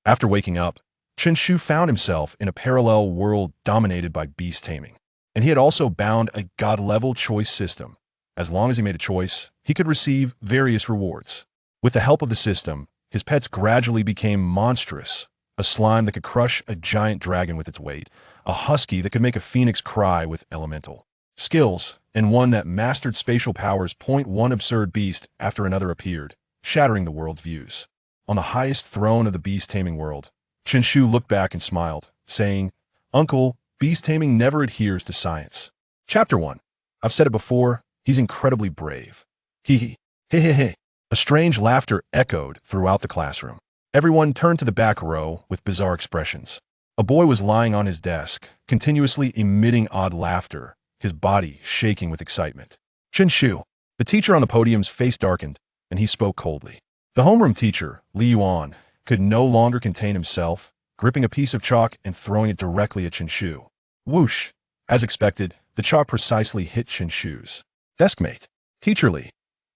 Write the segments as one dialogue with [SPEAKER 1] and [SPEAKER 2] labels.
[SPEAKER 1] After waking up, Chen Shu found himself in a parallel world dominated by beast taming. And he had also bound a god-level choice system. As long as he made a choice, he could receive various rewards. With the help of the system, his pets gradually became monstrous. A slime that could crush a giant dragon with its weight, a husky that could make a phoenix cry with elemental skills, and one that mastered spatial powers. One absurd beast after another appeared, shattering the world's views. On the highest throne of the beast taming world, Chen Shu looked back and smiled, saying, "Uncle, beast taming never adheres to science." Chapter 1. I've said it before, he's incredibly brave. Hee hee. A strange laughter echoed throughout the classroom. Everyone turned to the back row with bizarre expressions. A boy was lying on his desk, continuously emitting odd laughter, his body shaking with excitement. Chen Shu, the teacher on the podium's face darkened, and he spoke coldly. The homeroom teacher, Li Yuan, could no longer contain himself, gripping a piece of chalk and throwing it directly at Chen Shu. Whoosh! As expected, the chalk precisely hit Chen Shu's deskmate. Teacher Li.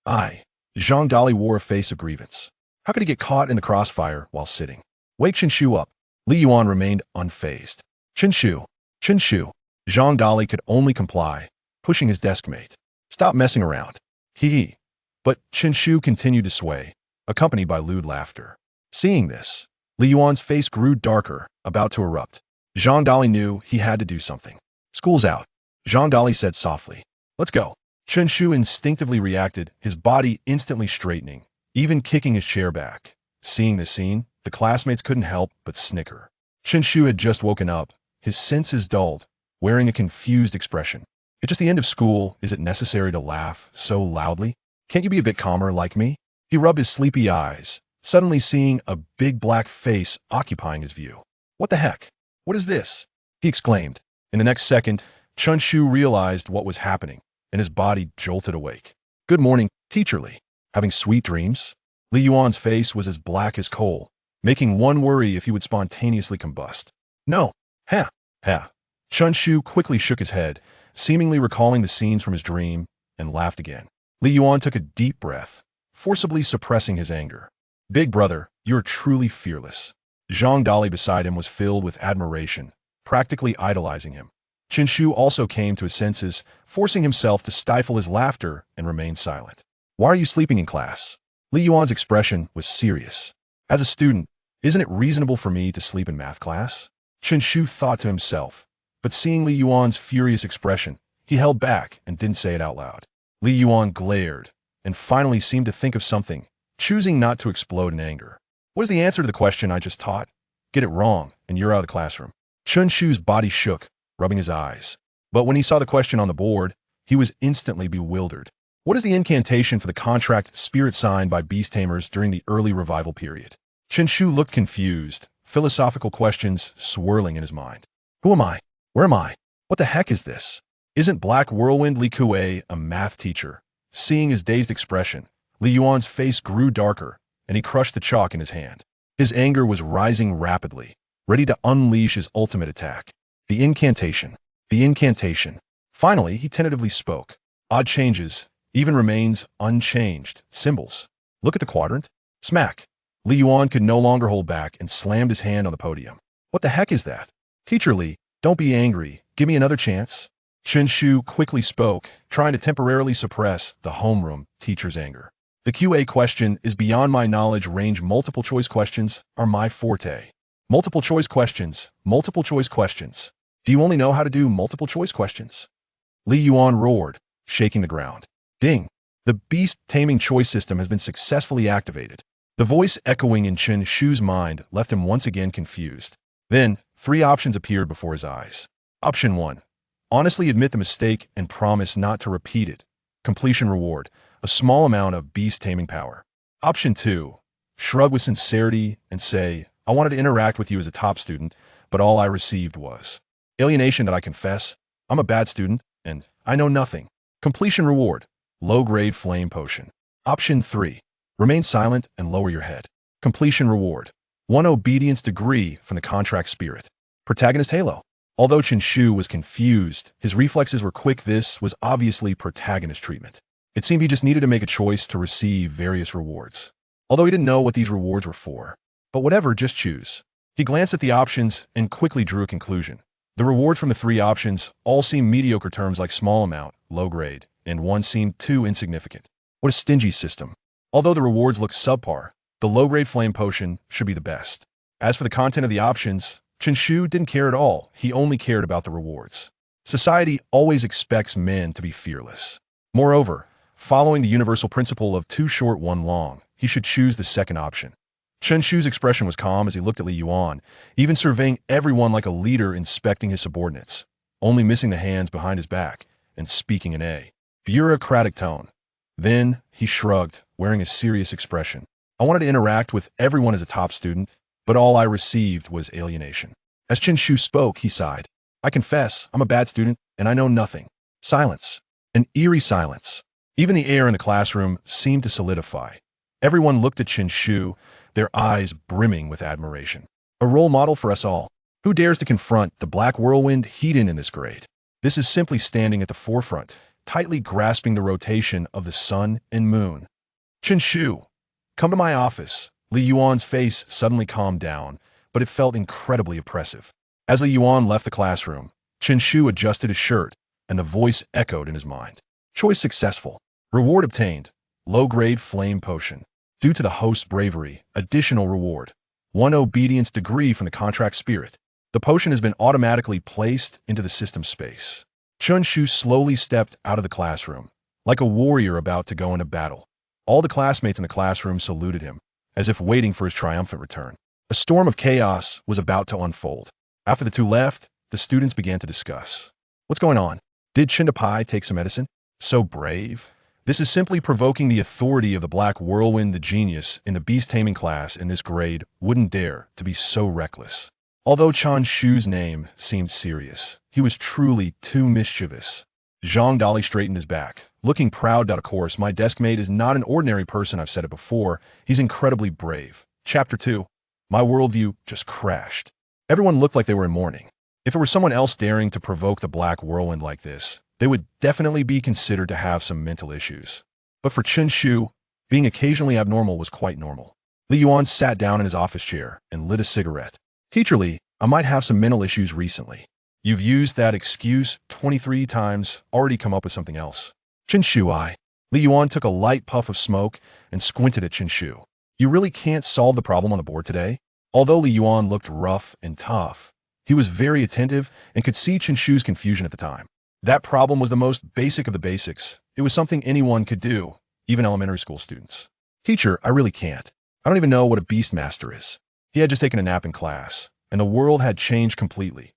[SPEAKER 1] Zhang Dali wore a face of grievance. How could he get caught in the crossfire while sitting? Wake Chen Shu up. Li Yuan remained unfazed. Chen Shu. Zhang Dali could only comply, pushing his deskmate. Stop messing around. Hee. But Chen Shu continued to sway, accompanied by lewd laughter. Seeing this, Li Yuan's face grew darker, about to erupt. Zhang Dali knew he had to do something. School's out, Zhang Dali said softly. Let's go. Chen Shu instinctively reacted, his body instantly straightening, even kicking his chair back. Seeing this scene, the classmates couldn't help but snicker. Chen Shu had just woken up, his senses dulled, wearing a confused expression. It's just the end of school. Is it necessary to laugh so loudly? Can't you be a bit calmer like me? He rubbed his sleepy eyes, suddenly seeing a big black face occupying his view. What the heck? What is this? He exclaimed. In the next second, Chen Shu realized what was happening, and his body jolted awake. Good morning, Teacher Li. Having sweet dreams? Li Yuan's face was as black as coal, making one worry if he would spontaneously combust. No. Ha. Chen Shu quickly shook his head, seemingly recalling the scenes from his dream, and laughed again. Li Yuan took a deep breath, forcibly suppressing his anger. Big brother, you're truly fearless. Zhang Dali beside him was filled with admiration, practically idolizing him. Chen Shu also came to his senses, forcing himself to stifle his laughter and remain silent. Why are you sleeping in class? Li Yuan's expression was serious. As a student, isn't it reasonable for me to sleep in math class? Chen Shu thought to himself, but seeing Li Yuan's furious expression, he held back and didn't say it out loud. Li Yuan glared, and finally seemed to think of something, choosing not to explode in anger. What is the answer to the question I just taught? Get it wrong, and you're out of the classroom. Chen Shu's body shook, rubbing his eyes. But when he saw the question on the board, he was instantly bewildered. What is the incantation for the contract spirit signed by beast tamers during the early revival period? Chen Shu looked confused, philosophical questions swirling in his mind. Who am I? Where am I? What the heck is this? Isn't Black Whirlwind Li Kuei a math teacher? Seeing his dazed expression, Li Yuan's face grew darker, and he crushed the chalk in his hand. His anger was rising rapidly, ready to unleash his ultimate attack. The incantation. Finally, he tentatively spoke. Odd changes, even remains unchanged. Symbols. Look at the quadrant. Smack. Li Yuan could no longer hold back and slammed his hand on the podium. What the heck is that? Teacher Li, don't be angry. Give me another chance. Chen Shu quickly spoke, trying to temporarily suppress the homeroom teacher's anger. The QA question is beyond my knowledge range. Multiple choice questions are my forte. Multiple choice questions. Do you only know how to do multiple choice questions? Li Yuan roared, shaking the ground. Ding! The beast taming choice system has been successfully activated. The voice echoing in Chen Shu's mind left him once again confused. Then, 3 options appeared before his eyes. Option 1. Honestly admit the mistake and promise not to repeat it. Completion reward. A small amount of beast taming power. Option 2. Shrug with sincerity and say, I wanted to interact with you as a top student, but all I received was alienation. That I confess, I'm a bad student, and I know nothing. Completion reward. Low-grade flame potion. Option 3. Remain silent and lower your head. Completion reward. 1 obedience degree from the contract spirit. Protagonist Halo. Although Chen Shu was confused, his reflexes were quick. This was obviously protagonist treatment. It seemed he just needed to make a choice to receive various rewards. Although he didn't know what these rewards were for. But whatever, just choose. He glanced at the options and quickly drew a conclusion. The reward from the three options all seemed mediocre terms like small amount, low grade, and one seemed too insignificant. What a stingy system. Although the rewards looked subpar, the low-grade flame potion should be the best. As for the content of the options, Chen Shu didn't care at all. He only cared about the rewards. Society always expects men to be fearless. Moreover, following the universal principle of two short, one long, he should choose the second option. Chen Shu's expression was calm as he looked at Li Yuan, even surveying everyone like a leader inspecting his subordinates, only missing the hands behind his back and speaking in a bureaucratic tone. Then he shrugged, wearing a serious expression. I wanted to interact with everyone as a top student, but all I received was alienation. As Chen Shu spoke, he sighed. I confess, I'm a bad student, and I know nothing. Silence. An eerie silence. Even the air in the classroom seemed to solidify. Everyone looked at Chen Shu, their eyes brimming with admiration. A role model for us all. Who dares to confront the black whirlwind hidden in this grade? This is simply standing at the forefront, tightly grasping the rotation of the sun and moon. Chen Shu, come to my office. Li Yuan's face suddenly calmed down, but it felt incredibly oppressive. As Li Yuan left the classroom, Chen Shu adjusted his shirt, and the voice echoed in his mind. Choice successful. Reward obtained. Low-grade flame potion. Due to the host's bravery, additional reward. 1 obedience degree from the contract spirit. The potion has been automatically placed into the system space. Chen Shu slowly stepped out of the classroom, like a warrior about to go into battle. All the classmates in the classroom saluted him, as if waiting for his triumphant return. A storm of chaos was about to unfold. After the two left, the students began to discuss. What's going on? Did Chindapai take some medicine? So brave. This is simply provoking the authority of the Black Whirlwind. The genius in the Beast Taming class in this grade wouldn't dare to be so reckless. Although Chen Shu's name seemed serious, he was truly too mischievous. Zhang Dali straightened his back, looking proud. Of course, my desk mate is not an ordinary person. I've said it before. He's incredibly brave. Chapter 2. My worldview just crashed. Everyone looked like they were in mourning. If it were someone else daring to provoke the Black Whirlwind like this, they would definitely be considered to have some mental issues. But for Chen Shu, being occasionally abnormal was quite normal. Li Yuan sat down in his office chair and lit a cigarette. Teacher Li, I might have some mental issues recently. You've used that excuse 23 times, already come up with something else. Chen Shu, Li Yuan took a light puff of smoke and squinted at Chen Shu. You really can't solve the problem on the board today? Although Li Yuan looked rough and tough, he was very attentive and could see Chen Shu's confusion at the time. That problem was the most basic of the basics. It was something anyone could do, even elementary school students. Teacher, I really can't. I don't even know what a beast master is. He had just taken a nap in class, and the world had changed completely.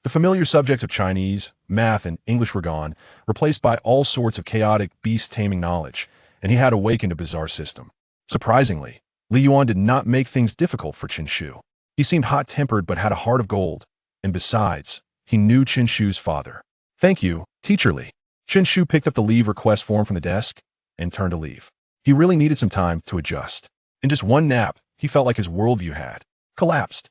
[SPEAKER 1] The familiar subjects of Chinese, math, and English were gone, replaced by all sorts of chaotic beast taming knowledge, and he had awakened a bizarre system. Surprisingly, Li Yuan did not make things difficult for Chen Shu. He seemed hot-tempered but had a heart of gold, and besides, he knew Chen Shu's father. Thank you, Teacher Li. Chen Shu picked up the leave request form from the desk and turned to leave. He really needed some time to adjust. In just one nap, he felt like his worldview had collapsed.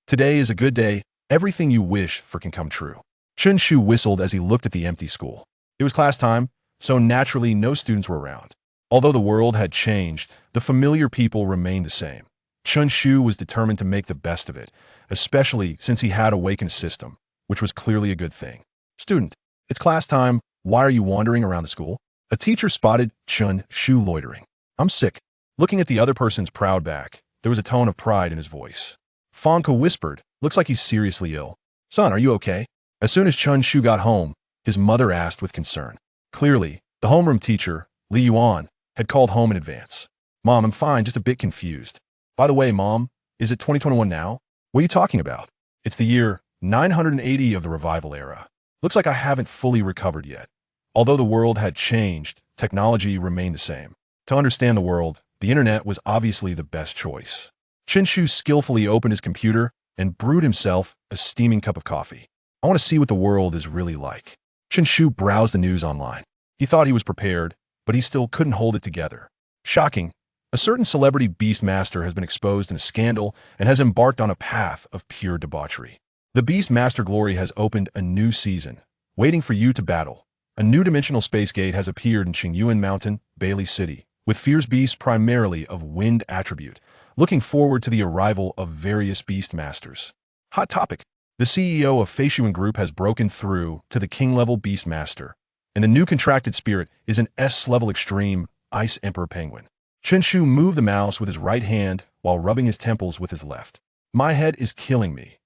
[SPEAKER 1] Today is a good day. Everything you wish for can come true. Chen Shu whistled as he looked at the empty school. It was class time, so naturally no students were around. Although the world had changed, the familiar people remained the same. Chen Shu was determined to make the best of it, especially since he had awakened a system, which was clearly a good thing. Student, it's class time. Why are you wandering around the school? A teacher spotted Chen Shu loitering. I'm sick. Looking at the other person's proud back, there was a tone of pride in his voice. Fanka whispered, looks like he's seriously ill. Son, are you okay? As soon as Chen Shu got home, his mother asked with concern. Clearly, the homeroom teacher, Li Yuan, had called home in advance. Mom, I'm fine, just a bit confused. By the way, Mom, is it 2021 now? What are you talking about? It's the year 980 of the revival era. Looks like I haven't fully recovered yet. Although the world had changed, technology remained the same. To understand the world, the internet was obviously the best choice. Chen Shu skillfully opened his computer and brewed himself a steaming cup of coffee. I want to see what the world is really like. Chen Shu browsed the news online. He thought he was prepared, but he still couldn't hold it together. Shocking. A certain celebrity beast master has been exposed in a scandal and has embarked on a path of pure debauchery. The Beast Master Glory has opened a new season, waiting for you to battle. A new dimensional space gate has appeared in Qingyuan Mountain, Bailey City, with fierce beasts primarily of wind attribute, looking forward to the arrival of various beast masters. Hot topic. The CEO of Feishuan Group has broken through to the king-level beast master, and the new contracted spirit is an S-level extreme Ice Emperor Penguin. Chen Shu moved the mouse with his right hand while rubbing his temples with his left. My head is killing me.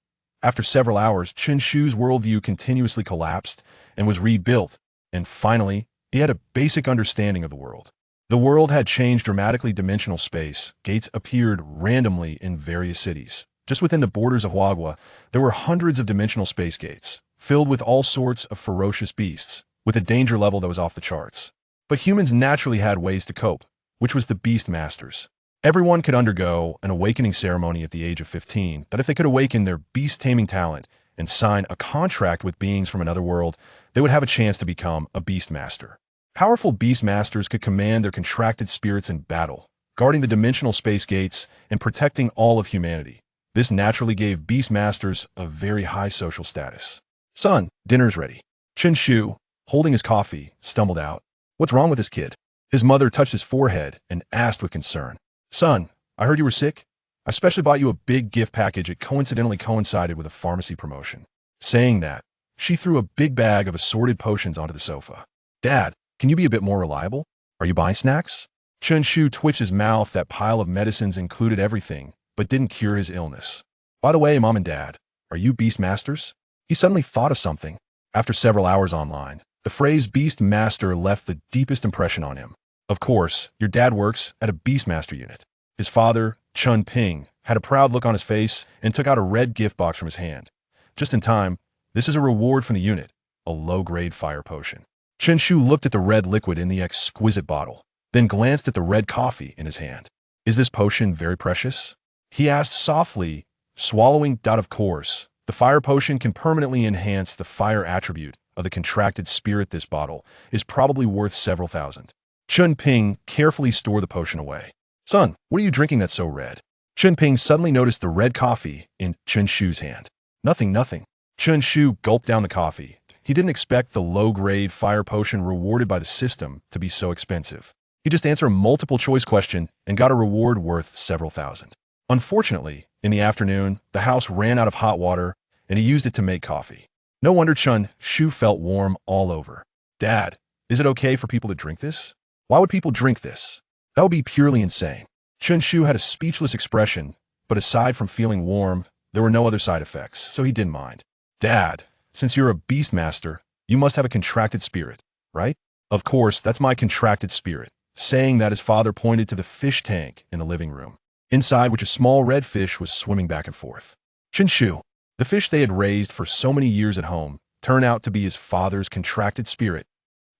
[SPEAKER 1] After several hours, Chen Shu's worldview continuously collapsed and was rebuilt, and finally, he had a basic understanding of the world. The world had changed dramatically. Dimensional space gates appeared randomly in various cities. Just within the borders of Wagwa, there were hundreds of dimensional space gates, filled with all sorts of ferocious beasts, with a danger level that was off the charts. But humans naturally had ways to cope, which was the beast masters. Everyone could undergo an awakening ceremony at the age of 15, but if they could awaken their beast taming talent and sign a contract with beings from another world, they would have a chance to become a beast master. Powerful beast masters could command their contracted spirits in battle, guarding the dimensional space gates and protecting all of humanity. This naturally gave beast masters a very high social status. Son, dinner's ready. Chen Shu, holding his coffee, stumbled out. What's wrong with this kid? His mother touched his forehead and asked with concern. Son, I heard you were sick. I specially bought you a big gift package. It coincidentally coincided with a pharmacy promotion. Saying that, she threw a big bag of assorted potions onto the sofa. Dad, can you be a bit more reliable? Are you buying snacks? Chen Shu twitched his mouth. That pile of medicines included everything, but didn't cure his illness. By the way, Mom and Dad, are you beast masters? He suddenly thought of something. After several hours online, the phrase beast master left the deepest impression on him. Of course, your dad works at a Beastmaster unit. His father, Chun Ping, had a proud look on his face and took out a red gift box from his hand. Just in time, this is a reward from the unit, a low-grade fire potion. Chen Shu looked at the red liquid in the exquisite bottle, then glanced at the red coffee in his hand. Is this potion very precious? He asked softly, swallowing. Of course, the fire potion can permanently enhance the fire attribute of the contracted spirit. This bottle is probably worth several thousand. Chun Ping carefully stored the potion away. Son, what are you drinking that's so red? Chun Ping suddenly noticed the red coffee in Chen Shu's hand. Nothing. Chen Shu gulped down the coffee. He didn't expect the low-grade fire potion rewarded by the system to be so expensive. He just answered a multiple-choice question and got a reward worth several thousand. Unfortunately, in the afternoon, the house ran out of hot water, and he used it to make coffee. No wonder Chen Shu felt warm all over. Dad, is it okay for people to drink this? Why would people drink this? That would be purely insane. Chen Shu had a speechless expression, but aside from feeling warm, there were no other side effects, so he didn't mind. Dad, since you're a beast master, you must have a contracted spirit, right? Of course, that's my contracted spirit. Saying that, his father pointed to the fish tank in the living room, inside which a small red fish was swimming back and forth. Chen Shu, the fish they had raised for so many years at home, turned out to be his father's contracted spirit.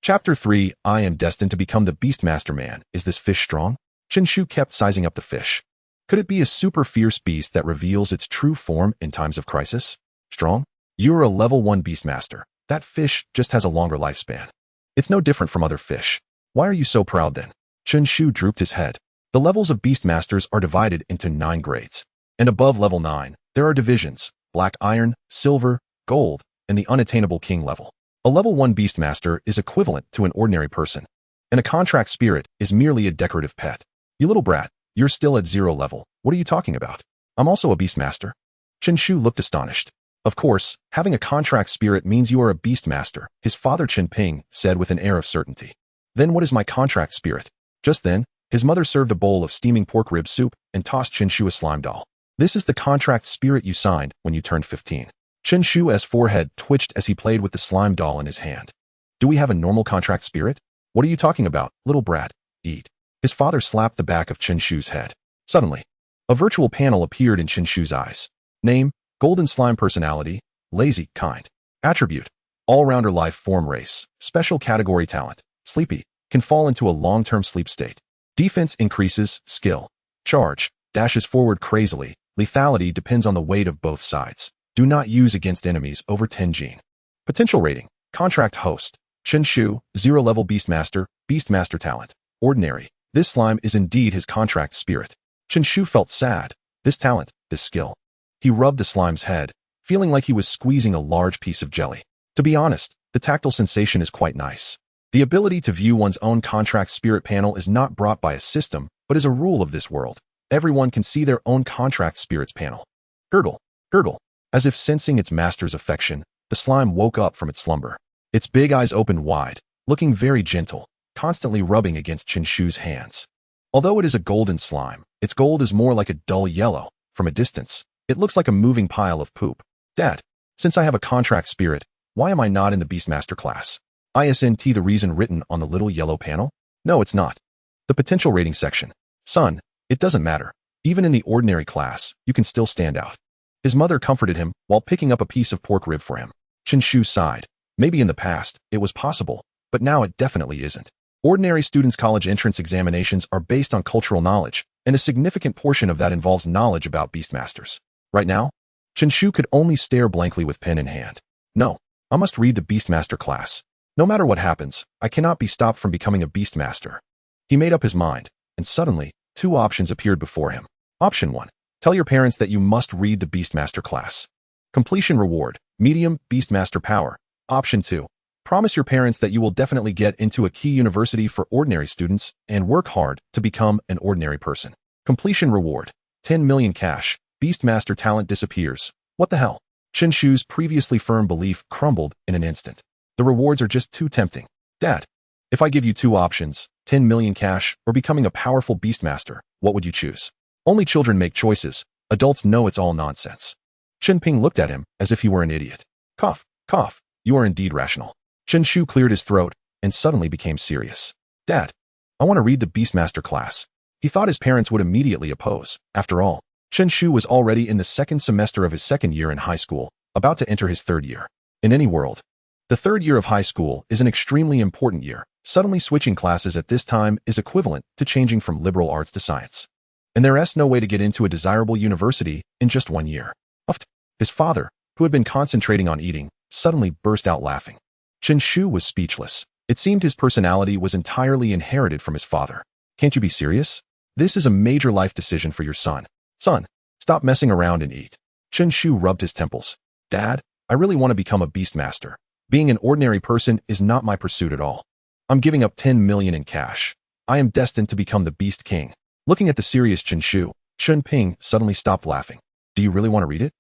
[SPEAKER 1] Chapter 3. I am destined to become the Beastmaster man. Is this fish strong? Chen Shu kept sizing up the fish. Could it be a super fierce beast that reveals its true form in times of crisis? Strong? You are a level 1 Beastmaster. That fish just has a longer lifespan. It's no different from other fish. Why are you so proud then? Chen Shu drooped his head. The levels of Beastmasters are divided into 9 grades. And above level 9, there are divisions: black iron, silver, gold, and the unattainable king level. A level 1 Beastmaster is equivalent to an ordinary person, and a contract spirit is merely a decorative pet. You little brat, you're still at 0 level. What are you talking about? I'm also a Beastmaster. Chen Shu looked astonished. Of course, having a contract spirit means you are a Beastmaster, his father Chen Ping said with an air of certainty. Then what is my contract spirit? Just then, his mother served a bowl of steaming pork rib soup and tossed Chen Shu a slime doll. This is the contract spirit you signed when you turned 15. Chen Shu's forehead twitched as he played with the slime doll in his hand. Do we have a normal contract spirit? What are you talking about, little brat? Eat. His father slapped the back of Chen Shu's head. Suddenly, a virtual panel appeared in Chen Shu's eyes. Name: Golden Slime. Personality: lazy, kind. Attribute: all-rounder. Life form: race. Special category: talent. Sleepy. Can fall into a long-term sleep state. Defense increases. Skill: charge. Dashes forward crazily. Lethality depends on the weight of both sides. Do not use against enemies over 10 gene. Potential rating: contract host. Chen Shu, 0 level Beastmaster, Beastmaster talent. Ordinary. This slime is indeed his contract spirit. Chen Shu felt sad. This talent, this skill. He rubbed the slime's head, feeling like he was squeezing a large piece of jelly. To be honest, the tactile sensation is quite nice. The ability to view one's own contract spirit panel is not brought by a system, but is a rule of this world. everyone can see their own contract spirits panel. Gurgle, gurgle. As if sensing its master's affection, the slime woke up from its slumber. Its big eyes opened wide, looking very gentle, constantly rubbing against Chen Shu's hands. Although it is a golden slime, its gold is more like a dull yellow. From a distance, it looks like a moving pile of poop. Dad, since I have a contract spirit, why am I not in the Beastmaster class? Isn't the reason written on the little yellow panel? No, it's not. The potential rating section. Son, it doesn't matter. Even in the ordinary class, you can still stand out. His mother comforted him while picking up a piece of pork rib for him. Chen Shu sighed. Maybe in the past, it was possible, but now it definitely isn't. Ordinary students' college entrance examinations are based on cultural knowledge, and a significant portion of that involves knowledge about Beastmasters. Right now, Chen Shu could only stare blankly with pen in hand. No, I must read the Beastmaster class. No matter what happens, I cannot be stopped from becoming a Beastmaster. He made up his mind, and suddenly, two options appeared before him. Option 1. Tell your parents that you must read the Beastmaster class. Completion reward, medium, Beastmaster power. Option 2. Promise your parents that you will definitely get into a key university for ordinary students and work hard to become an ordinary person. Completion reward, 10 million cash. Beastmaster talent disappears. What the hell? Chen Shu's previously firm belief crumbled in an instant. The rewards are just too tempting. Dad, if I give you two options, 10 million cash or becoming a powerful Beastmaster, what would you choose? Only children make choices. Adults know it's all nonsense. Chen Ping looked at him as if he were an idiot. Cough, cough. You are indeed rational. Chen Shu cleared his throat and suddenly became serious. Dad, I want to read the Beastmaster class. He thought his parents would immediately oppose. After all, Chen Shu was already in the second semester of his second year in high school, about to enter his third year. In any world, the third year of high school is an extremely important year. Suddenly switching classes at this time is equivalent to changing from liberal arts to science. And there's no way to get into a desirable university in just 1 year. His father, who had been concentrating on eating, suddenly burst out laughing. Chen Shu was speechless. It seemed his personality was entirely inherited from his father. Can't you be serious? This is a major life decision for your son. Son, stop messing around and eat. Chen Shu rubbed his temples. Dad, I really want to become a Beastmaster. Being an ordinary person is not my pursuit at all. I'm giving up 10 million in cash. I am destined to become the Beast King. Looking at the serious Chen Shu, Chen Ping suddenly stopped laughing. Do you really want to read it?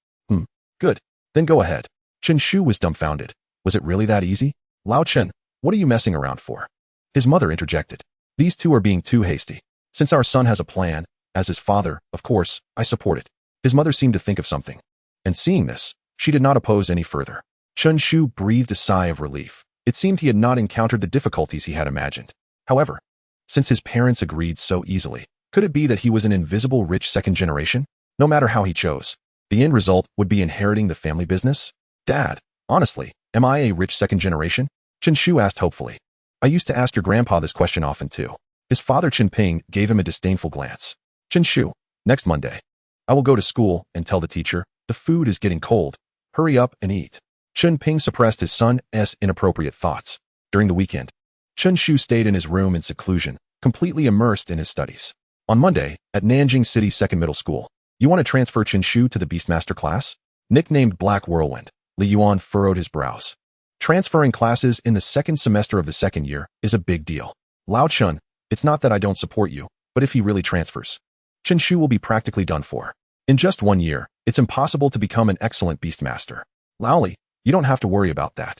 [SPEAKER 1] Good. Then go ahead. Chen Shu was dumbfounded. Was it really that easy? Lao Chen, what are you messing around for? His mother interjected. These two are being too hasty. Since our son has a plan, as his father, of course, I support it. His mother seemed to think of something. And seeing this, she did not oppose any further. Chen Shu breathed a sigh of relief. It seemed he had not encountered the difficulties he had imagined. However, since his parents agreed so easily, could it be that he was an invisible rich second generation? No matter how he chose, the end result would be inheriting the family business? Dad, honestly, am I a rich second generation? Chen Shu asked hopefully. I used to ask your grandpa this question often too. His father Chen Ping gave him a disdainful glance. Chen Shu, next Monday. I will go to school and tell the teacher, the food is getting cold. Hurry up and eat. Chen Ping suppressed his son's inappropriate thoughts. During the weekend, Chen Shu stayed in his room in seclusion, completely immersed in his studies. On Monday, at Nanjing City's second middle school, you want to transfer Chen Shu to the Beastmaster class? Nicknamed Black Whirlwind, Li Yuan furrowed his brows. Transferring classes in the second semester of the second year is a big deal. Lao Chun, it's not that I don't support you, but if he really transfers, Chen Shu will be practically done for. In just 1 year, it's impossible to become an excellent Beastmaster. Lao Li, you don't have to worry about that.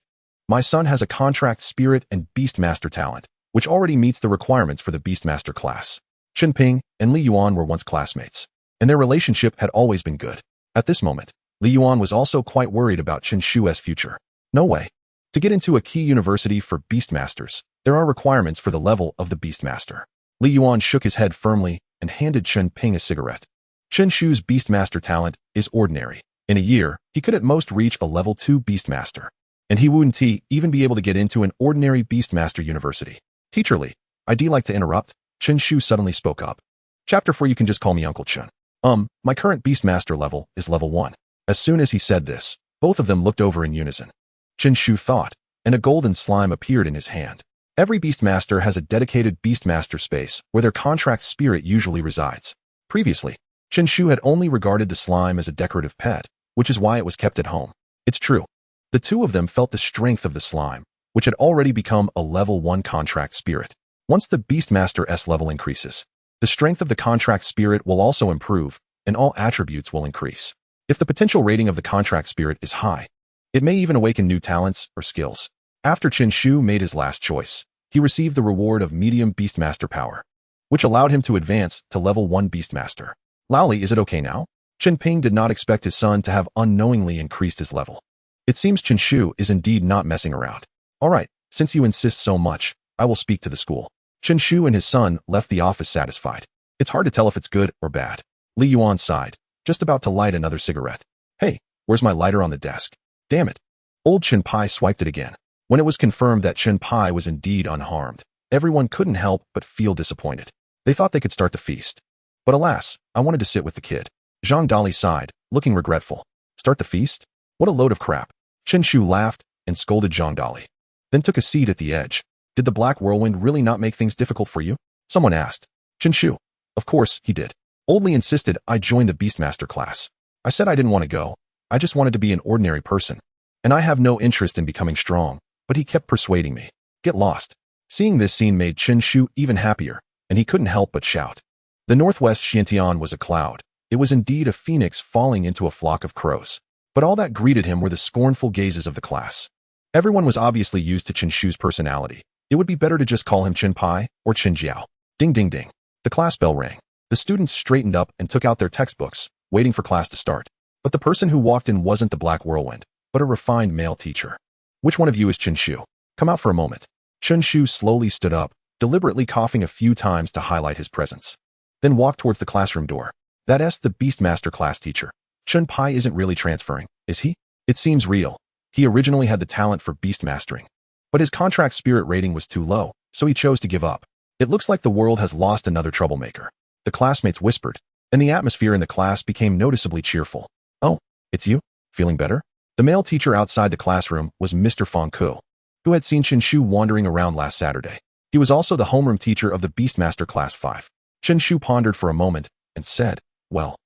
[SPEAKER 1] My son has a contract spirit and Beastmaster talent, which already meets the requirements for the Beastmaster class. Chen Ping and Li Yuan were once classmates, and their relationship had always been good. At this moment, Li Yuan was also quite worried about Chen Shu's future. No way. To get into a key university for Beastmasters, there are requirements for the level of the Beastmaster. Li Yuan shook his head firmly and handed Chen Ping a cigarette. Chen Shu's Beastmaster talent is ordinary. In a year, he could at most reach a level 2 Beastmaster, and he wouldn't even be able to get into an ordinary Beastmaster university. Teacher Li, I'd like to interrupt. Chen Shu suddenly spoke up. Chapter 4, you can just call me Uncle Chen. My current Beastmaster level is level 1. As soon as he said this, both of them looked over in unison. Chen Shu thought, and a golden slime appeared in his hand. Every Beastmaster has a dedicated Beastmaster space where their contract spirit usually resides. Previously, Chen Shu had only regarded the slime as a decorative pet, which is why it was kept at home. It's true. The two of them felt the strength of the slime, which had already become a level 1 contract spirit. Once the Beastmaster's level increases, The strength of the contract spirit will also improve, and all attributes will increase. If the potential rating of the contract spirit is high, it may even awaken new talents or skills. After Chen Shu made his last choice, he received the reward of medium Beastmaster power, which allowed him to advance to level 1 Beastmaster. Lally, is it okay now? Chen Ping did not expect his son to have unknowingly increased his level. It seems Chen Shu is indeed not messing around. All right, since you insist so much, I will speak to the school. Chen Shu and his son left the office satisfied. It's hard to tell if it's good or bad. Li Yuan sighed, just about to light another cigarette. Hey, where's my lighter on the desk? Damn it. Old Chen Pai swiped it again. When it was confirmed that Chen Pai was indeed unharmed, everyone couldn't help but feel disappointed. They thought they could start the feast. But alas, I wanted to sit with the kid. Zhang Dali sighed, looking regretful. Start the feast? What a load of crap. Chen Shu laughed and scolded Zhang Dali. Then took a seat at the edge. Did the black whirlwind really not make things difficult for you? Someone asked. Chen Shu. Of course, he did. Old Li insisted I join the Beastmaster class. I said I didn't want to go. I just wanted to be an ordinary person. And I have no interest in becoming strong. But he kept persuading me. Get lost. Seeing this scene made Chen Shu even happier, and he couldn't help but shout. The northwest Xiantian was a cloud. It was indeed a phoenix falling into a flock of crows. But all that greeted him were the scornful gazes of the class. Everyone was obviously used to Chen Shu's personality. It would be better to just call him Chen Pai or Chen Jiao. Ding ding ding. The class bell rang. The students straightened up and took out their textbooks, waiting for class to start. But the person who walked in wasn't the black whirlwind, but a refined male teacher. Which one of you is Chen Shu? Come out for a moment. Chen Shu slowly stood up, deliberately coughing a few times to highlight his presence. Then walked towards the classroom door. That's the Beastmaster class teacher. Chen Pai isn't really transferring, is he? It seems real. He originally had the talent for beast mastering. But his contract spirit rating was too low, so he chose to give up. It looks like the world has lost another troublemaker. The classmates whispered, and the atmosphere in the class became noticeably cheerful. Oh, it's you? Feeling better? The male teacher outside the classroom was Mr. Fong Ku, who had seen Chen Shu wandering around last Saturday. He was also the homeroom teacher of the Beastmaster Class 5. Chen Shu pondered for a moment and said, well,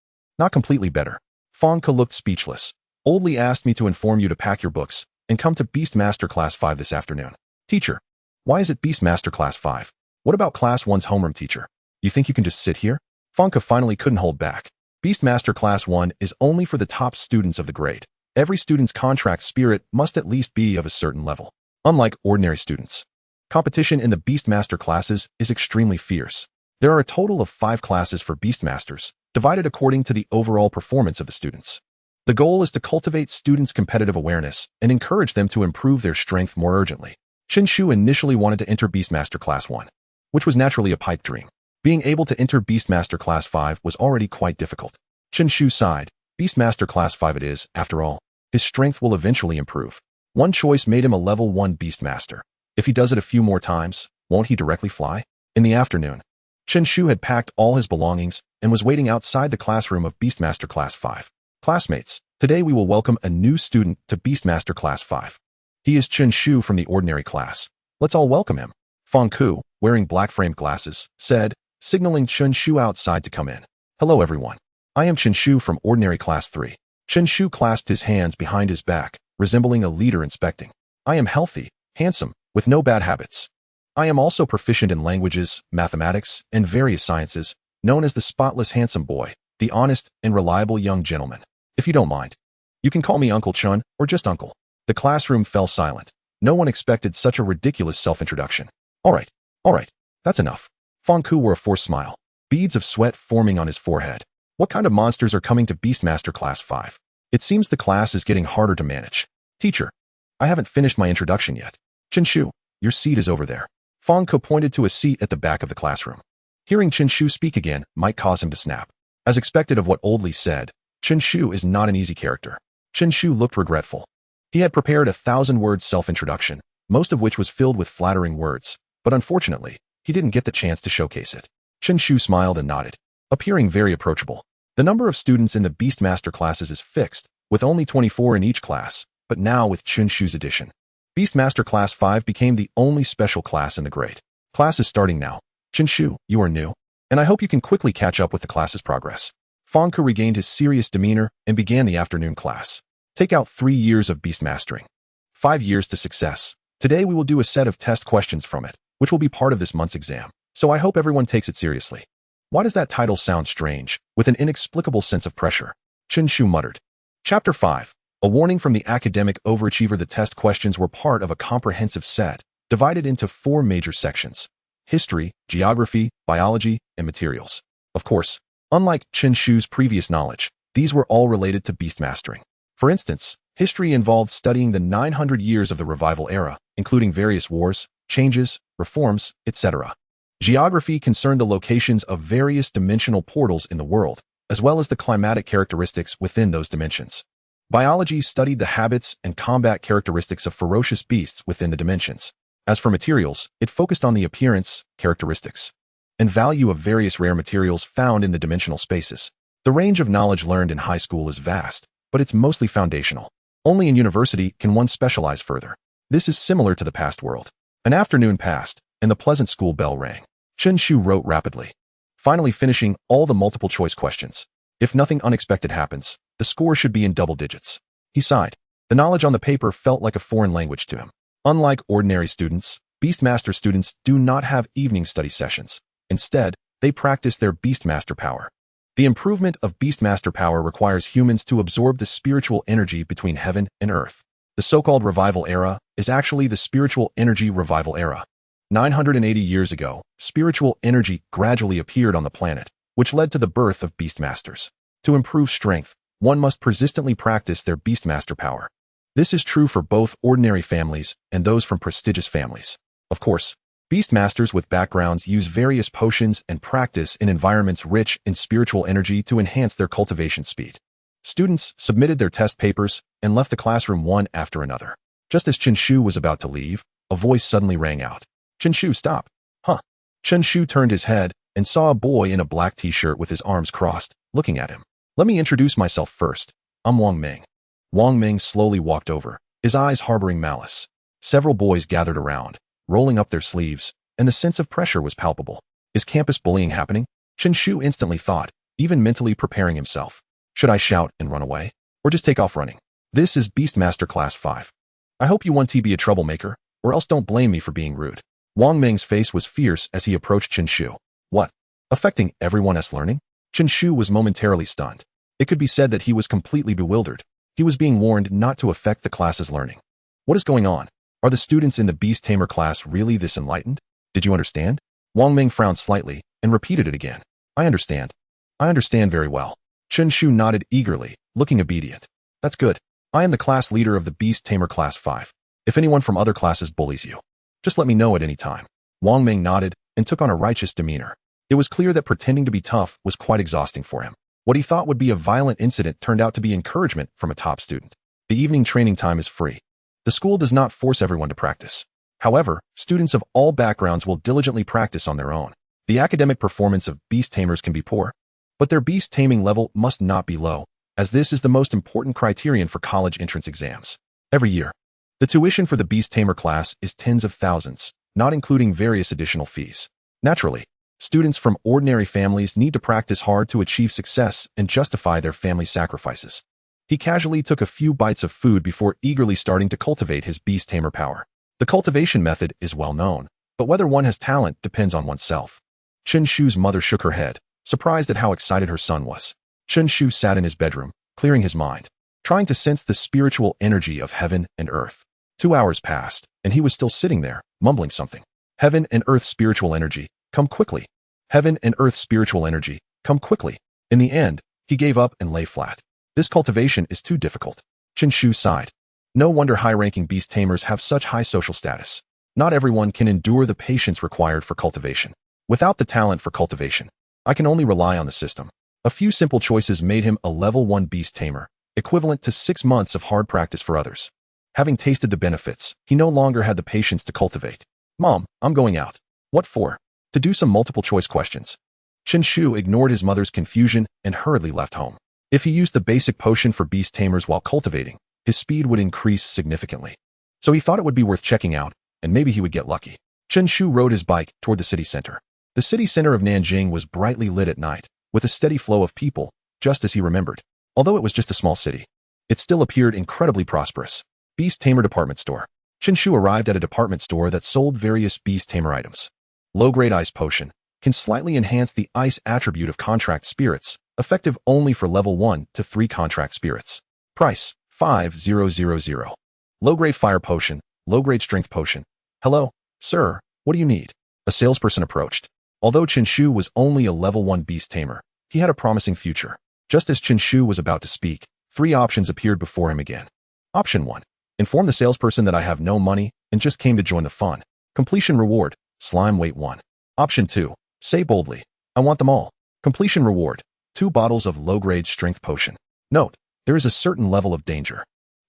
[SPEAKER 1] not completely better. Fong Ku looked speechless. Old Li asked me to inform you to pack your books and come to Beastmaster Class 5 this afternoon. Teacher, why is it Beastmaster Class 5? What about Class 1's homeroom teacher? You think you can just sit here? Fong Ku finally couldn't hold back. Beastmaster Class 1 is only for the top students of the grade. Every student's contract spirit must at least be of a certain level. Unlike ordinary students, competition in the Beastmaster classes is extremely fierce. There are a total of 5 classes for Beastmasters, divided according to the overall performance of the students. The goal is to cultivate students' competitive awareness and encourage them to improve their strength more urgently. Chen Shu initially wanted to enter Beastmaster Class 1, which was naturally a pipe dream. Being able to enter Beastmaster Class 5 was already quite difficult. Chen Shu sighed. Beastmaster Class 5 it is, after all. His strength will eventually improve. One choice made him a level 1 Beastmaster. If he does it a few more times, won't he directly fly? In the afternoon, Chen Shu had packed all his belongings and was waiting outside the classroom of Beastmaster Class 5. Classmates, today we will welcome a new student to Beastmaster Class 5. He is Chen Shu from the ordinary class. Let's all welcome him. Fong Ku, wearing black-framed glasses, said, signaling Chen Shu outside to come in. Hello everyone. I am Chen Shu from ordinary class 3. Chen Shu clasped his hands behind his back, resembling a leader inspecting. I am healthy, handsome, with no bad habits. I am also proficient in languages, mathematics, and various sciences, known as the spotless handsome boy, the honest and reliable young gentleman. If you don't mind, you can call me Uncle Chun or just Uncle. The classroom fell silent. No one expected such a ridiculous self-introduction. All right, that's enough. Fong Ku wore a forced smile, beads of sweat forming on his forehead. What kind of monsters are coming to Beastmaster Class 5? It seems the class is getting harder to manage. Teacher, I haven't finished my introduction yet. Chen Shu, your seat is over there. Fong Ku pointed to a seat at the back of the classroom. Hearing Chen Shu speak again might cause him to snap. As expected of what Old Li said, Chen Shu is not an easy character. Chen Shu looked regretful. He had prepared a 1,000-word self-introduction, most of which was filled with flattering words, but unfortunately, he didn't get the chance to showcase it. Chen Shu smiled and nodded, appearing very approachable. The number of students in the Beastmaster classes is fixed, with only 24 in each class, but now with Chen Shu's addition, Beastmaster Class 5 became the only special class in the grade. Class is starting now. Chen Shu, you are new, and I hope you can quickly catch up with the class's progress. Fong Ku regained his serious demeanor and began the afternoon class. Take out 3 years of beast mastering. 5 years to success. Today we will do a set of test questions from it, which will be part of this month's exam. So I hope everyone takes it seriously. Why does that title sound strange, with an inexplicable sense of pressure? Chen Shu muttered. Chapter 5. A warning from the academic overachiever. The test questions were part of a comprehensive set, divided into 4 major sections: history, geography, biology, and materials. Of course, unlike Chen Shu's previous knowledge, these were all related to beast mastering. For instance, history involved studying the 900 years of the revival era, including various wars, changes, reforms, etc. Geography concerned the locations of various dimensional portals in the world, as well as the climatic characteristics within those dimensions. Biology studied the habits and combat characteristics of ferocious beasts within the dimensions. As for materials, it focused on the appearance, characteristics, and value of various rare materials found in the dimensional spaces. The range of knowledge learned in high school is vast, but it's mostly foundational. Only in university can one specialize further. This is similar to the past world. An afternoon passed, and the pleasant school bell rang. Chen Shu wrote rapidly, finally finishing all the multiple-choice questions. If nothing unexpected happens, the score should be in double digits. He sighed. The knowledge on the paper felt like a foreign language to him. Unlike ordinary students, Beastmaster students do not have evening study sessions. Instead, they practice their Beastmaster power. The improvement of Beastmaster power requires humans to absorb the spiritual energy between heaven and earth. The so-called revival era is actually the spiritual energy revival era. 980 years ago, spiritual energy gradually appeared on the planet, which led to the birth of Beastmasters. To improve strength, one must persistently practice their Beastmaster power. This is true for both ordinary families and those from prestigious families. Of course, Beastmasters with backgrounds use various potions and practice in environments rich in spiritual energy to enhance their cultivation speed. Students submitted their test papers and left the classroom one after another. Just as Chen Shu was about to leave, a voice suddenly rang out. Chen Shu, stop. Huh. Chen Shu turned his head and saw a boy in a black t-shirt with his arms crossed, looking at him. Let me introduce myself first. I'm Wang Ming. Wang Ming slowly walked over, his eyes harboring malice. Several boys gathered around, rolling up their sleeves, and the sense of pressure was palpable. Is campus bullying happening? Chen Shu instantly thought, even mentally preparing himself. Should I shout and run away? Or just take off running? This is Beastmaster Class 5. I hope you want to be a troublemaker, or else don't blame me for being rude. Wang Ming's face was fierce as he approached Chen Shu. What? Affecting everyone's learning? Chen Shu was momentarily stunned. It could be said that he was completely bewildered. He was being warned not to affect the class's learning. What is going on? Are the students in the Beast Tamer class really this enlightened? Did you understand? Wang Ming frowned slightly and repeated it again. I understand. I understand very well. Chen Shu nodded eagerly, looking obedient. That's good. I am the class leader of the Beast Tamer Class 5. If anyone from other classes bullies you, just let me know at any time. Wang Ming nodded and took on a righteous demeanor. It was clear that pretending to be tough was quite exhausting for him. What he thought would be a violent incident turned out to be encouragement from a top student. The evening training time is free. The school does not force everyone to practice. However, students of all backgrounds will diligently practice on their own. The academic performance of beast tamers can be poor, but their beast taming level must not be low, as this is the most important criterion for college entrance exams. Every year, the tuition for the Beast Tamer class is tens of thousands, not including various additional fees. Naturally, students from ordinary families need to practice hard to achieve success and justify their family sacrifices. He casually took a few bites of food before eagerly starting to cultivate his Beast Tamer power. The cultivation method is well known, but whether one has talent depends on oneself. Chen Shu's mother shook her head, surprised at how excited her son was. Chen Shu sat in his bedroom, clearing his mind, trying to sense the spiritual energy of heaven and earth. 2 hours passed, and he was still sitting there, mumbling something. Heaven and earth spiritual energy, come quickly. Heaven and earth spiritual energy, come quickly. In the end, he gave up and lay flat. This cultivation is too difficult. Chen Shu sighed. No wonder high-ranking beast tamers have such high social status. Not everyone can endure the patience required for cultivation. Without the talent for cultivation, I can only rely on the system. A few simple choices made him a level 1 beast tamer, equivalent to 6 months of hard practice for others. Having tasted the benefits, he no longer had the patience to cultivate. Mom, I'm going out. What for? To do some multiple-choice questions. Chen Shu ignored his mother's confusion and hurriedly left home. If he used the basic potion for beast tamers while cultivating, his speed would increase significantly. So he thought it would be worth checking out, and maybe he would get lucky. Chen Shu rode his bike toward the city center. The city center of Nanjing was brightly lit at night, with a steady flow of people, just as he remembered. Although it was just a small city, it still appeared incredibly prosperous. Beast Tamer Department Store. Chen Shu arrived at a department store that sold various Beast Tamer items. Low-grade ice potion, can slightly enhance the ice attribute of contract spirits, effective only for level 1 to 3 contract spirits. Price, 5000. Low-grade fire potion, low-grade strength potion. Hello, sir, what do you need? A salesperson approached. Although Chen Shu was only a level 1 beast tamer, he had a promising future. Just as Chen Shu was about to speak, 3 options appeared before him again. Option 1. Inform the salesperson that I have no money and just came to join the fun. Completion reward, slime weight 1. Option 2. Say boldly, I want them all. Completion reward, 2 bottles of low-grade strength potion. Note, there is a certain level of danger.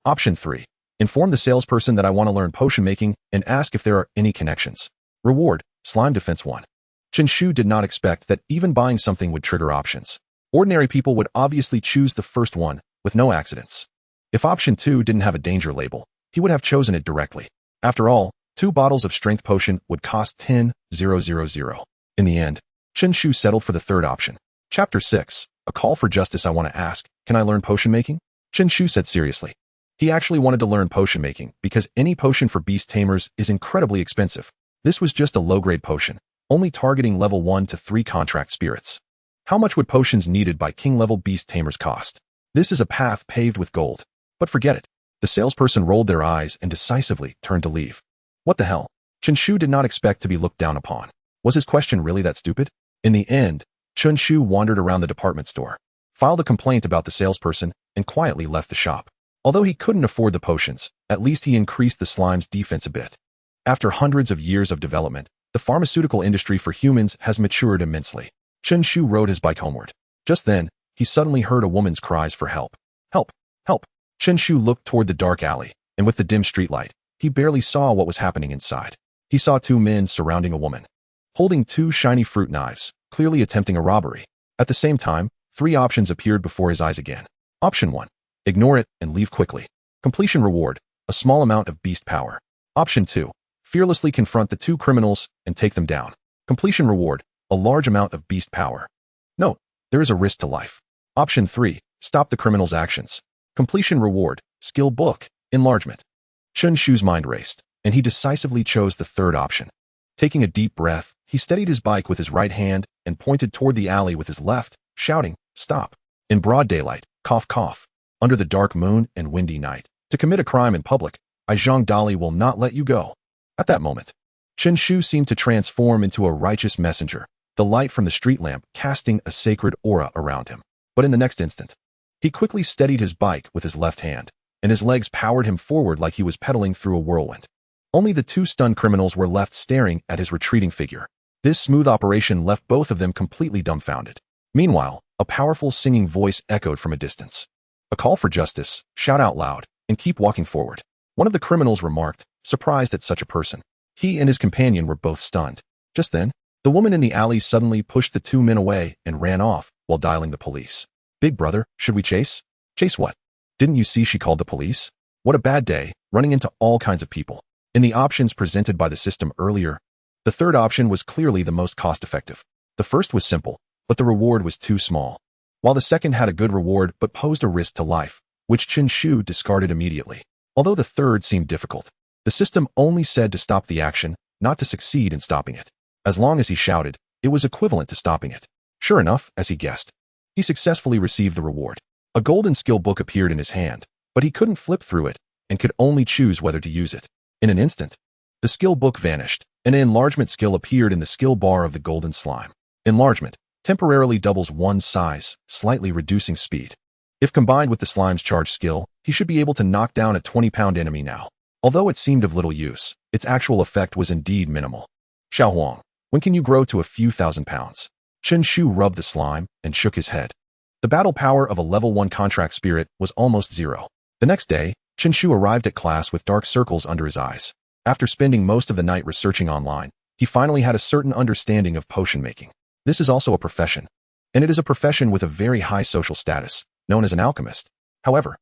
[SPEAKER 1] Option 3. Inform the salesperson that I want to learn potion making and ask if there are any connections. Reward, slime defense 1. Chen Shu did not expect that even buying something would trigger options. Ordinary people would obviously choose the first one, with no accidents. If option 2 didn't have a danger label, he would have chosen it directly. After all, 2 bottles of strength potion would cost 10,000. In the end, Chen Shu settled for the third option. Chapter 6. A call for justice. I want to ask, can I learn potion making? Chen Shu said seriously. He actually wanted to learn potion making because any potion for beast tamers is incredibly expensive. This was just a low-grade potion, only targeting level 1 to 3 contract spirits. How much would potions needed by king-level beast tamers cost? This is a path paved with gold. But forget it. The salesperson rolled their eyes and decisively turned to leave. What the hell? Chen Shu did not expect to be looked down upon. Was his question really that stupid? In the end, Chen Shu wandered around the department store, filed a complaint about the salesperson, and quietly left the shop. Although he couldn't afford the potions, at least he increased the slime's defense a bit. After hundreds of years of development, the pharmaceutical industry for humans has matured immensely. Chen Shu rode his bike homeward. Just then, he suddenly heard a woman's cries for help. Help! Help! Chen Shu looked toward the dark alley, and with the dim streetlight, he barely saw what was happening inside. He saw 2 men surrounding a woman, holding 2 shiny fruit knives, clearly attempting a robbery. At the same time, 3 options appeared before his eyes again. Option 1. Ignore it and leave quickly. Completion reward, a small amount of beast power. Option 2. Fearlessly confront the 2 criminals and take them down. Completion reward, a large amount of beast power. Note, there is a risk to life. Option 3. Stop the criminal's actions. Completion reward, skill book, enlargement. Chen Shu's mind raced, and he decisively chose the third option. Taking a deep breath, he steadied his bike with his right hand and pointed toward the alley with his left, shouting, stop. In broad daylight, cough cough, under the dark moon and windy night, to commit a crime in public, Zhang Dali will not let you go. At that moment, Chen Shu seemed to transform into a righteous messenger, the light from the street lamp casting a sacred aura around him. But in the next instant, he quickly steadied his bike with his left hand, and his legs powered him forward like he was pedaling through a whirlwind. Only the 2 stunned criminals were left staring at his retreating figure. This smooth operation left both of them completely dumbfounded. Meanwhile, a powerful singing voice echoed from a distance. A call for justice, shout out loud, and keep walking forward. One of the criminals remarked, surprised at such a person. He and his companion were both stunned. Just then, the woman in the alley suddenly pushed the 2 men away and ran off while dialing the police. Big brother, should we chase? Chase what? Didn't you see she called the police? What a bad day, running into all kinds of people. In the options presented by the system earlier, the third option was clearly the most cost-effective. The first was simple, but the reward was too small, while the second had a good reward but posed a risk to life, which Chen Shu discarded immediately. Although the third seemed difficult, the system only said to stop the action, not to succeed in stopping it. As long as he shouted, it was equivalent to stopping it. Sure enough, as he guessed, he successfully received the reward. A golden skill book appeared in his hand, but he couldn't flip through it and could only choose whether to use it. In an instant, the skill book vanished, and an enlargement skill appeared in the skill bar of the golden slime. Enlargement temporarily doubles one's size, slightly reducing speed. If combined with the slime's charge skill, he should be able to knock down a 20-pound enemy now. Although it seemed of little use, its actual effect was indeed minimal. Xiao Huang, when can you grow to a few thousand pounds? Chen Shu rubbed the slime and shook his head. The battle power of a level 1 contract spirit was almost 0. The next day, Chen Shu arrived at class with dark circles under his eyes. After spending most of the night researching online, he finally had a certain understanding of potion making. This is also a profession, and it is a profession with a very high social status, known as an alchemist. However,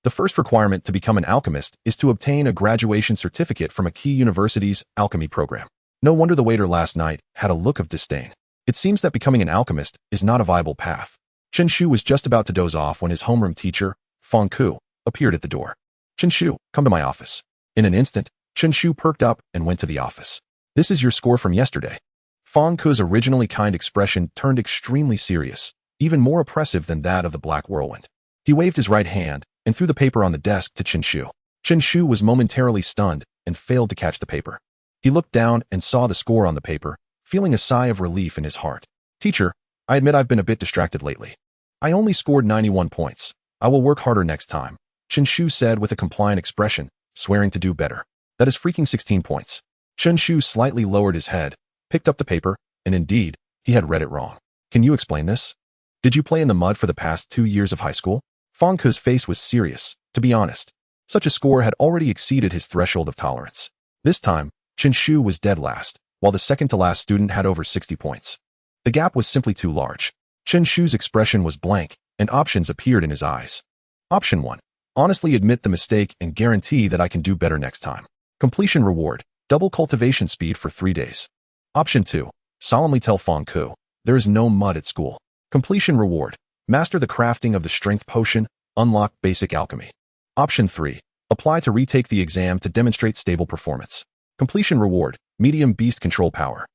[SPEAKER 1] the first requirement to become an alchemist is to obtain a graduation certificate from a key university's alchemy program. No wonder the waiter last night had a look of disdain. It seems that becoming an alchemist is not a viable path. Chen Shu was just about to doze off when his homeroom teacher, Feng Ku, appeared at the door. Chen Shu, come to my office. In an instant, Chen Shu perked up and went to the office. This is your score from yesterday. Fang Ke's originally kind expression turned extremely serious, even more oppressive than that of the Black Whirlwind. He waved his right hand and threw the paper on the desk to Chen Shu. Chen Shu was momentarily stunned and failed to catch the paper. He looked down and saw the score on the paper, feeling a sigh of relief in his heart. Teacher, I admit I've been a bit distracted lately. I only scored 91 points. I will work harder next time, Chen Shu said with a compliant expression, swearing to do better. That is freaking 16 points. Chen Shu slightly lowered his head, picked up the paper, and indeed, he had read it wrong. Can you explain this? Did you play in the mud for the past 2 years of high school? Fang Ke's face was serious, to be honest. Such a score had already exceeded his threshold of tolerance. This time, Chen Shu was dead last, while the second-to-last student had over 60 points. The gap was simply too large. Chen Shu's expression was blank, and options appeared in his eyes. Option 1. Honestly admit the mistake and guarantee that I can do better next time. Completion reward, double cultivation speed for 3 days. Option 2. Solemnly tell Fang Ke, there is no mud at school. Completion reward, master the crafting of the strength potion, unlock basic alchemy. Option 3. Apply to retake the exam to demonstrate stable performance. Completion reward, medium beast control power.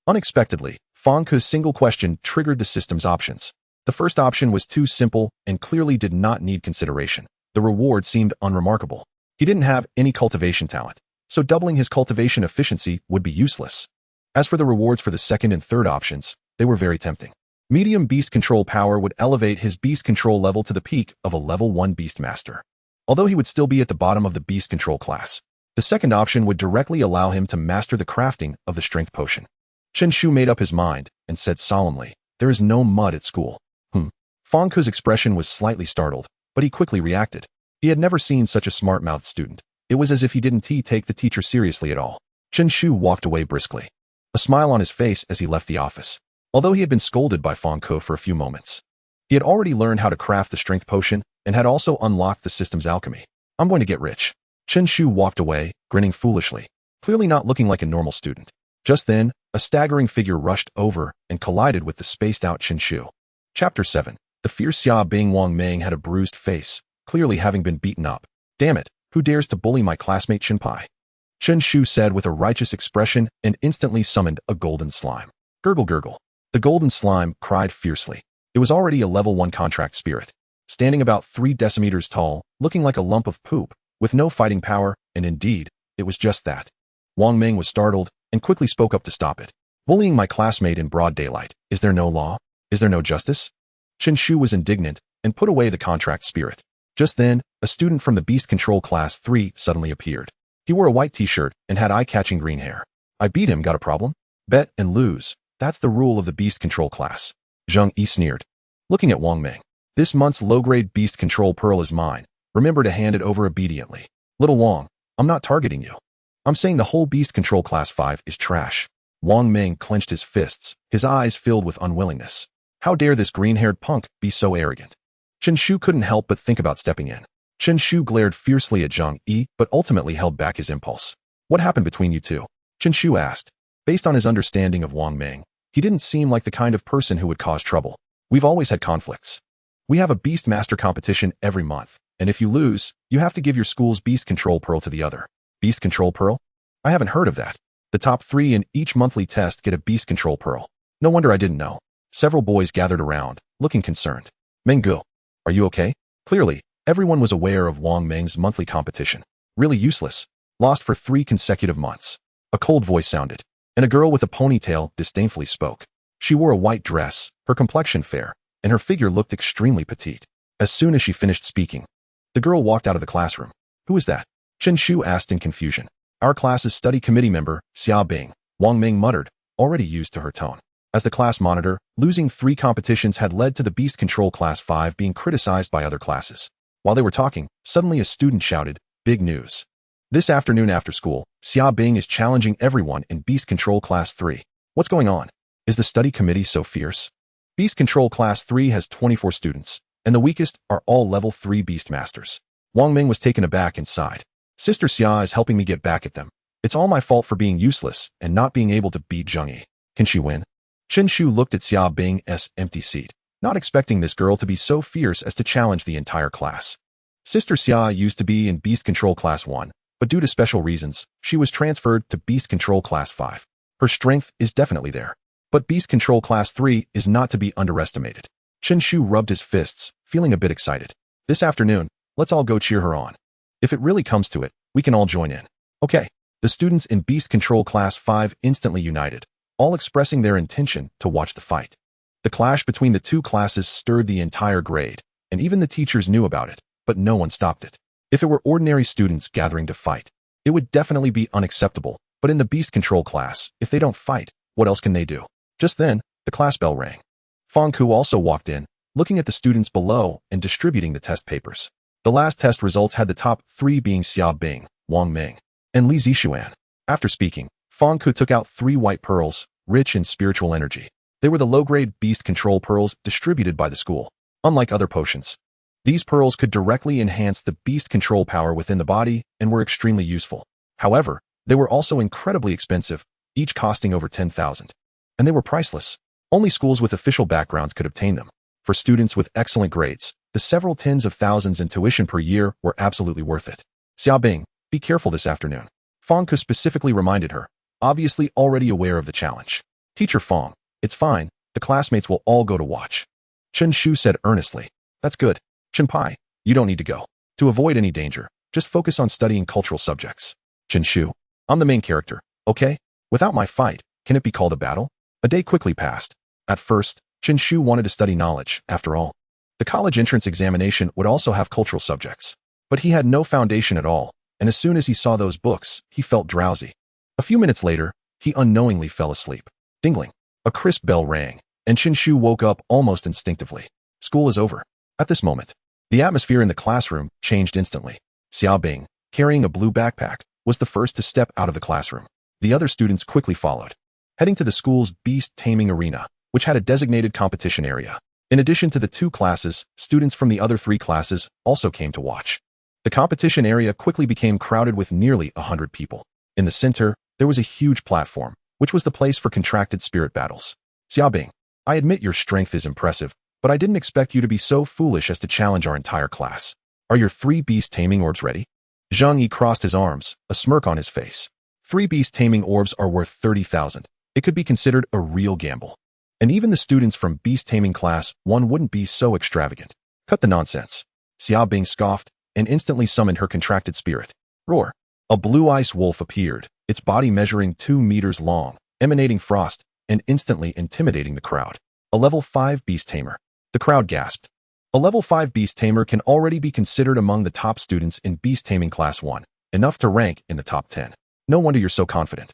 [SPEAKER 1] Unexpectedly, Fang Ke's single question triggered the system's options. The first option was too simple and clearly did not need consideration. The reward seemed unremarkable. He didn't have any cultivation talent, so doubling his cultivation efficiency would be useless. As for the rewards for the second and third options, they were very tempting. Medium beast control power would elevate his beast control level to the peak of a level 1 beast master. Although he would still be at the bottom of the beast control class, the second option would directly allow him to master the crafting of the strength potion. Chen Shu made up his mind and said solemnly, there is no mud at school. Fang Ke's expression was slightly startled, but he quickly reacted. He had never seen such a smart-mouthed student. It was as if he didn't take the teacher seriously at all. Chen Shu walked away briskly, a smile on his face as he left the office. Although he had been scolded by Fang Ke for a few moments, he had already learned how to craft the strength potion and had also unlocked the system's alchemy. I'm going to get rich. Chen Shu walked away, grinning foolishly, clearly not looking like a normal student. Just then, a staggering figure rushed over and collided with the spaced-out Chen Shu. Chapter 7. The fierce Xia Bing Wang Meng had a bruised face, clearly having been beaten up. Damn it, who dares to bully my classmate Chen Pai? Chen Shu said with a righteous expression and instantly summoned a golden slime. Gurgle gurgle. The golden slime cried fiercely. It was already a level 1 contract spirit, standing about 3 decimeters tall, looking like a lump of poop, with no fighting power, and indeed, it was just that. Wang Meng was startled and quickly spoke up to stop it. Bullying my classmate in broad daylight, is there no law? Is there no justice? Chen Shu was indignant and put away the contract spirit. Just then, a student from the Beast Control Class 3 suddenly appeared. He wore a white t-shirt and had eye-catching green hair. I beat him, got a problem? Bet and lose. That's the rule of the Beast Control class. Zheng Yi sneered, looking at Wang Meng. This month's low-grade Beast Control Pearl is mine. Remember to hand it over obediently. Little Wang, I'm not targeting you. I'm saying the whole Beast Control Class 5 is trash. Wang Meng clenched his fists, his eyes filled with unwillingness. How dare this green-haired punk be so arrogant? Chen Shu couldn't help but think about stepping in. Chen Shu glared fiercely at Zheng Yi, but ultimately held back his impulse. What happened between you two? Chen Shu asked. Based on his understanding of Wang Meng, he didn't seem like the kind of person who would cause trouble. We've always had conflicts. We have a Beast Master competition every month, and if you lose, you have to give your school's Beast Control Pearl to the other. Beast Control Pearl? I haven't heard of that. The top 3 in each monthly test get a Beast Control Pearl. No wonder I didn't know. Several boys gathered around, looking concerned. Menggu, are you okay? Clearly, everyone was aware of Wang Meng's monthly competition. Really useless. Lost for 3 consecutive months. A cold voice sounded, and a girl with a ponytail disdainfully spoke. She wore a white dress, her complexion fair, and her figure looked extremely petite. As soon as she finished speaking, the girl walked out of the classroom. Who is that? Chen Shu asked in confusion. Our class's study committee member, Xia Bing, Wang Meng muttered, already used to her tone. As the class monitor, losing 3 competitions had led to the Beast Control Class 5 being criticized by other classes. While they were talking, suddenly a student shouted, big news. This afternoon after school, Xia Bing is challenging everyone in Beast Control Class 3. What's going on? Is the study committee so fierce? Beast Control Class 3 has 24 students, and the weakest are all level 3 Beast Masters. Wang Meng was taken aback and sighed. Sister Xia is helping me get back at them. It's all my fault for being useless and not being able to beat Zheng Yi. Can she win? Chen Shu looked at Xia Bing's empty seat, not expecting this girl to be so fierce as to challenge the entire class. Sister Xia used to be in Beast Control Class 1, but due to special reasons, she was transferred to Beast Control Class 5. Her strength is definitely there. But Beast Control Class 3 is not to be underestimated. Chen Shu rubbed his fists, feeling a bit excited. This afternoon, let's all go cheer her on. If it really comes to it, we can all join in. Okay. The students in Beast Control Class 5 instantly united, all expressing their intention to watch the fight. The clash between the two classes stirred the entire grade, and even the teachers knew about it, but no one stopped it. If it were ordinary students gathering to fight, it would definitely be unacceptable, but in the Beast Control class, if they don't fight, what else can they do? Just then, the class bell rang. Fang Ku also walked in, looking at the students below and distributing the test papers. The last test results had the top 3 being Xia Bing, Wang Ming, and Li Zixuan. After speaking, Fang Ku took out 3 white pearls, rich in spiritual energy. They were the low-grade beast control pearls distributed by the school. Unlike other potions, these pearls could directly enhance the beast control power within the body and were extremely useful. However, they were also incredibly expensive, each costing over 10,000. And they were priceless. Only schools with official backgrounds could obtain them. For students with excellent grades, the several tens of thousands in tuition per year were absolutely worth it. Xia Bing, be careful this afternoon. Fang Ku specifically reminded her, obviously already aware of the challenge. Teacher Fang, it's fine, the classmates will all go to watch. Chen Shu said earnestly. That's good. Chen Pai, you don't need to go. To avoid any danger, just focus on studying cultural subjects. Chen Shu, I'm the main character, okay? Without my fight, can it be called a battle? A day quickly passed. At first, Chen Shu wanted to study knowledge, after all. The college entrance examination would also have cultural subjects. But he had no foundation at all, and as soon as he saw those books, he felt drowsy. A few minutes later, he unknowingly fell asleep. Dingling. A crisp bell rang, and Chen Shu woke up almost instinctively. School is over. At this moment, the atmosphere in the classroom changed instantly. Xia Bing, carrying a blue backpack, was the first to step out of the classroom. The other students quickly followed, heading to the school's Beast Taming arena, which had a designated competition area. In addition to the 2 classes, students from the other 3 classes also came to watch. The competition area quickly became crowded with nearly 100 people. In the center, there was a huge platform, which was the place for contracted spirit battles. Xia Bing, I admit your strength is impressive, but I didn't expect you to be so foolish as to challenge our entire class. Are your 3 beast taming orbs ready? Zhang Yi crossed his arms, a smirk on his face. 3 beast taming orbs are worth 30,000. It could be considered a real gamble. And even the students from Beast Taming Class 1 wouldn't be so extravagant. Cut the nonsense. Xia Bing scoffed and instantly summoned her contracted spirit. Roar. A blue ice wolf appeared, its body measuring 2 meters long, emanating frost, and instantly intimidating the crowd. A level 5 beast tamer. The crowd gasped. A level 5 beast tamer can already be considered among the top students in Beast Taming Class 1, enough to rank in the top 10. No wonder you're so confident.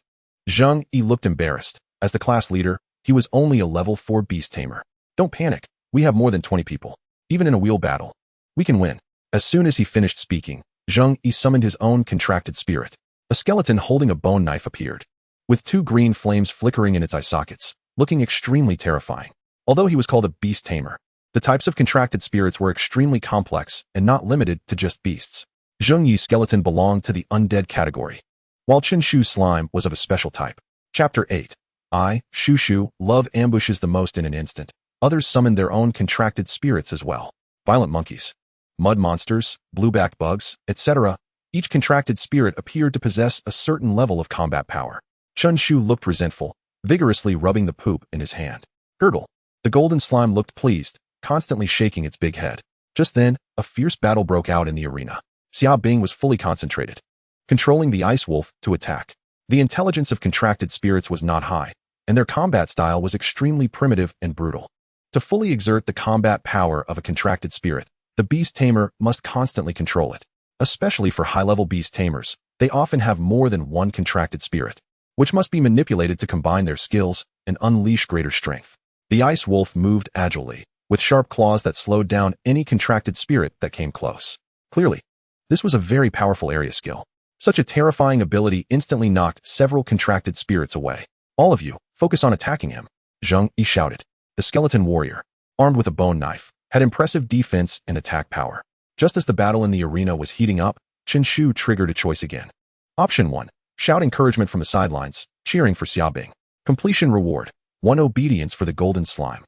[SPEAKER 1] Zhang Yi looked embarrassed. As the class leader, he was only a level 4 beast tamer. Don't panic. We have more than 20 people. Even in a wheel battle, we can win. As soon as he finished speaking, Zhang Yi summoned his own contracted spirit. A skeleton holding a bone knife appeared, with 2 green flames flickering in its eye sockets, looking extremely terrifying. Although he was called a beast tamer, the types of contracted spirits were extremely complex and not limited to just beasts. Zhang Yi's skeleton belonged to the undead category, while Chen Shu's slime was of a special type. Chapter 8. Shu, love ambushes the most in an instant. Others summoned their own contracted spirits as well. Violent monkeys, mud monsters, blueback bugs, etc. Each contracted spirit appeared to possess a certain level of combat power. Chen Shu looked resentful, vigorously rubbing the poop in his hand. Gurgle. The golden slime looked pleased, constantly shaking its big head. Just then, a fierce battle broke out in the arena. Xia Bing was fully concentrated, controlling the ice wolf to attack. The intelligence of contracted spirits was not high, and their combat style was extremely primitive and brutal. To fully exert the combat power of a contracted spirit, the beast tamer must constantly control it. Especially for high-level beast tamers, they often have more than one contracted spirit, which must be manipulated to combine their skills and unleash greater strength. The ice wolf moved agilely, with sharp claws that slowed down any contracted spirit that came close. Clearly, this was a very powerful area skill. Such a terrifying ability instantly knocked several contracted spirits away. All of you, focus on attacking him, Zhang Yi shouted. The skeleton warrior, armed with a bone knife, had impressive defense and attack power. Just as the battle in the arena was heating up, Chen Shu triggered a choice again. Option 1. Shout encouragement from the sidelines, cheering for Xia Bing. Completion reward. 1 obedience for the golden slime.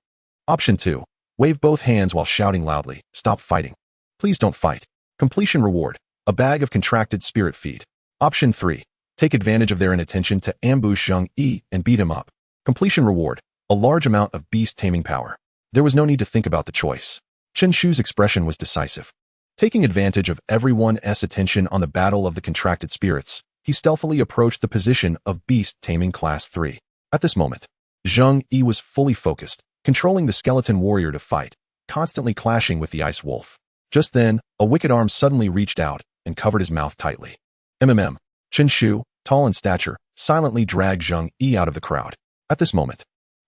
[SPEAKER 1] Option 2. Wave both hands while shouting loudly, stop fighting. Please don't fight. Completion reward. A bag of contracted spirit feed. Option 3. Take advantage of their inattention to ambush Zhang Yi and beat him up. Completion reward. a large amount of beast taming power. There was no need to think about the choice. Chen Shu's expression was decisive. Taking advantage of everyone's attention on the battle of the contracted spirits, he stealthily approached the position of Beast Taming Class 3. At this moment, Zheng Yi was fully focused, controlling the skeleton warrior to fight, constantly clashing with the ice wolf. Just then, a wicked arm suddenly reached out and covered his mouth tightly. Chen Shu, tall in stature, silently dragged Zheng Yi out of the crowd. At this moment,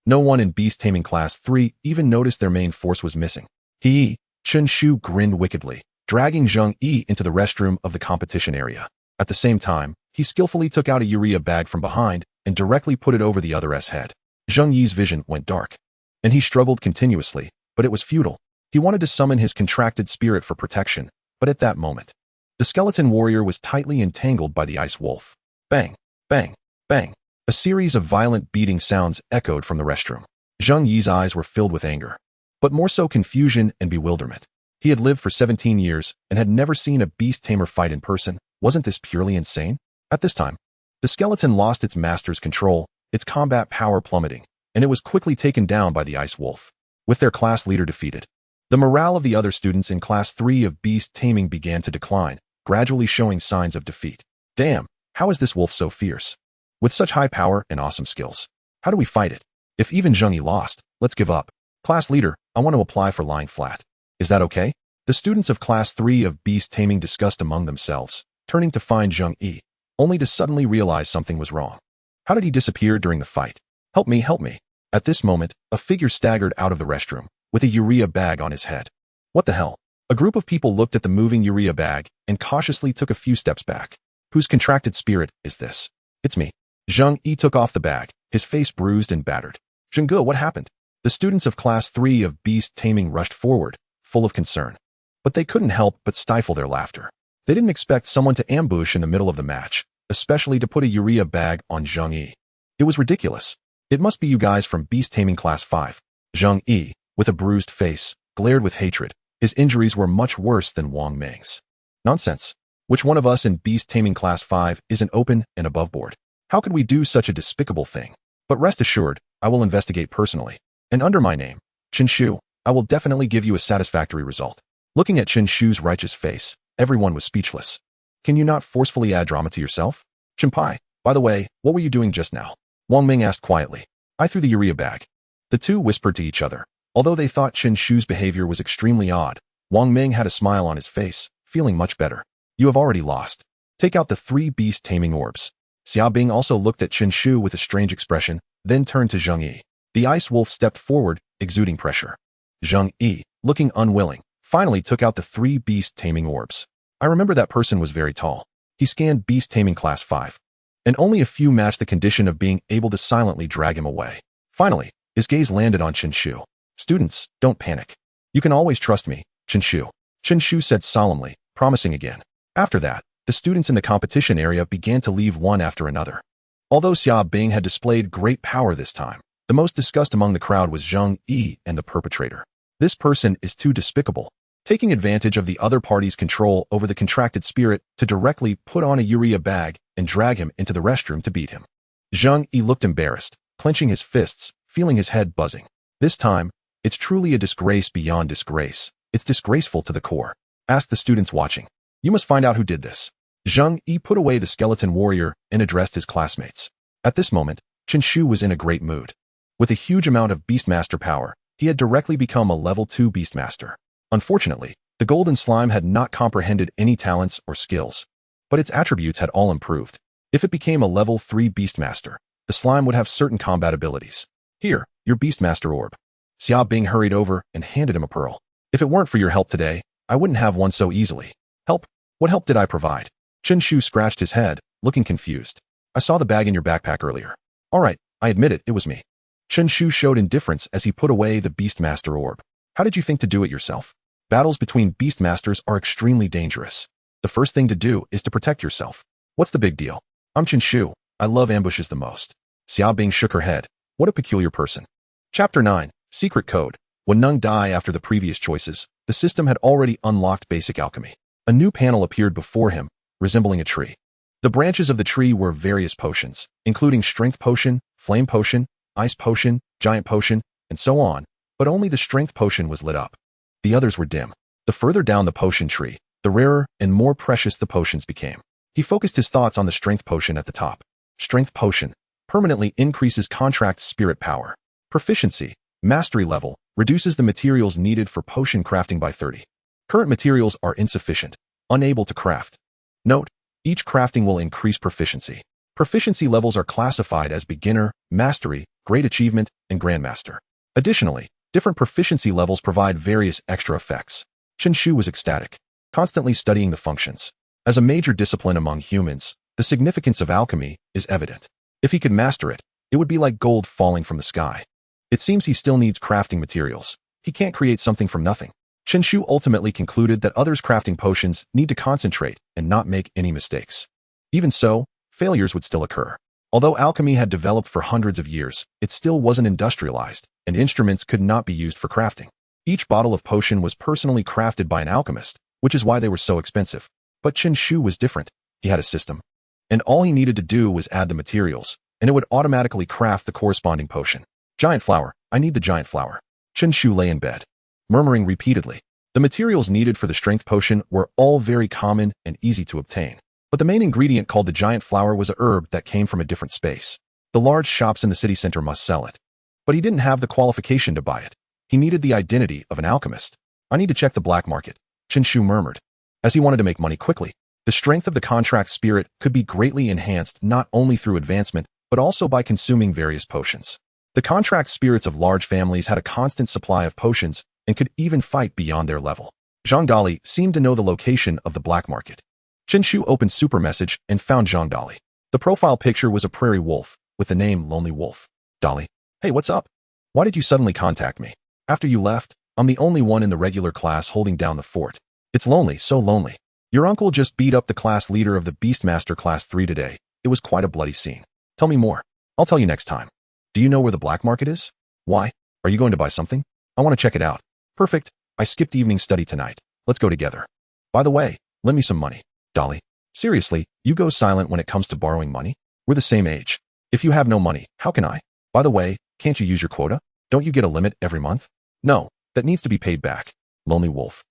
[SPEAKER 1] no one in Beast Taming Class 3 even noticed their main force was missing. Chen Shu grinned wickedly, dragging Zheng Yi into the restroom of the competition area. At the same time, he skillfully took out a urea bag from behind and directly put it over the other's head. Zheng Yi's vision went dark, and he struggled continuously, but it was futile. He wanted to summon his contracted spirit for protection, but at that moment, the skeleton warrior was tightly entangled by the ice wolf. Bang, bang, bang. A series of violent beating sounds echoed from the restroom. Zheng Yi's eyes were filled with anger, but more so confusion and bewilderment. He had lived for 17 years and had never seen a beast tamer fight in person. Wasn't this purely insane? At this time, the skeleton lost its master's control, its combat power plummeting, and it was quickly taken down by the ice wolf. With their class leader defeated, the morale of the other students in Class 3 of Beast Taming began to decline, gradually showing signs of defeat. Damn, how is this wolf so fierce? With such high power and awesome skills, how do we fight it? If even Zheng Yi lost, let's give up. Class leader, I want to apply for lying flat. Is that okay? The students of Class 3 of Beast Taming discussed among themselves, turning to find Zheng Yi, only to suddenly realize something was wrong. How did he disappear during the fight? Help me, help me. At this moment, a figure staggered out of the restroom, with a urea bag on his head. What the hell? A group of people looked at the moving urea bag and cautiously took a few steps back. Whose contracted spirit is this? It's me. Zheng Yi took off the bag, his face bruised and battered. Zhengge, what happened? The students of Class 3 of Beast Taming rushed forward, full of concern. But they couldn't help but stifle their laughter. They didn't expect someone to ambush in the middle of the match, especially to put a urea bag on Zheng Yi. It was ridiculous. It must be you guys from Beast Taming Class 5. Zheng Yi, with a bruised face, glared with hatred. His injuries were much worse than Wang Ming's. Nonsense. Which one of us in Beast Taming Class 5 isn't open and above board? How could we do such a despicable thing? But rest assured, I will investigate personally. And under my name, Chen Shu, I will definitely give you a satisfactory result. Looking at Chen Shu's righteous face, everyone was speechless. Can you not forcefully add drama to yourself? Chenpai, by the way, what were you doing just now? Wang Ming asked quietly. I threw the urea bag. The two whispered to each other. Although they thought Chen Shu's behavior was extremely odd, Wang Ming had a smile on his face, feeling much better. You have already lost. Take out the 3 beast taming orbs. Xia Bing also looked at Chen Shu with a strange expression, then turned to Zheng Yi. The ice wolf stepped forward, exuding pressure. Zheng Yi, looking unwilling, finally took out the 3 beast taming orbs. I remember that person was very tall. He scanned Beast Taming Class 5, and only a few matched the condition of being able to silently drag him away. Finally, his gaze landed on Chen Shu. Students, don't panic. You can always trust me, Chen Shu. Chen Shu said solemnly, promising again. After that, the students in the competition area began to leave one after another. Although Xia Bing had displayed great power this time, the most discussed among the crowd was Zheng Yi and the perpetrator. This person is too despicable, taking advantage of the other party's control over the contracted spirit to directly put on a urea bag and drag him into the restroom to beat him. Zheng Yi looked embarrassed, clenching his fists, feeling his head buzzing. This time, it's truly a disgrace beyond disgrace. It's disgraceful to the core. Asked the students watching. You must find out who did this. Zheng Yi put away the skeleton warrior and addressed his classmates. At this moment, Chen Shu was in a great mood. With a huge amount of Beastmaster power, he had directly become a level 2 Beastmaster. Unfortunately, the golden slime had not comprehended any talents or skills, but its attributes had all improved. If it became a level 3 Beastmaster, the slime would have certain combat abilities. Here, your Beastmaster orb. Xia Bing hurried over and handed him a pearl. If it weren't for your help today, I wouldn't have one so easily. Help? What help did I provide? Chen Shu scratched his head, looking confused. I saw the bag in your backpack earlier. All right, I admit it was me. Chen Shu showed indifference as he put away the Beastmaster orb. How did you think to do it yourself? Battles between Beastmasters are extremely dangerous. The first thing to do is to protect yourself. What's the big deal? I'm Chen Shu. I love ambushes the most. Xia Bing shook her head. What a peculiar person. Chapter 9, Secret Code. When Nung died after the previous choices, the system had already unlocked basic alchemy. A new panel appeared before him, resembling a tree. The branches of the tree were various potions, including strength potion, flame potion, ice potion, giant potion, and so on, but only the strength potion was lit up. The others were dim. The further down the potion tree, the rarer and more precious the potions became. He focused his thoughts on the strength potion at the top. Strength potion permanently increases contract spirit power. Proficiency, mastery level, reduces the materials needed for potion crafting by 30. Current materials are insufficient, unable to craft. Note, each crafting will increase proficiency. Proficiency levels are classified as beginner, mastery, great achievement, and grandmaster. Additionally, different proficiency levels provide various extra effects. Chen Shu was ecstatic, constantly studying the functions. As a major discipline among humans, the significance of alchemy is evident. If he could master it, it would be like gold falling from the sky. It seems he still needs crafting materials. He can't create something from nothing. Chen Shu ultimately concluded that others crafting potions need to concentrate and not make any mistakes. Even so, failures would still occur. Although alchemy had developed for hundreds of years, it still wasn't industrialized, and instruments could not be used for crafting. Each bottle of potion was personally crafted by an alchemist, which is why they were so expensive. But Chen Shu was different. He had a system. And all he needed to do was add the materials, and it would automatically craft the corresponding potion. Giant flower, I need the giant flower. Chen Shu lay in bed, murmuring repeatedly. The materials needed for the strength potion were all very common and easy to obtain. But the main ingredient called the giant flower was a herb that came from a different space. The large shops in the city center must sell it. But he didn't have the qualification to buy it. He needed the identity of an alchemist. I need to check the black market, Chen Shu murmured. As he wanted to make money quickly, the strength of the contract spirit could be greatly enhanced not only through advancement, but also by consuming various potions. The contract spirits of large families had a constant supply of potions and could even fight beyond their level. Zhang Dali seemed to know the location of the black market. Chen Shu opened Super Message and found Zhang Dali. The profile picture was a prairie wolf with the name Lonely Wolf. Dali, hey, what's up? Why did you suddenly contact me? After you left, I'm the only one in the regular class holding down the fort. It's lonely, so lonely. Your uncle just beat up the class leader of the Beastmaster Class 3 today. It was quite a bloody scene. Tell me more. I'll tell you next time. Do you know where the black market is? Why? Are you going to buy something? I want to check it out. Perfect. I skipped evening study tonight. Let's go together. By the way, lend me some money. Dali. Seriously, you go silent when it comes to borrowing money? We're the same age. If you have no money, how can I? By the way, can't you use your quota? Don't you get a limit every month? No, that needs to be paid back. Lonely Wolf.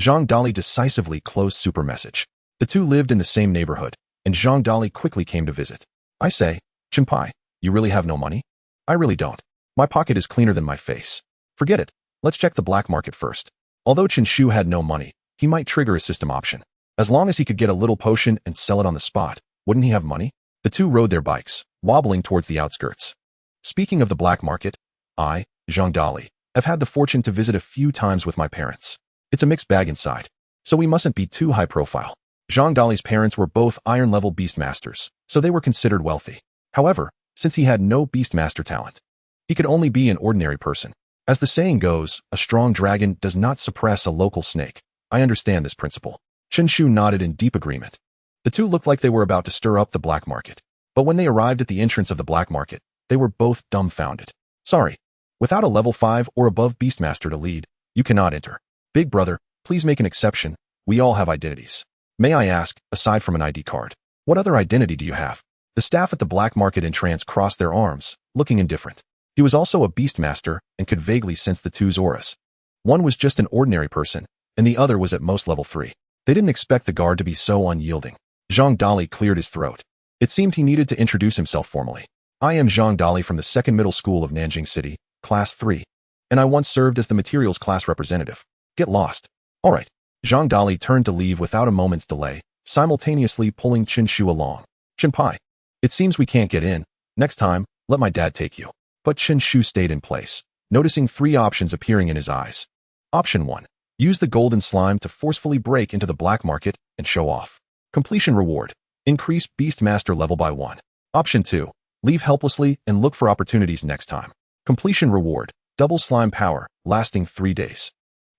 [SPEAKER 1] Zhang Dali decisively closed Super Message. The two lived in the same neighborhood, and Zhang Dali quickly came to visit. I say, Chenpai, you really have no money? I really don't. My pocket is cleaner than my face. Forget it. Let's check the black market first. Although Chen Shu had no money, he might trigger a system option. As long as he could get a little potion and sell it on the spot, wouldn't he have money? The two rode their bikes, wobbling towards the outskirts. Speaking of the black market, I, Zhang Dali, have had the fortune to visit a few times with my parents. It's a mixed bag inside, so we mustn't be too high profile. Zhang Dali's parents were both iron-level beastmasters, so they were considered wealthy. However, since he had no beastmaster talent, he could only be an ordinary person. As the saying goes, a strong dragon does not suppress a local snake. I understand this principle. Chen Shu nodded in deep agreement. The two looked like they were about to stir up the black market. But when they arrived at the entrance of the black market, they were both dumbfounded. Sorry. Without a level 5 or above beastmaster to lead, you cannot enter. Big brother, please make an exception. We all have identities. May I ask, aside from an ID card, what other identity do you have? The staff at the black market in trance crossed their arms, looking indifferent. He was also a beastmaster and could vaguely sense the two's auras. One was just an ordinary person, and the other was at most level 3. They didn't expect the guard to be so unyielding. Zhang Dali cleared his throat. It seemed he needed to introduce himself formally. I am Zhang Dali from the 2nd Middle School of Nanjing City, Class 3, and I once served as the materials class representative. Get lost. All right. Zhang Dali turned to leave without a moment's delay, simultaneously pulling Chen Shu along. Chenpai, it seems we can't get in. Next time, let my dad take you. But Chen Shu stayed in place, noticing 3 options appearing in his eyes. Option 1. Use the golden slime to forcefully break into the black market and show off. Completion reward. Increase Beastmaster level by 1. Option 2. Leave helplessly and look for opportunities next time. Completion reward. Double slime power, lasting 3 days.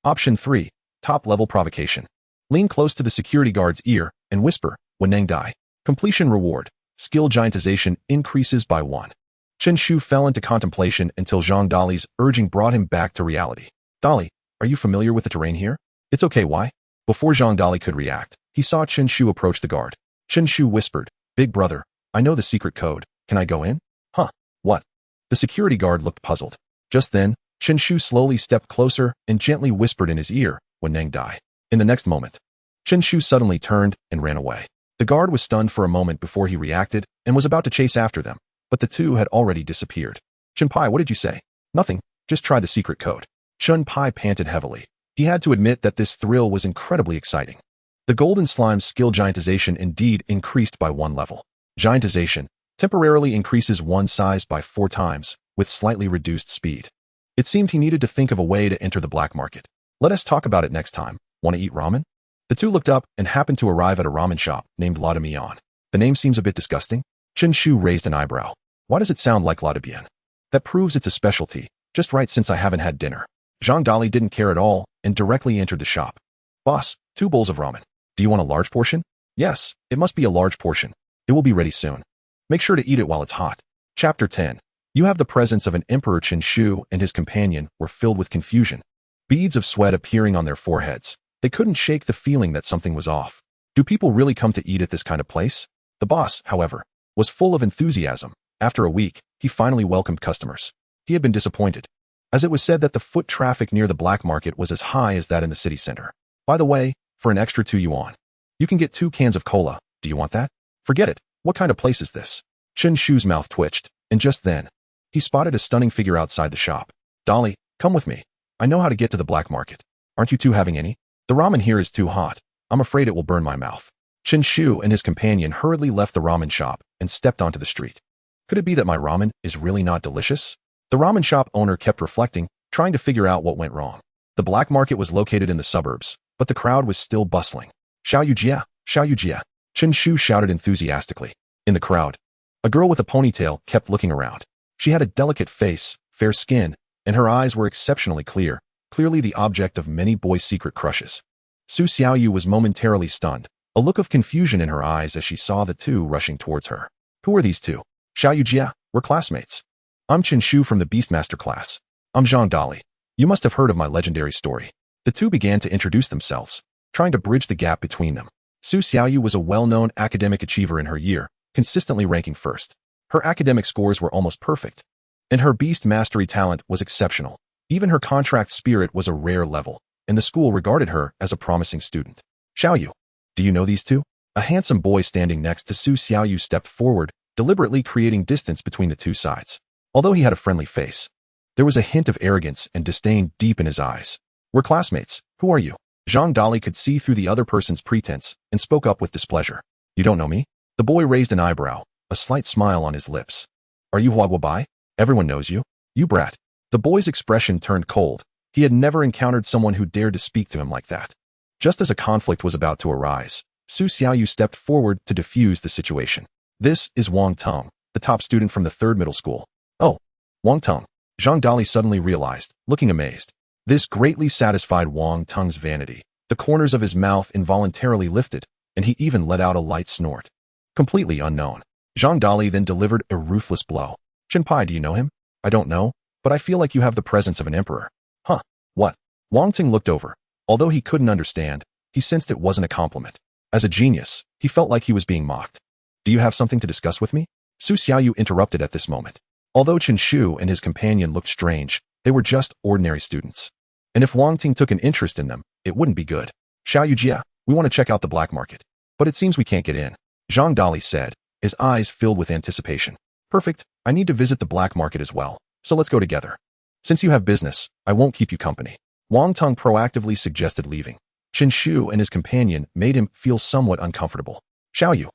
[SPEAKER 1] Option 3. Top level provocation. Lean close to the security guard's ear and whisper, Weneng Dai. Completion reward. Skill giantization increases by 1. Chen Shu fell into contemplation until Zhang Dali's urging brought him back to reality. Dali, are you familiar with the terrain here? It's okay, why? Before Zhang Dali could react, he saw Chen Shu approach the guard. Chen Shu whispered, Big brother, I know the secret code. Can I go in? Huh, what? The security guard looked puzzled. Just then, Chen Shu slowly stepped closer and gently whispered in his ear, "When Neng die." In the next moment, Chen Shu suddenly turned and ran away. The guard was stunned for a moment before he reacted and was about to chase after them, but the two had already disappeared. "Chen Pai, what did you say?" "Nothing, just try the secret code." Chen Pai panted heavily. He had to admit that this thrill was incredibly exciting. The golden slime's skill giantization indeed increased by 1 level. Giantization temporarily increases one size by 4 times, with slightly reduced speed. It seemed he needed to think of a way to enter the black market. Let us talk about it next time. Want to eat ramen? The two looked up and happened to arrive at a ramen shop named La de Mian. The name seems a bit disgusting. Chen Shu raised an eyebrow. Why does it sound like La de Bien? That proves it's a specialty, just right since I haven't had dinner. Zhang Dali didn't care at all and directly entered the shop. "Boss, 2 bowls of ramen. Do you want a large portion?" "Yes, it must be a large portion. It will be ready soon. Make sure to eat it while it's hot." Chapter 10. You have the presence of an emperor. Chen Shu and his companion were filled with confusion. Beads of sweat appearing on their foreheads. They couldn't shake the feeling that something was off. Do people really come to eat at this kind of place? The boss, however, was full of enthusiasm. After a week, he finally welcomed customers. He had been disappointed, as it was said that the foot traffic near the black market was as high as that in the city center. By the way, for an extra 2 yuan, you can get 2 cans of cola. Do you want that? Forget it. What kind of place is this? Chen Shu's mouth twitched, and just then, he spotted a stunning figure outside the shop. "Dolly, come with me. I know how to get to the black market. Aren't you two having any? The ramen here is too hot. I'm afraid it will burn my mouth." Chen Shu and his companion hurriedly left the ramen shop and stepped onto the street. Could it be that my ramen is really not delicious? The ramen shop owner kept reflecting, trying to figure out what went wrong. The black market was located in the suburbs, but the crowd was still bustling. "Xiao Yu Jia, Xiao Yu Jia," Chen Shu shouted enthusiastically. In the crowd, a girl with a ponytail kept looking around. She had a delicate face, fair skin, and her eyes were exceptionally clear, clearly the object of many boys' secret crushes. Su Xiaoyu was momentarily stunned, a look of confusion in her eyes as she saw the two rushing towards her. "Who are these two?" "Xiaoyu Jia, we're classmates. I'm Chen Shu from the Beastmaster class. I'm Zhang Dali. You must have heard of my legendary story." The two began to introduce themselves, trying to bridge the gap between them. Su Xiaoyu was a well-known academic achiever in her year, consistently ranking first. Her academic scores were almost perfect, and her beast mastery talent was exceptional. Even her contract spirit was a rare level, and the school regarded her as a promising student. "Xiaoyu, do you know these two?" A handsome boy standing next to Su Xiaoyu stepped forward, deliberately creating distance between the two sides. Although he had a friendly face, there was a hint of arrogance and disdain deep in his eyes. "We're classmates. Who are you?" Zhang Dali could see through the other person's pretense and spoke up with displeasure. "You don't know me?" The boy raised an eyebrow, a slight smile on his lips. "Are you Huaguabai? Everyone knows you. You brat." The boy's expression turned cold. He had never encountered someone who dared to speak to him like that. Just as a conflict was about to arise, Su Xiaoyu stepped forward to defuse the situation. "This is Wang Teng, the top student from the 3rd middle school." "Oh, Wang Teng," Zhang Dali suddenly realized, looking amazed. This greatly satisfied Wang Teng's vanity. The corners of his mouth involuntarily lifted, and he even let out a light snort. Completely unknown, Zhang Dali then delivered a ruthless blow. "Chen Pai, do you know him?" "I don't know, but I feel like you have the presence of an emperor." "Huh, what?" Wang Teng looked over. Although he couldn't understand, he sensed it wasn't a compliment. As a genius, he felt like he was being mocked. "Do you have something to discuss with me?" Su Xiaoyu interrupted at this moment. Although Chen Shu and his companion looked strange, they were just ordinary students. And if Wang Ting took an interest in them, it wouldn't be good. "Xiaoyu Jia, we want to check out the black market. But it seems we can't get in," Zhang Dali said, his eyes filled with anticipation. "Perfect, I need to visit the black market as well, so let's go together. Since you have business, I won't keep you company." Wang Teng proactively suggested leaving. Chen Shu and his companion made him feel somewhat uncomfortable. "Xiaoyu,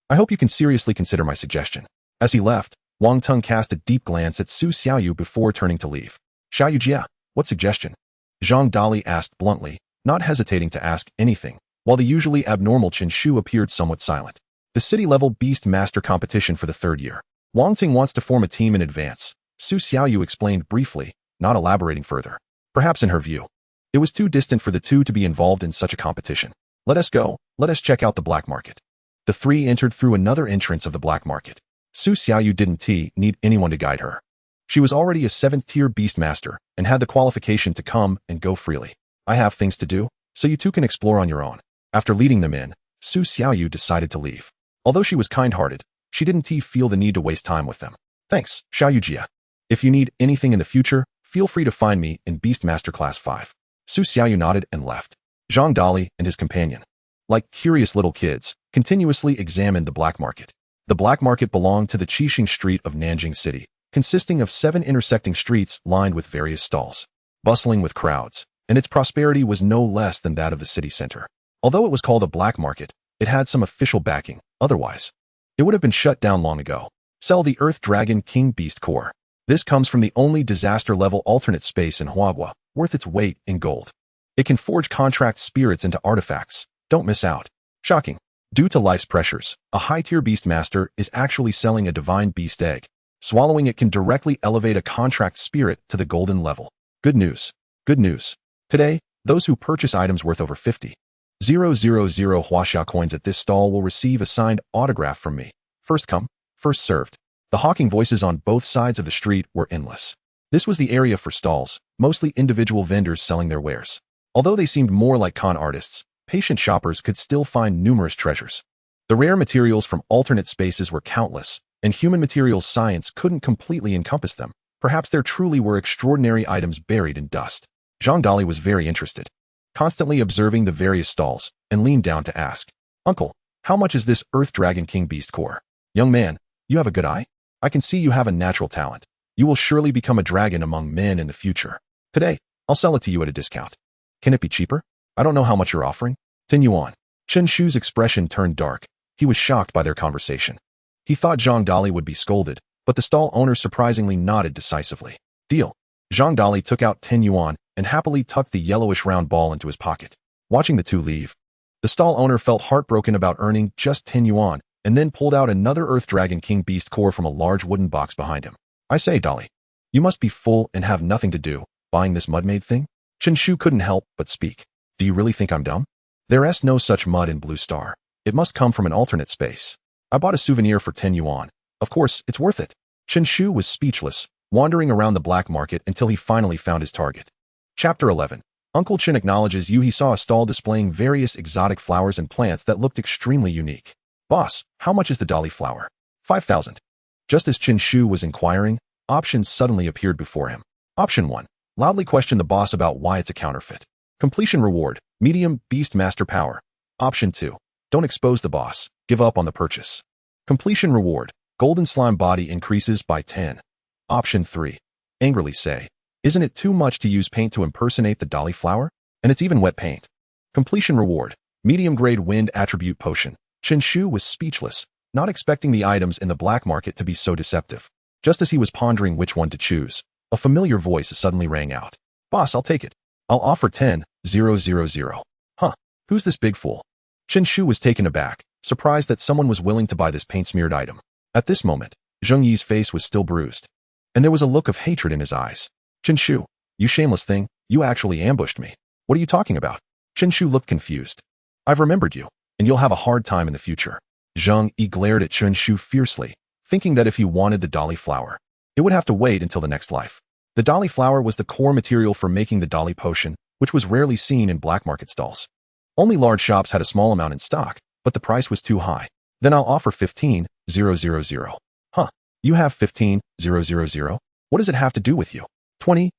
[SPEAKER 1] I hope you can seriously consider my suggestion." As he left, Wang Teng cast a deep glance at Su Xiaoyu before turning to leave. "Xiaoyu Jia, what suggestion?" Zhang Dali asked bluntly, not hesitating to ask anything, while the usually abnormal Chen Shu appeared somewhat silent. "The city-level Beast Master competition for the 3rd year. Wang Ting wants to form a team in advance," Su Xiaoyu explained briefly, not elaborating further. Perhaps in her view, it was too distant for the two to be involved in such a competition. "Let us go, let us check out the black market." The three entered through another entrance of the black market. Su Xiaoyu didn't need anyone to guide her. She was already a 7th-tier beast master and had the qualification to come and go freely. "I have things to do, so you two can explore on your own." After leading them in, Su Xiaoyu decided to leave. Although she was kind-hearted, she didn't feel the need to waste time with them. "Thanks, Xiaoyu Jia. If you need anything in the future, feel free to find me in Beast Master Class 5. Su Xiaoyu nodded and left. Zhang Dali and his companion, like curious little kids, continuously examined the black market. The black market belonged to the Qixing Street of Nanjing City, consisting of 7 intersecting streets lined with various stalls, bustling with crowds, and its prosperity was no less than that of the city center. Although it was called a black market, it had some official backing, otherwise it would have been shut down long ago. Sell the Earth Dragon King Beast Core. This comes from the only disaster-level alternate space in Huagua, worth its weight in gold. It can forge contract spirits into artifacts. Don't miss out. Shocking. Due to life's pressures, a high-tier beast master is actually selling a divine beast egg. Swallowing it can directly elevate a contract spirit to the golden level. Good news. Good news. Today, those who purchase items worth over 50,000 Huaxia coins at this stall will receive a signed autograph from me. First come, first served. The hawking voices on both sides of the street were endless. This was the area for stalls, mostly individual vendors selling their wares. Although they seemed more like con artists, patient shoppers could still find numerous treasures. The rare materials from alternate spaces were countless, and human materials science couldn't completely encompass them. Perhaps there truly were extraordinary items buried in dust. Zhang Dali was very interested, constantly observing the various stalls, and leaned down to ask, "Uncle, how much is this Earth Dragon King Beast Core?" "Young man, you have a good eye. I can see you have a natural talent. You will surely become a dragon among men in the future. Today, I'll sell it to you at a discount. Can it be cheaper? I don't know how much you're offering." 10 yuan. Chen Shu's expression turned dark. He was shocked by their conversation. He thought Zhang Dali would be scolded, but the stall owner surprisingly nodded decisively. "Deal." Zhang Dali took out 10 yuan and happily tucked the yellowish round ball into his pocket. Watching the two leave, the stall owner felt heartbroken about earning just 10 yuan and then pulled out another Earth Dragon King Beast Core from a large wooden box behind him. "I say, Dali, you must be full and have nothing to do, buying this mud-made thing?" Chen Shu couldn't help but speak. "Do you really think I'm dumb? There's no such mud in Blue Star. It must come from an alternate space. I bought a souvenir for 10 yuan. Of course, it's worth it." Chen Shu was speechless, wandering around the black market until he finally found his target. Chapter 11. Uncle Chen acknowledges you. He saw a stall displaying various exotic flowers and plants that looked extremely unique. "Boss, how much is the Dali flower?" 5,000. Just as Chen Shu was inquiring, options suddenly appeared before him. Option 1. Loudly question the boss about why it's a counterfeit. Completion reward, medium beast master power. Option 2. Don't expose the boss, give up on the purchase. Completion reward, golden slime body increases by 10. Option 3. Angrily say, "Isn't it too much to use paint to impersonate the Dali flower? And it's even wet paint." Completion reward, medium grade wind attribute potion. Chen Shu was speechless, not expecting the items in the black market to be so deceptive. Just as he was pondering which one to choose, a familiar voice suddenly rang out. "Boss, I'll take it. I'll offer 10,000. Huh, who's this big fool?" Chen Shu was taken aback, surprised that someone was willing to buy this paint-smeared item. At this moment, Zheng Yi's face was still bruised, and there was a look of hatred in his eyes. "Chen Shu, you shameless thing, you actually ambushed me. What are you talking about?" Chen Shu looked confused. "I've remembered you, and you'll have a hard time in the future." Zheng Yi glared at Chen Shu fiercely, thinking that if he wanted the Dali flower, it would have to wait until the next life. The Dali flower was the core material for making the Dali potion, which was rarely seen in black market stalls. Only large shops had a small amount in stock, but the price was too high. "Then I'll offer 15,000. Huh, you have 15,000? What does it have to do with you? 20,000.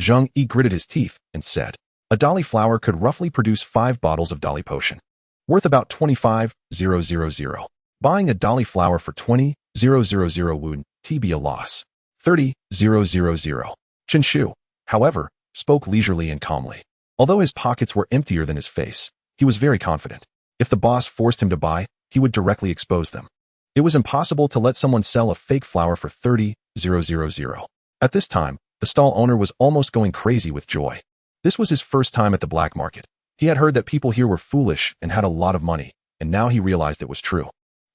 [SPEAKER 1] Zheng Yi gritted his teeth and said, "A Dali flower could roughly produce 5 bottles of Dali potion, worth about 25,000. Buying a Dali flower for 20,000 would be a loss. 30,000. Chen Shu, however, spoke leisurely and calmly. Although his pockets were emptier than his face, he was very confident. If the boss forced him to buy, he would directly expose them. It was impossible to let someone sell a fake flower for 30,000. At this time, the stall owner was almost going crazy with joy. This was his first time at the black market. He had heard that people here were foolish and had a lot of money, and now he realized it was true.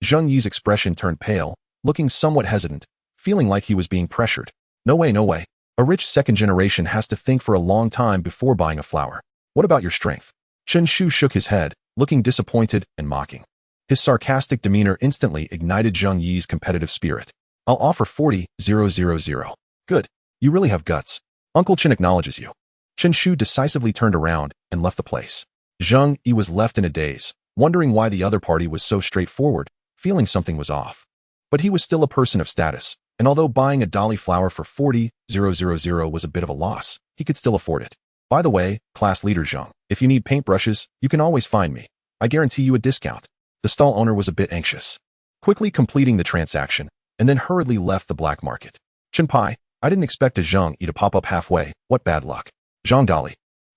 [SPEAKER 1] Zheng Yi's expression turned pale, looking somewhat hesitant, feeling like he was being pressured. "No way, no way. A rich second generation has to think for a long time before buying a flower. What about your strength?" Chen Shu shook his head, looking disappointed and mocking. His sarcastic demeanor instantly ignited Zheng Yi's competitive spirit. "I'll offer 40,000. Good. You really have guts. Uncle Chen acknowledges you." Chen Shu decisively turned around and left the place. Zheng Yi was left in a daze, wondering why the other party was so straightforward, feeling something was off. But he was still a person of status, and although buying a dolly flower for 40,000 was a bit of a loss, he could still afford it. By the way, class leader Zhang, if you need paintbrushes, you can always find me. I guarantee you a discount. The stall owner was a bit anxious, quickly completing the transaction, and then hurriedly left the black market. Chenpai, I didn't expect a Zhang Yi to pop up halfway. What bad luck. Zhang Dali,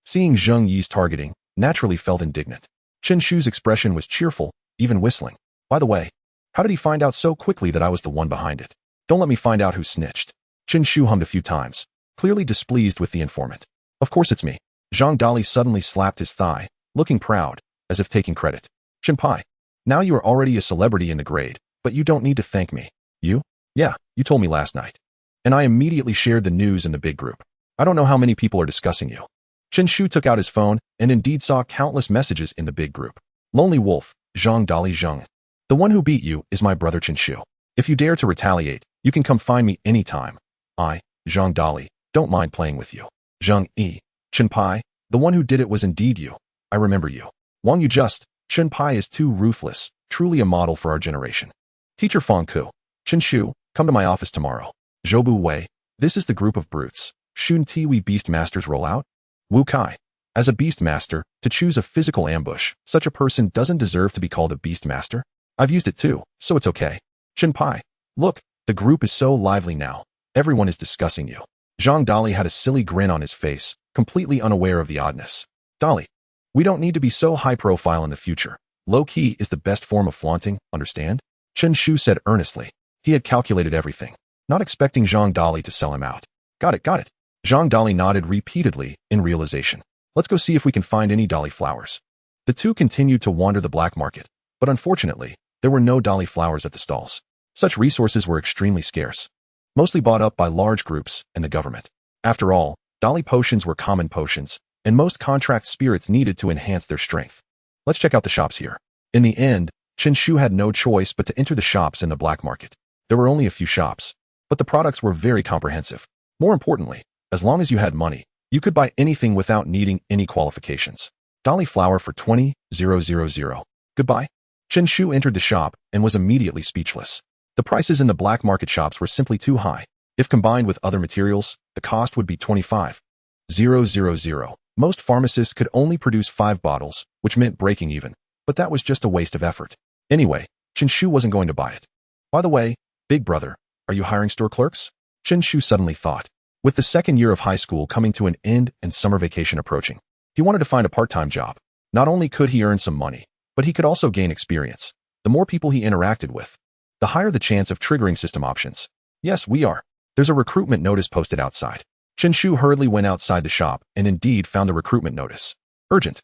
[SPEAKER 1] seeing Zhang Yi's targeting, naturally felt indignant. Chen Shu's expression was cheerful, even whistling. By the way, how did he find out so quickly that I was the one behind it? Don't let me find out who snitched. Chen Shu hummed a few times, clearly displeased with the informant. Of course it's me. Zhang Dali suddenly slapped his thigh, looking proud, as if taking credit. Chenpai, now you are already a celebrity in the grade, but you don't need to thank me. You? Yeah, you told me last night. And I immediately shared the news in the big group. I don't know how many people are discussing you. Chen Shu took out his phone and indeed saw countless messages in the big group. Lonely Wolf, Zhang Dali Zhang. The one who beat you is my brother Chen Shu. If you dare to retaliate, you can come find me anytime. I, Zhang Dali, don't mind playing with you. Zhang Yi, Chenpai, the one who did it was indeed you. I remember you. Wang you just, Chenpai is too ruthless, truly a model for our generation. Teacher Fang Ku, Chen Shu, come to my office tomorrow. Zhoubu Wei, this is the group of brutes. Shun Tiwi Beast Masters roll out? Wu Kai, as a Beast Master, to choose a physical ambush, such a person doesn't deserve to be called a Beast Master. I've used it too, so it's okay. Chenpai, look, the group is so lively now. Everyone is discussing you. Zhang Dali had a silly grin on his face, completely unaware of the oddness. Dali, we don't need to be so high profile in the future. Low-key is the best form of flaunting, understand? Chen Shu said earnestly. He had calculated everything, not expecting Zhang Dali to sell him out. Got it. Zhang Dali nodded repeatedly in realization. Let's go see if we can find any dolly flowers. The two continued to wander the black market, but unfortunately, there were no dolly flowers at the stalls. Such resources were extremely scarce, mostly bought up by large groups and the government. After all, dolly potions were common potions, and most contract spirits needed to enhance their strength. Let's check out the shops here. In the end, Chen Shu had no choice but to enter the shops in the black market. There were only a few shops, but the products were very comprehensive. More importantly, as long as you had money, you could buy anything without needing any qualifications. Dolly flower for 20,000. Goodbye. Chen Shu entered the shop and was immediately speechless. The prices in the black market shops were simply too high. If combined with other materials, the cost would be 25,000. Most pharmacists could only produce 5 bottles, which meant breaking even, but that was just a waste of effort. Anyway, Chen Shu wasn't going to buy it. By the way, big brother, are you hiring store clerks? Chen Shu suddenly thought. With the second year of high school coming to an end and summer vacation approaching, he wanted to find a part-time job. Not only could he earn some money, but he could also gain experience. The more people he interacted with, the higher the chance of triggering system options. Yes, we are. There's a recruitment notice posted outside. Chen Shu hurriedly went outside the shop and indeed found the recruitment notice. Urgent.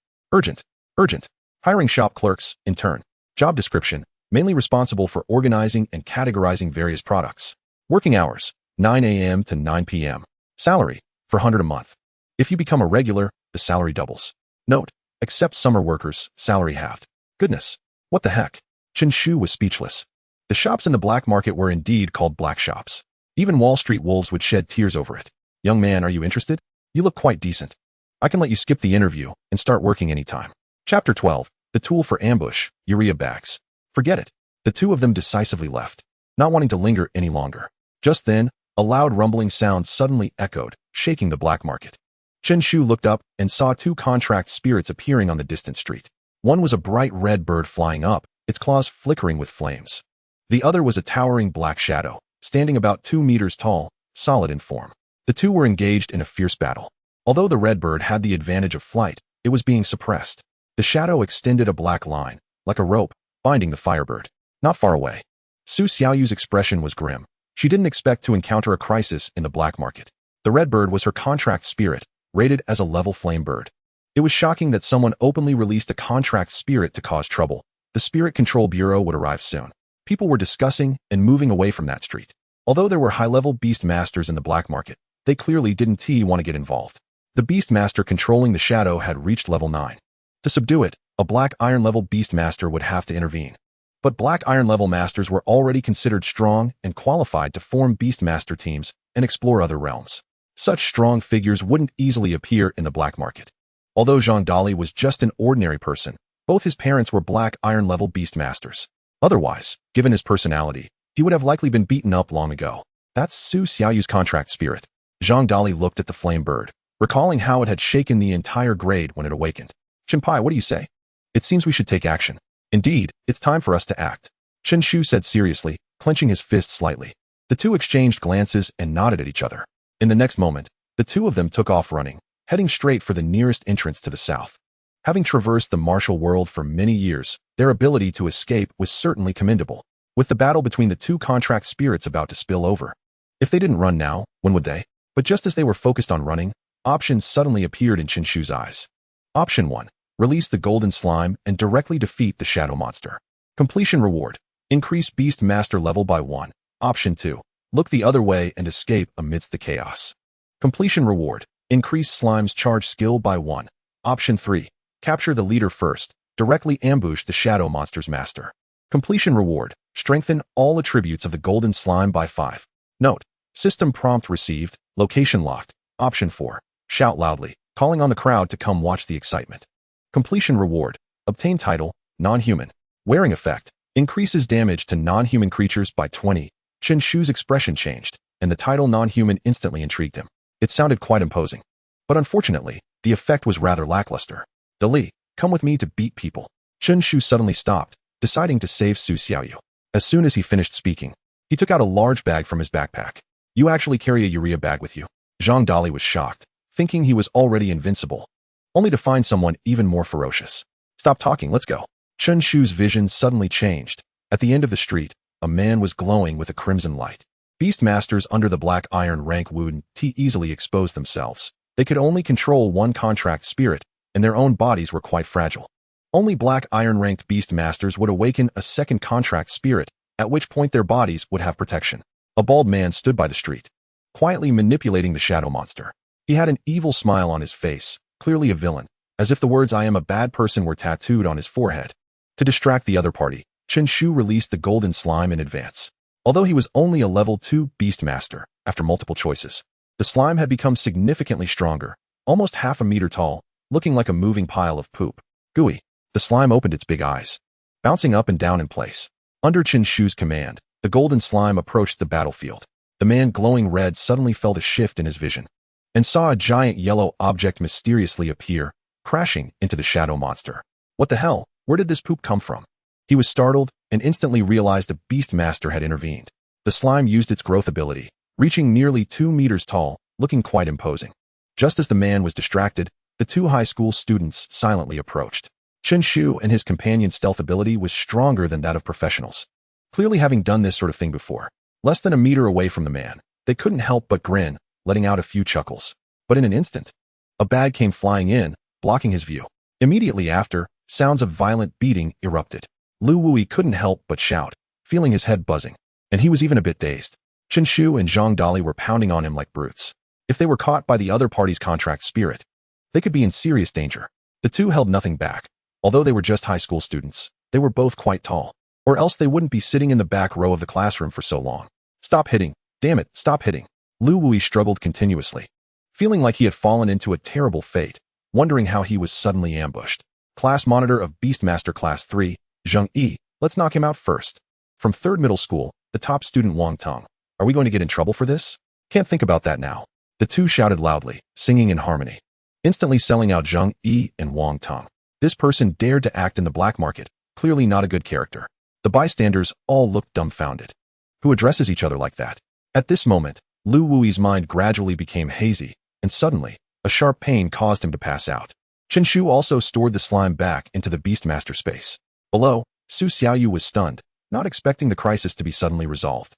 [SPEAKER 1] Hiring shop clerks, in turn. Job description, mainly responsible for organizing and categorizing various products. Working hours, 9 a.m. to 9 p.m. Salary, for 100 a month. If you become a regular, the salary doubles. Note, except summer workers, salary halved. Goodness, what the heck? Chen Shu was speechless. The shops in the black market were indeed called black shops. Even Wall Street wolves would shed tears over it. Young man, are you interested? You look quite decent. I can let you skip the interview and start working anytime. Chapter 12, the tool for ambush, urea bags. Forget it. The two of them decisively left, not wanting to linger any longer. Just then, a loud rumbling sound suddenly echoed, shaking the black market. Chen Shu looked up and saw 2 contract spirits appearing on the distant street. One was a bright red bird flying up, its claws flickering with flames. The other was a towering black shadow, standing about 2 meters tall, solid in form. The two were engaged in a fierce battle. Although the red bird had the advantage of flight, it was being suppressed. The shadow extended a black line, like a rope, binding the firebird. Not far away. Su Xiaoyu's expression was grim. She didn't expect to encounter a crisis in the black market. The red bird was her contract spirit, rated as a level flame bird. It was shocking that someone openly released a contract spirit to cause trouble. The Spirit Control Bureau would arrive soon. People were discussing and moving away from that street. Although there were high-level beast masters in the black market, they clearly didn't want to get involved. The beast master controlling the shadow had reached level 9. To subdue it, a black iron level beast master would have to intervene. But black iron level masters were already considered strong and qualified to form beast master teams and explore other realms. Such strong figures wouldn't easily appear in the black market. Although Zhang Dali was just an ordinary person, both his parents were black iron level beast masters. Otherwise, given his personality, he would have likely been beaten up long ago. That's Su Xiaoyu's contract spirit. Zhang Dali looked at the flame bird, recalling how it had shaken the entire grade when it awakened. Chenpai, what do you say? It seems we should take action. Indeed, it's time for us to act. Chen Shu said seriously, clenching his fist slightly. The two exchanged glances and nodded at each other. In the next moment, the two of them took off running, heading straight for the nearest entrance to the south. Having traversed the martial world for many years, their ability to escape was certainly commendable, with the battle between the two contract spirits about to spill over. If they didn't run now, when would they? But just as they were focused on running, options suddenly appeared in Chen Shu's eyes. Option 1. Release the golden slime and directly defeat the shadow monster. Completion reward. Increase beast master level by 1. Option 2. Look the other way and escape amidst the chaos. Completion reward. Increase slime's charge skill by 1. Option 3. Capture the leader first. Directly ambush the shadow monster's master. Completion reward. Strengthen all attributes of the golden slime by 5. Note. System prompt received. Location locked. Option 4. Shout loudly, calling on the crowd to come watch the excitement. Completion reward. Obtain title, non-human. Wearing effect. Increases damage to non-human creatures by 20. Chen Shu's expression changed, and the title non-human instantly intrigued him. It sounded quite imposing. But unfortunately, the effect was rather lackluster. Dali, come with me to beat people. Chen Shu suddenly stopped, deciding to save Su Xiaoyu. As soon as he finished speaking, he took out a large bag from his backpack. You actually carry a urea bag with you? Zhang Dali was shocked, thinking he was already invincible, only to find someone even more ferocious. Stop talking, let's go. Chen Shu's vision suddenly changed. At the end of the street, a man was glowing with a crimson light. Beast masters under the black iron rank wouldn't easily expose themselves. They could only control one contract spirit, and their own bodies were quite fragile. Only black iron ranked beast masters would awaken a second contract spirit, at which point their bodies would have protection. A bald man stood by the street, quietly manipulating the shadow monster. He had an evil smile on his face, clearly a villain, as if the words "I am a bad person" were tattooed on his forehead. To distract the other party, Chen Shu released the golden slime in advance. Although he was only a level 2 beast master, after multiple choices, the slime had become significantly stronger, almost half a meter tall, looking like a moving pile of poop. Gooey. The slime opened its big eyes, bouncing up and down in place. Under Chen Shu's command, the golden slime approached the battlefield. The man glowing red suddenly felt a shift in his vision, and saw a giant yellow object mysteriously appear, crashing into the shadow monster. What the hell? Where did this poop come from? He was startled and instantly realized a beast master had intervened. The slime used its growth ability, reaching nearly 2 meters tall, looking quite imposing. Just as the man was distracted, the two high school students silently approached. Chen Shu and his companion's stealth ability was stronger than that of professionals. Clearly having done this sort of thing before. Less than a meter away from the man, they couldn't help but grin, letting out a few chuckles. But in an instant, a bag came flying in, blocking his view. Immediately after, sounds of violent beating erupted. Lu Wui couldn't help but shout, feeling his head buzzing, and he was even a bit dazed. Chen Shu and Zhang Dali were pounding on him like brutes. If they were caught by the other party's contract spirit, they could be in serious danger. The two held nothing back. Although they were just high school students, they were both quite tall, or else they wouldn't be sitting in the back row of the classroom for so long. Stop hitting. Damn it, stop hitting. Lu Wui struggled continuously, feeling like he had fallen into a terrible fate, wondering how he was suddenly ambushed. Class monitor of Beastmaster Class 3, Zheng Yi, let's knock him out first. From 3rd middle school, the top student Wang Tong. Are we going to get in trouble for this? Can't think about that now. The two shouted loudly, singing in harmony, instantly selling out Zheng Yi and Wang Tong. This person dared to act in the black market, clearly not a good character. The bystanders all looked dumbfounded. Who addresses each other like that? At this moment, Lu Wui's mind gradually became hazy, and suddenly, a sharp pain caused him to pass out. Chen Shu also stored the slime back into the Beastmaster space. Below, Su Xiaoyu was stunned, not expecting the crisis to be suddenly resolved.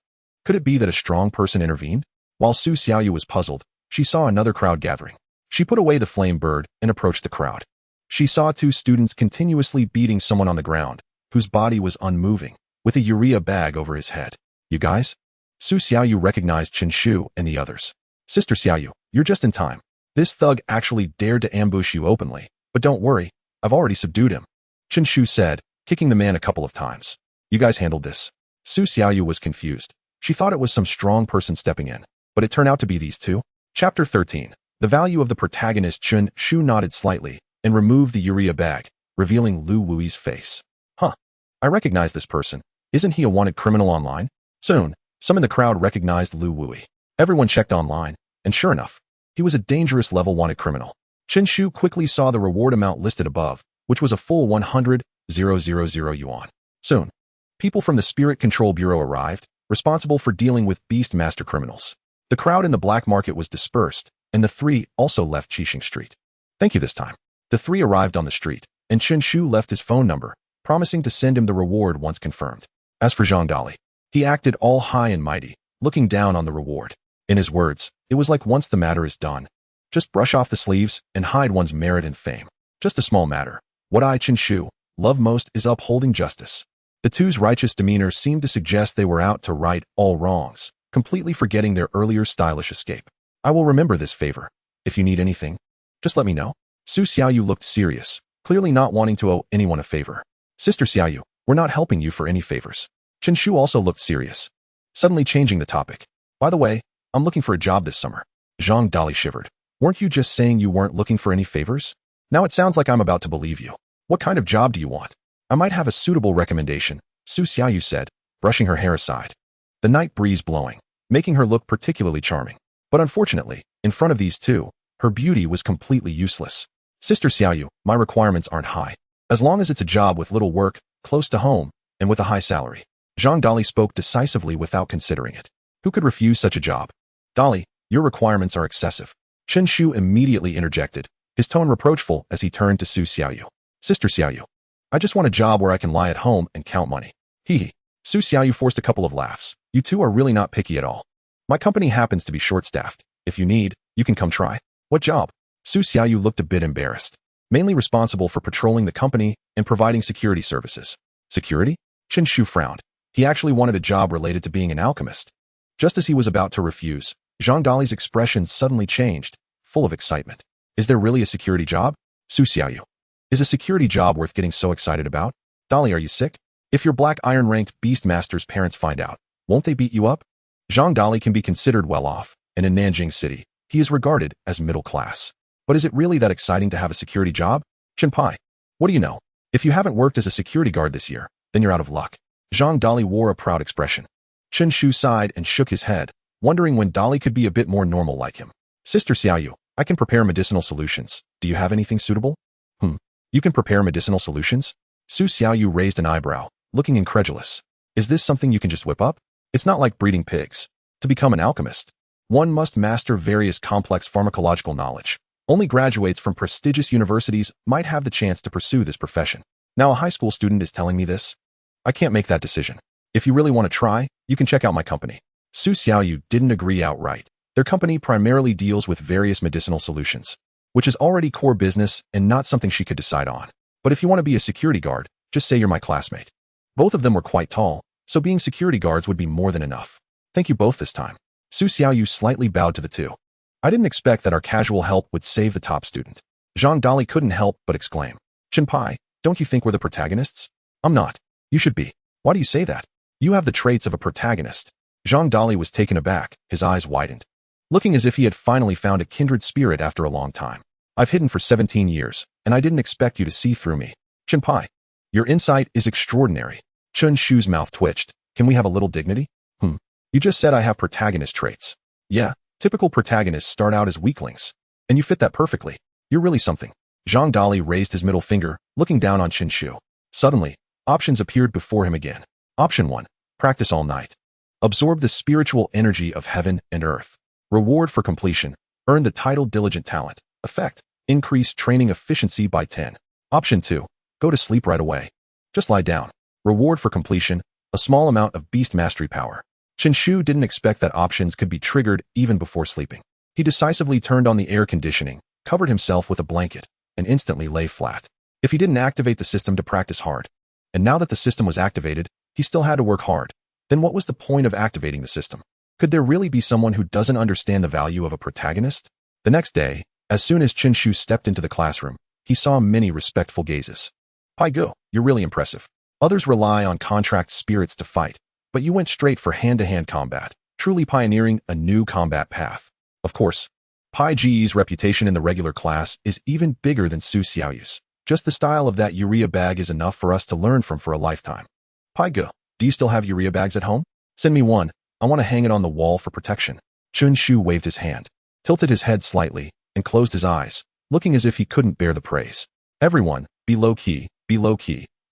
[SPEAKER 1] Could it be that a strong person intervened? While Su Xiaoyu was puzzled, she saw another crowd gathering. She put away the flame bird and approached the crowd. She saw 2 students continuously beating someone on the ground, whose body was unmoving, with a urea bag over his head. You guys? Su Xiaoyu recognized Chen Shu and the others. Sister Xiaoyu, you're just in time. This thug actually dared to ambush you openly, but don't worry, I've already subdued him. Chen Shu said, kicking the man a couple of times. You guys handled this. Su Xiaoyu was confused. She thought it was some strong person stepping in, but it turned out to be these two. Chapter 13. The value of the protagonist. Chen Shu nodded slightly and removed the urea bag, revealing Lu Wui's face. Huh. I recognize this person. Isn't he a wanted criminal online? Soon, Some in the crowd recognized Lu Wui. Everyone checked online, and sure enough, he was a dangerous level-wanted criminal. Chen Shu quickly saw the reward amount listed above, which was a full 100,000 yuan. Soon, people from the Spirit Control Bureau arrived, responsible for dealing with beast master criminals. The crowd in the black market was dispersed, and the three also left Qixing Street. Thank you this time. The three arrived on the street, and Chen Shu left his phone number, promising to send him the reward once confirmed. As for Zhang Dali, he acted all high and mighty, looking down on the reward. In his words, it was like once the matter is done, just brush off the sleeves and hide one's merit and fame. Just a small matter. What I, Chen Shu, love most is upholding justice. The two's righteous demeanor seemed to suggest they were out to right all wrongs, completely forgetting their earlier stylish escape. I will remember this favor. If you need anything, just let me know. Su Xiaoyu looked serious, clearly not wanting to owe anyone a favor. Sister Xiaoyu, we're not helping you for any favors. Chen Shu also looked serious, suddenly changing the topic. By the way, I'm looking for a job this summer. Zhang Dali shivered. Weren't you just saying you weren't looking for any favors? Now it sounds like I'm about to believe you. What kind of job do you want? I might have a suitable recommendation, Su Xiaoyu said, brushing her hair aside. The night breeze blowing, making her look particularly charming. But unfortunately, in front of these two, her beauty was completely useless. Sister Xiaoyu, my requirements aren't high. As long as it's a job with little work, close to home, and with a high salary. Zhang Dali spoke decisively without considering it. Who could refuse such a job? Dali, your requirements are excessive. Chen Shu immediately interjected, his tone reproachful as he turned to Su Xiaoyu. Sister Xiaoyu, I just want a job where I can lie at home and count money. Hee hee. Su Xiaoyu forced a couple of laughs. You two are really not picky at all. My company happens to be short-staffed. If you need, you can come try. What job? Su Xiaoyu looked a bit embarrassed. Mainly responsible for patrolling the company and providing security services. Security? Chen Shu frowned. He actually wanted a job related to being an alchemist. Just as he was about to refuse, Zhang Dali's expression suddenly changed, full of excitement. Is there really a security job? Su Xiaoyu. Is a security job worth getting so excited about? Dali, are you sick? If your black iron-ranked beast master's parents find out, won't they beat you up? Zhang Dali can be considered well-off, and in Nanjing City, he is regarded as middle class. But is it really that exciting to have a security job? Chenpai, what do you know? If you haven't worked as a security guard this year, then you're out of luck. Zhang Dali wore a proud expression. Chen Shu sighed and shook his head, wondering when Dali could be a bit more normal like him. Sister Xiaoyu, I can prepare medicinal solutions. Do you have anything suitable? You can prepare medicinal solutions? Su Xiaoyu raised an eyebrow, looking incredulous. Is this something you can just whip up? It's not like breeding pigs. To become an alchemist, one must master various complex pharmacological knowledge. Only graduates from prestigious universities might have the chance to pursue this profession. Now a high school student is telling me this? I can't make that decision. If you really want to try, you can check out my company. Su Xiaoyu didn't agree outright. Their company primarily deals with various medicinal solutions, which is already core business and not something she could decide on. But if you want to be a security guard, just say you're my classmate. Both of them were quite tall, so being security guards would be more than enough. Thank you both this time. Su Xiaoyu slightly bowed to the two. I didn't expect that our casual help would save the top student. Zhang Dali couldn't help but exclaim. Chenpai, don't you think we're the protagonists? I'm not. You should be. Why do you say that? You have the traits of a protagonist. Zhang Dali was taken aback, his eyes widened, looking as if he had finally found a kindred spirit after a long time. I've hidden for 17 years, and I didn't expect you to see through me. Chenpai, your insight is extraordinary. Chen Shu's mouth twitched. Can we have a little dignity? You just said I have protagonist traits. Yeah, typical protagonists start out as weaklings. And you fit that perfectly. You're really something. Zhang Dali raised his middle finger, looking down on Chen Shu. Suddenly, options appeared before him again. Option 1. Practice all night. Absorb the spiritual energy of heaven and earth. Reward for completion. Earn the title Diligent Talent. Effect. Increase training efficiency by 10. Option 2. Go to sleep right away. Just lie down. Reward for completion. A small amount of beast mastery power. Chen Shu didn't expect that options could be triggered even before sleeping. He decisively turned on the air conditioning, covered himself with a blanket, and instantly lay flat. If he didn't activate the system to practice hard, and now that the system was activated, he still had to work hard, then what was the point of activating the system? Could there really be someone who doesn't understand the value of a protagonist? The next day, as soon as Chen Shu stepped into the classroom, he saw many respectful gazes. Pai Go, you're really impressive. Others rely on contract spirits to fight, but you went straight for hand-to-hand combat, truly pioneering a new combat path. Of course, Pai Ji's reputation in the regular class is even bigger than Su Xiaoyu's. Just the style of that urea bag is enough for us to learn from for a lifetime. Pai Go, do you still have urea bags at home? Send me one. I want to hang it on the wall for protection. Chen Shu waved his hand, tilted his head slightly, and closed his eyes, looking as if he couldn't bear the praise. Everyone, be low-key,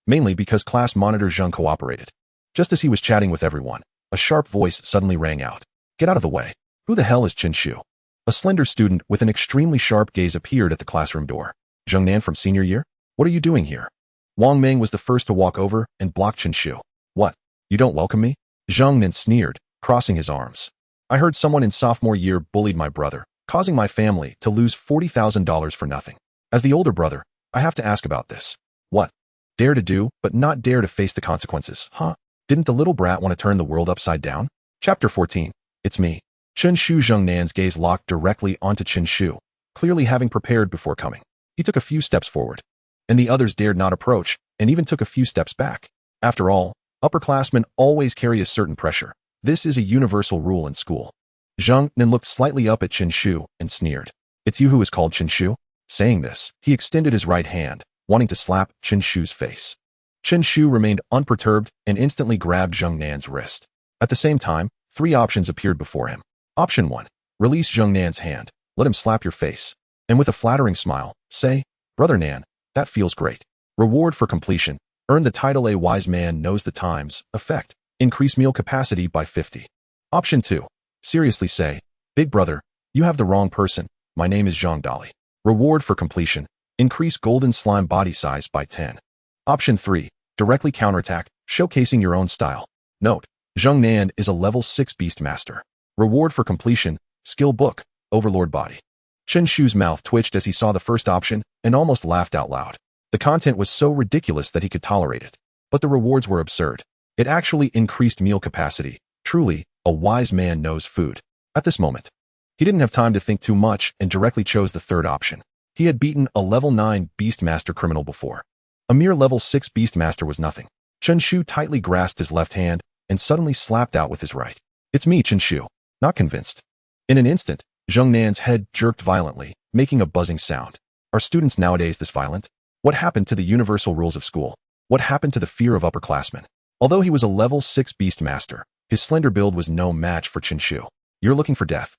[SPEAKER 1] mainly because class monitor Zheng cooperated. Just as he was chatting with everyone, a sharp voice suddenly rang out. Get out of the way. Who the hell is Chen Shu? A slender student with an extremely sharp gaze appeared at the classroom door. Zheng Nan from senior year? What are you doing here? Wang Meng was the first to walk over and block Chen Shu. What? You don't welcome me? Zheng Nan sneered, crossing his arms. I heard someone in sophomore year bullied my brother, causing my family to lose $40,000 for nothing. As the older brother, I have to ask about this. What? Dare to do, but not dare to face the consequences, huh? Didn't the little brat want to turn the world upside down? Chapter 14. It's me. Chen Shu. Zheng Nan's gaze locked directly onto Chen Shu, clearly having prepared before coming. He took a few steps forward, and the others dared not approach, and even took a few steps back. After all, upperclassmen always carry a certain pressure. This is a universal rule in school. Zheng Nan looked slightly up at Chen Shu and sneered. It's you who is called Chen Shu? Saying this, he extended his right hand, wanting to slap Chen Shu's face. Chen Shu remained unperturbed and instantly grabbed Zheng Nan's wrist. At the same time, 3 options appeared before him. Option 1. Release Zheng Nan's hand. Let him slap your face. And with a flattering smile, say, Brother Nan, that feels great. Reward for completion. Earn the title A Wise Man Knows the Times. Effect. Increase meal capacity by 50. Option 2. Seriously say, Big brother, you have the wrong person. My name is Zhang Dali. Reward for completion. Increase golden slime body size by 10. Option 3. Directly counterattack, showcasing your own style. Note, Zheng Nan is a level 6 beast master. Reward for completion, skill book, overlord body. Chen Shu's mouth twitched as he saw the first option and almost laughed out loud. The content was so ridiculous that he could tolerate it. But the rewards were absurd. It actually increased meal capacity. Truly, a wise man knows food. At this moment, he didn't have time to think too much and directly chose the third option. He had beaten a level 9 Beastmaster criminal before. A mere level 6 Beastmaster was nothing. Chen Shu tightly grasped his left hand and suddenly slapped out with his right. It's me, Chen Shu. Not convinced. In an instant, Zheng Nan's head jerked violently, making a buzzing sound. Are students nowadays this violent? What happened to the universal rules of school? What happened to the fear of upperclassmen? Although he was a level 6 Beastmaster, his slender build was no match for Chen Shu. You're looking for death.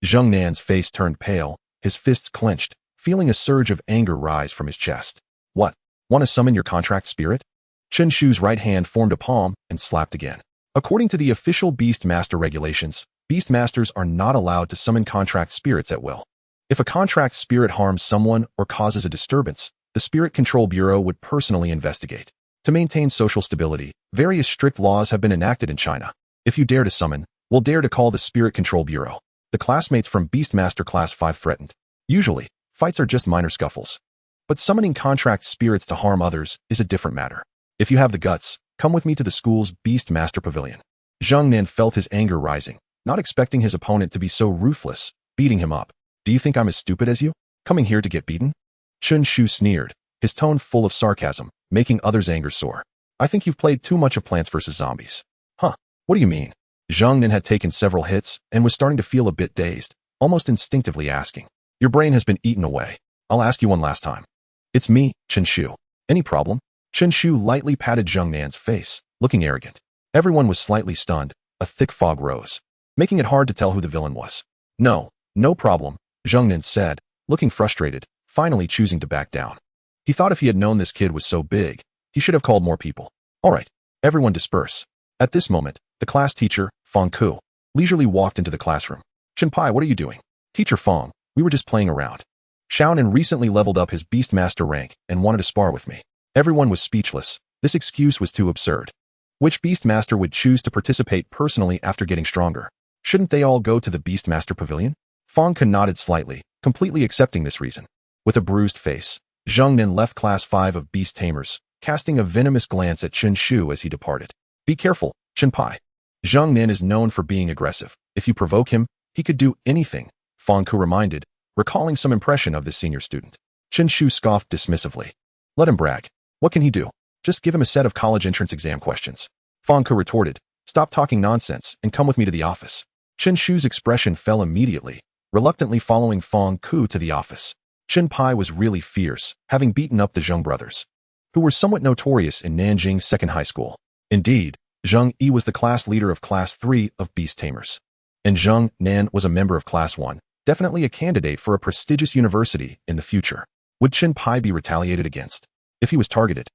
[SPEAKER 1] Zheng Nan's face turned pale, his fists clenched, feeling a surge of anger rise from his chest. What? Want to summon your contract spirit? Chen Shu's right hand formed a palm and slapped again. According to the official Beastmaster regulations, Beastmasters are not allowed to summon contract spirits at will. If a contract spirit harms someone or causes a disturbance, the Spirit Control Bureau would personally investigate. To maintain social stability, various strict laws have been enacted in China. If you dare to summon, we'll dare to call the Spirit Control Bureau. The classmates from Beastmaster Class 5 threatened. Usually, fights are just minor scuffles. But summoning contract spirits to harm others is a different matter. If you have the guts, come with me to the school's Beastmaster Pavilion. Zheng Nan felt his anger rising, not expecting his opponent to be so ruthless, beating him up. Do you think I'm as stupid as you? Coming here to get beaten? Chen Shu sneered, his tone full of sarcasm, making others' anger soar. I think you've played too much of Plants vs. Zombies. Huh, what do you mean? Zheng Nan had taken several hits and was starting to feel a bit dazed, almost instinctively asking. Your brain has been eaten away. I'll ask you one last time. It's me, Chen Shu. Any problem? Chen Shu lightly patted Zheng Nan's face, looking arrogant. Everyone was slightly stunned. A thick fog rose, making it hard to tell who the villain was. No problem, Zheng Nan said, looking frustrated, finally choosing to back down. He thought if he had known this kid was so big, he should have called more people. All right, everyone disperse. At this moment, the class teacher, Fong Ku, leisurely walked into the classroom. Chenpai, what are you doing? Teacher Fong, we were just playing around. Xiaonan recently leveled up his Beastmaster rank and wanted to spar with me. Everyone was speechless. This excuse was too absurd. Which Beastmaster would choose to participate personally after getting stronger? Shouldn't they all go to the Beastmaster Pavilion? Fong Ku nodded slightly, completely accepting this reason. With a bruised face, Zheng Nan left Class 5 of Beast Tamers, casting a venomous glance at Chen Shu as he departed. Be careful, Chenpai. Zheng Nan is known for being aggressive. If you provoke him, he could do anything, Fong Ku reminded, recalling some impression of this senior student. Chen Shu scoffed dismissively. Let him brag. What can he do? Just give him a set of college entrance exam questions. Fong Ku retorted. Stop talking nonsense and come with me to the office. Chen Shu's expression fell immediately, reluctantly following Fong Ku to the office. Chen Pai was really fierce, having beaten up the Zheng brothers, who were somewhat notorious in Nanjing's second high school. Indeed, Zheng Yi was the class leader of Class 3 of Beast Tamers. And Zheng Nan was a member of Class 1, definitely a candidate for a prestigious university in the future. Would Chen Pai be retaliated against? If he was targeted,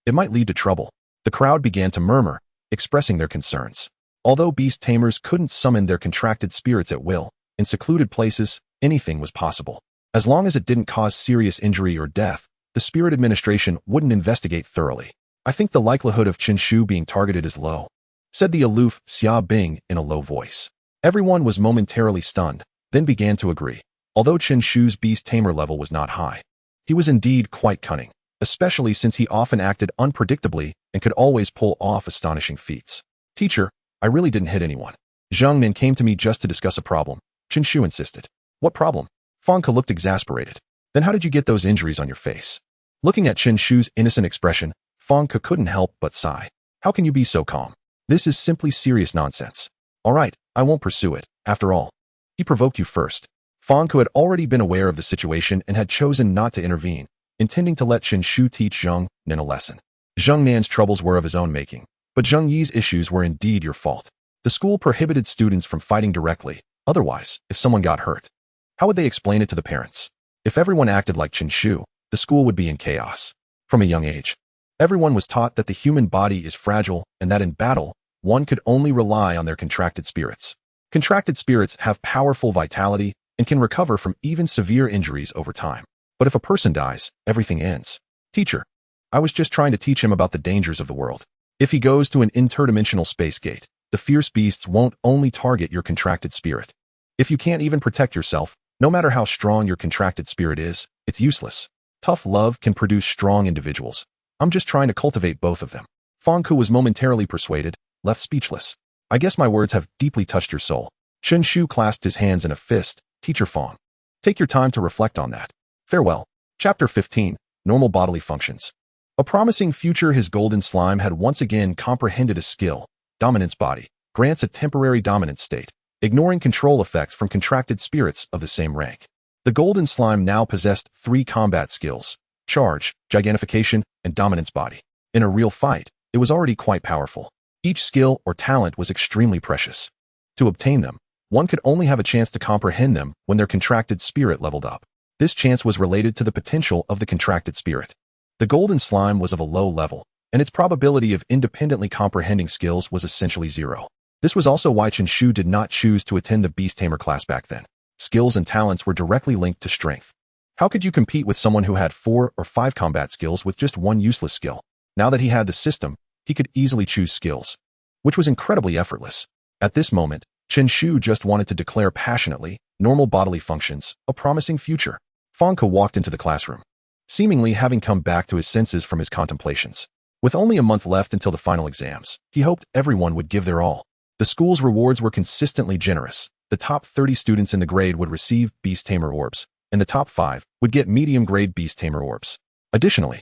[SPEAKER 1] it might lead to trouble. The crowd began to murmur, expressing their concerns. Although Beast Tamers couldn't summon their contracted spirits at will, in secluded places, anything was possible. As long as it didn't cause serious injury or death, the Spirit Administration wouldn't investigate thoroughly. I think the likelihood of Chen Shu being targeted is low, said the aloof Xia Bing in a low voice. Everyone was momentarily stunned, then began to agree. Although Chen Shu's Beast Tamer level was not high, he was indeed quite cunning, especially since he often acted unpredictably and could always pull off astonishing feats. Teacher, I really didn't hit anyone. Zhang Min came to me just to discuss a problem, Chen Shu insisted. What problem? Fang Ke looked exasperated. Then how did you get those injuries on your face? Looking at Chen Shu's innocent expression, Fang Ke couldn't help but sigh. How can you be so calm? This is simply serious nonsense. All right, I won't pursue it. After all, he provoked you first. Fang Ke had already been aware of the situation and had chosen not to intervene, intending to let Chen Shu teach Zheng Nan a lesson. Zheng Nan's troubles were of his own making, but Zheng Yi's issues were indeed your fault. The school prohibited students from fighting directly. Otherwise, if someone got hurt, how would they explain it to the parents? If everyone acted like Chen Shu, the school would be in chaos. From a young age, everyone was taught that the human body is fragile and that in battle, one could only rely on their contracted spirits. Contracted spirits have powerful vitality and can recover from even severe injuries over time. But if a person dies, everything ends. Teacher, I was just trying to teach him about the dangers of the world. If he goes to an interdimensional space gate, the fierce beasts won't only target your contracted spirit. If you can't even protect yourself, no matter how strong your contracted spirit is, it's useless. Tough love can produce strong individuals. I'm just trying to cultivate both of them. Fang Ke was momentarily persuaded, left speechless. I guess my words have deeply touched your soul. Chen Shu clasped his hands in a fist. Teacher Fang, take your time to reflect on that. Farewell. Chapter 15, Normal Bodily Functions. A promising future, his golden slime had once again comprehended a skill. Dominance body grants a temporary dominant state, ignoring control effects from contracted spirits of the same rank. The golden slime now possessed 3 combat skills: charge, gigantification, and dominance body. In a real fight, it was already quite powerful. Each skill or talent was extremely precious. To obtain them, one could only have a chance to comprehend them when their contracted spirit leveled up. This chance was related to the potential of the contracted spirit. The golden slime was of a low level, and its probability of independently comprehending skills was essentially 0. This was also why Chen Shu did not choose to attend the Beast Tamer class back then. Skills and talents were directly linked to strength. How could you compete with someone who had 4 or 5 combat skills with just 1 useless skill? Now that he had the system, he could easily choose skills, which was incredibly effortless. At this moment, Chen Shu just wanted to declare passionately, normal bodily functions, a promising future. Fang Ke walked into the classroom, seemingly having come back to his senses from his contemplations. With only a month left until the final exams, he hoped everyone would give their all. The school's rewards were consistently generous. The top 30 students in the grade would receive Beast Tamer orbs, and the top 5 would get medium-grade Beast Tamer orbs. Additionally,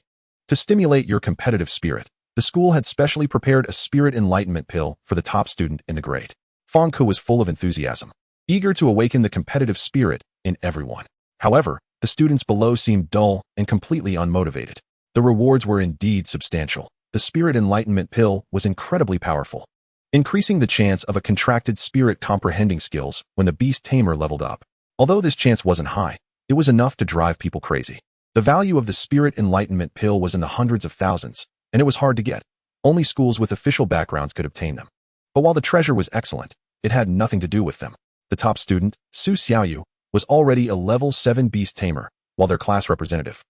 [SPEAKER 1] to stimulate your competitive spirit, the school had specially prepared a spirit enlightenment pill for the top student in the grade. Fang Ke was full of enthusiasm, eager to awaken the competitive spirit in everyone. However, the students below seemed dull and completely unmotivated. The rewards were indeed substantial. The spirit enlightenment pill was incredibly powerful, increasing the chance of a contracted spirit comprehending skills when the Beast Tamer leveled up. Although this chance wasn't high, it was enough to drive people crazy. The value of the spirit enlightenment pill was in the hundreds of thousands, and it was hard to get. Only schools with official backgrounds could obtain them. But while the treasure was excellent, it had nothing to do with them. The top student, Su Xiaoyu, was already a level 7 Beast Tamer, while their class representative,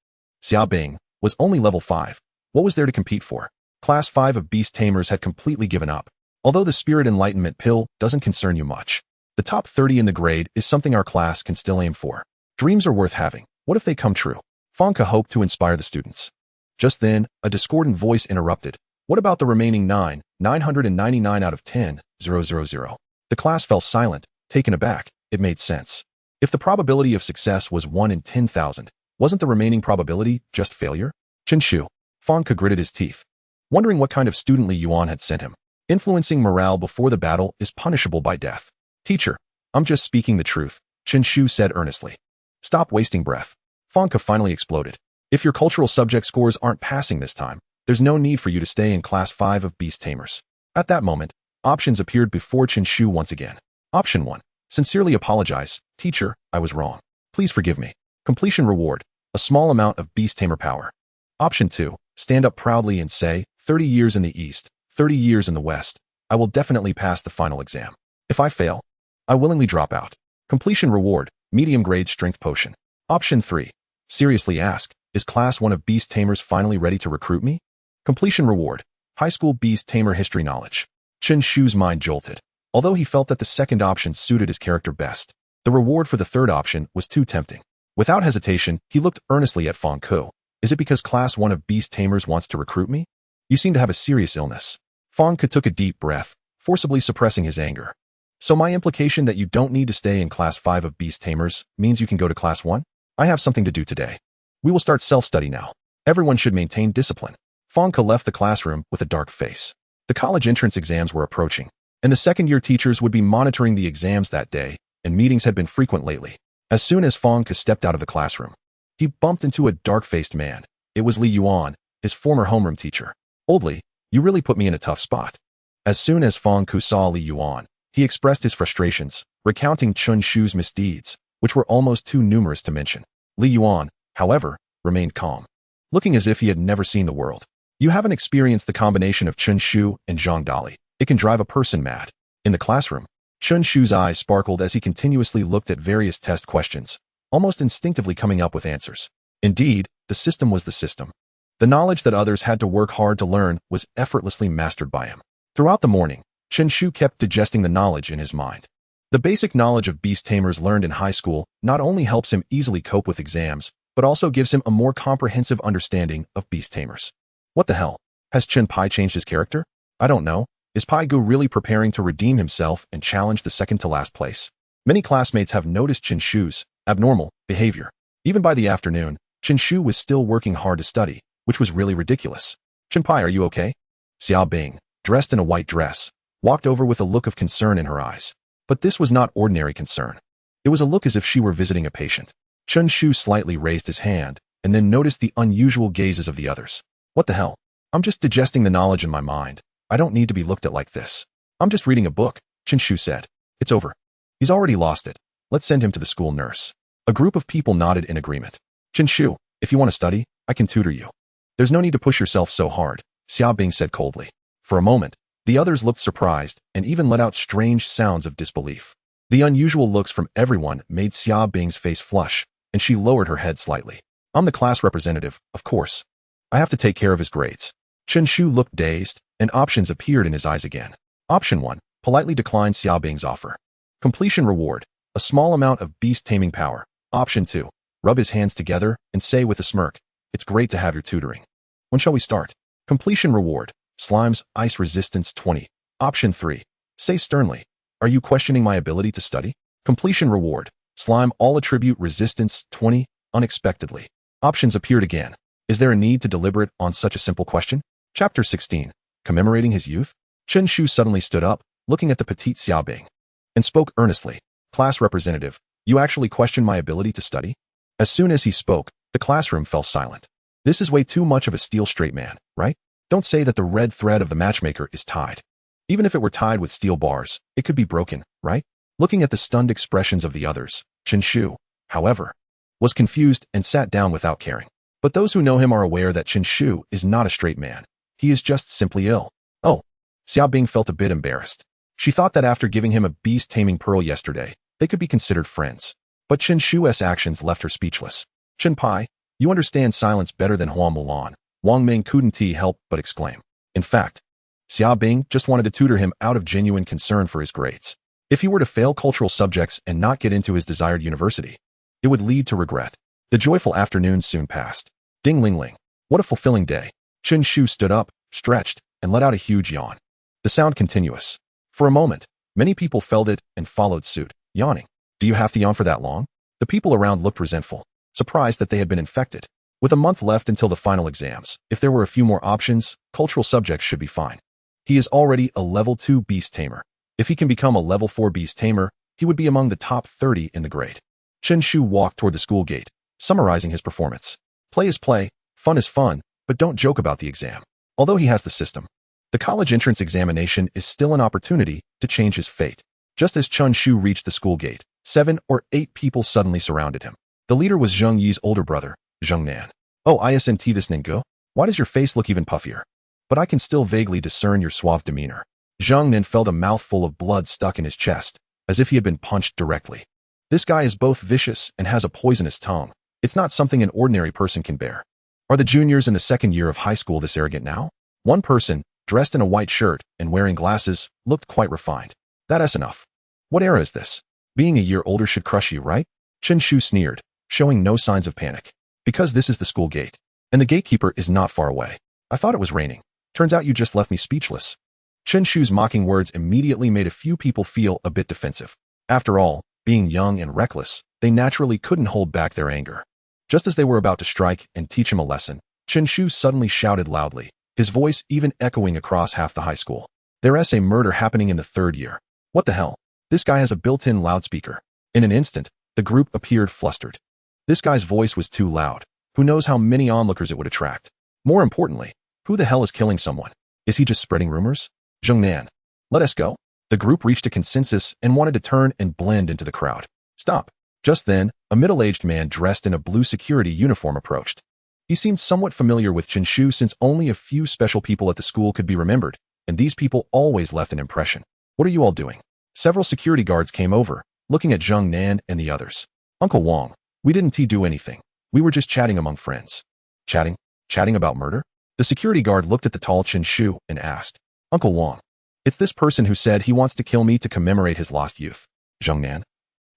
[SPEAKER 1] Xia Bing, was only level 5. What was there to compete for? Class 5 of Beast Tamers had completely given up. Although the Spirit Enlightenment pill doesn't concern you much, the top 30 in the grade is something our class can still aim for. Dreams are worth having. What if they come true? Fang Ke hoped to inspire the students. Just then, a discordant voice interrupted. What about the remaining 999 out of 10, 000? The class fell silent, taken aback. It made sense. If the probability of success was 1 in 10,000, wasn't the remaining probability just failure? Chen Shu. Fang Ke gritted his teeth, wondering what kind of student Li Yuan had sent him. Influencing morale before the battle is punishable by death. Teacher, I'm just speaking the truth, Chen Shu said earnestly. Stop wasting breath. Fang Ke finally exploded. If your cultural subject scores aren't passing this time, there's no need for you to stay in Class 5 of Beast Tamers. At that moment, options appeared before Chen Shu once again. Option 1. Sincerely apologize. Teacher, I was wrong. Please forgive me. Completion reward. A small amount of Beast Tamer power. Option 2. Stand up proudly and say, 30 years in the East, 30 years in the West. I will definitely pass the final exam. If I fail, I willingly drop out. Completion reward. Medium grade strength potion. Option 3. Seriously ask, is class 1 of Beast Tamers finally ready to recruit me? Completion reward. High school Beast Tamer history knowledge. Chen Shu's mind jolted. Although he felt that the second option suited his character best, the reward for the third option was too tempting. Without hesitation, he looked earnestly at Fang Ku. Is it because class 1 of Beast Tamers wants to recruit me? You seem to have a serious illness. Fang Ku took a deep breath, forcibly suppressing his anger. So my implication that you don't need to stay in class 5 of Beast Tamers means you can go to class 1? I have something to do today. We will start self-study now. Everyone should maintain discipline. Fang Ku left the classroom with a dark face. The college entrance exams were approaching, and the second-year teachers would be monitoring the exams that day, and meetings had been frequent lately. As soon as Fang Ku stepped out of the classroom, he bumped into a dark-faced man. It was Li Yuan, his former homeroom teacher. Old Li, you really put me in a tough spot. As soon as Fang Ku saw Li Yuan, he expressed his frustrations, recounting Chen Shu's misdeeds, which were almost too numerous to mention. Li Yuan, however, remained calm, looking as if he had never seen the world. You haven't experienced the combination of Chen Shu and Zhang Dali. It can drive a person mad. In the classroom, Chen Shu's eyes sparkled as he continuously looked at various test questions, almost instinctively coming up with answers. Indeed, the system was the system. The knowledge that others had to work hard to learn was effortlessly mastered by him. Throughout the morning, Chen Shu kept digesting the knowledge in his mind. The basic knowledge of Beast Tamers learned in high school not only helps him easily cope with exams, but also gives him a more comprehensive understanding of Beast Tamers. What the hell? Has Chen Pai changed his character? I don't know. Is Pai Gu really preparing to redeem himself and challenge the second-to-last place? Many classmates have noticed Chen Shu's abnormal behavior. Even by the afternoon, Chen Shu was still working hard to study, which was really ridiculous. Chen Pai, are you okay? Xia Bing, dressed in a white dress, walked over with a look of concern in her eyes. But this was not ordinary concern. It was a look as if she were visiting a patient. Chen Shu slightly raised his hand, and then noticed the unusual gazes of the others. What the hell? I'm just digesting the knowledge in my mind. I don't need to be looked at like this. I'm just reading a book, Chen Shu said. It's over. He's already lost it. Let's send him to the school nurse. A group of people nodded in agreement. Chen Shu, if you want to study, I can tutor you. There's no need to push yourself so hard, Xia Bing said coldly. For a moment, the others looked surprised and even let out strange sounds of disbelief. The unusual looks from everyone made Xia Bing's face flush, and she lowered her head slightly. I'm the class representative, of course. I have to take care of his grades. Chen Shu looked dazed, and options appeared in his eyes again. Option 1. Politely decline Xia Bing's offer. Completion reward. A small amount of Beast Taming power. Option 2. Rub his hands together and say with a smirk, it's great to have your tutoring. When shall we start? Completion reward. Slime's ice resistance 20. Option 3. Say sternly, are you questioning my ability to study? Completion reward. Slime all attribute resistance 20. Unexpectedly. Options appeared again. Is there a need to deliberate on such a simple question? Chapter 16. Commemorating his youth? Chen Shu suddenly stood up, looking at the petite Xia Bing, and spoke earnestly. Class representative, you actually question my ability to study? As soon as he spoke, the classroom fell silent. This is way too much of a steel straight man, right? Don't say that the red thread of the matchmaker is tied. Even if it were tied with steel bars, it could be broken, right? Looking at the stunned expressions of the others, Chen Shu, however, was confused and sat down without caring. But those who know him are aware that Chen Shu is not a straight man. He is just simply ill. Oh, Xia Bing felt a bit embarrassed. She thought that after giving him a beast taming pearl yesterday, they could be considered friends. But Chen Shu's actions left her speechless. Chen Pai, you understand silence better than Hua Mulan. Wang Ming couldn't help but exclaim. In fact, Xia Bing just wanted to tutor him out of genuine concern for his grades. If he were to fail cultural subjects and not get into his desired university, it would lead to regret. The joyful afternoon soon passed. Ding ling ling. What a fulfilling day. Chen Shu stood up, stretched, and let out a huge yawn. The sound continuous. For a moment, many people felt it and followed suit, yawning. Do you have to yawn for that long? The people around looked resentful, surprised that they had been infected. With a month left until the final exams, if there were a few more options, cultural subjects should be fine. He is already a level 2 beast tamer. If he can become a level 4 beast tamer, he would be among the top 30 in the grade. Chen Shu walked toward the school gate, summarizing his performance. Play is play, fun is fun, but don't joke about the exam. Although he has the system, The college entrance examination is still an opportunity to change his fate. Just as Chen Shu reached the school gate, 7 or 8 people suddenly surrounded him. The leader was Zheng Yi's older brother, Zheng Nan. "Oh, isn't this Ningguo? Why does your face look even puffier? But I can still vaguely discern your suave demeanor." Zheng Nan felt a mouthful of blood stuck in his chest, as if he had been punched directly. This guy is both vicious and has a poisonous tongue. It's not something an ordinary person can bear. Are the juniors in the second year of high school this arrogant now? One person, dressed in a white shirt and wearing glasses, looked quite refined. "That's enough. What era is this? Being a year older should crush you, right?" Chen Shu sneered, showing no signs of panic. "Because this is the school gate, and the gatekeeper is not far away. I thought it was raining. Turns out you just left me speechless." Chen Shu's mocking words immediately made a few people feel a bit defensive. After all, being young and reckless, they naturally couldn't hold back their anger. Just as they were about to strike and teach him a lesson, Chen Shu suddenly shouted loudly, his voice even echoing across half the high school. "There's a murder happening in the third year. What the hell? This guy has a built-in loudspeaker." In an instant, the group appeared flustered. This guy's voice was too loud. Who knows how many onlookers it would attract? More importantly, who the hell is killing someone? Is he just spreading rumors? "Zheng Nan, let us go." The group reached a consensus and wanted to turn and blend into the crowd. "Stop." Just then, a middle-aged man dressed in a blue security uniform approached. He seemed somewhat familiar with Chen Shu since only a few special people at the school could be remembered, and these people always left an impression. "What are you all doing?" Several security guards came over, looking at Zheng Nan and the others. "Uncle Wang, we didn't do anything. We were just chatting among friends." "Chatting? Chatting about murder?" The security guard looked at the tall Chen Shu and asked. "Uncle Wang, it's this person who said he wants to kill me to commemorate his lost youth." Zheng Nan.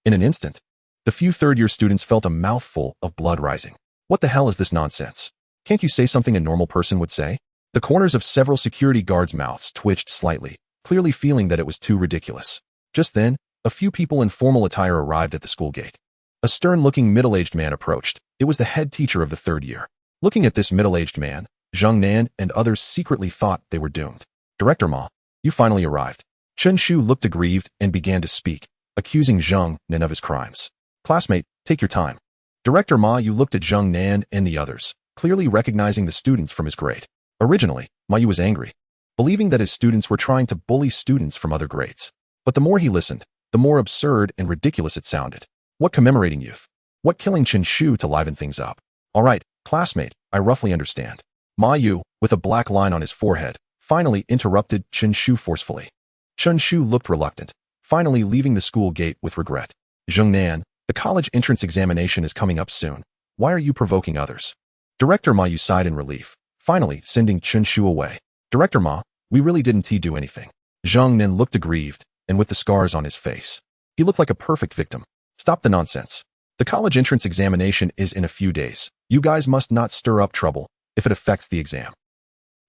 [SPEAKER 1] In an instant, the few third-year students felt a mouthful of blood rising. "What the hell is this nonsense? Can't you say something a normal person would say?" The corners of several security guards' mouths twitched slightly, clearly feeling that it was too ridiculous. Just then, a few people in formal attire arrived at the school gate. A stern-looking middle-aged man approached. It was the head teacher of the third year. Looking at this middle-aged man, Zheng Nan and others secretly thought they were doomed. "Director Ma, you finally arrived." Chen Shu looked aggrieved and began to speak, accusing Zheng Nan of his crimes. "Classmate, take your time." Director Ma Yu looked at Zheng Nan and the others, clearly recognizing the students from his grade. Originally, Ma Yu was angry, believing that his students were trying to bully students from other grades. But the more he listened, the more absurd and ridiculous it sounded. What commemorating youth? What killing Chen Shu to liven things up? "All right, classmate, I roughly understand." Ma Yu, with a black line on his forehead, finally interrupted Chen Shu forcefully. Chen Shu looked reluctant, finally leaving the school gate with regret. "Zheng Nan, the college entrance examination is coming up soon. Why are you provoking others?" Director Ma Yu sighed in relief, finally sending Chen Shu away. "Director Ma, we really didn't do anything." Zheng Nan looked aggrieved, and with the scars on his face. He looked like a perfect victim. "Stop the nonsense. The college entrance examination is in a few days. You guys must not stir up trouble if it affects the exam."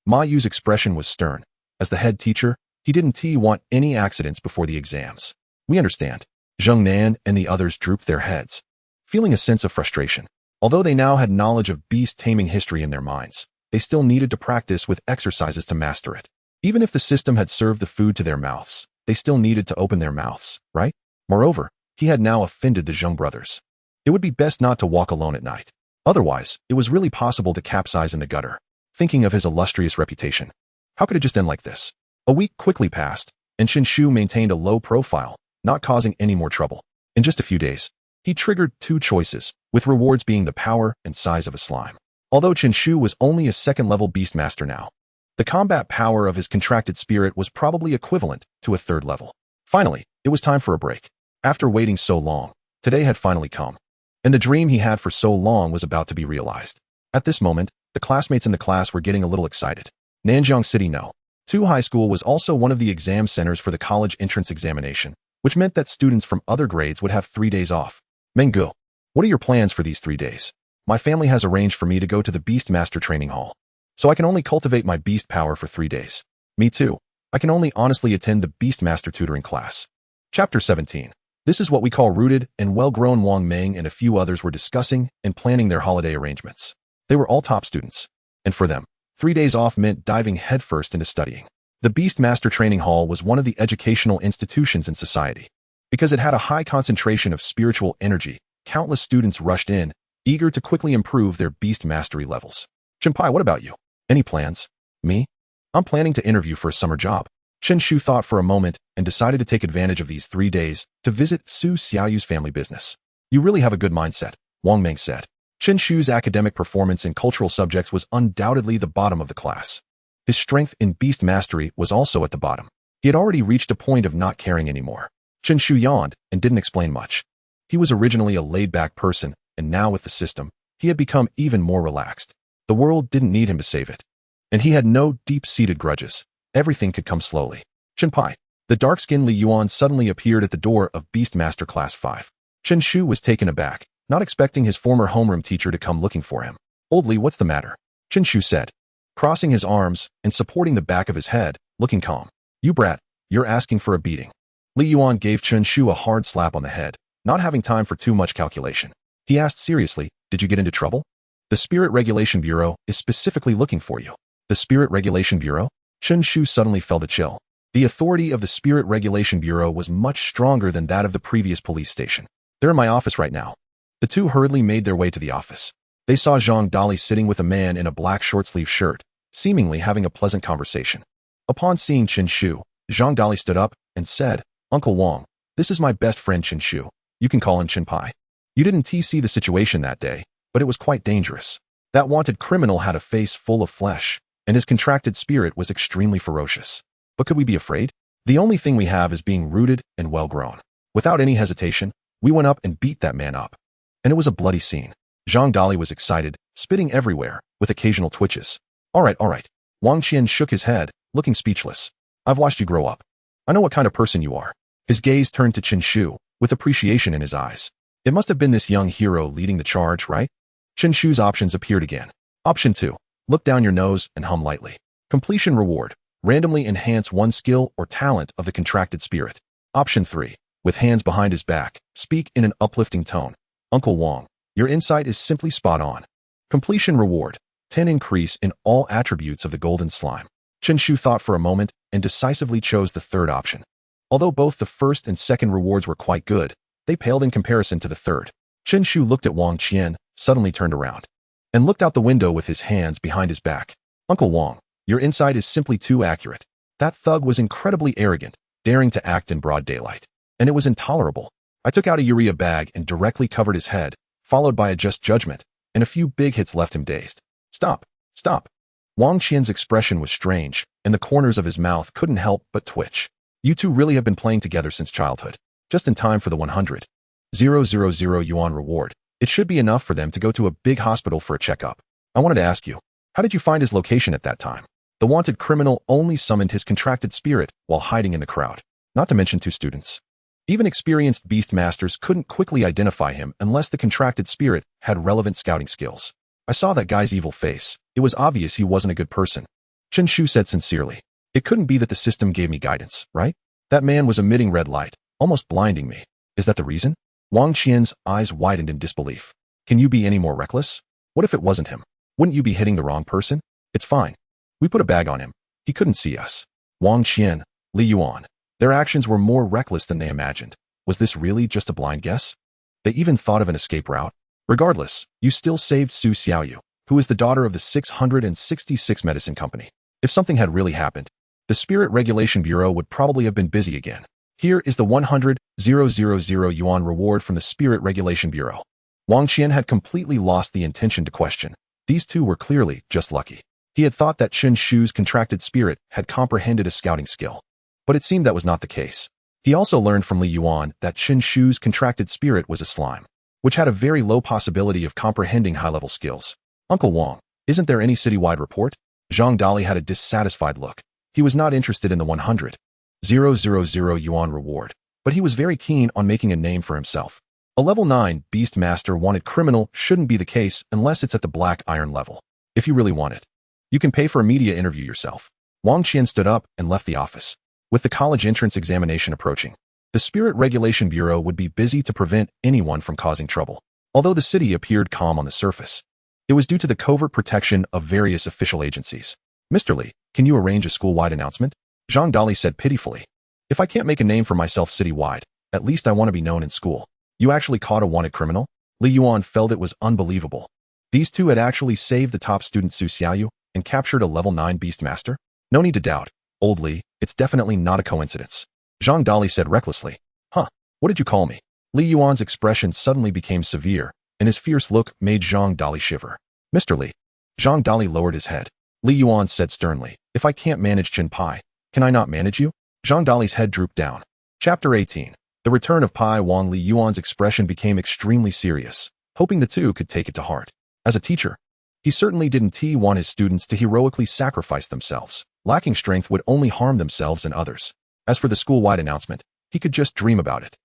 [SPEAKER 1] Ma Yu's expression was stern. As the head teacher, he didn't want any accidents before the exams. "We understand." Zheng Nan and the others drooped their heads, feeling a sense of frustration. Although they now had knowledge of beast taming history in their minds, they still needed to practice with exercises to master it. Even if the system had served the food to their mouths, they still needed to open their mouths, right? Moreover, he had now offended the Zheng brothers. It would be best not to walk alone at night. Otherwise, it was really possible to capsize in the gutter. Thinking of his illustrious reputation. How could it just end like this? A week quickly passed, and Chen Shu maintained a low profile, not causing any more trouble. In just a few days, he triggered 2 choices, with rewards being the power and size of a slime. Although Chen Shu was only a second-level beastmaster now, the combat power of his contracted spirit was probably equivalent to a 3rd level. Finally, it was time for a break. After waiting so long, today had finally come. And the dream he had for so long was about to be realized. At this moment, the classmates in the class were getting a little excited. Nanjiang City No. 2 High School was also one of the exam centers for the college entrance examination, which meant that students from other grades would have 3 days off. "Menggu, what are your plans for these 3 days?" "My family has arranged for me to go to the Beastmaster training hall, so I can only cultivate my beast power for 3 days." "Me too. I can only honestly attend the Beastmaster tutoring class." Chapter 17. This is what we call rooted, and well-grown Wang Meng and a few others were discussing and planning their holiday arrangements. They were all top students, and for them, 3 days off meant diving headfirst into studying. The Beastmaster Training Hall was one of the educational institutions in society. Because it had a high concentration of spiritual energy, countless students rushed in, eager to quickly improve their beast mastery levels. "Chenpai, what about you? Any plans?" "Me? I'm planning to interview for a summer job. Chen Shu thought for a moment and decided to take advantage of these 3 days to visit Su Xiaoyu's family business. You really have a good mindset, Wang Meng said. Chen Shu's academic performance in cultural subjects was undoubtedly the bottom of the class. His strength in beast mastery was also at the bottom. He had already reached a point of not caring anymore. Chen Shu yawned and didn't explain much. He was originally a laid-back person, and now with the system, he had become even more relaxed. The world didn't need him to save it. And he had no deep-seated grudges. Everything could come slowly. Chenpai. The dark-skinned Li Yuan suddenly appeared at the door of Beastmaster Class 5. Chen Shu was taken aback, not expecting his former homeroom teacher to come looking for him. Old Li, what's the matter? Chen Shu said, crossing his arms and supporting the back of his head, looking calm. You brat, you're asking for a beating. Li Yuan gave Chen Shu a hard slap on the head, not having time for too much calculation. He asked seriously, did you get into trouble? The Spirit Regulation Bureau is specifically looking for you. The Spirit Regulation Bureau? Chen Shu suddenly felt a chill. The authority of the Spirit Regulation Bureau was much stronger than that of the previous police station. They're in my office right now. The two hurriedly made their way to the office. They saw Zhang Dali sitting with a man in a black short-sleeve shirt, seemingly having a pleasant conversation. Upon seeing Chen Shu, Zhang Dali stood up and said, Uncle Wang, this is my best friend Chen Shu. You can call him Chenpai. You didn't see the situation that day, but it was quite dangerous. That wanted criminal had a face full of flesh, and his contracted spirit was extremely ferocious. But could we be afraid? The only thing we have is being rooted and well-grown. Without any hesitation, we went up and beat that man up. And it was a bloody scene. Zhang Dali was excited, spitting everywhere, with occasional twitches. All right. Wang Qian shook his head, looking speechless. I've watched you grow up. I know what kind of person you are. His gaze turned to Chen Shu, with appreciation in his eyes. It must have been this young hero leading the charge, right? Chen Shu's options appeared again. Option 2. Look down your nose and hum lightly. Completion reward. Randomly enhance one skill or talent of the contracted spirit. Option 3. With hands behind his back, speak in an uplifting tone. Uncle Wang, your insight is simply spot on. Completion reward. 10 increase in all attributes of the golden slime. Chen Shu thought for a moment and decisively chose the third option. Although both the first and second rewards were quite good, they paled in comparison to the third. Chen Shu looked at Wang Qian, suddenly turned around, and looked out the window with his hands behind his back. Uncle Wang, your insight is simply too accurate. That thug was incredibly arrogant, daring to act in broad daylight. And it was intolerable. I took out a urea bag and directly covered his head, followed by a just judgment, and a few big hits left him dazed. Stop. Wang Qian's expression was strange, and the corners of his mouth couldn't help but twitch. You two really have been playing together since childhood. Just in time for the 100,000 yuan reward. It should be enough for them to go to a big hospital for a checkup. I wanted to ask you, how did you find his location at that time? The wanted criminal only summoned his contracted spirit while hiding in the crowd, not to mention 2 students. Even experienced beast masters couldn't quickly identify him unless the contracted spirit had relevant scouting skills. I saw that guy's evil face. It was obvious he wasn't a good person. Chen Shu said sincerely. It couldn't be that the system gave me guidance, right? That man was emitting red light, almost blinding me. Is that the reason? Wang Qian's eyes widened in disbelief. Can you be any more reckless? What if it wasn't him? Wouldn't you be hitting the wrong person? It's fine. We put a bag on him. He couldn't see us. Wang Qian, Li Yuan. Their actions were more reckless than they imagined. Was this really just a blind guess? They even thought of an escape route. Regardless, you still saved Su Xiaoyu, who is the daughter of the 666 Medicine Company. If something had really happened, the Spirit Regulation Bureau would probably have been busy again. Here is the 100,000 yuan reward from the Spirit Regulation Bureau. Wang Qian had completely lost the intention to question. These two were clearly just lucky. He had thought that Chen Shu's contracted spirit had comprehended a scouting skill. But it seemed that was not the case. He also learned from Li Yuan that Chen Shu's contracted spirit was a slime, which had a very low possibility of comprehending high-level skills. Uncle Wang, isn't there any citywide report? Zhang Dali had a dissatisfied look. He was not interested in the 100,000 yuan reward, but he was very keen on making a name for himself. A level 9 Beast Master wanted criminal shouldn't be the case unless it's at the Black Iron level. If you really want it, you can pay for a media interview yourself. Wang Qian stood up and left the office. With the college entrance examination approaching, the Spirit Regulation Bureau would be busy to prevent anyone from causing trouble. Although the city appeared calm on the surface, it was due to the covert protection of various official agencies. Mr. Li, can you arrange a school-wide announcement? Zhang Dali said pitifully. If I can't make a name for myself city-wide, at least I want to be known in school. You actually caught a wanted criminal? Li Yuan felt it was unbelievable. These two had actually saved the top student Su Xiaoyu and captured a level 9 beast master? No need to doubt. Old Li, it's definitely not a coincidence. Zhang Dali said recklessly. Huh, what did you call me? Li Yuan's expression suddenly became severe, and his fierce look made Zhang Dali shiver. Mr. Li. Zhang Dali lowered his head. Li Yuan said sternly, if I can't manage Qin Pai, can I not manage you? Zhang Dali's head drooped down. Chapter 18. The return of Pai Wang. Li Yuan's expression became extremely serious, hoping the two could take it to heart. As a teacher, he certainly didn't want his students to heroically sacrifice themselves. Lacking strength would only harm themselves and others. As for the school-wide announcement, he could just dream about it.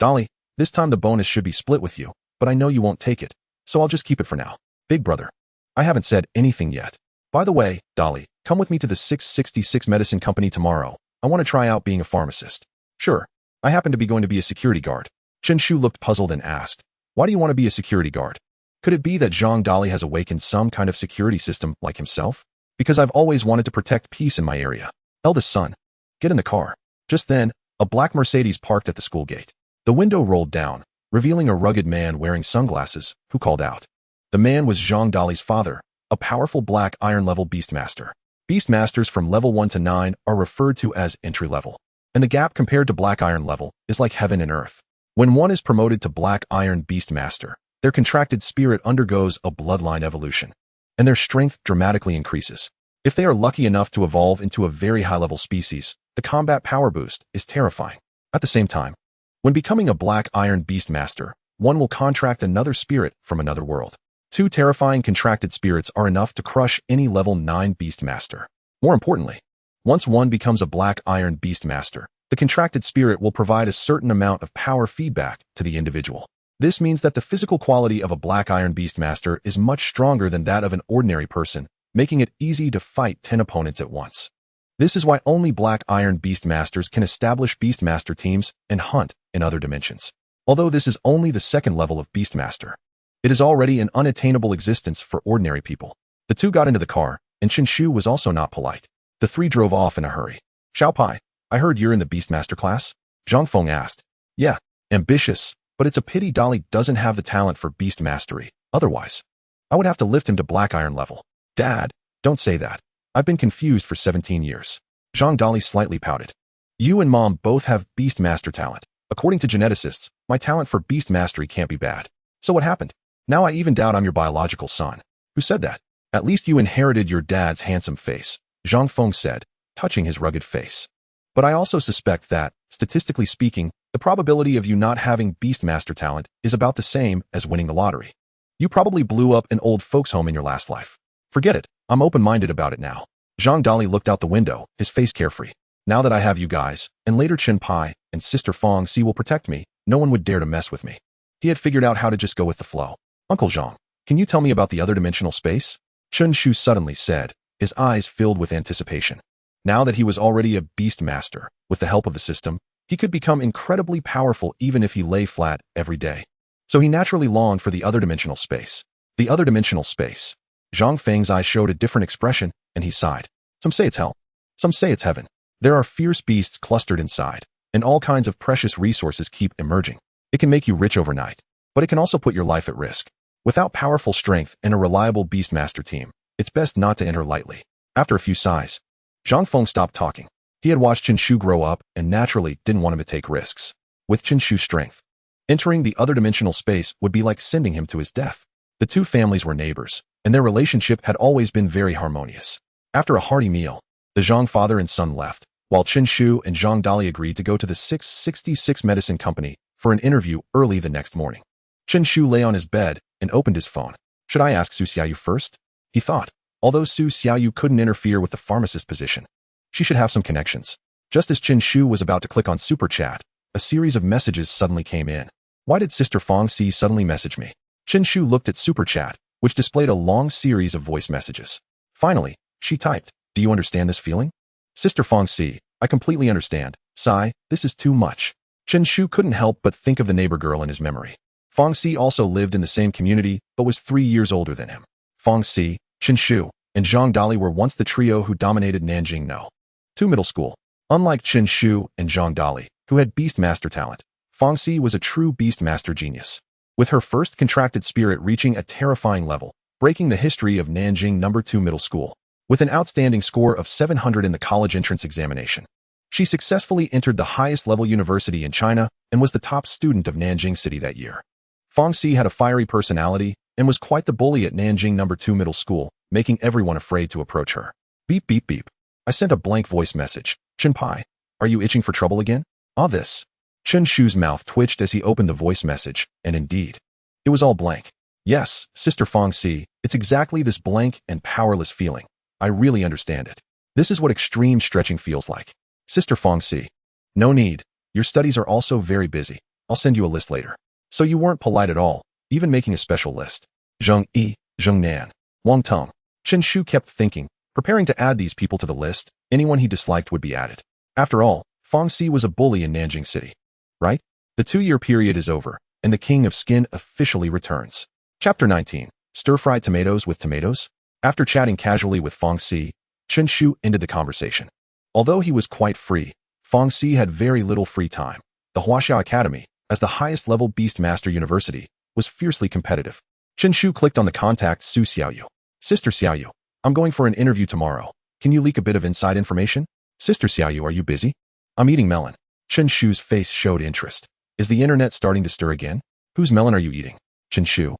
[SPEAKER 1] Dali, this time the bonus should be split with you, but I know you won't take it, so I'll just keep it for now. Big brother. I haven't said anything yet. By the way, Dali, come with me to the 666 Medicine Company tomorrow. I want to try out being a pharmacist. Sure. I happen to be going to be a security guard. Chen Shu looked puzzled and asked, why do you want to be a security guard? Could it be that Zhang Dali has awakened some kind of security system like himself? Because I've always wanted to protect peace in my area. Eldest son, get in the car. Just then, a black Mercedes parked at the school gate. The window rolled down, revealing a rugged man wearing sunglasses, who called out. The man was Zhang Dali's father, a powerful black iron-level beastmaster. Beastmasters from level 1 to 9 are referred to as entry-level, and the gap compared to black iron level is like heaven and earth. When one is promoted to black iron beastmaster, their contracted spirit undergoes a bloodline evolution, and their strength dramatically increases. If they are lucky enough to evolve into a very high-level species, the combat power boost is terrifying. At the same time, when becoming a black iron beastmaster, one will contract another spirit from another world. 2 terrifying contracted spirits are enough to crush any level 9 beastmaster. More importantly, once one becomes a black iron beastmaster, the contracted spirit will provide a certain amount of power feedback to the individual. This means that the physical quality of a black iron beastmaster is much stronger than that of an ordinary person, making it easy to fight 10 opponents at once. This is why only black iron beastmasters can establish beastmaster teams and hunt in other dimensions. Although this is only the second level of beastmaster, it is already an unattainable existence for ordinary people. The two got into the car, and Chen Shu was also not polite. The 3 drove off in a hurry. Xiao Pai, I heard you're in the beastmaster class? Zhang Feng asked. Yeah, ambitious, but it's a pity Dali doesn't have the talent for beast mastery. Otherwise, I would have to lift him to black iron level. Dad, don't say that. I've been confused for 17 years. Zhang Dali slightly pouted. You and Mom both have beast master talent. According to geneticists, my talent for beast mastery can't be bad. So what happened? Now I even doubt I'm your biological son. Who said that? At least you inherited your dad's handsome face, Zhang Feng said, touching his rugged face. But I also suspect that, statistically speaking, the probability of you not having beastmaster talent is about the same as winning the lottery. You probably blew up an old folks' home in your last life. Forget it, I'm open-minded about it now. Zhang Dali looked out the window, his face carefree. Now that I have you guys, and later Qin Pai and Sister Fong Si will protect me, no one would dare to mess with me. He had figured out how to just go with the flow. Uncle Zhang, can you tell me about the other dimensional space? Chen Shu suddenly said, his eyes filled with anticipation. Now that he was already a beast master, with the help of the system, he could become incredibly powerful even if he lay flat every day. So he naturally longed for the other dimensional space. The other dimensional space. Zhang Feng's eyes showed a different expression, and he sighed. Some say it's hell. Some say it's heaven. There are fierce beasts clustered inside, and all kinds of precious resources keep emerging. It can make you rich overnight, but it can also put your life at risk. Without powerful strength and a reliable beastmaster team, it's best not to enter lightly. After a few sighs, Zhang Feng stopped talking. He had watched Chen Shu grow up and naturally didn't want him to take risks. With Chen Shu's strength, entering the other dimensional space would be like sending him to his death. The two families were neighbors, and their relationship had always been very harmonious. After a hearty meal, the Zhang father and son left, while Chen Shu and Zhang Dali agreed to go to the 666 Medicine Company for an interview early the next morning. Chen Shu lay on his bed and opened his phone. Should I ask Su Xiaoyu first? He thought, although Su Xiaoyu couldn't interfere with the pharmacist position. She should have some connections. Just as Chen Shu was about to click on Super Chat, a series of messages suddenly came in. Why did Sister Fong Si suddenly message me? Chen Shu looked at Super Chat, which displayed a long series of voice messages. Finally, she typed, do you understand this feeling? Sister Fong Si, I completely understand. Sigh, this is too much. Chen Shu couldn't help but think of the neighbor girl in his memory. Fong Si also lived in the same community, but was 3 years older than him. Fong Si, Chen Shu, and Zhang Dali were once the trio who dominated Nanjing No. 2 middle school. Unlike Chen Shu and Zhang Dali, who had beastmaster talent, Fong Si was a true beastmaster genius. With her first contracted spirit reaching a terrifying level, breaking the history of Nanjing No. 2 middle school. with an outstanding score of 700 in the college entrance examination. She successfully entered the highest-level university in China and was the top student of Nanjing City that year. Fang Xi had a fiery personality and was quite the bully at Nanjing No. 2 Middle School, making everyone afraid to approach her. Beep beep beep. I sent a blank voice message. Chen Pai, are you itching for trouble again? Ah, this. Chen Shu's mouth twitched as he opened the voice message, and indeed, it was all blank. Yes, Sister Fang Xi, it's exactly this blank and powerless feeling. I really understand it. This is what extreme stretching feels like. Sister Fang Xi, no need. Your studies are also very busy. I'll send you a list later. So you weren't polite at all, even making a special list. Zheng Yi, Zheng Nan, Wang Teng. Chen Shu kept thinking, preparing to add these people to the list. Anyone he disliked would be added. After all, Fang Xi was a bully in Nanjing City. Right? The 2-year period is over, and the King of Skin officially returns. Chapter 19. Stir-fried tomatoes with tomatoes? After chatting casually with Fang Xi, Chen Shu ended the conversation. Although he was quite free, Fang Xi had very little free time. The Huaxia Academy, as the highest-level Beast Master University, was fiercely competitive. Chen Shu clicked on the contact Su Xiaoyu. Sister Xiaoyu, I'm going for an interview tomorrow. Can you leak a bit of inside information? Sister Xiaoyu, are you busy? I'm eating melon. Chen Shu's face showed interest. Is the internet starting to stir again? Whose melon are you eating? Chen Shu.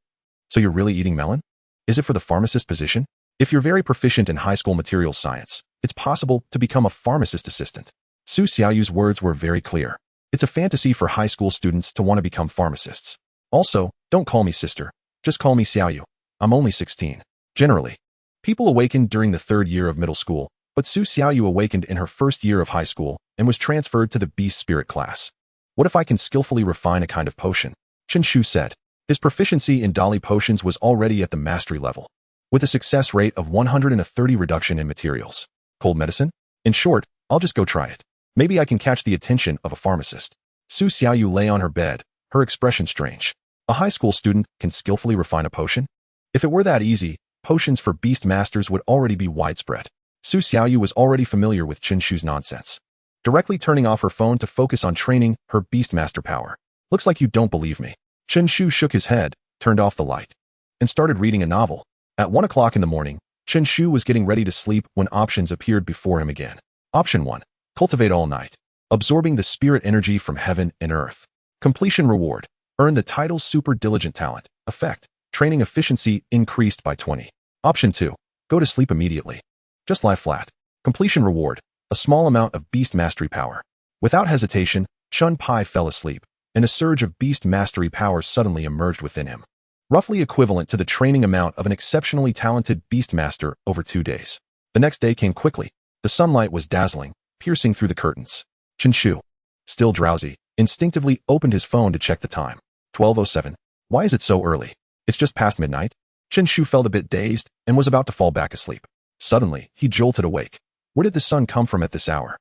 [SPEAKER 1] So you're really eating melon? Is it for the pharmacist position? If you're very proficient in high school materials science, it's possible to become a pharmacist assistant. Su Xiaoyu's words were very clear. It's a fantasy for high school students to want to become pharmacists. Also, don't call me sister. Just call me Xiaoyu. I'm only 16. Generally, people awakened during the 3rd year of middle school, but Su Xiaoyu awakened in her 1st year of high school and was transferred to the Beast Spirit class. What if I can skillfully refine a kind of potion? Chen Shu said. His proficiency in Dali potions was already at the mastery level, with a success rate of 130 reduction in materials. Cold medicine? In short, I'll just go try it. Maybe I can catch the attention of a pharmacist. Su Xiaoyu lay on her bed, her expression strange. A high school student can skillfully refine a potion? If it were that easy, potions for beast masters would already be widespread. Su Xiaoyu was already familiar with Chen Shu's nonsense. Directly turning off her phone to focus on training her beast master power. Looks like you don't believe me. Chen Shu shook his head, turned off the light, and started reading a novel. At 1 o'clock in the morning, Chen Shu was getting ready to sleep when options appeared before him again. Option 1. Cultivate all night, absorbing the spirit energy from heaven and earth. Completion reward. Earn the title Super Diligent Talent. Effect. Training efficiency increased by 20. Option 2. Go to sleep immediately. Just lie flat. Completion reward. A small amount of beast mastery power. Without hesitation, Chen Pai fell asleep, and a surge of beast mastery power suddenly emerged within him, roughly equivalent to the training amount of an exceptionally talented beast master over 2 days. The next day came quickly. The sunlight was dazzling, piercing through the curtains. Chen Shu, still drowsy, instinctively opened his phone to check the time. 12:07. Why is it so early? It's just past midnight. Chen Shu felt a bit dazed and was about to fall back asleep. Suddenly, he jolted awake. Where did the sun come from at this hour?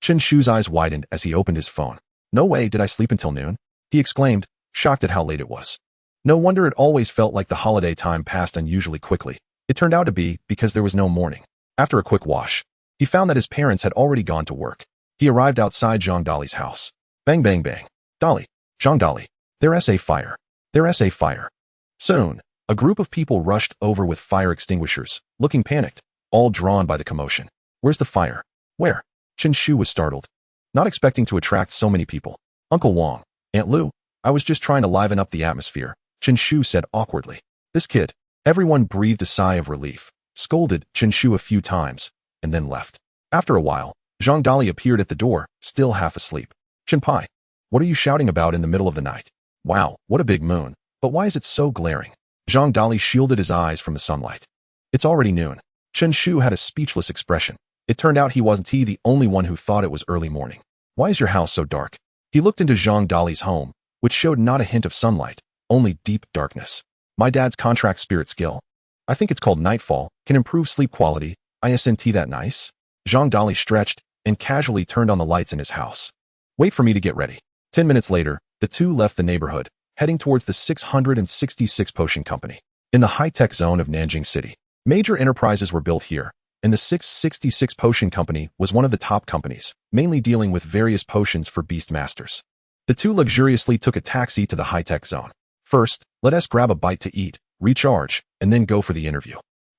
[SPEAKER 1] Chen Shu's eyes widened as he opened his phone. No way did I sleep until noon, he exclaimed, shocked at how late it was. No wonder it always felt like the holiday time passed unusually quickly. It turned out to be because there was no morning. After a quick wash, he found that his parents had already gone to work. He arrived outside Zhang Dali's house. Bang bang bang. Dali. Zhang Dali. There's a fire. There's a fire. Soon, a group of people rushed over with fire extinguishers, looking panicked, all drawn by the commotion. Where's the fire? Where? Chen Shu was startled, not expecting to attract so many people. Uncle Wang, Aunt Lu, I was just trying to liven up the atmosphere, Chen Shu said awkwardly. This kid. Everyone breathed a sigh of relief, scolded Chen Shu a few times, and then left. After a while, Zhang Dali appeared at the door, still half asleep. Chen Pai, what are you shouting about in the middle of the night? Wow, what a big moon. But why is it so glaring? Zhang Dali shielded his eyes from the sunlight. It's already noon. Chen Shu had a speechless expression. It turned out he wasn't the only one who thought it was early morning. Why is your house so dark? He looked into Zhang Dali's home, which showed not a hint of sunlight, only deep darkness. My dad's contract spirit skill. I think it's called Nightfall, can improve sleep quality. Isn't that nice? Zhang Dali stretched and casually turned on the lights in his house. Wait for me to get ready. 10 minutes later, the two left the neighborhood, heading towards the 666 Potion Company. In the high-tech zone of Nanjing City, major enterprises were built here, and the 666 Potion Company was one of the top companies, mainly dealing with various potions for beast masters. The two luxuriously took a taxi to the high-tech zone. First, let us grab a bite to eat, recharge, and then go for the interview.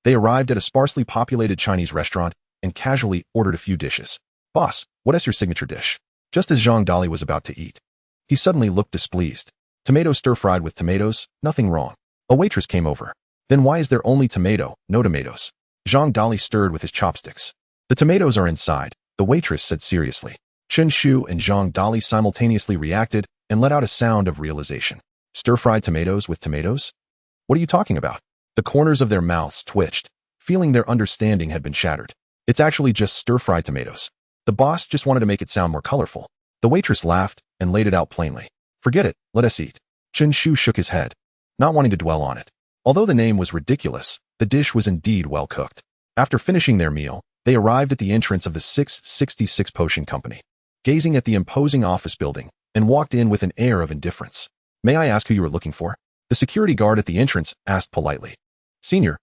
[SPEAKER 1] They arrived at a sparsely populated Chinese restaurant and casually ordered a few dishes. "Boss, what is your signature dish?" Just as Zhang Dali was about to eat, he suddenly looked displeased. "Tomato stir-fried with tomatoes, nothing wrong." A waitress came over. "Then why is there only tomato, no tomatoes?" Zhang Dali stirred with his chopsticks. "The tomatoes are inside," the waitress said seriously. Chen Shu and Zhang Dali simultaneously reacted and let out a sound of realization. Stir-fried tomatoes with tomatoes? What are you talking about? The corners of their mouths twitched, feeling their understanding had been shattered. "It's actually just stir-fried tomatoes. The boss just wanted to make it sound more colorful." The waitress laughed and laid it out plainly. "Forget it, let us eat." Chen Shu shook his head, not wanting to dwell on it. Although the name was ridiculous, the dish was indeed well cooked. After finishing their meal, they arrived at the entrance of the 666 Potion Company, gazing at the imposing office building, and walked in with an air of indifference. "May I ask who you are looking for?" The security guard at the entrance asked politely. Senior,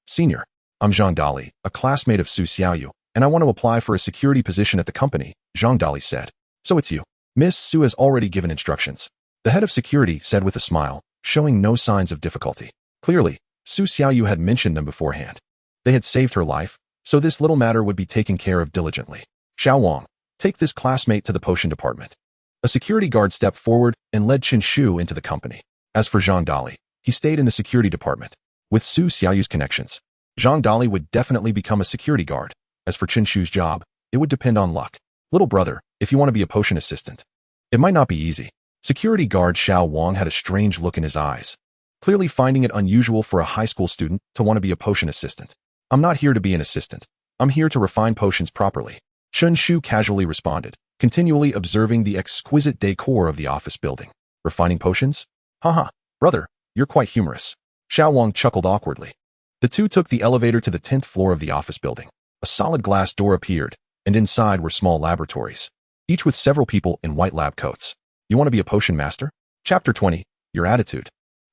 [SPEAKER 1] I'm Zhang Dali, a classmate of Su Xiaoyu, and I want to apply for a security position at the company," Zhang Dali said. "So it's you. Miss Su has already given instructions," the head of security said with a smile, showing no signs of difficulty. Clearly, Su Xiaoyu had mentioned them beforehand. They had saved her life, so this little matter would be taken care of diligently. "Xiao Wang, take this classmate to the potion department." A security guard stepped forward and led Chen Shu into the company. As for Zhang Dali, he stayed in the security department. With Su Xiaoyu's connections, Zhang Dali would definitely become a security guard. As for Chen Shu's job, it would depend on luck. "Little brother, if you want to be a potion assistant, it might not be easy." Security guard Xiao Wang had a strange look in his eyes, clearly finding it unusual for a high school student to want to be a potion assistant. "I'm not here to be an assistant. I'm here to refine potions properly," Chen Shu casually responded, continually observing the exquisite decor of the office building. "Refining potions? Haha, brother, you're quite humorous." Xiao Wang chuckled awkwardly. The two took the elevator to the 10th floor of the office building. A solid glass door appeared, and inside were small laboratories, each with several people in white lab coats. "You want to be a potion master?" Chapter 20, Your Attitude.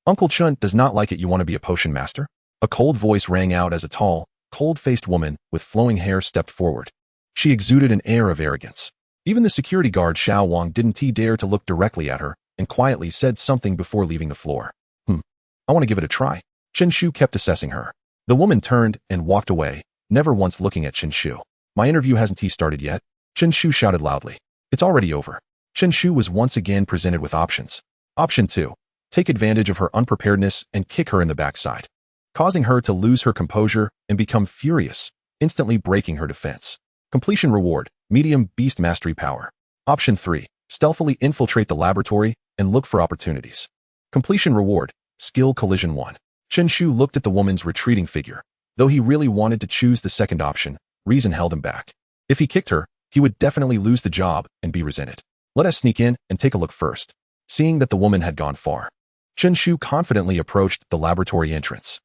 [SPEAKER 1] "Uncle Chen does not like it you want to be a potion master?" A cold voice rang out as a tall, cold-faced woman with flowing hair stepped forward. She exuded an air of arrogance. Even the security guard Xiao Wang didn't dare to look directly at her, and quietly said something before leaving the floor. I want to give it a try." Chen Shu kept assessing her. The woman turned and walked away, never once looking at Chen Shu. "My interview hasn't started yet?" Chen Shu shouted loudly. "It's already over." Chen Shu was once again presented with options. Option 2. Take advantage of her unpreparedness and kick her in the backside, causing her to lose her composure and become furious, instantly breaking her defense. Completion reward, medium beast mastery power. Option 3. Stealthily infiltrate the laboratory and look for opportunities. Completion reward, skill collision 1. Chen Shu looked at the woman's retreating figure. Though he really wanted to choose the second option, reason held him back. If he kicked her, he would definitely lose the job and be resented. "Let us sneak in and take a look first." Seeing that the woman had gone far, Chen Shu confidently approached the laboratory entrance.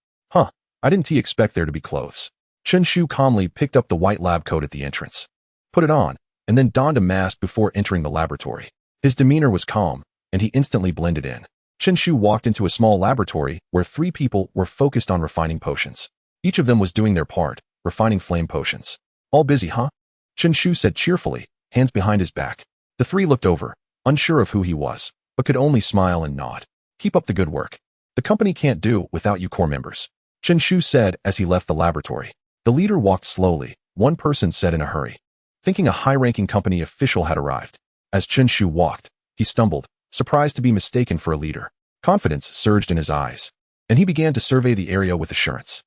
[SPEAKER 1] I didn't expect there to be clothes." Chen Shu calmly picked up the white lab coat at the entrance, put it on, and then donned a mask before entering the laboratory. His demeanor was calm, and he instantly blended in. Chen Shu walked into a small laboratory where 3 people were focused on refining potions. Each of them was doing their part, refining flame potions. "All busy, huh?" Chen Shu said cheerfully, hands behind his back. The 3 looked over, unsure of who he was, but could only smile and nod. "Keep up the good work. The company can't do without you core members," Chen Shu said as he left the laboratory. The leader walked slowly, one person said in a hurry, thinking a high-ranking company official had arrived. As Chen Shu walked, he stumbled, surprised to be mistaken for a leader. Confidence surged in his eyes, and he began to survey the area with assurance.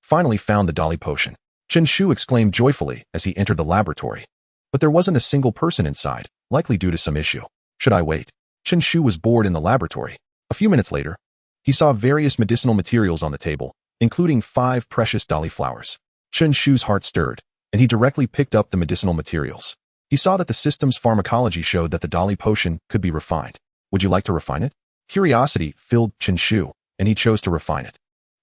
[SPEAKER 1] Finally found the Dali potion," Chen Shu exclaimed joyfully as he entered the laboratory. But there wasn't a single person inside, likely due to some issue. "Should I wait?" Chen Shu was bored in the laboratory. A few minutes later, he saw various medicinal materials on the table, including 5 precious Dali flowers. Chen Shu's heart stirred, and he directly picked up the medicinal materials. He saw that the system's pharmacology showed that the Dali potion could be refined. "Would you like to refine it?" Curiosity filled Chen Shu, and he chose to refine it.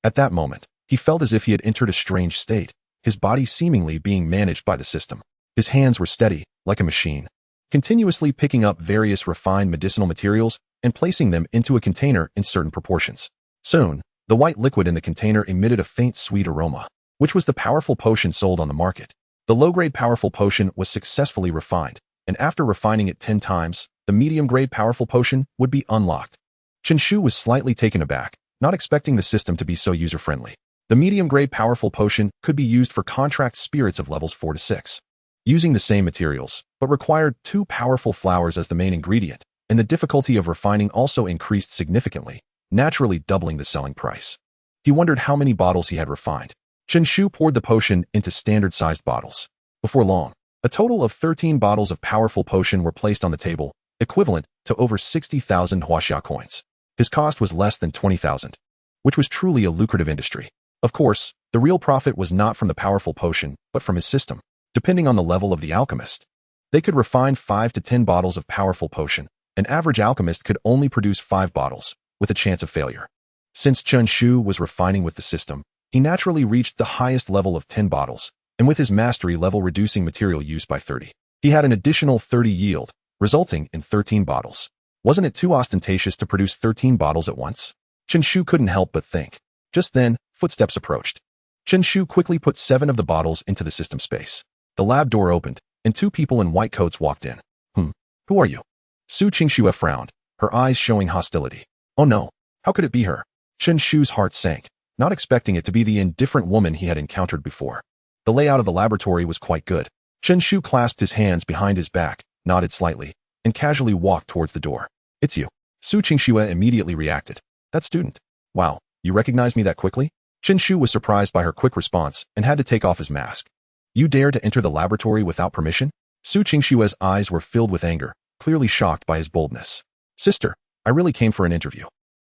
[SPEAKER 1] At that moment, he felt as if he had entered a strange state, his body seemingly being managed by the system. His hands were steady, like a machine, continuously picking up various refined medicinal materials and placing them into a container in certain proportions. Soon, the white liquid in the container emitted a faint sweet aroma, which was the powerful potion sold on the market. The low-grade powerful potion was successfully refined, and after refining it 10 times, the medium-grade powerful potion would be unlocked. Chen Shu was slightly taken aback, not expecting the system to be so user-friendly. The medium-grade powerful potion could be used for contract spirits of levels 4 to 6. Using the same materials, but required 2 powerful flowers as the main ingredient, and the difficulty of refining also increased significantly, naturally doubling the selling price. He wondered how many bottles he had refined. Chen Shu poured the potion into standard-sized bottles. Before long, a total of 13 bottles of powerful potion were placed on the table, equivalent to over 60,000 huaxia coins. His cost was less than 20,000, which was truly a lucrative industry. Of course, the real profit was not from the powerful potion, but from his system. Depending on the level of the alchemist, they could refine 5 to 10 bottles of powerful potion. An average alchemist could only produce 5 bottles, with a chance of failure. Since Chen Shu was refining with the system, he naturally reached the highest level of 10 bottles, and with his mastery level reducing material use by 30. He had an additional 30 yield, resulting in 13 bottles. Wasn't it too ostentatious to produce 13 bottles at once? Chen Shu couldn't help but think. Just then, footsteps approached. Chen Shu quickly put 7 of the bottles into the system space. The lab door opened, and 2 people in white coats walked in. Who are you? Su Qingxue frowned, her eyes showing hostility. Oh no, how could it be her? Chen Shu's heart sank, not expecting it to be the indifferent woman he had encountered before. The layout of the laboratory was quite good. Chen Shu clasped his hands behind his back, nodded slightly, and casually walked towards the door. It's you. Su Qingxue immediately reacted. That student. Wow, you recognize me that quickly? Chen Shu was surprised by her quick response and had to take off his mask. You dare to enter the laboratory without permission? Su Qingxue's eyes were filled with anger, clearly shocked by his boldness. Sister, I really came for an interview.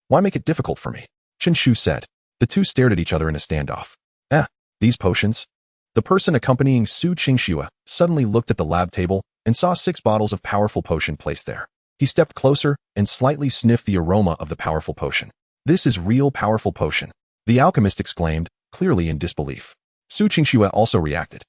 [SPEAKER 1] Why make it difficult for me? Chen Shu said. The two stared at each other in a standoff. These potions? The person accompanying Su Qingxue suddenly looked at the lab table and saw 6 bottles of powerful potion placed there. He stepped closer and slightly sniffed the aroma of the powerful potion. This is real powerful potion. The alchemist exclaimed, clearly in disbelief. Su Qingxue also reacted,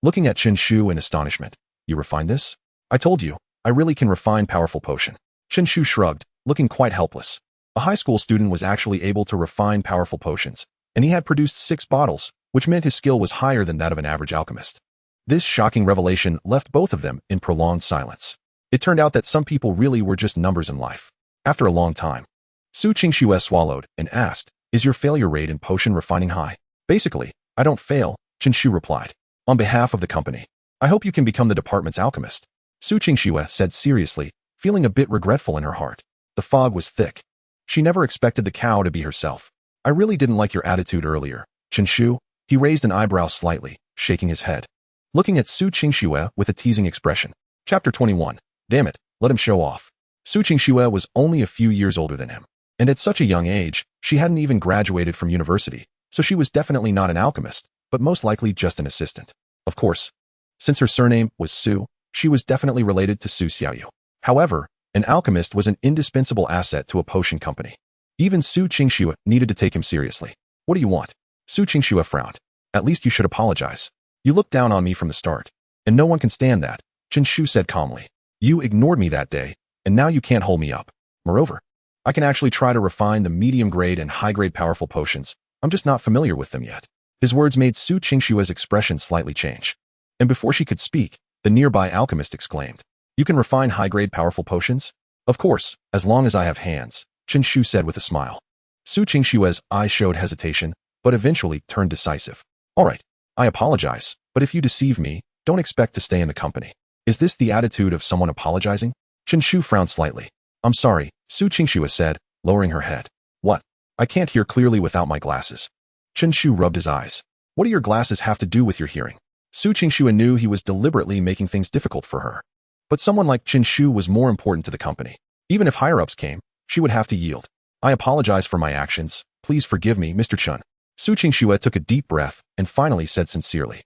[SPEAKER 1] looking at Chen Shu in astonishment. You refined this? I told you, I really can refine powerful potion. Chen Shu shrugged, looking quite helpless. A high school student was actually able to refine powerful potions, and he had produced 6 bottles, which meant his skill was higher than that of an average alchemist. This shocking revelation left both of them in prolonged silence. It turned out that some people really were just numbers in life. After a long time, Su Qingxue swallowed and asked, Is your failure rate in potion refining high? Basically, I don't fail, Chen Shu replied. On behalf of the company, I hope you can become the department's alchemist. Su Qingxue said seriously, feeling a bit regretful in her heart. The fog was thick. She never expected the cow to be herself. I really didn't like your attitude earlier, Chen Shu. He raised an eyebrow slightly, shaking his head, looking at Su Qingxue with a teasing expression. Chapter 21. Damn it, let him show off. Su Qingxue was only a few years older than him, and at such a young age, she hadn't even graduated from university, so she was definitely not an alchemist, but most likely just an assistant. Of course, since her surname was Su, she was definitely related to Su Xiaoyu. However, an alchemist was an indispensable asset to a potion company. Even Su Qingxue needed to take him seriously. What do you want? Su Qingxue frowned. At least you should apologize. You looked down on me from the start, and no one can stand that, Chen Shu said calmly. You ignored me that day, and now you can't hold me up. Moreover, I can actually try to refine the medium-grade and high-grade powerful potions. I'm just not familiar with them yet. His words made Su Qingxue's expression slightly change. And before she could speak, the nearby alchemist exclaimed, You can refine high-grade powerful potions? Of course, as long as I have hands, Chen Shu said with a smile. Su Qingxue's eyes showed hesitation, but eventually turned decisive. All right, I apologize, but if you deceive me, don't expect to stay in the company. Is this the attitude of someone apologizing? Chen Shu frowned slightly. I'm sorry, Su Qingxue said, lowering her head. What? I can't hear clearly without my glasses. Chen Shu rubbed his eyes. What do your glasses have to do with your hearing? Su Qingxue knew he was deliberately making things difficult for her. But someone like Chen Shu was more important to the company. Even if higher-ups came, she would have to yield. I apologize for my actions. Please forgive me, Mr. Chen. Su Qingxue took a deep breath and finally said sincerely.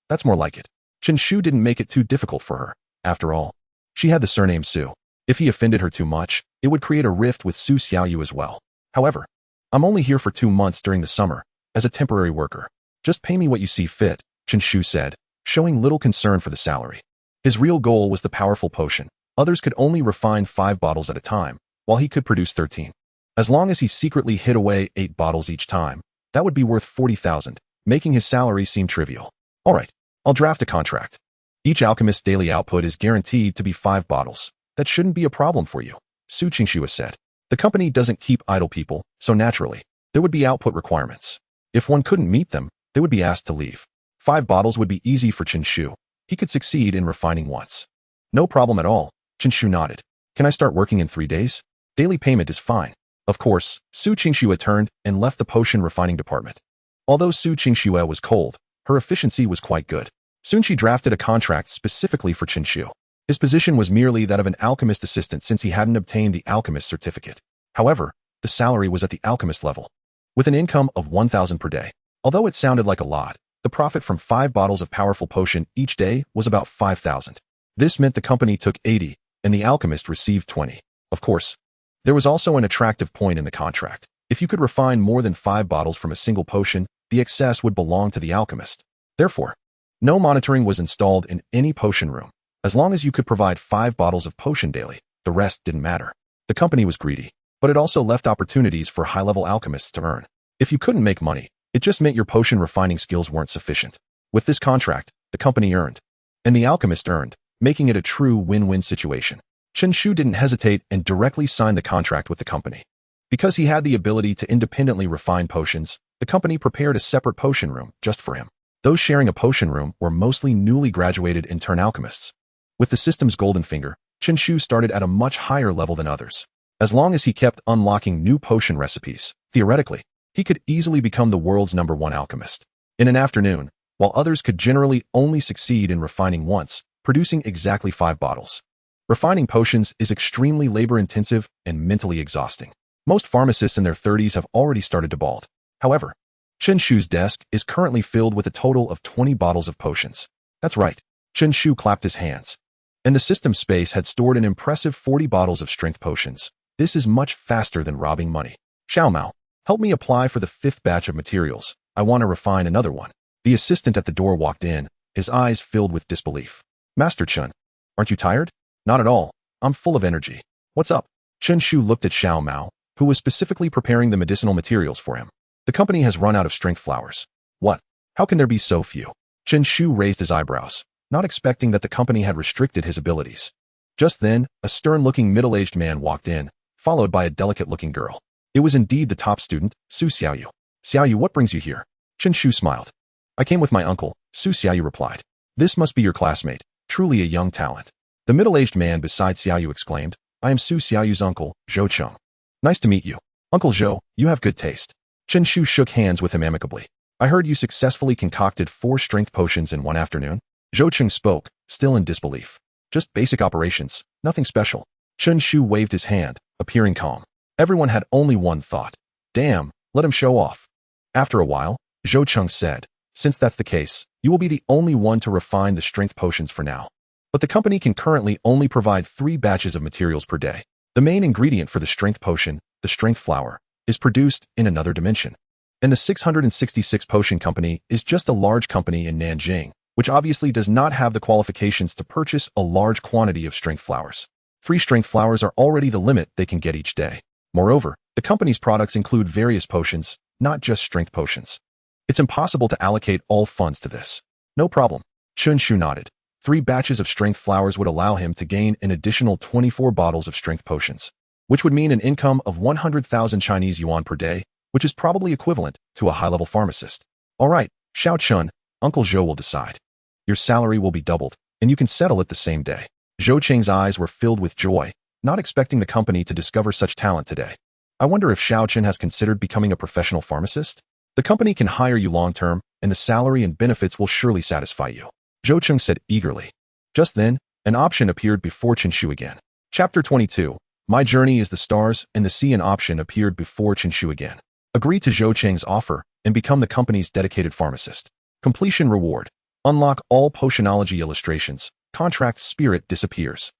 [SPEAKER 1] That's more like it. Chen Shu didn't make it too difficult for her. After all, she had the surname Su. If he offended her too much, it would create a rift with Su Xiaoyu as well. However, I'm only here for 2 months during the summer, as a temporary worker. Just pay me what you see fit, Chen Shu said, showing little concern for the salary. His real goal was the powerful potion. Others could only refine 5 bottles at a time, while he could produce 13. As long as he secretly hid away 8 bottles each time, that would be worth 40,000, making his salary seem trivial. All right, I'll draft a contract. Each alchemist's daily output is guaranteed to be 5 bottles. That shouldn't be a problem for you, Su Qingxue said. The company doesn't keep idle people, so naturally, there would be output requirements. If one couldn't meet them, they would be asked to leave. 5 bottles would be easy for Chen Shu. He could succeed in refining once. No problem at all, Chen Shu nodded. Can I start working in 3 days? Daily payment is fine. Of course, Su Qingxue turned and left the potion refining department. Although Su Qingxue was cold, her efficiency was quite good. Soon she drafted a contract specifically for Chen Shu. His position was merely that of an alchemist assistant since he hadn't obtained the alchemist certificate. However, the salary was at the alchemist level, with an income of 1,000 per day. Although it sounded like a lot, the profit from 5 bottles of powerful potion each day was about 5,000. This meant the company took 80, and the alchemist received 20. Of course, there was also an attractive point in the contract. If you could refine more than 5 bottles from a single potion, the excess would belong to the alchemist. Therefore, no monitoring was installed in any potion room. As long as you could provide 5 bottles of potion daily, the rest didn't matter. The company was greedy, but it also left opportunities for high-level alchemists to earn. If you couldn't make money, it just meant your potion refining skills weren't sufficient. With this contract, the company earned, and the alchemist earned, making it a true win-win situation. Chen Shu didn't hesitate and directly signed the contract with the company. Because he had the ability to independently refine potions, the company prepared a separate potion room just for him. Those sharing a potion room were mostly newly graduated intern alchemists. With the system's golden finger, Chen Shu started at a much higher level than others. As long as he kept unlocking new potion recipes, theoretically, he could easily become the world's #1 alchemist. In an afternoon, while others could generally only succeed in refining once, producing exactly 5 bottles. Refining potions is extremely labor-intensive and mentally exhausting. Most pharmacists in their 30s have already started to bald. However, Chen Shu's desk is currently filled with a total of 20 bottles of potions. That's right, Chen Shu clapped his hands. And the system space had stored an impressive 40 bottles of strength potions. This is much faster than robbing money. Xiao Mao, help me apply for the 5th batch of materials. I want to refine another one. The assistant at the door walked in, his eyes filled with disbelief. Master Chen, aren't you tired? Not at all. I'm full of energy. What's up? Chen Shu looked at Xiao Mao, who was specifically preparing the medicinal materials for him. The company has run out of strength flowers. What? How can there be so few? Chen Shu raised his eyebrows, not expecting that the company had restricted his abilities. Just then, a stern-looking middle-aged man walked in, followed by a delicate-looking girl. It was indeed the top student, Su Xiaoyu. Xiaoyu, what brings you here? Chen Shu smiled. I came with my uncle, Su Xiaoyu replied. This must be your classmate, truly a young talent. The middle-aged man beside Xiaoyu exclaimed, I am Su Xiaoyu's uncle, Zhou Cheng. Nice to meet you. Uncle Zhou, you have good taste. Chen Shu shook hands with him amicably. I heard you successfully concocted 4 strength potions in one afternoon. Zhou Cheng spoke, still in disbelief. Just basic operations, nothing special. Chen Shu waved his hand, appearing calm. Everyone had only one thought. Damn, let him show off. After a while, Zhou Cheng said, since that's the case, you will be the only one to refine the strength potions for now. But the company can currently only provide 3 batches of materials per day. The main ingredient for the strength potion, the strength flower, is produced in another dimension. And the 666 Potion Company is just a large company in Nanjing, which obviously does not have the qualifications to purchase a large quantity of strength flowers. 3 strength flowers are already the limit they can get each day. Moreover, the company's products include various potions, not just strength potions. It's impossible to allocate all funds to this. No problem. Chen Shu nodded. 3 batches of strength flowers would allow him to gain an additional 24 bottles of strength potions, which would mean an income of 100,000 Chinese yuan per day, which is probably equivalent to a high-level pharmacist. All right, Xiao Chun, Uncle Zhou will decide. Your salary will be doubled, and you can settle it the same day. Zhou Cheng's eyes were filled with joy, not expecting the company to discover such talent today. I wonder if Xiao Chen has considered becoming a professional pharmacist? The company can hire you long-term, and the salary and benefits will surely satisfy you. Zhou Cheng said eagerly. Just then, an option appeared before Chen Shu again. Chapter 22. My journey is the stars, and the sea. An option appeared before Chen Shu again. Agree to Zhou Cheng's offer and become the company's dedicated pharmacist. Completion reward. Unlock all potionology illustrations. Contract spirit disappears.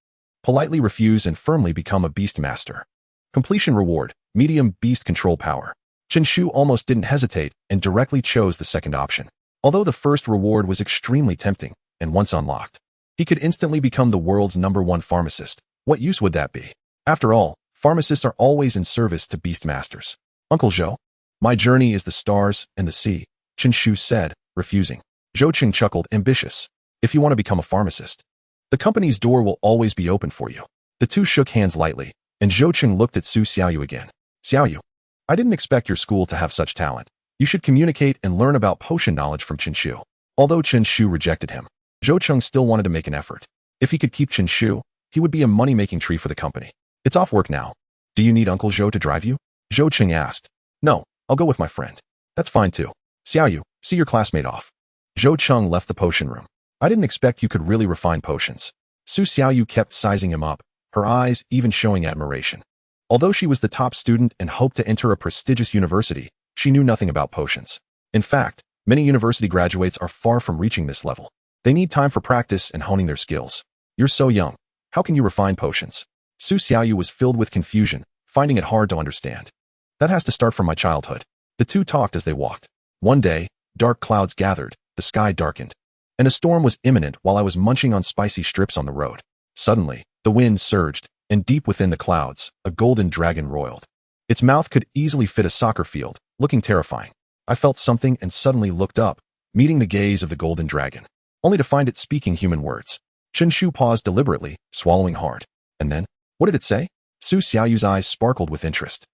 [SPEAKER 1] Politely refuse and firmly become a beast master. Completion reward. Medium beast control power. Chen Shu almost didn't hesitate and directly chose the second option. Although the first reward was extremely tempting, and once unlocked, he could instantly become the world's #1 pharmacist. What use would that be? After all, pharmacists are always in service to beast masters. Uncle Zhou, my journey is the stars and the sea, Chen Shu said, refusing. Zhou Cheng chuckled, ambitious. If you want to become a pharmacist, the company's door will always be open for you. The two shook hands lightly, and Zhou Cheng looked at Su Xiaoyu again. Xiaoyu, I didn't expect your school to have such talent. You should communicate and learn about potion knowledge from Chen Shu. Although Chen Shu rejected him, Zhou Cheng still wanted to make an effort. If he could keep Chen Shu, he would be a money-making tree for the company. It's off work now. Do you need Uncle Zhou to drive you? Zhou Cheng asked. No, I'll go with my friend. That's fine too. Xiaoyu, see your classmate off. Zhou Cheng left the potion room. I didn't expect you could really refine potions. Su Xiaoyu kept sizing him up, her eyes even showing admiration. Although she was the top student and hoped to enter a prestigious university, she knew nothing about potions. In fact, many university graduates are far from reaching this level. They need time for practice and honing their skills. You're so young. How can you refine potions? Su Xiaoyu was filled with confusion, finding it hard to understand. That has to start from my childhood. The two talked as they walked. One day, dark clouds gathered, the sky darkened, and a storm was imminent while I was munching on spicy strips on the road. Suddenly, the wind surged, and deep within the clouds, a golden dragon roiled. Its mouth could easily fit a soccer field, looking terrifying. I felt something and suddenly looked up, meeting the gaze of the golden dragon, only to find it speaking human words. Chen Shu paused deliberately, swallowing hard. And then, what did it say? Su Xiaoyu's eyes sparkled with interest.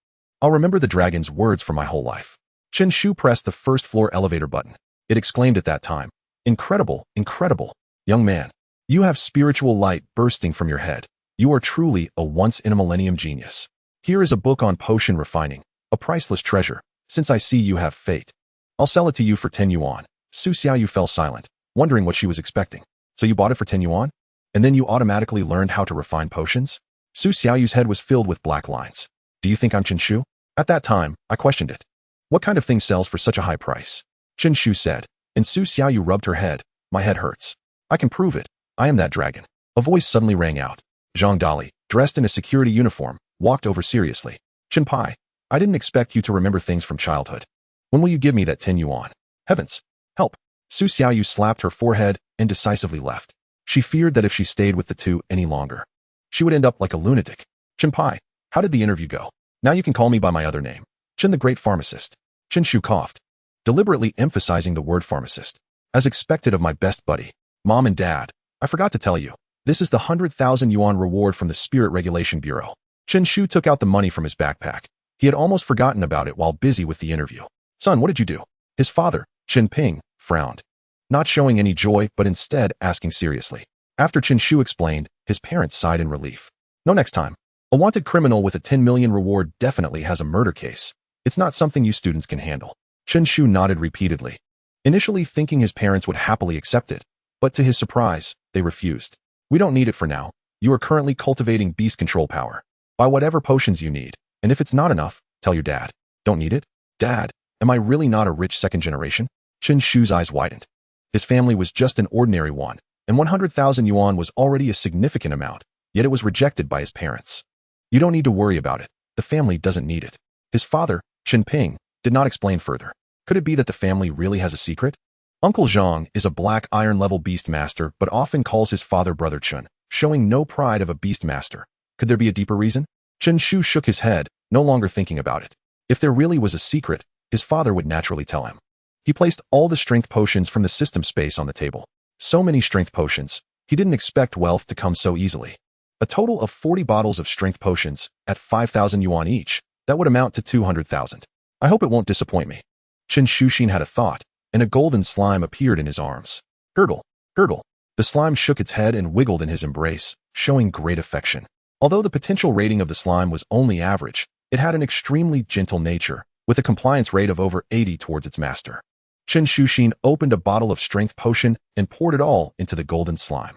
[SPEAKER 1] I'll remember the dragon's words for my whole life. Chen Shu pressed the first-floor elevator button. It exclaimed at that time, Incredible, incredible. Young man, you have spiritual light bursting from your head. You are truly a once-in-a-millennium genius. Here is a book on potion refining, a priceless treasure, since I see you have fate. I'll sell it to you for 10 yuan. Su Xiaoyu fell silent, wondering what she was expecting. So you bought it for 10 yuan? And then you automatically learned how to refine potions? Su Xiaoyu's head was filled with black lines. Do you think I'm Chen Shu? At that time, I questioned it. What kind of thing sells for such a high price? Chen Shu said, and Su Xiaoyu rubbed her head. My head hurts. I can prove it. I am that dragon. A voice suddenly rang out. Zhang Dali, dressed in a security uniform, walked over seriously. Chen Pai, I didn't expect you to remember things from childhood. When will you give me that 10 yuan? Heavens! Help! Su Xiaoyu slapped her forehead and decisively left. She feared that if she stayed with the two any longer, she would end up like a lunatic. Chen Pai, how did the interview go? Now you can call me by my other name. Chen the Great Pharmacist. Chen Shu coughed, deliberately emphasizing the word pharmacist. As expected of my best buddy, Mom and Dad, I forgot to tell you, this is the 100,000 yuan reward from the Spirit Regulation Bureau. Chen Shu took out the money from his backpack. He had almost forgotten about it while busy with the interview. Son, what did you do? His father, Chen Ping, frowned, not showing any joy but instead asking seriously. After Chen Shu explained, his parents sighed in relief. No, next time. A wanted criminal with a 10 million reward definitely has a murder case. It's not something you students can handle. Chen Shu nodded repeatedly, initially thinking his parents would happily accept it, but to his surprise, they refused. We don't need it for now. You are currently cultivating beast control power. Buy whatever potions you need, and if it's not enough, tell your dad. Don't need it? Dad, am I really not a rich second generation? Chen Shu's eyes widened. His family was just an ordinary one, and 100,000 yuan was already a significant amount, yet it was rejected by his parents. You don't need to worry about it. The family doesn't need it. His father, Chen Ping, did not explain further. Could it be that the family really has a secret? Uncle Zhang is a black iron-level beast master but often calls his father Brother Chen, showing no pride of a beast master. Could there be a deeper reason? Chen Shu shook his head, no longer thinking about it. If there really was a secret, his father would naturally tell him. He placed all the strength potions from the system space on the table. So many strength potions, he didn't expect wealth to come so easily. A total of 40 bottles of strength potions, at 5,000 yuan each, that would amount to 200,000. I hope it won't disappoint me. Chen Shuxin had a thought, and a golden slime appeared in his arms. Gurgle, gurgle. The slime shook its head and wiggled in his embrace, showing great affection. Although the potential rating of the slime was only average, it had an extremely gentle nature, with a compliance rate of over 80 towards its master. Chen Shuxin opened a bottle of strength potion and poured it all into the golden slime.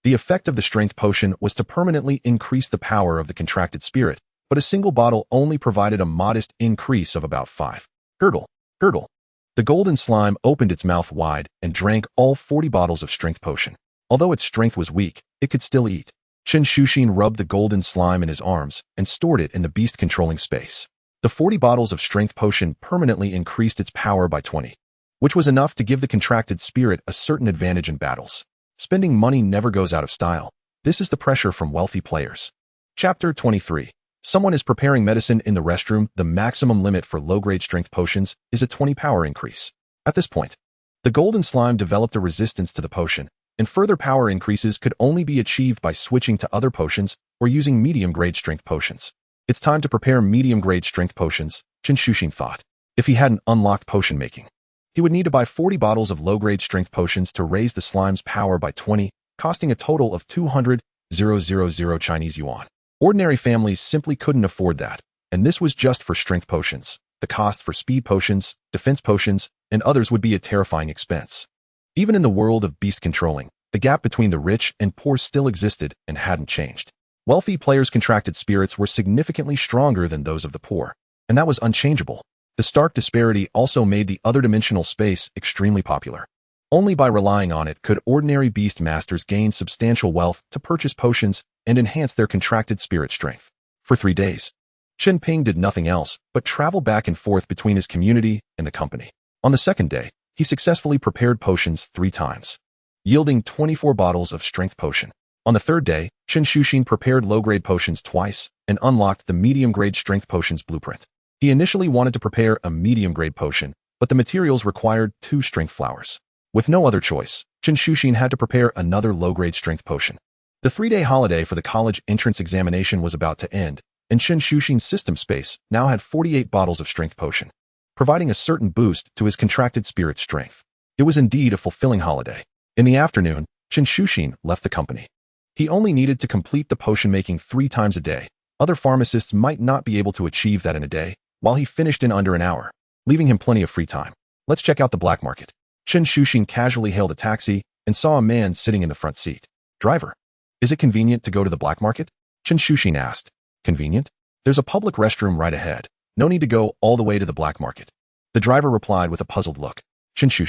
[SPEAKER 1] The effect of the strength potion was to permanently increase the power of the contracted spirit, but a single bottle only provided a modest increase of about 5. Gurgle, gurgle. The golden slime opened its mouth wide and drank all 40 bottles of strength potion. Although its strength was weak, it could still eat. Chen Shuxin rubbed the golden slime in his arms and stored it in the beast-controlling space. The 40 bottles of strength potion permanently increased its power by 20, which was enough to give the contracted spirit a certain advantage in battles. Spending money never goes out of style. This is the pressure from wealthy players. Chapter 23. Someone is preparing medicine in the restroom. The maximum limit for low-grade strength potions is a 20 power increase. At this point, the golden slime developed a resistance to the potion, and further power increases could only be achieved by switching to other potions or using medium-grade strength potions. It's time to prepare medium-grade strength potions, Chen Shuxin thought. if he hadn't unlocked potion making. He would need to buy 40 bottles of low-grade strength potions to raise the slime's power by 20, costing a total of 200,000 Chinese yuan. Ordinary families simply couldn't afford that, and this was just for strength potions. The cost for speed potions, defense potions, and others would be a terrifying expense. Even in the world of beast controlling, the gap between the rich and poor still existed and hadn't changed. Wealthy players' contracted spirits were significantly stronger than those of the poor, and that was unchangeable. The stark disparity also made the other dimensional space extremely popular. Only by relying on it could ordinary beast masters gain substantial wealth to purchase potions and enhance their contracted spirit strength. For 3 days, Chen Ping did nothing else but travel back and forth between his community and the company. On the second day, he successfully prepared potions 3 times, yielding 24 bottles of strength potion. On the third day, Chen Shu prepared low-grade potions twice and unlocked the medium-grade strength potions blueprint. He initially wanted to prepare a medium-grade potion, but the materials required 2 strength flowers. With no other choice, Chen Shu had to prepare another low-grade strength potion. The 3-day holiday for the college entrance examination was about to end, and Chen Shu's system space now had 48 bottles of strength potion, providing a certain boost to his contracted spirit strength. It was indeed a fulfilling holiday. In the afternoon, Chen Shu left the company. He only needed to complete the potion making 3 times a day. Other pharmacists might not be able to achieve that in a day, while he finished in under an hour, leaving him plenty of free time. Let's check out the black market. Chen Shu casually hailed a taxi and saw a man sitting in the front seat. Driver, is it convenient to go to the black market? Chen Shu asked. Convenient? There's a public restroom right ahead. No need to go all the way to the black market. The driver replied with a puzzled look. Chen Shu,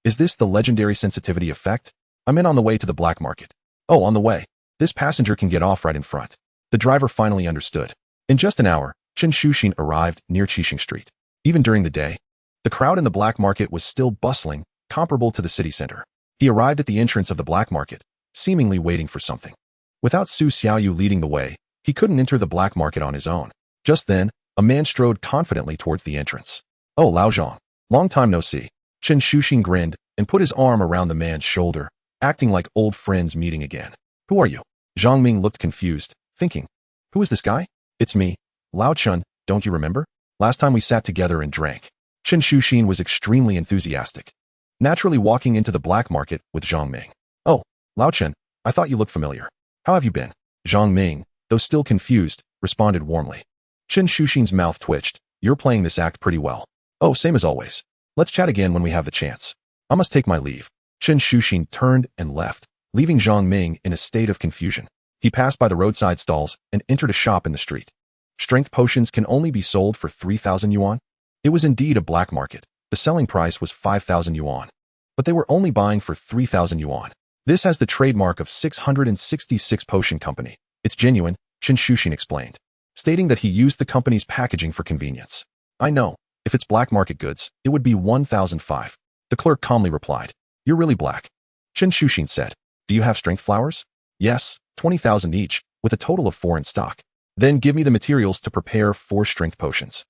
[SPEAKER 1] is this the legendary sensitivity effect? I'm on the way to the black market. Oh, on the way. This passenger can get off right in front. The driver finally understood. In just an hour, Chen Shu arrived near Qixing Street. Even during the day, the crowd in the black market was still bustling, comparable to the city center. He arrived at the entrance of the black market, seemingly waiting for something. Without Su Xiaoyu leading the way, he couldn't enter the black market on his own. Just then, a man strode confidently towards the entrance. Oh, Lao Zhang. Long time no see. Chen Shu grinned and put his arm around the man's shoulder, acting like old friends meeting again. Who are you? Zhang Ming looked confused, thinking, who is this guy? It's me, Lao Chen, don't you remember? Last time we sat together and drank. Chen Shu was extremely enthusiastic, naturally walking into the black market with Zhang Ming. Oh, Lao Chen, I thought you looked familiar. How have you been? Zhang Ming, though still confused, responded warmly. Chen Shu's mouth twitched. You're playing this act pretty well. Oh, same as always. Let's chat again when we have the chance. I must take my leave. Chen Shu turned and left, leaving Zhang Ming in a state of confusion. He passed by the roadside stalls and entered a shop in the street. Strength potions can only be sold for 3,000 yuan. It was indeed a black market. The selling price was 5,000 yuan. But they were only buying for 3,000 yuan. This has the trademark of 666 Potion Company. It's genuine, Chen Shu explained, stating that he used the company's packaging for convenience. I know. If it's black market goods, it would be 1,005. The clerk calmly replied. You're really black. Chen Shu said. Do you have strength flowers? Yes, 20,000 each, with a total of 4 in stock. Then give me the materials to prepare 4 strength potions.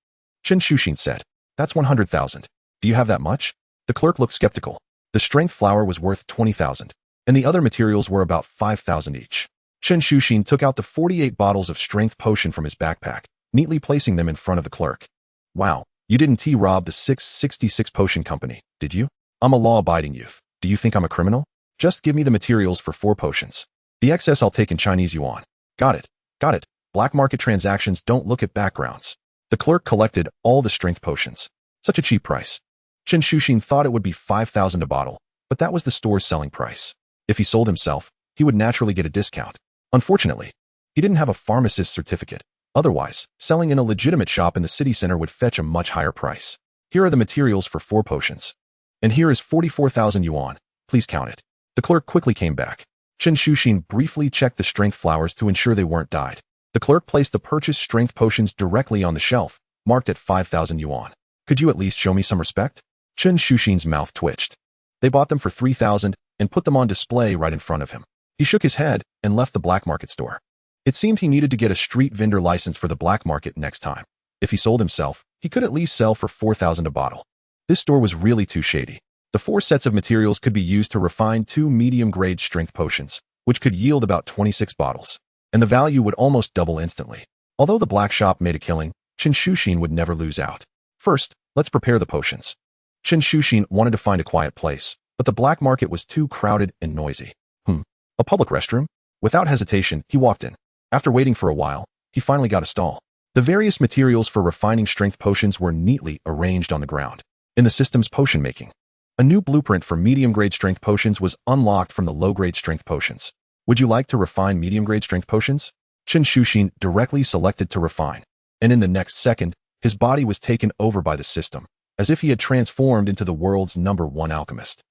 [SPEAKER 1] Chen Shu said. That's 100,000. Do you have that much? The clerk looked skeptical. The strength flower was worth 20,000, and the other materials were about 5,000 each. Chen Shu took out the 48 bottles of strength potion from his backpack, neatly placing them in front of the clerk. Wow, you didn't rob the 666 Potion Company, did you? I'm a law-abiding youth. Do you think I'm a criminal? Just give me the materials for 4 potions. The excess I'll take in Chinese yuan. Got it. Got it. Black market transactions don't look at backgrounds. The clerk collected all the strength potions. Such a cheap price. Chen Shu thought it would be 5,000 a bottle, but that was the store's selling price. If he sold himself, he would naturally get a discount. Unfortunately, he didn't have a pharmacist's certificate. Otherwise, selling in a legitimate shop in the city center would fetch a much higher price. Here are the materials for 4 potions. And here is 44,000 yuan. Please count it. The clerk quickly came back. Chen Shu briefly checked the strength flowers to ensure they weren't dyed. The clerk placed the purchased strength potions directly on the shelf, marked at 5,000 yuan. Could you at least show me some respect? Chen Shu's mouth twitched. They bought them for 3,000 and put them on display right in front of him. He shook his head and left the black market store. It seemed he needed to get a street vendor license for the black market next time. If he sold himself, he could at least sell for 4,000 a bottle. This store was really too shady. The 4 sets of materials could be used to refine 2 medium-grade strength potions, which could yield about 26 bottles. And the value would almost double instantly. Although the black shop made a killing, Chen Shu would never lose out. First, Let's prepare the potions. Chen Shu wanted to find a quiet place, but the black market was too crowded and noisy. A public restroom? Without hesitation, he walked in. After waiting for a while, he finally got a stall. The various materials for refining strength potions were neatly arranged on the ground. In the system's potion making, a new blueprint for medium-grade strength potions was unlocked from the low-grade strength potions. Would you like to refine medium-grade strength potions? Chen Shu directly selected to refine, and in the next second, his body was taken over by the system, as if he had transformed into the world's #1 alchemist.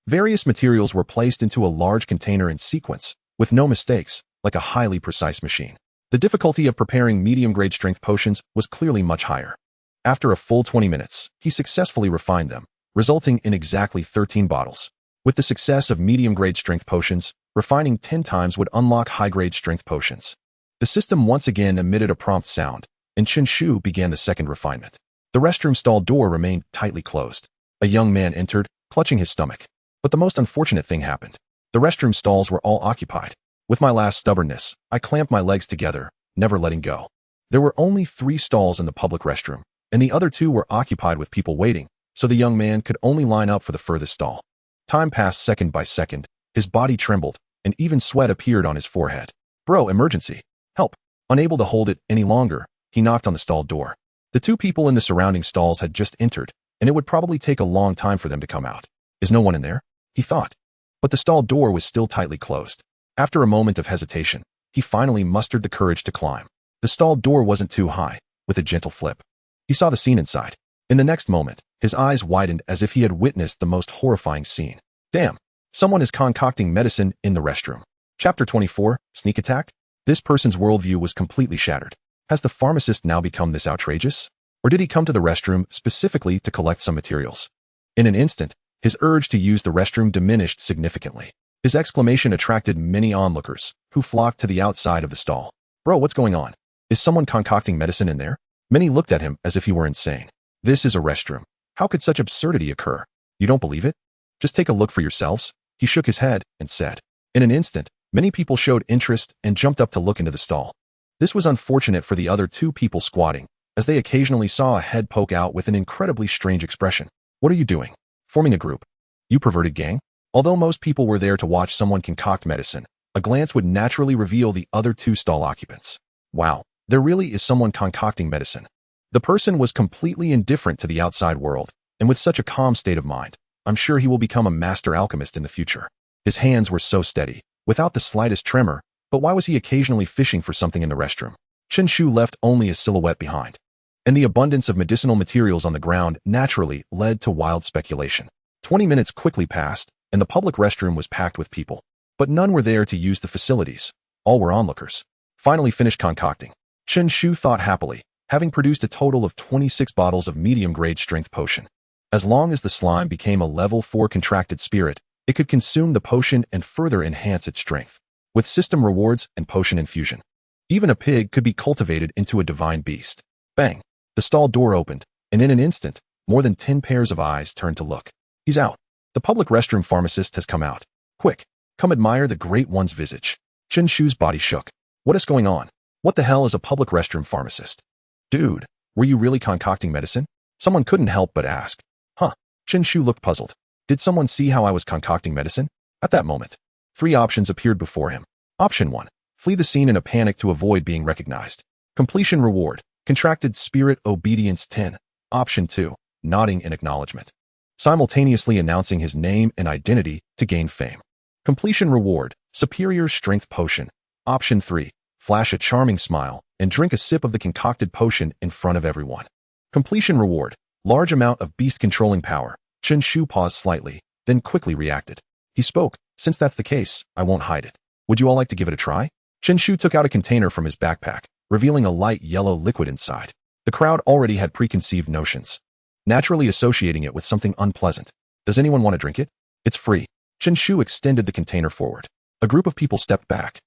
[SPEAKER 1] Various materials were placed into a large container in sequence, with no mistakes, like a highly precise machine. The difficulty of preparing medium-grade strength potions was clearly much higher. After a full 20 minutes, he successfully refined them, resulting in exactly 13 bottles. With the success of medium-grade strength potions, refining 10 times would unlock high-grade strength potions. The system once again emitted a prompt sound, and Chen Shu began the second refinement. The restroom stall door remained tightly closed. A young man entered, clutching his stomach. But the most unfortunate thing happened. The restroom stalls were all occupied. With my last stubbornness, I clamped my legs together, never letting go. There were only 3 stalls in the public restroom, and the other 2 were occupied with people waiting, so the young man could only line up for the furthest stall. Time passed second by second, his body trembled, and even sweat appeared on his forehead. Bro, emergency. Help. Unable to hold it any longer, he knocked on the stall door. The 2 people in the surrounding stalls had just entered, and it would probably take a long time for them to come out. Is no one in there? He thought. But the stall door was still tightly closed. After a moment of hesitation, he finally mustered the courage to climb. The stall door wasn't too high, with a gentle flip. He saw the scene inside. In the next moment, his eyes widened as if he had witnessed the most horrifying scene. Damn! Someone is concocting medicine in the restroom. Chapter 24, Sneak Attack? This person's worldview was completely shattered. Has the pharmacist now become this outrageous? Or did he come to the restroom specifically to collect some materials? In an instant, his urge to use the restroom diminished significantly. His exclamation attracted many onlookers, who flocked to the outside of the stall. Bro, what's going on? Is someone concocting medicine in there? Many looked at him as if he were insane. This is a restroom. How could such absurdity occur? You don't believe it? Just take a look for yourselves. He shook his head and said. In an instant, many people showed interest and jumped up to look into the stall. This was unfortunate for the other 2 people squatting, as they occasionally saw a head poke out with an incredibly strange expression. What are you doing? Forming a group? You perverted gang? Although most people were there to watch someone concoct medicine, a glance would naturally reveal the other 2 stall occupants. Wow, there really is someone concocting medicine. The person was completely indifferent to the outside world, and with such a calm state of mind, I'm sure he will become a master alchemist in the future. His hands were so steady, without the slightest tremor, but why was he occasionally fishing for something in the restroom? Chen Shu left only a silhouette behind, and the abundance of medicinal materials on the ground naturally led to wild speculation. 20 minutes quickly passed, and the public restroom was packed with people. But none were there to use the facilities. All were onlookers. Finally finished concocting. Chen Shu thought happily, having produced a total of 26 bottles of medium-grade strength potion. As long as the slime became a level 4 contracted spirit, it could consume the potion and further enhance its strength. With system rewards and potion infusion, even a pig could be cultivated into a divine beast. Bang! The stall door opened, and in an instant, more than 10 pairs of eyes turned to look. He's out. The public restroom pharmacist has come out. Quick, come admire the great one's visage. Chen Shu's body shook. What is going on? What the hell is a public restroom pharmacist? Dude, were you really concocting medicine? Someone couldn't help but ask. Huh. Chen Shu looked puzzled. Did someone see how I was concocting medicine? At that moment, 3 options appeared before him. Option 1. Flee the scene in a panic to avoid being recognized. Completion reward. Contracted spirit obedience 10. Option 2. Nodding in acknowledgement. Simultaneously announcing his name and identity to gain fame. Completion reward. Superior strength potion. Option 3. Flash a charming smile and drink a sip of the concocted potion in front of everyone. Completion reward. Large amount of beast controlling power. Chen Shu paused slightly, then quickly reacted. He spoke. Since that's the case, I won't hide it. Would you all like to give it a try? Chen Shu took out a container from his backpack, revealing a light yellow liquid inside. The crowd already had preconceived notions, naturally associating it with something unpleasant. Does anyone want to drink it? It's free. Chen Shu extended the container forward. A group of people stepped back,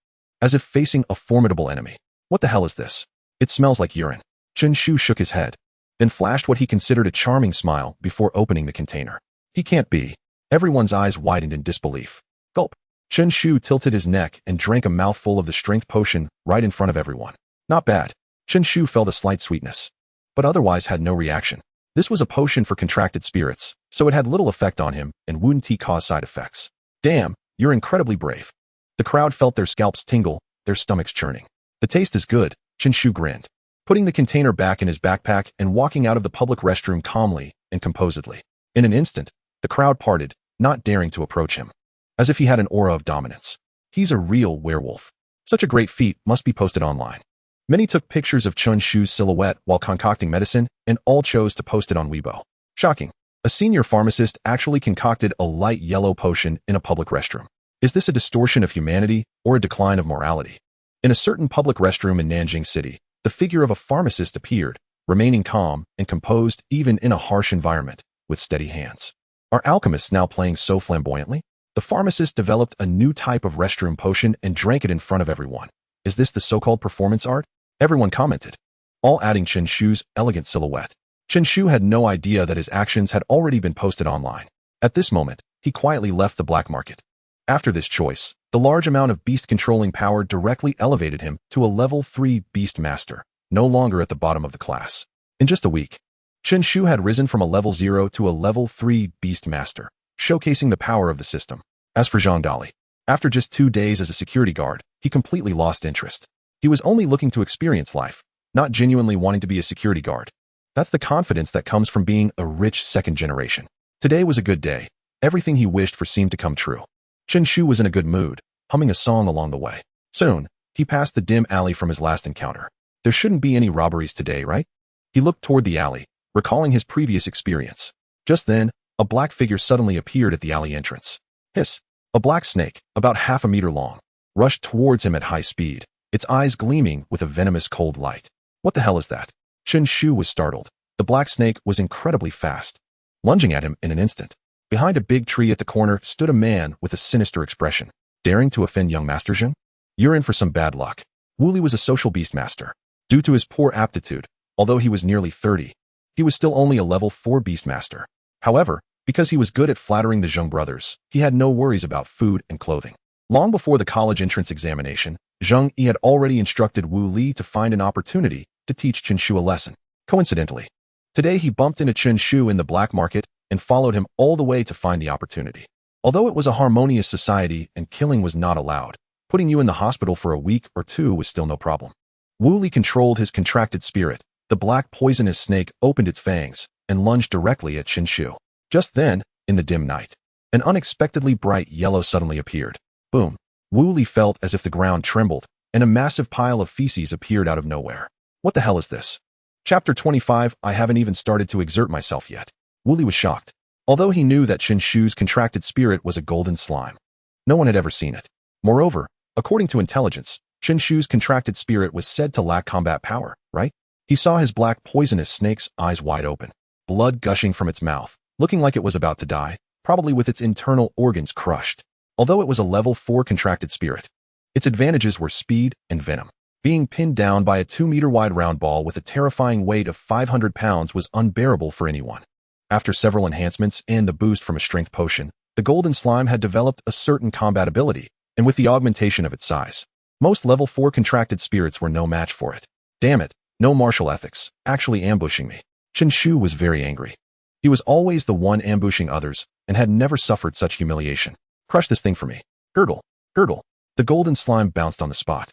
[SPEAKER 1] as if facing a formidable enemy. What the hell is this? It smells like urine. Chen Shu shook his head, then flashed what he considered a charming smile before opening the container. He can't be. Everyone's eyes widened in disbelief. Gulp. Chen Shu tilted his neck and drank a mouthful of the strength potion right in front of everyone. Not bad. Chen Shu felt a slight sweetness, but otherwise had no reaction. This was a potion for contracted spirits, so it had little effect on him and wouldn't cause side effects. Damn, you're incredibly brave. The crowd felt their scalps tingle, their stomachs churning. The taste is good, Chen Shu grinned, putting the container back in his backpack and walking out of the public restroom calmly and composedly. In an instant, the crowd parted, not daring to approach him. As if he had an aura of dominance. He's a real werewolf. Such a great feat must be posted online. Many took pictures of Chen Shu's silhouette while concocting medicine, and all chose to post it on Weibo. Shocking. A senior pharmacist actually concocted a light yellow potion in a public restroom. Is this a distortion of humanity or a decline of morality? In a certain public restroom in Nanjing City, the figure of a pharmacist appeared, remaining calm and composed even in a harsh environment, with steady hands. Are alchemists now playing so flamboyantly? The pharmacist developed a new type of restroom potion and drank it in front of everyone. Is this the so-called performance art? Everyone commented, all adding Chen Shu's elegant silhouette. Chen Shu had no idea that his actions had already been posted online. At this moment, he quietly left the black market. After this choice, the large amount of beast-controlling power directly elevated him to a level 3 beast master, no longer at the bottom of the class. In just a week, Chen Shu had risen from a level 0 to a level 3 beast master, showcasing the power of the system. As for Zhang Dali, after just 2 days as a security guard, he completely lost interest. He was only looking to experience life, not genuinely wanting to be a security guard. That's the confidence that comes from being a rich second generation. Today was a good day. Everything he wished for seemed to come true. Chen Shu was in a good mood, humming a song along the way. Soon, he passed the dim alley from his last encounter. There shouldn't be any robberies today, right? He looked toward the alley, recalling his previous experience. Just then, a black figure suddenly appeared at the alley entrance. Hiss! A black snake, about half a meter long, rushed towards him at high speed, its eyes gleaming with a venomous cold light. What the hell is that? Chen Shu was startled. The black snake was incredibly fast, lunging at him in an instant. Behind a big tree at the corner stood a man with a sinister expression. Daring to offend young Master Zheng? You're in for some bad luck. Wu Li was a social beast master. Due to his poor aptitude, although he was nearly 30, he was still only a level 4 beast master. However, because he was good at flattering the Zheng brothers, he had no worries about food and clothing. Long before the college entrance examination, Zheng Yi had already instructed Wu Li to find an opportunity to teach Chen Shu a lesson. Coincidentally, today he bumped into Chen Shu in the black market and followed him all the way to find the opportunity. Although it was a harmonious society and killing was not allowed, putting you in the hospital for a week or 2 was still no problem. Wu Li controlled his contracted spirit. The black poisonous snake opened its fangs and lunged directly at Chen Shu. Just then, in the dim night, an unexpectedly bright yellow suddenly appeared. Boom! Wu Li felt as if the ground trembled, and a massive pile of feces appeared out of nowhere. What the hell is this? Chapter 25. I haven't even started to exert myself yet. Wu Li was shocked. Although he knew that Chen Shu's contracted spirit was a golden slime, no one had ever seen it. Moreover, according to intelligence, Chen Shu's contracted spirit was said to lack combat power, right? He saw his black poisonous snake's eyes wide open, blood gushing from its mouth, looking like it was about to die, probably with its internal organs crushed. Although it was a level 4 contracted spirit, its advantages were speed and venom. Being pinned down by a 2-meter-wide round ball with a terrifying weight of 500 pounds was unbearable for anyone. After several enhancements and the boost from a strength potion, the golden slime had developed a certain combat ability, and with the augmentation of its size, most level 4 contracted spirits were no match for it. Damn it, no martial ethics, actually ambushing me. Chen Shu was very angry. He was always the one ambushing others and had never suffered such humiliation. Crush this thing for me. Gurgle, gurgle. The golden slime bounced on the spot.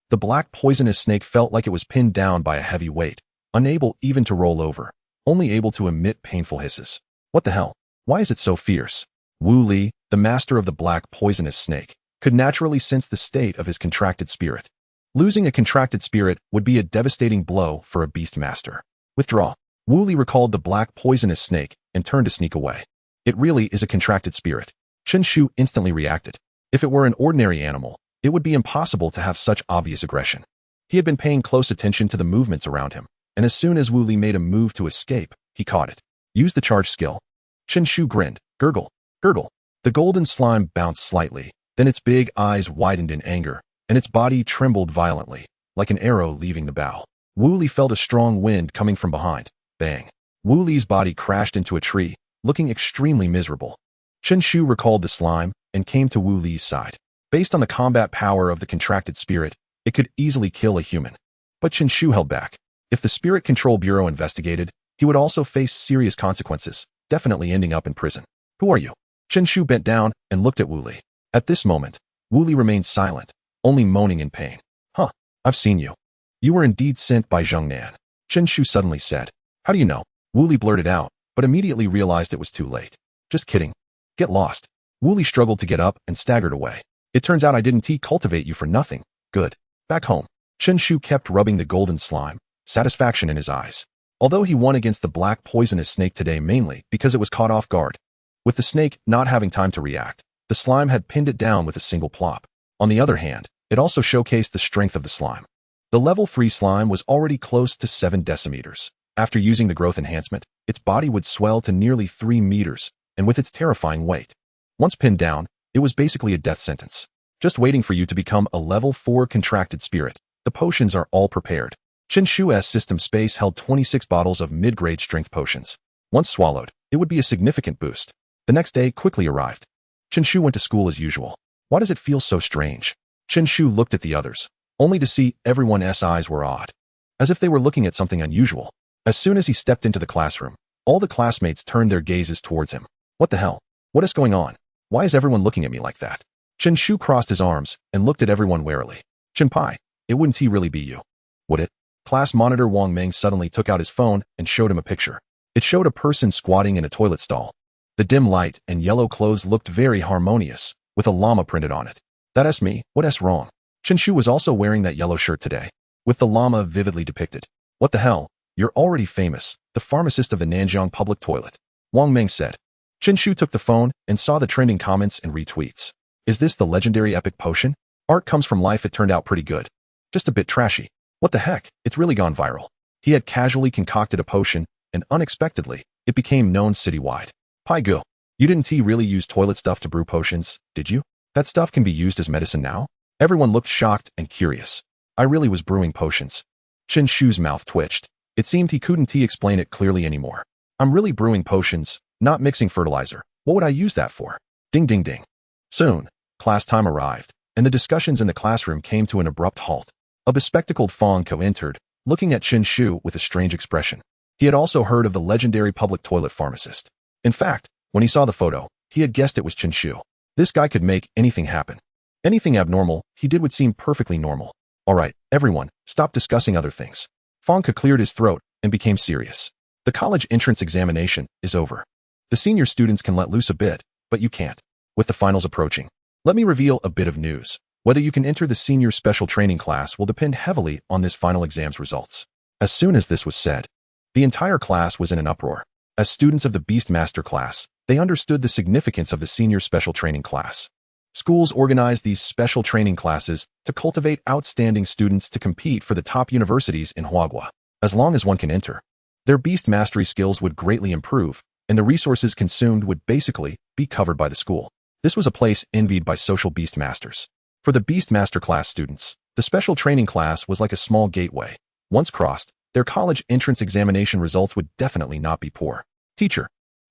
[SPEAKER 1] The black poisonous snake felt like it was pinned down by a heavy weight, unable even to roll over, only able to emit painful hisses. What the hell? Why is it so fierce? Wu Li, the master of the black poisonous snake, could naturally sense the state of his contracted spirit. Losing a contracted spirit would be a devastating blow for a beast master. Withdraw. Wu Li recalled the black poisonous snake and turned to sneak away. It really is a contracted spirit. Chen Shu instantly reacted. If it were an ordinary animal, it would be impossible to have such obvious aggression. He had been paying close attention to the movements around him, and as soon as Wu Li made a move to escape, he caught it. Use the charge skill. Chen Shu grinned. Gurgle, gurgle. The golden slime bounced slightly, then its big eyes widened in anger, and its body trembled violently, like an arrow leaving the bow. Wu Li felt a strong wind coming from behind. Bang. Wu Li's body crashed into a tree, looking extremely miserable. Chen Shu recalled the slime and came to Wu Li's side. Based on the combat power of the contracted spirit, it could easily kill a human. But Chen Shu held back. If the Spirit Control Bureau investigated, he would also face serious consequences, definitely ending up in prison. Who are you? Chen Shu bent down and looked at Wu Li. At this moment, Wu Li remained silent, only moaning in pain. Huh, I've seen you. You were indeed sent by Zheng Nan. Chen Shu suddenly said. How do you know? Wu Li blurted out, but immediately realized it was too late. Just kidding. Get lost. Wu Li struggled to get up and staggered away. It turns out I didn't cultivate you for nothing. Good. Back home. Chen Shu kept rubbing the golden slime, satisfaction in his eyes. Although he won against the black poisonous snake today mainly because it was caught off guard. With the snake not having time to react, the slime had pinned it down with a single plop. On the other hand, it also showcased the strength of the slime. The level 3 slime was already close to 7 decimeters. After using the growth enhancement, its body would swell to nearly 3 meters, and with its terrifying weight. Once pinned down, it was basically a death sentence. Just waiting for you to become a level 4 contracted spirit. The potions are all prepared. Chen Shu's system space held 26 bottles of mid-grade strength potions. Once swallowed, it would be a significant boost. The next day quickly arrived. Chen Shu went to school as usual. Why does it feel so strange? Chen Shu looked at the others, only to see everyone's eyes were odd, as if they were looking at something unusual. As soon as he stepped into the classroom, all the classmates turned their gazes towards him. What the hell? What is going on? Why is everyone looking at me like that? Chen Shu crossed his arms and looked at everyone warily. Chenpai, it wouldn't he really be you? Would it? Class monitor Wang Ming suddenly took out his phone and showed him a picture. It showed a person squatting in a toilet stall. The dim light and yellow clothes looked very harmonious, with a llama printed on it. That's me, what's wrong? Chen Shu was also wearing that yellow shirt today, with the llama vividly depicted. What the hell? You're already famous, the pharmacist of the Nanjiang public toilet. Wang Ming said. Chen Shu took the phone and saw the trending comments and retweets. Is this the legendary epic potion? Art comes from life. It turned out pretty good. Just a bit trashy. What the heck? It's really gone viral. He had casually concocted a potion, and unexpectedly, it became known citywide. Pai Gu, you didn't really use toilet stuff to brew potions, did you? That stuff can be used as medicine now? Everyone looked shocked and curious. I really was brewing potions. Chen Shu's mouth twitched. It seemed he couldn't explain it clearly anymore. I'm really brewing potions, not mixing fertilizer. What would I use that for? Ding ding ding. Soon, class time arrived, and the discussions in the classroom came to an abrupt halt. A bespectacled Fong Ko entered, looking at Chen Shu with a strange expression. He had also heard of the legendary public toilet pharmacist. In fact, when he saw the photo, he had guessed it was Chen Shu. This guy could make anything happen. Anything abnormal, he did would seem perfectly normal. Alright, everyone, stop discussing other things. Fong Ko cleared his throat and became serious. The college entrance examination is over. The senior students can let loose a bit, but you can't. With the finals approaching, let me reveal a bit of news. Whether you can enter the senior special training class will depend heavily on this final exam's results. As soon as this was said, the entire class was in an uproar. As students of the Beast Master class, they understood the significance of the senior special training class. Schools organize these special training classes to cultivate outstanding students to compete for the top universities in Huagua. As long as one can enter, their beast mastery skills would greatly improve, and the resources consumed would basically be covered by the school. This was a place envied by social beast masters. For the Beast Master class students, the special training class was like a small gateway. Once crossed, their college entrance examination results would definitely not be poor. Teacher.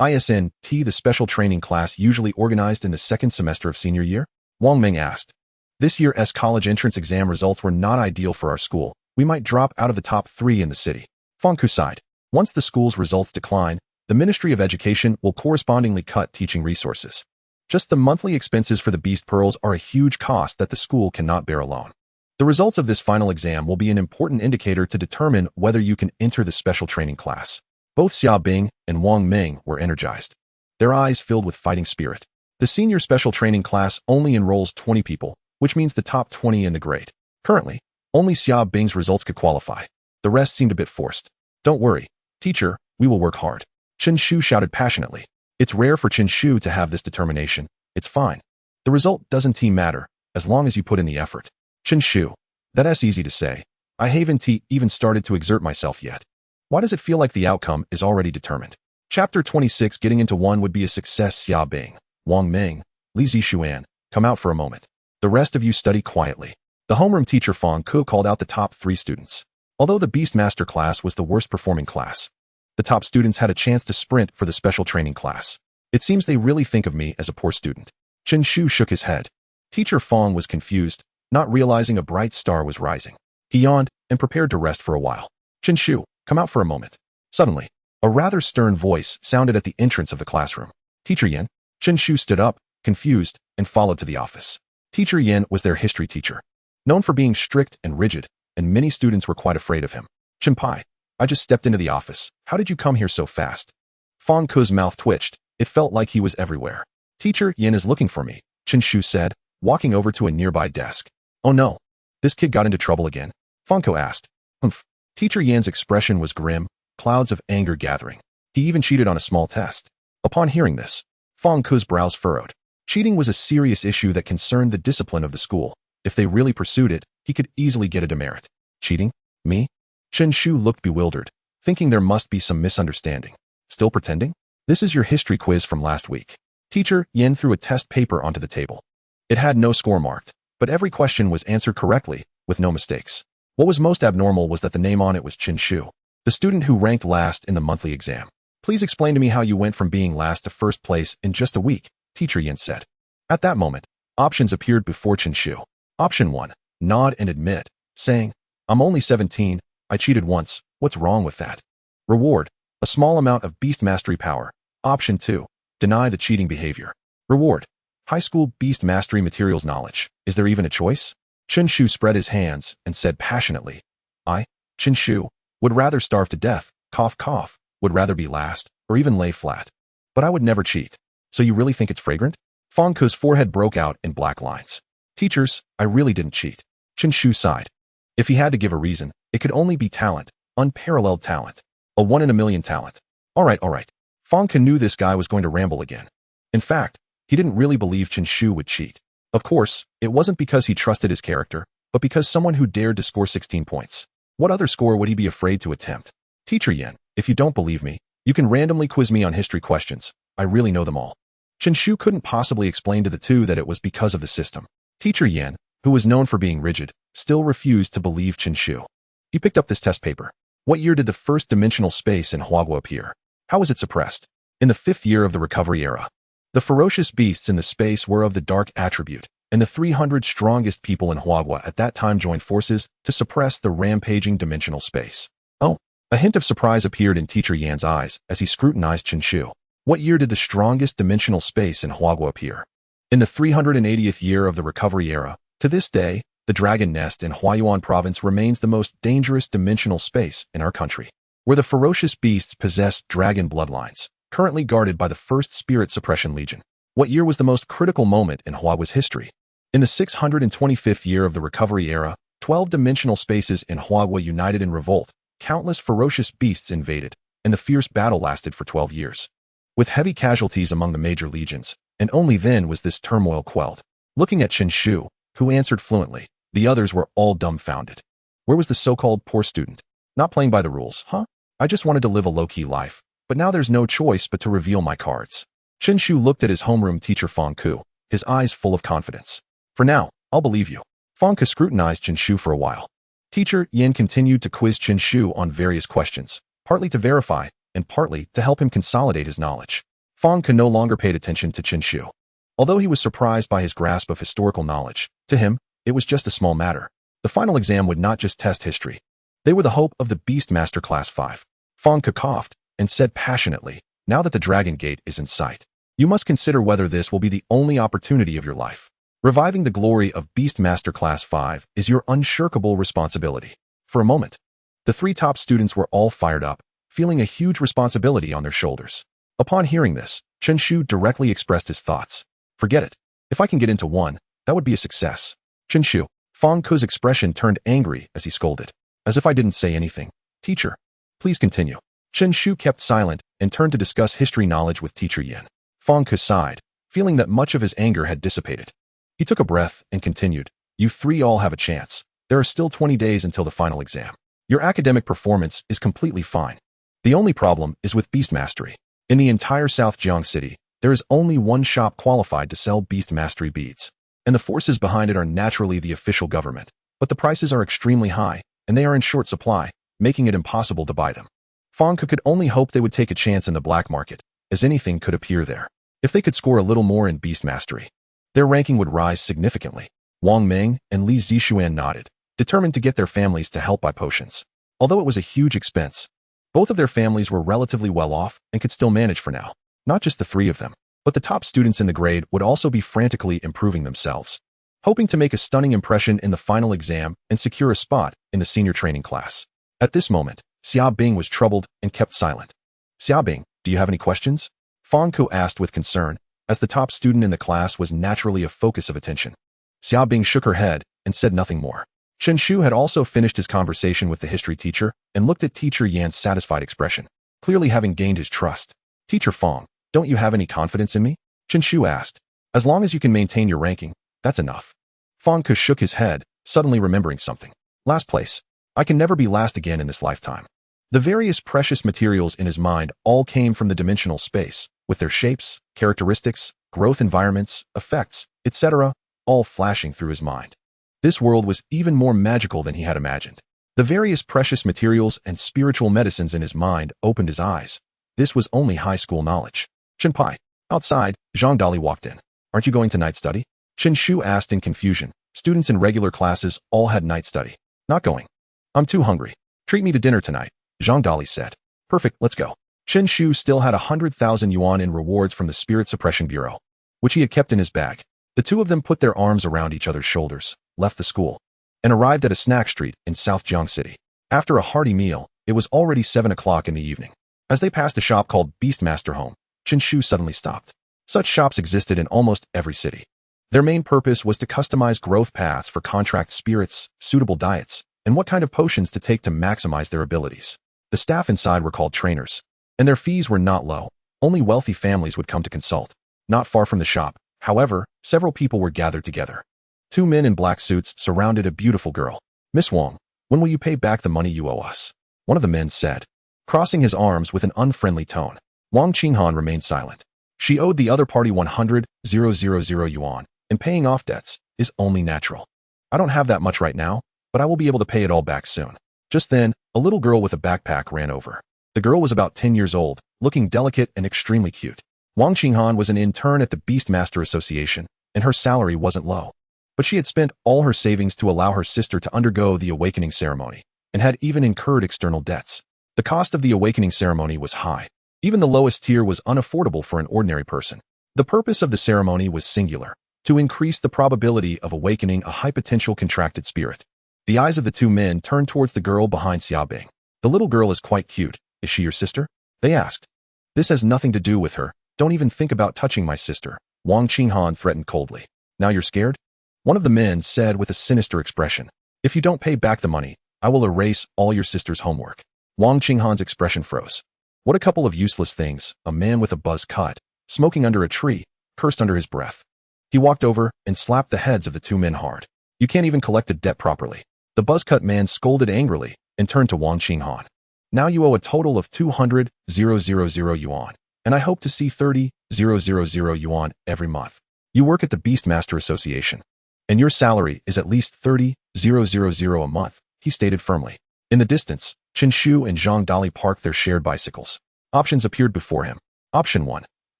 [SPEAKER 1] ISNT, the special training class usually organized in the second semester of senior year? Wang Ming asked. This year's college entrance exam results were not ideal for our school. We might drop out of the top 3 in the city. Fong Ku sighed. Once the school's results decline, the Ministry of Education will correspondingly cut teaching resources. Just the monthly expenses for the Beast Pearls are a huge cost that the school cannot bear alone. The results of this final exam will be an important indicator to determine whether you can enter the special training class. Both Xia Bing and Wang Ming were energized, their eyes filled with fighting spirit. The senior special training class only enrolls 20 people, which means the top 20 in the grade. Currently, only Xia Bing's results could qualify. The rest seemed a bit forced. Don't worry, teacher, we will work hard. Chen Shu shouted passionately. It's rare for Chen Shu to have this determination. It's fine. The result doesn't matter, as long as you put in the effort. Chen Shu. That's easy to say. I haven't even started to exert myself yet. Why does it feel like the outcome is already determined? Chapter 26. Getting into one would be a success. Xia Bing, Wang Ming, Li Zixuan, come out for a moment. The rest of you study quietly. The homeroom teacher Fong Ku called out the top 3 students. Although the Beast Master class was the worst performing class, the top students had a chance to sprint for the special training class. It seems they really think of me as a poor student. Chen Shu shook his head. Teacher Fong was confused, not realizing a bright star was rising. He yawned and prepared to rest for a while. Chen Shu, come out for a moment. Suddenly, A rather stern voice sounded at the entrance of the classroom. Teacher Yan. Chen Shu stood up, confused, and followed to the office. Teacher Yan was their history teacher, known for being strict and rigid, and many students were quite afraid of him. Chenpai, I just stepped into the office. How did you come here so fast? Fang Ke's mouth twitched. It felt like he was everywhere. Teacher Yan is looking for me, Chen Shu said, walking over to a nearby desk. Oh no. This kid got into trouble again? Fang Ke asked. Humph. Teacher Yan's expression was grim, clouds of anger gathering. He even cheated on a small test. Upon hearing this, Fang Ke's brows furrowed. Cheating was a serious issue that concerned the discipline of the school. If they really pursued it, he could easily get a demerit. Cheating? Me? Chen Shu looked bewildered, thinking there must be some misunderstanding. Still pretending? This is your history quiz from last week. Teacher Yan threw a test paper onto the table. It had no score marked, but every question was answered correctly, with no mistakes. What was most abnormal was that the name on it was Chen Shu, the student who ranked last in the monthly exam. Please explain to me how you went from being last to first place in just a week, Teacher Yan said. At that moment, options appeared before Chen Shu. Option 1, nod and admit, saying, I'm only 17, I cheated once, what's wrong with that? Reward, a small amount of beast mastery power. Option 2, deny the cheating behavior. Reward, high school beast mastery materials knowledge. Is there even a choice? Chen Shu spread his hands and said passionately, I, Chen Shu, would rather starve to death, cough cough, would rather be last, or even lay flat. But I would never cheat. So you really think it's fragrant? Fang Ke's forehead broke out in black lines. Teachers, I really didn't cheat. Chen Shu sighed. If he had to give a reason, it could only be talent, unparalleled talent. A 1 in a million talent. All right. Fang Ke knew this guy was going to ramble again. In fact, he didn't really believe Chen Shu would cheat. Of course, it wasn't because he trusted his character, but because someone who dared to score 16 points. What other score would he be afraid to attempt? Teacher Yan, if you don't believe me, you can randomly quiz me on history questions. I really know them all. Chen Shu couldn't possibly explain to the two that it was because of the system. Teacher Yan, who was known for being rigid, still refused to believe Chen Shu. He picked up this test paper. What year did the first dimensional space in Huagua appear? How was it suppressed? In the 5th year of the recovery era. The ferocious beasts in the space were of the dark attribute, and the 300 strongest people in Huagua at that time joined forces to suppress the rampaging dimensional space. Oh, a hint of surprise appeared in Teacher Yan's eyes as he scrutinized Chen Shu. What year did the strongest dimensional space in Huagua appear? In the 380th year of the recovery era. To this day, the Dragon Nest in Huayuan province remains the most dangerous dimensional space in our country, where the ferocious beasts possess dragon bloodlines, currently guarded by the 1st Spirit Suppression Legion. What year was the most critical moment in Huagua's history? In the 625th year of the recovery era, 12 dimensional spaces in Huagua united in revolt, countless ferocious beasts invaded, and the fierce battle lasted for 12 years. With heavy casualties among the major legions, and only then was this turmoil quelled. Looking at Chen Shu, who answered fluently, the others were all dumbfounded. Where was the so-called poor student? Not playing by the rules, huh? I just wanted to live a low-key life, but now there's no choice but to reveal my cards. Chen Shu looked at his homeroom teacher Fang Ke, his eyes full of confidence. For now, I'll believe you. Fang Ke scrutinized Chen Shu for a while. Teacher Yan continued to quiz Chen Shu on various questions, partly to verify, and partly to help him consolidate his knowledge. Fang Ke no longer paid attention to Chen Shu. Although he was surprised by his grasp of historical knowledge, to him, it was just a small matter. The final exam would not just test history. They were the hope of the Beast Master Class 5. Fang Ke coughed and said passionately, now that the Dragon Gate is in sight, you must consider whether this will be the only opportunity of your life. Reviving the glory of Beast Master Class 5 is your unshirkable responsibility. For a moment, the 3 top students were all fired up, feeling a huge responsibility on their shoulders. Upon hearing this, Chen Shu directly expressed his thoughts. Forget it. If I can get into one, that would be a success. Chen Shu. Fang Ke's expression turned angry as he scolded. As if I didn't say anything. Teacher, please continue. Chen Shu kept silent and turned to discuss history knowledge with Teacher Yan. Fang Ke sighed, feeling that much of his anger had dissipated. He took a breath and continued. You 3 all have a chance. There are still 20 days until the final exam. Your academic performance is completely fine. The only problem is with beast mastery. In the entire South Jiang City, there is only one shop qualified to sell beast mastery beads. And the forces behind it are naturally the official government. But the prices are extremely high, and they are in short supply, making it impossible to buy them. Fang Ke could only hope they would take a chance in the black market, as anything could appear there. If they could score a little more in beast mastery, their ranking would rise significantly. Wang Meng and Li Zixuan nodded, determined to get their families to help buy potions. Although it was a huge expense, Both of their families were relatively well off and could still manage for now. Not just the three of them, but the top students in the grade would also be frantically improving themselves, hoping to make a stunning impression in the final exam and secure a spot in the senior training class. At this moment, Xia Bing was troubled and kept silent. Xia Bing, do you have any questions? Fang Ku asked with concern, as the top student in the class was naturally a focus of attention. Xia Bing shook her head and said nothing more. Chen Shu had also finished his conversation with the history teacher and looked at Teacher Yan's satisfied expression, clearly having gained his trust. Teacher Fang, don't you have any confidence in me? Chen Shu asked. As long as you can maintain your ranking, that's enough. Fang Ku shook his head, suddenly remembering something. Last place. I can never be last again in this lifetime. The various precious materials in his mind all came from the dimensional space, with their shapes, characteristics, growth environments, effects, etc., all flashing through his mind. This world was even more magical than he had imagined. The various precious materials and spiritual medicines in his mind opened his eyes. This was only high school knowledge. Chenpai. Outside, Zhang Dali walked in. Aren't you going to night study? Chen Shu asked in confusion. Students in regular classes all had night study. Not going. I'm too hungry. Treat me to dinner tonight, Zhang Dali said. Perfect, let's go. Chen Shu still had 100,000 yuan in rewards from the Spirit Suppression Bureau, which he had kept in his bag. The two of them put their arms around each other's shoulders, left the school, and arrived at a snack street in South Jiang City. After a hearty meal, it was already 7 o'clock in the evening. As they passed a shop called Beast Master Home, Chen Shu suddenly stopped. Such shops existed in almost every city. Their main purpose was to customize growth paths for contract spirits, suitable diets, and what kind of potions to take to maximize their abilities. The staff inside were called trainers, and their fees were not low. Only wealthy families would come to consult. Not far from the shop, however, several people were gathered together. Two men in black suits surrounded a beautiful girl. Miss Wong, when will you pay back the money you owe us? One of the men said, crossing his arms with an unfriendly tone. Wang Qinghan remained silent. She owed the other party 100,000 yuan, and paying off debts is only natural. I don't have that much right now, but I will be able to pay it all back soon. Just then, a little girl with a backpack ran over. The girl was about 10 years old, looking delicate and extremely cute. Wang Qinghan was an intern at the Beastmaster Association, and her salary wasn't low. But she had spent all her savings to allow her sister to undergo the awakening ceremony, and had even incurred external debts. The cost of the awakening ceremony was high. Even the lowest tier was unaffordable for an ordinary person. The purpose of the ceremony was singular, to increase the probability of awakening a high-potential contracted spirit. The eyes of the two men turned towards the girl behind Xia Bing. The little girl is quite cute. Is she your sister? They asked. This has nothing to do with her. Don't even think about touching my sister, Wang Qinghan threatened coldly. Now you're scared? One of the men said with a sinister expression. If you don't pay back the money, I will erase all your sister's homework. Wang Qinghan's expression froze. What a couple of useless things, a man with a buzz cut, smoking under a tree, cursed under his breath. He walked over and slapped the heads of the two men hard. You can't even collect a debt properly. The buzz-cut man scolded angrily and turned to Wang Qinghan. Now you owe a total of 200,000 yuan, and I hope to see 30,000 yuan every month. You work at the Beastmaster Association, and your salary is at least 30,000 a month, he stated firmly. In the distance, Chen Shu and Zhang Dali parked their shared bicycles. Options appeared before him. Option 1.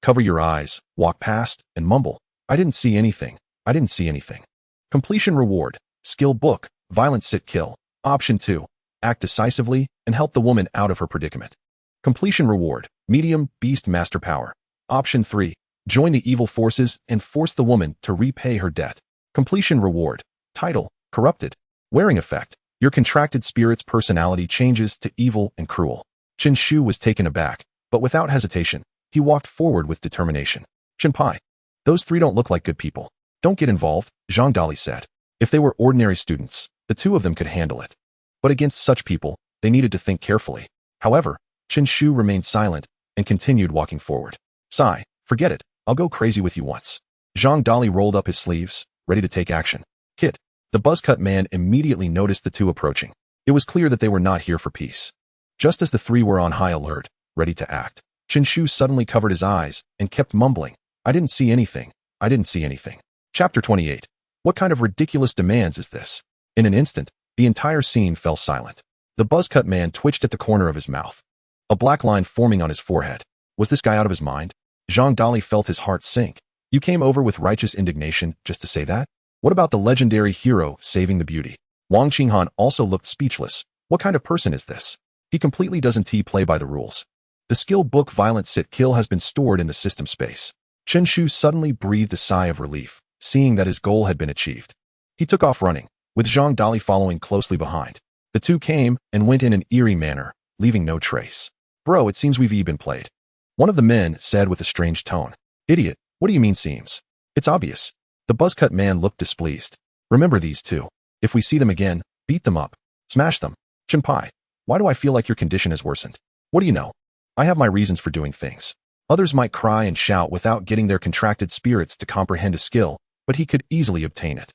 [SPEAKER 1] Cover your eyes, walk past, and mumble. I didn't see anything. I didn't see anything. Completion reward. Skill book. Violent sit kill. Option 2. Act decisively and help the woman out of her predicament. Completion reward. Medium beast master power. Option 3. Join the evil forces and force the woman to repay her debt. Completion reward. Title. Corrupted. Wearing effect. Your contracted spirit's personality changes to evil and cruel. Chen Shu was taken aback, but without hesitation, he walked forward with determination. Chenpai. Those three don't look like good people. Don't get involved, Zhang Dali said. If they were ordinary students, the two of them could handle it. But against such people, they needed to think carefully. However, Chen Shu remained silent and continued walking forward. Sigh, forget it, I'll go crazy with you once. Zhang Dali rolled up his sleeves, ready to take action. Kit. The buzzcut man immediately noticed the two approaching. It was clear that they were not here for peace. Just as the three were on high alert, ready to act, Chen Shu suddenly covered his eyes and kept mumbling, I didn't see anything. I didn't see anything. Chapter 28. What kind of ridiculous demands is this? In an instant, the entire scene fell silent. The buzzcut man twitched at the corner of his mouth. A black line forming on his forehead. Was this guy out of his mind? Zhang Dali felt his heart sink. You came over with righteous indignation just to say that? What about the legendary hero saving the beauty? Wang Qinghan also looked speechless. What kind of person is this? He completely doesn't play by the rules. The skill book Violent Sit Kill has been stored in the system space. Chen Shu suddenly breathed a sigh of relief, seeing that his goal had been achieved. He took off running, with Zhang Dali following closely behind. The two came and went in an eerie manner, leaving no trace. Bro, it seems we've been played. One of the men said with a strange tone. Idiot, what do you mean seems? It's obvious. The buzzcut man looked displeased. Remember these two. If we see them again, beat them up. Smash them. Chenpai, why do I feel like your condition has worsened? What do you know? I have my reasons for doing things. Others might cry and shout without getting their contracted spirits to comprehend a skill, but he could easily obtain it.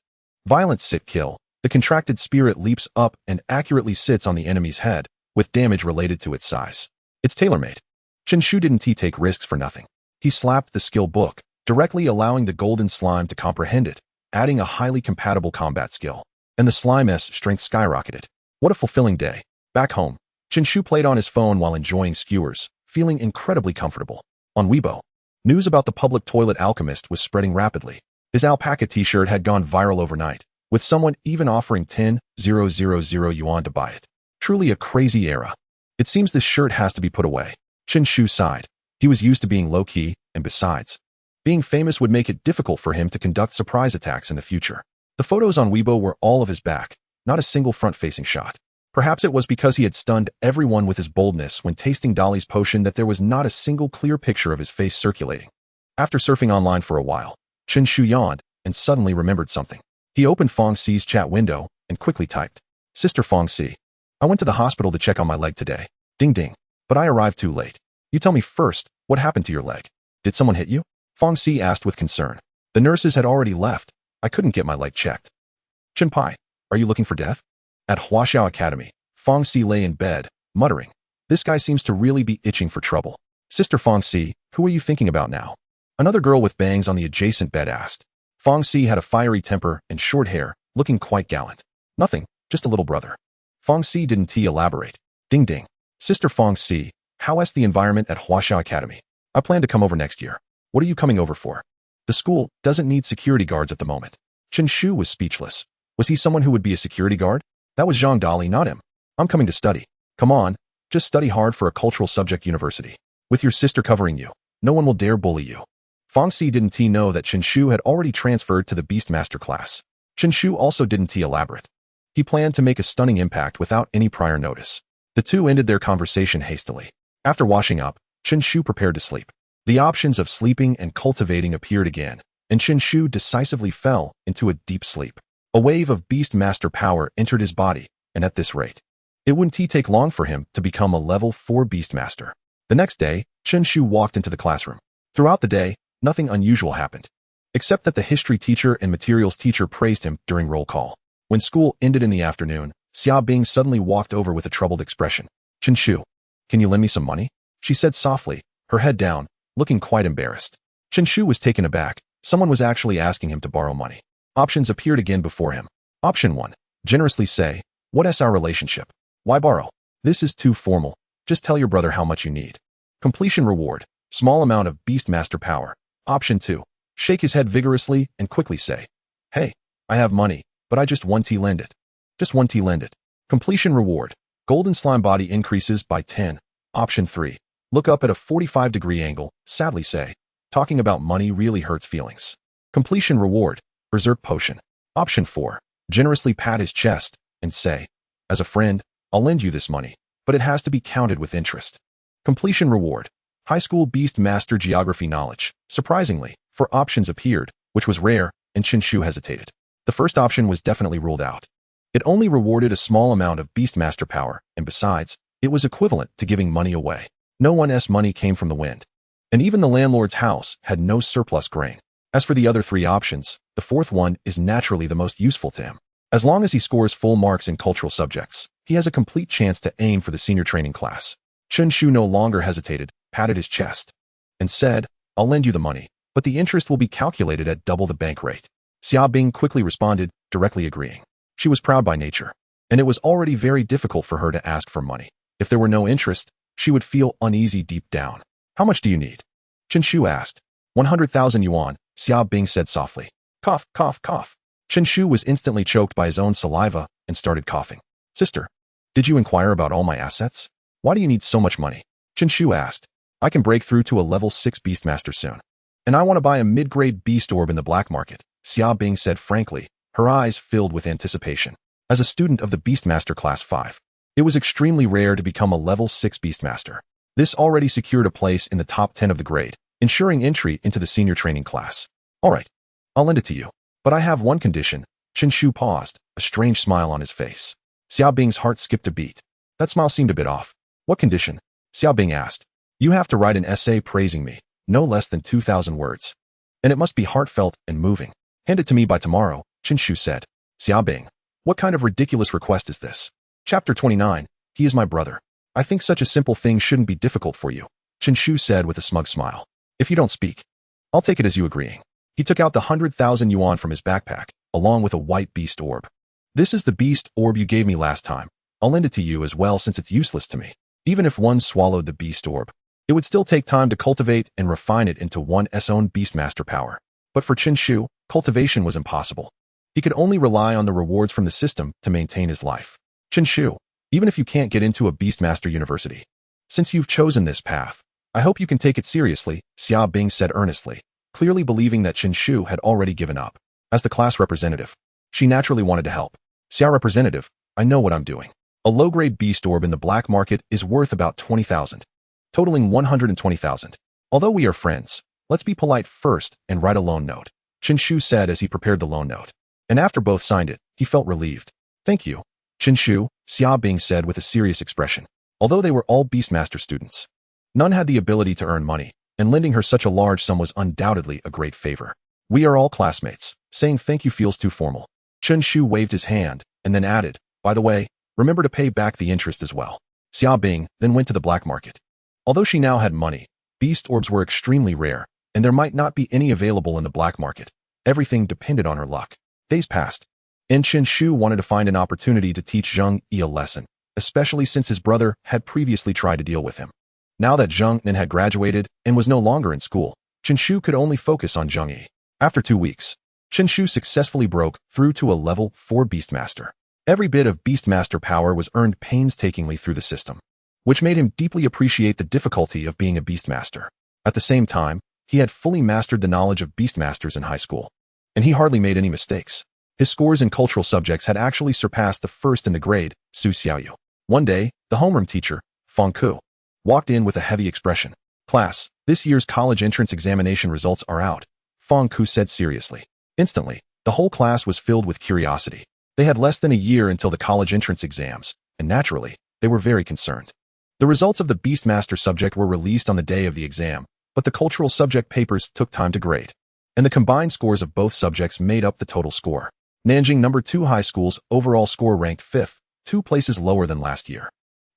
[SPEAKER 1] Violent Sit Kill. The contracted spirit leaps up and accurately sits on the enemy's head, with damage related to its size. It's tailor-made. Chen Shu didn't take risks for nothing. He slapped the skill book, directly allowing the golden slime to comprehend it, adding a highly compatible combat skill. And the slime's strength skyrocketed. What a fulfilling day. Back home, Chen Shu played on his phone while enjoying skewers, feeling incredibly comfortable. On Weibo, news about the public toilet alchemist was spreading rapidly. His alpaca t-shirt had gone viral overnight, with someone even offering 10,000 yuan to buy it. Truly a crazy era. It seems this shirt has to be put away. Chen Shu sighed. He was used to being low-key, and besides, being famous would make it difficult for him to conduct surprise attacks in the future. The photos on Weibo were all of his back, not a single front-facing shot. Perhaps it was because he had stunned everyone with his boldness when tasting Dali's potion that there was not a single clear picture of his face circulating. After surfing online for a while, Chen Shu yawned and suddenly remembered something. He opened Fong Xi's chat window and quickly typed, Sister Fong Xi, I went to the hospital to check on my leg today. Ding ding. But I arrived too late. You tell me first, what happened to your leg? Did someone hit you? Fong Xi asked with concern. The nurses had already left. I couldn't get my leg checked. Chenpai, are you looking for death? At Huaxiao Academy, Fong Xi lay in bed, muttering. This guy seems to really be itching for trouble. Sister Fong Xi, who are you thinking about now? Another girl with bangs on the adjacent bed asked. Fong Xi had a fiery temper and short hair, looking quite gallant. Nothing, just a little brother. Fong Xi didn't elaborate. Ding ding. Sister Fong Xi, how's the environment at Huaxiao Academy? I plan to come over next year. What are you coming over for? The school doesn't need security guards at the moment. Chen Shu was speechless. Was he someone who would be a security guard? That was Zhang Dali, not him. I'm coming to study. Come on, just study hard for a cultural subject university. With your sister covering you, no one will dare bully you. Fong Xi didn't know that Chen Shu had already transferred to the Beastmaster class. Chen Shu also didn't elaborate. He planned to make a stunning impact without any prior notice. The two ended their conversation hastily. After washing up, Chen Shu prepared to sleep. The options of sleeping and cultivating appeared again, and Chen Shu decisively fell into a deep sleep. A wave of Beastmaster power entered his body, and at this rate, it wouldn't take long for him to become a level 4 Beastmaster. The next day, Chen Shu walked into the classroom. Throughout the day, nothing unusual happened, except that the history teacher and materials teacher praised him during roll call. When school ended in the afternoon, Xia Bing suddenly walked over with a troubled expression. Chen Shu, can you lend me some money? She said softly, her head down, looking quite embarrassed. Chen Shu was taken aback. Someone was actually asking him to borrow money. Options appeared again before him. Option 1. Generously say, what's our relationship? Why borrow? This is too formal. Just tell your brother how much you need. Completion reward. Small amount of Beastmaster power. Option 2. Shake his head vigorously and quickly say, hey, I have money, but I just want to lend it. Just want to lend it. Completion reward. Golden slime body increases by 10. Option 3. Look up at a 45-degree angle, sadly say, talking about money really hurts feelings. Completion reward. Berserk potion. Option 4. Generously pat his chest and say, as a friend, I'll lend you this money, but it has to be counted with interest. Completion reward. High school Beast Master geography knowledge. Surprisingly, 4 options appeared, which was rare, and Chen Shu hesitated. The first option was definitely ruled out. It only rewarded a small amount of Beastmaster power, and besides, it was equivalent to giving money away. No one's money came from the wind. And even the landlord's house had no surplus grain. As for the other 3 options, the fourth one is naturally the most useful to him. As long as he scores full marks in cultural subjects, he has a complete chance to aim for the senior training class. Chen Shu no longer hesitated, patted his chest, and said, I'll lend you the money, but the interest will be calculated at double the bank rate. Xia Bing quickly responded, directly agreeing. She was proud by nature, and it was already very difficult for her to ask for money. If there were no interest, she would feel uneasy deep down. How much do you need? Chen Shu asked. 100,000 yuan, Xia Bing said softly. Cough, cough, cough. Chen Shu was instantly choked by his own saliva and started coughing. Sister, did you inquire about all my assets? Why do you need so much money? Chen Shu asked. I can break through to a level 6 Beastmaster soon. And I want to buy a mid-grade beast orb in the black market, Xia Bing said frankly, her eyes filled with anticipation. As a student of the Beastmaster Class 5, it was extremely rare to become a level 6 Beastmaster. This already secured a place in the top 10 of the grade, ensuring entry into the senior training class. Alright, I'll lend it to you. But I have one condition. Chen Shu paused, a strange smile on his face. Xia Bing's heart skipped a beat. That smile seemed a bit off. What condition? Xia Bing asked. You have to write an essay praising me, no less than 2,000 words. And it must be heartfelt and moving. Hand it to me by tomorrow, Chen Shu said. Xia Bing, what kind of ridiculous request is this? Chapter 29, He is my brother. I think such a simple thing shouldn't be difficult for you, Chen Shu said with a smug smile. If you don't speak, I'll take it as you agreeing. He took out the 100,000 yuan from his backpack, along with a white beast orb. This is the beast orb you gave me last time. I'll lend it to you as well since it's useless to me. Even if one swallowed the beast orb, it would still take time to cultivate and refine it into one's own beastmaster power. But for Chen Shu, cultivation was impossible. He could only rely on the rewards from the system to maintain his life. Chen Shu, even if you can't get into a Beastmaster University, since you've chosen this path, I hope you can take it seriously, Xia Bing said earnestly, clearly believing that Chen Shu had already given up. As the class representative, she naturally wanted to help. Xia representative, I know what I'm doing. A low-grade beast orb in the black market is worth about 20,000, totaling 120,000. Although we are friends, let's be polite first and write a loan note, Chen Shu said as he prepared the loan note. And after both signed it, he felt relieved. Thank you, Chen Shu, Xia Bing said with a serious expression. Although they were all Beastmaster students, none had the ability to earn money, and lending her such a large sum was undoubtedly a great favor. We are all classmates. Saying thank you feels too formal. Chen Shu waved his hand, and then added, by the way, remember to pay back the interest as well. Xia Bing then went to the black market. Although she now had money, beast orbs were extremely rare, and there might not be any available in the black market. Everything depended on her luck. Days passed, and Chen Shu wanted to find an opportunity to teach Zheng Yi a lesson, especially since his brother had previously tried to deal with him. Now that Zheng Nan had graduated and was no longer in school, Chen Shu could only focus on Zheng Yi. After 2 weeks, Chen Shu successfully broke through to a level 4 Beastmaster. Every bit of Beastmaster power was earned painstakingly through the system, which made him deeply appreciate the difficulty of being a Beastmaster. At the same time, he had fully mastered the knowledge of Beastmasters in high school, and he hardly made any mistakes. His scores in cultural subjects had actually surpassed the first in the grade, Su Xiaoyu. One day, the homeroom teacher, Feng Ku, walked in with a heavy expression. Class, this year's college entrance examination results are out, Feng Ku said seriously. Instantly, the whole class was filled with curiosity. They had less than a year until the college entrance exams, and naturally, they were very concerned. The results of the Beastmaster subject were released on the day of the exam, but the cultural subject papers took time to grade, and the combined scores of both subjects made up the total score. Nanjing No. 2 High School's overall score ranked 5th, 2 places lower than last year.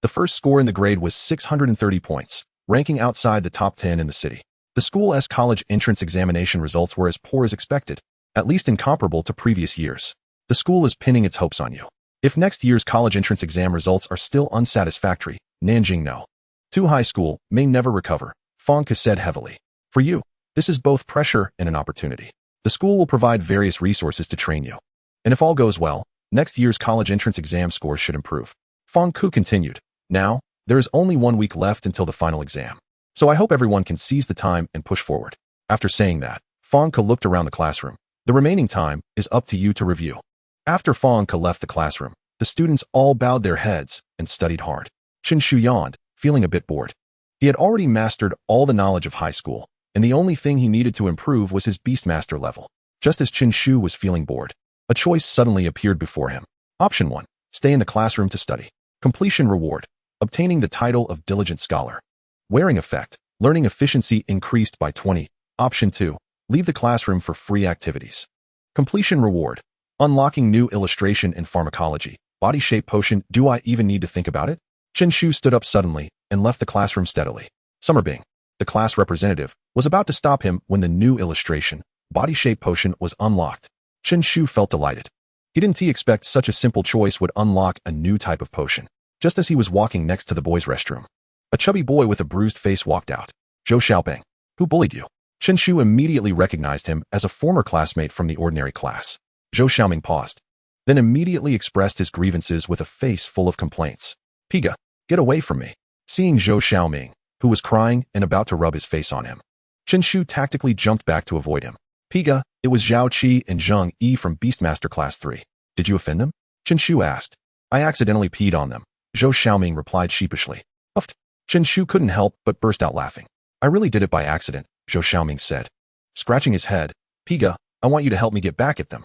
[SPEAKER 1] The first score in the grade was 630 points, ranking outside the top 10 in the city. The school's college entrance examination results were as poor as expected, at least incomparable to previous years. The school is pinning its hopes on you. If next year's college entrance exam results are still unsatisfactory, Nanjing No. 2 High School may never recover, Feng Ke said heavily. For you, this is both pressure and an opportunity. The school will provide various resources to train you. And if all goes well, next year's college entrance exam scores should improve. Feng Ku continued. Now, there is only 1 week left until the final exam. So I hope everyone can seize the time and push forward. After saying that, Feng Ke looked around the classroom. The remaining time is up to you to review. After Feng Ke left the classroom, the students all bowed their heads and studied hard. Chen Shu yawned, feeling a bit bored. He had already mastered all the knowledge of high school, and the only thing he needed to improve was his Beastmaster level. Just as Chen Shu was feeling bored, a choice suddenly appeared before him. Option 1. Stay in the classroom to study. Completion reward. Obtaining the title of Diligent Scholar. Wearing effect. Learning efficiency increased by 20. Option 2. Leave the classroom for free activities. Completion reward. Unlocking new illustration and pharmacology. Body shape potion. Do I even need to think about it? Chen Shu stood up suddenly and left the classroom steadily. Summer Bing, the class representative, was about to stop him when the new illustration, body shape potion, was unlocked. Chen Shu felt delighted. He didn't expect such a simple choice would unlock a new type of potion. Just as he was walking next to the boys' restroom, a chubby boy with a bruised face walked out. Zhou Xiaoping, who bullied you? Chen Shu immediately recognized him as a former classmate from the ordinary class. Zhou Xiaoming paused, then immediately expressed his grievances with a face full of complaints. Piga, get away from me. seeing Zhou Xiaoming, who was crying and about to rub his face on him. Chen Shu tactically jumped back to avoid him. Piga, it was Zhao Qi and Zheng Yi from Beastmaster Class 3. Did you offend them? Chen Shu asked. I accidentally peed on them, Zhou Xiaoming replied sheepishly. Uffed. Chen Shu couldn't help but burst out laughing. I really did it by accident, Zhou Xiaoming said. Scratching his head, Piga, I want you to help me get back at them.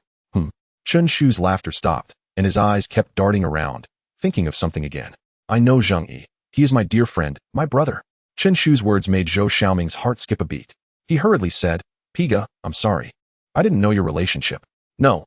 [SPEAKER 1] Chen Shu's laughter stopped, and his eyes kept darting around, thinking of something again. I know Zheng Yi. He is my dear friend, my brother. Chen Shu's words made Zhou Xiaoming's heart skip a beat. He hurriedly said, Piga, I'm sorry. I didn't know your relationship. No.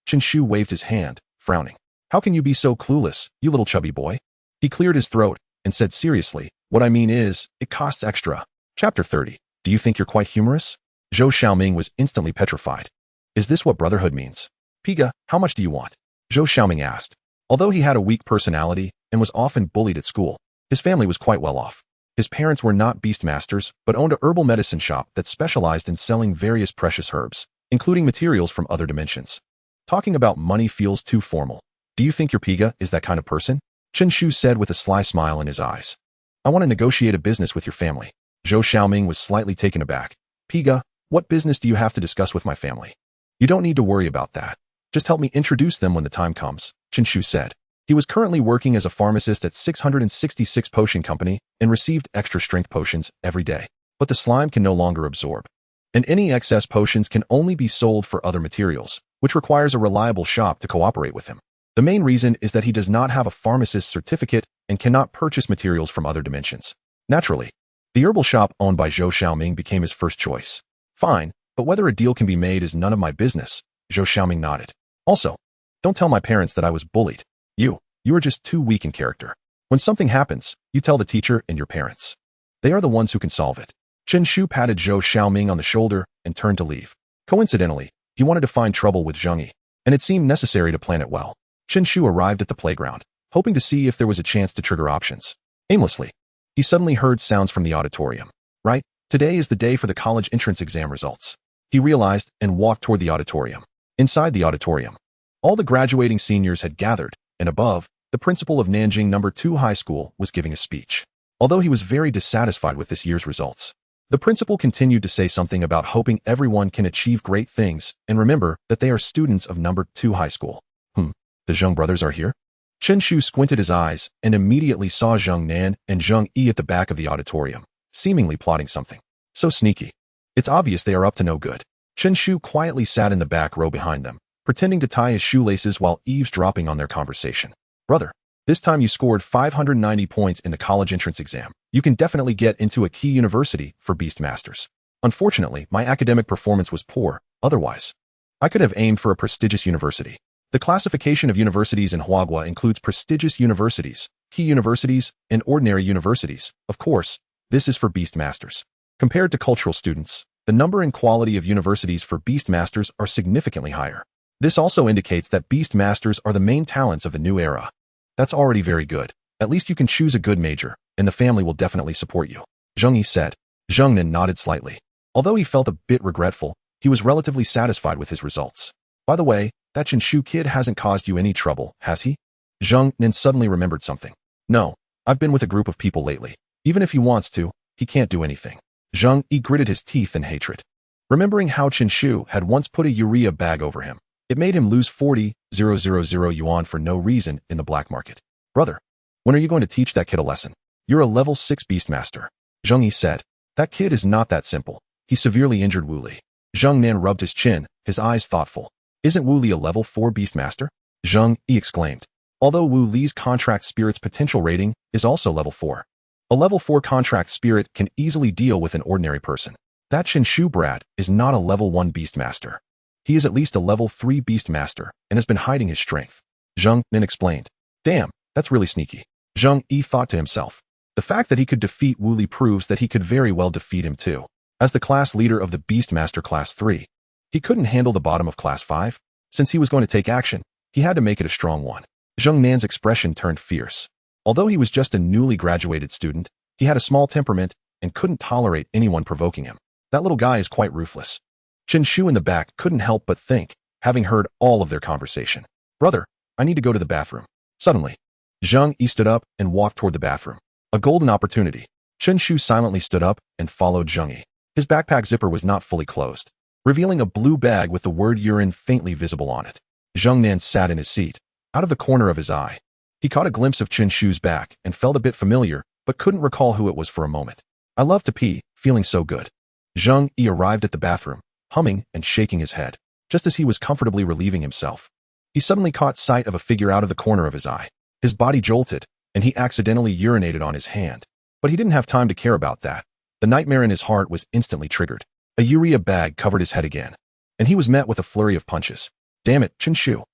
[SPEAKER 1] Chen Shu waved his hand, frowning. How can you be so clueless, you little chubby boy? He cleared his throat and said seriously, what I mean is, it costs extra. Chapter 30. Do you think you're quite humorous? Zhou Xiaoming was instantly petrified. Is this what brotherhood means? Piga, how much do you want? Zhou Xiaoming asked. Although he had a weak personality and was often bullied at school, his family was quite well off. His parents were not beastmasters, but owned a herbal medicine shop that specialized in selling various precious herbs, including materials from other dimensions. Talking about money feels too formal. Do you think your Piga is that kind of person? Chen Shu said with a sly smile in his eyes. I want to negotiate a business with your family. Zhou Xiaoming was slightly taken aback. Piga, what business do you have to discuss with my family? You don't need to worry about that. Just help me introduce them when the time comes, Chen Shu said. He was currently working as a pharmacist at 666 Potion Company and received extra strength potions every day. But the slime can no longer absorb. And any excess potions can only be sold for other materials, which requires a reliable shop to cooperate with him. The main reason is that he does not have a pharmacist's certificate and cannot purchase materials from other dimensions. Naturally, the herbal shop owned by Zhou Xiaoming became his first choice. Fine, but whether a deal can be made is none of my business, Zhou Xiaoming nodded. Also, don't tell my parents that I was bullied. You are just too weak in character. When something happens, you tell the teacher and your parents. They are the ones who can solve it. Chen Shu patted Zhou Xiaoming on the shoulder and turned to leave. Coincidentally, he wanted to find trouble with Zheng Yi, and it seemed necessary to plan it well. Chen Shu arrived at the playground, hoping to see if there was a chance to trigger options. Aimlessly, he suddenly heard sounds from the auditorium. Right, today is the day for the college entrance exam results. He realized and walked toward the auditorium. Inside the auditorium, all the graduating seniors had gathered, and above, the principal of Nanjing No. 2 High School was giving a speech. Although he was very dissatisfied with this year's results, the principal continued to say something about hoping everyone can achieve great things and remember that they are students of No. 2 High School. The Zheng brothers are here? Chen Shu squinted his eyes and immediately saw Zheng Nan and Zheng Yi at the back of the auditorium, seemingly plotting something. So sneaky. It's obvious they are up to no good. Chen Shu quietly sat in the back row behind them, pretending to tie his shoelaces while eavesdropping on their conversation. Brother, this time you scored 590 points in the college entrance exam. You can definitely get into a key university for Beastmasters. Unfortunately, my academic performance was poor, otherwise, I could have aimed for a prestigious university. The classification of universities in Huagua includes prestigious universities, key universities, and ordinary universities. Of course, this is for Beastmasters. Compared to cultural students, the number and quality of universities for Beastmasters are significantly higher. This also indicates that Beastmasters are the main talents of the new era. That's already very good. At least you can choose a good major, and the family will definitely support you, Zheng Yi said. Zheng Nan nodded slightly. Although he felt a bit regretful, he was relatively satisfied with his results. By the way, that Chen Shu kid hasn't caused you any trouble, has he? Zheng Nan suddenly remembered something. No, I've been with a group of people lately. Even if he wants to, he can't do anything. Zheng Yi gritted his teeth in hatred. Remembering how Chen Shu had once put a urea bag over him, it made him lose 40,000 yuan for no reason in the black market. Brother, when are you going to teach that kid a lesson? You're a level 6 Beastmaster, Zheng Yi said. That kid is not that simple. He severely injured Wu Li. Zheng Nan rubbed his chin, his eyes thoughtful. Isn't Wu Li a level 4 Beastmaster? Zheng Yi exclaimed. Although Wu Li's contract spirit's potential rating is also level 4. A level 4 contract spirit can easily deal with an ordinary person. That Chen Shu brat is not a level 1 Beastmaster. He is at least a level 3 Beastmaster and has been hiding his strength. Zheng Nan explained. Damn, that's really sneaky. Zheng Yi thought to himself. The fact that he could defeat Wu Li proves that he could very well defeat him too. As the class leader of the Beastmaster Class 3, he couldn't handle the bottom of Class 5. Since he was going to take action, he had to make it a strong one. Zheng Nan's expression turned fierce. Although he was just a newly graduated student, he had a small temperament and couldn't tolerate anyone provoking him. That little guy is quite ruthless. Chen Shu in the back couldn't help but think, having heard all of their conversation. Brother, I need to go to the bathroom. Suddenly, Zhang Yi stood up and walked toward the bathroom. A golden opportunity. Chen Shu silently stood up and followed Zhang Yi. His backpack zipper was not fully closed, revealing a blue bag with the word urine faintly visible on it. Zhang Nan sat in his seat. Out of the corner of his eye, he caught a glimpse of Chen Shu's back and felt a bit familiar, but couldn't recall who it was for a moment. I love to pee, feeling so good. Zhang Yi arrived at the bathroom, humming and shaking his head, just as he was comfortably relieving himself. He suddenly caught sight of a figure out of the corner of his eye. His body jolted, and he accidentally urinated on his hand. But he didn't have time to care about that. The nightmare in his heart was instantly triggered. A urea bag covered his head again, and he was met with a flurry of punches. Damn it, Chen Shu.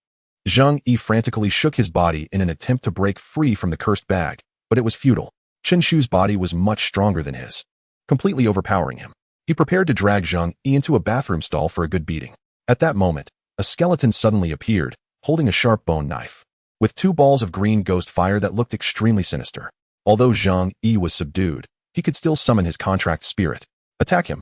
[SPEAKER 1] Zhang Yi frantically shook his body in an attempt to break free from the cursed bag, but it was futile. Chen Shu's body was much stronger than his, completely overpowering him. He prepared to drag Zhang Yi into a bathroom stall for a good beating. At that moment, a skeleton suddenly appeared, holding a sharp bone knife, with 2 balls of green ghost fire that looked extremely sinister. Although Zhang Yi was subdued, he could still summon his contract spirit. Attack him.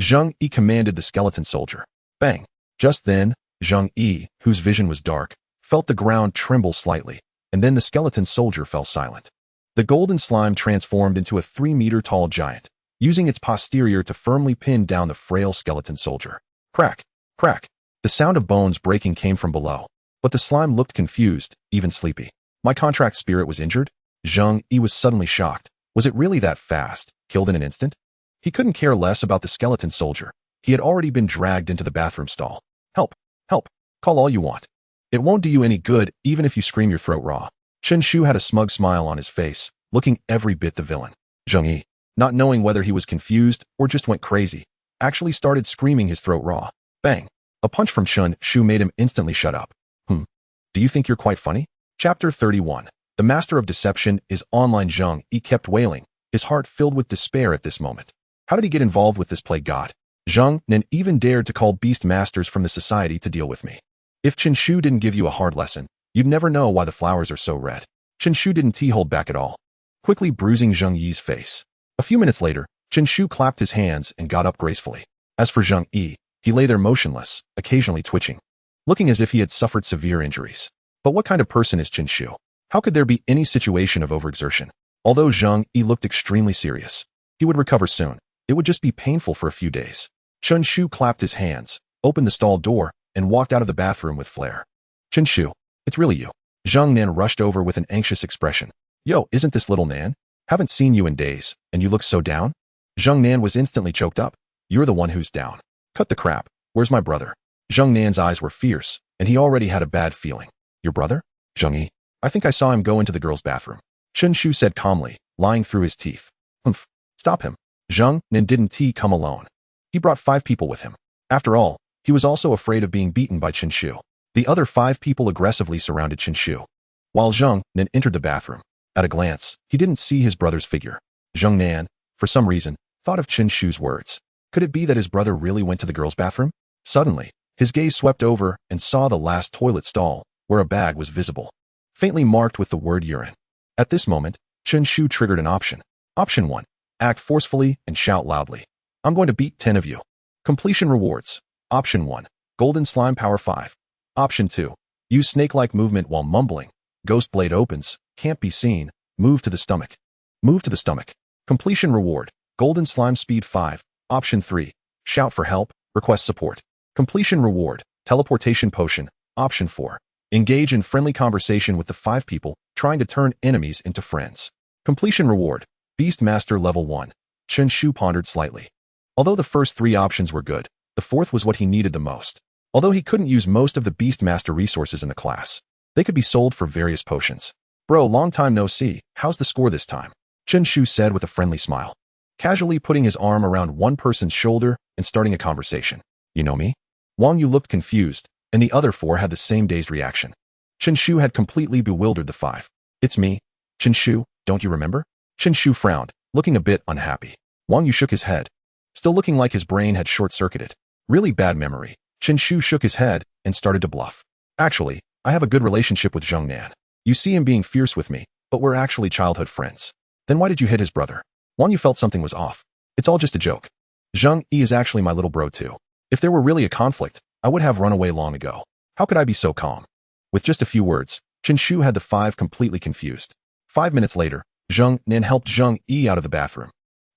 [SPEAKER 1] Zhang Yi commanded the skeleton soldier. Bang. Just then, Zhang Yi, whose vision was dark, felt the ground tremble slightly, and then the skeleton soldier fell silent. The golden slime transformed into a 3-meter-tall giant, using its posterior to firmly pin down the frail skeleton soldier. Crack, crack. The sound of bones breaking came from below, but the slime looked confused, even sleepy. My contract spirit was injured? Zhang Yi was suddenly shocked. Was it really that fast, killed in an instant? He couldn't care less about the skeleton soldier. He had already been dragged into the bathroom stall. Help, help, call all you want. It won't do you any good, even if you scream your throat raw. Chen Shu had a smug smile on his face, looking every bit the villain. Zhang Yi, not knowing whether he was confused or just went crazy, actually started screaming his throat raw. Bang. A punch from Chen Shu made him instantly shut up. Do you think you're quite funny? Chapter 31. The Master of Deception is online. Zhang Yi kept wailing, his heart filled with despair at this moment. How did he get involved with this plague god? Zhang Nan even dared to call beast masters from the society to deal with me. If Chen Shu didn't give you a hard lesson, you'd never know why the flowers are so red. Chen Shu didn't hold back at all, quickly bruising Zhang Yi's face. A few minutes later, Chen Shu clapped his hands and got up gracefully. As for Zhang Yi, he lay there motionless, occasionally twitching, looking as if he had suffered severe injuries. But what kind of person is Chen Shu? How could there be any situation of overexertion? Although Zhang Yi looked extremely serious, he would recover soon. It would just be painful for a few days. Chen Shu clapped his hands, opened the stall door, and walked out of the bathroom with flair. Chen Shu, it's really you. Zhang Nan rushed over with an anxious expression. Yo, isn't this little Nan? Haven't seen you in days, and you look so down? Zhang Nan was instantly choked up. You're the one who's down. Cut the crap. Where's my brother? Zhang Nan's eyes were fierce, and he already had a bad feeling. Your brother? Zhang Yi. I think I saw him go into the girls' bathroom. Chen Shu said calmly, lying through his teeth. Humph. Stop him. Zhang Nan didn't come alone. He brought 5 people with him. After all, he was also afraid of being beaten by Chen Shu. The other 5 people aggressively surrounded Chen Shu, while Zhang Nan entered the bathroom. At a glance, he didn't see his brother's figure. Zhang Nan, for some reason, thought of Chen Shu's words. Could it be that his brother really went to the girls' bathroom? Suddenly, his gaze swept over and saw the last toilet stall, where a bag was visible, faintly marked with the word urine. At this moment, Chen Shu triggered an option. Option 1. Act forcefully and shout loudly. I'm going to beat 10 of you. Completion rewards. Option 1. Golden slime power 5. Option 2. Use snake-like movement while mumbling. Ghost blade opens. Can't be seen. Move to the stomach. Move to the stomach. Completion reward. Golden slime speed 5. Option 3. Shout for help. Request support. Completion reward. Teleportation potion. Option 4. Engage in friendly conversation with the 5 people trying to turn enemies into friends. Completion reward. Beast Master level 1. Chen Shu pondered slightly. Although the first 3 options were good, the 4th was what he needed the most. Although he couldn't use most of the Beast Master resources in the class, they could be sold for various potions. Bro, long time no see. How's the score this time? Chen Shu said with a friendly smile, casually putting his arm around one person's shoulder and starting a conversation. You know me? Wang Yu looked confused, and the other 4 had the same dazed reaction. Chen Shu had completely bewildered the 5. It's me. Chen Shu, don't you remember? Chen Shu frowned, looking a bit unhappy. Wang Yu shook his head, still looking like his brain had short-circuited. Really bad memory. Chen Shu shook his head and started to bluff. Actually, I have a good relationship with Zhang Nan. You see him being fierce with me, but we're actually childhood friends. Then why did you hit his brother? Wang Yu felt something was off. It's all just a joke. Zhang Yi is actually my little bro too. If there were really a conflict, I would have run away long ago. How could I be so calm? With just a few words, Chen Shu had the five completely confused. 5 minutes later, Zhang Nin helped Zhang Yi out of the bathroom.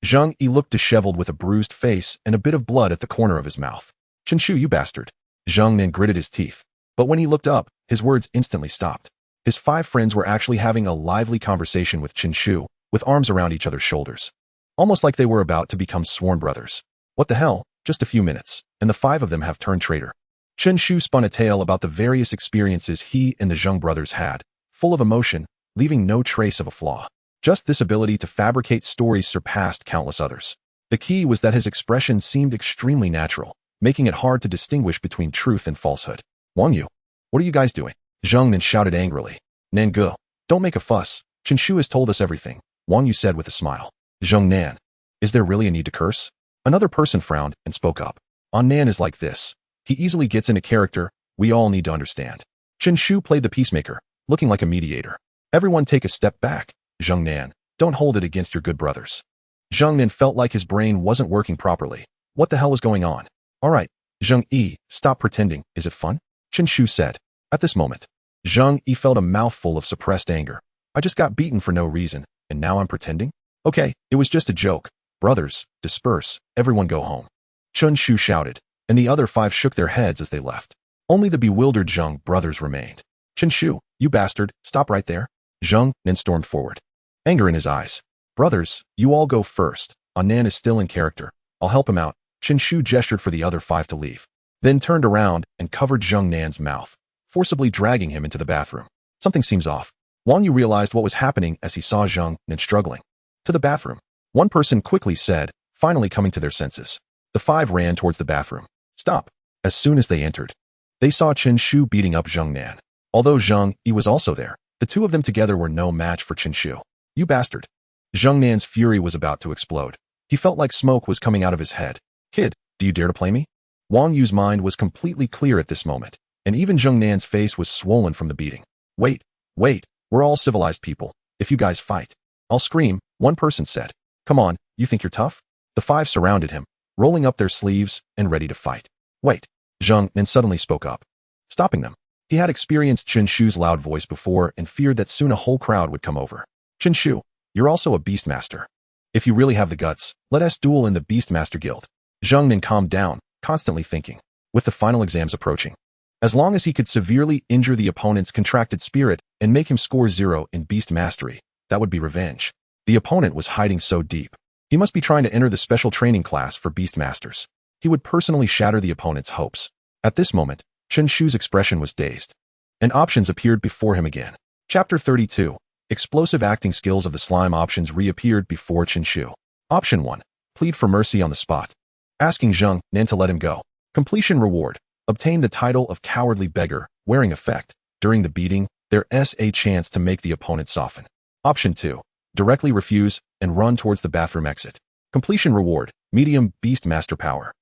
[SPEAKER 1] Zhang Yi looked disheveled with a bruised face and a bit of blood at the corner of his mouth. Chen Shu, you bastard. Zhang Nin gritted his teeth. But when he looked up, his words instantly stopped. His five friends were actually having a lively conversation with Chen Shu, with arms around each other's shoulders. Almost like they were about to become sworn brothers. What the hell? Just a few minutes, and the five of them have turned traitor. Chen Shu spun a tale about the various experiences he and the Zhang brothers had, full of emotion, leaving no trace of a flaw. Just this ability to fabricate stories surpassed countless others. The key was that his expression seemed extremely natural, making it hard to distinguish between truth and falsehood. Wang Yu, what are you guys doing? Zhang Nin shouted angrily. Nan Ge, don't make a fuss. Chen Shu has told us everything, Wang Yu said with a smile. Zhang Nan, is there really a need to curse? Another person frowned and spoke up. Nan is like this. He easily gets into character, we all need to understand. Chen Shu played the peacemaker, looking like a mediator. Everyone take a step back. Zhang Nan, don't hold it against your good brothers. Zhang Nin felt like his brain wasn't working properly. What the hell was going on? Alright, Zhang Yi, stop pretending, is it fun? Chen Shu said. At this moment, Zhang Yi felt a mouthful of suppressed anger. I just got beaten for no reason, and now I'm pretending? Okay, it was just a joke. Brothers, disperse, everyone go home. Chen Shu shouted, and the other five shook their heads as they left. Only the bewildered Zhang brothers remained. Chen Shu, you bastard, stop right there. Zhang Nin stormed forward. Anger in his eyes. Brothers, you all go first. Nan is still in character. I'll help him out. Chen Shu gestured for the other five to leave, then turned around and covered Zhang Nan's mouth, forcibly dragging him into the bathroom. Something seems off. Wang Yu realized what was happening as he saw Zhang Nin struggling. To the bathroom. One person quickly said, finally coming to their senses. The five ran towards the bathroom. Stop. As soon as they entered, they saw Chen Shu beating up Zhang Nan. Although Zhang Yi was also there, the two of them together were no match for Chen Shu. You bastard. Zhang Nan's fury was about to explode. He felt like smoke was coming out of his head. Kid, do you dare to play me? Wang Yu's mind was completely clear at this moment, and even Zhang Nan's face was swollen from the beating. Wait, we're all civilized people. If you guys fight, I'll scream, one person said. Come on, you think you're tough? The five surrounded him, rolling up their sleeves and ready to fight. Wait, Zhang Nan suddenly spoke up, stopping them. He had experienced Chen Shu's loud voice before and feared that soon a whole crowd would come over. Chen Shu, you're also a Beastmaster. If you really have the guts, let us duel in the Beastmaster Guild. Zhang Nin calmed down, constantly thinking, with the final exams approaching. As long as he could severely injure the opponent's contracted spirit and make him score 0 in Beast Mastery, that would be revenge. The opponent was hiding so deep. He must be trying to enter the special training class for Beastmasters. He would personally shatter the opponent's hopes. At this moment, Chen Shu's expression was dazed, and options appeared before him again. Chapter 32. Explosive acting skills of the slime options reappeared before Chen Shu. Option 1. Plead for mercy on the spot. Asking Zhang Nan to let him go. Completion reward. Obtain the title of cowardly beggar, wearing effect. During the beating, there's a chance to make the opponent soften. Option 2. Directly refuse and run towards the bathroom exit. Completion reward. Medium beast master power.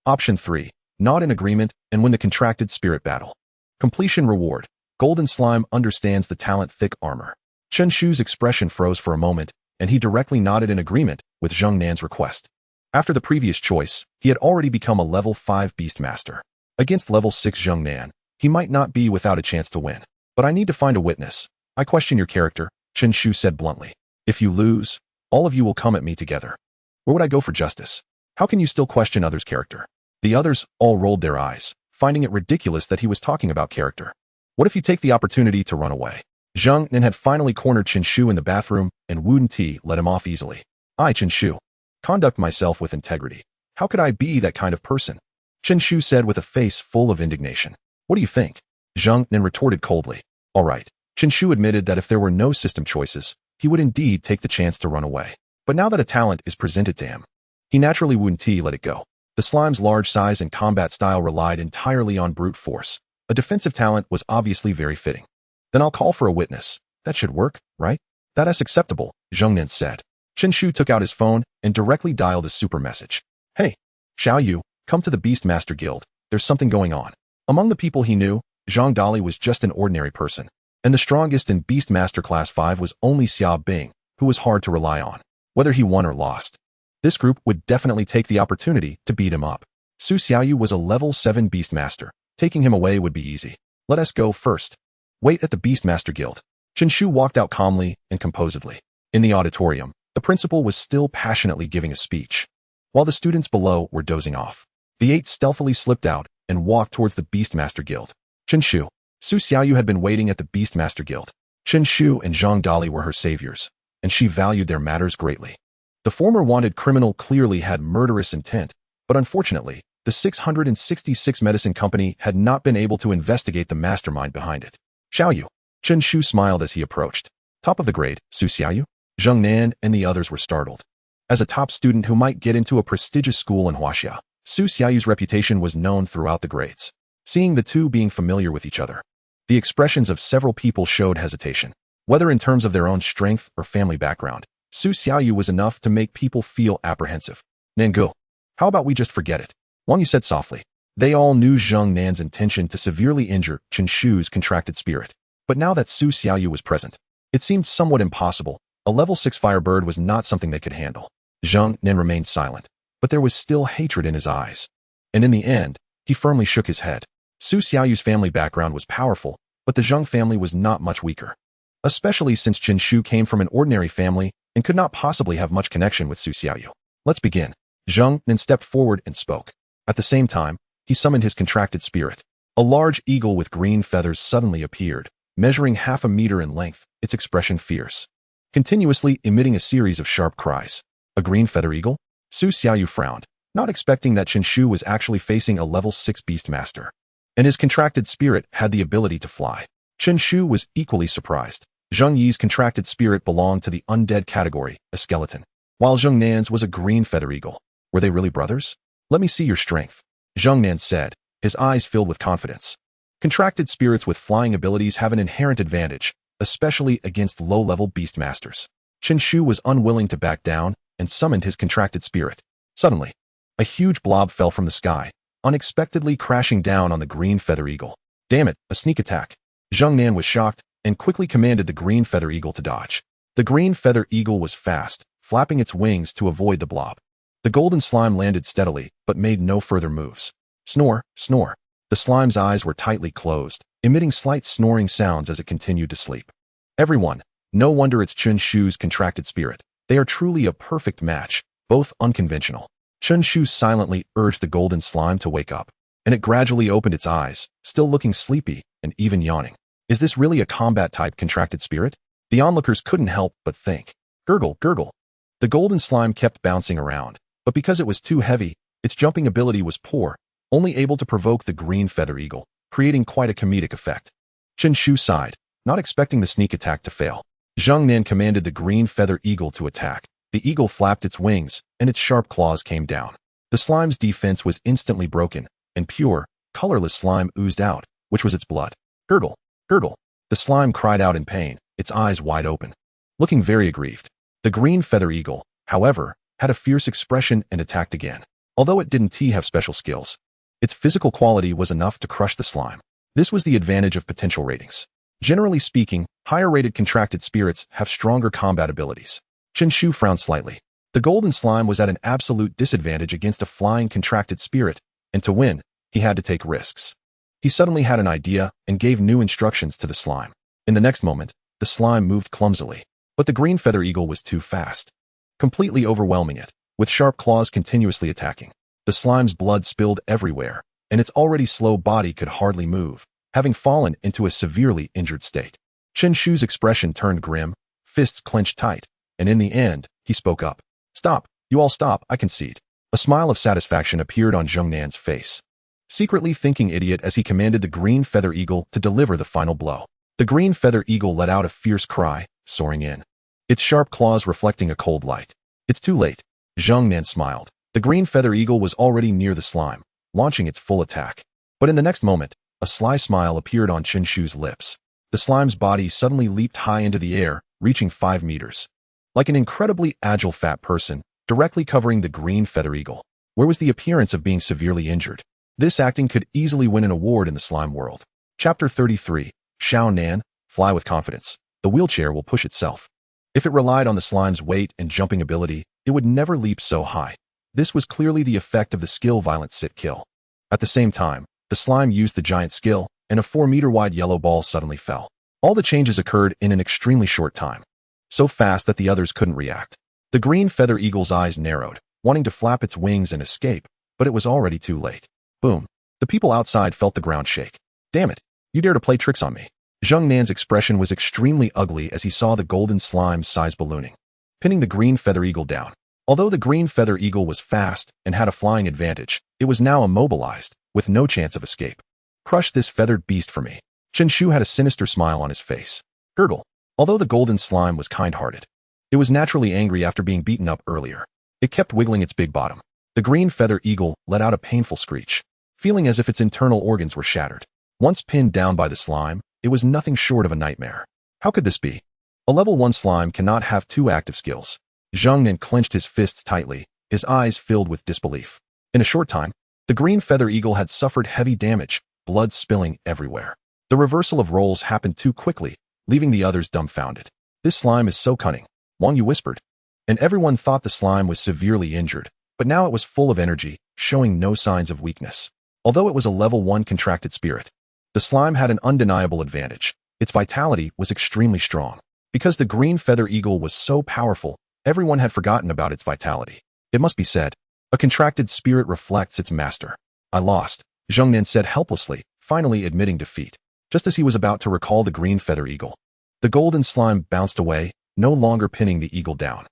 [SPEAKER 1] Option 3. Nod in agreement and win the contracted spirit battle. Completion reward. Golden slime understands the talent thick armor. Chen Shu's expression froze for a moment, and he directly nodded in agreement with Zhang Nan's request. After the previous choice, he had already become a level 5 Beastmaster. Against level 6 Zhang Nan, he might not be without a chance to win. But I need to find a witness. I question your character, Chen Shu said bluntly. If you lose, all of you will come at me together. Where would I go for justice? How can you still question others' character? The others all rolled their eyes, finding it ridiculous that he was talking about character. What if you take the opportunity to run away? Zhang Nan had finally cornered Chen Shu in the bathroom, and Wu Ti let him off easily. I, Chen Shu, conduct myself with integrity. How could I be that kind of person? Chen Shu said with a face full of indignation. What do you think? Zhang Nan retorted coldly. All right. Chen Shu admitted that if there were no system choices, he would indeed take the chance to run away. But now that a talent is presented to him, he naturally Wu Ti let it go. The slime's large size and combat style relied entirely on brute force. A defensive talent was obviously very fitting. Then I'll call for a witness. That should work, right? That's acceptable, Zhang Nan said. Chen Shu took out his phone and directly dialed a super message. Hey, Xiao Yu, come to the Beastmaster Guild. There's something going on. Among the people he knew, Zhang Dali was just an ordinary person, and the strongest in Beastmaster Class 5 was only Xia Bing, who was hard to rely on, whether he won or lost. This group would definitely take the opportunity to beat him up. Su Xiaoyu was a level 7 Beastmaster. Taking him away would be easy. Let us go first. Wait at the Beastmaster Guild. Chen Shu walked out calmly and composedly. In the auditorium, the principal was still passionately giving a speech, while the students below were dozing off. The 8 stealthily slipped out and walked towards the Beastmaster Guild. Chen Shu. Su Xiaoyu had been waiting at the Beastmaster Guild. Chen Shu and Zhang Dali were her saviors, and she valued their matters greatly. The former wanted criminal clearly had murderous intent, but unfortunately, the 666 Medicine Company had not been able to investigate the mastermind behind it. Xiaoyu. Chen Shu smiled as he approached. Top of the grade, Su Xiaoyu? Zheng Nan and the others were startled. As a top student who might get into a prestigious school in Huaxia, Su Xiaoyu's reputation was known throughout the grades. Seeing the two being familiar with each other, the expressions of several people showed hesitation. Whether in terms of their own strength or family background, Su Xiaoyu was enough to make people feel apprehensive. Nangu, how about we just forget it? Wang Yu said softly. They all knew Zheng Nan's intention to severely injure Chen Shu's contracted spirit. But now that Su Xiaoyu was present, it seemed somewhat impossible. A level 6 firebird was not something they could handle. Zheng Nan remained silent, but there was still hatred in his eyes. And in the end, he firmly shook his head. Su Xiaoyu's family background was powerful, but the Zheng family was not much weaker. Especially since Chen Shu came from an ordinary family and could not possibly have much connection with Su Xiaoyu. Let's begin. Zheng Nan stepped forward and spoke. At the same time, he summoned his contracted spirit. A large eagle with green feathers suddenly appeared, measuring half a meter in length, its expression fierce, continuously emitting a series of sharp cries. A green feather eagle? Su Xiaoyu frowned, not expecting that Chen Shu was actually facing a level 6 beastmaster, and his contracted spirit had the ability to fly. Chen Shu was equally surprised. Zheng Yi's contracted spirit belonged to the undead category, a skeleton, while Zheng Nan's was a green feather eagle. Were they really brothers? Let me see your strength, Zheng Nan said, his eyes filled with confidence. Contracted spirits with flying abilities have an inherent advantage, especially against low-level beastmasters. Chen Shu was unwilling to back down and summoned his contracted spirit. Suddenly, a huge blob fell from the sky, unexpectedly crashing down on the green feather eagle. Damn it, a sneak attack. Zheng Nan was shocked and quickly commanded the green feather eagle to dodge. The green feather eagle was fast, flapping its wings to avoid the blob. The golden slime landed steadily, but made no further moves. Snore, snore. The slime's eyes were tightly closed, emitting slight snoring sounds as it continued to sleep. Everyone, no wonder it's Chen Shu's contracted spirit. They are truly a perfect match, both unconventional. Chen Shu silently urged the golden slime to wake up, and it gradually opened its eyes, still looking sleepy and even yawning. Is this really a combat-type contracted spirit? The onlookers couldn't help but think. Gurgle, gurgle. The golden slime kept bouncing around, but because it was too heavy, its jumping ability was poor, only able to provoke the green feather eagle, creating quite a comedic effect. Chen Shu sighed, not expecting the sneak attack to fail. Zheng Nan commanded the green feather eagle to attack. The eagle flapped its wings, and its sharp claws came down. The slime's defense was instantly broken, and pure, colorless slime oozed out, which was its blood. Gurgle, gurgle. The slime cried out in pain, its eyes wide open, looking very aggrieved. The green feather eagle, however, had a fierce expression and attacked again. Although it didn't have special skills, its physical quality was enough to crush the slime. This was the advantage of potential ratings. Generally speaking, higher-rated contracted spirits have stronger combat abilities. Chen Shu frowned slightly. The golden slime was at an absolute disadvantage against a flying contracted spirit, and to win, he had to take risks. He suddenly had an idea and gave new instructions to the slime. In the next moment, the slime moved clumsily, but the green feather eagle was too fast, completely overwhelming it, with sharp claws continuously attacking. The slime's blood spilled everywhere, and its already slow body could hardly move, having fallen into a severely injured state. Chen Shu's expression turned grim, fists clenched tight, and in the end, he spoke up. Stop, you all stop, I concede. A smile of satisfaction appeared on Zheng Nan's face, secretly thinking idiot as he commanded the green feather eagle to deliver the final blow. The green feather eagle let out a fierce cry, soaring in, its sharp claws reflecting a cold light. It's too late. Zheng Nan smiled. The green feather eagle was already near the slime, launching its full attack. But in the next moment, a sly smile appeared on Chen Shu's lips. The slime's body suddenly leaped high into the air, reaching 5 meters. Like an incredibly agile fat person, directly covering the green feather eagle. Where was the appearance of being severely injured? This acting could easily win an award in the slime world. Chapter 33. Xiao Nan, fly with confidence. The wheelchair will push itself. If it relied on the slime's weight and jumping ability, it would never leap so high. This was clearly the effect of the skill violent sit kill. At the same time, the slime used the giant skill, and a 4-meter-wide yellow ball suddenly fell. All the changes occurred in an extremely short time, so fast that the others couldn't react. The green feather eagle's eyes narrowed, wanting to flap its wings and escape, but it was already too late. Boom. The people outside felt the ground shake. Damn it, you dare to play tricks on me. Zheng Nan's expression was extremely ugly as he saw the golden slime's size ballooning, pinning the green feather eagle down. Although the green feather eagle was fast and had a flying advantage, it was now immobilized, with no chance of escape. Crush this feathered beast for me. Chen Shu had a sinister smile on his face. Gurgle. Although the golden slime was kind-hearted, it was naturally angry after being beaten up earlier. It kept wiggling its big bottom. The green feather eagle let out a painful screech, feeling as if its internal organs were shattered. Once pinned down by the slime, it was nothing short of a nightmare. How could this be? A level 1 slime cannot have 2 active skills. Zheng Nan clenched his fists tightly, his eyes filled with disbelief. In a short time, the green feather eagle had suffered heavy damage, blood spilling everywhere. The reversal of roles happened too quickly, leaving the others dumbfounded. This slime is so cunning, Wang Yu whispered. And everyone thought the slime was severely injured, but now it was full of energy, showing no signs of weakness. Although it was a level 1 contracted spirit, the slime had an undeniable advantage. Its vitality was extremely strong. Because the green feather eagle was so powerful, everyone had forgotten about its vitality. It must be said, a contracted spirit reflects its master. I lost, Zheng Nan said helplessly, finally admitting defeat. Just as he was about to recall the green feather eagle, the golden slime bounced away, no longer pinning the eagle down.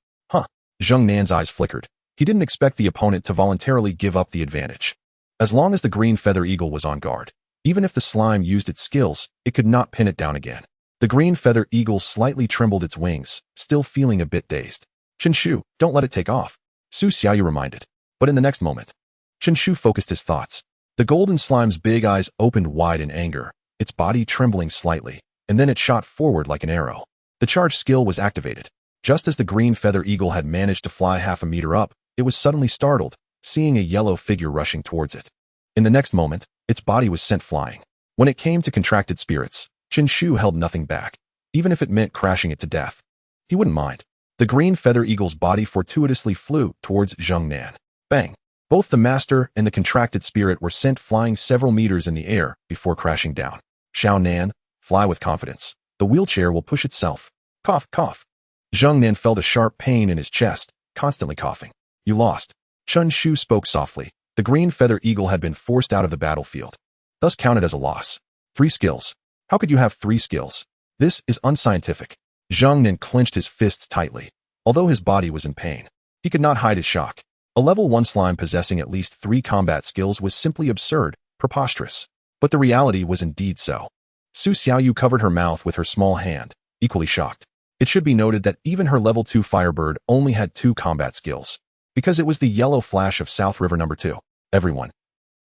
[SPEAKER 1] Zheng Nan's eyes flickered. He didn't expect the opponent to voluntarily give up the advantage. As long as the green feather eagle was on guard, even if the slime used its skills, it could not pin it down again. The green feather eagle slightly trembled its wings, still feeling a bit dazed. Chen Shu, don't let it take off, Su Xiaoyu reminded. But in the next moment, Chen Shu focused his thoughts. The golden slime's big eyes opened wide in anger, its body trembling slightly, and then it shot forward like an arrow. The charge skill was activated. Just as the green feather eagle had managed to fly half a meter up, it was suddenly startled, seeing a yellow figure rushing towards it. In the next moment, its body was sent flying. When it came to contracted spirits, Chen Shu held nothing back, even if it meant crashing it to death. He wouldn't mind. The green feather eagle's body fortuitously flew towards Zheng Nan. Bang! Both the master and the contracted spirit were sent flying several meters in the air before crashing down. Xiao Nan, fly with confidence. The wheelchair will push itself. Cough, cough. Zheng Nan felt a sharp pain in his chest, constantly coughing. You lost. Chen Shu spoke softly. The green feather eagle had been forced out of the battlefield, thus counted as a loss. 3 skills. How could you have 3 skills? This is unscientific. Zheng Nan clenched his fists tightly. Although his body was in pain, he could not hide his shock. A level 1 slime possessing at least 3 combat skills was simply absurd, preposterous. But the reality was indeed so. Su Xiaoyu covered her mouth with her small hand, equally shocked. It should be noted that even her level 2 Firebird only had 2 combat skills, because it was the yellow flash of South River number 2. Everyone.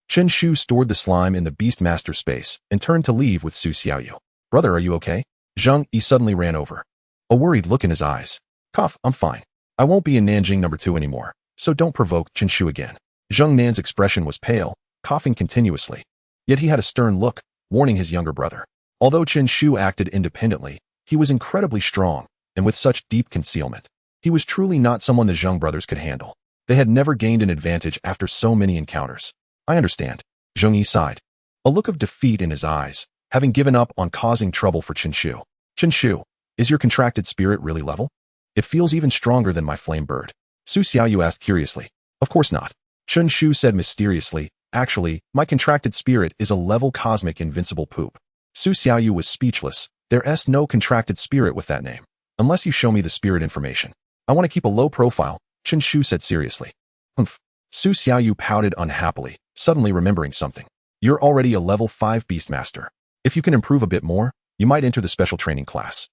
[SPEAKER 1] Chen Shu stored the slime in the Beastmaster space and turned to leave with Su Xiaoyu. Brother, are you okay? Zheng Yi suddenly ran over, a worried look in his eyes. Cough, I'm fine. I won't be in Nanjing number 2 anymore, so don't provoke Chen Shu again. Zheng Nan's expression was pale, coughing continuously. Yet he had a stern look, warning his younger brother. Although Chen Shu acted independently, he was incredibly strong, and with such deep concealment, he was truly not someone the Zheng brothers could handle. They had never gained an advantage after so many encounters. I understand. Zheng Yi sighed, a look of defeat in his eyes, having given up on causing trouble for Chen Shu. Chen Shu, is your contracted spirit really level? It feels even stronger than my flame bird. Su Xiaoyu asked curiously. Of course not. Chen Shu said mysteriously. Actually, my contracted spirit is a level cosmic invincible poop. Su Xiaoyu was speechless. There's no contracted spirit with that name. Unless you show me the spirit information. I want to keep a low profile, Chen Shu said seriously. Humph. Su Xiaoyu pouted unhappily, suddenly remembering something. You're already a level 5 Beastmaster. If you can improve a bit more, you might enter the special training class.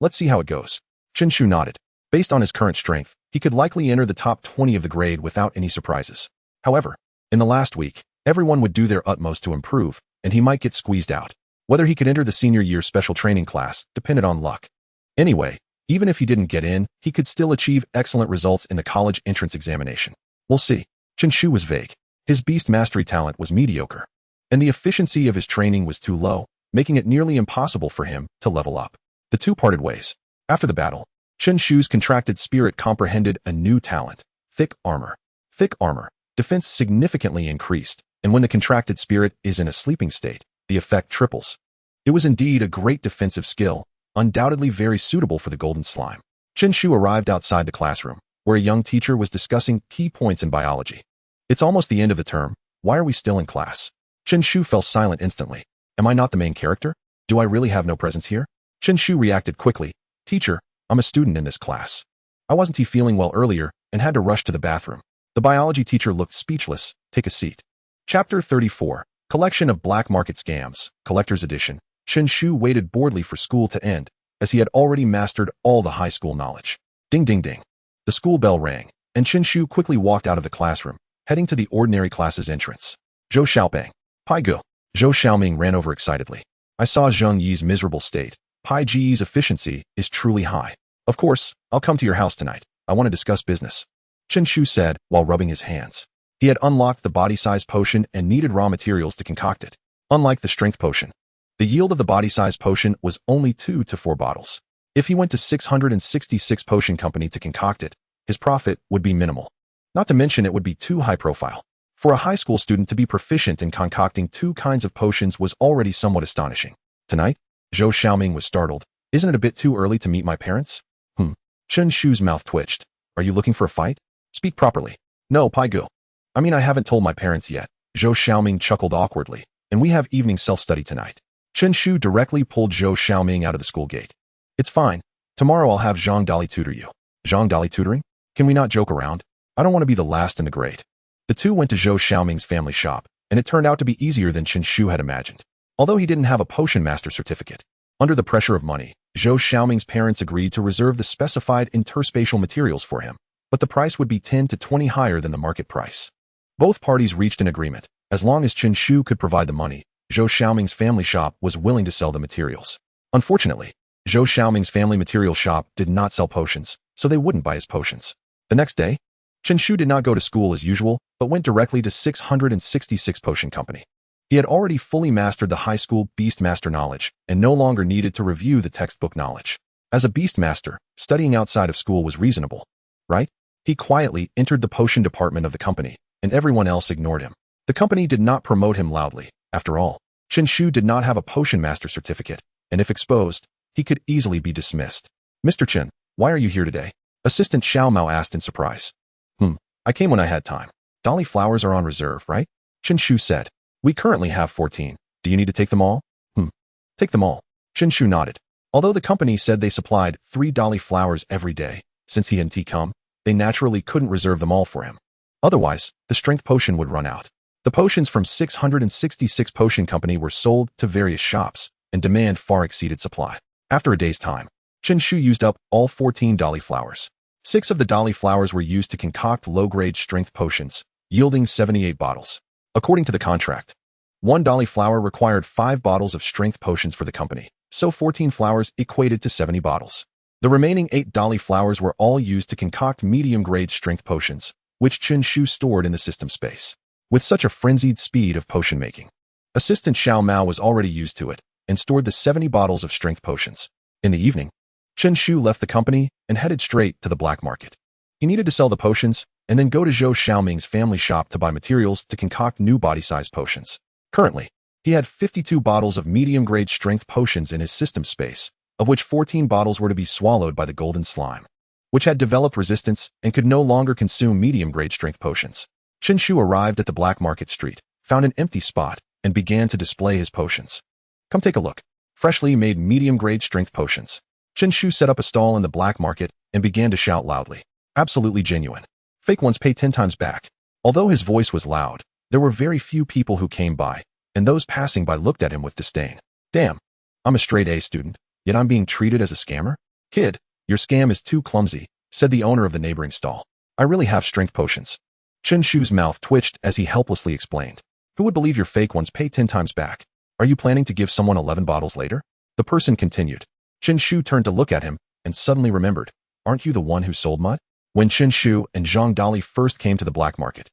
[SPEAKER 1] Let's see how it goes. Chen Shu nodded. Based on his current strength, he could likely enter the top 20 of the grade without any surprises. However, in the last week, everyone would do their utmost to improve, and he might get squeezed out. Whether he could enter the senior year special training class depended on luck. Anyway, even if he didn't get in, he could still achieve excellent results in the college entrance examination. We'll see. Chen Shu was vague. His beast mastery talent was mediocre, and the efficiency of his training was too low, making it nearly impossible for him to level up. The two parted ways. After the battle, Chen Shu's contracted spirit comprehended a new talent, thick armor. Thick armor, defense significantly increased, and when the contracted spirit is in a sleeping state, the effect triples. It was indeed a great defensive skill, undoubtedly very suitable for the golden slime. Chen Shu arrived outside the classroom, where a young teacher was discussing key points in biology. It's almost the end of the term. Why are we still in class? Chen Shu fell silent instantly. Am I not the main character? Do I really have no presence here? Chen Shu reacted quickly. Teacher, I'm a student in this class. I wasn't feeling well earlier and had to rush to the bathroom. The biology teacher looked speechless. Take a seat. Chapter 34. Collection of Black Market Scams, Collector's Edition. Chen Shu waited boredly for school to end, as he had already mastered all the high school knowledge. Ding ding ding. The school bell rang, and Chen Shu quickly walked out of the classroom, heading to the ordinary class's entrance. Zhou Xiaobang. Pai Gu. Zhou Xiaoming ran over excitedly. I saw Zheng Yi's miserable state. Pai Ji's efficiency is truly high. Of course, I'll come to your house tonight. I want to discuss business. Chen Shu said while rubbing his hands. He had unlocked the body-size potion and needed raw materials to concoct it. Unlike the strength potion, the yield of the body-size potion was only 2 to 4 bottles. If he went to 666 Potion Company to concoct it, his profit would be minimal. Not to mention it would be too high profile. For a high school student to be proficient in concocting 2 kinds of potions was already somewhat astonishing. Tonight, Zhou Xiaoming was startled. Isn't it a bit too early to meet my parents? Chen Shu's mouth twitched. Are you looking for a fight? Speak properly. No, Pai Gu. I mean, I haven't told my parents yet. Zhou Xiaoming chuckled awkwardly. And we have evening self-study tonight. Chen Shu directly pulled Zhou Xiaoming out of the school gate. It's fine. Tomorrow I'll have Zhang Dali tutor you. Zhang Dali tutoring? Can we not joke around? I don't want to be the last in the grade. The two went to Zhou Xiaoming's family shop, and it turned out to be easier than Chen Shu had imagined. Although he didn't have a potion master certificate, under the pressure of money, Zhou Xiaoming's parents agreed to reserve the specified interspatial materials for him, but the price would be 10 to 20 higher than the market price. Both parties reached an agreement. As long as Chen Shu could provide the money, Zhou Xiaoming's family shop was willing to sell the materials. Unfortunately, Zhou Xiaoming's family material shop did not sell potions, so they wouldn't buy his potions. The next day, Chen Shu did not go to school as usual, but went directly to 666 Potion Company. He had already fully mastered the high school Beast Master knowledge and no longer needed to review the textbook knowledge. As a Beast Master, studying outside of school was reasonable, right? He quietly entered the potion department of the company, and everyone else ignored him. The company did not promote him loudly. After all, Chen Shu did not have a potion master certificate, and if exposed, he could easily be dismissed. Mr. Chen, why are you here today? Assistant Xiao Mao asked in surprise. I came when I had time. Dolly flowers are on reserve, right? Chen Shu said. We currently have 14. Do you need to take them all? Take them all. Chen Shu nodded. Although the company said they supplied 3 Dolly flowers every day, since he hadn't come, they naturally couldn't reserve them all for him. Otherwise, the strength potion would run out. The potions from 666 Potion Company were sold to various shops, and demand far exceeded supply. After a day's time, Chen Shu used up all 14 Dolly flowers. 6 of the Dolly flowers were used to concoct low-grade strength potions, yielding 78 bottles. According to the contract, 1 Dolly flower required 5 bottles of strength potions for the company, so 14 flowers equated to 70 bottles. The remaining 8 Dolly flowers were all used to concoct medium-grade strength potions, which Chen Shu stored in the system space. With such a frenzied speed of potion making, Assistant Xiao Mao was already used to it and stored the 70 bottles of strength potions. In the evening, Chen Shu left the company and headed straight to the black market. He needed to sell the potions and then go to Zhou Xiaoming's family shop to buy materials to concoct new body-size potions. Currently, he had 52 bottles of medium-grade strength potions in his system space, of which 14 bottles were to be swallowed by the golden slime, which had developed resistance and could no longer consume medium-grade strength potions. Chen Shu arrived at the black market street, found an empty spot, and began to display his potions. Come take a look. Freshly made medium-grade strength potions. Chen Shu set up a stall in the black market and began to shout loudly. Absolutely genuine. Fake ones pay 10 times back. Although his voice was loud, there were very few people who came by, and those passing by looked at him with disdain. Damn, I'm a straight A student, yet I'm being treated as a scammer? Kid, your scam is too clumsy, said the owner of the neighboring stall. I really have strength potions. Chen Shu's mouth twitched as he helplessly explained. Who would believe your fake ones pay 10 times back? Are you planning to give someone 11 bottles later? The person continued. Chen Shu turned to look at him and suddenly remembered. Aren't you the one who sold mud? When Chen Shu and Zhang Dali first came to the black market,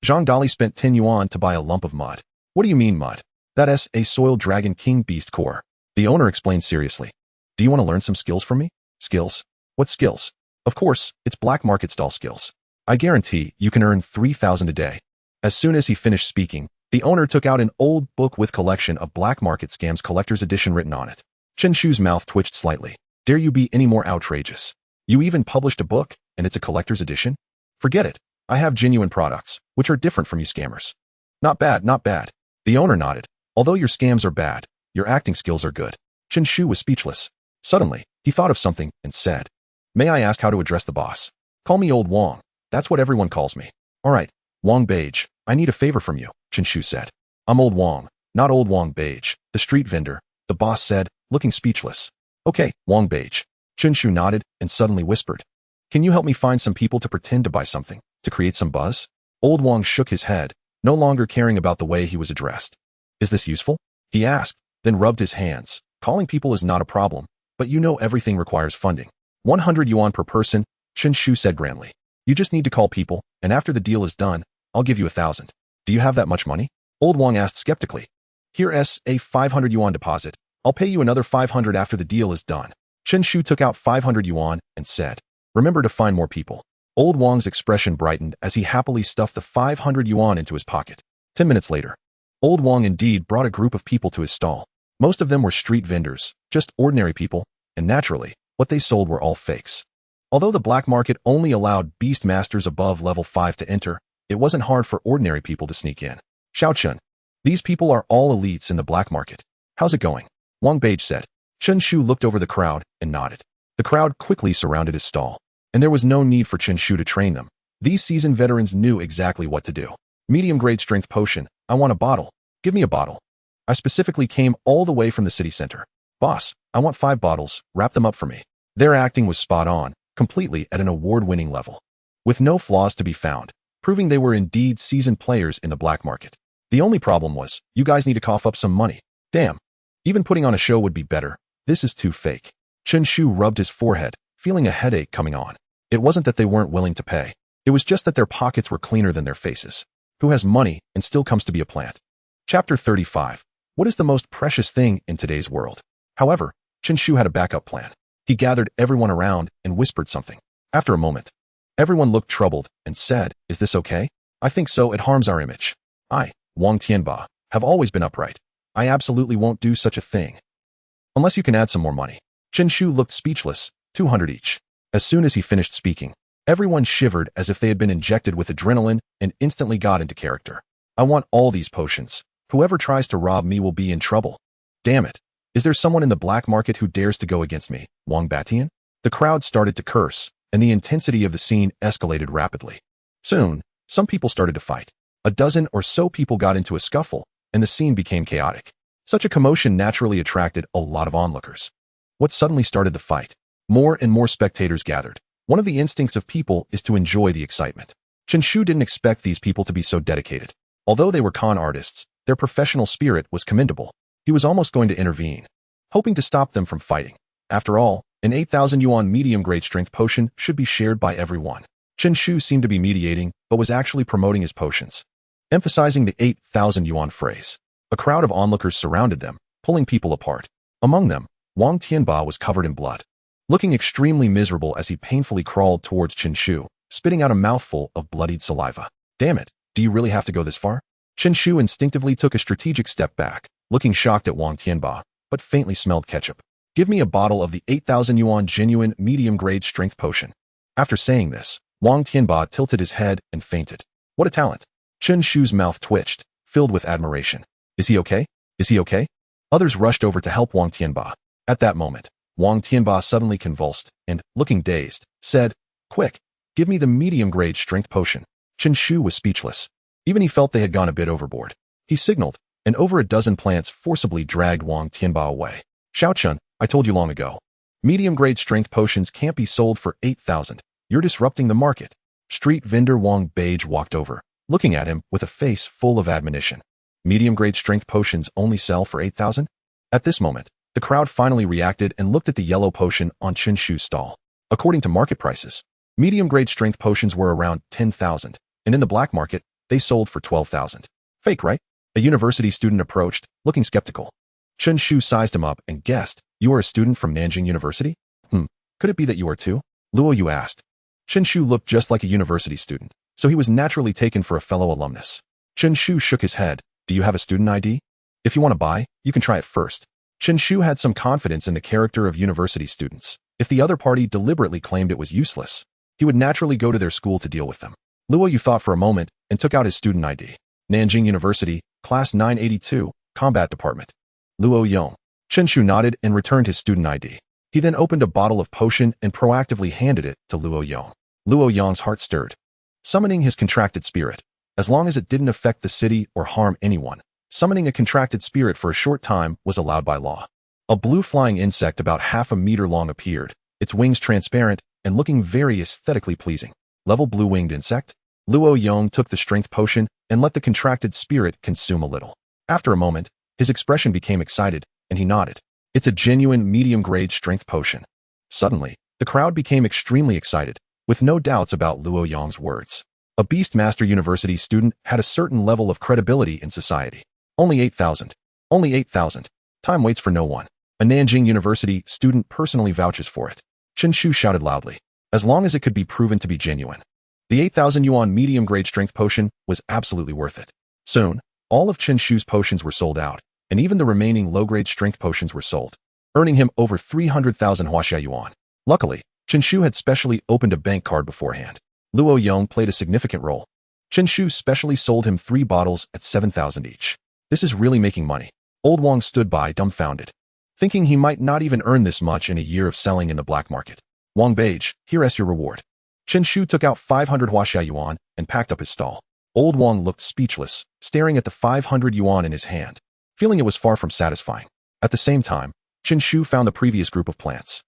[SPEAKER 1] Zhang Dali spent 10 yuan to buy a lump of mud. What do you mean mud? That's a soil dragon king beast core. The owner explained seriously. Do you want to learn some skills from me? Skills? What skills? Of course, it's black market stall skills. I guarantee you can earn 3,000 a day. As soon as he finished speaking, The owner took out an old book with collection of black market scams collector's edition written on it. Chen Shu's mouth twitched slightly. Dare you be any more outrageous? You even published a book, and it's a collector's edition? Forget it. I have genuine products, which are different from you scammers. Not bad, not bad. The owner nodded. Although your scams are bad, your acting skills are good. Chen Shu was speechless. Suddenly, he thought of something and said, May I ask how to address the boss? Call me Old Wong. That's what everyone calls me. All right, Wong Beige, I need a favor from you, Chen Shu said. I'm Old Wong, not Old Wong Beige, the street vendor, the boss said, looking speechless. Okay, Wong Beige. Chen Shu nodded and suddenly whispered. Can you help me find some people to pretend to buy something, to create some buzz? Old Wong shook his head, no longer caring about the way he was addressed. Is this useful? He asked, then rubbed his hands. Calling people is not a problem, but you know everything requires funding. 100 yuan per person, Chen Shu said grandly. You just need to call people, and after the deal is done, I'll give you 1,000. Do you have that much money? Old Wong asked skeptically. Here's a 500 yuan deposit. I'll pay you another 500 after the deal is done. Chen Shu took out 500 yuan and said, Remember to find more people. Old Wong's expression brightened as he happily stuffed the 500 yuan into his pocket. 10 minutes later, Old Wong indeed brought a group of people to his stall. Most of them were street vendors, just ordinary people, and naturally, what they sold were all fakes. Although the black market only allowed beast masters above level 5 to enter, it wasn't hard for ordinary people to sneak in. Xiao Chun. These people are all elites in the black market. How's it going? Wang Beige said. Chen Shu looked over the crowd and nodded. The crowd quickly surrounded his stall, and there was no need for Chen Shu to train them. These seasoned veterans knew exactly what to do. Medium-grade strength potion. I want a bottle. Give me a bottle. I specifically came all the way from the city center. Boss, I want 5 bottles. Wrap them up for me. Their acting was spot on, completely at an award-winning level, with no flaws to be found, proving they were indeed seasoned players in the black market. The only problem was, you guys need to cough up some money. Damn. Even putting on a show would be better. This is too fake. Chen Shu rubbed his forehead, feeling a headache coming on. It wasn't that they weren't willing to pay. It was just that their pockets were cleaner than their faces. Who has money and still comes to be a plant? Chapter 35. What is the most precious thing in today's world? However, Chen Shu had a backup plan. He gathered everyone around and whispered something. After a moment, everyone looked troubled and said, Is this okay? I think so. It harms our image. I, Wang Tianba, have always been upright. I absolutely won't do such a thing. Unless you can add some more money. Chen Shu looked speechless, 200 each. As soon as he finished speaking, everyone shivered as if they had been injected with adrenaline and instantly got into character. I want all these potions. Whoever tries to rob me will be in trouble. Damn it. Is there someone in the black market who dares to go against me, Wang Batian? The crowd started to curse, and the intensity of the scene escalated rapidly. Soon, some people started to fight. A dozen or so people got into a scuffle, and the scene became chaotic. Such a commotion naturally attracted a lot of onlookers. What suddenly started the fight? More and more spectators gathered. One of the instincts of people is to enjoy the excitement. Chen Shu didn't expect these people to be so dedicated. Although they were con artists, their professional spirit was commendable. He was almost going to intervene, hoping to stop them from fighting. After all, an 8,000 yuan medium-grade strength potion should be shared by everyone. Chen Shu seemed to be mediating, but was actually promoting his potions, emphasizing the 8,000 yuan phrase. A crowd of onlookers surrounded them, pulling people apart. Among them, Wang Tianba was covered in blood, looking extremely miserable as he painfully crawled towards Chen Shu, spitting out a mouthful of bloodied saliva. Damn it, do you really have to go this far? Chen Shu instinctively took a strategic step back, looking shocked at Wang Tianba, but faintly smelled ketchup. Give me a bottle of the 8,000 yuan genuine medium-grade strength potion. After saying this, Wang Tianba tilted his head and fainted. What a talent. Chen Shu's mouth twitched, filled with admiration. Is he okay? Is he okay? Others rushed over to help Wang Tianba. At that moment, Wang Tianba suddenly convulsed and, looking dazed, said, Quick, give me the medium-grade strength potion. Chen Shu was speechless. Even he felt they had gone a bit overboard. He signaled, and over a dozen plants forcibly dragged Wang Tianba away. Xiao Chun, I told you long ago. Medium-grade strength potions can't be sold for 8,000. You're disrupting the market. Street vendor Wang Beige walked over, looking at him with a face full of admonition. Medium-grade strength potions only sell for 8,000? At this moment, the crowd finally reacted and looked at the yellow potion on Chen Shu's stall. According to market prices, medium-grade strength potions were around 10,000, and in the black market, they sold for 12,000. Fake, right? A university student approached, looking skeptical. Chen Shu sized him up and guessed, You are a student from Nanjing University? Could it be that you are too? Luo Yu asked. Chen Shu looked just like a university student, so he was naturally taken for a fellow alumnus. Chen Shu shook his head, Do you have a student ID? If you want to buy, you can try it first. Chen Shu had some confidence in the character of university students. If the other party deliberately claimed it was useless, he would naturally go to their school to deal with them. Luo Yu thought for a moment and took out his student ID. Nanjing University, Class 982, Combat Department. Luo Yong. Chen Shu nodded and returned his student ID. He then opened a bottle of potion and proactively handed it to Luo Yong. Luo Yong's heart stirred. Summoning his contracted spirit, as long as it didn't affect the city or harm anyone, summoning a contracted spirit for a short time was allowed by law. A blue flying insect about half a meter long appeared, its wings transparent and looking very aesthetically pleasing. Level blue-winged insect? Luo Yong took the strength potion and let the contracted spirit consume a little. After a moment, his expression became excited, and he nodded. It's a genuine medium-grade strength potion. Suddenly, the crowd became extremely excited, with no doubts about Luo Yong's words. A Beastmaster University student had a certain level of credibility in society. Only 8,000. Only 8,000. Time waits for no one. A Nanjing University student personally vouches for it. Chen Shu shouted loudly, as long as it could be proven to be genuine. The 8,000 yuan medium-grade strength potion was absolutely worth it. Soon, all of Chen Shu's potions were sold out, and even the remaining low-grade strength potions were sold, earning him over 300,000 huaxia yuan. Luckily, Chen Shu had specially opened a bank card beforehand. Luo Yong played a significant role. Chen Shu specially sold him 3 bottles at 7,000 each. This is really making money. Old Wang stood by dumbfounded, thinking he might not even earn this much in a year of selling in the black market. Wang Beige, here's your reward. Chen Shu took out 500 huaxia yuan and packed up his stall. Old Wang looked speechless, staring at the 500 yuan in his hand, feeling it was far from satisfying. At the same time, Chen Shu found the previous group of plants.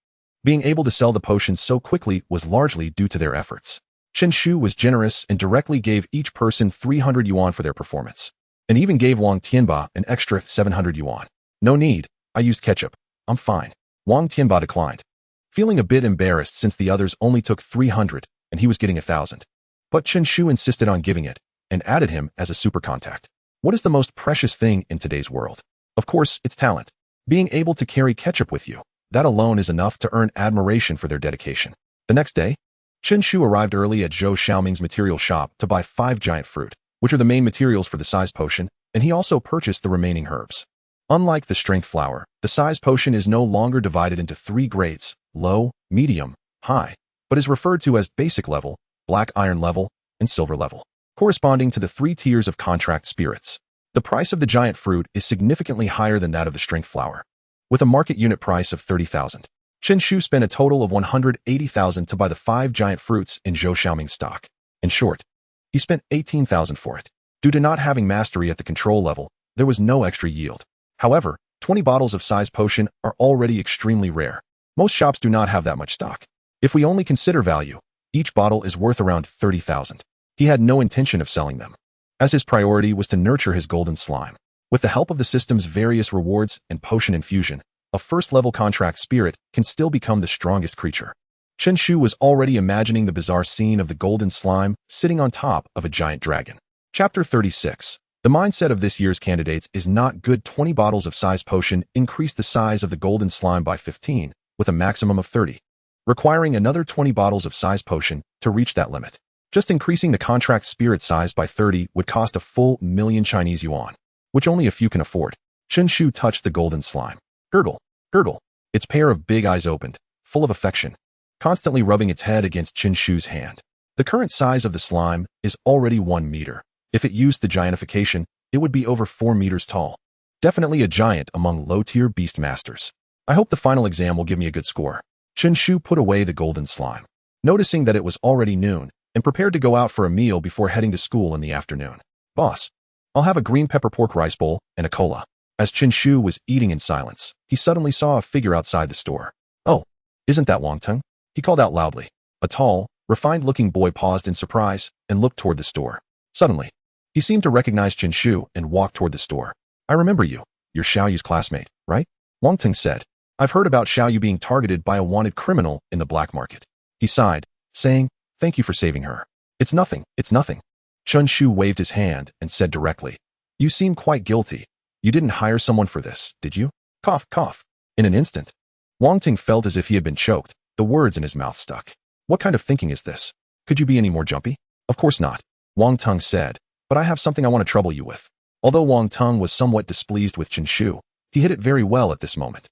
[SPEAKER 1] Being able to sell the potions so quickly was largely due to their efforts. Chen Shu was generous and directly gave each person 300 yuan for their performance, and even gave Wang Tianba an extra 700 yuan. No need, I used ketchup. I'm fine. Wang Tianba declined, feeling a bit embarrassed since the others only took 300 and he was getting 1,000. But Chen Shu insisted on giving it and added him as a super contact. What is the most precious thing in today's world? Of course, it's talent. Being able to carry ketchup with you, that alone is enough to earn admiration for their dedication. The next day, Chen Shu arrived early at Zhou Xiaoming's material shop to buy 5 giant fruit, which are the main materials for the size potion, and he also purchased the remaining herbs. Unlike the strength flower, the size potion is no longer divided into 3 grades, low, medium, high, but is referred to as basic level, black iron level, and silver level, corresponding to the 3 tiers of contract spirits. The price of the giant fruit is significantly higher than that of the strength flower, with a market unit price of 30,000. Chen Shu spent a total of 180,000 to buy the 5 giant fruits in Zhou Xiaoming's stock. In short, he spent 18,000 for it. Due to not having mastery at the control level, there was no extra yield. However, 20 bottles of size potion are already extremely rare. Most shops do not have that much stock. If we only consider value, each bottle is worth around 30,000. He had no intention of selling them, as his priority was to nurture his golden slime. With the help of the system's various rewards and potion infusion, a first-level contract spirit can still become the strongest creature. Chen Shu was already imagining the bizarre scene of the golden slime sitting on top of a giant dragon. Chapter 36. The mindset of this year's candidates is not good. 20 bottles of size potion increase the size of the golden slime by 15, with a maximum of 30, requiring another 20 bottles of size potion to reach that limit. Just increasing the contract spirit size by 30 would cost a full million Chinese yuan, which only a few can afford. Chen Shu touched the golden slime. Gurgle, gurgle. Its pair of big eyes opened, full of affection, constantly rubbing its head against Chen Shu's hand. The current size of the slime is already 1 meter. If it used the giantification, it would be over 4 meters tall. Definitely a giant among low-tier beast masters. I hope the final exam will give me a good score. Chen Shu put away the golden slime, noticing that it was already noon, and prepared to go out for a meal before heading to school in the afternoon. Boss, I'll have a green pepper pork rice bowl and a cola. As Chen Shu was eating in silence, he suddenly saw a figure outside the store. Oh, isn't that Wang Teng? He called out loudly. A tall, refined-looking boy paused in surprise and looked toward the store. Suddenly, he seemed to recognize Chen Shu and walked toward the store. I remember you. You're Xiao Yu's classmate, right? Wang Teng said. I've heard about Xiao Yu being targeted by a wanted criminal in the black market. He sighed, saying, thank you for saving her. It's nothing, it's nothing. Chen Shu waved his hand and said directly, you seem quite guilty. You didn't hire someone for this, did you? Cough, cough. In an instant, Wang Ting felt as if he had been choked, the words in his mouth stuck. What kind of thinking is this? Could you be any more jumpy? Of course not, Wang Teng said, but I have something I want to trouble you with. Although Wang Teng was somewhat displeased with Chen Shu, he hit it very well at this moment.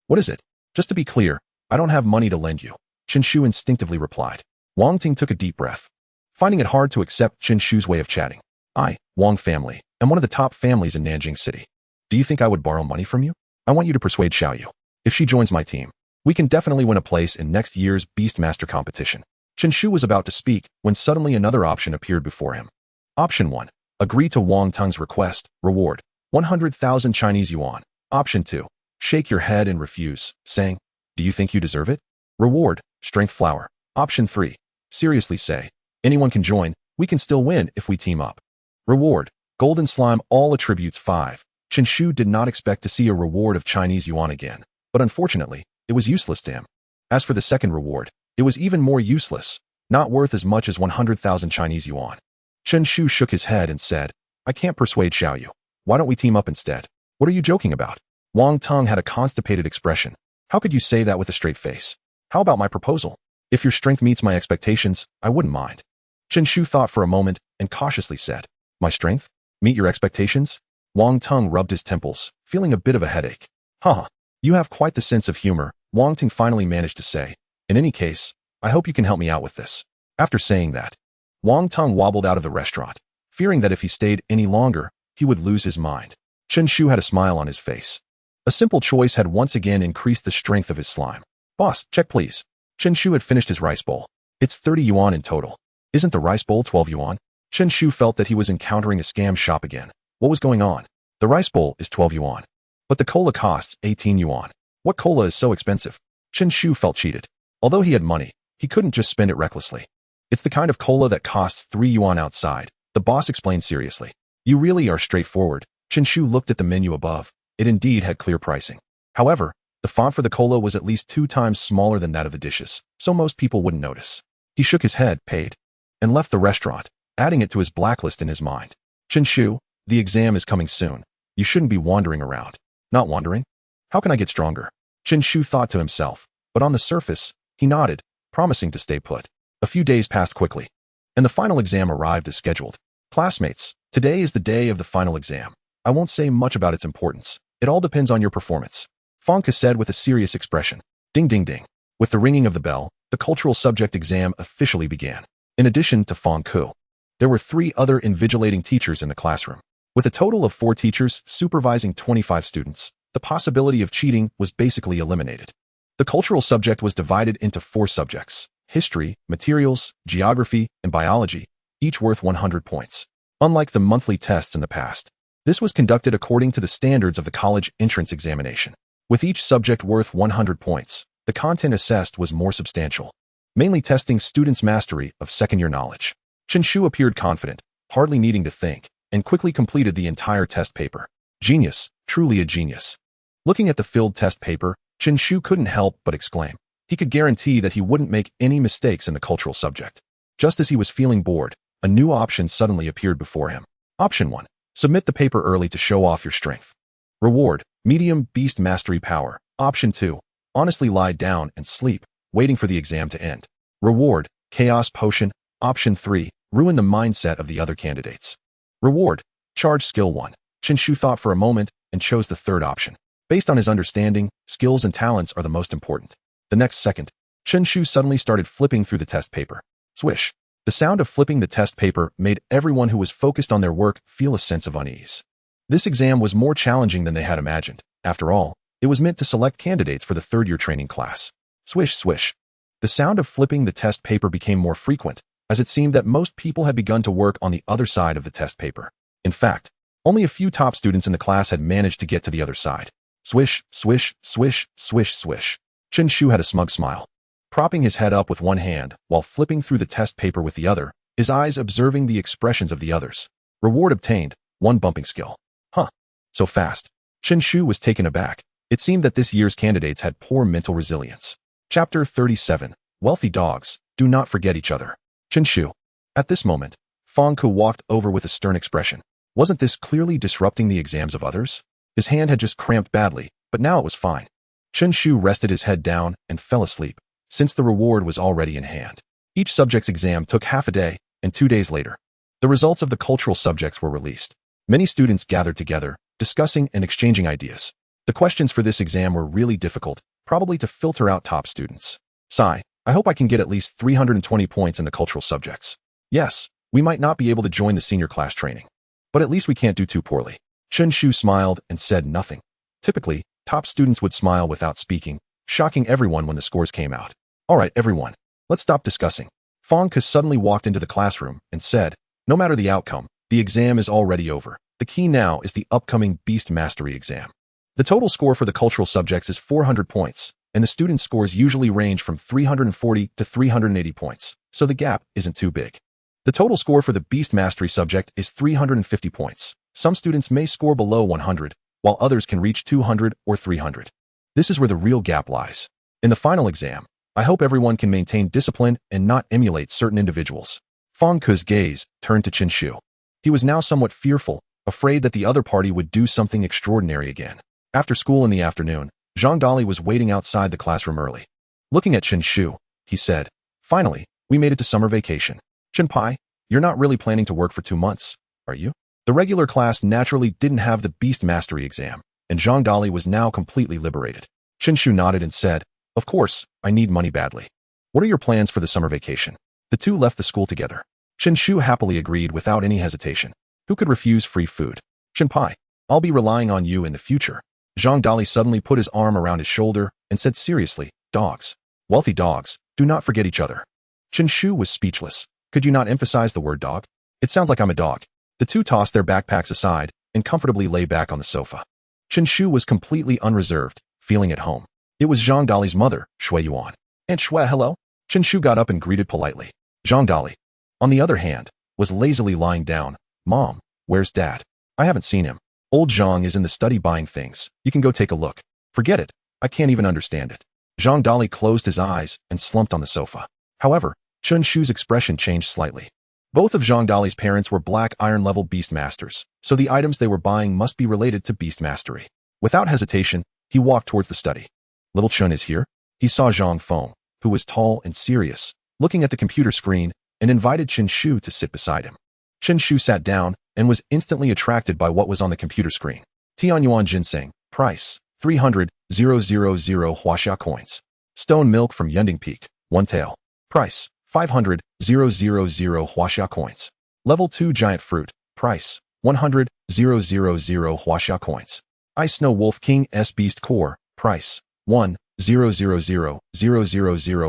[SPEAKER 1] What is it? Just to be clear, I don't have money to lend you, Chen Shu instinctively replied. Wang Ting took a deep breath, finding it hard to accept Chen Shu's way of chatting. I, Wang family, am one of the top families in Nanjing City. Do you think I would borrow money from you? I want you to persuade Xiaoyu. If she joins my team, we can definitely win a place in next year's Beastmaster competition. Chen Shu was about to speak when suddenly another option appeared before him. Option 1. Agree to Wang Teng's request. Reward. 100,000 Chinese yuan. Option 2. Shake your head and refuse, saying, do you think you deserve it? Reward. Strength flower. Option 3. Seriously say, anyone can join, we can still win if we team up. Reward. Golden slime all attributes 5. Chen Shu did not expect to see a reward of Chinese yuan again, but unfortunately, it was useless to him. As for the second reward, it was even more useless, not worth as much as 100,000 Chinese yuan. Chen Shu shook his head and said, I can't persuade Xiaoyu. Why don't we team up instead? What are you joking about? Wang Teng had a constipated expression. How could you say that with a straight face? How about my proposal? If your strength meets my expectations, I wouldn't mind. Chen Shu thought for a moment and cautiously said, my strength? Meet your expectations? Wang Teng rubbed his temples, feeling a bit of a headache. Haha, you have quite the sense of humor, Wang Teng finally managed to say. In any case, I hope you can help me out with this. After saying that, Wang Teng wobbled out of the restaurant, fearing that if he stayed any longer, he would lose his mind. Chen Shu had a smile on his face. A simple choice had once again increased the strength of his slime. Boss, check please. Chen Shu had finished his rice bowl. It's 30 yuan in total. Isn't the rice bowl 12 yuan? Chen Shu felt that he was encountering a scam shop again. What was going on? The rice bowl is 12 yuan. But the cola costs 18 yuan. What cola is so expensive? Chen Shu felt cheated. Although he had money, he couldn't just spend it recklessly. It's the kind of cola that costs 3 yuan outside, the boss explained seriously. You really are straightforward. Chen Shu looked at the menu above. It indeed had clear pricing. However, the font for the cola was at least 2 times smaller than that of the dishes, so most people wouldn't notice. He shook his head, paid, and left the restaurant, adding it to his blacklist in his mind. Chen Shu, the exam is coming soon. You shouldn't be wandering around. Not wandering? How can I get stronger? Chen Shu thought to himself, but on the surface, he nodded, promising to stay put. A few days passed quickly, and the final exam arrived as scheduled. Classmates, today is the day of the final exam. I won't say much about its importance. It all depends on your performance. Fangke said with a serious expression. Ding ding ding. With the ringing of the bell, the cultural subject exam officially began. In addition to Fangke, there were 3 other invigilating teachers in the classroom. With a total of 4 teachers supervising 25 students, the possibility of cheating was basically eliminated. The cultural subject was divided into 4 subjects: history, materials, geography, and biology, each worth 100 points. Unlike the monthly tests in the past, this was conducted according to the standards of the college entrance examination. With each subject worth 100 points, the content assessed was more substantial, mainly testing students' mastery of second-year knowledge. Chen Shu appeared confident, hardly needing to think, and quickly completed the entire test paper. Genius, truly a genius. Looking at the filled test paper, Chen Shu couldn't help but exclaim. He could guarantee that he wouldn't make any mistakes in the cultural subject. Just as he was feeling bored, a new option suddenly appeared before him. Option 1. Submit the paper early to show off your strength. Reward, medium beast mastery power. Option 2. Honestly lie down and sleep, waiting for the exam to end. Reward, chaos potion. Option 3. Ruin the mindset of the other candidates. Reward, charge skill 1. Chen Shu thought for a moment and chose the third option. Based on his understanding, skills and talents are the most important. The next second, Chen Shu suddenly started flipping through the test paper. Swish. The sound of flipping the test paper made everyone who was focused on their work feel a sense of unease. This exam was more challenging than they had imagined. After all, it was meant to select candidates for the third-year training class. Swish, swish. The sound of flipping the test paper became more frequent, as it seemed that most people had begun to work on the other side of the test paper. In fact, only a few top students in the class had managed to get to the other side. Swish, swish, swish, swish, swish. Chen Shu had a smug smile. Propping his head up with one hand while flipping through the test paper with the other, his eyes observing the expressions of the others. Reward obtained, 1 bumping skill. Huh. So fast. Chen Shu was taken aback. It seemed that this year's candidates had poor mental resilience. Chapter 37. Wealthy dogs, do not forget each other. Chen Shu. At this moment, Fangke walked over with a stern expression. Wasn't this clearly disrupting the exams of others? His hand had just cramped badly, but now it was fine. Chen Shu rested his head down and fell asleep, since the reward was already in hand. Each subject's exam took half a day, and 2 days later, the results of the cultural subjects were released. Many students gathered together, discussing and exchanging ideas. The questions for this exam were really difficult, probably to filter out top students. Sigh, I hope I can get at least 320 points in the cultural subjects. Yes, we might not be able to join the senior class training, but at least we can't do too poorly. Chen Shu smiled and said nothing. Typically, top students would smile without speaking, shocking everyone when the scores came out. All right, everyone, let's stop discussing. Fong Ke suddenly walked into the classroom and said, no matter the outcome, the exam is already over. The key now is the upcoming Beast Mastery exam. The total score for the cultural subjects is 400 points, and the student scores usually range from 340 to 380 points, so the gap isn't too big. The total score for the Beast Mastery subject is 350 points. Some students may score below 100, while others can reach 200 or 300. This is where the real gap lies. In the final exam, I hope everyone can maintain discipline and not emulate certain individuals. Fong Ke's gaze turned to Chen Shu. He was now somewhat fearful, afraid that the other party would do something extraordinary again. After school in the afternoon, Zhang Dali was waiting outside the classroom early. Looking at Chen Shu, he said, finally, we made it to summer vacation. Chen Pai, you're not really planning to work for 2 months, are you? The regular class naturally didn't have the Beast Mastery exam, and Zhang Dali was now completely liberated. Chen Shu nodded and said, of course, I need money badly. What are your plans for the summer vacation? The two left the school together. Chen Shu happily agreed without any hesitation. Who could refuse free food? Chen Pai, I'll be relying on you in the future. Zhang Dali suddenly put his arm around his shoulder and said seriously, dogs. Wealthy dogs, do not forget each other. Chen Shu was speechless. Could you not emphasize the word dog? It sounds like I'm a dog. The two tossed their backpacks aside and comfortably lay back on the sofa. Chen Shu was completely unreserved, feeling at home. It was Zhang Dali's mother, Shui Yuan. Aunt Shui, hello? Chen Shu got up and greeted politely. Zhang Dali, on the other hand, was lazily lying down. Mom, where's Dad? I haven't seen him. Old Zhang is in the study buying things. You can go take a look. Forget it. I can't even understand it. Zhang Dali closed his eyes and slumped on the sofa. However, Chen Shu's expression changed slightly. Both of Zhang Dali's parents were black iron level beast masters, so the items they were buying must be related to beast mastery. Without hesitation, he walked towards the study. Little Chen is here. He saw Zhang Feng, who was tall and serious, looking at the computer screen, and invited Chen Shu to sit beside him. Chen Shu sat down and was instantly attracted by what was on the computer screen. Tianyuan ginseng, price, 300,000 Huaxia coins. Stone milk from Yunding Peak, 1 tael. Price, 500,000 Huaxia coins. Level 2 giant fruit, price, 100,000 Huaxia coins. Ice Snow Wolf King S Beast Core, price, 1,000,000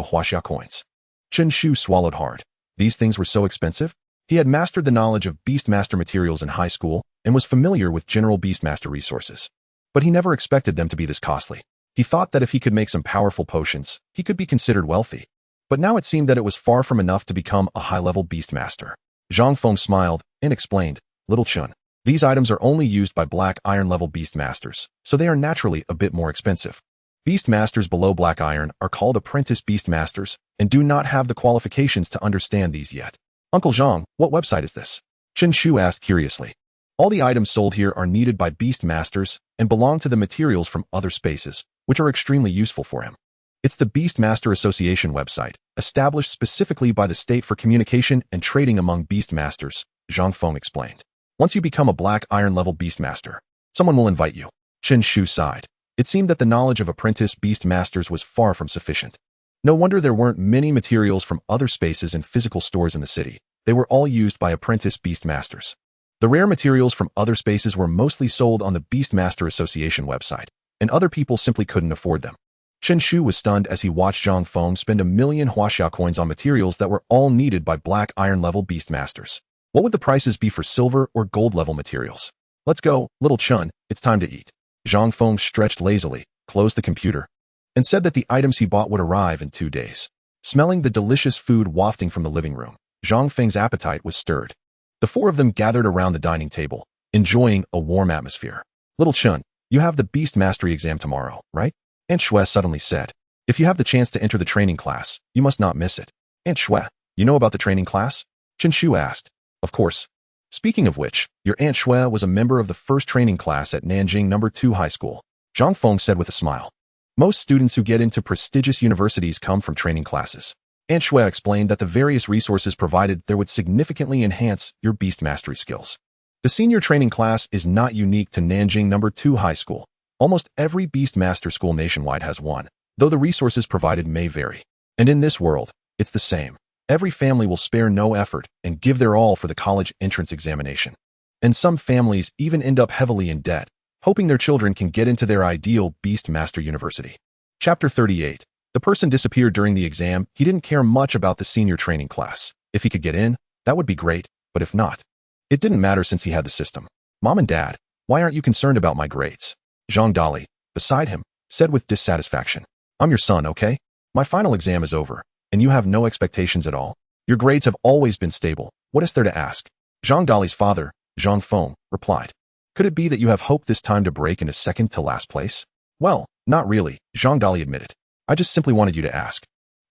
[SPEAKER 1] Huaxia coins. Chen Shu swallowed hard. These things were so expensive? He had mastered the knowledge of Beastmaster materials in high school and was familiar with general Beastmaster resources. But he never expected them to be this costly. He thought that if he could make some powerful potions, he could be considered wealthy. But now it seemed that it was far from enough to become a high-level Beastmaster. Zhang Feng smiled and explained, Little Chen, these items are only used by black iron level Beastmasters, so they are naturally a bit more expensive. Beastmasters below black iron are called apprentice Beastmasters and do not have the qualifications to understand these yet. Uncle Zhang, what website is this? Chen Shu asked curiously. All the items sold here are needed by Beastmasters and belong to the materials from other spaces, which are extremely useful for him. It's the Beastmaster Association website, established specifically by the state for communication and trading among Beastmasters, Zhang Feng explained. Once you become a black iron level Beastmaster, someone will invite you. Chen Shu sighed. It seemed that the knowledge of apprentice Beastmasters was far from sufficient. No wonder there weren't many materials from other spaces in physical stores in the city. They were all used by apprentice Beastmasters. The rare materials from other spaces were mostly sold on the Beastmaster Association website, and other people simply couldn't afford them. Chen Shu was stunned as he watched Zhang Feng spend 1,000,000 Huaxia coins on materials that were all needed by black iron level Beastmasters. What would the prices be for silver or gold level materials? Let's go, little Chen, it's time to eat. Zhang Feng stretched lazily, closed the computer, and said that the items he bought would arrive in 2 days. Smelling the delicious food wafting from the living room, Zhang Feng's appetite was stirred. The four of them gathered around the dining table, enjoying a warm atmosphere. Little Chen, you have the Beast Mastery exam tomorrow, right? Aunt Shui suddenly said. If you have the chance to enter the training class, you must not miss it. Aunt Shui, you know about the training class? Chen Shu asked. Of course. Speaking of which, your Aunt Shui was a member of the first training class at Nanjing No. 2 High School, Zhang Feng said with a smile. Most students who get into prestigious universities come from training classes. Aunt Shui explained that the various resources provided there would significantly enhance your beast mastery skills. The senior training class is not unique to Nanjing No. 2 High School. Almost every Beastmaster school nationwide has one, though the resources provided may vary. And in this world, it's the same. Every family will spare no effort and give their all for the college entrance examination. And some families even end up heavily in debt, hoping their children can get into their ideal Beastmaster university. Chapter 38. The person disappeared during the exam. He didn't care much about the senior training class. If he could get in, that would be great, but if not, it didn't matter since he had the system. Mom and Dad, why aren't you concerned about my grades? Zhang Dali, beside him, said with dissatisfaction. I'm your son, okay? My final exam is over, and you have no expectations at all. Your grades have always been stable. What is there to ask? Zhang Dali's father, Zhang Feng, replied. Could it be that you have hoped this time to break into second to last place? Well, not really, Zhang Dali admitted. I just simply wanted you to ask.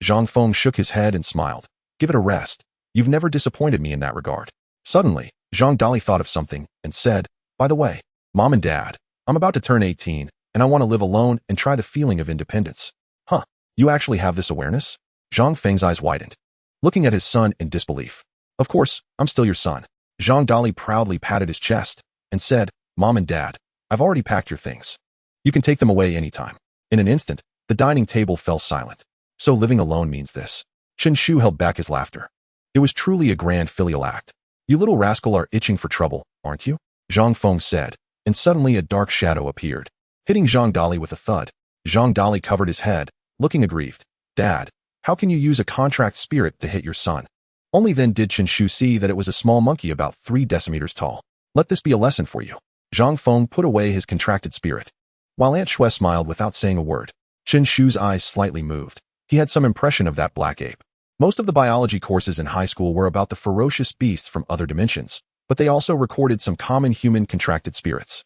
[SPEAKER 1] Zhang Feng shook his head and smiled. Give it a rest. You've never disappointed me in that regard. Suddenly, Zhang Dali thought of something and said, by the way, Mom and Dad, I'm about to turn 18, and I want to live alone and try the feeling of independence. Huh, you actually have this awareness? Zhang Feng's eyes widened, looking at his son in disbelief. Of course, I'm still your son. Zhang Dali proudly patted his chest and said, Mom and Dad, I've already packed your things. You can take them away anytime. In an instant, the dining table fell silent. So living alone means this. Chen Shu held back his laughter. It was truly a grand filial act. You little rascal are itching for trouble, aren't you? Zhang Feng said, and suddenly a dark shadow appeared, hitting Zhang Dali with a thud. Zhang Dali covered his head, looking aggrieved. Dad, how can you use a contract spirit to hit your son? Only then did Chen Shu see that it was a small monkey about 3 decimeters tall. Let this be a lesson for you. Zhang Feng put away his contracted spirit. While Aunt Shui smiled without saying a word, Chen Shu's eyes slightly moved. He had some impression of that black ape. Most of the biology courses in high school were about the ferocious beasts from other dimensions, but they also recorded some common human contracted spirits.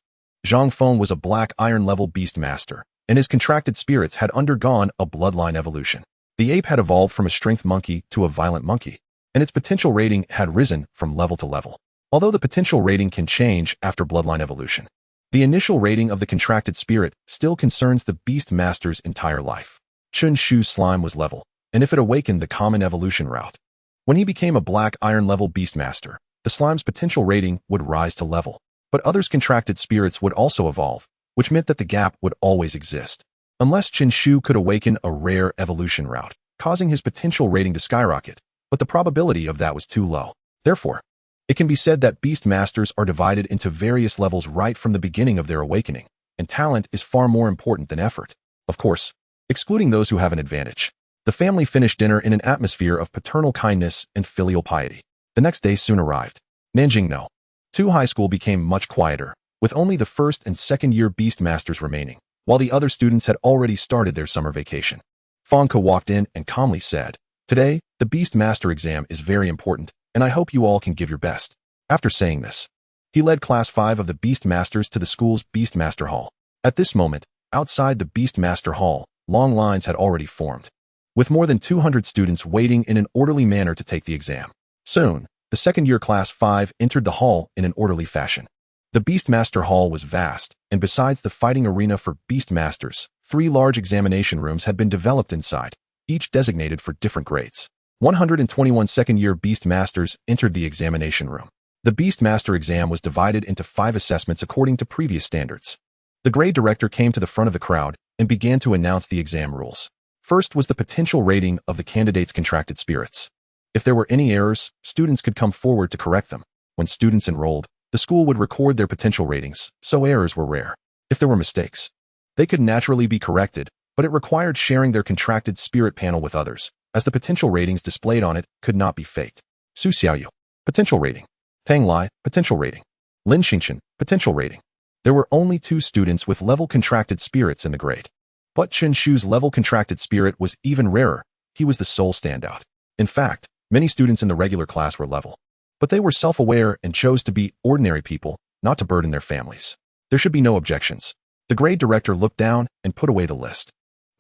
[SPEAKER 1] Zhang Feng was a black iron-level beast master, and his contracted spirits had undergone a bloodline evolution. The ape had evolved from a strength monkey to a violent monkey, and its potential rating had risen from level to level. Although the potential rating can change after bloodline evolution, the initial rating of the contracted spirit still concerns the beast master's entire life. Chen Shu's slime was level, and if it awakened the common evolution route. When he became a black iron-level beastmaster, the slime's potential rating would rise to level, but others' contracted spirits would also evolve, which meant that the gap would always exist. Unless Chen Shu could awaken a rare evolution route, causing his potential rating to skyrocket, but the probability of that was too low. Therefore, it can be said that beastmasters are divided into various levels right from the beginning of their awakening, and talent is far more important than effort. Of course, excluding those who have an advantage. The family finished dinner in an atmosphere of paternal kindness and filial piety. The next day soon arrived. Nanjing No. 2 High School became much quieter, with only the first and second year Beastmasters remaining, while the other students had already started their summer vacation. Fangke walked in and calmly said, Today, the Beastmaster exam is very important, and I hope you all can give your best. After saying this, he led Class 5 of the Beastmasters to the school's Beastmaster Hall. At this moment, outside the Beastmaster Hall, long lines had already formed, with more than 200 students waiting in an orderly manner to take the exam. Soon, the second-year Class 5 entered the hall in an orderly fashion. The Beastmaster Hall was vast, and besides the fighting arena for Beastmasters, 3 large examination rooms had been developed inside, each designated for different grades. 121 second-year Beastmasters entered the examination room. The Beastmaster exam was divided into 5 assessments according to previous standards. The grade director came to the front of the crowd and began to announce the exam rules. First was the potential rating of the candidate's contracted spirits. If there were any errors, students could come forward to correct them. When students enrolled, the school would record their potential ratings, so errors were rare. If there were mistakes, they could naturally be corrected, but it required sharing their contracted spirit panel with others, as the potential ratings displayed on it could not be faked. Su Xiaoyu, potential rating. Tang Lai, potential rating. Lin Xingchen, potential rating. There were only 2 students with level contracted spirits in the grade. But Chen Shu's level contracted spirit was even rarer. He was the sole standout. In fact, many students in the regular class were level. But they were self-aware and chose to be ordinary people, not to burden their families. There should be no objections. The grade director looked down and put away the list.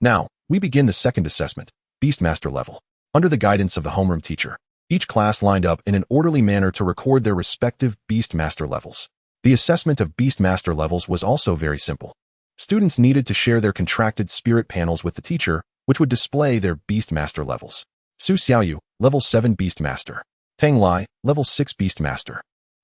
[SPEAKER 1] Now, we begin the second assessment, Beastmaster level. Under the guidance of the homeroom teacher, each class lined up in an orderly manner to record their respective Beastmaster levels. The assessment of Beastmaster levels was also very simple. Students needed to share their contracted spirit panels with the teacher, which would display their Beastmaster levels. Su Xiaoyu, level 7 Beastmaster. Tang Lai, level 6 Beastmaster.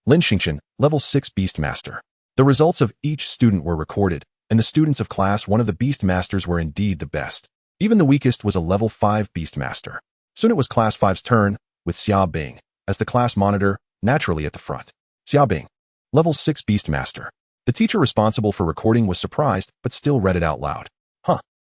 [SPEAKER 1] Lin Xingchen, level 6 Beast Master. The results of each student were recorded, and the students of class 1 of the Beast Masters were indeed the best. Even the weakest was a level 5 Beast Master. Soon it was class 5's turn, with Xia Bing as the class monitor, naturally at the front. Xia Bing, level 6 Beast Master. The teacher responsible for recording was surprised, but still read it out loud.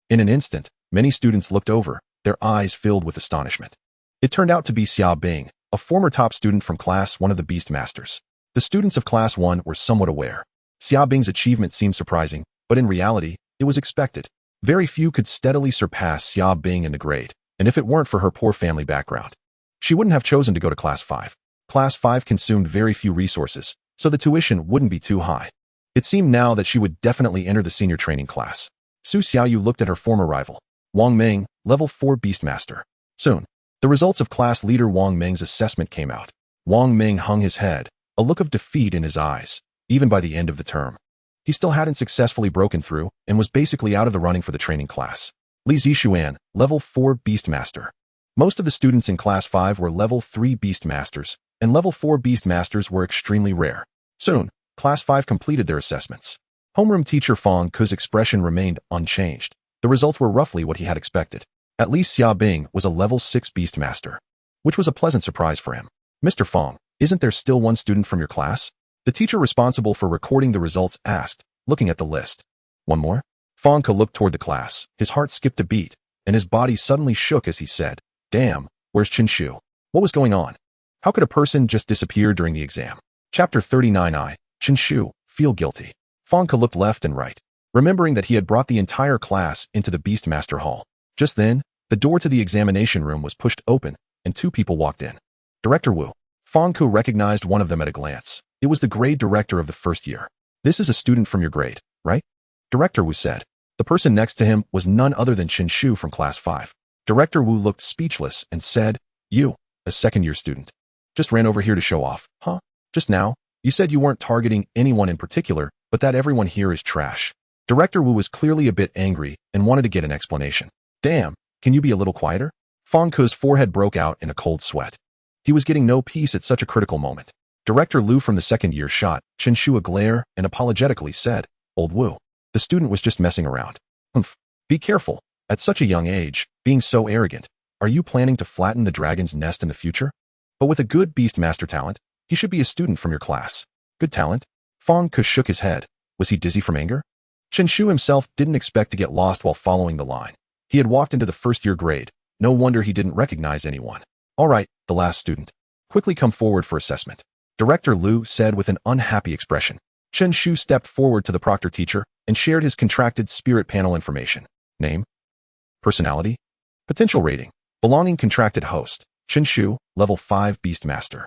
[SPEAKER 1] In an instant, many students looked over, their eyes filled with astonishment. It turned out to be Xia Bing, a former top student from class 1 of the Beast Masters. The students of class 1 were somewhat aware. Xia Bing's achievement seemed surprising, but in reality, it was expected. Very few could steadily surpass Xia Bing in the grade, and if it weren't for her poor family background, she wouldn't have chosen to go to class 5. Class 5 consumed very few resources, so the tuition wouldn't be too high. It seemed now that she would definitely enter the senior training class. Su Xiaoyu looked at her former rival, Wang Ming, level 4 Beastmaster. Soon, the results of class leader Wang Ming's assessment came out. Wang Ming hung his head, a look of defeat in his eyes, even by the end of the term. He still hadn't successfully broken through and was basically out of the running for the training class. Li Zixuan, level 4 Beastmaster. Most of the students in class 5 were level 3 Beastmasters, and level 4 Beastmasters were extremely rare. Soon, class 5 completed their assessments. Homeroom teacher Fong Ke's expression remained unchanged. The results were roughly what he had expected. At least Xia Bing was a level 6 Beastmaster, which was a pleasant surprise for him. Mr. Fong, isn't there still one student from your class? The teacher responsible for recording the results asked, looking at the list. One more? Fong Ke looked toward the class. His heart skipped a beat, and his body suddenly shook as he said, "Damn, where's Chen Shu? What was going on? How could a person just disappear during the exam?" Chapter 39I, Chen Shu, feel guilty. Fong Ke looked left and right, remembering that he had brought the entire class into the Beastmaster Hall. Just then, the door to the examination room was pushed open, and 2 people walked in. Director Wu. Fong Ke recognized one of them at a glance. It was the grade director of the first year. "This is a student from your grade, right?" Director Wu said. The person next to him was none other than Chen Shu from class 5. Director Wu looked speechless and said, "You, a second-year student, just ran over here to show off, huh? Just now, you said you weren't targeting anyone in particular, but that everyone here is trash." Director Wu was clearly a bit angry and wanted to get an explanation. "Damn, can you be a little quieter?" Fong Ke's forehead broke out in a cold sweat. He was getting no peace at such a critical moment. Director Lu from the second year shot Chen Shu a glare and apologetically said, "Old Wu, the student was just messing around. Humph. Be careful. At such a young age, being so arrogant. Are you planning to flatten the dragon's nest in the future? But with a good Beastmaster talent, he should be a student from your class." "Good talent?" Fong Ke shook his head. Was he dizzy from anger? Chen Shu himself didn't expect to get lost while following the line. He had walked into the first-year grade. No wonder he didn't recognize anyone. "All right, the last student. Quickly come forward for assessment," Director Lu said with an unhappy expression. Chen Shu stepped forward to the proctor teacher and shared his contracted spirit panel information. Name, personality, potential rating, belonging contracted host, Chen Shu, level 5 Beastmaster.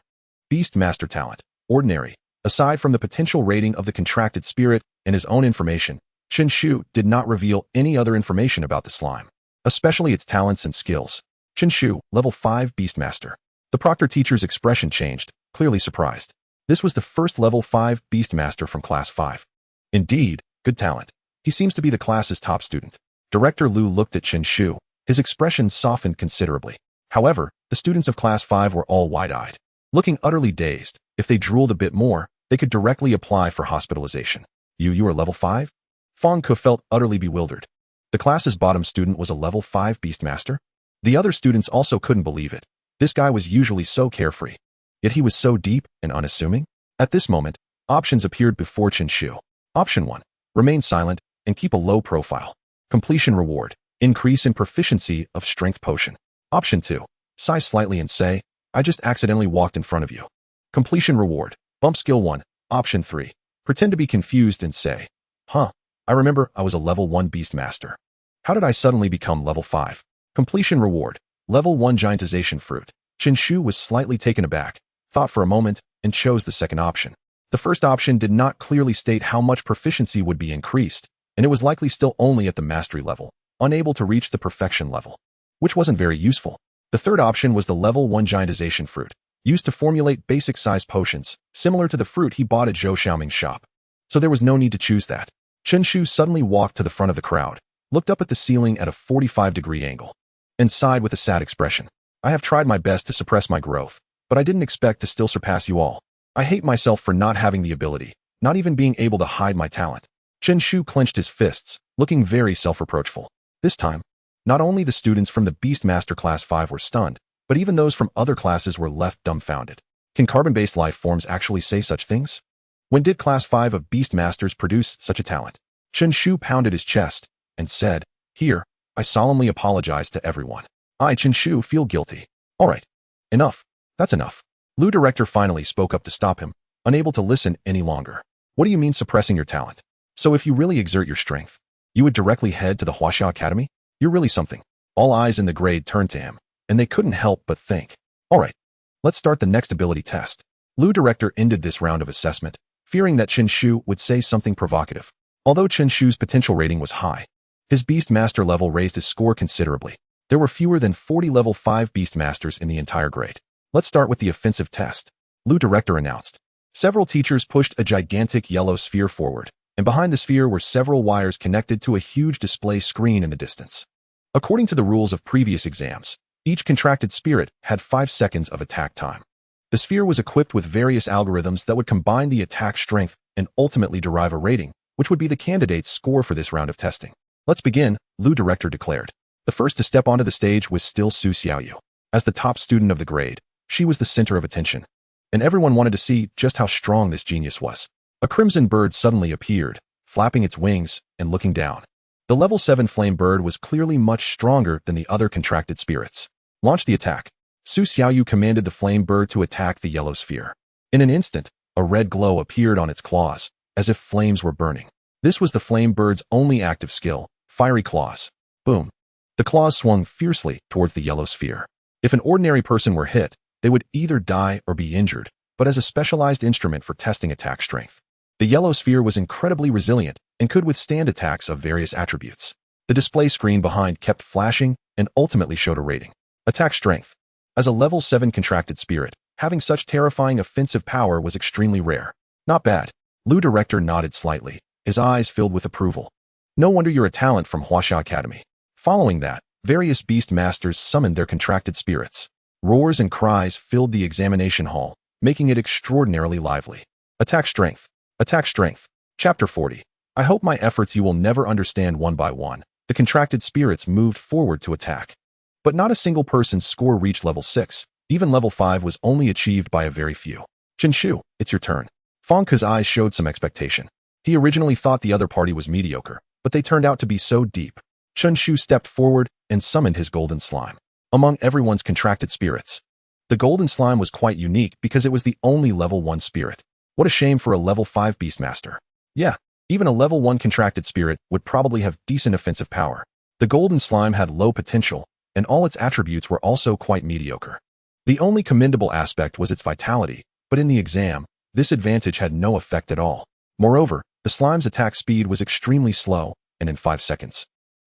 [SPEAKER 1] Beastmaster talent, ordinary. Aside from the potential rating of the contracted spirit and his own information, Chen Shu did not reveal any other information about the slime, especially its talents and skills. Chen Shu, level 5 Beastmaster. The proctor teacher's expression changed, clearly surprised. This was the first level 5 Beastmaster from class 5. Indeed, good talent. He seems to be the class's top student. Director Lu looked at Chen Shu. His expression softened considerably. However, the students of class 5 were all wide-eyed, looking utterly dazed. If they drooled a bit more, they could directly apply for hospitalization. You are level 5? Fong Ke felt utterly bewildered. The class's bottom student was a level 5 Beastmaster? The other students also couldn't believe it. This guy was usually so carefree. Yet he was so deep and unassuming. At this moment, options appeared before Chen Shu. Option 1. Remain silent and keep a low profile. Completion reward. Increase in proficiency of strength potion. Option 2. Sigh slightly and say, "I just accidentally walked in front of you." Completion reward. Bump skill 1. Option 3. Pretend to be confused and say, "Huh, I remember I was a level 1 Beastmaster. How did I suddenly become level 5? Completion reward. Level 1 Giantization fruit. Chen Shu was slightly taken aback, thought for a moment, and chose the second option. The first option did not clearly state how much proficiency would be increased, and it was likely still only at the mastery level, unable to reach the perfection level, which wasn't very useful. The third option was the level 1 Giantization fruit, used to formulate basic-sized potions, similar to the fruit he bought at Zhou Xiaoming's shop. So there was no need to choose that. Chen Shu suddenly walked to the front of the crowd, looked up at the ceiling at a 45-degree angle, and sighed with a sad expression. "I have tried my best to suppress my growth, but I didn't expect to still surpass you all. I hate myself for not having the ability, not even being able to hide my talent. Chen Shu clenched his fists, looking very self-reproachful. This time, not only the students from the Beast Master Class 5 were stunned, but even those from other classes were left dumbfounded. Can carbon-based life forms actually say such things? When did Class 5 of Beast Masters produce such a talent? Chen Shu pounded his chest and said, "Here, I solemnly apologize to everyone. I, Chen Shu, feel guilty." All right. Enough. That's enough. Lu Director finally spoke up to stop him, unable to listen any longer. What do you mean suppressing your talent? So if you really exert your strength, you would directly head to the Huaxia Academy? You're really something. All eyes in the grade turned to him, and they couldn't help but think. All right. Let's start the next ability test. Lu Director ended this round of assessment, fearing that Chen Shu would say something provocative. Although Chen Shu's potential rating was high, his Beast Master level raised his score considerably. There were fewer than 40 level 5 Beast Masters in the entire grade. Let's start with the offensive test, Lu Director announced. Several teachers pushed a gigantic yellow sphere forward, and behind the sphere were several wires connected to a huge display screen in the distance. According to the rules of previous exams, each contracted spirit had 5 seconds of attack time. The sphere was equipped with various algorithms that would combine the attack strength and ultimately derive a rating, which would be the candidate's score for this round of testing. Let's begin, Lu Director declared. The first to step onto the stage was still Su Xiaoyu. As the top student of the grade, she was the center of attention, and everyone wanted to see just how strong this genius was. A crimson bird suddenly appeared, flapping its wings and looking down. The level 7 flame bird was clearly much stronger than the other contracted spirits. Launch the attack. Su Xiaoyu commanded the flame bird to attack the yellow sphere. In an instant, a red glow appeared on its claws, as if flames were burning. This was the flame bird's only active skill, fiery claws. Boom. The claws swung fiercely towards the yellow sphere. If an ordinary person were hit, they would either die or be injured, but as a specialized instrument for testing attack strength. The yellow sphere was incredibly resilient and could withstand attacks of various attributes. The display screen behind kept flashing and ultimately showed a rating. Attack strength. As a level 7 contracted spirit, having such terrifying offensive power was extremely rare. Not bad. Lu Director nodded slightly, his eyes filled with approval. No wonder you're a talent from Huaxia Academy. Following that, various beast masters summoned their contracted spirits. Roars and cries filled the examination hall, making it extraordinarily lively. Attack strength. Attack strength. Chapter 40. I hope my efforts you will never understand one by one. The contracted spirits moved forward to attack. But not a single person's score reached level 6. Even level 5 was only achieved by a very few. Chen Shu, it's your turn. Fang Ke's eyes showed some expectation. He originally thought the other party was mediocre, but they turned out to be so deep. Chen Shu stepped forward and summoned his golden slime. Among everyone's contracted spirits, the golden slime was quite unique because it was the only level 1 spirit. What a shame for a level 5 Beastmaster. Yeah, even a level 1 contracted spirit would probably have decent offensive power. The golden slime had low potential, and all its attributes were also quite mediocre. The only commendable aspect was its vitality, but in the exam, this advantage had no effect at all. Moreover, the slime's attack speed was extremely slow, and in 5 seconds,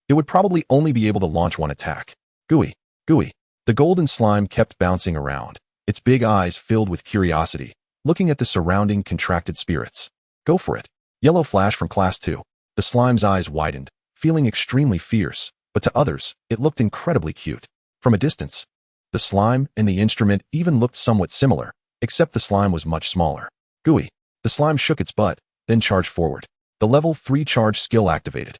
[SPEAKER 1] it would probably only be able to launch one attack. Gooey, gooey. The golden slime kept bouncing around, its big eyes filled with curiosity, looking at the surrounding contracted spirits. Go for it. Yellow flash from class 2. The slime's eyes widened, feeling extremely fierce, but to others, it looked incredibly cute. From a distance, the slime and the instrument even looked somewhat similar, except the slime was much smaller. Gooey. The slime shook its butt, then charged forward. The level 3 charge skill activated,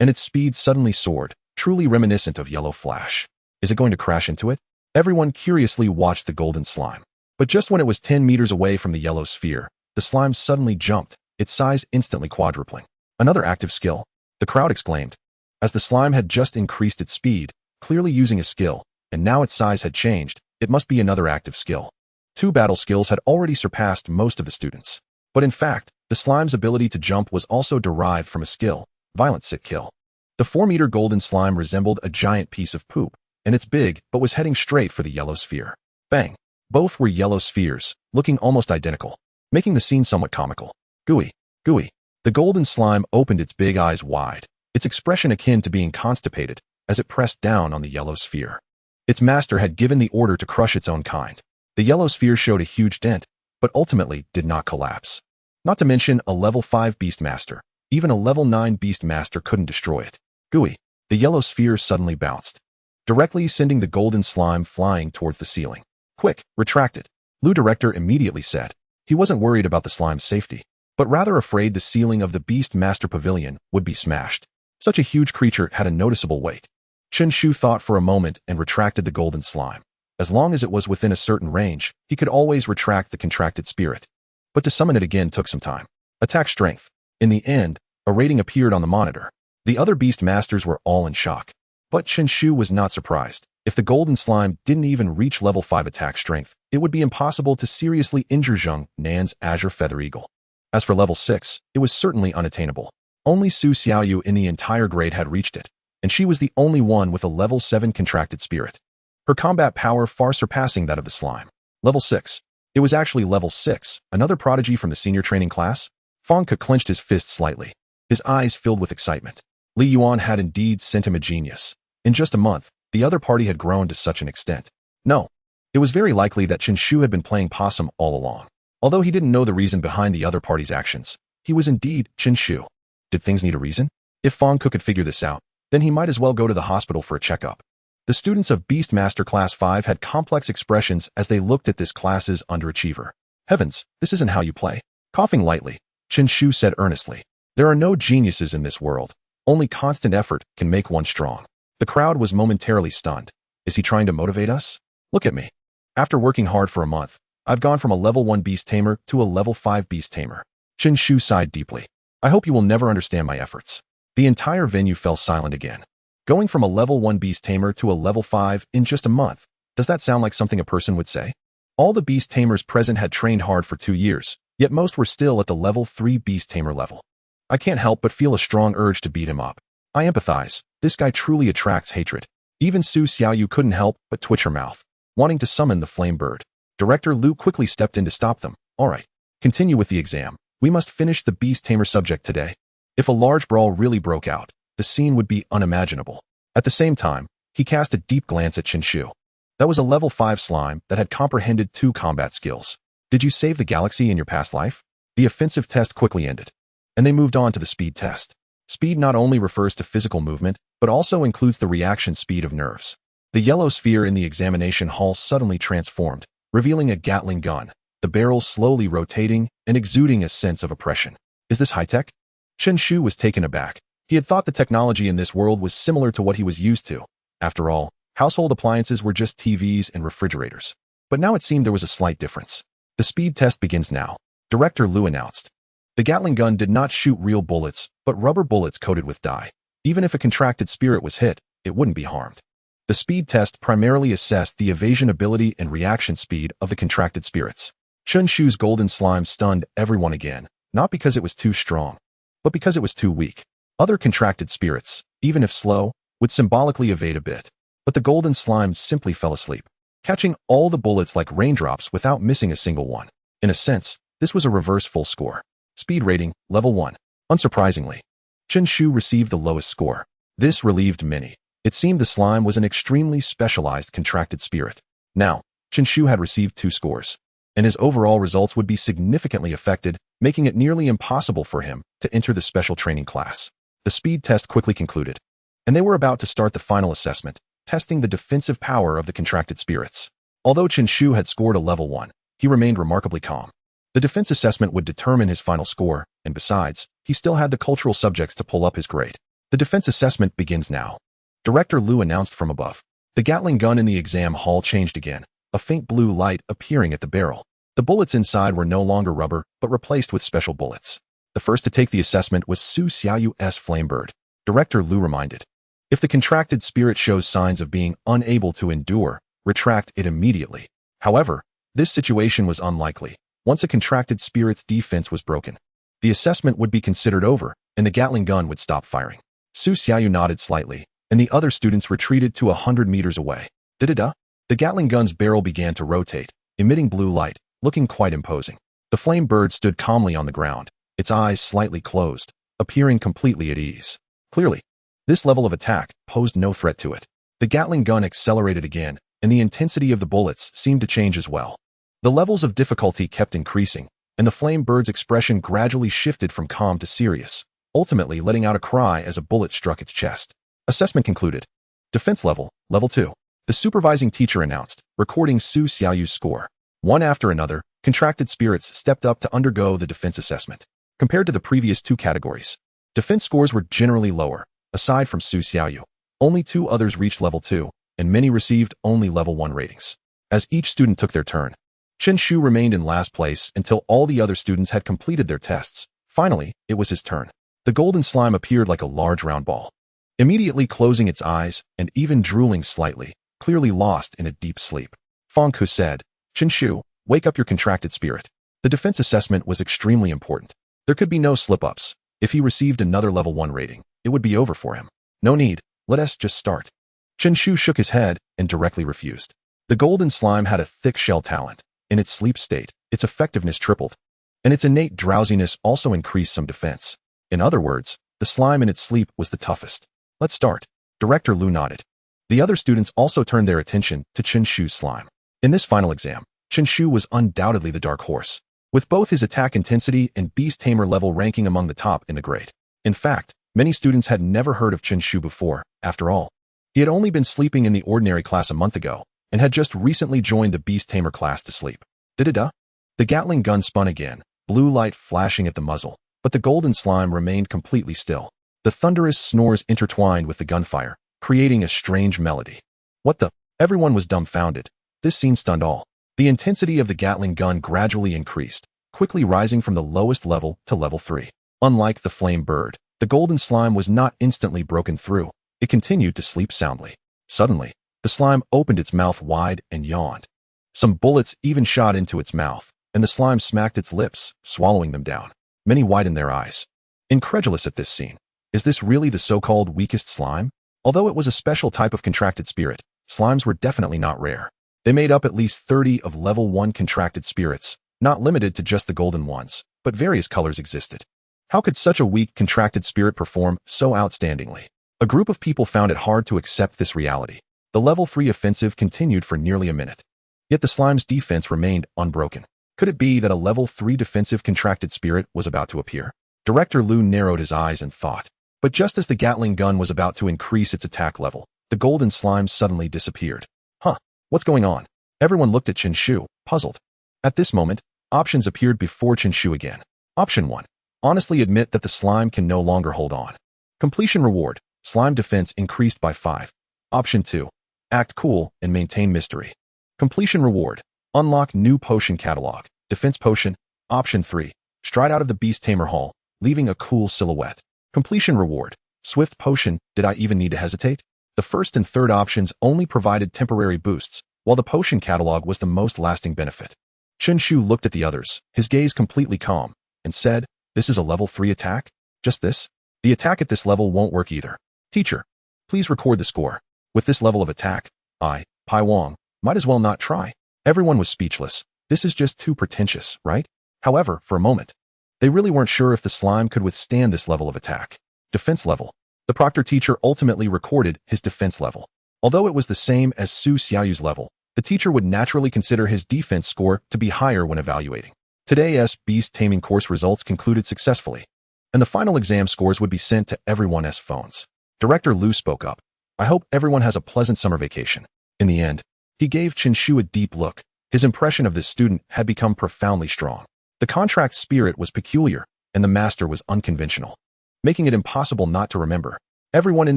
[SPEAKER 1] and its speed suddenly soared, truly reminiscent of yellow flash. Is it going to crash into it? Everyone curiously watched the golden slime. But just when it was 10 meters away from the yellow sphere, the slime suddenly jumped, its size instantly quadrupling. Another active skill, the crowd exclaimed. As the slime had just increased its speed, clearly using a skill, and now its size had changed, it must be another active skill. 2 battle skills had already surpassed most of the students. But in fact, the slime's ability to jump was also derived from a skill, violent sit kill. The 4-meter golden slime resembled a giant piece of poop, and it's big but was heading straight for the yellow sphere. Bang! Both were yellow spheres, looking almost identical, making the scene somewhat comical. Gooey, gooey. The golden slime opened its big eyes wide, its expression akin to being constipated, as it pressed down on the yellow sphere. Its master had given the order to crush its own kind. The yellow sphere showed a huge dent, but ultimately did not collapse. Not to mention a level 5 Beastmaster. Even a level 9 Beastmaster couldn't destroy it. Gooey. The yellow sphere suddenly bounced, directly sending the golden slime flying towards the ceiling. Quick, retract it. Lu Director immediately said. He wasn't worried about the slime's safety, but rather afraid the ceiling of the Beast Master Pavilion would be smashed. Such a huge creature had a noticeable weight. Chen Shu thought for a moment and retracted the golden slime. As long as it was within a certain range, he could always retract the contracted spirit. But to summon it again took some time. Attack strength. In the end, a rating appeared on the monitor. The other Beast Masters were all in shock. But Chen Shu was not surprised. If the golden slime didn't even reach level 5 attack strength, it would be impossible to seriously injure Zheng Nan's Azure Feather Eagle. As for level 6, it was certainly unattainable. Only Su Xiaoyu in the entire grade had reached it, and she was the only one with a level 7 contracted spirit. Her combat power far surpassing that of the slime. Level 6. It was actually level 6, another prodigy from the senior training class. Fang Ke clenched his fist slightly, his eyes filled with excitement. Li Yuan had indeed sent him a genius. In just a month, the other party had grown to such an extent. No, it was very likely that Chen Shu had been playing possum all along. Although he didn't know the reason behind the other party's actions, he was indeed Chen Shu. Did things need a reason? If Fang Ke could figure this out, then he might as well go to the hospital for a checkup. The students of Beast Master Class 5 had complex expressions as they looked at this class's underachiever. Heavens, this isn't how you play. Coughing lightly, Chen Shu said earnestly, there are no geniuses in this world. Only constant effort can make one strong. The crowd was momentarily stunned. Is he trying to motivate us? Look at me. After working hard for a month, I've gone from a level 1 Beast Tamer to a level 5 Beast Tamer. Chen Shu sighed deeply. I hope you will never understand my efforts. The entire venue fell silent again. Going from a level 1 Beast Tamer to a level 5 in just a month, does that sound like something a person would say? All the Beast Tamers present had trained hard for 2 years, yet most were still at the level 3 Beast Tamer level. I can't help but feel a strong urge to beat him up. I empathize. This guy truly attracts hatred. Even Su Xiaoyu couldn't help but twitch her mouth, wanting to summon the flame bird. Director Lu quickly stepped in to stop them. All right, continue with the exam. We must finish the Beast Tamer subject today. If a large brawl really broke out, the scene would be unimaginable. At the same time, he cast a deep glance at Chen Shu. That was a level 5 slime that had comprehended 2 combat skills. Did you save the galaxy in your past life? The offensive test quickly ended, and they moved on to the speed test. Speed not only refers to physical movement, but also includes the reaction speed of nerves. The yellow sphere in the examination hall suddenly transformed, revealing a Gatling gun, the barrel slowly rotating and exuding a sense of oppression. Is this high-tech? Chen Shu was taken aback. He had thought the technology in this world was similar to what he was used to. After all, household appliances were just TVs and refrigerators. But now it seemed there was a slight difference. The speed test begins now, Director Lu announced. The Gatling gun did not shoot real bullets, but rubber bullets coated with dye. Even if a contracted spirit was hit, it wouldn't be harmed. The speed test primarily assessed the evasion ability and reaction speed of the contracted spirits. Chen Shu's golden slime stunned everyone again, not because it was too strong, but because it was too weak. Other contracted spirits, even if slow, would symbolically evade a bit, but the golden slime simply fell asleep, catching all the bullets like raindrops without missing a single one. In a sense, this was a reverse full score. Speed rating, level 1. Unsurprisingly, Chen Shu received the lowest score. This relieved many. It seemed the slime was an extremely specialized contracted spirit. Now, Chen Shu had received 2 scores, and his overall results would be significantly affected, making it nearly impossible for him to enter the special training class. The speed test quickly concluded, and they were about to start the final assessment, testing the defensive power of the contracted spirits. Although Chen Shu had scored a level 1, he remained remarkably calm. The defense assessment would determine his final score, and besides, he still had the cultural subjects to pull up his grade. The defense assessment begins now. Director Lu announced from above. The Gatling gun in the exam hall changed again, a faint blue light appearing at the barrel. The bullets inside were no longer rubber, but replaced with special bullets. The first to take the assessment was Su Xiaoyu's Flamebird. Director Lu reminded. If the contracted spirit shows signs of being unable to endure, retract it immediately. However, this situation was unlikely. Once a contracted spirit's defense was broken, the assessment would be considered over, and the Gatling gun would stop firing. Su Xiaoyu nodded slightly, and the other students retreated to 100 meters away. Da-da-da. The Gatling gun's barrel began to rotate, emitting blue light, looking quite imposing. The flame bird stood calmly on the ground, its eyes slightly closed, appearing completely at ease. Clearly, this level of attack posed no threat to it. The Gatling gun accelerated again, and the intensity of the bullets seemed to change as well. The levels of difficulty kept increasing, and the flame bird's expression gradually shifted from calm to serious, ultimately letting out a cry as a bullet struck its chest. Assessment concluded. Defense level, level 2. The supervising teacher announced, recording Su Xiaoyu's score. One after another, Contracted spirits stepped up to undergo the defense assessment. Compared to the previous two categories, defense scores were generally lower. Aside from Su Xiaoyu, only 2 others reached level 2, and many received only level 1 ratings. As each student took their turn, Chen Shu remained in last place until all the other students had completed their tests. Finally, it was his turn. The golden slime appeared like a large round ball, immediately closing its eyes and even drooling slightly, clearly lost in a deep sleep. Feng Ke said, "Chen Shu, wake up your contracted spirit." The defense assessment was extremely important. There could be no slip-ups. If he received another level 1 rating, it would be over for him. No need, let us just start. Chen Shu shook his head and directly refused. The golden slime had a thick shell talent. In its sleep state, its effectiveness tripled, and its innate drowsiness also increased some defense. In other words, the slime in its sleep was the toughest. Let's start. Director Lu nodded. The other students also turned their attention to Chen Shu's slime. In this final exam, Chen Shu was undoubtedly the dark horse, with both his attack intensity and beast tamer level ranking among the top in the grade. In fact, many students had never heard of Chen Shu before. After all, he had only been sleeping in the ordinary class a month ago, and had just recently joined the beast tamer class to sleep. Da-da-da. The Gatling gun spun again, blue light flashing at the muzzle, but the golden slime remained completely still. The thunderous snores intertwined with the gunfire, creating a strange melody. What the? Everyone was dumbfounded. This scene stunned all. The intensity of the Gatling gun gradually increased, quickly rising from the lowest level to level 3. Unlike the flame bird, the golden slime was not instantly broken through. It continued to sleep soundly. Suddenly, the slime opened its mouth wide and yawned. Some bullets even shot into its mouth, and the slime smacked its lips, swallowing them down. Many widened their eyes, incredulous at this scene. Is this really the so-called weakest slime? Although it was a special type of contracted spirit, slimes were definitely not rare. They made up at least 30 of level 1 contracted spirits, not limited to just the golden ones, but various colors existed. How could such a weak contracted spirit perform so outstandingly? A group of people found it hard to accept this reality. The level 3 offensive continued for nearly a minute. Yet the slime's defense remained unbroken. Could it be that a level 3 defensive contracted spirit was about to appear? Director Lu narrowed his eyes and thought. But just as the Gatling gun was about to increase its attack level, the golden slime suddenly disappeared. Huh, what's going on? Everyone looked at Chen Shu, puzzled. At this moment, options appeared before Chen Shu again. Option 1. Honestly admit that the slime can no longer hold on. Completion reward. Slime defense increased by 5. Option 2. Act cool and maintain mystery. Completion reward. Unlock new potion catalog. Defense potion. Option 3. Stride out of the beast tamer hall, leaving a cool silhouette. Completion reward. Swift potion. Did I even need to hesitate? The first and third options only provided temporary boosts, while the potion catalog was the most lasting benefit. Chen Shu looked at the others, his gaze completely calm, and said, "This is a level 3 attack? Just this? The attack at this level won't work either. Teacher, please record the score. With this level of attack, Pai Wang, might as well not try." Everyone was speechless. This is just too pretentious, right? However, for a moment, they really weren't sure if the slime could withstand this level of attack. Defense level. The proctor teacher ultimately recorded his defense level. Although it was the same as Su Xiaoyu's level, the teacher would naturally consider his defense score to be higher when evaluating. Today's Beast Taming course results concluded successfully, and the final exam scores would be sent to everyone's phones. Director Lu spoke up. "I hope everyone has a pleasant summer vacation." In the end, he gave Chen Shu a deep look. His impression of this student had become profoundly strong. The contract spirit was peculiar, and the master was unconventional, making it impossible not to remember. Everyone in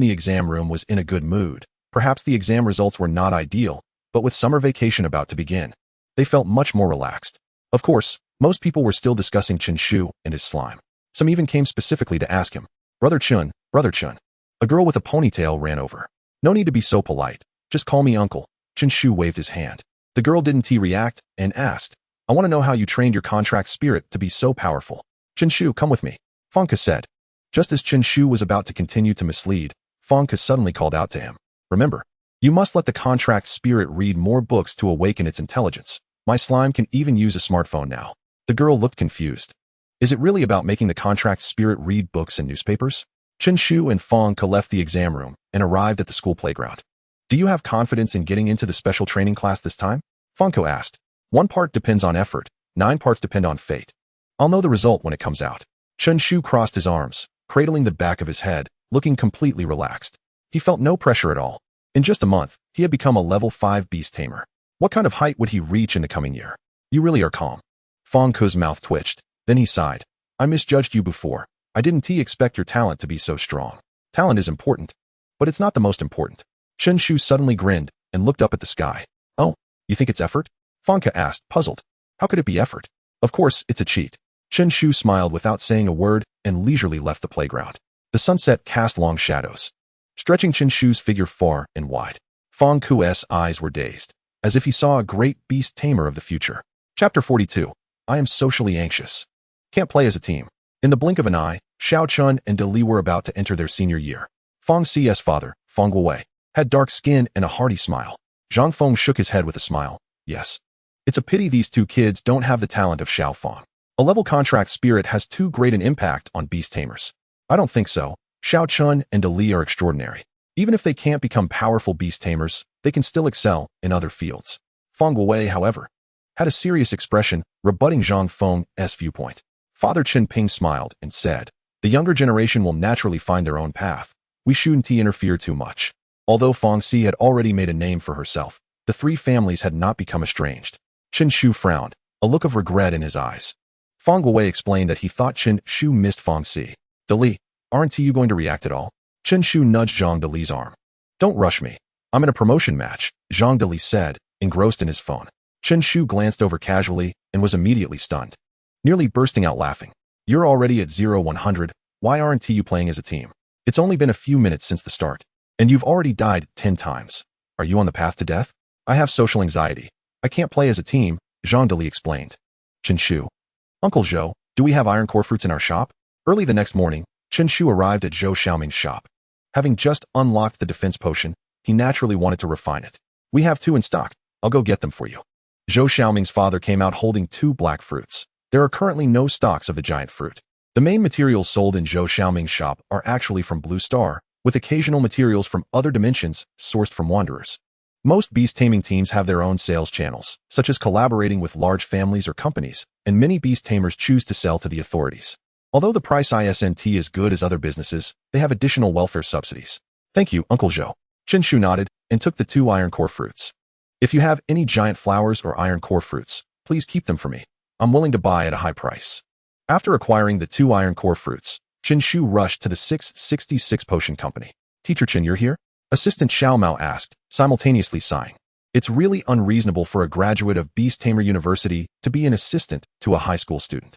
[SPEAKER 1] the exam room was in a good mood. Perhaps the exam results were not ideal, but with summer vacation about to begin, they felt much more relaxed. Of course, most people were still discussing Chen Shu and his slime. Some even came specifically to ask him, Brother Chen. A girl with a ponytail ran over. "No need to be so polite. Just call me uncle." Chen Shu waved his hand. The girl didn't react and asked, "I want to know how you trained your contract spirit to be so powerful." "Chen Shu, come with me," Feng Ke said. Just as Chen Shu was about to continue to mislead, Feng Ke suddenly called out to him. "Remember, you must let the contract spirit read more books to awaken its intelligence. My slime can even use a smartphone now." The girl looked confused. Is it really about making the contract spirit read books and newspapers? Chen Shu and Feng Ke left the exam room and arrived at the school playground. "Do you have confidence in getting into the special training class this time?" Feng Ke asked. "1 part depends on effort, 9 parts depend on fate. I'll know the result when it comes out." Chen Shu crossed his arms, cradling the back of his head, looking completely relaxed. He felt no pressure at all. In just a month, he had become a level 5 beast tamer. What kind of height would he reach in the coming year? "You really are calm." Fang Ke's mouth twitched. Then he sighed. I misjudged you before. I didn't expect your talent to be so strong. Talent is important, but it's not the most important. Chen Shu suddenly grinned and looked up at the sky. Oh, you think it's effort? Fang Ke asked, puzzled. How could it be effort? Of course, it's a cheat. Chen Shu smiled without saying a word and leisurely left the playground. The sunset cast long shadows, stretching Chen Shu's figure far and wide. Fang Ke's eyes were dazed, as if he saw a great beast tamer of the future. Chapter 42. I am socially anxious. Can't play as a team. In the blink of an eye, Xiao Chun and De Li were about to enter their senior year. Fang C's father, Fang Guowei, had dark skin and a hearty smile. Zhang Feng shook his head with a smile. Yes. It's a pity these two kids don't have the talent of Xiao Fang. A level contract spirit has too great an impact on beast tamers. I don't think so. Xiao Chun and De Li are extraordinary. Even if they can't become powerful beast tamers, they can still excel in other fields. Fang Guowei, however, had a serious expression, rebutting Zhang Feng's viewpoint. Father Chen Ping smiled and said, the younger generation will naturally find their own path. We shouldn't interfere too much. Although Fang Si had already made a name for herself, the three families had not become estranged. Chen Shu frowned, a look of regret in his eyes. Fang Guowei explained that he thought Chen Shu missed Fang Si. De Li, aren't you going to react at all? Chen Shu nudged Zhang De Li's arm. Don't rush me. I'm in a promotion match, Zhang De Li said, engrossed in his phone. Chen Shu glanced over casually and was immediately stunned, nearly bursting out laughing. You're already at 0-100, why aren't you playing as a team? It's only been a few minutes since the start, and you've already died 10 times. Are you on the path to death? I have social anxiety. I can't play as a team, Zhang De Li explained. Chen Shu. Uncle Zhou, do we have iron core fruits in our shop? Early the next morning, Chen Shu arrived at Zhou Xiaoming's shop. Having just unlocked the defense potion, he naturally wanted to refine it. We have 2 in stock. I'll go get them for you. Zhou Xiaoming's father came out holding 2 black fruits. There are currently no stocks of the giant fruit. The main materials sold in Zhou Xiaoming's shop are actually from Blue Star, with occasional materials from other dimensions sourced from wanderers. Most beast taming teams have their own sales channels, such as collaborating with large families or companies, and many beast tamers choose to sell to the authorities. Although the price isn't as good as other businesses, they have additional welfare subsidies. Thank you, Uncle Zhou. Chen Shu nodded and took the 2 iron core fruits. If you have any giant flowers or iron core fruits, please keep them for me. I'm willing to buy at a high price. After acquiring the 2 iron core fruits, Chen Shu rushed to the 666 potion company. Teacher Chen, you're here? Assistant Xiao Mao asked, simultaneously sighing. It's really unreasonable for a graduate of Beast Tamer University to be an assistant to a high school student.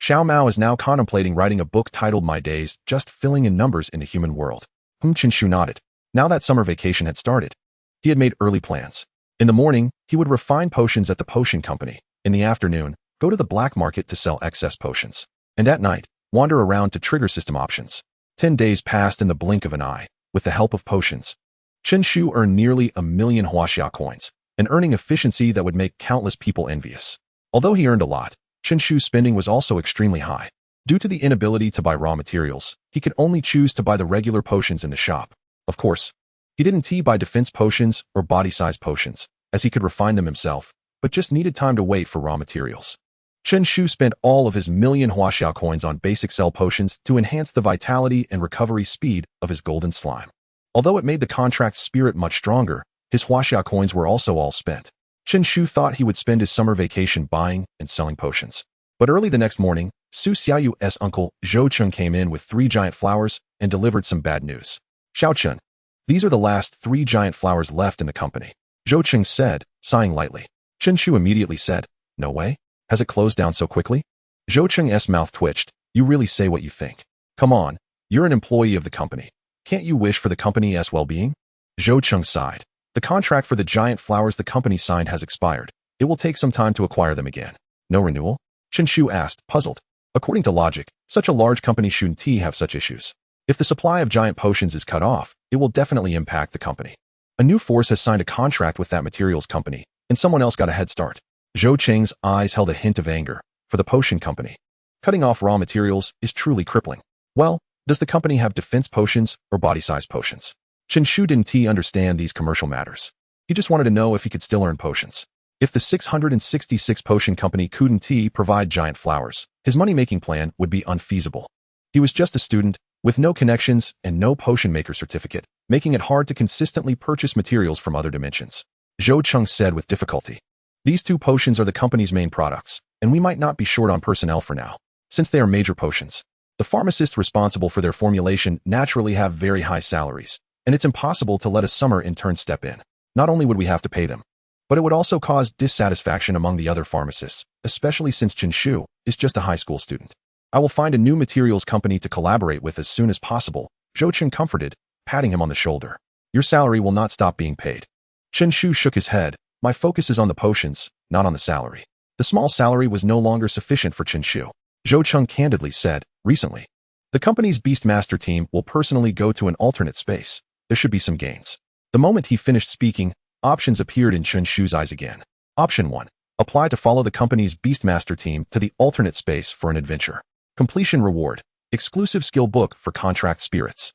[SPEAKER 1] Xiao Mao is now contemplating writing a book titled My Days, Just Filling in Numbers in the Human World. Chen Shu nodded. Now that summer vacation had started, he had made early plans. In the morning, he would refine potions at the potion company. In the afternoon, go to the black market to sell excess potions. And at night, wander around to trigger system options. 10 days passed in the blink of an eye. With the help of potions, Chen Shu earned nearly 1 million huaxia coins, an earning efficiency that would make countless people envious. Although he earned a lot, Chen Shu's spending was also extremely high. Due to the inability to buy raw materials, he could only choose to buy the regular potions in the shop. Of course, he didn't buy defense potions or body-size potions, as he could refine them himself, but just needed time to wait for raw materials. Chen Shu spent all of his million huaxia coins on basic cell potions to enhance the vitality and recovery speed of his golden slime. Although it made the contract spirit much stronger, his huaxia coins were also all spent. Chen Shu thought he would spend his summer vacation buying and selling potions. But early the next morning, Su Xiaoyu's uncle Zhou Cheng came in with 3 giant flowers and delivered some bad news. Xiao Chen, these are the last 3 giant flowers left in the company, Zhou Cheng said, sighing lightly. Chen Shu immediately said, no way? Has it closed down so quickly? Zhou Cheng's mouth twitched. You really say what you think. Come on, you're an employee of the company. Can't you wish for the company's well-being? Zhou Cheng sighed. The contract for the giant flowers the company signed has expired. It will take some time to acquire them again. No renewal? Chen Shu asked, puzzled. According to logic, such a large company shouldn't have such issues. If the supply of giant potions is cut off, it will definitely impact the company. A new force has signed a contract with that materials company, and someone else got a head start. Zhou Cheng's eyes held a hint of anger. For the potion company, cutting off raw materials is truly crippling. Well, does the company have defense potions or body-size potions? Chen Shu didn't understand these commercial matters. He just wanted to know if he could still earn potions. If the 666 potion company couldn't provide giant flowers, his money-making plan would be unfeasible. He was just a student, with no connections and no potion maker certificate, making it hard to consistently purchase materials from other dimensions. Zhou Cheng said with difficulty. These two potions are the company's main products, and we might not be short on personnel for now, since they are major potions. The pharmacists responsible for their formulation naturally have very high salaries, and it's impossible to let a summer intern step in. Not only would we have to pay them, but it would also cause dissatisfaction among the other pharmacists, especially since Chen Shu is just a high school student. I will find a new materials company to collaborate with as soon as possible, Zhou Chen comforted, patting him on the shoulder. Your salary will not stop being paid. Chen Shu shook his head. My focus is on the potions, not on the salary. The small salary was no longer sufficient for Chen Shu. Zhou Cheng candidly said, recently. The company's Beastmaster team will personally go to an alternate space. There should be some gains. The moment he finished speaking, options appeared in Chen Shu's eyes again. Option 1. Apply to follow the company's Beastmaster team to the alternate space for an adventure. Completion reward. Exclusive skill book for contract spirits.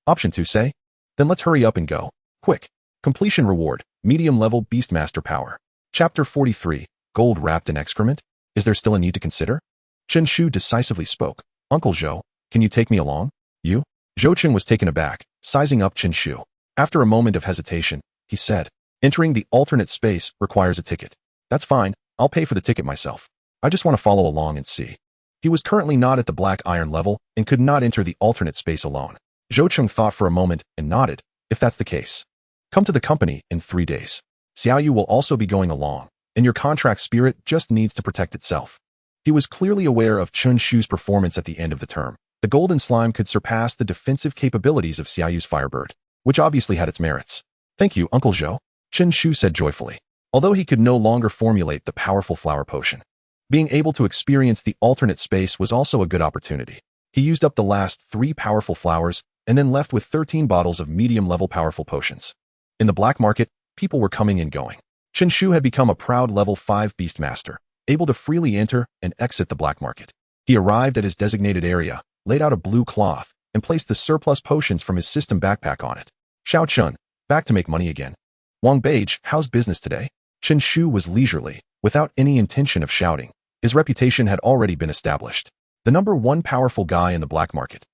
[SPEAKER 1] Option 2 say? Then let's hurry up and go. Quick. Completion reward. Medium-level Beastmaster power. Chapter 43. Gold wrapped in excrement? Is there still a need to consider? Chen Shu decisively spoke. Uncle Zhou, can you take me along? You? Zhou Chen was taken aback, sizing up Chen Shu. After a moment of hesitation, he said, entering the alternate space requires a ticket. That's fine, I'll pay for the ticket myself. I just want to follow along and see. He was currently not at the black iron level and could not enter the alternate space alone. Zhou Chen thought for a moment and nodded, if that's the case. Come to the company in 3 days. Xiaoyu will also be going along, and your contract spirit just needs to protect itself. He was clearly aware of Chen Shu's performance at the end of the term. The golden slime could surpass the defensive capabilities of Xiaoyu's Firebird, which obviously had its merits. Thank you, Uncle Zhou, Chen Shu said joyfully. Although he could no longer formulate the powerful flower potion, being able to experience the alternate space was also a good opportunity. He used up the last 3 powerful flowers and then left with 13 bottles of medium-level powerful potions. In the black market, people were coming and going. Chen Shu had become a proud level 5 Beastmaster, able to freely enter and exit the black market. He arrived at his designated area, laid out a blue cloth, and placed the surplus potions from his system backpack on it. Xiao Chun, back to make money again. Wang Beige, how's business today? Chen Shu was leisurely, without any intention of shouting. His reputation had already been established. The number 1 powerful guy in the black market.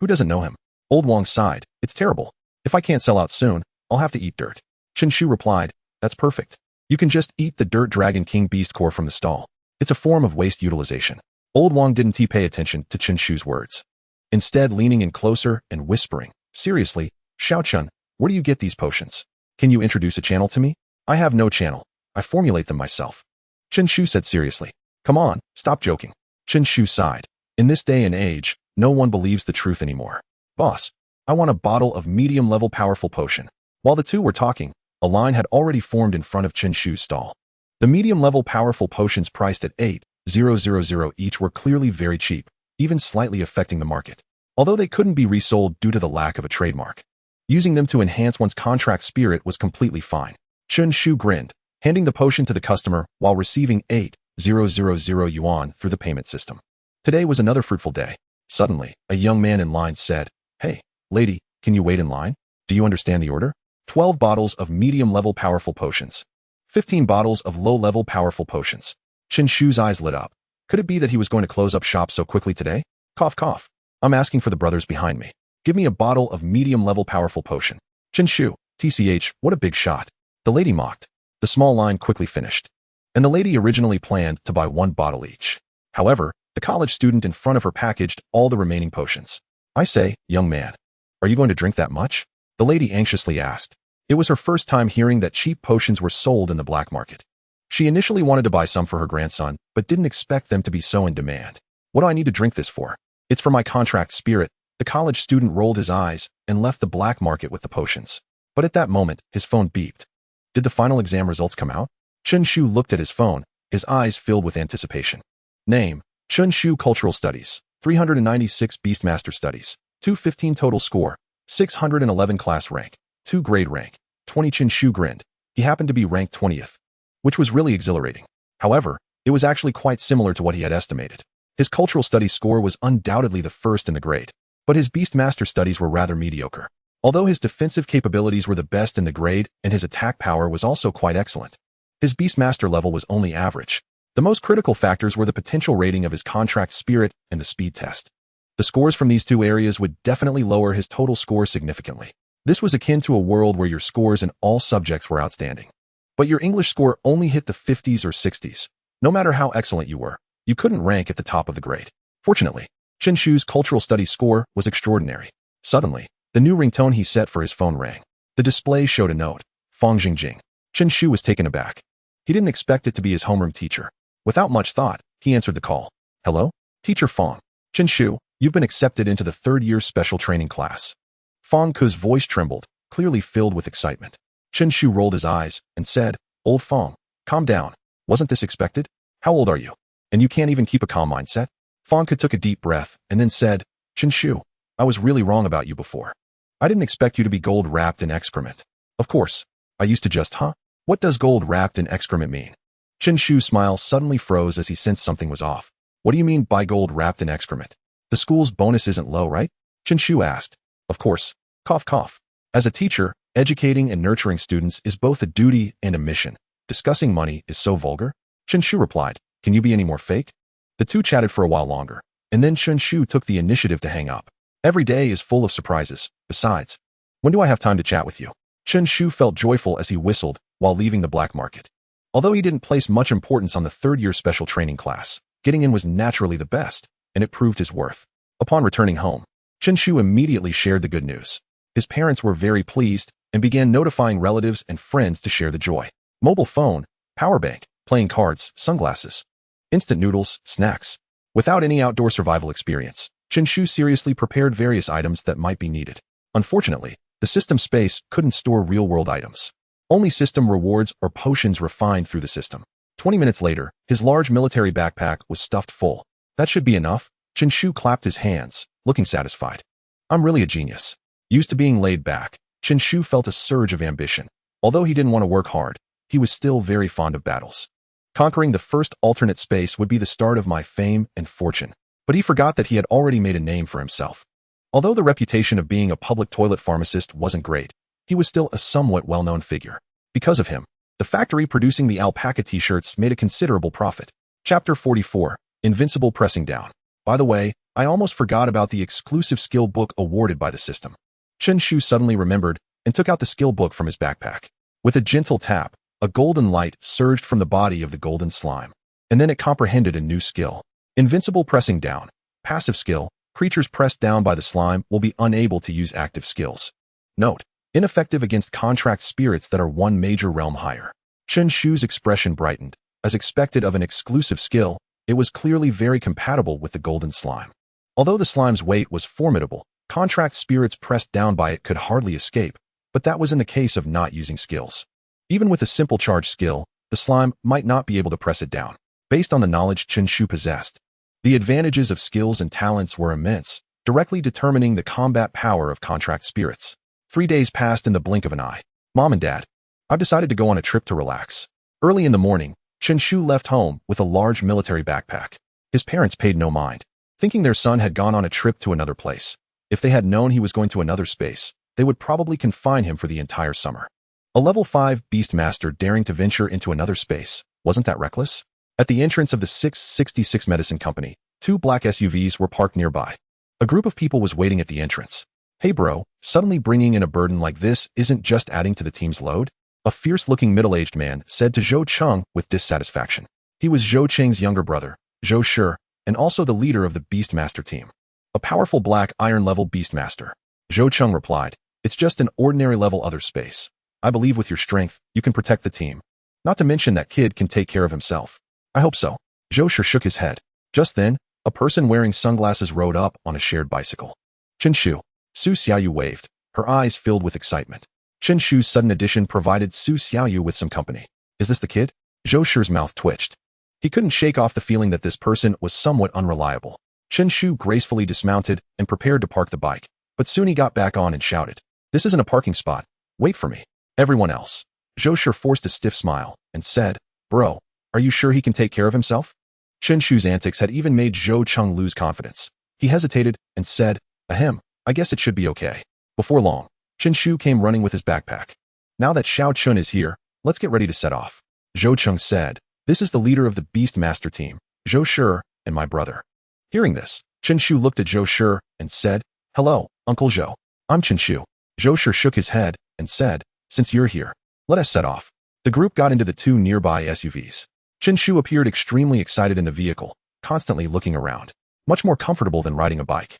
[SPEAKER 1] Who doesn't know him? Old Wang sighed. It's terrible. If I can't sell out soon, I'll have to eat dirt. Chen Shu replied, that's perfect. You can just eat the Dirt Dragon King Beast Core from the stall. It's a form of waste utilization. Old Wang didn't pay attention to Chen Shu's words. Instead, leaning in closer and whispering, seriously, Xiao Chun, where do you get these potions? Can you introduce a channel to me? I have no channel. I formulate them myself. Chen Shu said seriously. Come on, stop joking. Chen Shu sighed. In this day and age, no one believes the truth anymore. Boss, I want a bottle of medium-level powerful potion. While the two were talking, a line had already formed in front of Chen Shu's stall. The medium-level powerful potions priced at 8,000 each were clearly very cheap, even slightly affecting the market, although they couldn't be resold due to the lack of a trademark. Using them to enhance one's contract spirit was completely fine. Chen Shu grinned, handing the potion to the customer while receiving 8,000 yuan through the payment system. Today was another fruitful day. Suddenly, a young man in line said, Hey, lady, can you wait in line? Do you understand the order? 12 bottles of medium-level powerful potions. 15 bottles of low-level powerful potions. Chen Shu's eyes lit up. Could it be that he was going to close up shop so quickly today? Cough, cough. I'm asking for the brothers behind me. Give me a bottle of medium-level powerful potion. Chen Shu, TCH, what a big shot. The lady mocked. The small line quickly finished. And the lady originally planned to buy 1 bottle each. However, the college student in front of her packaged all the remaining potions. I say, young man, are you going to drink that much? The lady anxiously asked. It was her first time hearing that cheap potions were sold in the black market. She initially wanted to buy some for her grandson, but didn't expect them to be so in demand. What do I need to drink this for? It's for my contract spirit. The college student rolled his eyes and left the black market with the potions. But at that moment, his phone beeped. Did the final exam results come out? Chen Shu looked at his phone, his eyes filled with anticipation. Name, Chen Shu Cultural Studies, 396 Beastmaster Studies, 215 total score, 611 class rank, 2 grade rank, 20. Chen Shu grinned. He happened to be ranked 20th, which was really exhilarating. However, it was actually quite similar to what he had estimated. His cultural studies score was undoubtedly the first in the grade, but his Beastmaster studies were rather mediocre. Although his defensive capabilities were the best in the grade and his attack power was also quite excellent, his Beastmaster level was only average. The most critical factors were the potential rating of his contract spirit and the speed test. The scores from these 2 areas would definitely lower his total score significantly. This was akin to a world where your scores in all subjects were outstanding. But your English score only hit the 50s or 60s. No matter how excellent you were, you couldn't rank at the top of the grade. Fortunately, Chen Shu's cultural studies score was extraordinary. Suddenly, the new ringtone he set for his phone rang. The display showed a note. Fong Jingjing. Chen Shu was taken aback. He didn't expect it to be his homeroom teacher. Without much thought, he answered the call. Hello? Teacher Fong. Chen Shu, you've been accepted into the third-year special training class. Fong Ke's voice trembled, clearly filled with excitement. Chen Shu rolled his eyes and said, Old Fong, calm down. Wasn't this expected? How old are you? And you can't even keep a calm mindset? Fong Ke took a deep breath and then said, Chen Shu, I was really wrong about you before. I didn't expect you to be gold wrapped in excrement. Of course, I used to just, What does gold wrapped in excrement mean? Chen Shu's smile suddenly froze as he sensed something was off. What do you mean by gold wrapped in excrement? The school's bonus isn't low, right? Chen Shu asked. Of course. Cough, cough. As a teacher, educating and nurturing students is both a duty and a mission. Discussing money is so vulgar? Chen Shu replied. Can you be any more fake? The two chatted for a while longer, and then Chen Shu took the initiative to hang up. Every day is full of surprises. Besides, when do I have time to chat with you? Chen Shu felt joyful as he whistled while leaving the black market. Although he didn't place much importance on the third-year special training class, getting in was naturally the best, and it proved his worth. Upon returning home, Chen Shu immediately shared the good news. His parents were very pleased and began notifying relatives and friends to share the joy. Mobile phone, power bank, playing cards, sunglasses, instant noodles, snacks. Without any outdoor survival experience, Chen Shu seriously prepared various items that might be needed. Unfortunately, the system space couldn't store real-world items. Only system rewards or potions refined through the system. 20 minutes later, his large military backpack was stuffed full. That should be enough. Chen Shu clapped his hands, looking satisfied. I'm really a genius. Used to being laid back, Chen Shu felt a surge of ambition. Although he didn't want to work hard, he was still very fond of battles. Conquering the first alternate space would be the start of my fame and fortune. But he forgot that he had already made a name for himself. Although the reputation of being a public toilet pharmacist wasn't great, he was still a somewhat well-known figure. Because of him, the factory producing the alpaca t-shirts made a considerable profit. Chapter 44, Invincible Pressing Down. By the way, I almost forgot about the exclusive skill book awarded by the system. Chen Shu suddenly remembered and took out the skill book from his backpack. With a gentle tap, a golden light surged from the body of the golden slime. And then it comprehended a new skill. Invincible Pressing Down. Passive skill. Creatures pressed down by the slime will be unable to use active skills. Note: ineffective against contract spirits that are one major realm higher. Chen Shu's expression brightened. As expected of an exclusive skill, it was clearly very compatible with the golden slime. Although the slime's weight was formidable, contract spirits pressed down by it could hardly escape, but that was in the case of not using skills. Even with a simple charge skill, the slime might not be able to press it down. Based on the knowledge Chen Shu possessed, the advantages of skills and talents were immense, directly determining the combat power of contract spirits. 3 days passed in the blink of an eye. Mom and Dad, I've decided to go on a trip to relax. Early in the morning, Chen Shu left home with a large military backpack. His parents paid no mind, thinking their son had gone on a trip to another place. If they had known he was going to another space, they would probably confine him for the entire summer. A level 5 beast master daring to venture into another space. Wasn't that reckless? At the entrance of the 666 Medicine Company, 2 black SUVs were parked nearby. A group of people was waiting at the entrance. Hey bro, suddenly bringing in a burden like this isn't just adding to the team's load? A fierce-looking middle-aged man said to Zhou Cheng with dissatisfaction. He was Zhou Cheng's younger brother, Zhou Shi, and also the leader of the Beastmaster team. A powerful black iron-level Beastmaster. Zhou Cheng replied, it's just an ordinary level other space. I believe with your strength, you can protect the team. Not to mention that kid can take care of himself. I hope so. Zhou Shi shook his head. Just then, a person wearing sunglasses rode up on a shared bicycle. Chen Shu. Su Xiaoyu waved, her eyes filled with excitement. Chen Shu's sudden addition provided Su Xiaoyu with some company. Is this the kid? Zhou Shi's mouth twitched. He couldn't shake off the feeling that this person was somewhat unreliable. Chen Shu gracefully dismounted and prepared to park the bike, but soon he got back on and shouted, this isn't a parking spot. Wait for me. Everyone else. Zhou Shi forced a stiff smile and said, bro, are you sure he can take care of himself? Chen Shu's antics had even made Zhou Cheng lose confidence. He hesitated and said, ahem, I guess it should be okay. Before long, Chen Shu came running with his backpack. Now that Xiao Chun is here, let's get ready to set off. Zhou Cheng said, this is the leader of the Beastmaster team, Zhou Shi, and my brother. Hearing this, Chen Shu looked at Zhou Shi and said, hello, Uncle Zhou. I'm Chen Shu. Zhou Shi shook his head and said, since you're here, let us set off. The group got into the two nearby SUVs. Chen Shu appeared extremely excited in the vehicle, constantly looking around, much more comfortable than riding a bike.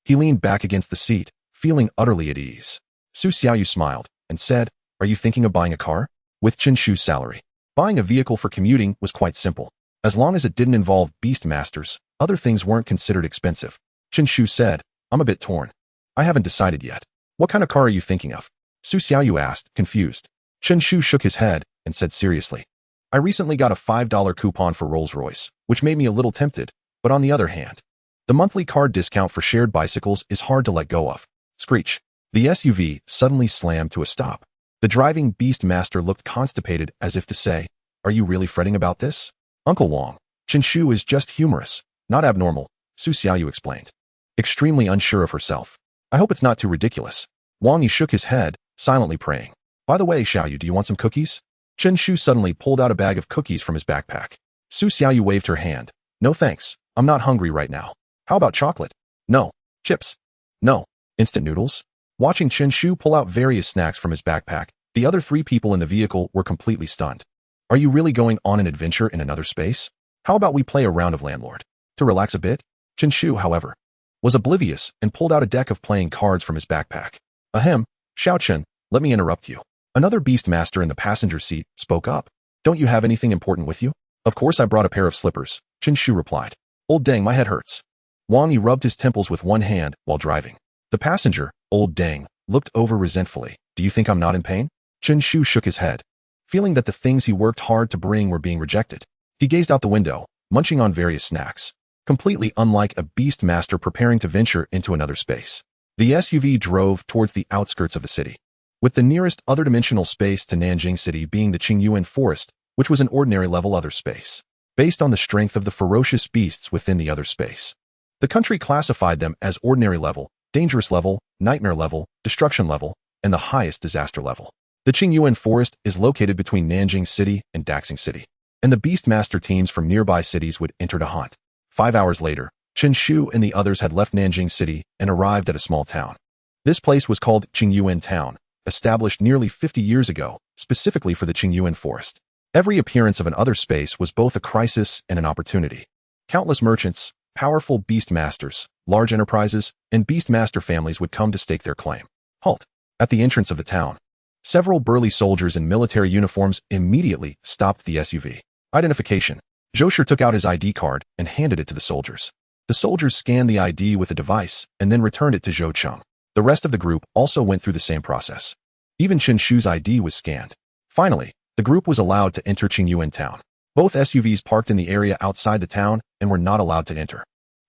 [SPEAKER 1] He leaned back against the seat, feeling utterly at ease. Su Xiaoyu smiled and said, "Are you thinking of buying a car?" With Chen Shu's salary, buying a vehicle for commuting was quite simple. As long as it didn't involve beast masters, other things weren't considered expensive. Chen Shu said, "I'm a bit torn. I haven't decided yet." "What kind of car are you thinking of?" Su Xiaoyu asked, confused. Chen Shu shook his head and said seriously, "I recently got a $5 coupon for Rolls-Royce, which made me a little tempted, but on the other hand, the monthly card discount for shared bicycles is hard to let go of." Screech. The SUV suddenly slammed to a stop. The driving beast master looked constipated as if to say, "Are you really fretting about this?" "Uncle Wong, Chen Shu is just humorous, not abnormal," Su Xiaoyu explained, extremely unsure of herself. "I hope it's not too ridiculous." Wang Yi shook his head, silently praying. "By the way, Xiaoyu, do you want some cookies?" Chen Shu suddenly pulled out a bag of cookies from his backpack. Su Xiaoyu waved her hand. "No thanks, I'm not hungry right now." "How about chocolate?" "No." "Chips?" "No." "Instant noodles?" Watching Chen Shu pull out various snacks from his backpack, the other three people in the vehicle were completely stunned. "Are you really going on an adventure in another space? How about we play a round of landlord? To relax a bit?" Chen Shu, however, was oblivious and pulled out a deck of playing cards from his backpack. "Ahem, Xiao Chen, let me interrupt you." Another beast master in the passenger seat spoke up. "Don't you have anything important with you?" "Of course I brought a pair of slippers," Chen Shu replied. "Old dang, my head hurts." Wang Yi rubbed his temples with one hand while driving. The passenger, old dang, looked over resentfully. "Do you think I'm not in pain?" Chen Shu shook his head, feeling that the things he worked hard to bring were being rejected. He gazed out the window, munching on various snacks, completely unlike a beast master preparing to venture into another space. The SUV drove towards the outskirts of the city, with the nearest other dimensional space to Nanjing City being the Qingyuan Forest, which was an ordinary level other space, based on the strength of the ferocious beasts within the other space. The country classified them as ordinary level, dangerous level, nightmare level, destruction level, and the highest disaster level. The Qingyuan Forest is located between Nanjing City and Daxing City, and the Beastmaster teams from nearby cities would enter to hunt. 5 hours later, Chen Shu and the others had left Nanjing City and arrived at a small town. This place was called Qingyuan Town, established nearly 50 years ago, specifically for the Qingyuan Forest. Every appearance of an other space was both a crisis and an opportunity. Countless merchants, powerful beastmasters, large enterprises, and beastmaster families would come to stake their claim. Halt! At the entrance of the town, several burly soldiers in military uniforms immediately stopped the SUV. Identification. Zhou took out his ID card and handed it to the soldiers. The soldiers scanned the ID with a device and then returned it to Zhou Cheng. The rest of the group also went through the same process. Even Chen Shu's ID was scanned. Finally, the group was allowed to enter Qingyuan Town. Both SUVs parked in the area outside the town and were not allowed to enter.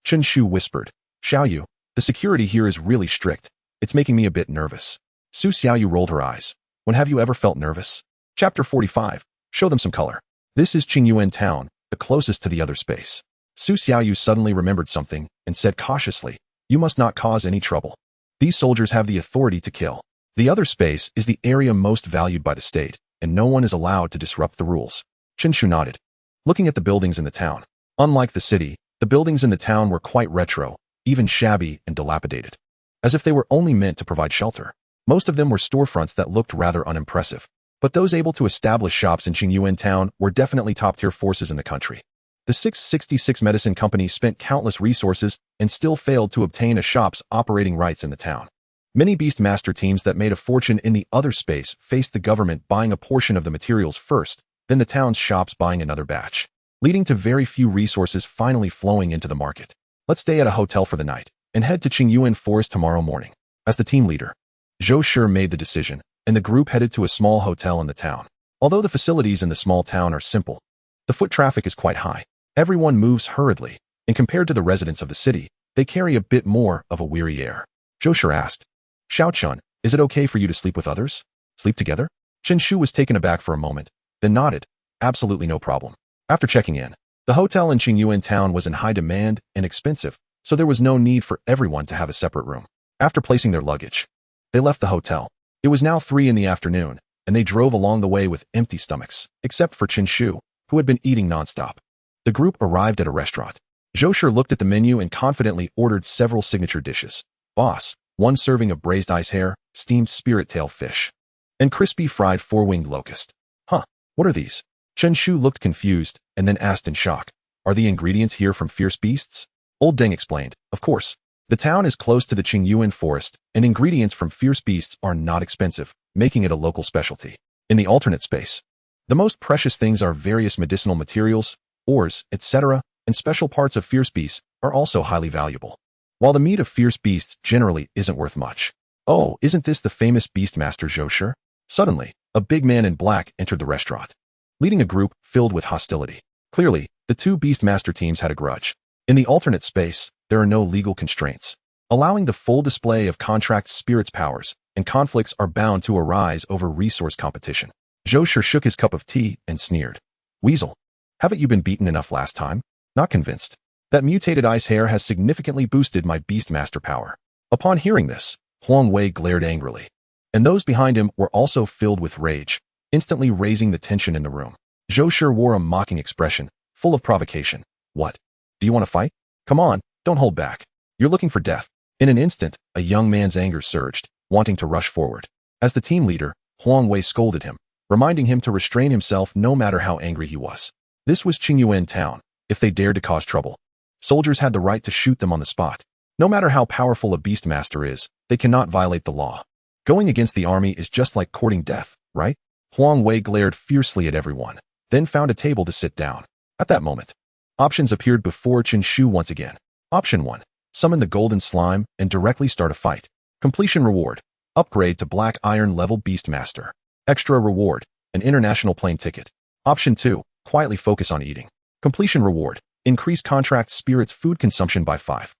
[SPEAKER 1] Chen Shu whispered, "Xiaoyu, the security here is really strict. It's making me a bit nervous." Su Xiaoyu rolled her eyes. "When have you ever felt nervous?" Chapter 45. Show them some color. This is Qingyuan Town, the closest to the other space. Su Xiaoyu suddenly remembered something and said cautiously, "You must not cause any trouble. These soldiers have the authority to kill. The other space is the area most valued by the state, and no one is allowed to disrupt the rules." Chen Shu nodded, looking at the buildings in the town. Unlike the city, the buildings in the town were quite retro, even shabby and dilapidated, as if they were only meant to provide shelter. Most of them were storefronts that looked rather unimpressive, but those able to establish shops in Qingyuan Town were definitely top-tier forces in the country. The 666 Medicine Company spent countless resources and still failed to obtain a shop's operating rights in the town. Many Beastmaster teams that made a fortune in the other space faced the government buying a portion of the materials first, then the town's shops buying another batch, leading to very few resources finally flowing into the market. "Let's stay at a hotel for the night and head to Qingyuan Forest tomorrow morning." As the team leader, Zhou Shi made the decision, and the group headed to a small hotel in the town. Although the facilities in the small town are simple, the foot traffic is quite high. Everyone moves hurriedly, and compared to the residents of the city, they carry a bit more of a weary air. Zhou Shi asked, "Xiao Chun, is it okay for you to sleep with others? Sleep together?" Chen Shu was taken aback for a moment, then nodded, "Absolutely no problem." After checking in, the hotel in Qingyuan Town was in high demand and expensive, so there was no need for everyone to have a separate room. After placing their luggage, they left the hotel. It was now 3 in the afternoon, and they drove along the way with empty stomachs, except for Chen Shu, who had been eating nonstop. The group arrived at a restaurant. Zhou Shi looked at the menu and confidently ordered several signature dishes. "Boss, 1 serving of braised ice hare, steamed spirit tail fish, and crispy fried 4-winged locust." "Huh, What are these? Chen Shu looked confused and then asked in shock. Are the ingredients here from fierce beasts? Old Deng explained. Of course. The town is close to the Qingyuan forest, and ingredients from fierce beasts are not expensive, making it a local specialty. In the alternate space, the most precious things are various medicinal materials, ores, etc., and special parts of fierce beasts are also highly valuable. While the meat of fierce beasts generally isn't worth much. Oh, isn't this the famous Beastmaster Zhou Shi? Suddenly, a big man in black entered the restaurant, leading a group filled with hostility. Clearly, the two Beastmaster teams had a grudge. In the alternate space, there are no legal constraints, allowing the full display of contract spirits powers, and conflicts are bound to arise over resource competition. Zhou Shi shook his cup of tea and sneered. Weasel, haven't you been beaten enough last time? Not convinced. That mutated ice hair has significantly boosted my Beastmaster power. Upon hearing this, Huang Wei glared angrily, and those behind him were also filled with rage, instantly raising the tension in the room. Zhou Shi wore a mocking expression, full of provocation. What? Do you want to fight? Come on, don't hold back. You're looking for death. In an instant, a young man's anger surged, wanting to rush forward. As the team leader, Huang Wei scolded him, reminding him to restrain himself no matter how angry he was. This was Qingyuan town. If they dared to cause trouble, soldiers had the right to shoot them on the spot. No matter how powerful a Beastmaster is, they cannot violate the law. Going against the army is just like courting death, right? Huang Wei glared fiercely at everyone, then found a table to sit down. At that moment, options appeared before Chen Shu once again. Option 1. Summon the golden slime and directly start a fight. Completion reward. Upgrade to Black Iron level Beastmaster. Extra reward. An international plane ticket. Option 2. Quietly focus on eating. Completion reward. Increase contract spirits food consumption by 5.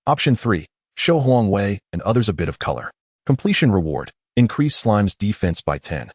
[SPEAKER 1] Option 3. Show Huang Wei and others a bit of color. Completion reward. Increase slime's defense by 10.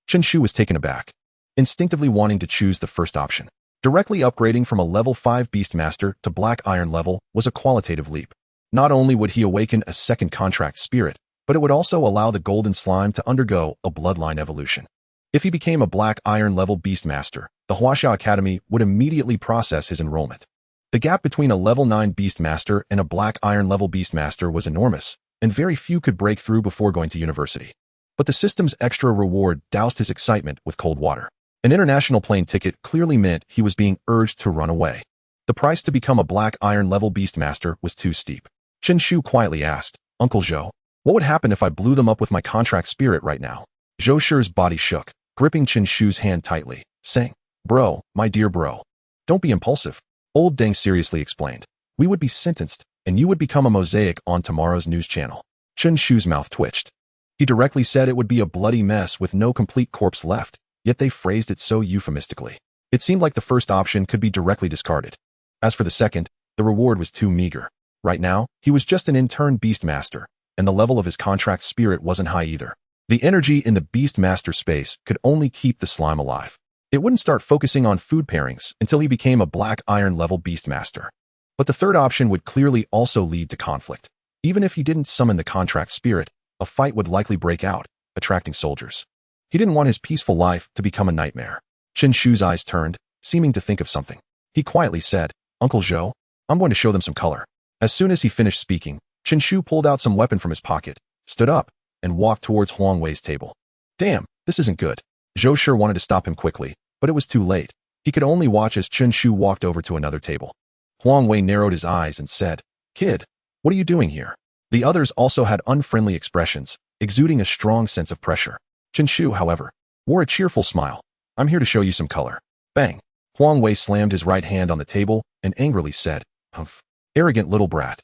[SPEAKER 1] Chen Shu was taken aback, instinctively wanting to choose the first option. Directly upgrading from a level 5 Beastmaster to Black Iron level was a qualitative leap. Not only would he awaken a second contract spirit, but it would also allow the golden slime to undergo a bloodline evolution. If he became a Black Iron level Beastmaster, the Huaxia Academy would immediately process his enrollment. The gap between a level 9 Beastmaster and a Black Iron level Beastmaster was enormous, and very few could break through before going to university. But the system's extra reward doused his excitement with cold water. An international plane ticket clearly meant he was being urged to run away. The price to become a Black Iron level Beastmaster was too steep. Chen Shu quietly asked, Uncle Zhou, what would happen if I blew them up with my contract spirit right now? Zhou Shi's body shook, gripping Chen Shu's hand tightly, saying, Bro, my dear bro, don't be impulsive. Old Deng seriously explained. We would be sentenced, and you would become a mosaic on tomorrow's news channel. Chen Shu's mouth twitched. He directly said it would be a bloody mess with no complete corpse left, yet they phrased it so euphemistically. It seemed like the first option could be directly discarded. As for the second, the reward was too meager. Right now, he was just an intern Beastmaster, and the level of his contract spirit wasn't high either. The energy in the Beastmaster space could only keep the slime alive. It wouldn't start focusing on food pairings until he became a Black Iron level Beastmaster. But the third option would clearly also lead to conflict. Even if he didn't summon the contract spirit, a fight would likely break out, attracting soldiers. He didn't want his peaceful life to become a nightmare. Chen Shu's eyes turned, seeming to think of something. He quietly said, Uncle Zhou, I'm going to show them some color. As soon as he finished speaking, Chen Shu pulled out some weapon from his pocket, stood up, and walked towards Huang Wei's table. Damn, this isn't good. Zhou Shi wanted to stop him quickly, but it was too late. He could only watch as Chen Shu walked over to another table. Huang Wei narrowed his eyes and said, Kid, what are you doing here? The others also had unfriendly expressions, exuding a strong sense of pressure. Chen Shu, however, wore a cheerful smile. I'm here to show you some color. Bang! Huang Wei slammed his right hand on the table and angrily said, Humph. Arrogant little brat.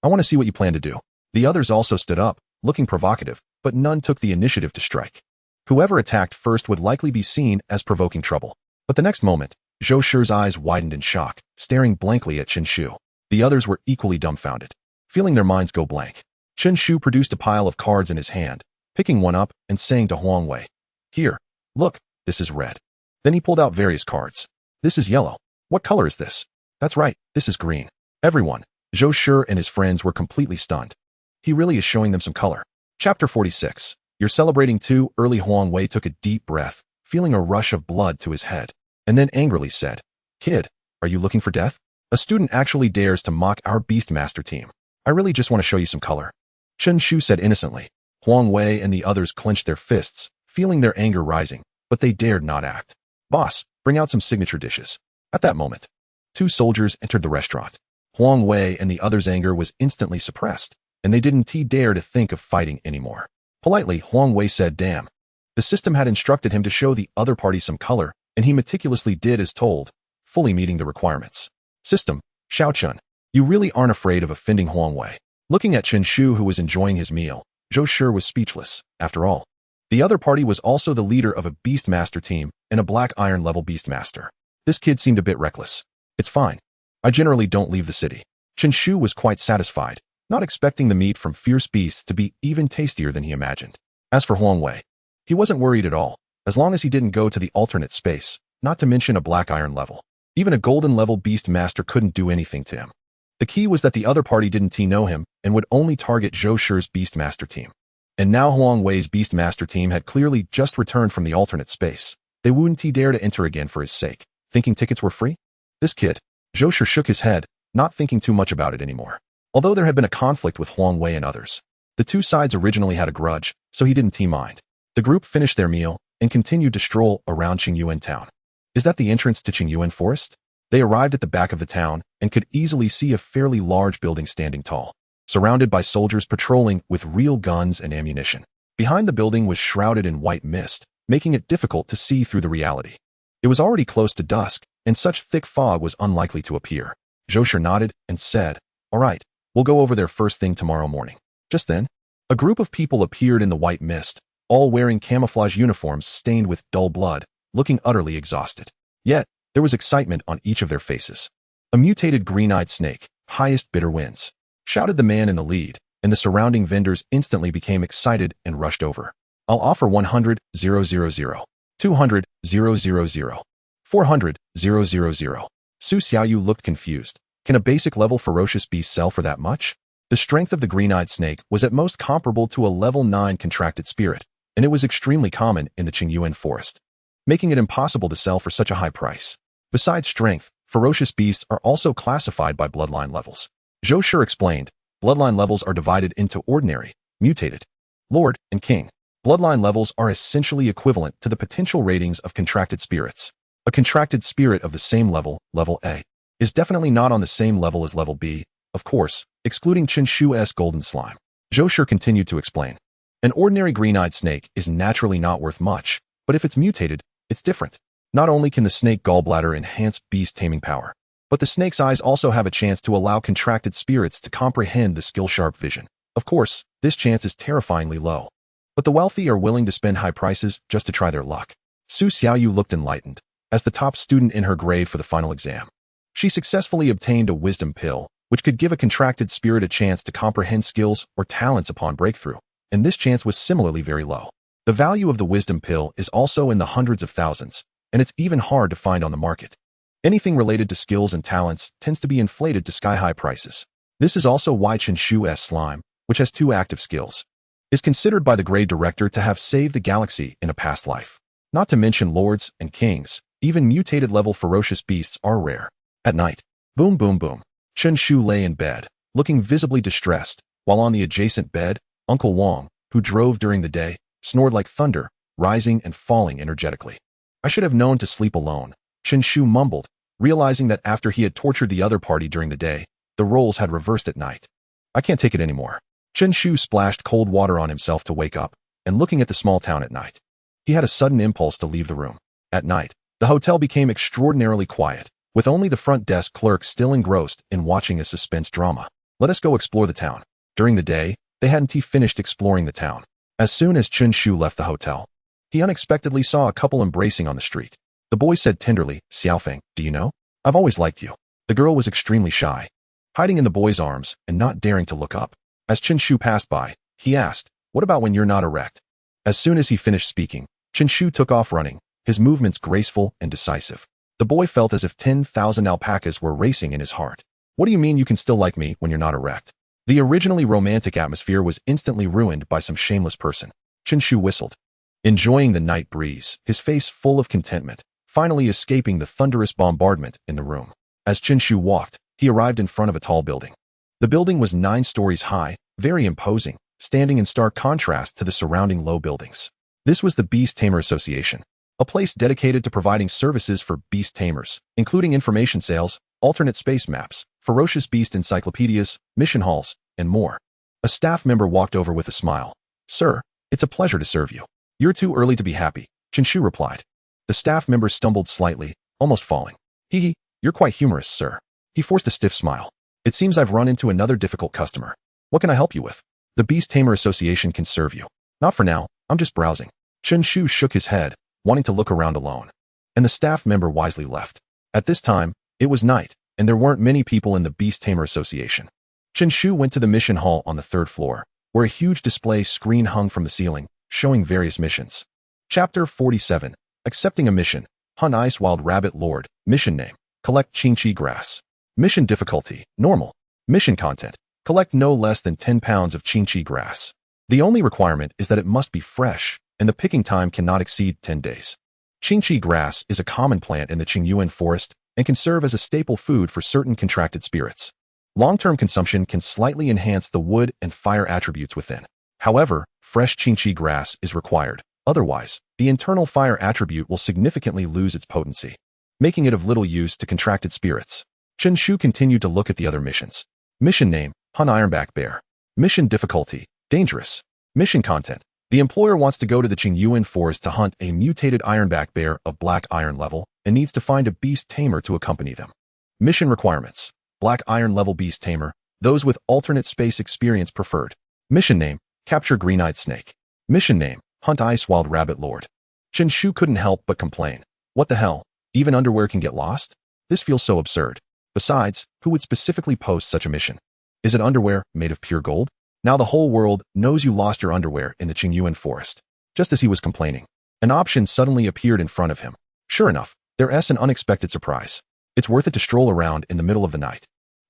[SPEAKER 1] I want to see what you plan to do. The others also stood up, looking provocative, but none took the initiative to strike. Whoever attacked first would likely be seen as provoking trouble. But the next moment, Zhou Shi's eyes widened in shock, staring blankly at Chen Shu. The others were equally dumbfounded, feeling their minds go blank. Chen Shu produced a pile of cards in his hand, picking one up and saying to Huang Wei, Here, look, this is red. Then he pulled out various cards. This is yellow. What color is this? That's right, this is green. Everyone, Zhou Shi and his friends were completely stunned. He really is showing them some color. Chapter 46. You're celebrating too early. Huang Wei took a deep breath, feeling a rush of blood to his head, and then angrily said, Kid, are you looking for death? A student actually dares to mock our Beastmaster team. I really just want to show you some color. Chen Shu said innocently. Huang Wei and the others clenched their fists, feeling their anger rising, but they dared not act. "Boss, bring out some signature dishes." At that moment, two soldiers entered the restaurant. Huang Wei and the other's anger was instantly suppressed, and they didn't dare to think of fighting anymore. Politely, Huang Wei said, "Damn." The system had instructed him to show the other party some color, and he meticulously did as told, fully meeting the requirements. System, Xiaochun, you really aren't afraid of offending Huang Wei. Looking at Chen Shu, who was enjoying his meal, Zhou Shi was speechless. After all, the other party was also the leader of a Beastmaster team and a Black Iron level Beastmaster. This kid seemed a bit reckless. "It's fine. I generally don't leave the city." Chen Shu was quite satisfied, not expecting the meat from fierce beasts to be even tastier than he imagined. As for Huang Wei, he wasn't worried at all, as long as he didn't go to the alternate space, not to mention a Black Iron level. Even a Golden level Beastmaster couldn't do anything to him. The key was that the other party didn't know him and would only target Zhou Shi's Beastmaster team. And now Huang Wei's Beastmaster team had clearly just returned from the alternate space. They wouldn't dare to enter again for his sake, thinking tickets were free? This kid, Zhou Shi shook his head, not thinking too much about it anymore. Although there had been a conflict with Huang Wei and others, the two sides originally had a grudge, so he didn't mind. The group finished their meal and continued to stroll around Qingyuan town. Is that the entrance to Qingyuan Forest? They arrived at the back of the town and could easily see a fairly large building standing tall, surrounded by soldiers patrolling with real guns and ammunition. Behind the building was shrouded in white mist, making it difficult to see through the reality. It was already close to dusk, and such thick fog was unlikely to appear. Zhou Shi nodded and said, "All right, we'll go over there first thing tomorrow morning." Just then, a group of people appeared in the white mist, all wearing camouflage uniforms stained with dull blood, looking utterly exhausted. Yet, there was excitement on each of their faces. "A mutated green-eyed snake, highest bidder wins," shouted the man in the lead, and the surrounding vendors instantly became excited and rushed over. "I'll offer 100,000, 200,000, 400,000. Su Xiaoyu looked confused. Can a basic level ferocious beast sell for that much? The strength of the green-eyed snake was at most comparable to a level 9 contracted spirit, and it was extremely common in the Qingyuan forest, making it impossible to sell for such a high price. Besides strength, ferocious beasts are also classified by bloodline levels. Zhou Shi explained, bloodline levels are divided into ordinary, mutated, lord, and king. Bloodline levels are essentially equivalent to the potential ratings of contracted spirits. A contracted spirit of the same level, level A, is definitely not on the same level as level B, of course, excluding Chen Shu's golden slime. Zhou Shi continued to explain. An ordinary green-eyed snake is naturally not worth much, but if it's mutated, it's different. Not only can the snake gallbladder enhance beast taming power, but the snake's eyes also have a chance to allow contracted spirits to comprehend the skill-sharp vision. Of course, this chance is terrifyingly low, but the wealthy are willing to spend high prices just to try their luck. Su Xiaoyu looked enlightened. As the top student in her grade for the final exam, she successfully obtained a wisdom pill, which could give a contracted spirit a chance to comprehend skills or talents upon breakthrough, and this chance was similarly very low. The value of the wisdom pill is also in the hundreds of thousands, and it's even hard to find on the market. Anything related to skills and talents tends to be inflated to sky-high prices. This is also why Chen Shu's slime, which has 2 active skills, is considered by the grade director to have saved the galaxy in a past life. Not to mention lords and kings, even mutated level ferocious beasts are rare. At night, boom boom boom, Chen Shu lay in bed, looking visibly distressed, while on the adjacent bed, Uncle Wang, who drove during the day, snored like thunder, rising and falling energetically. "I should have known to sleep alone," Chen Shu mumbled, realizing that after he had tortured the other party during the day, the roles had reversed at night. "I can't take it anymore." Chen Shu splashed cold water on himself to wake up, and looking at the small town at night, he had a sudden impulse to leave the room. At night, the hotel became extraordinarily quiet, with only the front desk clerk still engrossed in watching a suspense drama. "Let us go explore the town." During the day, they hadn't finished exploring the town. As soon as Chen Shu left the hotel, he unexpectedly saw a couple embracing on the street. The boy said tenderly, "Xiaofeng, do you know? I've always liked you." The girl was extremely shy, hiding in the boy's arms and not daring to look up. As Chen Shu passed by, he asked, "What about when you're not erect?" As soon as he finished speaking, Chen Shu took off running, his movements graceful and decisive. The boy felt as if 10,000 alpacas were racing in his heart. "What do you mean you can still like me when you're not erect?" The originally romantic atmosphere was instantly ruined by some shameless person. Chen Shu whistled, enjoying the night breeze, his face full of contentment, finally escaping the thunderous bombardment in the room. As Chen Shu walked, he arrived in front of a tall building. The building was 9 stories high, very imposing, standing in stark contrast to the surrounding low buildings. This was the Beast Tamer Association, a place dedicated to providing services for beast tamers, including information sales, alternate space maps, ferocious beast encyclopedias, mission halls, and more. A staff member walked over with a smile. "Sir, it's a pleasure to serve you." "You're too early to be happy," Chen Shu replied. The staff member stumbled slightly, almost falling. "Hee, you're quite humorous, sir." He forced a stiff smile. "It seems I've run into another difficult customer. What can I help you with?" "The Beast Tamer Association can serve you." "Not for now, I'm just browsing." Chen Shu shook his head, wanting to look around alone. And the staff member wisely left. At this time, it was night, and there weren't many people in the Beast Tamer Association. Chen Shu went to the mission hall on the 3rd floor, where a huge display screen hung from the ceiling, showing various missions. Chapter 47. Accepting a mission. Hunt Ice Wild Rabbit Lord. Mission name. Collect Qingqi grass. Mission difficulty. Normal. Mission content. Collect no less than 10 pounds of Qingqi grass. The only requirement is that it must be fresh, and the picking time cannot exceed 10 days. Qingqi grass is a common plant in the Qingyuan forest and can serve as a staple food for certain contracted spirits. Long-term consumption can slightly enhance the wood and fire attributes within. However, fresh Qingqi grass is required. Otherwise, the internal fire attribute will significantly lose its potency, making it of little use to contracted spirits. Chen Shu continued to look at the other missions. Mission name, Hunt Ironback Bear. Mission difficulty, dangerous. Mission content. The employer wants to go to the Qingyuan forest to hunt a mutated ironback bear of black iron level and needs to find a beast tamer to accompany them. Mission requirements. Black iron level beast tamer, those with alternate space experience preferred. Mission name, capture green-eyed snake. Mission name, Hunt Ice Wild Rabbit Lord. Chen Shu couldn't help but complain. What the hell? Even underwear can get lost? This feels so absurd. Besides, who would specifically post such a mission? Is it underwear made of pure gold? Now the whole world knows you lost your underwear in the Qingyuan forest. Just as he was complaining, an option suddenly appeared in front of him. Sure enough, there's an unexpected surprise. It's worth it to stroll around in the middle of the night.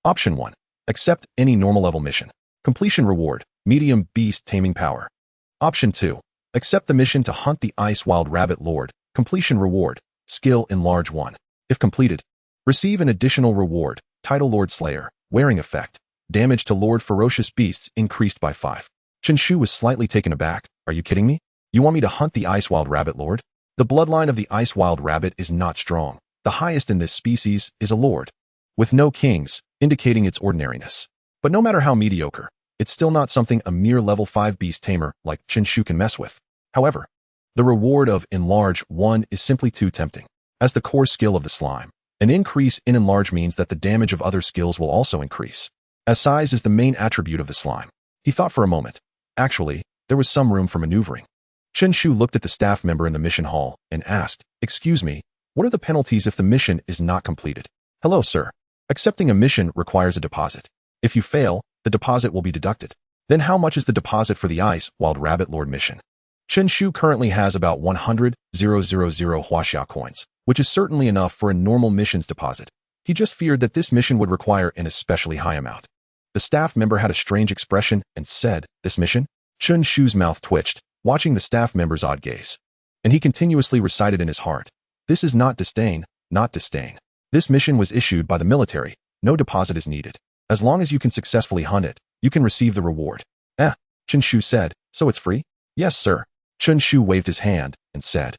[SPEAKER 1] Option 1. Accept any normal level mission. Completion reward, medium beast taming power. Option 2. Accept the mission to hunt the Ice Wild Rabbit Lord. Completion reward, skill enlarge 1. If completed, receive an additional reward, title Lord Slayer, wearing effect. Damage to Lord Ferocious Beasts increased by 5. Chen Shu was slightly taken aback. Are you kidding me? You want me to hunt the Ice Wild Rabbit Lord? The bloodline of the Ice Wild Rabbit is not strong. The highest in this species is a lord, with no kings, indicating its ordinariness. But no matter how mediocre, it's still not something a mere level 5 beast tamer like Chen Shu can mess with. However, the reward of Enlarge 1 is simply too tempting. As the core skill of the slime, an increase in Enlarge means that the damage of other skills will also increase. As size is the main attribute of the slime. He thought for a moment. Actually, there was some room for maneuvering. Chen Shu looked at the staff member in the mission hall and asked, "Excuse me, what are the penalties if the mission is not completed?" "Hello, sir. Accepting a mission requires a deposit. If you fail, the deposit will be deducted." "Then how much is the deposit for the Ice Wild Rabbit Lord mission?" Chen Shu currently has about 100,000 Huaxiao coins, which is certainly enough for a normal mission's deposit. He just feared that this mission would require an especially high amount. The staff member had a strange expression and said, "This mission?" Chen Shu's mouth twitched, watching the staff member's odd gaze. And he continuously recited in his heart, "This is not disdain, not disdain. This mission was issued by the military. No deposit is needed. As long as you can successfully hunt it, you can receive the reward." Chen Shu said, "So it's free?" "Yes, sir." Chen Shu waved his hand and said,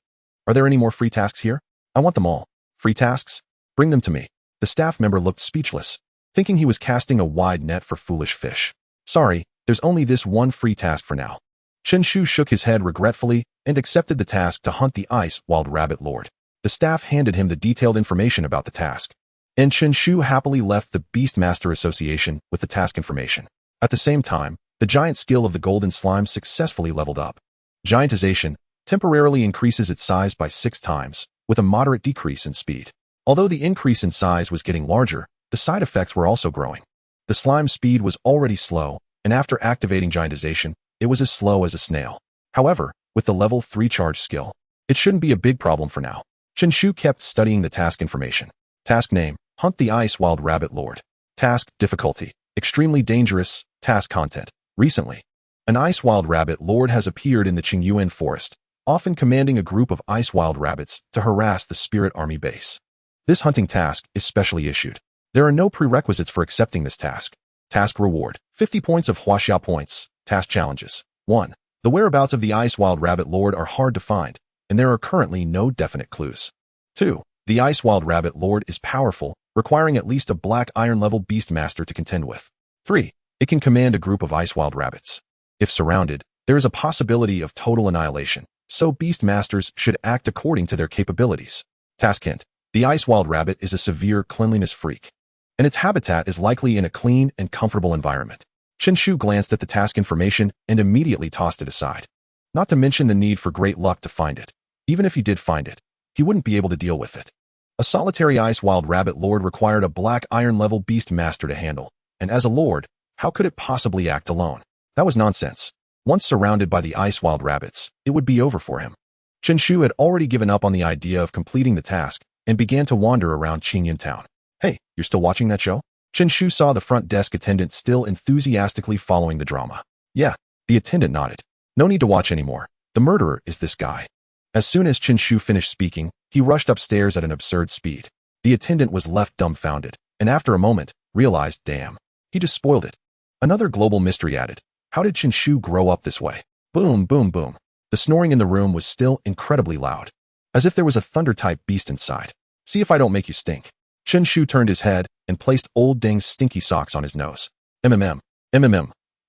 [SPEAKER 1] "Are there any more free tasks here? I want them all." "Free tasks? Bring them to me." The staff member looked speechless, thinking he was casting a wide net for foolish fish. "Sorry, there's only this one free task for now." Chen Shu shook his head regretfully and accepted the task to hunt the Ice Wild Rabbit Lord. The staff handed him the detailed information about the task, and Chen Shu happily left the Beastmaster Association with the task information. At the same time, the giant skill of the golden slime successfully leveled up. Giantization temporarily increases its size by 6 times, with a moderate decrease in speed. Although the increase in size was getting larger, the side effects were also growing. The slime's speed was already slow, and after activating giantization, it was as slow as a snail. However, with the level 3 charge skill, it shouldn't be a big problem for now. Chen Shu kept studying the task information. Task name, Hunt the Ice Wild Rabbit Lord. Task difficulty, extremely dangerous. Task content, recently. An Ice Wild Rabbit Lord has appeared in the Qingyuan forest, often commanding a group of ice wild rabbits to harass the spirit army base. This hunting task is specially issued. There are no prerequisites for accepting this task. Task reward, 50 points of Huaxiao points. Task challenges. 1. The whereabouts of the Ice Wild Rabbit Lord are hard to find. and there are currently no definite clues. 2. The Ice Wild Rabbit Lord is powerful, requiring at least a Black Iron-level Beastmaster to contend with. 3. It can command a group of Ice Wild Rabbits. If surrounded, there is a possibility of total annihilation, so Beastmasters should act according to their capabilities. Task hint: the Ice Wild Rabbit is a severe cleanliness freak, and its habitat is likely in a clean and comfortable environment. Chen Shu glanced at the task information and immediately tossed it aside. Not to mention the need for great luck to find it. Even if he did find it, he wouldn't be able to deal with it. A solitary Ice Wild Rabbit Lord required a Black Iron-level Beastmaster to handle, and as a Lord, how could it possibly act alone? That was nonsense. Once surrounded by the Ice Wild Rabbits, it would be over for him. Chen Shu had already given up on the idea of completing the task and began to wander around Qingyan Town. Hey, you're still watching that show? Chen Shu saw the front desk attendant still enthusiastically following the drama. Yeah, the attendant nodded. No need to watch anymore. The murderer is this guy. As soon as Chen Shu finished speaking, he rushed upstairs at an absurd speed. The attendant was left dumbfounded, and after a moment, realized, damn, he just spoiled it. Another global mystery added. How did Chen Shu grow up this way? Boom, boom, boom. The snoring in the room was still incredibly loud, as if there was a thunder-type beast inside. See if I don't make you stink. Chen Shu turned his head and placed Old Deng's stinky socks on his nose. MMM.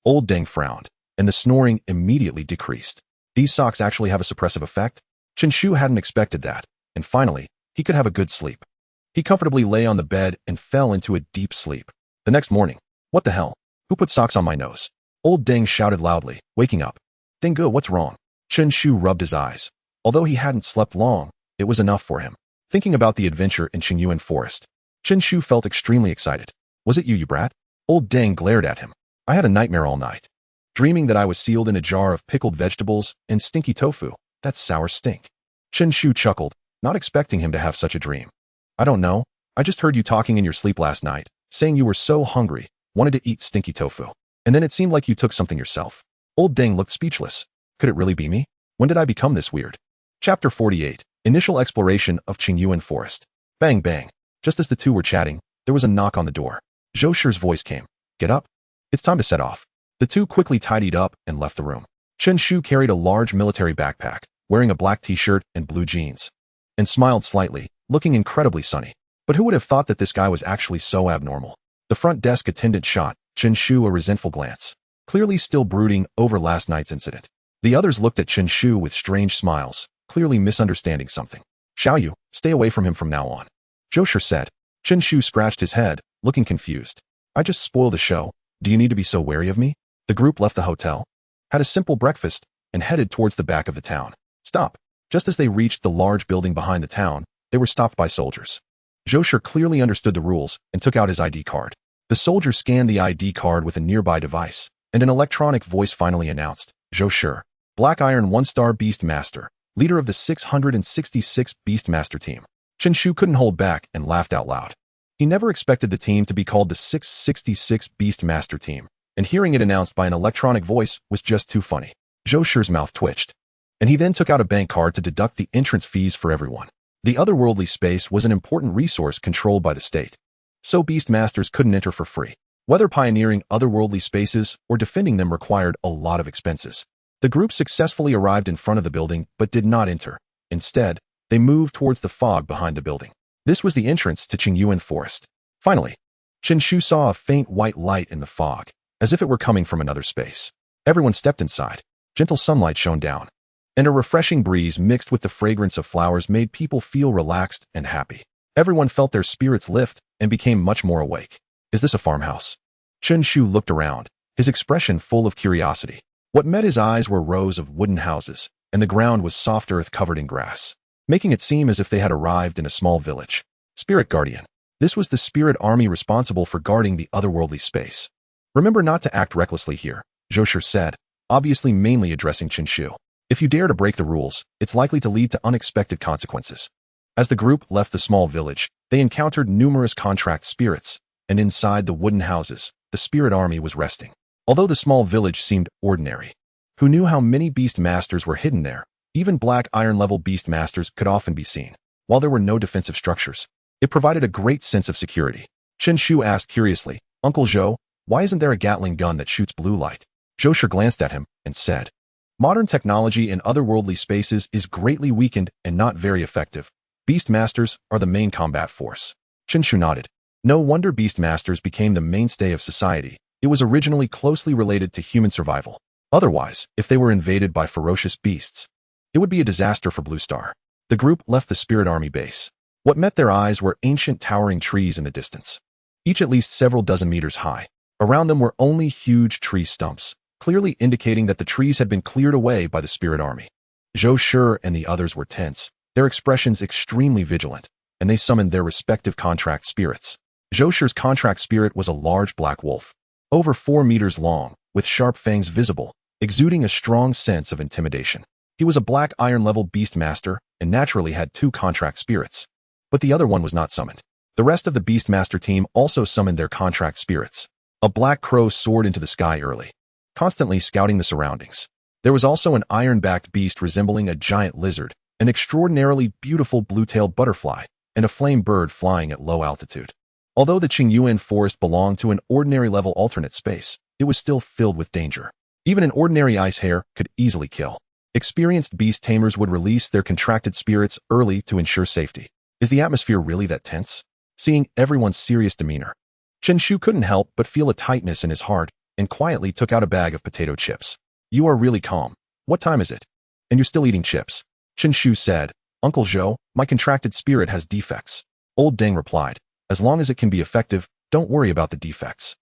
[SPEAKER 1] Old Deng frowned, and the snoring immediately decreased. These socks actually have a suppressive effect? Chen Shu hadn't expected that, and finally, he could have a good sleep. He comfortably lay on the bed and fell into a deep sleep. The next morning, what the hell? Who put socks on my nose? Old Deng shouted loudly, waking up. Dengu, what's wrong? Chen Shu rubbed his eyes. Although he hadn't slept long, it was enough for him. Thinking about the adventure in Qingyuan Forest, Chen Shu felt extremely excited. Was it you, you brat? Old Deng glared at him. I had a nightmare all night, dreaming that I was sealed in a jar of pickled vegetables and stinky tofu. That's sour stink. Chen Shu chuckled, not expecting him to have such a dream. I don't know. I just heard you talking in your sleep last night, saying you were so hungry, wanted to eat stinky tofu. And then it seemed like you took something yourself. Old Deng looked speechless. Could it really be me? When did I become this weird? Chapter 48. Initial exploration of Qingyuan Forest. Bang bang. Just as the two were chatting, there was a knock on the door. Zhou Shi's voice came. Get up. It's time to set off. The two quickly tidied up and left the room. Chen Shu carried a large military backpack, wearing a black t-shirt and blue jeans, and smiled slightly, looking incredibly sunny. But who would have thought that this guy was actually so abnormal? The front desk attendant shot Chen Shu a resentful glance, clearly still brooding over last night's incident. The others looked at Chen Shu with strange smiles, clearly misunderstanding something. Xiaoyu, stay away from him from now on. Zhou Shi said. Chen Shu scratched his head, looking confused. I just spoiled the show. Do you need to be so wary of me? The group left the hotel, had a simple breakfast, and headed towards the back of the town. Stop. Just as they reached the large building behind the town, they were stopped by soldiers. Zhou Shi clearly understood the rules and took out his ID card. The soldier scanned the ID card with a nearby device, and an electronic voice finally announced, Zhou Shi, Black Iron 1-star Beastmaster, leader of the 666 Beastmaster team. Chen Shu couldn't hold back and laughed out loud. He never expected the team to be called the 666 Beastmaster team, and hearing it announced by an electronic voice was just too funny. Zhou Shi's mouth twitched, and he then took out a bank card to deduct the entrance fees for everyone. The otherworldly space was an important resource controlled by the state, so Beastmasters couldn't enter for free. Whether pioneering otherworldly spaces or defending them required a lot of expenses. The group successfully arrived in front of the building but did not enter. Instead, they moved towards the fog behind the building. This was the entrance to Qingyuan Forest. Finally, Chen Shu saw a faint white light in the fog, as if it were coming from another space. Everyone stepped inside. Gentle sunlight shone down, and a refreshing breeze mixed with the fragrance of flowers made people feel relaxed and happy. Everyone felt their spirits lift and became much more awake. Is this a farmhouse? Chen Shu looked around, his expression full of curiosity. What met his eyes were rows of wooden houses, and the ground was soft earth covered in grass, making it seem as if they had arrived in a small village. Spirit Guardian. This was the spirit army responsible for guarding the otherworldly space. Remember not to act recklessly here, Zhou Shi said, obviously mainly addressing Chen Shu. If you dare to break the rules, it's likely to lead to unexpected consequences. As the group left the small village, they encountered numerous contract spirits, and inside the wooden houses, the spirit army was resting. Although the small village seemed ordinary, who knew how many beast masters were hidden there? Even Black Iron level beast masters could often be seen. While there were no defensive structures, it provided a great sense of security. Chen Shu asked curiously, Uncle Zhou, why isn't there a Gatling gun that shoots blue light? Zhou Shi glanced at him and said, Modern technology in otherworldly spaces is greatly weakened and not very effective. Beast Masters are the main combat force. Chen Shu nodded. No wonder Beast Masters became the mainstay of society. It was originally closely related to human survival. Otherwise, if they were invaded by ferocious beasts, it would be a disaster for Blue Star. The group left the Spirit Army base. What met their eyes were ancient towering trees in the distance, each at least several dozen meters high. Around them were only huge tree stumps, clearly indicating that the trees had been cleared away by the Spirit Army. Zhou Shi and the others were tense, their expressions extremely vigilant, and they summoned their respective contract spirits. Zhou Shi's contract spirit was a large black wolf, over 4 meters long, with sharp fangs visible, exuding a strong sense of intimidation. He was a black iron-level beast master and naturally had 2 contract spirits. But the other one was not summoned. The rest of the Beast Master team also summoned their contract spirits. A black crow soared into the sky early, constantly scouting the surroundings. There was also an iron-backed beast resembling a giant lizard, an extraordinarily beautiful blue-tailed butterfly, and a flame bird flying at low altitude. Although the Qingyuan forest belonged to an ordinary-level alternate space, it was still filled with danger. Even an ordinary ice hare could easily kill. Experienced beast tamers would release their contracted spirits early to ensure safety. Is the atmosphere really that tense? Seeing everyone's serious demeanor, Chen Shu couldn't help but feel a tightness in his heart and quietly took out a bag of potato chips. You are really calm. What time is it? And you're still eating chips? Chen Shu said. Uncle Zhou, my contracted spirit has defects. Old Deng replied. As long as it can be effective, don't worry about the defects.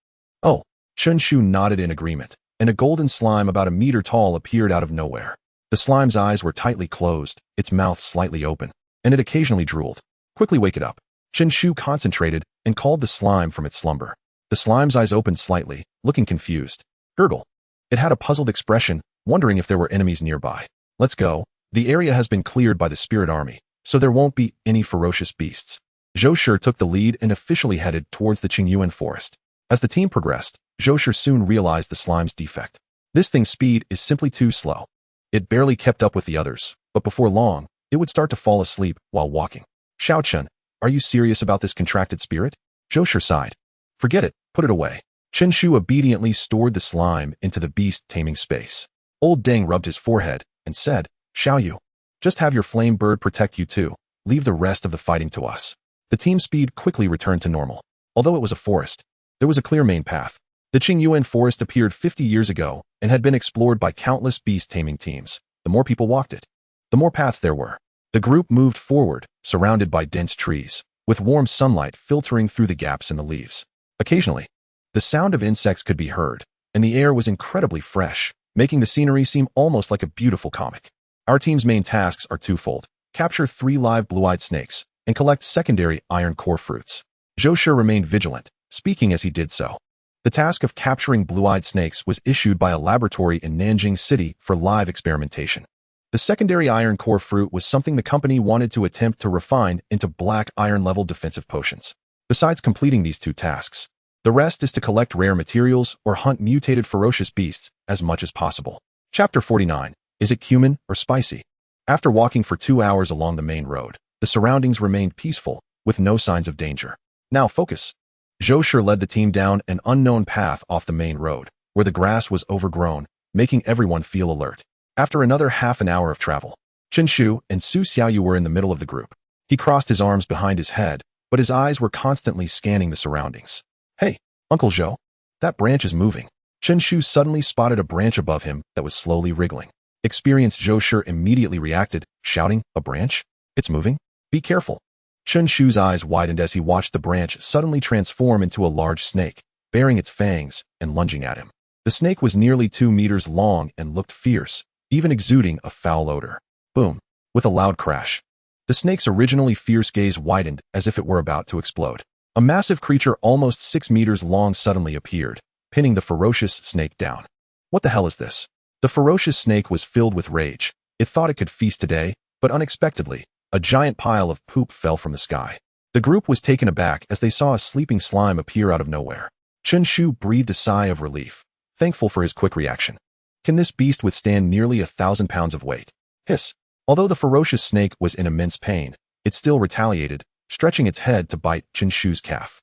[SPEAKER 1] Oh, Chen Shu nodded in agreement, and a golden slime about a meter tall appeared out of nowhere. The slime's eyes were tightly closed, its mouth slightly open, and it occasionally drooled. Quickly wake it up. Chen Shu concentrated and called the slime from its slumber. The slime's eyes opened slightly, looking confused. Gurgle. It had a puzzled expression, wondering if there were enemies nearby. Let's go. The area has been cleared by the Spirit Army, so there won't be any ferocious beasts. Zhou Shi took the lead and officially headed towards the Qingyuan forest. As the team progressed, Zhou Shi soon realized the slime's defect. This thing's speed is simply too slow. It barely kept up with the others, but before long, it would start to fall asleep while walking. Xiao Chen, are you serious about this contracted spirit? Zhou Shi sighed. Forget it, put it away. Chen Shu obediently stored the slime into the beast taming space. Old Deng rubbed his forehead and said, Xiao Yu, just have your flame bird protect you too. Leave the rest of the fighting to us. The team speed quickly returned to normal. Although it was a forest, there was a clear main path. The Qingyuan forest appeared 50 years ago and had been explored by countless beast taming teams. The more people walked it, the more paths there were. The group moved forward, surrounded by dense trees, with warm sunlight filtering through the gaps in the leaves. Occasionally, the sound of insects could be heard, and the air was incredibly fresh, making the scenery seem almost like a beautiful comic. Our team's main tasks are twofold. Capture 3 live blue-eyed snakes and collect secondary iron core fruits. Zhou Shi remained vigilant, speaking as he did so. The task of capturing blue-eyed snakes was issued by a laboratory in Nanjing City for live experimentation. The secondary iron core fruit was something the company wanted to attempt to refine into black iron-level defensive potions. Besides completing these 2 tasks, the rest is to collect rare materials or hunt mutated ferocious beasts as much as possible. Chapter 49. Is it cumin or spicy? After walking for 2 hours along the main road, the surroundings remained peaceful, with no signs of danger. Now focus. Zhou Shi led the team down an unknown path off the main road, where the grass was overgrown, making everyone feel alert. After another half an hour of travel, Chen Shu and Su Xiaoyu were in the middle of the group. He crossed his arms behind his head, but his eyes were constantly scanning the surroundings. Hey, Uncle Zhou, that branch is moving. Chen Shu suddenly spotted a branch above him that was slowly wriggling. Experienced Zhou Shi immediately reacted, shouting, "A branch? It's moving? Be careful." Chen Shu's eyes widened as he watched the branch suddenly transform into a large snake, baring its fangs and lunging at him. The snake was nearly 2 meters long and looked fierce, even exuding a foul odor. Boom! With a loud crash, the snake's originally fierce gaze widened as if it were about to explode. A massive creature almost 6 meters long suddenly appeared, pinning the ferocious snake down. What the hell is this? The ferocious snake was filled with rage. It thought it could feast today, but unexpectedly, a giant pile of poop fell from the sky. The group was taken aback as they saw a sleeping slime appear out of nowhere. Chen Shu breathed a sigh of relief, thankful for his quick reaction. Can this beast withstand nearly 1,000 pounds of weight? Hiss. Although the ferocious snake was in immense pain, it still retaliated, stretching its head to bite Chen Shu's calf.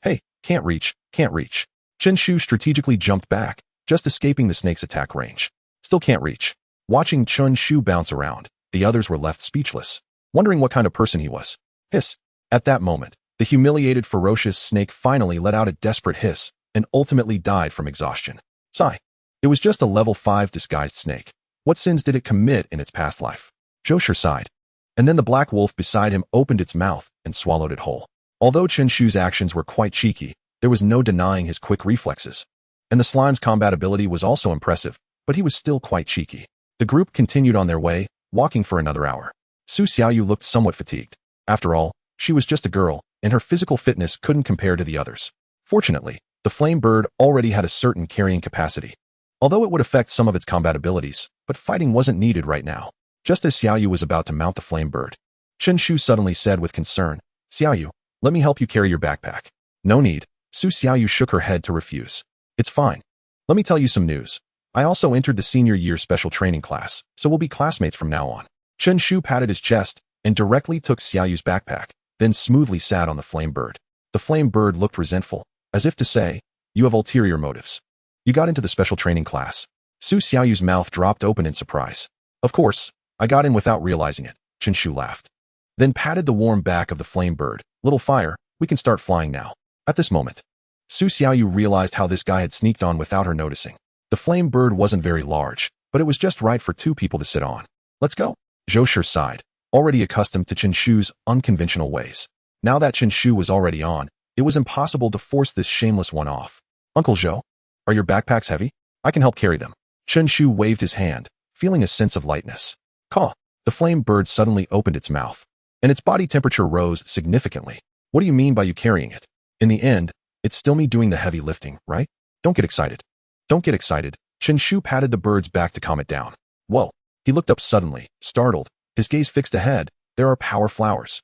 [SPEAKER 1] Hey, can't reach, can't reach. Chen Shu strategically jumped back, just escaping the snake's attack range. Still can't reach. Watching Chen Shu bounce around, the others were left speechless, wondering what kind of person he was. Hiss. At that moment, the humiliated ferocious snake finally let out a desperate hiss and ultimately died from exhaustion. Sigh. It was just a level 5 disguised snake. What sins did it commit in its past life? Josher sighed. And then the black wolf beside him opened its mouth and swallowed it whole. Although Chen Shu's actions were quite cheeky, there was no denying his quick reflexes. And the slime's combat ability was also impressive, but he was still quite cheeky. The group continued on their way, walking for another hour. Su Xiaoyu looked somewhat fatigued. After all, she was just a girl, and her physical fitness couldn't compare to the others. Fortunately, the flame bird already had a certain carrying capacity. Although it would affect some of its combat abilities, but fighting wasn't needed right now. Just as Xiaoyu was about to mount the flame bird, Chen Shu suddenly said with concern, "Xiaoyu, let me help you carry your backpack." "No need." Su Xiaoyu shook her head to refuse. "It's fine. Let me tell you some news. I also entered the senior year special training class, so we'll be classmates from now on." Chen Shu patted his chest and directly took Xiaoyu's backpack, then smoothly sat on the flame bird. The flame bird looked resentful, as if to say, "You have ulterior motives. You got into the special training class." Su Xiaoyu's mouth dropped open in surprise. "Of course, I got in without realizing it," Chen Shu laughed. Then patted the warm back of the flame bird. "Little fire, we can start flying now." At this moment, Su Xiaoyu realized how this guy had sneaked on without her noticing. The flame bird wasn't very large, but it was just right for 2 people to sit on. "Let's go." Zhou sighed, already accustomed to Chen Shu's unconventional ways. Now that Chen Shu was already on, it was impossible to force this shameless one off. "Uncle Zhou, are your backpacks heavy? I can help carry them." Chen Shu waved his hand, feeling a sense of lightness. Caw. The flame bird suddenly opened its mouth, and its body temperature rose significantly. "What do you mean by you carrying it? In the end, it's still me doing the heavy lifting, right? Don't get excited." "Don't get excited." Chen Shu patted the bird's back to calm it down. Whoa. He looked up suddenly, startled, his gaze fixed ahead. "There are power flowers."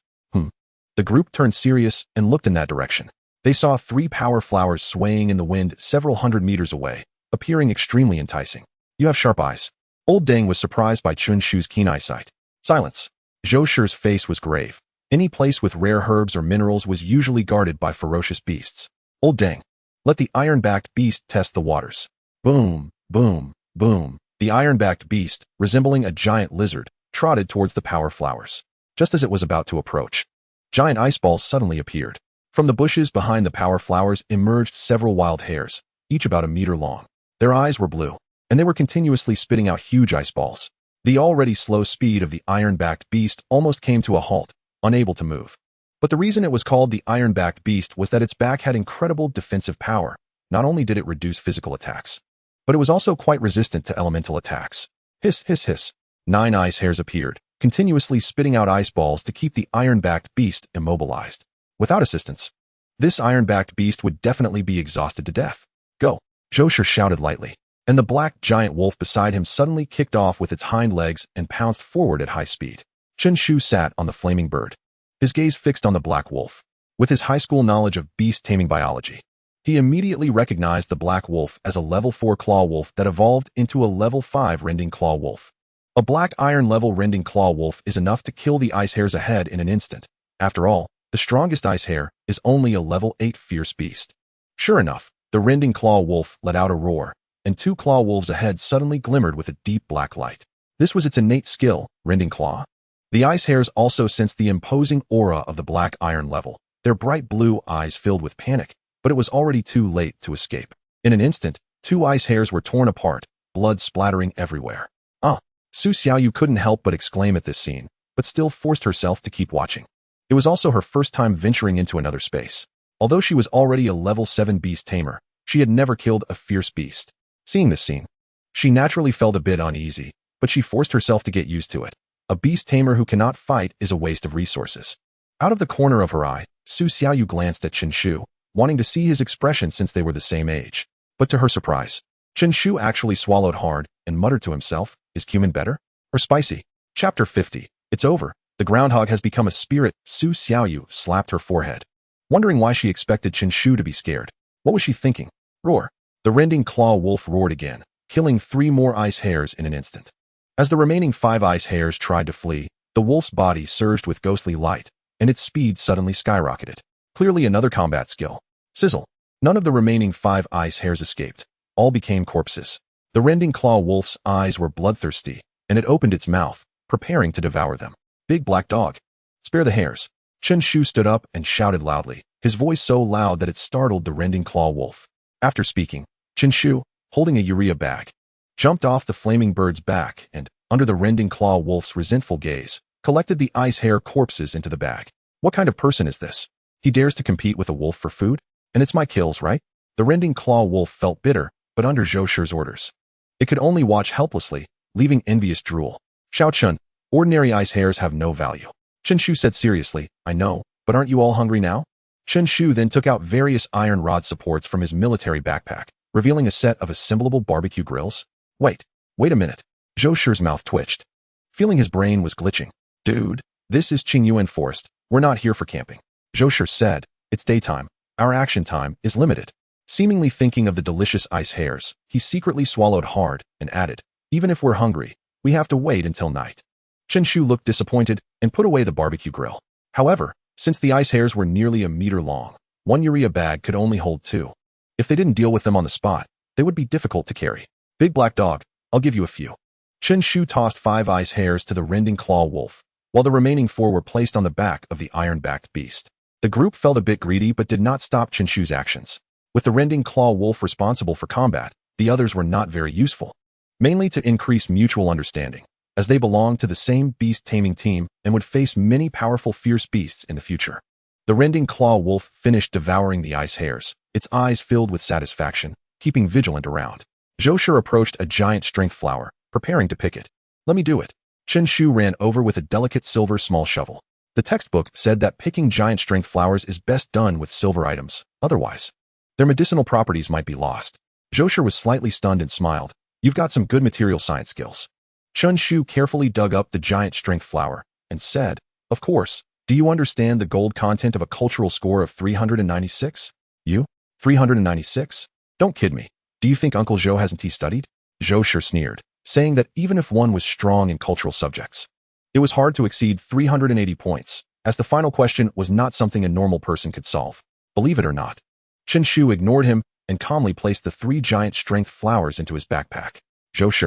[SPEAKER 1] The group turned serious and looked in that direction. They saw 3 power flowers swaying in the wind several hundred meters away, appearing extremely enticing. "You have sharp eyes." Old Deng was surprised by Chen Shu's keen eyesight. Silence. Zhou Shi's face was grave. Any place with rare herbs or minerals was usually guarded by ferocious beasts. "Old Deng, let the iron-backed beast test the waters." Boom, boom, boom. The iron-backed beast, resembling a giant lizard, trotted towards the power flowers. Just as it was about to approach, giant ice balls suddenly appeared. From the bushes behind the power flowers emerged several wild hares, each about a meter long. Their eyes were blue, and they were continuously spitting out huge ice balls. The already slow speed of the iron-backed beast almost came to a halt, unable to move. But the reason it was called the iron-backed beast was that its back had incredible defensive power. Not only did it reduce physical attacks, but it was also quite resistant to elemental attacks. Hiss, hiss, hiss. 9 ice hares appeared, continuously spitting out ice balls to keep the iron-backed beast immobilized. Without assistance, this iron-backed beast would definitely be exhausted to death. "Go!" Zhou shouted lightly, and the black giant wolf beside him suddenly kicked off with its hind legs and pounced forward at high speed. Chen Shu sat on the flaming bird, his gaze fixed on the black wolf. With his high school knowledge of beast taming biology, he immediately recognized the black wolf as a level 4 claw wolf that evolved into a level 5 rending claw wolf. A black iron level rending claw wolf is enough to kill the ice hares ahead in an instant. After all, the strongest ice hare is only a level 8 fierce beast. Sure enough, the rending claw wolf let out a roar, and 2 claw wolves ahead suddenly glimmered with a deep black light. This was its innate skill, rending claw. The ice hares also sensed the imposing aura of the black iron level, their bright blue eyes filled with panic, but it was already too late to escape. In an instant, 2 ice hares were torn apart, blood splattering everywhere. "Ah!" Su Xiaoyu couldn't help but exclaim at this scene, but still forced herself to keep watching. It was also her first time venturing into another space. Although she was already a level 7 beast tamer, she had never killed a fierce beast. Seeing this scene, she naturally felt a bit uneasy, but she forced herself to get used to it. A beast tamer who cannot fight is a waste of resources. Out of the corner of her eye, Su Xiaoyu glanced at Chen Shu, wanting to see his expression since they were the same age. But to her surprise, Chen Shu actually swallowed hard and muttered to himself, "Is cumin better? Or spicy?" Chapter 50. It's over. The groundhog has become a spirit. Su Xiaoyu slapped her forehead, wondering why she expected Chen Shu to be scared. What was she thinking? Roar. The rending claw wolf roared again, killing 3 more ice hares in an instant. As the remaining 5 ice hares tried to flee, the wolf's body surged with ghostly light, and its speed suddenly skyrocketed. Clearly another combat skill. Sizzle. None of the remaining 5 ice hares escaped. All became corpses. The rending claw wolf's eyes were bloodthirsty, and it opened its mouth, preparing to devour them. Big black dog. Spare the hairs. Chen Shu stood up and shouted loudly, his voice so loud that it startled the rending claw wolf. After speaking, Chen Shu, holding a urea bag, jumped off the flaming bird's back and, under the rending claw wolf's resentful gaze, collected the ice hare corpses into the bag. What kind of person is this? He dares to compete with a wolf for food? And it's my kills, right? The rending claw wolf felt bitter, but under Zhou Shi's orders. It could only watch helplessly, leaving envious drool. Xiao Chun, ordinary ice hares have no value. Chen Shu said seriously, I know, but aren't you all hungry now? Chen Shu then took out various iron rod supports from his military backpack, revealing a set of assemblable barbecue grills. Wait a minute. Zhou Shi's mouth twitched, feeling his brain was glitching. Dude, this is Qingyuan Forest. We're not here for camping. Zhou Shi said, it's daytime. Our action time is limited. Seemingly thinking of the delicious ice hares, he secretly swallowed hard and added, even if we're hungry, we have to wait until night. Chen Shu looked disappointed and put away the barbecue grill. However, since the ice hares were nearly a meter long, one urea bag could only hold 2. If they didn't deal with them on the spot, they would be difficult to carry. Big black dog, I'll give you a few. Chen Shu tossed 5 ice hares to the rending claw wolf, while the remaining 4 were placed on the back of the iron-backed beast. The group felt a bit greedy but did not stop Chen Shu's actions. With the rending claw wolf responsible for combat, the others were not very useful, mainly to increase mutual understanding, as they belonged to the same beast taming team and would face many powerful fierce beasts in the future. The rending claw wolf finished devouring the ice hares, its eyes filled with satisfaction, keeping vigilant around. Zhou Shi approached a giant strength flower, preparing to pick it. Let me do it. Chen Shu ran over with a delicate silver small shovel. The textbook said that picking giant strength flowers is best done with silver items, otherwise their medicinal properties might be lost. Zhou Shi was slightly stunned and smiled. You've got some good material science skills. Chen Shu carefully dug up the giant strength flower and said, of course, do you understand the gold content of a cultural score of 396? You? 396? Don't kid me. Do you think Uncle Zhou hasn't he studied? Zhou Shi sneered, saying that even if one was strong in cultural subjects, it was hard to exceed 380 points, as the final question was not something a normal person could solve. Believe it or not. Chen Shu ignored him and calmly placed the 3 giant strength flowers into his backpack. Zhou Shi,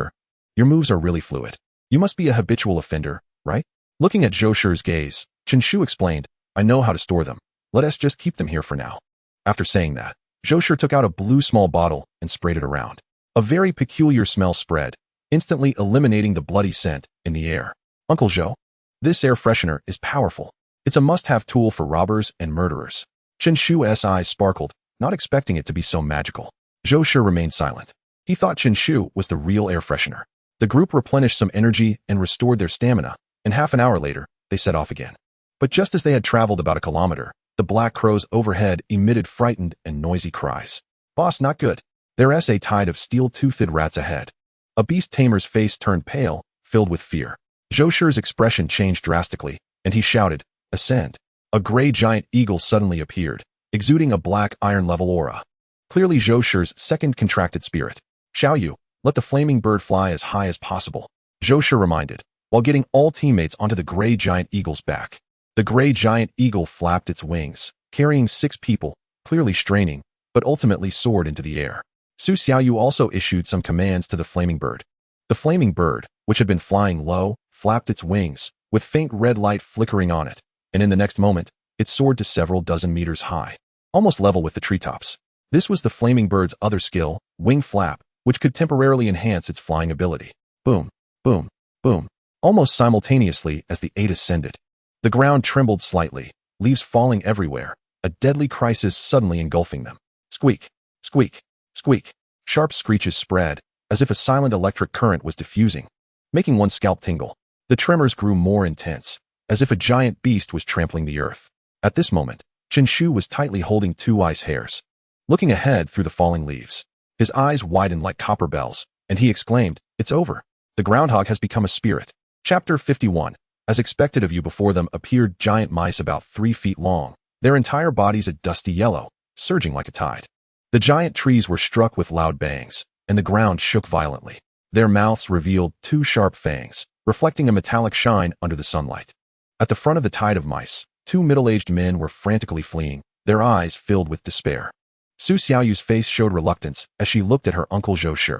[SPEAKER 1] your moves are really fluid. You must be a habitual offender, right? Looking at Zhou Shi's gaze, Chen Shu explained, I know how to store them. Let us just keep them here for now. After saying that, Zhou Shi took out a blue small bottle and sprayed it around. A very peculiar smell spread, instantly eliminating the bloody scent in the air. Uncle Zhou, this air freshener is powerful. It's a must-have tool for robbers and murderers. Chen Shu's eyes sparkled, not expecting it to be so magical. Zhou Shi remained silent. He thought Chen Shu was the real air freshener. The group replenished some energy and restored their stamina, and half an hour later, they set off again. But just as they had traveled about a kilometer, the black crows overhead emitted frightened and noisy cries. Boss, not good. There's a tide of steel-toothed rats ahead. A beast tamer's face turned pale, filled with fear. Zhou Shi's expression changed drastically, and he shouted, Ascend. A gray giant eagle suddenly appeared, exuding a black iron-level aura. Clearly Zhou Shi's second contracted spirit. Xiao Yu, let the flaming bird fly as high as possible. Zhou Shi reminded, while getting all teammates onto the gray giant eagle's back. The gray giant eagle flapped its wings, carrying 6 people, clearly straining, but ultimately soared into the air. Su Xiaoyu also issued some commands to the flaming bird. The flaming bird, which had been flying low, flapped its wings, with faint red light flickering on it, and in the next moment, it soared to several dozen meters high, almost level with the treetops. This was the flaming bird's other skill, wing flap, which could temporarily enhance its flying ability. Boom, boom, boom. Almost simultaneously as the 8 ascended, the ground trembled slightly, leaves falling everywhere, a deadly crisis suddenly engulfing them. Squeak, squeak, squeak. Sharp screeches spread, as if a silent electric current was diffusing, making one's scalp tingle. The tremors grew more intense, as if a giant beast was trampling the earth. At this moment, Chen Shu was tightly holding 2 ice hares, looking ahead through the falling leaves. His eyes widened like copper bells, and he exclaimed, It's over. The groundhog has become a spirit. Chapter 51. As expected of you, before them appeared giant mice about 3 feet long, their entire bodies a dusty yellow, surging like a tide. The giant trees were struck with loud bangs, and the ground shook violently. Their mouths revealed 2 sharp fangs, reflecting a metallic shine under the sunlight. At the front of the tide of mice, 2 middle-aged men were frantically fleeing, their eyes filled with despair. Su Xiaoyu's face showed reluctance as she looked at her uncle Zhou Shi.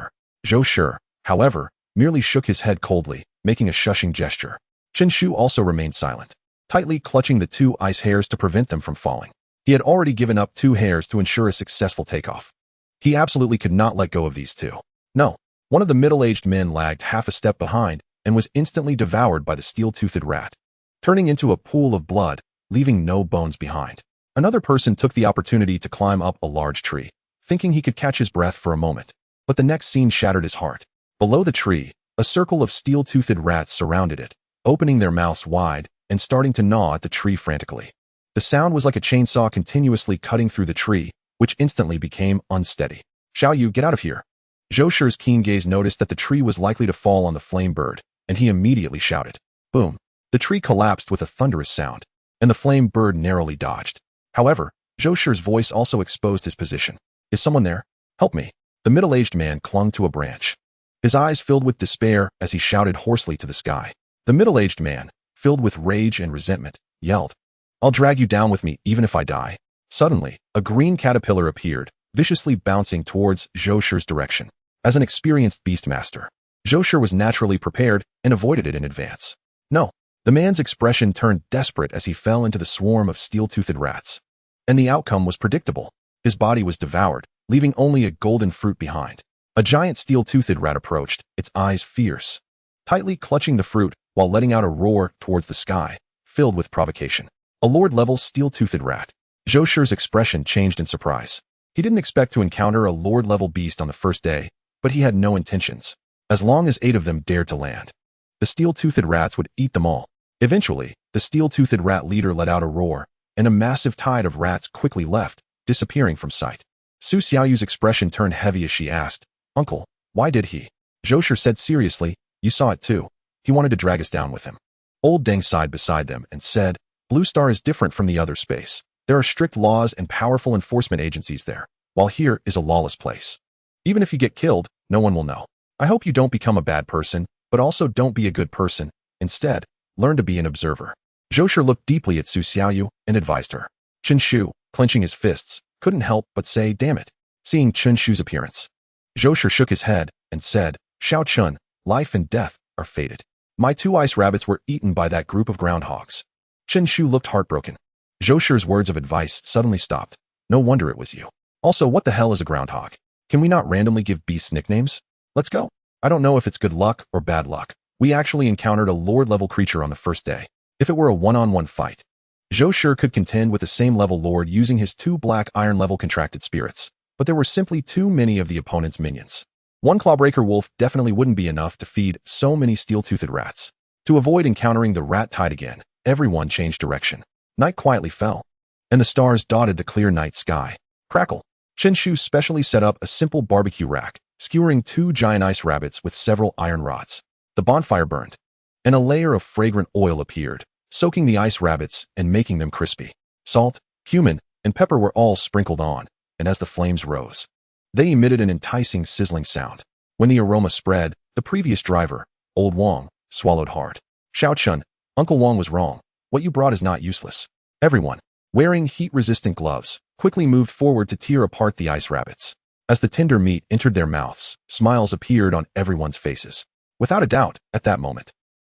[SPEAKER 1] Zhou Shi, however, merely shook his head coldly, making a shushing gesture. Chen Shu also remained silent, tightly clutching the 2 ice hairs to prevent them from falling. He had already given up 2 hairs to ensure a successful takeoff. He absolutely could not let go of these 2. No. One of the middle-aged men lagged half a step behind and was instantly devoured by the steel-toothed rat, turning into a pool of blood, leaving no bones behind. Another person took the opportunity to climb up a large tree, thinking he could catch his breath for a moment, but the next scene shattered his heart. Below the tree, a circle of steel-toothed rats surrounded it, opening their mouths wide and starting to gnaw at the tree frantically. The sound was like a chainsaw continuously cutting through the tree, which instantly became unsteady. Xiaoyu, get out of here. Zhou Shi's keen gaze noticed that the tree was likely to fall on the flame bird, and he immediately shouted. Boom. The tree collapsed with a thunderous sound, and the flame bird narrowly dodged. However, Zhou Shi's voice also exposed his position. Is someone there? Help me. The middle-aged man clung to a branch. His eyes filled with despair as he shouted hoarsely to the sky. The middle-aged man, filled with rage and resentment, yelled, I'll drag you down with me even if I die. Suddenly, a green caterpillar appeared, viciously bouncing towards Zhou Shi's direction. As an experienced beastmaster, Zhou Shi was naturally prepared and avoided it in advance. No. The man's expression turned desperate as he fell into the swarm of steel-toothed rats. And the outcome was predictable. His body was devoured, leaving only a golden fruit behind. A giant steel-toothed rat approached, its eyes fierce, tightly clutching the fruit while letting out a roar towards the sky, filled with provocation. A Lord-level steel-toothed rat. Zhou Shi's expression changed in surprise. He didn't expect to encounter a Lord-level beast on the first day, but he had no intentions. As long as 8 of them dared to land, the steel-toothed rats would eat them all. Eventually, the steel-toothed rat leader let out a roar, and a massive tide of rats quickly left, disappearing from sight. Su Xiaoyu's expression turned heavy as she asked, Uncle, why did he? Zhou Shi said seriously, You saw it too. He wanted to drag us down with him. Old Deng sighed beside them and said, Blue Star is different from the other space. There are strict laws and powerful enforcement agencies there, while here is a lawless place. Even if you get killed, no one will know. I hope you don't become a bad person, but also don't be a good person. Instead, learn to be an observer. Zhou Shi looked deeply at Su Xiaoyu and advised her. Chen Shu, clenching his fists, couldn't help but say, Damn it. Seeing Chen Shu's appearance, Zhou Shi shook his head and said, Xiao Chun, life and death are fated. My 2 ice rabbits were eaten by that group of groundhogs. Chen Shu looked heartbroken. Zhou Shi's words of advice suddenly stopped. No wonder it was you. Also, what the hell is a groundhog? Can we not randomly give beasts nicknames? Let's go. I don't know if it's good luck or bad luck. We actually encountered a Lord-level creature on the first day. If it were a one-on-one fight, Zhou Shi could contend with the same level Lord using his 2 black iron-level contracted spirits, but there were simply too many of the opponent's minions. 1 clawbreaker wolf definitely wouldn't be enough to feed so many steel-toothed rats. To avoid encountering the rat tide again, everyone changed direction. Night quietly fell, and the stars dotted the clear night sky. Crackle. Chen Shu specially set up a simple barbecue rack, skewering 2 giant ice rabbits with several iron rods. The bonfire burned, and a layer of fragrant oil appeared, soaking the ice rabbits and making them crispy. Salt, cumin, and pepper were all sprinkled on, and as the flames rose, they emitted an enticing sizzling sound. When the aroma spread, the previous driver, Old Wang, swallowed hard. Xiao Chun, Uncle Wang was wrong. What you brought is not useless. Everyone, wearing heat-resistant gloves, quickly moved forward to tear apart the ice rabbits. As the tender meat entered their mouths, smiles appeared on everyone's faces. Without a doubt, at that moment,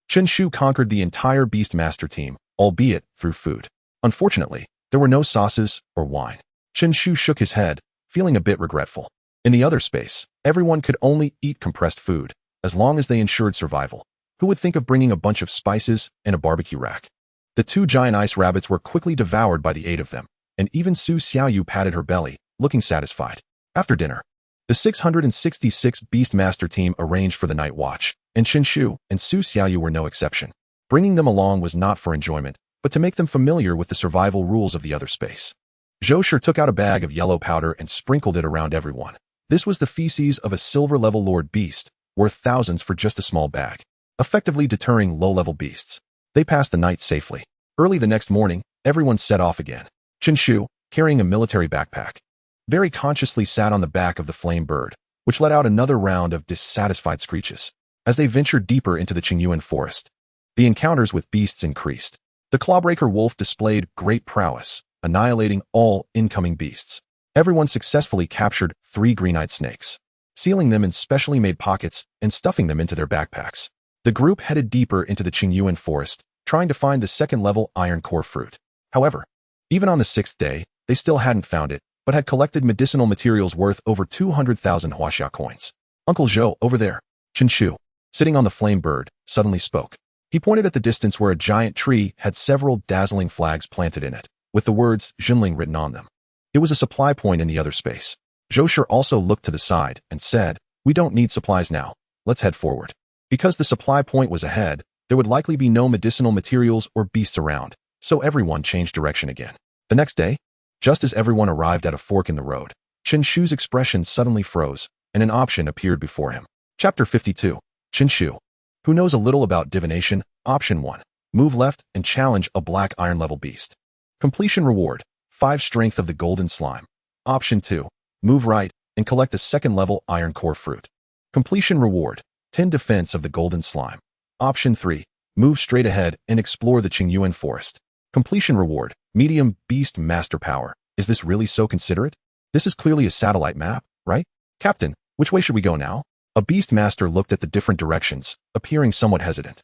[SPEAKER 1] Chen Shu conquered the entire Beastmaster team, albeit through food. Unfortunately, there were no sauces or wine. Chen Shu shook his head, feeling a bit regretful. In the other space, everyone could only eat compressed food, as long as they ensured survival. Who would think of bringing a bunch of spices and a barbecue rack? The 2 giant ice rabbits were quickly devoured by the 8 of them, and even Su Xiaoyu patted her belly, looking satisfied. After dinner, the 666 Beastmaster team arranged for the night watch, and Chen Shu and Su Xiaoyu were no exception. Bringing them along was not for enjoyment, but to make them familiar with the survival rules of the other space. Zhou Shi took out a bag of yellow powder and sprinkled it around everyone. This was the feces of a silver-level Lord Beast, worth thousands for just a small bag, effectively deterring low-level beasts. They passed the night safely. Early the next morning, everyone set off again. Chen Shu, carrying a military backpack, very consciously sat on the back of the flame bird, which let out another round of dissatisfied screeches. As they ventured deeper into the Qingyuan forest, the encounters with beasts increased. The clawbreaker wolf displayed great prowess, annihilating all incoming beasts. Everyone successfully captured 3 green-eyed snakes. sealing them in specially made pockets and stuffing them into their backpacks. The group headed deeper into the Qingyuan forest, trying to find the second-level iron core fruit. However, even on the 6th day, they still hadn't found it, but had collected medicinal materials worth over 200,000 huaxia coins. Uncle Zhou, over there, Chen Shu, sitting on the flame bird, suddenly spoke. He pointed at the distance where a giant tree had several dazzling flags planted in it, with the words Jinling written on them. It was a supply point in the other space. Zhou Shi also looked to the side and said, "We don't need supplies now. Let's head forward." Because the supply point was ahead, there would likely be no medicinal materials or beasts around, so everyone changed direction again. The next day, just as everyone arrived at a fork in the road, Chen Shu's expression suddenly froze, and an option appeared before him. Chapter 52. Chen Shu, who knows a little about divination. Option 1. Move left and challenge a black iron-level beast. Completion reward, 5 strength of the golden slime. Option 2. Move right and collect a second-level iron core fruit. Completion reward, 10 defense of the golden slime. Option 3. Move straight ahead and explore the Qingyuan forest. Completion reward, medium beast master power. Is this really so considerate? This is clearly a satellite map, right? Captain, which way should we go now? A beast master looked at the different directions, appearing somewhat hesitant.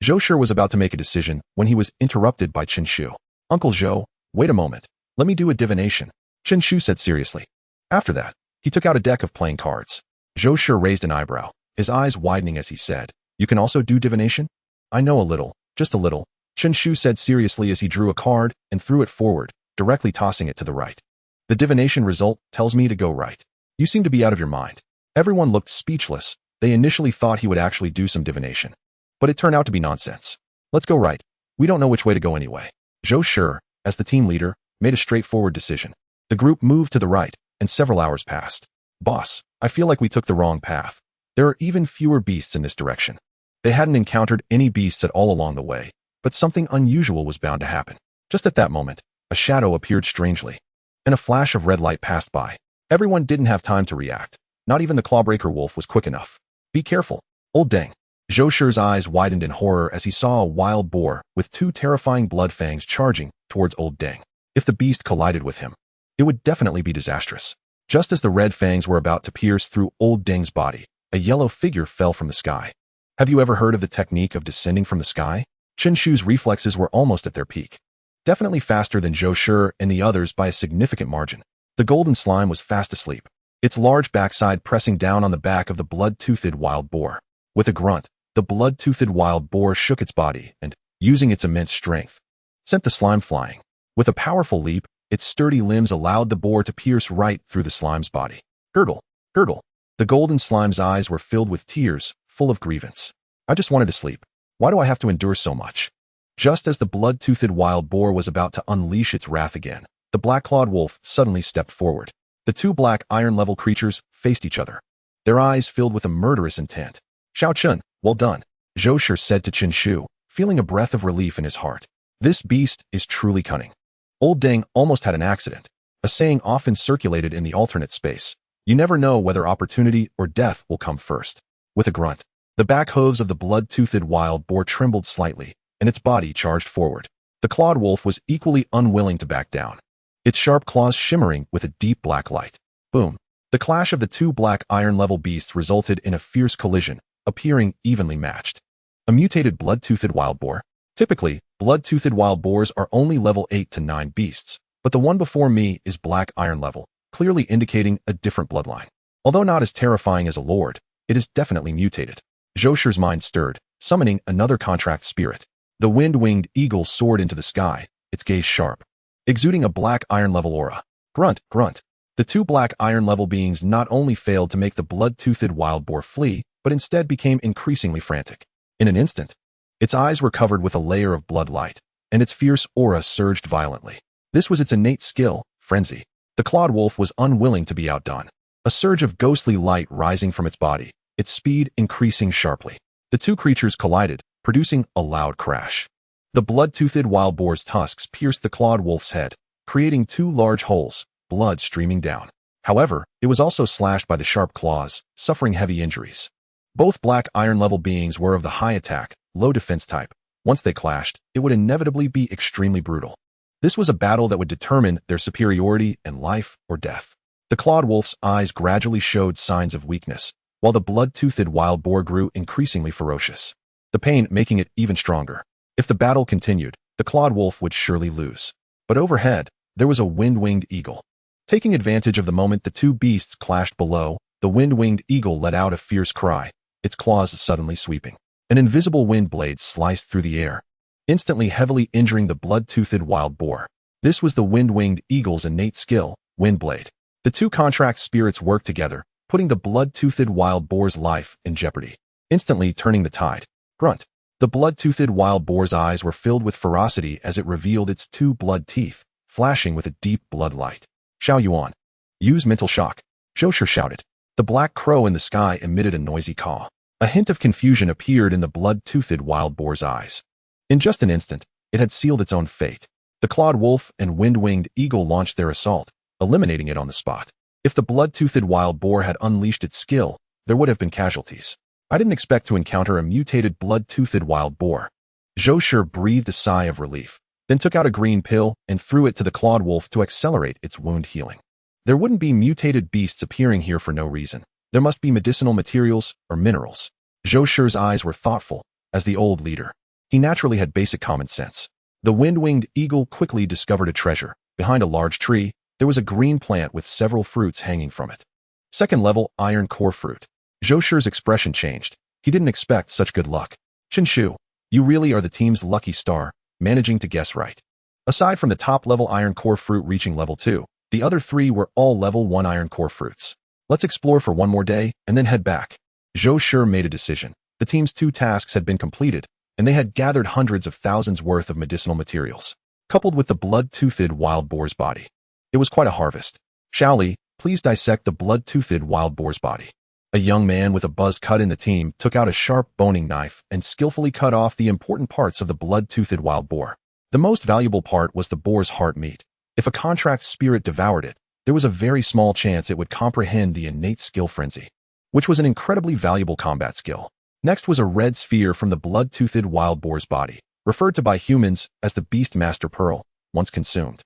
[SPEAKER 1] Zhou Shi was about to make a decision when he was interrupted by Chen Shu. Uncle Zhou, wait a moment. Let me do a divination, Chen Shu said seriously. After that, he took out a deck of playing cards. Zhou Shi raised an eyebrow, his eyes widening as he said, "You can also do divination?" "I know a little, just a little," Chen Shu said seriously as he drew a card and threw it forward, directly tossing it to the right. "The divination result tells me to go right. You seem to be out of your mind." Everyone looked speechless. They initially thought he would actually do some divination, but it turned out to be nonsense. "Let's go right. We don't know which way to go anyway." Zhou Shi, as the team leader, made a straightforward decision. The group moved to the right, and several hours passed. "Boss, I feel like we took the wrong path. There are even fewer beasts in this direction." They hadn't encountered any beasts at all along the way, but something unusual was bound to happen. Just at that moment, a shadow appeared strangely, and a flash of red light passed by. Everyone didn't have time to react. Not even the clawbreaker wolf was quick enough. "Be careful, old dang." Zhou Shi's eyes widened in horror as he saw a wild boar with 2 terrifying blood fangs charging towards old dang. If the beast collided with him, it would definitely be disastrous. Just as the red fangs were about to pierce through old dang's body, a yellow figure fell from the sky. Have you ever heard of the technique of descending from the sky? Chen Shu's reflexes were almost at their peak. Definitely faster than Zhou Shi and the others by a significant margin. The golden slime was fast asleep, its large backside pressing down on the back of the blood-toothed wild boar. With a grunt, the blood-toothed wild boar shook its body and, using its immense strength, sent the slime flying. With a powerful leap, its sturdy limbs allowed the boar to pierce right through the slime's body. Gurgle, gurgle. The golden slime's eyes were filled with tears, full of grievance. "I just wanted to sleep. Why do I have to endure so much?" Just as the blood-toothed wild boar was about to unleash its wrath again, the black-clawed wolf suddenly stepped forward. The 2 black iron-level creatures faced each other, their eyes filled with a murderous intent. "Xiao Chen, well done," Zhou Shi said to Chen Shu, feeling a breath of relief in his heart. "This beast is truly cunning." Old Deng almost had an accident, a saying often circulated in the alternate space. You never know whether opportunity or death will come first. With a grunt, the back hooves of the blood-toothed wild boar trembled slightly, and its body charged forward. The clawed wolf was equally unwilling to back down, its sharp claws shimmering with a deep black light. Boom! The clash of the 2 black iron-level beasts resulted in a fierce collision, appearing evenly matched. A mutated blood-toothed wild boar. Typically, blood-toothed wild boars are only level 8 to 9 beasts, but the one before me is black iron level, clearly indicating a different bloodline. Although not as terrifying as a lord, it is definitely mutated. Zhou Shi's mind stirred, summoning another contract spirit. The wind-winged eagle soared into the sky, its gaze sharp, exuding a black iron-level aura. Grunt, grunt. The 2 black iron-level beings not only failed to make the blood-toothed wild boar flee, but instead became increasingly frantic. In an instant, its eyes were covered with a layer of blood light, and its fierce aura surged violently. This was its innate skill, frenzy. The clawed wolf was unwilling to be outdone. A surge of ghostly light rising from its body, its speed increasing sharply. The 2 creatures collided, producing a loud crash. The blood-toothed wild boar's tusks pierced the clawed wolf's head, creating 2 large holes, blood streaming down. However, it was also slashed by the sharp claws, suffering heavy injuries. Both black iron-level beings were of the high attack, low defense type. Once they clashed, it would inevitably be extremely brutal. This was a battle that would determine their superiority and life or death. The clawed wolf's eyes gradually showed signs of weakness, while the blood-toothed wild boar grew increasingly ferocious, the pain making it even stronger. If the battle continued, the clawed wolf would surely lose. But overhead, there was a wind-winged eagle. Taking advantage of the moment the two beasts clashed below, the wind-winged eagle let out a fierce cry, its claws suddenly sweeping. An invisible wind blade sliced through the air, instantly heavily injuring the blood-toothed wild boar. This was the wind-winged eagle's innate skill, wind blade. The two contract spirits worked together, putting the blood-toothed wild boar's life in jeopardy, instantly turning the tide. Grunt. The blood-toothed wild boar's eyes were filled with ferocity as it revealed its two blood teeth, flashing with a deep blood light. Xiao Yuan. Use mental shock. Zhou Shi shouted. The black crow in the sky emitted a noisy caw. A hint of confusion appeared in the blood-toothed wild boar's eyes. In just an instant, it had sealed its own fate. The clawed wolf and wind-winged eagle launched their assault, eliminating it on the spot. If the blood-toothed wild boar had unleashed its skill, there would have been casualties. I didn't expect to encounter a mutated blood-toothed wild boar. Zhou Shi breathed a sigh of relief, then took out a green pill and threw it to the clawed wolf to accelerate its wound healing. There wouldn't be mutated beasts appearing here for no reason. There must be medicinal materials or minerals. Zhou Shi's eyes were thoughtful, as the old leader. He naturally had basic common sense. The wind-winged eagle quickly discovered a treasure. Behind a large tree, there was a green plant with several fruits hanging from it. Second-level iron core fruit. Zhou Shi's expression changed. He didn't expect such good luck. Chen Shu, you really are the team's lucky star, managing to guess right. Aside from the top-level iron core fruit reaching level 2, the other 3 were all level 1 iron core fruits. Let's explore for one more day and then head back. Zhou Shi made a decision. The team's 2 tasks had been completed, and they had gathered hundreds of thousands worth of medicinal materials, coupled with the blood-toothed wild boar's body. It was quite a harvest. Shaoli, please dissect the blood-toothed wild boar's body. A young man with a buzz cut in the team took out a sharp boning knife and skillfully cut off the important parts of the blood-toothed wild boar. The most valuable part was the boar's heart meat. If a contract spirit devoured it, there was a very small chance it would comprehend the innate skill frenzy, which was an incredibly valuable combat skill. Next was a red sphere from the blood-toothed wild boar's body, referred to by humans as the Beast Master Pearl. Once consumed,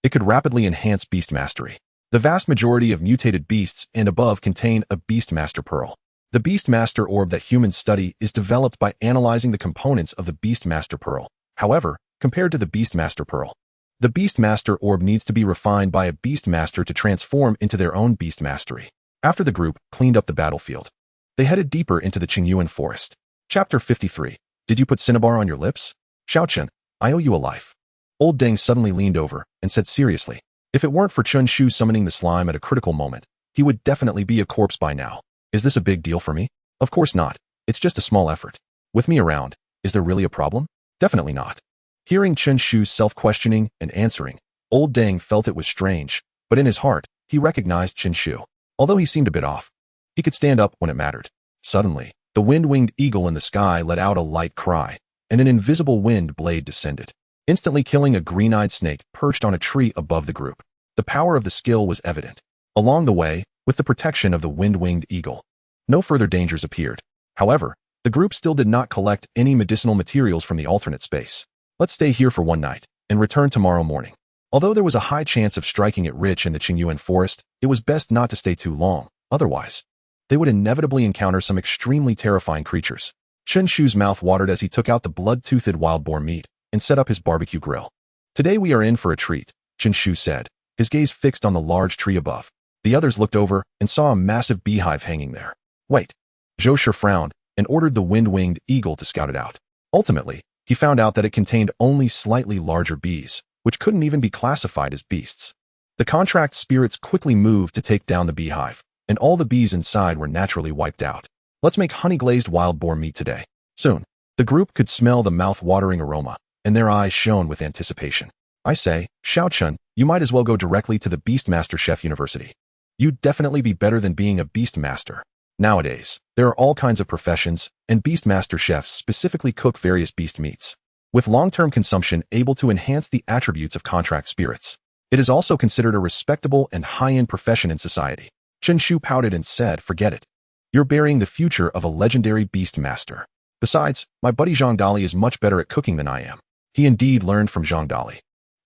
[SPEAKER 1] it could rapidly enhance beast mastery. The vast majority of mutated beasts and above contain a Beast Master Pearl. The Beast Master Orb that humans study is developed by analyzing the components of the Beast Master Pearl. However, compared to the Beast Master Pearl, the Beast Master Orb needs to be refined by a Beast Master to transform into their own beast mastery. After the group cleaned up the battlefield, they headed deeper into the Qingyuan forest. Chapter 53. Did you put cinnabar on your lips? Xiao Chen, I owe you a life. Old Deng suddenly leaned over and said seriously, if it weren't for Chen Shu summoning the slime at a critical moment, he would definitely be a corpse by now. Is this a big deal for me? Of course not. It's just a small effort. With me around, is there really a problem? Definitely not. Hearing Chen Shu's self-questioning and answering, Old Deng felt it was strange, but in his heart, he recognized Chen Shu. Although he seemed a bit off, he could stand up when it mattered. Suddenly, the wind-winged eagle in the sky let out a light cry, and an invisible wind blade descended, instantly killing a green-eyed snake perched on a tree above the group. The power of the skill was evident. Along the way, with the protection of the wind-winged eagle, no further dangers appeared. However, the group still did not collect any medicinal materials from the alternate space. Let's stay here for one night, and return tomorrow morning. Although there was a high chance of striking it rich in the Qingyuan forest, it was best not to stay too long, otherwise, they would inevitably encounter some extremely terrifying creatures. Chen Shu's mouth watered as he took out the blood-toothed wild boar meat and set up his barbecue grill. Today we are in for a treat, Chen Shu said, his gaze fixed on the large tree above. The others looked over and saw a massive beehive hanging there. Wait. Zhou Shi frowned and ordered the wind-winged eagle to scout it out. Ultimately, he found out that it contained only slightly larger bees, which couldn't even be classified as beasts. The contract spirits quickly moved to take down the beehive, and all the bees inside were naturally wiped out. Let's make honey-glazed wild boar meat today. Soon, the group could smell the mouth-watering aroma, and their eyes shone with anticipation. I say, Xiao Chen, you might as well go directly to the Beastmaster Chef University. You'd definitely be better than being a Beastmaster. Nowadays, there are all kinds of professions, and Beastmaster chefs specifically cook various beast meats, with long-term consumption able to enhance the attributes of contract spirits. It is also considered a respectable and high-end profession in society. Chen Shu pouted and said, forget it. You're burying the future of a legendary beast master. Besides, my buddy Zhang Dali is much better at cooking than I am. He indeed learned from Zhang Dali,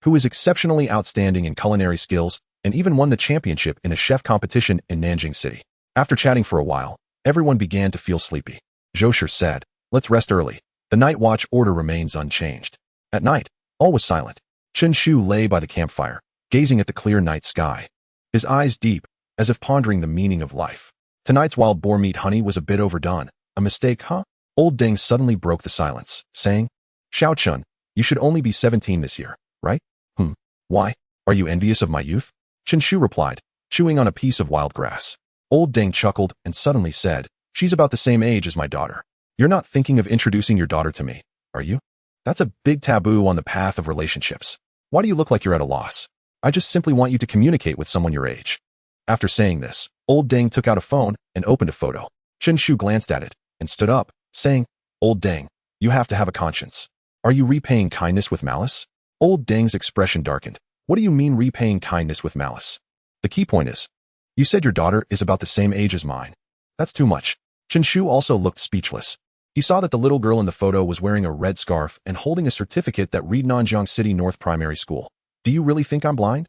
[SPEAKER 1] who is exceptionally outstanding in culinary skills and even won the championship in a chef competition in Nanjing City. After chatting for a while, everyone began to feel sleepy. Zhou said, "Let's rest early. The night watch order remains unchanged." At night, all was silent. Chen Shu lay by the campfire, gazing at the clear night sky. His eyes deep, as if pondering the meaning of life. Tonight's wild boar meat honey was a bit overdone. A mistake, huh? Old Ding suddenly broke the silence, saying, "Xiao Chun, you should only be 17 this year, right?" Why? Are you envious of my youth?" Chen Shu replied, chewing on a piece of wild grass. Old Ding chuckled and suddenly said, "She's about the same age as my daughter. You're not thinking of introducing your daughter to me, are you? That's a big taboo on the path of relationships. Why do you look like you're at a loss? I just simply want you to communicate with someone your age." After saying this, Old Ding took out a phone and opened a photo. Chen Shu glanced at it and stood up, saying, "Old Ding, you have to have a conscience. Are you repaying kindness with malice?" Old Ding's expression darkened. "What do you mean repaying kindness with malice? The key point is, you said your daughter is about the same age as mine. That's too much." Chen Shu also looked speechless. He saw that the little girl in the photo was wearing a red scarf and holding a certificate that read Nanjiang City North Primary School. "Do you really think I'm blind?"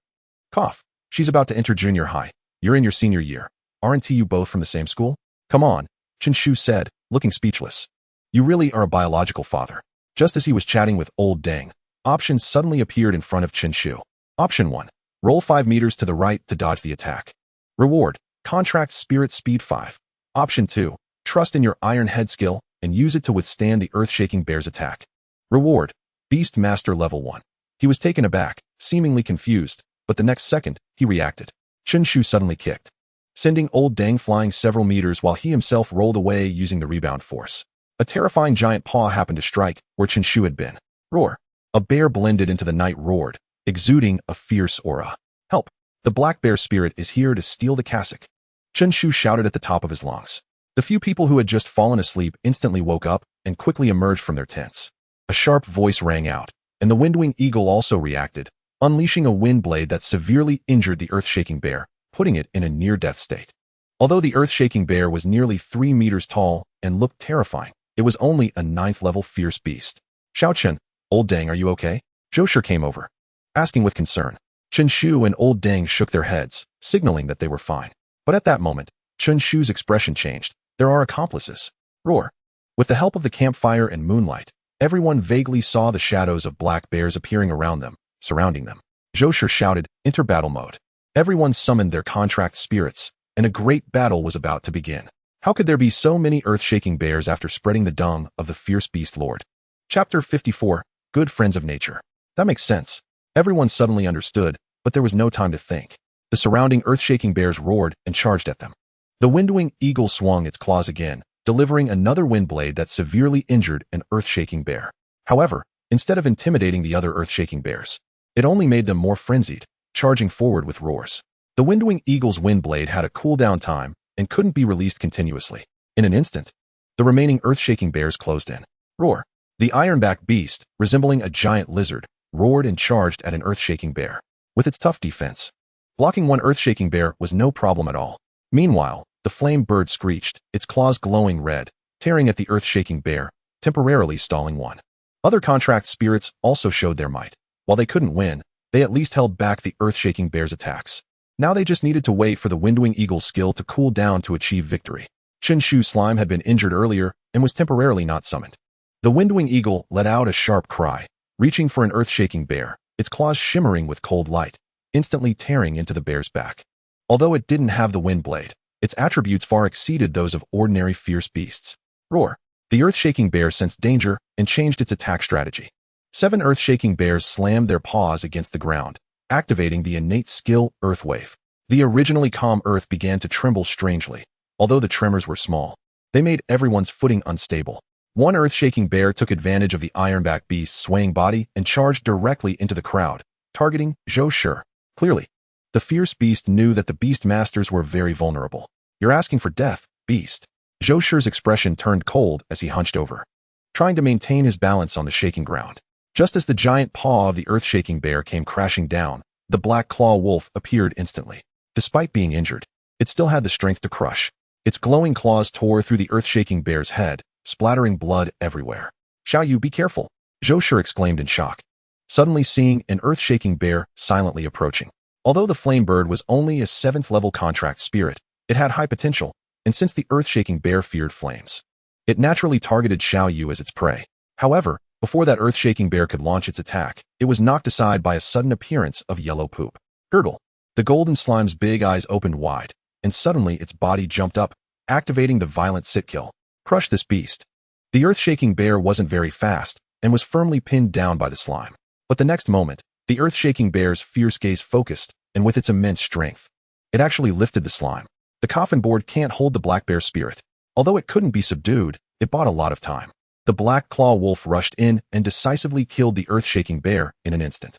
[SPEAKER 1] Cough. "She's about to enter junior high. You're in your senior year. Aren't you both from the same school?" "Come on," Chen Shu said, looking speechless. "You really are a biological father." Just as he was chatting with Old Ding, options suddenly appeared in front of Chen Shu. Option 1. Roll 5 meters to the right to dodge the attack. Reward. Contract Spirit Speed 5. Option 2. Trust in your Iron Head skill and use it to withstand the earth-shaking bear's attack. Reward. Beast Master Level 1. He was taken aback, seemingly confused, but the next second, he reacted. Chen Shu suddenly kicked, sending Old Ding flying several meters while he himself rolled away using the rebound force. A terrifying giant paw happened to strike where Chen Shu had been. Roar. A bear blended into the night roared, exuding a fierce aura. "Help! The black bear spirit is here to steal the cassock." Chen Shu shouted at the top of his lungs. The few people who had just fallen asleep instantly woke up and quickly emerged from their tents. A sharp voice rang out, and the windwing eagle also reacted, unleashing a wind blade that severely injured the earth-shaking bear, putting it in a near-death state. Although the earth-shaking bear was nearly 3 meters tall and looked terrifying, it was only a 9th-level fierce beast. "Xiao Chen, Old Ding, are you okay?" Zhou came over, asking with concern. Chen Shu and Old Ding shook their heads, signaling that they were fine. But at that moment, Chen Shu's expression changed. "There are accomplices." Roar. With the help of the campfire and moonlight, everyone vaguely saw the shadows of black bears appearing around them, surrounding them. Zhou shouted, "Enter battle mode." Everyone summoned their contract spirits, and a great battle was about to begin. How could there be so many earth-shaking bears after spreading the dung of the fierce beast lord? Chapter 54. Good Friends of Nature. That makes sense. Everyone suddenly understood, but there was no time to think. The surrounding earth-shaking bears roared and charged at them. The windwing eagle swung its claws again, delivering another wind blade that severely injured an earth-shaking bear. However, instead of intimidating the other earth-shaking bears, it only made them more frenzied, charging forward with roars. The windwing eagle's wind blade had a cooldown time and couldn't be released continuously. In an instant, the remaining earth-shaking bears closed in. Roar. The ironback beast, resembling a giant lizard, roared and charged at an earth-shaking bear. With its tough defense, blocking one earth-shaking bear was no problem at all. Meanwhile, the flame bird screeched, its claws glowing red, tearing at the earth-shaking bear, temporarily stalling one. Other contract spirits also showed their might. While they couldn't win, they at least held back the earth-shaking bear's attacks. Now they just needed to wait for the windwing eagle's skill to cool down to achieve victory. Chen Shu's slime had been injured earlier and was temporarily not summoned. The windwing eagle let out a sharp cry, reaching for an earth-shaking bear, its claws shimmering with cold light, instantly tearing into the bear's back. Although it didn't have the wind blade, its attributes far exceeded those of ordinary fierce beasts. Roar. The earth-shaking bear sensed danger and changed its attack strategy. 7 earth-shaking bears slammed their paws against the ground, activating the innate skill Earth Wave. The originally calm earth began to tremble strangely. Although the tremors were small, they made everyone's footing unstable. One earth-shaking bear took advantage of the ironback beast's swaying body and charged directly into the crowd, targeting Zhou. Clearly, the fierce beast knew that the beast masters were very vulnerable. "You're asking for death, beast." Zhou's expression turned cold as he hunched over, trying to maintain his balance on the shaking ground. Just as the giant paw of the earth-shaking bear came crashing down, the black claw wolf appeared instantly. Despite being injured, it still had the strength to crush. Its glowing claws tore through the earth-shaking bear's head, splattering blood everywhere. "Xiao Yu, be careful!" Zhou exclaimed in shock, suddenly seeing an earth-shaking bear silently approaching. Although the flame bird was only a 7th level contract spirit, it had high potential, and since the earth-shaking bear feared flames, it naturally targeted Xiao Yu as its prey. However, before that earth-shaking bear could launch its attack, it was knocked aside by a sudden appearance of yellow poop. Gurgle. The golden slime's big eyes opened wide, and suddenly its body jumped up, activating the violent sit-kill. Crush this beast. The earth-shaking bear wasn't very fast, and was firmly pinned down by the slime. But the next moment, the earth-shaking bear's fierce gaze focused, and with its immense strength, it actually lifted the slime. The coffin board can't hold the black bear spirit. Although it couldn't be subdued, it bought a lot of time. The black claw wolf rushed in and decisively killed the earth-shaking bear in an instant.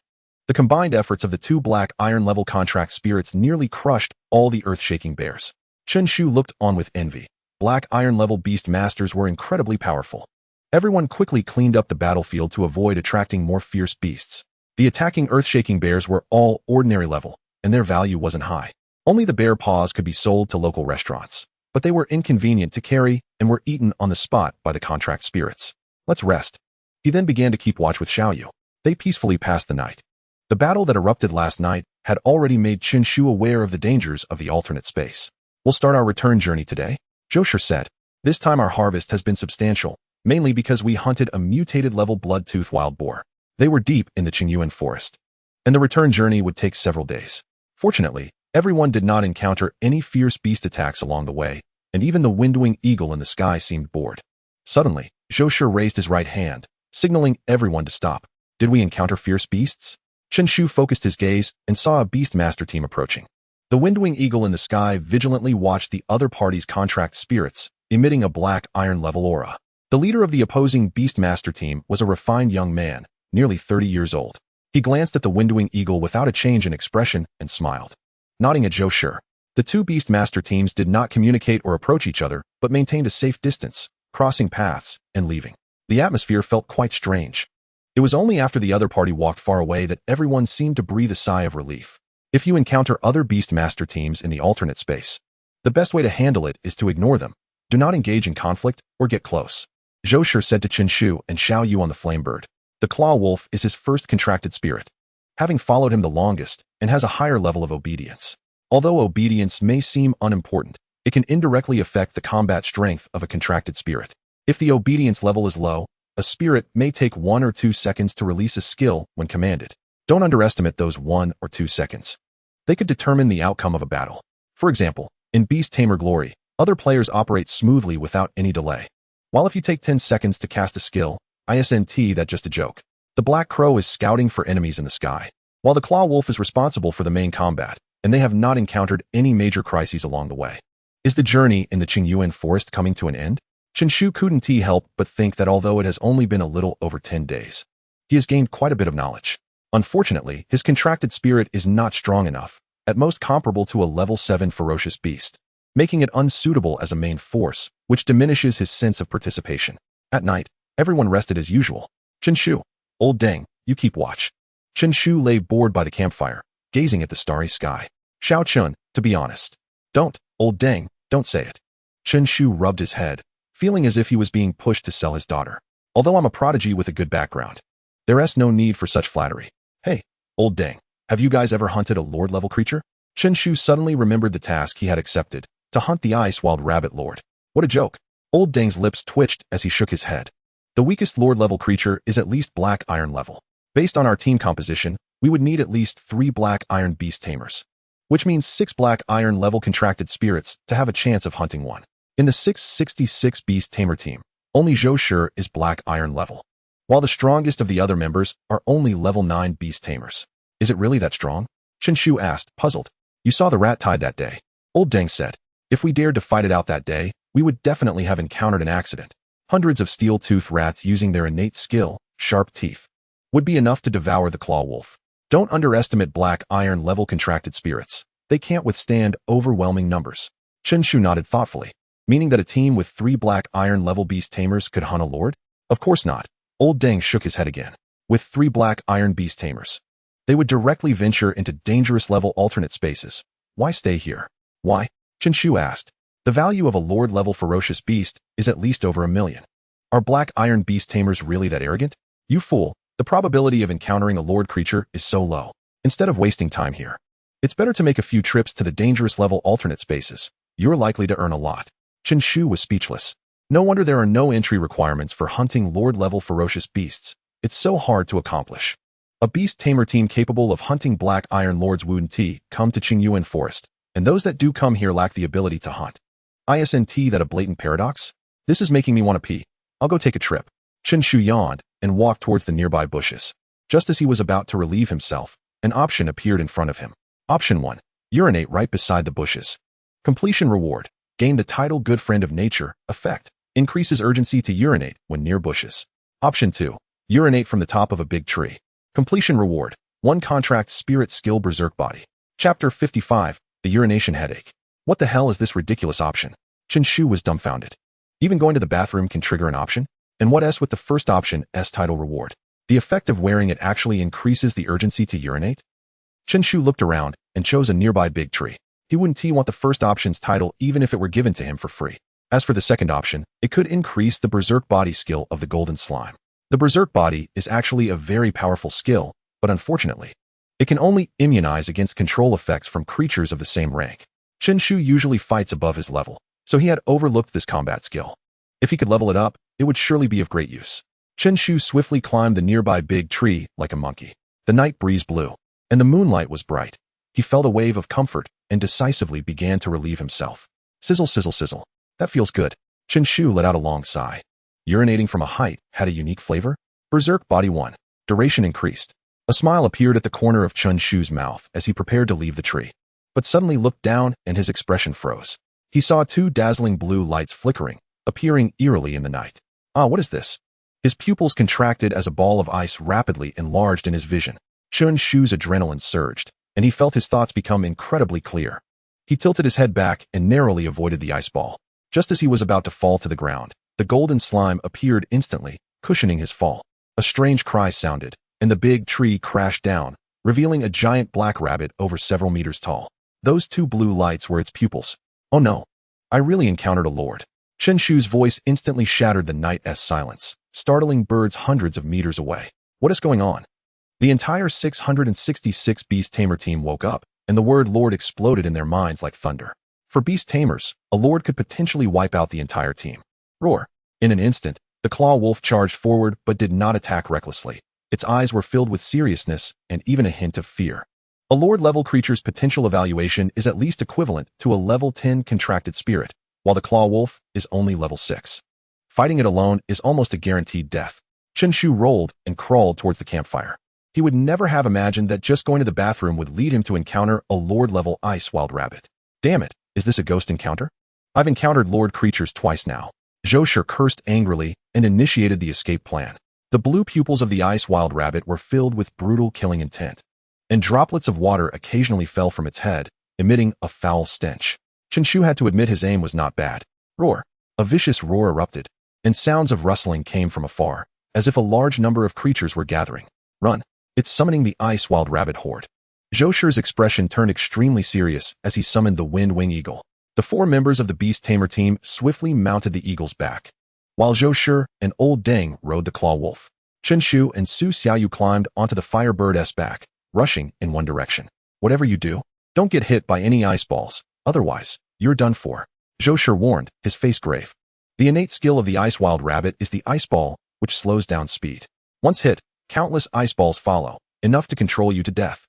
[SPEAKER 1] The combined efforts of the two black iron-level contract spirits nearly crushed all the earth-shaking bears. Chen Shu looked on with envy. Black iron-level beast masters were incredibly powerful. Everyone quickly cleaned up the battlefield to avoid attracting more fierce beasts. The attacking earth-shaking bears were all ordinary level, and their value wasn't high. Only the bear paws could be sold to local restaurants, but they were inconvenient to carry and were eaten on the spot by the contract spirits. Let's rest. He then began to keep watch with Xiao Yu. They peacefully passed the night. The battle that erupted last night had already made Chen Shu aware of the dangers of the alternate space. We'll start our return journey today, Josher said. This time our harvest has been substantial, mainly because we hunted a mutated level bloodtooth wild boar. They were deep in the Qingyuan forest, and the return journey would take several days. Fortunately, everyone did not encounter any fierce beast attacks along the way, and even the wind-winged eagle in the sky seemed bored. Suddenly, Josher raised his right hand, signaling everyone to stop. Did we encounter fierce beasts? Chen Shu focused his gaze and saw a beast master team approaching. The wind-winged eagle in the sky vigilantly watched the other party's contract spirits, emitting a black iron-level aura. The leader of the opposing beast master team was a refined young man, nearly 30 years old. He glanced at the wind-winged eagle without a change in expression and smiled. Nodding at Josher, the two beast master teams did not communicate or approach each other, but maintained a safe distance, crossing paths and leaving. The atmosphere felt quite strange. It was only after the other party walked far away that everyone seemed to breathe a sigh of relief. If you encounter other beast master teams in the alternate space, the best way to handle it is to ignore them. Do not engage in conflict or get close. Josher said to Chen Shu and Xiao Yu on the flame bird. The claw wolf is his first contracted spirit, having followed him the longest, and has a higher level of obedience. Although obedience may seem unimportant, it can indirectly affect the combat strength of a contracted spirit. If the obedience level is low, a spirit may take 1 or 2 seconds to release a skill when commanded. Don't underestimate those 1 or 2 seconds. They could determine the outcome of a battle. For example, in Beast Tamer Glory, other players operate smoothly without any delay. While if you take 10 seconds to cast a skill, isn't that just a joke? The Black Crow is scouting for enemies in the sky, while the Claw Wolf is responsible for the main combat, and they have not encountered any major crises along the way. Is the journey in the Qingyuan forest coming to an end? Chen Shu couldn't help but think that although it has only been a little over 10 days, he has gained quite a bit of knowledge. Unfortunately, his contracted spirit is not strong enough, at most comparable to a level 7 ferocious beast, making it unsuitable as a main force, which diminishes his sense of participation. At night, everyone rested as usual. Chen Shu, old Deng, you keep watch. Chen Shu lay bored by the campfire, gazing at the starry sky. Xiao Chun, to be honest. Don't, old Deng, don't say it. Chen Shu rubbed his head, feeling as if he was being pushed to sell his daughter. Although I'm a prodigy with a good background, there's no need for such flattery. Hey, old Deng, have you guys ever hunted a lord-level creature? Chen Shu suddenly remembered the task he had accepted, to hunt the ice-wild rabbit lord. What a joke. Old Deng's lips twitched as he shook his head. The weakest lord-level creature is at least black iron level. Based on our team composition, we would need at least 3 black iron beast tamers, which means 6 black iron level contracted spirits to have a chance of hunting one. In the 666 beast tamer team, only Josher is black iron level, while the strongest of the other members are only level 9 beast tamers. Is it really that strong? Chen Shu asked, puzzled. You saw the rat tide that day. Old Deng said. If we dared to fight it out that day, we would definitely have encountered an accident. Hundreds of steel-toothed rats using their innate skill, sharp teeth, would be enough to devour the claw wolf. Don't underestimate black iron level contracted spirits. They can't withstand overwhelming numbers. Chen Shu nodded thoughtfully, meaning that a team with 3 black iron level beast tamers could hunt a lord? Of course not. Old Deng shook his head again. With 3 black iron beast tamers, they would directly venture into dangerous level alternate spaces. Why stay here? Why? Chen Shu asked. The value of a lord-level ferocious beast is at least over 1 million. Are black iron beast tamers really that arrogant? You fool, the probability of encountering a lord creature is so low. Instead of wasting time here, It's better to make a few trips to the dangerous level alternate spaces. You're likely to earn a lot. Chen Shu was speechless. No wonder there are no entry requirements for hunting Lord-level ferocious beasts. It's so hard to accomplish. A beast tamer team capable of hunting Black Iron Lords Wudent come to Qingyuan Forest, and those that do come here lack the ability to hunt. Isn't that a blatant paradox? This is making me want to pee. I'll go take a trip. Chen Shu yawned and walked towards the nearby bushes. Just as he was about to relieve himself, an option appeared in front of him. Option 1. Urinate right beside the bushes. Completion reward. Gain the title Good Friend of Nature effect. Increases urgency to urinate when near bushes. Option 2. Urinate from the top of a big tree. Completion reward. 1 contract spirit skill berserk body. Chapter 55. The urination headache. What the hell is this ridiculous option? Chen Shu was dumbfounded. Even going to the bathroom can trigger an option? And what with the first option, title reward? The effect of wearing it actually increases the urgency to urinate? Chen Shu looked around and chose a nearby big tree. He wouldn't want the first option's title even if it were given to him for free. As for the second option, it could increase the berserk body skill of the golden slime. The berserk body is actually a very powerful skill, but unfortunately, it can only immunize against control effects from creatures of the same rank. Chen Shu usually fights above his level, so he had overlooked this combat skill. If he could level it up, it would surely be of great use. Chen Shu swiftly climbed the nearby big tree like a monkey. The night breeze blew, and the moonlight was bright. He felt a wave of comfort and decisively began to relieve himself. Sizzle, sizzle, sizzle. That feels good. Chen Shu let out a long sigh. Urinating from a height had a unique flavor. Berserk Body 1. Duration increased. A smile appeared at the corner of Chen Shu's mouth as he prepared to leave the tree, but suddenly looked down and his expression froze. He saw 2 dazzling blue lights flickering, appearing eerily in the night. What is this? His pupils contracted as a ball of ice rapidly enlarged in his vision. Chen Shu's adrenaline surged, and he felt his thoughts become incredibly clear. He tilted his head back and narrowly avoided the ice ball. Just as he was about to fall to the ground, the golden slime appeared instantly, cushioning his fall. A strange cry sounded, and the big tree crashed down, revealing a giant black rabbit over several meters tall. Those 2 blue lights were its pupils. Oh no! I really encountered a lord. Chen Shu's voice instantly shattered the night's silence, startling birds hundreds of meters away. What is going on? The entire 666 Beast Tamer team woke up, and the word Lord exploded in their minds like thunder. For Beast Tamers, a Lord could potentially wipe out the entire team. Roar! In an instant, the Claw Wolf charged forward but did not attack recklessly. Its eyes were filled with seriousness and even a hint of fear. A Lord-level creature's potential evaluation is at least equivalent to a level 10 contracted spirit, while the Claw Wolf is only level 6. Fighting it alone is almost a guaranteed death. Chen Shu rolled and crawled towards the campfire. He would never have imagined that just going to the bathroom would lead him to encounter a Lord-level ice wild rabbit. Damn it, is this a ghost encounter? I've encountered Lord creatures twice now. Zhou Shi cursed angrily and initiated the escape plan. The blue pupils of the ice wild rabbit were filled with brutal killing intent, and droplets of water occasionally fell from its head, emitting a foul stench. Chen Shu had to admit his aim was not bad. Roar! A vicious roar erupted, and sounds of rustling came from afar, as if a large number of creatures were gathering. Run! It's summoning the ice wild rabbit horde. Zhou Shi's expression turned extremely serious as he summoned the Wind Wing Eagle. The 4 members of the Beast Tamer team swiftly mounted the eagle's back, while Zhou Shi and Old Deng rode the Claw Wolf. Chen Shu and Su Xiaoyu climbed onto the Firebird's back, rushing in one direction. Whatever you do, don't get hit by any ice balls, otherwise, you're done for. Zhou Shi warned, his face grave. The innate skill of the ice wild rabbit is the ice ball, which slows down speed. Once hit, countless ice balls follow, enough to control you to death.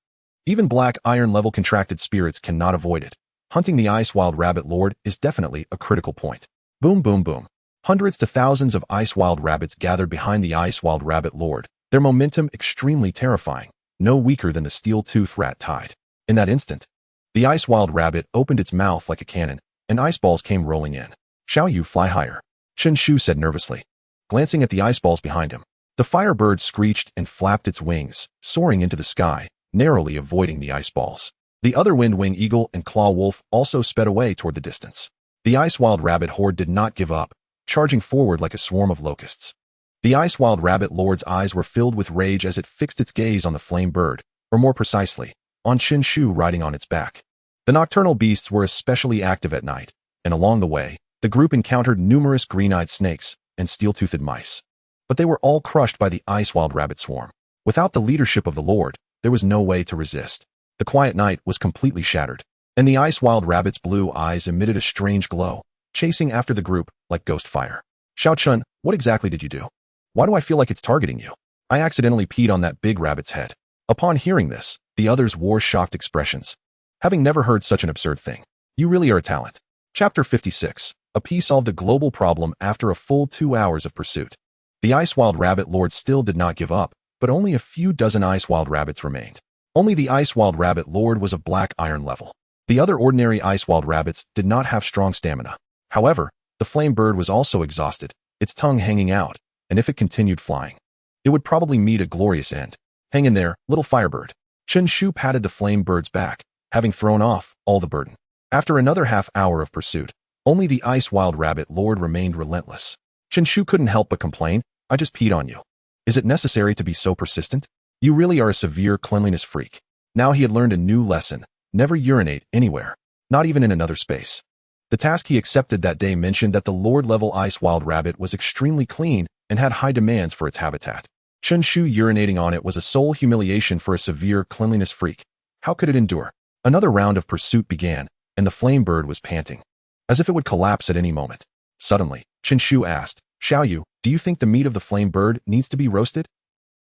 [SPEAKER 1] Even Black Iron level contracted spirits cannot avoid it. Hunting the ice wild rabbit lord is definitely a critical point. Boom, boom, boom. Hundreds to thousands of ice wild rabbits gathered behind the ice wild rabbit lord, their momentum extremely terrifying, no weaker than the steel-tooth rat tide. In that instant, the ice wild rabbit opened its mouth like a cannon, and ice balls came rolling in. Xiaoyu, fly higher, Chen Shu said nervously, glancing at the ice balls behind him. The firebird screeched and flapped its wings, soaring into the sky, narrowly avoiding the ice balls. The other Wind Wing Eagle and Claw Wolf also sped away toward the distance. The ice wild rabbit horde did not give up, charging forward like a swarm of locusts. The ice wild rabbit lord's eyes were filled with rage as it fixed its gaze on the flame bird, or more precisely, on Chen Shu riding on its back. The nocturnal beasts were especially active at night, and along the way, the group encountered numerous green-eyed snakes and steel-toothed mice. But they were all crushed by the ice wild rabbit swarm. Without the leadership of the lord, there was no way to resist. The quiet night was completely shattered, and the ice wild rabbit's blue eyes emitted a strange glow, chasing after the group like ghost fire. Xiao Chun, what exactly did you do? Why do I feel like it's targeting you? I accidentally peed on that big rabbit's head. Upon hearing this, the others wore shocked expressions, having never heard such an absurd thing. You really are a talent. Chapter 56. A Pea solved a global problem after a full 2 hours of pursuit. The Ice Wild Rabbit Lord still did not give up, but only a few dozen Ice Wild Rabbits remained. Only the Ice Wild Rabbit Lord was of black iron level. The other ordinary Ice Wild Rabbits did not have strong stamina. However, the Flame Bird was also exhausted, its tongue hanging out, and if it continued flying, it would probably meet a glorious end. Hang in there, little Firebird. Chen Shu patted the Flame Bird's back, having thrown off all the burden. After another half-hour of pursuit, only the Ice Wild Rabbit Lord remained relentless. Chen Shu couldn't help but complain, I just peed on you. Is it necessary to be so persistent? You really are a severe cleanliness freak. Now he had learned a new lesson, never urinate anywhere, not even in another space. The task he accepted that day mentioned that the Lord-level Ice Wild Rabbit was extremely clean and had high demands for its habitat. Chen Shu urinating on it was a sole humiliation for a severe cleanliness freak. How could it endure? Another round of pursuit began, and the Flame Bird was panting, as if it would collapse at any moment. Suddenly, Chen Shu asked, Xiaoyu, do you think the meat of the Flame Bird needs to be roasted?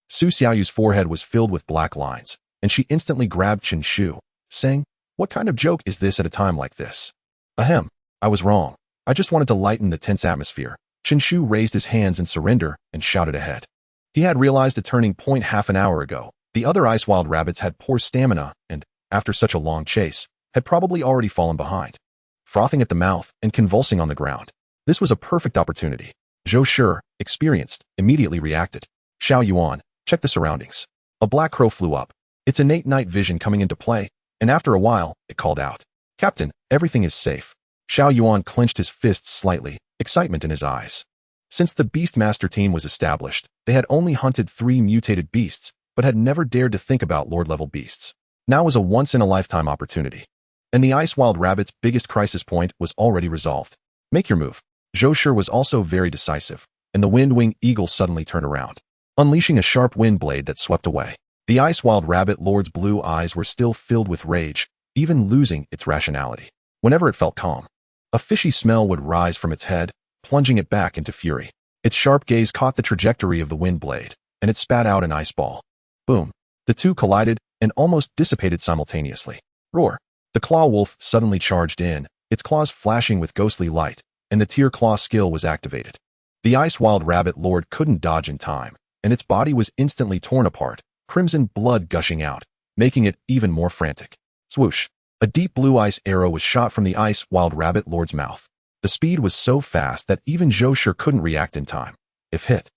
[SPEAKER 1] Su Xiaoyu's forehead was filled with black lines, and she instantly grabbed Chen Shu, saying, what kind of joke is this at a time like this? Ahem, I was wrong. I just wanted to lighten the tense atmosphere. Chen Shu raised his hands in surrender and shouted ahead. He had realized a turning point half an hour ago. The other Ice Wild Rabbits had poor stamina and, after such a long chase, had probably already fallen behind, frothing at the mouth and convulsing on the ground. This was a perfect opportunity. Zhou Shi, experienced, immediately reacted. Xiao Yuan, check the surroundings. A black crow flew up, its innate night vision coming into play, and after a while, it called out, Captain, everything is safe. Xiao Yuan clenched his fists slightly, excitement in his eyes. Since the Beast Master team was established, they had only hunted 3 mutated beasts, but had never dared to think about Lord-level beasts. Now was a once-in-a-lifetime opportunity. And the Ice Wild Rabbit's biggest crisis point was already resolved. Make your move. Zhou Shi was also very decisive, and the Wind-Wing Eagle suddenly turned around, unleashing a sharp wind blade that swept away. The Ice Wild Rabbit Lord's blue eyes were still filled with rage, even losing its rationality. Whenever it felt calm, a fishy smell would rise from its head, plunging it back into fury. Its sharp gaze caught the trajectory of the wind blade, and it spat out an ice ball. Boom. The two collided and almost dissipated simultaneously. Roar. The Claw Wolf suddenly charged in, its claws flashing with ghostly light, and the Tear Claw skill was activated. The Ice Wild Rabbit Lord couldn't dodge in time, and its body was instantly torn apart, crimson blood gushing out, making it even more frantic. Swoosh. A deep blue ice arrow was shot from the Ice Wild Rabbit Lord's mouth. The speed was so fast that even Zhou Shi couldn't react in time. If hit,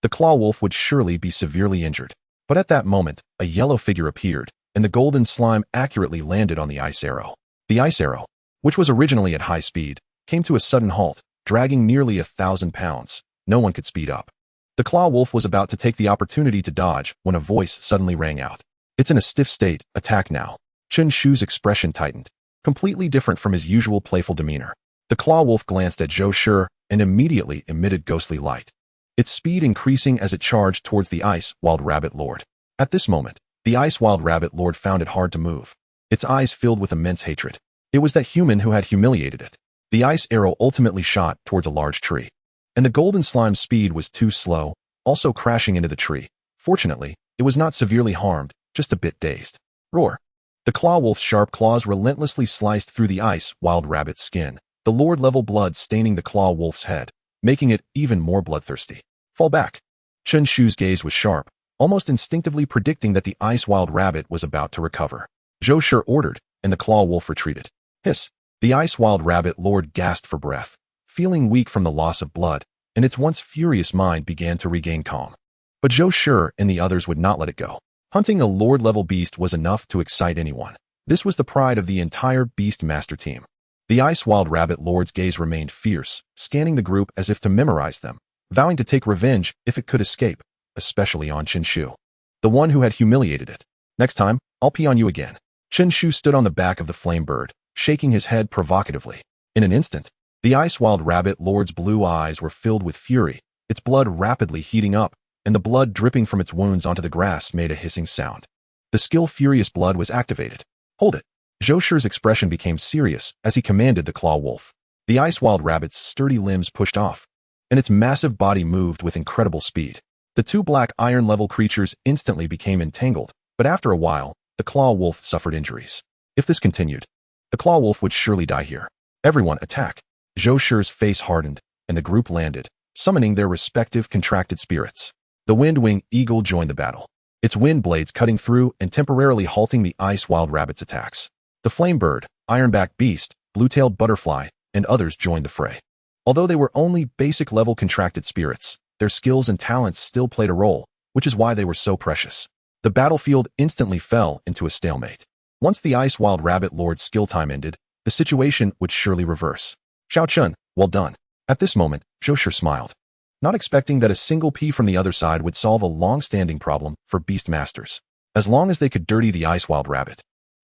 [SPEAKER 1] the Claw Wolf would surely be severely injured. But at that moment, a yellow figure appeared, and the golden slime accurately landed on the ice arrow. The ice arrow, which was originally at high speed, came to a sudden halt, dragging nearly 1,000 pounds. No one could speed up. The Claw Wolf was about to take the opportunity to dodge when a voice suddenly rang out. It's in a stiff state, attack now. Chen Shu's expression tightened, completely different from his usual playful demeanor. The Claw Wolf glanced at Zhou Shi and immediately emitted ghostly light, its speed increasing as it charged towards the Ice Wild Rabbit Lord. At this moment, the Ice Wild Rabbit Lord found it hard to move, its eyes filled with immense hatred. It was that human who had humiliated it. The ice arrow ultimately shot towards a large tree, and the golden slime's speed was too slow, also crashing into the tree. Fortunately, it was not severely harmed, just a bit dazed. Roar. The Claw Wolf's sharp claws relentlessly sliced through the Ice Wild Rabbit's skin, the Lord-level blood staining the Claw Wolf's head, making it even more bloodthirsty. Fall back. Chen Shu's gaze was sharp, almost instinctively predicting that the Ice Wild Rabbit was about to recover. Zhou Shi ordered, and the Claw Wolf retreated. Hiss. The Ice Wild Rabbit Lord gasped for breath, feeling weak from the loss of blood, and its once furious mind began to regain calm. But Zhou Shi and the others would not let it go. Hunting a Lord-level beast was enough to excite anyone. This was the pride of the entire Beast Master team. The Ice Wild Rabbit Lord's gaze remained fierce, scanning the group as if to memorize them, vowing to take revenge if it could escape, especially on Chen Shu, the one who had humiliated it. Next time, I'll pee on you again. Chen Shu stood on the back of the Flame Bird, shaking his head provocatively. In an instant, the Ice Wild Rabbit Lord's blue eyes were filled with fury, its blood rapidly heating up, and the blood dripping from its wounds onto the grass made a hissing sound. The skill Furious Blood was activated. Hold it. Zhou Shi's expression became serious as he commanded the claw wolf. The ice wild rabbit's sturdy limbs pushed off, and its massive body moved with incredible speed. The two black iron-level creatures instantly became entangled, but after a while, the claw wolf suffered injuries. If this continued, the claw wolf would surely die here. Everyone attack. Zhou Shi's face hardened, and the group landed, summoning their respective contracted spirits. The wind-wing eagle joined the battle, its wind blades cutting through and temporarily halting the ice wild rabbit's attacks. The flame bird, ironback beast, blue-tailed butterfly, and others joined the fray. Although they were only basic-level contracted spirits, their skills and talents still played a role, which is why they were so precious. The battlefield instantly fell into a stalemate. Once the ice wild rabbit lord's skill time ended, the situation would surely reverse. Xiao Chun, well done. At this moment, Zhou Shi smiled, not expecting that a single P from the other side would solve a long-standing problem for beast masters. As long as they could dirty the ice wild rabbit,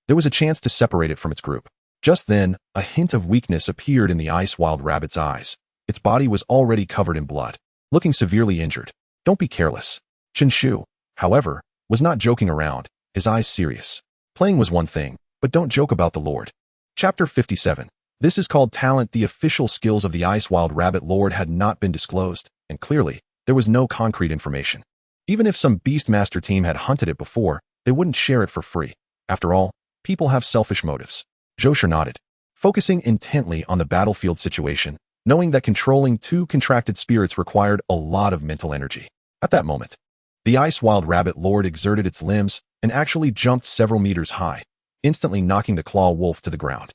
[SPEAKER 1] there was a chance to separate it from its group. Just then, a hint of weakness appeared in the ice wild rabbit's eyes. Its body was already covered in blood, looking severely injured. Don't be careless. Chen Shu, however, was not joking around, his eyes serious. Playing was one thing, but don't joke about the Lord. Chapter 57. This is called talent. The official skills of the ice wild rabbit lord had not been disclosed, and clearly, there was no concrete information. Even if some Beastmaster team had hunted it before, they wouldn't share it for free. After all, people have selfish motives. Zhou Shi nodded, focusing intently on the battlefield situation, knowing that controlling two contracted spirits required a lot of mental energy. At that moment, the ice wild rabbit lord exerted its limbs and actually jumped several meters high, instantly knocking the claw wolf to the ground.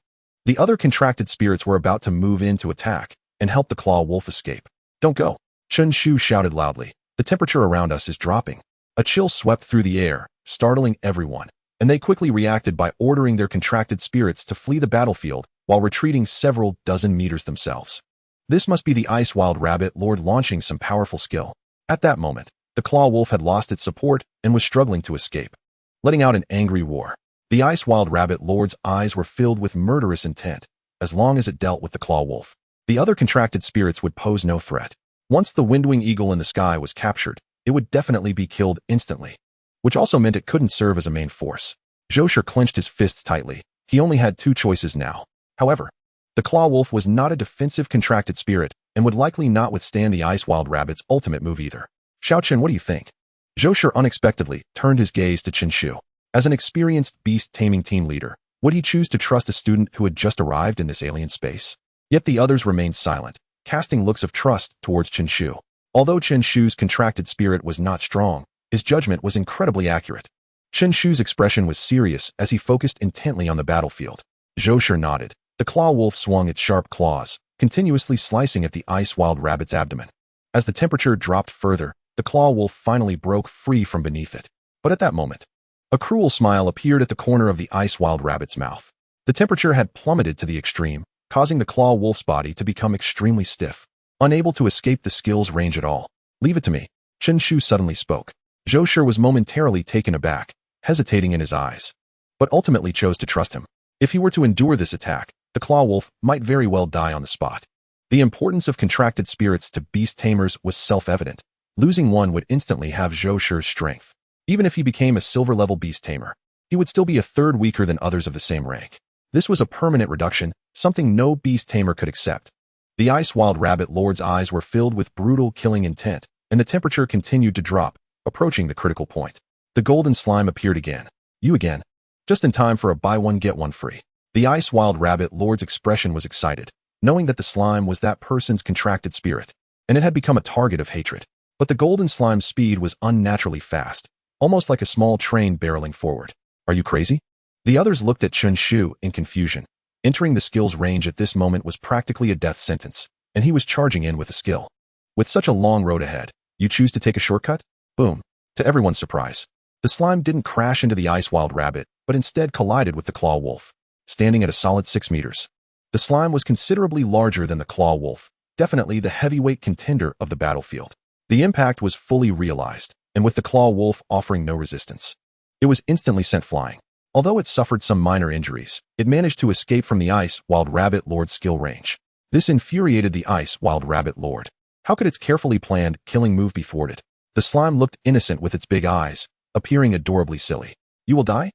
[SPEAKER 1] The other contracted spirits were about to move in to attack and help the claw wolf escape. Don't go. Chen Shu shouted loudly. The temperature around us is dropping. A chill swept through the air, startling everyone, and they quickly reacted by ordering their contracted spirits to flee the battlefield while retreating several dozen meters themselves. This must be the ice wild rabbit lord launching some powerful skill. At that moment, the claw wolf had lost its support and was struggling to escape, letting out an angry roar. The ice wild rabbit lord's eyes were filled with murderous intent. As long as it dealt with the claw wolf, the other contracted spirits would pose no threat. Once the windwing eagle in the sky was captured, it would definitely be killed instantly, which also meant it couldn't serve as a main force. Zhou Shi clenched his fists tightly. He only had two choices now. However, the claw wolf was not a defensive contracted spirit and would likely not withstand the ice wild rabbit's ultimate move either. Xiao Chen, what do you think? Zhou Shi unexpectedly turned his gaze to Chen Shu. As an experienced beast taming team leader, would he choose to trust a student who had just arrived in this alien space? Yet the others remained silent, casting looks of trust towards Chen Shu. Although Chen Shu's contracted spirit was not strong, his judgment was incredibly accurate. Chen Shu's expression was serious as he focused intently on the battlefield. Zhou Shi nodded. The claw wolf swung its sharp claws, continuously slicing at the ice wild rabbit's abdomen. As the temperature dropped further, the claw wolf finally broke free from beneath it. But at that moment, a cruel smile appeared at the corner of the ice wild rabbit's mouth. The temperature had plummeted to the extreme, causing the claw wolf's body to become extremely stiff, unable to escape the skill's range at all. Leave it to me. Chen Shu suddenly spoke. Zhou Shi was momentarily taken aback, hesitating in his eyes, but ultimately chose to trust him. If he were to endure this attack, the claw wolf might very well die on the spot. The importance of contracted spirits to beast tamers was self-evident. Losing one would instantly have Zhou Shi's strength. Even if he became a silver-level beast tamer, he would still be a third weaker than others of the same rank. This was a permanent reduction, something no beast tamer could accept. The ice wild rabbit lord's eyes were filled with brutal killing intent, and the temperature continued to drop, approaching the critical point. The golden slime appeared again. You again. Just in time for a buy one get one free. The ice wild rabbit lord's expression was excited, knowing that the slime was that person's contracted spirit, and it had become a target of hatred. But the golden slime's speed was unnaturally fast, almost like a small train barreling forward. Are you crazy? The others looked at Chen Shu in confusion. Entering the skill's range at this moment was practically a death sentence, and he was charging in with a skill. With such a long road ahead, you choose to take a shortcut? Boom. To everyone's surprise, the slime didn't crash into the ice wild rabbit, but instead collided with the claw wolf, standing at a solid 6 meters. The slime was considerably larger than the claw wolf, definitely the heavyweight contender of the battlefield. The impact was fully realized, and with the claw wolf offering no resistance, it was instantly sent flying. Although it suffered some minor injuries, it managed to escape from the ice wild rabbit lord's skill range. This infuriated the ice wild rabbit lord. How could its carefully planned killing move be thwarted? The slime looked innocent with its big eyes, appearing adorably silly. You will die?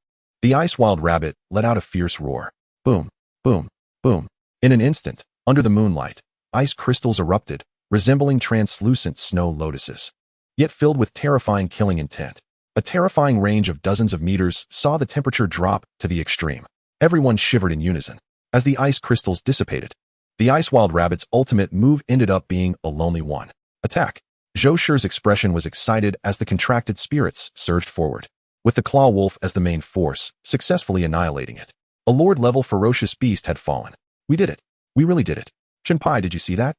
[SPEAKER 1] The ice wild rabbit let out a fierce roar. Boom, boom, boom. In an instant, under the moonlight, ice crystals erupted, resembling translucent snow lotuses, yet filled with terrifying killing intent. A terrifying range of dozens of meters saw the temperature drop to the extreme. Everyone shivered in unison as the ice crystals dissipated. The ice wild rabbit's ultimate move ended up being a lonely one. Attack. Zhou Shi's expression was excited as the contracted spirits surged forward, with the claw wolf as the main force, successfully annihilating it. A lord-level ferocious beast had fallen. We did it. We really did it. Chenpai, did you see that?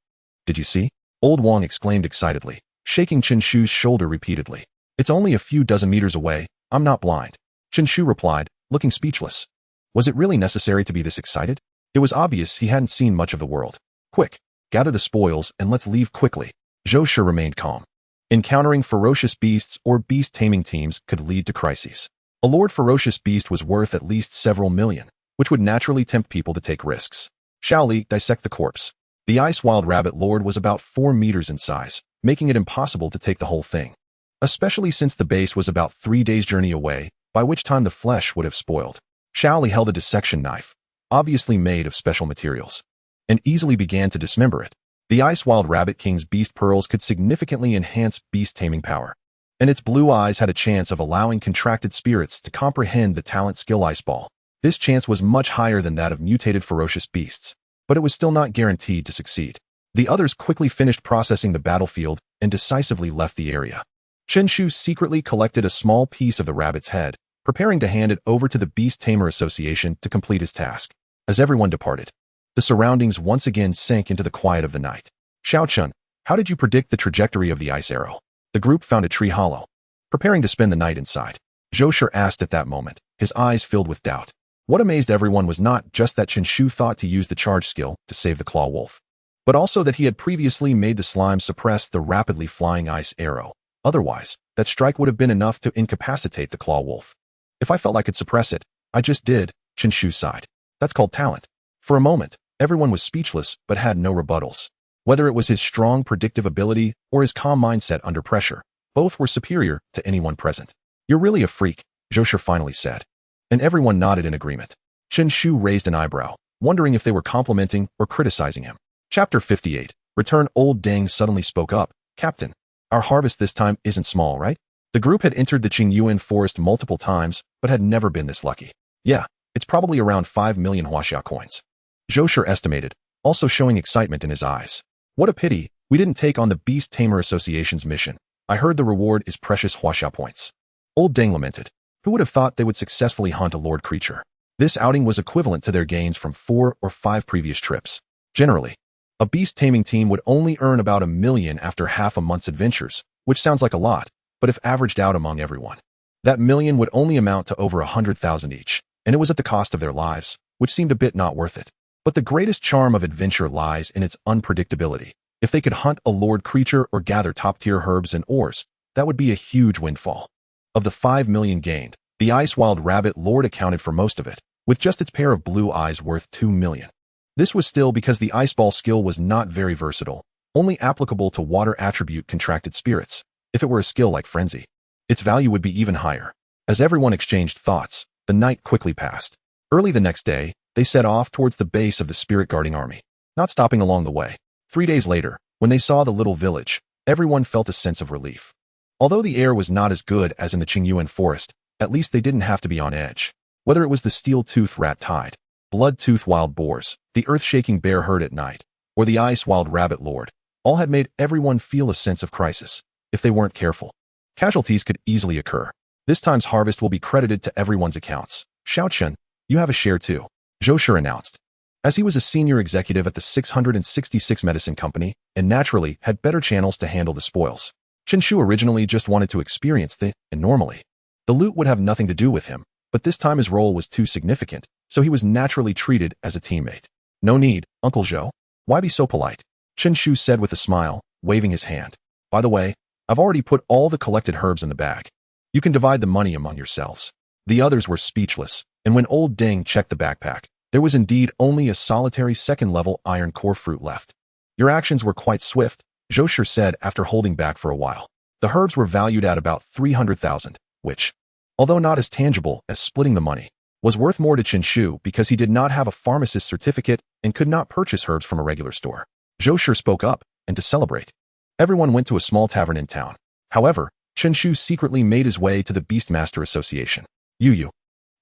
[SPEAKER 1] Did you see? Old Wang exclaimed excitedly, shaking Chen Shu's shoulder repeatedly. It's only a few dozen meters away. I'm not blind. Chen Shu replied, looking speechless. Was it really necessary to be this excited? It was obvious he hadn't seen much of the world. Quick, gather the spoils and let's leave quickly. Zhou Shi remained calm. Encountering ferocious beasts or beast taming teams could lead to crises. A lord ferocious beast was worth at least several million, which would naturally tempt people to take risks. Shaoli, dissect the corpse. The ice wild rabbit lord was about 4 meters in size, making it impossible to take the whole thing, especially since the base was about 3 days' journey away, by which time the flesh would have spoiled. Shaoli held a dissection knife, obviously made of special materials, and easily began to dismember it. The ice wild rabbit king's beast pearls could significantly enhance beast taming power, and its blue eyes had a chance of allowing contracted spirits to comprehend the talent skill ice ball. This chance was much higher than that of mutated ferocious beasts, but it was still not guaranteed to succeed. The others quickly finished processing the battlefield and decisively left the area. Chen Shu secretly collected a small piece of the rabbit's head, preparing to hand it over to the Beast Tamer Association to complete his task. As everyone departed, the surroundings once again sank into the quiet of the night. Xiao Chun, how did you predict the trajectory of the ice arrow? The group found a tree hollow, preparing to spend the night inside. Zhou Shi asked at that moment, his eyes filled with doubt. What amazed everyone was not just that Chen Shu thought to use the charge skill to save the claw wolf, but also that he had previously made the slime suppress the rapidly flying ice arrow. Otherwise, that strike would have been enough to incapacitate the claw wolf. If I felt I could suppress it, I just did, Chen Shu sighed. That's called talent. For a moment, everyone was speechless but had no rebuttals. Whether it was his strong predictive ability or his calm mindset under pressure, both were superior to anyone present. You're really a freak, Zhou Shi finally said. And everyone nodded in agreement. Chen Shu raised an eyebrow, wondering if they were complimenting or criticizing him. Chapter 58. Return. Old Deng suddenly spoke up. Captain, our harvest this time isn't small, right? The group had entered the Qingyuan forest multiple times, but had never been this lucky. Yeah, it's probably around 5 million huaxia coins. Zhou Shi estimated, also showing excitement in his eyes. What a pity, we didn't take on the Beast Tamer Association's mission. I heard the reward is precious huaxia points. Old Deng lamented. Who would have thought they would successfully hunt a lord creature? This outing was equivalent to their gains from 4 or 5 previous trips. Generally, a beast taming team would only earn about 1 million after half a month's adventures, which sounds like a lot, but if averaged out among everyone, that million would only amount to over 100,000 each, and it was at the cost of their lives, which seemed a bit not worth it. But the greatest charm of adventure lies in its unpredictability. If they could hunt a lord creature or gather top-tier herbs and ores, that would be a huge windfall. Of the 5 million gained, the ice wild rabbit lord accounted for most of it, with just its pair of blue eyes worth 2 million. This was still because the ice ball skill was not very versatile, only applicable to water attribute contracted spirits. If it were a skill like frenzy, its value would be even higher. As everyone exchanged thoughts, the night quickly passed. Early the next day, they set off towards the base of the spirit guarding army, not stopping along the way. 3 days later, when they saw the little village, everyone felt a sense of relief. Although the air was not as good as in the Qingyuan forest, at least they didn't have to be on edge. Whether it was the steel-tooth rat tide, blood-tooth wild boars, the earth-shaking bear herd at night, or the ice wild rabbit lord, all had made everyone feel a sense of crisis. If they weren't careful, casualties could easily occur. This time's harvest will be credited to everyone's accounts. Xiao Chen, you have a share too, Zhou Shi announced. As he was a senior executive at the 666 Medicine Company, and naturally had better channels to handle the spoils. Chen Shu originally just wanted to experience and normally, the loot would have nothing to do with him, but this time his role was too significant, so he was naturally treated as a teammate. No need, Uncle Zhou. Why be so polite? Chen Shu said with a smile, waving his hand. By the way, I've already put all the collected herbs in the bag. You can divide the money among yourselves. The others were speechless, and when old Deng checked the backpack, there was indeed only a solitary second-level iron core fruit left. Your actions were quite swift, Zhou Shi said after holding back for a while. The herbs were valued at about 300,000, which, although not as tangible as splitting the money, was worth more to Chen Shu because he did not have a pharmacist's certificate and could not purchase herbs from a regular store. Zhou Shi spoke up, and to celebrate, everyone went to a small tavern in town. However, Chen Shu secretly made his way to the Beastmaster Association. Yu.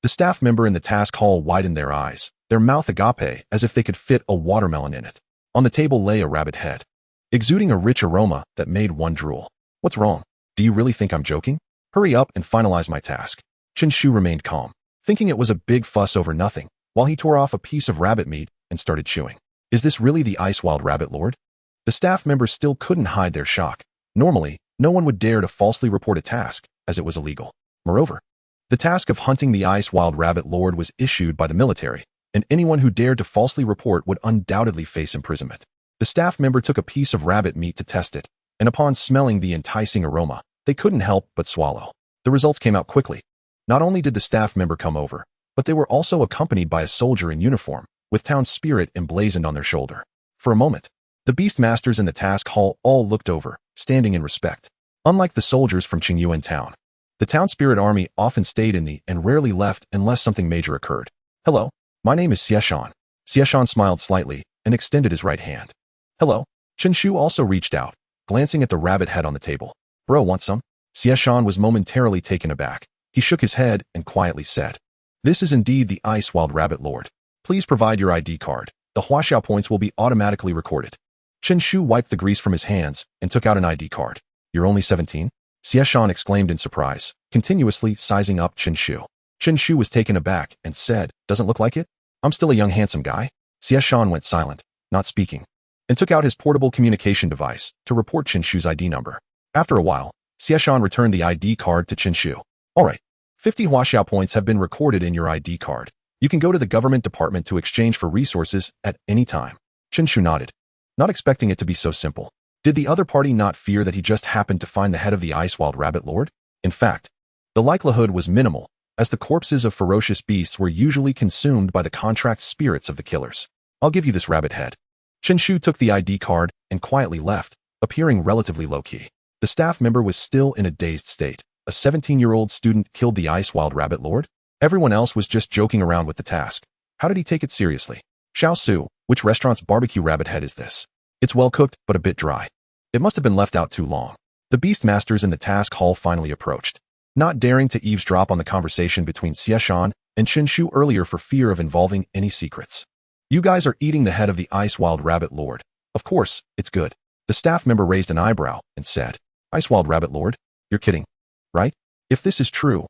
[SPEAKER 1] The staff member in the task hall widened their eyes, their mouth agape as if they could fit a watermelon in it. On the table lay a rabbit head, exuding a rich aroma that made one drool. What's wrong? Do you really think I'm joking? Hurry up and finalize my task. Chen Shu remained calm, thinking it was a big fuss over nothing, while he tore off a piece of rabbit meat and started chewing. Is this really the Ice Wild Rabbit Lord? The staff members still couldn't hide their shock. Normally, no one would dare to falsely report a task, as it was illegal. Moreover, the task of hunting the Ice Wild Rabbit Lord was issued by the military, and anyone who dared to falsely report would undoubtedly face imprisonment. The staff member took a piece of rabbit meat to test it, and upon smelling the enticing aroma, they couldn't help but swallow. The results came out quickly. Not only did the staff member come over, but they were also accompanied by a soldier in uniform, with town spirit emblazoned on their shoulder. For a moment, the Beastmasters in the task hall all looked over, standing in respect. Unlike the soldiers from Qingyuan town, the town spirit army often stayed in the and rarely left unless something major occurred. Hello, my name is Xieshan. Xieshan smiled slightly and extended his right hand. Hello. Chen Shu also reached out, glancing at the rabbit head on the table. Bro, want some? Xieshan was momentarily taken aback. He shook his head and quietly said, This is indeed the Ice Wild Rabbit Lord. Please provide your ID card. The Huaxiao points will be automatically recorded. Chen Shu wiped the grease from his hands and took out an ID card. You're only 17? Xieshan exclaimed in surprise, continuously sizing up Chen Shu. Chen Shu was taken aback and said, Doesn't look like it? I'm still a young handsome guy. Xieshan went silent, not speaking, and took out his portable communication device to report Chen Shu's ID number. After a while, Xieshan returned the ID card to Chen Shu. All right, 50 Huaxiao points have been recorded in your ID card. You can go to the government department to exchange for resources at any time. Chen Shu nodded, not expecting it to be so simple. Did the other party not fear that he just happened to find the head of the Ice Wild Rabbit Lord? In fact, the likelihood was minimal, as the corpses of ferocious beasts were usually consumed by the contract spirits of the killers. I'll give you this rabbit head. Chen Shu took the ID card and quietly left, appearing relatively low-key. The staff member was still in a dazed state. A 17-year-old student killed the Ice Wild Rabbit Lord? Everyone else was just joking around with the task. How did he take it seriously? Xiao Su, which restaurant's barbecue rabbit head is this? It's well cooked, but a bit dry. It must have been left out too long. The Beastmasters in the task hall finally approached, not daring to eavesdrop on the conversation between Xieshan and Chen Shu earlier for fear of involving any secrets. You guys are eating the head of the Ice Wild Rabbit Lord. Of course, it's good. The staff member raised an eyebrow and said, Ice Wild Rabbit Lord? You're kidding, right? If this is true,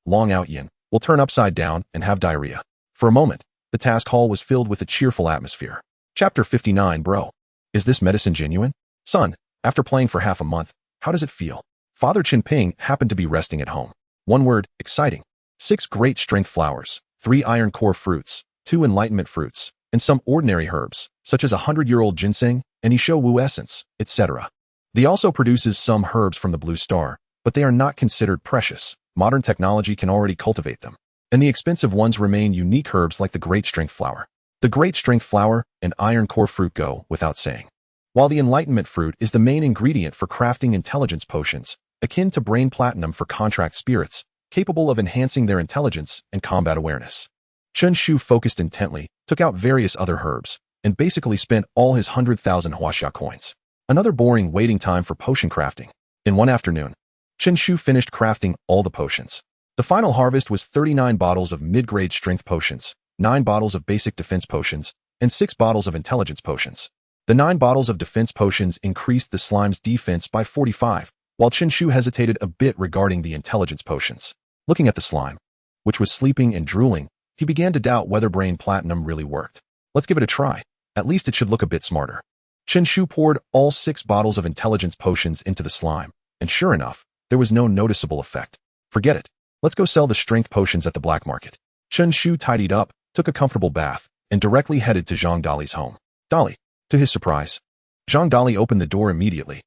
[SPEAKER 1] Long Out Yin, will turn upside down and have diarrhea. For a moment, the task hall was filled with a cheerful atmosphere. Chapter 59. Bro, is this medicine genuine? Son, after playing for half a month, how does it feel? Father Qinping happened to be resting at home. One word, exciting. 6 great strength flowers, 3 iron core fruits, 2 enlightenment fruits, and some ordinary herbs, such as 100-year-old ginseng, and Isho Wu essence, etc. He also produces some herbs from the blue star, but they are not considered precious. Modern technology can already cultivate them. And the expensive ones remain unique herbs like the great strength flower. The great strength flower and iron core fruit go without saying. While the enlightenment fruit is the main ingredient for crafting intelligence potions, akin to brain platinum for contract spirits, capable of enhancing their intelligence and combat awareness. Chen Shu focused intently, took out various other herbs, and basically spent all his 100,000 Huaxia coins. Another boring waiting time for potion crafting. In one afternoon, Chen Shu finished crafting all the potions. The final harvest was 39 bottles of mid-grade strength potions, 9 bottles of basic defense potions, and 6 bottles of intelligence potions. The 9 bottles of defense potions increased the slime's defense by 45, while Chen Shu hesitated a bit regarding the intelligence potions. Looking at the slime, which was sleeping and drooling, he began to doubt whether brain platinum really worked. Let's give it a try. At least it should look a bit smarter. Chen Shu poured all 6 bottles of intelligence potions into the slime, and sure enough, there was no noticeable effect. Forget it. Let's go sell the strength potions at the black market. Chen Shu tidied up, took a comfortable bath, and directly headed to Zhang Dali's home. Dali. To his surprise, Zhang Dali opened the door immediately.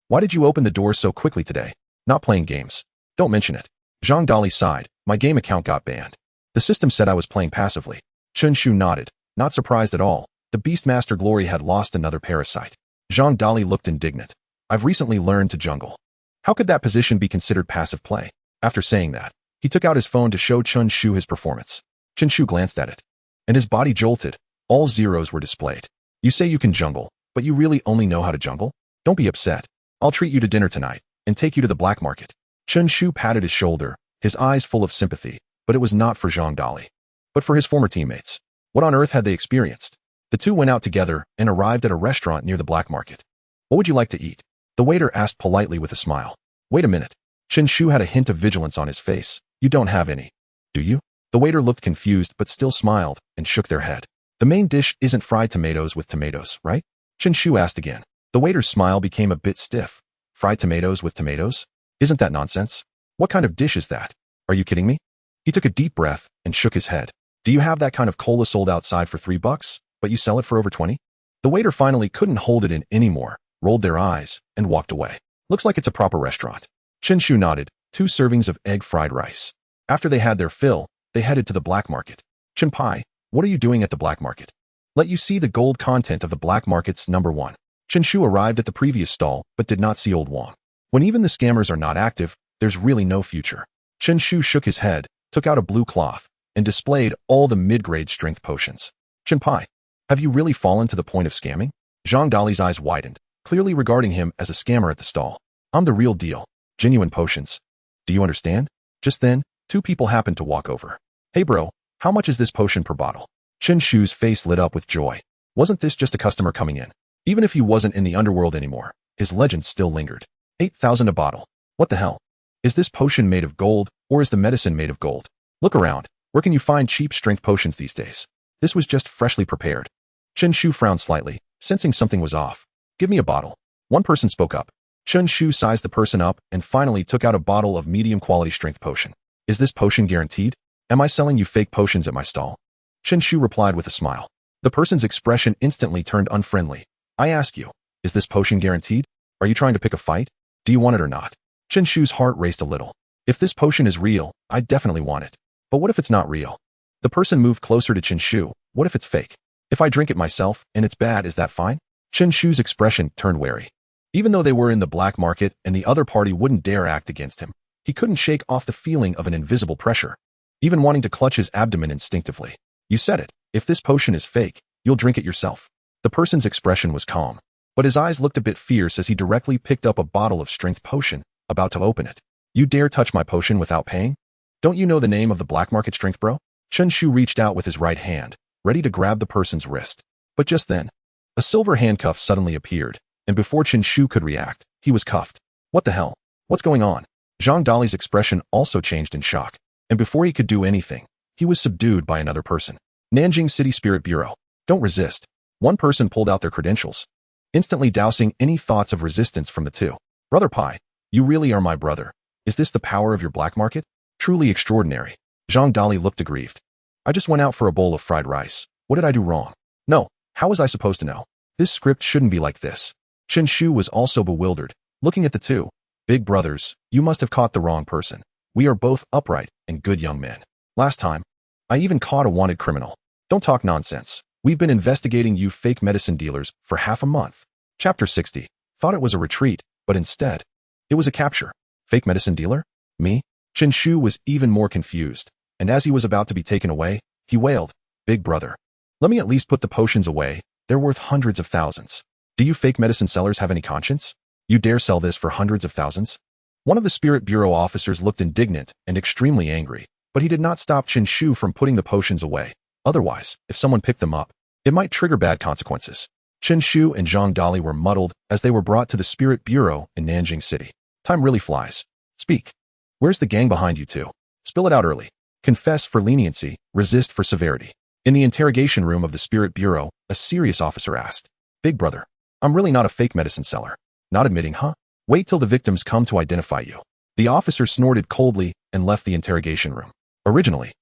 [SPEAKER 1] Why did you open the door so quickly today? Not playing games. Don't mention it. Zhang Dali sighed. My game account got banned. The system said I was playing passively. Chen Shu nodded, not surprised at all. The Beastmaster Glory had lost another parasite. Zhang Dali looked indignant. I've recently learned to jungle. How could that position be considered passive play? After saying that, He took out his phone to show Chen Shu his performance. Chen Shu glanced at it, and his body jolted. All zeros were displayed. You say you can jungle, but you really only know how to jungle? Don't be upset. I'll treat you to dinner tonight and take you to the black market. Chen Shu patted his shoulder, his eyes full of sympathy, but it was not for Zhang Dali, but for his former teammates. What on earth had they experienced? The two went out together and arrived at a restaurant near the black market. What would you like to eat? The waiter asked politely with a smile. Wait a minute. Chen Shu had a hint of vigilance on his face. You don't have any, do you? The waiter looked confused but still smiled and shook their head. The main dish isn't fried tomatoes with tomatoes, right? Chen Shu asked again. The waiter's smile became a bit stiff. Fried tomatoes with tomatoes? Isn't that nonsense? What kind of dish is that? Are you kidding me? He took a deep breath and shook his head. Do you have that kind of cola sold outside for $3, but you sell it for over 20? The waiter finally couldn't hold it in anymore, rolled their eyes, and walked away. Looks like it's a proper restaurant. Chen Shu nodded. 2 servings of egg fried rice. After they had their fill, they headed to the black market. Chen Pai, what are you doing at the black market? Let you see the gold content of the black market's number 1. Chen Shu arrived at the previous stall, but did not see old Wang. When even the scammers are not active, there's really no future. Chen Shu shook his head, took out a blue cloth, and displayed all the mid-grade strength potions. Chen Pai, have you really fallen to the point of scamming? Zhang Dali's eyes widened, clearly regarding him as a scammer at the stall. I'm the real deal. Genuine potions. Do you understand? Just then, 2 people happened to walk over. Hey bro, how much is this potion per bottle? Chen Shu's face lit up with joy. Wasn't this just a customer coming in? Even if he wasn't in the underworld anymore, his legend still lingered. 8,000 a bottle. What the hell? Is this potion made of gold, or is the medicine made of gold? Look around. Where can you find cheap strength potions these days? This was just freshly prepared. Chen Shu frowned slightly, sensing something was off. Give me a bottle. One person spoke up. Chen Shu sized the person up and finally took out a bottle of medium-quality strength potion. Is this potion guaranteed? Am I selling you fake potions at my stall? Chen Shu replied with a smile. The person's expression instantly turned unfriendly. I ask you, is this potion guaranteed? Are you trying to pick a fight? Do you want it or not? Chen Shu's heart raced a little. If this potion is real, I definitely want it. But what if it's not real? The person moved closer to Chen Shu. What if it's fake? If I drink it myself and it's bad, is that fine? Chen Shu's expression turned wary. Even though they were in the black market and the other party wouldn't dare act against him, he couldn't shake off the feeling of an invisible pressure, even wanting to clutch his abdomen instinctively. You said it. If this potion is fake, you'll drink it yourself. The person's expression was calm, but his eyes looked a bit fierce as he directly picked up a bottle of strength potion, about to open it. You dare touch my potion without paying? Don't you know the name of the black market strength, bro? Chen Shu reached out with his right hand, ready to grab the person's wrist. But just then, a silver handcuff suddenly appeared, and before Chen Shu could react, he was cuffed. What the hell? What's going on? Zhang Dali's expression also changed in shock, and before he could do anything, he was subdued by another person. Nanjing City Spirit Bureau. Don't resist. One person pulled out their credentials, instantly dousing any thoughts of resistance from the two. Brother Pai, you really are my brother. Is this the power of your black market? Truly extraordinary. Zhang Dali looked aggrieved. I just went out for a bowl of fried rice. What did I do wrong? No, how was I supposed to know? This script shouldn't be like this. Chen Shu was also bewildered, looking at the two. Big brothers, you must have caught the wrong person. We are both upright and good young men. Last time, I even caught a wanted criminal. Don't talk nonsense. We've been investigating you fake medicine dealers for half a month. Chapter 60. Thought it was a retreat, but instead, it was a capture. Fake medicine dealer? Me? Chen Shu was even more confused, and as he was about to be taken away, he wailed, Big brother. Let me at least put the potions away. They're worth hundreds of thousands. Do you fake medicine sellers have any conscience? You dare sell this for hundreds of thousands? One of the Spirit Bureau officers looked indignant and extremely angry, but he did not stop Chen Shu from putting the potions away. Otherwise, if someone picked them up, it might trigger bad consequences. Chen Shu and Zhang Dali were muddled as they were brought to the Spirit Bureau in Nanjing City. Time really flies. Speak. Where's the gang behind you two? Spill it out early. Confess for leniency, resist for severity. In the interrogation room of the Spirit Bureau, a serious officer asked, Big brother, I'm really not a fake medicine seller. Not admitting, huh? Wait till the victims come to identify you. The officer snorted coldly and left the interrogation room. Originally,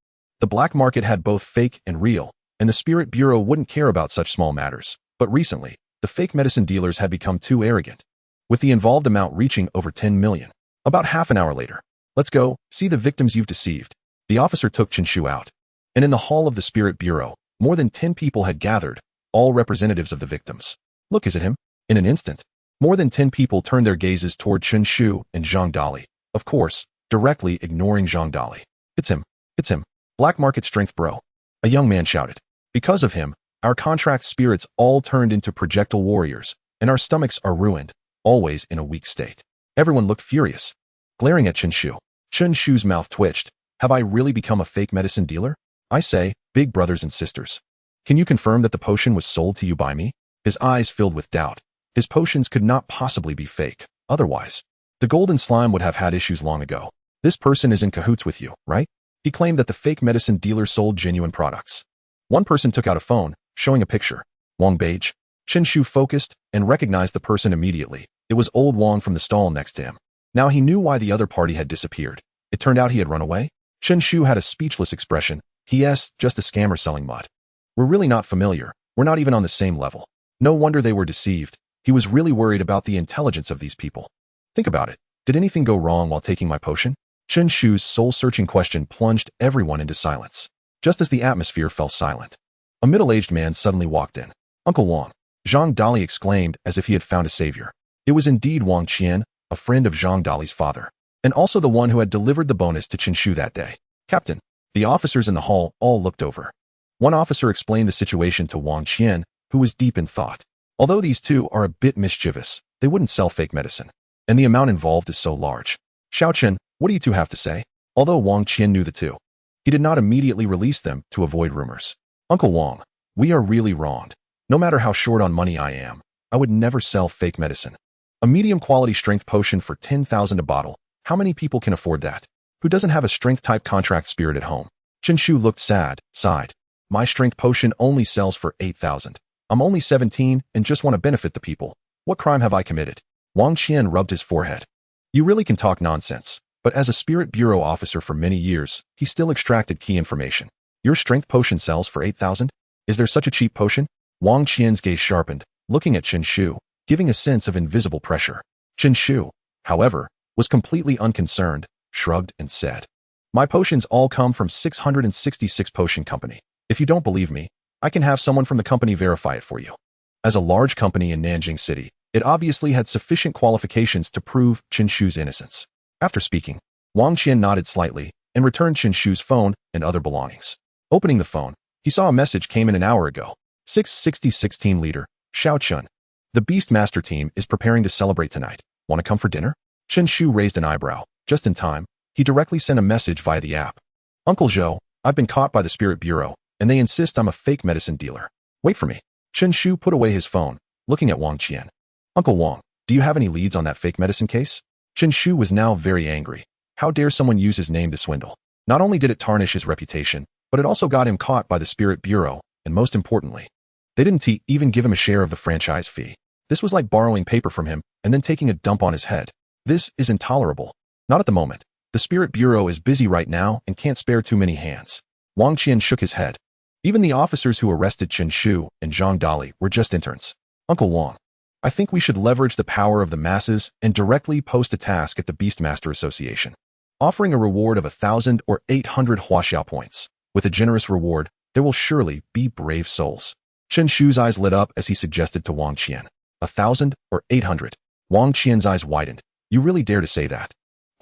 [SPEAKER 1] the black market had both fake and real, and the Spirit Bureau wouldn't care about such small matters. But recently, the fake medicine dealers had become too arrogant, with the involved amount reaching over 10 million. About half an hour later, let's go, see the victims you've deceived. The officer took Chen Shu out, and in the hall of the Spirit Bureau, more than 10 people had gathered, all representatives of the victims. Look, is it him? In an instant, more than 10 people turned their gazes toward Chen Shu and Zhang Dali, of course, directly ignoring Zhang Dali. It's him. It's him. Black market strength bro. A young man shouted. Because of him, our contract spirits all turned into projectile warriors, and our stomachs are ruined, always in a weak state. Everyone looked furious, glaring at Chen Shu. Chen Shu's mouth twitched. Have I really become a fake medicine dealer? I say, big brothers and sisters. Can you confirm that the potion was sold to you by me? His eyes filled with doubt. His potions could not possibly be fake. Otherwise, the golden slime would have had issues long ago. This person is in cahoots with you, right? He claimed that the fake medicine dealer sold genuine products. One person took out a phone, showing a picture. Wang Beige. Chen Shu focused and recognized the person immediately. It was old Wang from the stall next to him. Now he knew why the other party had disappeared. It turned out he had run away. Chen Shu had a speechless expression. Yes, just a scammer selling mud. We're really not familiar. We're not even on the same level. No wonder they were deceived. He was really worried about the intelligence of these people. Think about it. Did anything go wrong while taking my potion? Chen Shu's soul-searching question plunged everyone into silence. Just as the atmosphere fell silent, a middle-aged man suddenly walked in. Uncle Wang. Zhang Dali exclaimed as if he had found a savior. It was indeed Wang Qian, a friend of Zhang Dali's father, and also the one who had delivered the bonus to Chen Shu that day. Captain. The officers in the hall all looked over. One officer explained the situation to Wang Qian, who was deep in thought. Although these two are a bit mischievous, they wouldn't sell fake medicine, and the amount involved is so large. Xiao Chen, what do you two have to say? Although Wang Qian knew the two, he did not immediately release them to avoid rumors. Uncle Wang, we are really wronged. No matter how short on money I am, I would never sell fake medicine. A medium-quality strength potion for 10,000 a bottle. How many people can afford that? Who doesn't have a strength-type contract spirit at home? Chen Shu looked sad, sighed. My strength potion only sells for 8,000. I'm only 17 and just want to benefit the people. What crime have I committed? Wang Qian rubbed his forehead. You really can talk nonsense, but as a Spirit Bureau officer for many years, he still extracted key information. Your strength potion sells for 8,000? Is there such a cheap potion? Wang Qian's gaze sharpened, looking at Chen Shu, giving a sense of invisible pressure. Chen Shu, however, was completely unconcerned, shrugged and said, my potions all come from 666 Potion Company. If you don't believe me, I can have someone from the company verify it for you. As a large company in Nanjing City, it obviously had sufficient qualifications to prove Chen Shu's innocence. After speaking, Wang Qian nodded slightly and returned Chen Shu's phone and other belongings. Opening the phone, he saw a message came in an hour ago. 666 Team Leader, Xiao Chun. The Beast Master team is preparing to celebrate tonight. Want to come for dinner? Chen Shu raised an eyebrow. Just in time, he directly sent a message via the app. Uncle Zhou, I've been caught by the Spirit Bureau, and they insist I'm a fake medicine dealer. Wait for me. Chen Shu put away his phone, looking at Wang Qian. Uncle Wang, do you have any leads on that fake medicine case? Chen Shu was now very angry. How dare someone use his name to swindle? Not only did it tarnish his reputation, but it also got him caught by the Spirit Bureau, and most importantly, they didn't even give him a share of the franchise fee. This was like borrowing paper from him and then taking a dump on his head. This is intolerable. Not at the moment. The Spirit Bureau is busy right now and can't spare too many hands. Wang Qian shook his head. Even the officers who arrested Chen Shu and Zhang Dali were just interns. Uncle Wang, I think we should leverage the power of the masses and directly post a task at the Beastmaster Association, offering a reward of 1,000 or 800 Huaxiao points. With a generous reward, there will surely be brave souls. Chen Shu's eyes lit up as he suggested to Wang Qian. 1,000 or 800. Wang Qian's eyes widened. You really dare to say that?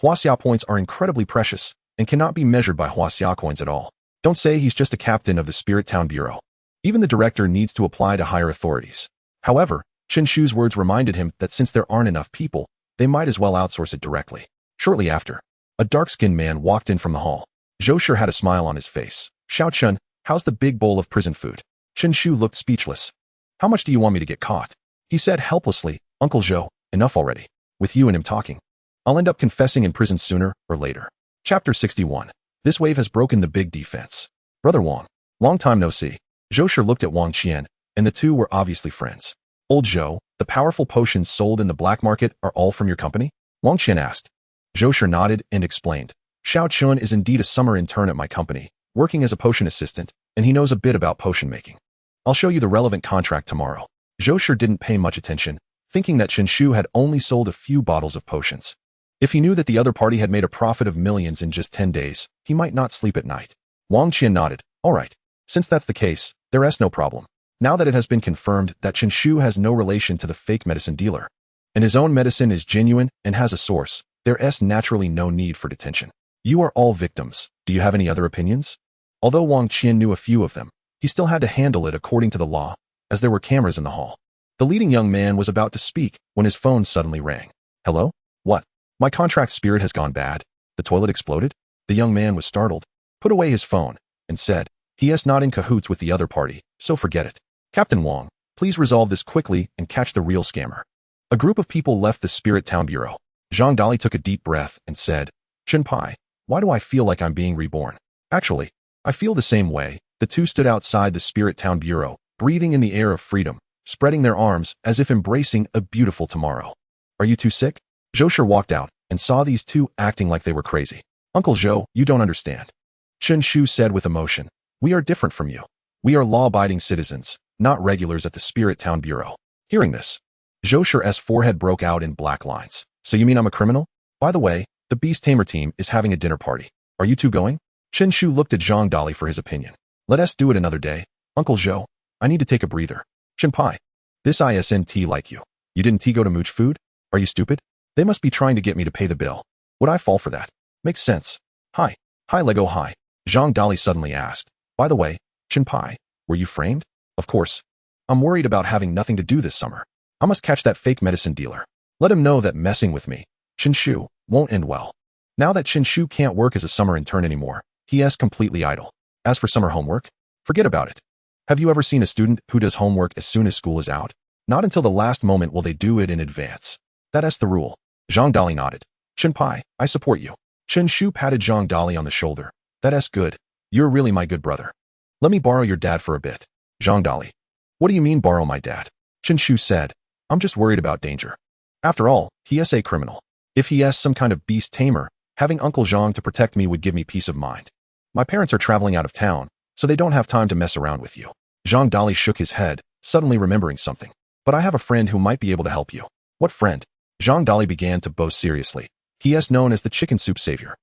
[SPEAKER 1] Huaxiao points are incredibly precious and cannot be measured by Huaxiao coins at all. Don't say he's just a captain of the Spirit Town Bureau. Even the director needs to apply to higher authorities. However, Chen Shu's words reminded him that since there aren't enough people, they might as well outsource it directly. Shortly after, a dark-skinned man walked in from the hall. Zhou Shi had a smile on his face. Xiao Chun, how's the big bowl of prison food? Chen Shu looked speechless. How much do you want me to get caught? He said helplessly, Uncle Zhou, enough already. With you and him talking, I'll end up confessing in prison sooner or later. Chapter 61. This wave has broken the big defense. Brother Wang, long time no see. Zhou Shi looked at Wang Qian, and the two were obviously friends. Old Zhou, the powerful potions sold in the black market are all from your company? Wang Qian asked. Zhou Shi nodded and explained. Xiao Chun is indeed a summer intern at my company, working as a potion assistant, and he knows a bit about potion making. I'll show you the relevant contract tomorrow. Zhou Shi didn't pay much attention, thinking that Chen Shu had only sold a few bottles of potions. If he knew that the other party had made a profit of millions in just 10 days, he might not sleep at night. Wang Qian nodded. All right. Since that's the case, there's no problem. Now that it has been confirmed that Chen Shu has no relation to the fake medicine dealer, and his own medicine is genuine and has a source, there's naturally no need for detention. You are all victims. Do you have any other opinions? Although Wang Qian knew a few of them, he still had to handle it according to the law, as there were cameras in the hall. The leading young man was about to speak when his phone suddenly rang. Hello? What? My contract spirit has gone bad. The toilet exploded? The young man was startled, put away his phone, and said, he is not in cahoots with the other party, so forget it. Captain Wang, please resolve this quickly and catch the real scammer. A group of people left the Spirit Town Bureau. Zhang Dali took a deep breath and said, Shenpai, why do I feel like I'm being reborn? Actually, I feel the same way. The two stood outside the Spirit Town Bureau, breathing in the air of freedom, spreading their arms as if embracing a beautiful tomorrow. Are you too sick? Zhou Shi walked out and saw these two acting like they were crazy. Uncle Zhou, you don't understand. Chen Shu said with emotion. We are different from you. We are law-abiding citizens, not regulars at the Spirit Town Bureau. Hearing this, Zhou Shi's forehead broke out in black lines. So you mean I'm a criminal? By the way, the Beast Tamer team is having a dinner party. Are you two going? Chen Shu looked at Zhang Dali for his opinion. Let us do it another day. Uncle Zhou, I need to take a breather. Shenpai, this isn't like you. You didn't go to mooch food? Are you stupid? They must be trying to get me to pay the bill. Would I fall for that? Makes sense. Hi. Hi Lego hi. Zhang Dali suddenly asked. By the way, Shenpai, were you framed? Of course. I'm worried about having nothing to do this summer. I must catch that fake medicine dealer. Let him know that messing with me, Chen Shu, won't end well. Now that Chen Shu can't work as a summer intern anymore, he is completely idle. As for summer homework, forget about it. Have you ever seen a student who does homework as soon as school is out? Not until the last moment will they do it in advance. That is the rule. Zhang Dali nodded. Shenpai, I support you. Chen Shu patted Zhang Dali on the shoulder. That is good. You're really my good brother. Let me borrow your dad for a bit. Zhang Dali. What do you mean borrow my dad? Chen Shu said. I'm just worried about danger. After all, he is a criminal. If he is some kind of beast tamer, having Uncle Zhang to protect me would give me peace of mind. My parents are traveling out of town, so they don't have time to mess around with you. Zhang Dali shook his head, suddenly remembering something. But I have a friend who might be able to help you. What friend? Zhang Dali began to boast seriously. He is known as the chicken soup savior.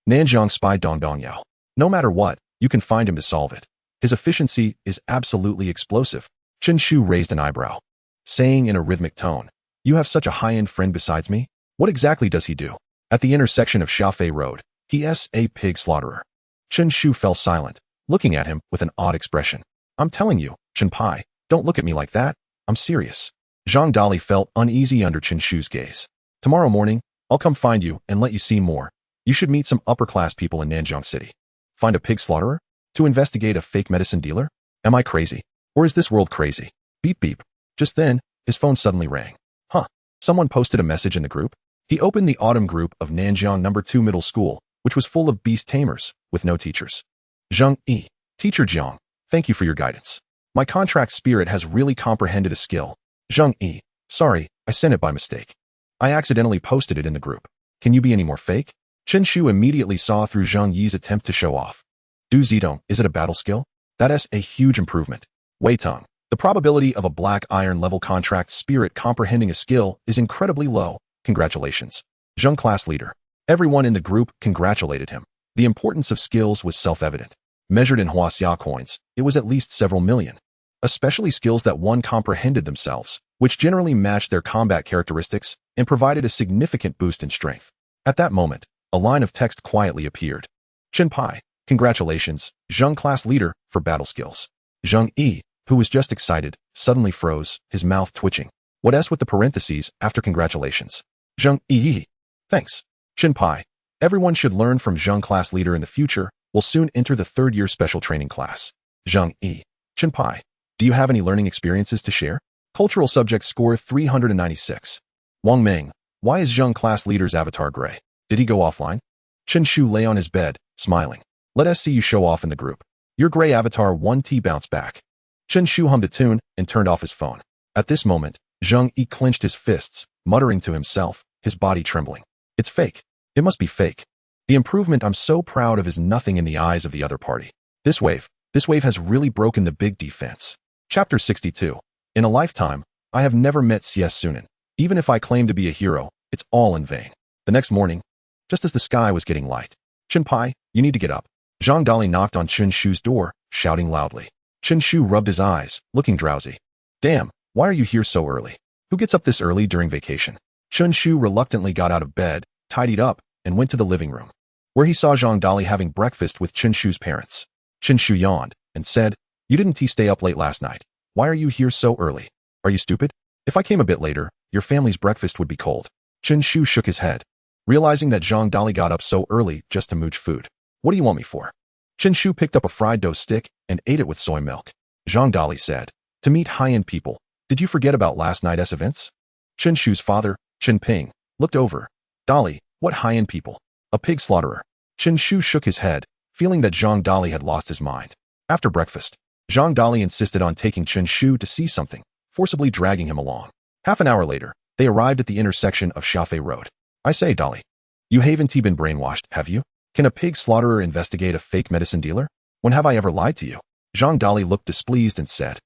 [SPEAKER 1] Nanjiang spy Dong Dong Yao. No matter what, you can find him to solve it. His efficiency is absolutely explosive. Chen Shu raised an eyebrow, saying in a rhythmic tone, you have such a high-end friend besides me? What exactly does he do? At the intersection of Shafei Road, he is a pig slaughterer. Chen Shu fell silent, looking at him with an odd expression. I'm telling you, Shenpai, don't look at me like that. I'm serious. Zhang Dali felt uneasy under Chen Shu's gaze. Tomorrow morning, I'll come find you and let you see more. You should meet some upper-class people in Nanjiang City. Find a pig slaughterer? To investigate a fake medicine dealer? Am I crazy? Or is this world crazy? Beep beep. Just then, his phone suddenly rang. Huh. Someone posted a message in the group. He opened the autumn group of Nanjiang No. 2 Middle School, which was full of beast tamers, with no teachers. Zheng Yi. Teacher Jiang, thank you for your guidance. My contract spirit has really comprehended a skill. Zheng Yi. Sorry, I sent it by mistake. I accidentally posted it in the group. Can you be any more fake? Chen Shu immediately saw through Zheng Yi's attempt to show off. Du Zidong, is it a battle skill? That is a huge improvement. Wei Tong. The probability of a black iron level contract spirit comprehending a skill is incredibly low. Congratulations. Zheng class leader. Everyone in the group congratulated him. The importance of skills was self-evident. Measured in Huaxia coins, it was at least several million. Especially skills that one comprehended themselves, which generally matched their combat characteristics and provided a significant boost in strength. At that moment, a line of text quietly appeared. Shenpai, congratulations, Zheng class leader, for battle skills. Zheng Yi, who was just excited, suddenly froze, his mouth twitching. What s with the parentheses after congratulations? Zheng Yi. Thanks. Shenpai, everyone should learn from Zheng class leader in the future, will soon enter the third-year special training class. Zheng Yi. Shenpai, do you have any learning experiences to share? Cultural subject score 396. Wang Meng, why is Zheng class leader's avatar gray? Did he go offline? Chen Shu lay on his bed, smiling. Let us see you show off in the group. Your gray avatar 1T bounced back. Chen Shu hummed a tune and turned off his phone. At this moment, Zheng Yi clenched his fists, muttering to himself, his body trembling. It's fake. It must be fake. The improvement I'm so proud of is nothing in the eyes of the other party. This wave has really broken the big defense. Chapter 62. In a lifetime, I have never met Xie Sunan. Even if I claim to be a hero, it's all in vain. The next morning, just as the sky was getting light, Shenpai, you need to get up. Zhang Dali knocked on Chen Shu's door, shouting loudly. Chen Shu rubbed his eyes, looking drowsy. Damn, why are you here so early? Who gets up this early during vacation? Chen Shu reluctantly got out of bed, tidied up, and went to the living room. where he saw Zhang Dali having breakfast with Chen Shu's parents. Chen Shu yawned and said, "You didn't stay up late last night. Why are you here so early? Are you stupid? If I came a bit later, your family's breakfast would be cold." Chen Shu shook his head, realizing that Zhang Dali got up so early just to mooch food. "What do you want me for?" Chen Shu picked up a fried dough stick and ate it with soy milk. Zhang Dali said, "To meet high-end people. Did you forget about last night's events?" Chen Shu's father, Chen Ping, looked over. "Dali, what high-end people? A pig slaughterer." Chen Shu shook his head, feeling that Zhang Dali had lost his mind. After breakfast, Zhang Dali insisted on taking Chen Shu to see something, forcibly dragging him along. Half an hour later, they arrived at the intersection of Shafei Road. "I say, Dali, you haven't been brainwashed, have you? Can a pig slaughterer investigate a fake medicine dealer? When have I ever lied to you?" Zhang Dali looked displeased and said,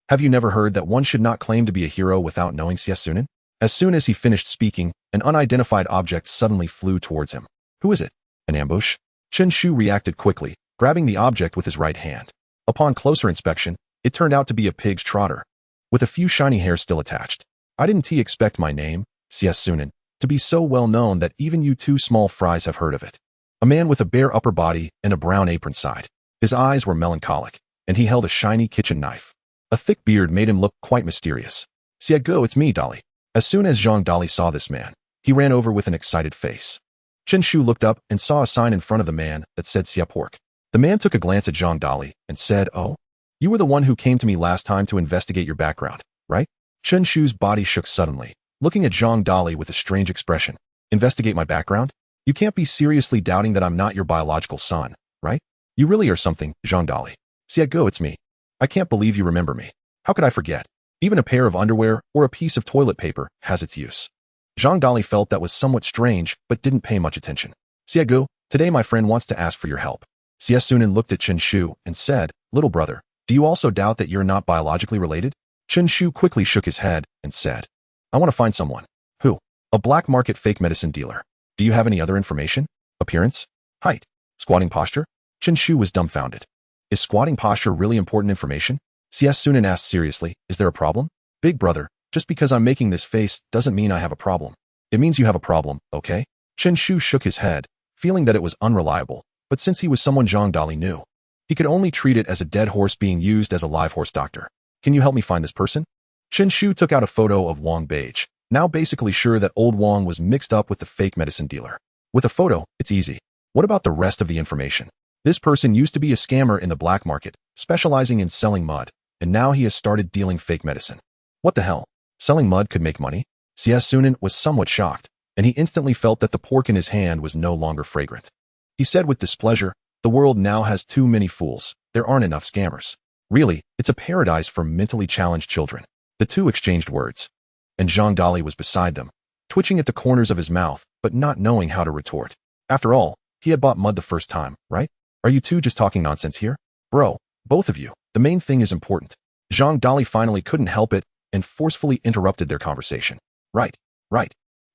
[SPEAKER 1] "Have you never heard that one should not claim to be a hero without knowing Sunin?" As soon as he finished speaking, an unidentified object suddenly flew towards him. "Who is it? An ambush?" Chen Shu reacted quickly, grabbing the object with his right hand. Upon closer inspection, it turned out to be a pig's trotter, with a few shiny hairs still attached. "I didn't expect my name, Sunin, to be so well known that even you two small fries have heard of it." A man with a bare upper body and a brown apron sighed. His eyes were melancholic, and he held a shiny kitchen knife. A thick beard made him look quite mysterious. "Saga, it's me, Dali." As soon as Zhang Dali saw this man, he ran over with an excited face. Chen Shu looked up and saw a sign in front of the man that said "Sia Pork." The man took a glance at Zhang Dali and said, "Oh, you were the one who came to me last time to investigate your background, right?" Chen Shu's body shook suddenly, looking at Zhang Dali with a strange expression. "Investigate my background? You can't be seriously doubting that I'm not your biological son, right? You really are something, Zhang Dali." "Saga, it's me. I can't believe you remember me. How could I forget? Even a pair of underwear or a piece of toilet paper has its use." Zhang Dali felt that was somewhat strange, but didn't pay much attention. "Saga, today my friend wants to ask for your help." Sunin looked at Chen Shu and said, "Little brother, do you also doubt that you're not biologically related?" Chen Shu quickly shook his head and said, "I want to find someone." "Who?" "A black market fake medicine dealer. Do you have any other information? Appearance? Height? Squatting posture?" Chen Shu was dumbfounded. "Is squatting posture really important information?" Sunin asked seriously, "Is there a problem?" "Big brother, just because I'm making this face doesn't mean I have a problem. It means you have a problem, okay?" Chen Shu shook his head, feeling that it was unreliable, but since he was someone Zhang Dali knew, he could only treat it as a dead horse being used as a live horse doctor. "Can you help me find this person?" Chen Shu took out a photo of Wang Beige, now basically sure that old Wang was mixed up with the fake medicine dealer. "With a photo, it's easy. What about the rest of the information?" "This person used to be a scammer in the black market, specializing in selling mud, and now he has started dealing fake medicine." "What the hell? Selling mud could make money?" Sunin was somewhat shocked, and he instantly felt that the pork in his hand was no longer fragrant. He said with displeasure, "The world now has too many fools. There aren't enough scammers. Really, it's a paradise for mentally challenged children." The two exchanged words, and Zhang Dali was beside them, twitching at the corners of his mouth, but not knowing how to retort. After all, he had bought mud the first time, right? "Are you two just talking nonsense here? Bro, both of you, the main thing is important." Zhang Dali finally couldn't help it and forcefully interrupted their conversation. Right.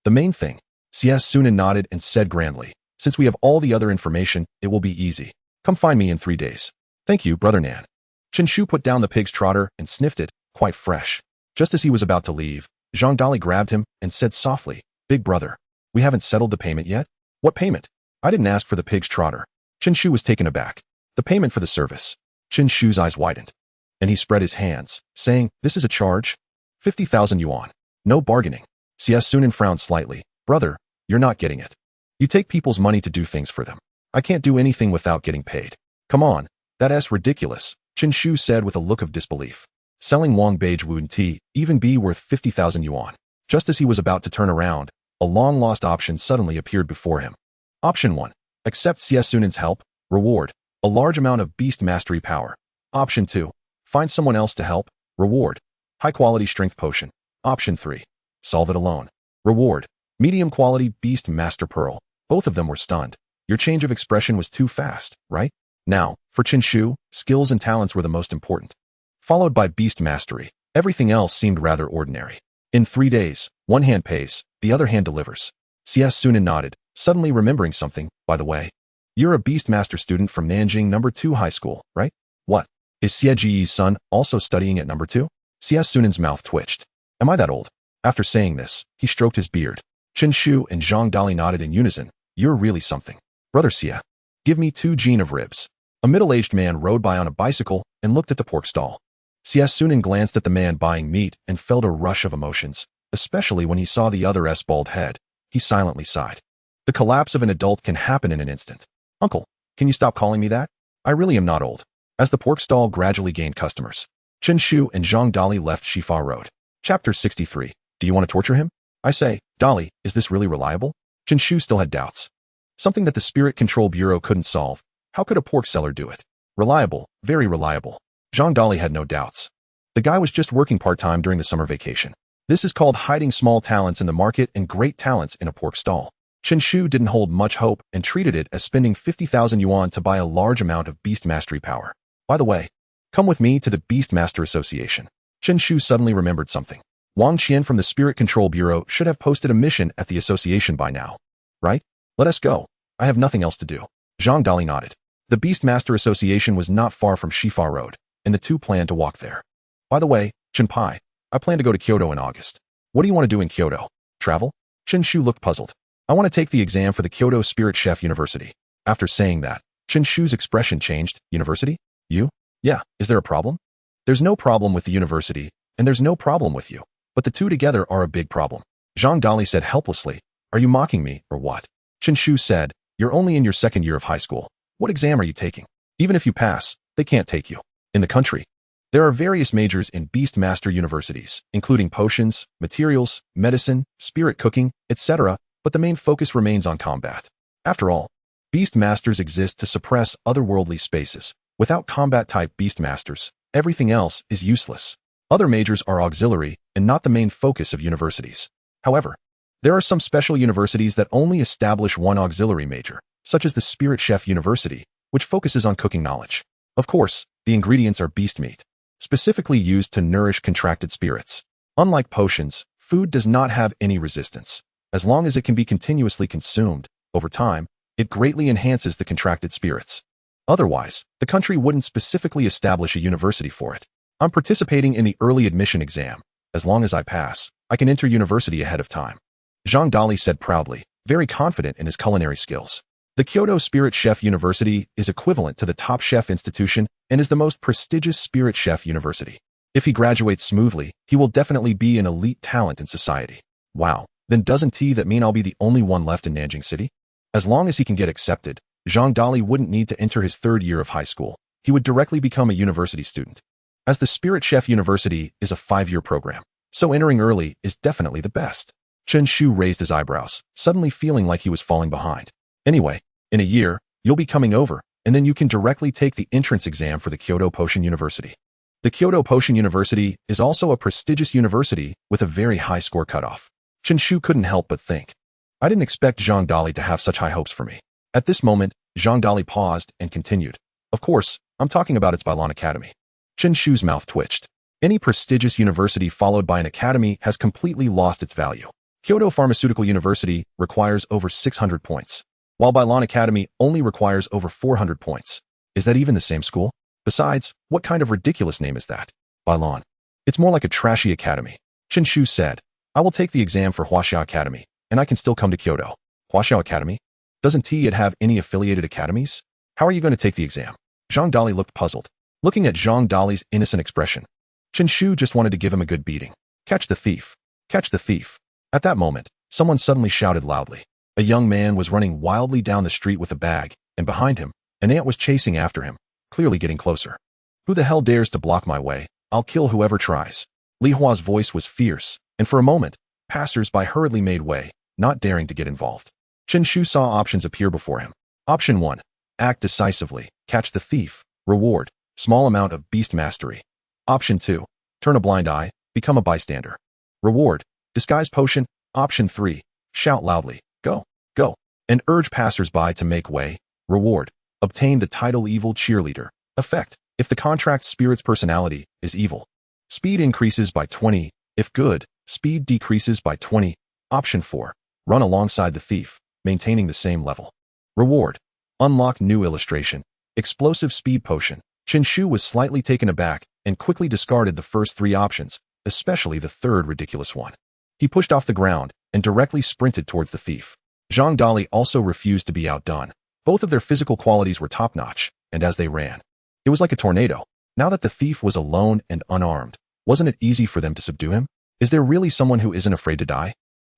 [SPEAKER 1] The main thing." Sunin nodded and said grandly, "Since we have all the other information, it will be easy. Come find me in 3 days." "Thank you, Brother Nan." Chen Shu put down the pig's trotter and sniffed it, quite fresh. Just as he was about to leave, Zhang Dali grabbed him and said softly, "Big brother, we haven't settled the payment yet?" "What payment?" "I didn't ask for the pig's trotter." Chen Shu was taken aback. "The payment for the service." Chen Shu's eyes widened, and he spread his hands, saying, "This is a charge? 50,000 yuan. No bargaining." Sunin frowned slightly. "Brother, you're not getting it. You take people's money to do things for them. I can't do anything without getting paid." "Come on, that's ridiculous," Chen Shu said with a look of disbelief. "Selling Wang Beige wouldn't even be worth 50,000 yuan. Just as he was about to turn around, a long-lost option suddenly appeared before him. Option 1. Accept Sunin's help. Reward. A large amount of beast mastery power. Option 2. Find someone else to help. Reward. High-quality strength potion. Option 3. Solve it alone. Reward. Medium-quality beast master pearl. Both of them were stunned. Your change of expression was too fast, right? Now, for Chen Shu, skills and talents were the most important, followed by beast mastery. Everything else seemed rather ordinary. In 3 days, one hand pays, the other hand delivers. Sunin nodded, suddenly remembering something. "By the way, you're a Beastmaster student from Nanjing No. 2 High School, right?" "What? Is Xie son also studying at No. 2? Sunin's mouth twitched. "Am I that old?" After saying this, he stroked his beard. Chen Shu and Zhang Dali nodded in unison. "You're really something." Brother Xia, give me 2 gene of ribs. A middle-aged man rode by on a bicycle and looked at the pork stall. Xia Sunan glanced at the man buying meat and felt a rush of emotions, especially when he saw the other's bald head. He silently sighed. The collapse of an adult can happen in an instant. Uncle, can you stop calling me that? I really am not old. As the pork stall gradually gained customers, Chen Shu and Zhang Dali left Shifa Road. Chapter 63. Do you want to torture him? I say, Dali, is this really reliable? Chen Shu still had doubts. Something that the Spirit Control Bureau couldn't solve. How could a pork seller do it? Reliable, very reliable. Zhang Dali had no doubts. The guy was just working part-time during the summer vacation. This is called hiding small talents in the market and great talents in a pork stall. Chen Shu didn't hold much hope and treated it as spending 50,000 yuan to buy a large amount of beast mastery power. By the way, come with me to the Beast Master Association. Chen Shu suddenly remembered something. Wang Qian from the Spirit Control Bureau should have posted a mission at the association by now. Right? Let us go. I have nothing else to do. Zhang Dali nodded. The Beast Master Association was not far from Shifa Road, and the two planned to walk there. By the way, Chen Pai, I plan to go to Kyoto in August. What do you want to do in Kyoto? Travel? Chen Shu looked puzzled. I want to take the exam for the Kyoto Spirit Chef University. After saying that, Chen Shu's expression changed. University? You? Yeah, is there a problem? There's no problem with the university, and there's no problem with you. But the two together are a big problem. Zhang Dali said helplessly. Are you mocking me, or what? Chen Shu said, you're only in your 2nd year of high school. What exam are you taking? Even if you pass, they can't take you. In the country, there are various majors in Beast Master universities, including potions, materials, medicine, spirit cooking, etc., but the main focus remains on combat. After all, Beast Masters exist to suppress otherworldly spaces. Without combat-type Beast Masters, everything else is useless. Other majors are auxiliary and not the main focus of universities. However, there are some special universities that only establish one auxiliary major, such as the Spirit Chef University, which focuses on cooking knowledge. Of course, the ingredients are beast meat, specifically used to nourish contracted spirits. Unlike potions, food does not have any resistance. As long as it can be continuously consumed, over time, it greatly enhances the contracted spirits. Otherwise, the country wouldn't specifically establish a university for it. I'm participating in the early admission exam. As long as I pass, I can enter university ahead of time. Zhang Dali said proudly, very confident in his culinary skills. The Kyoto Spirit Chef University is equivalent to the Top Chef Institution and is the most prestigious Spirit Chef University. If he graduates smoothly, he will definitely be an elite talent in society. Wow, then doesn't that mean I'll be the only one left in Nanjing City? As long as he can get accepted, Zhang Dali wouldn't need to enter his 3rd year of high school. He would directly become a university student. As the Spirit Chef University is a 5-year program, so entering early is definitely the best. Chen Shu raised his eyebrows, suddenly feeling like he was falling behind. Anyway, in a year, you'll be coming over, and then you can directly take the entrance exam for the Kyoto Potion University. The Kyoto Potion University is also a prestigious university with a very high score cutoff. Chen Shu couldn't help but think. I didn't expect Zhang Dali to have such high hopes for me. At this moment, Zhang Dali paused and continued. Of course, I'm talking about its Bailon Academy. Chen Shu's mouth twitched. Any prestigious university followed by an academy has completely lost its value. Kyoto Pharmaceutical University requires over 600 points, while Bailon Academy only requires over 400 points. Is that even the same school? Besides, what kind of ridiculous name is that? Bailon. It's more like a trashy academy. Chen Shu said, I will take the exam for Huaxia Academy, and I can still come to Kyoto. Huaxia Academy? Doesn't it have any affiliated academies? How are you going to take the exam? Zhang Dali looked puzzled. Looking at Zhang Dali's innocent expression, Chen Shu just wanted to give him a good beating. Catch the thief. Catch the thief. At that moment, someone suddenly shouted loudly. A young man was running wildly down the street with a bag, and behind him, an ant was chasing after him, clearly getting closer. Who the hell dares to block my way? I'll kill whoever tries. Li Hua's voice was fierce, and for a moment, passers-by hurriedly made way, not daring to get involved. Chen Shu saw options appear before him. Option 1. Act decisively. Catch the thief. Reward. Small amount of beast mastery. Option 2. Turn a blind eye. Become a bystander. Reward. Disguise potion. Option 3. Shout loudly. Go. Go. And urge passers-by to make way. Reward. Obtain the title Evil Cheerleader. Effect. If the contract spirit's personality is evil, speed increases by 20. If good, speed decreases by 20. Option 4. Run alongside the thief, maintaining the same level. Reward. Unlock new illustration. Explosive speed potion. Chen Shu was slightly taken aback and quickly discarded the first 3 options, especially the third ridiculous one. He pushed off the ground and directly sprinted towards the thief. Zhang Dali also refused to be outdone, Both of their physical qualities were top-notch, and as they ran, it was like a tornado. Now that the thief was alone and unarmed, wasn't it easy for them to subdue him? Is there really someone who isn't afraid to die?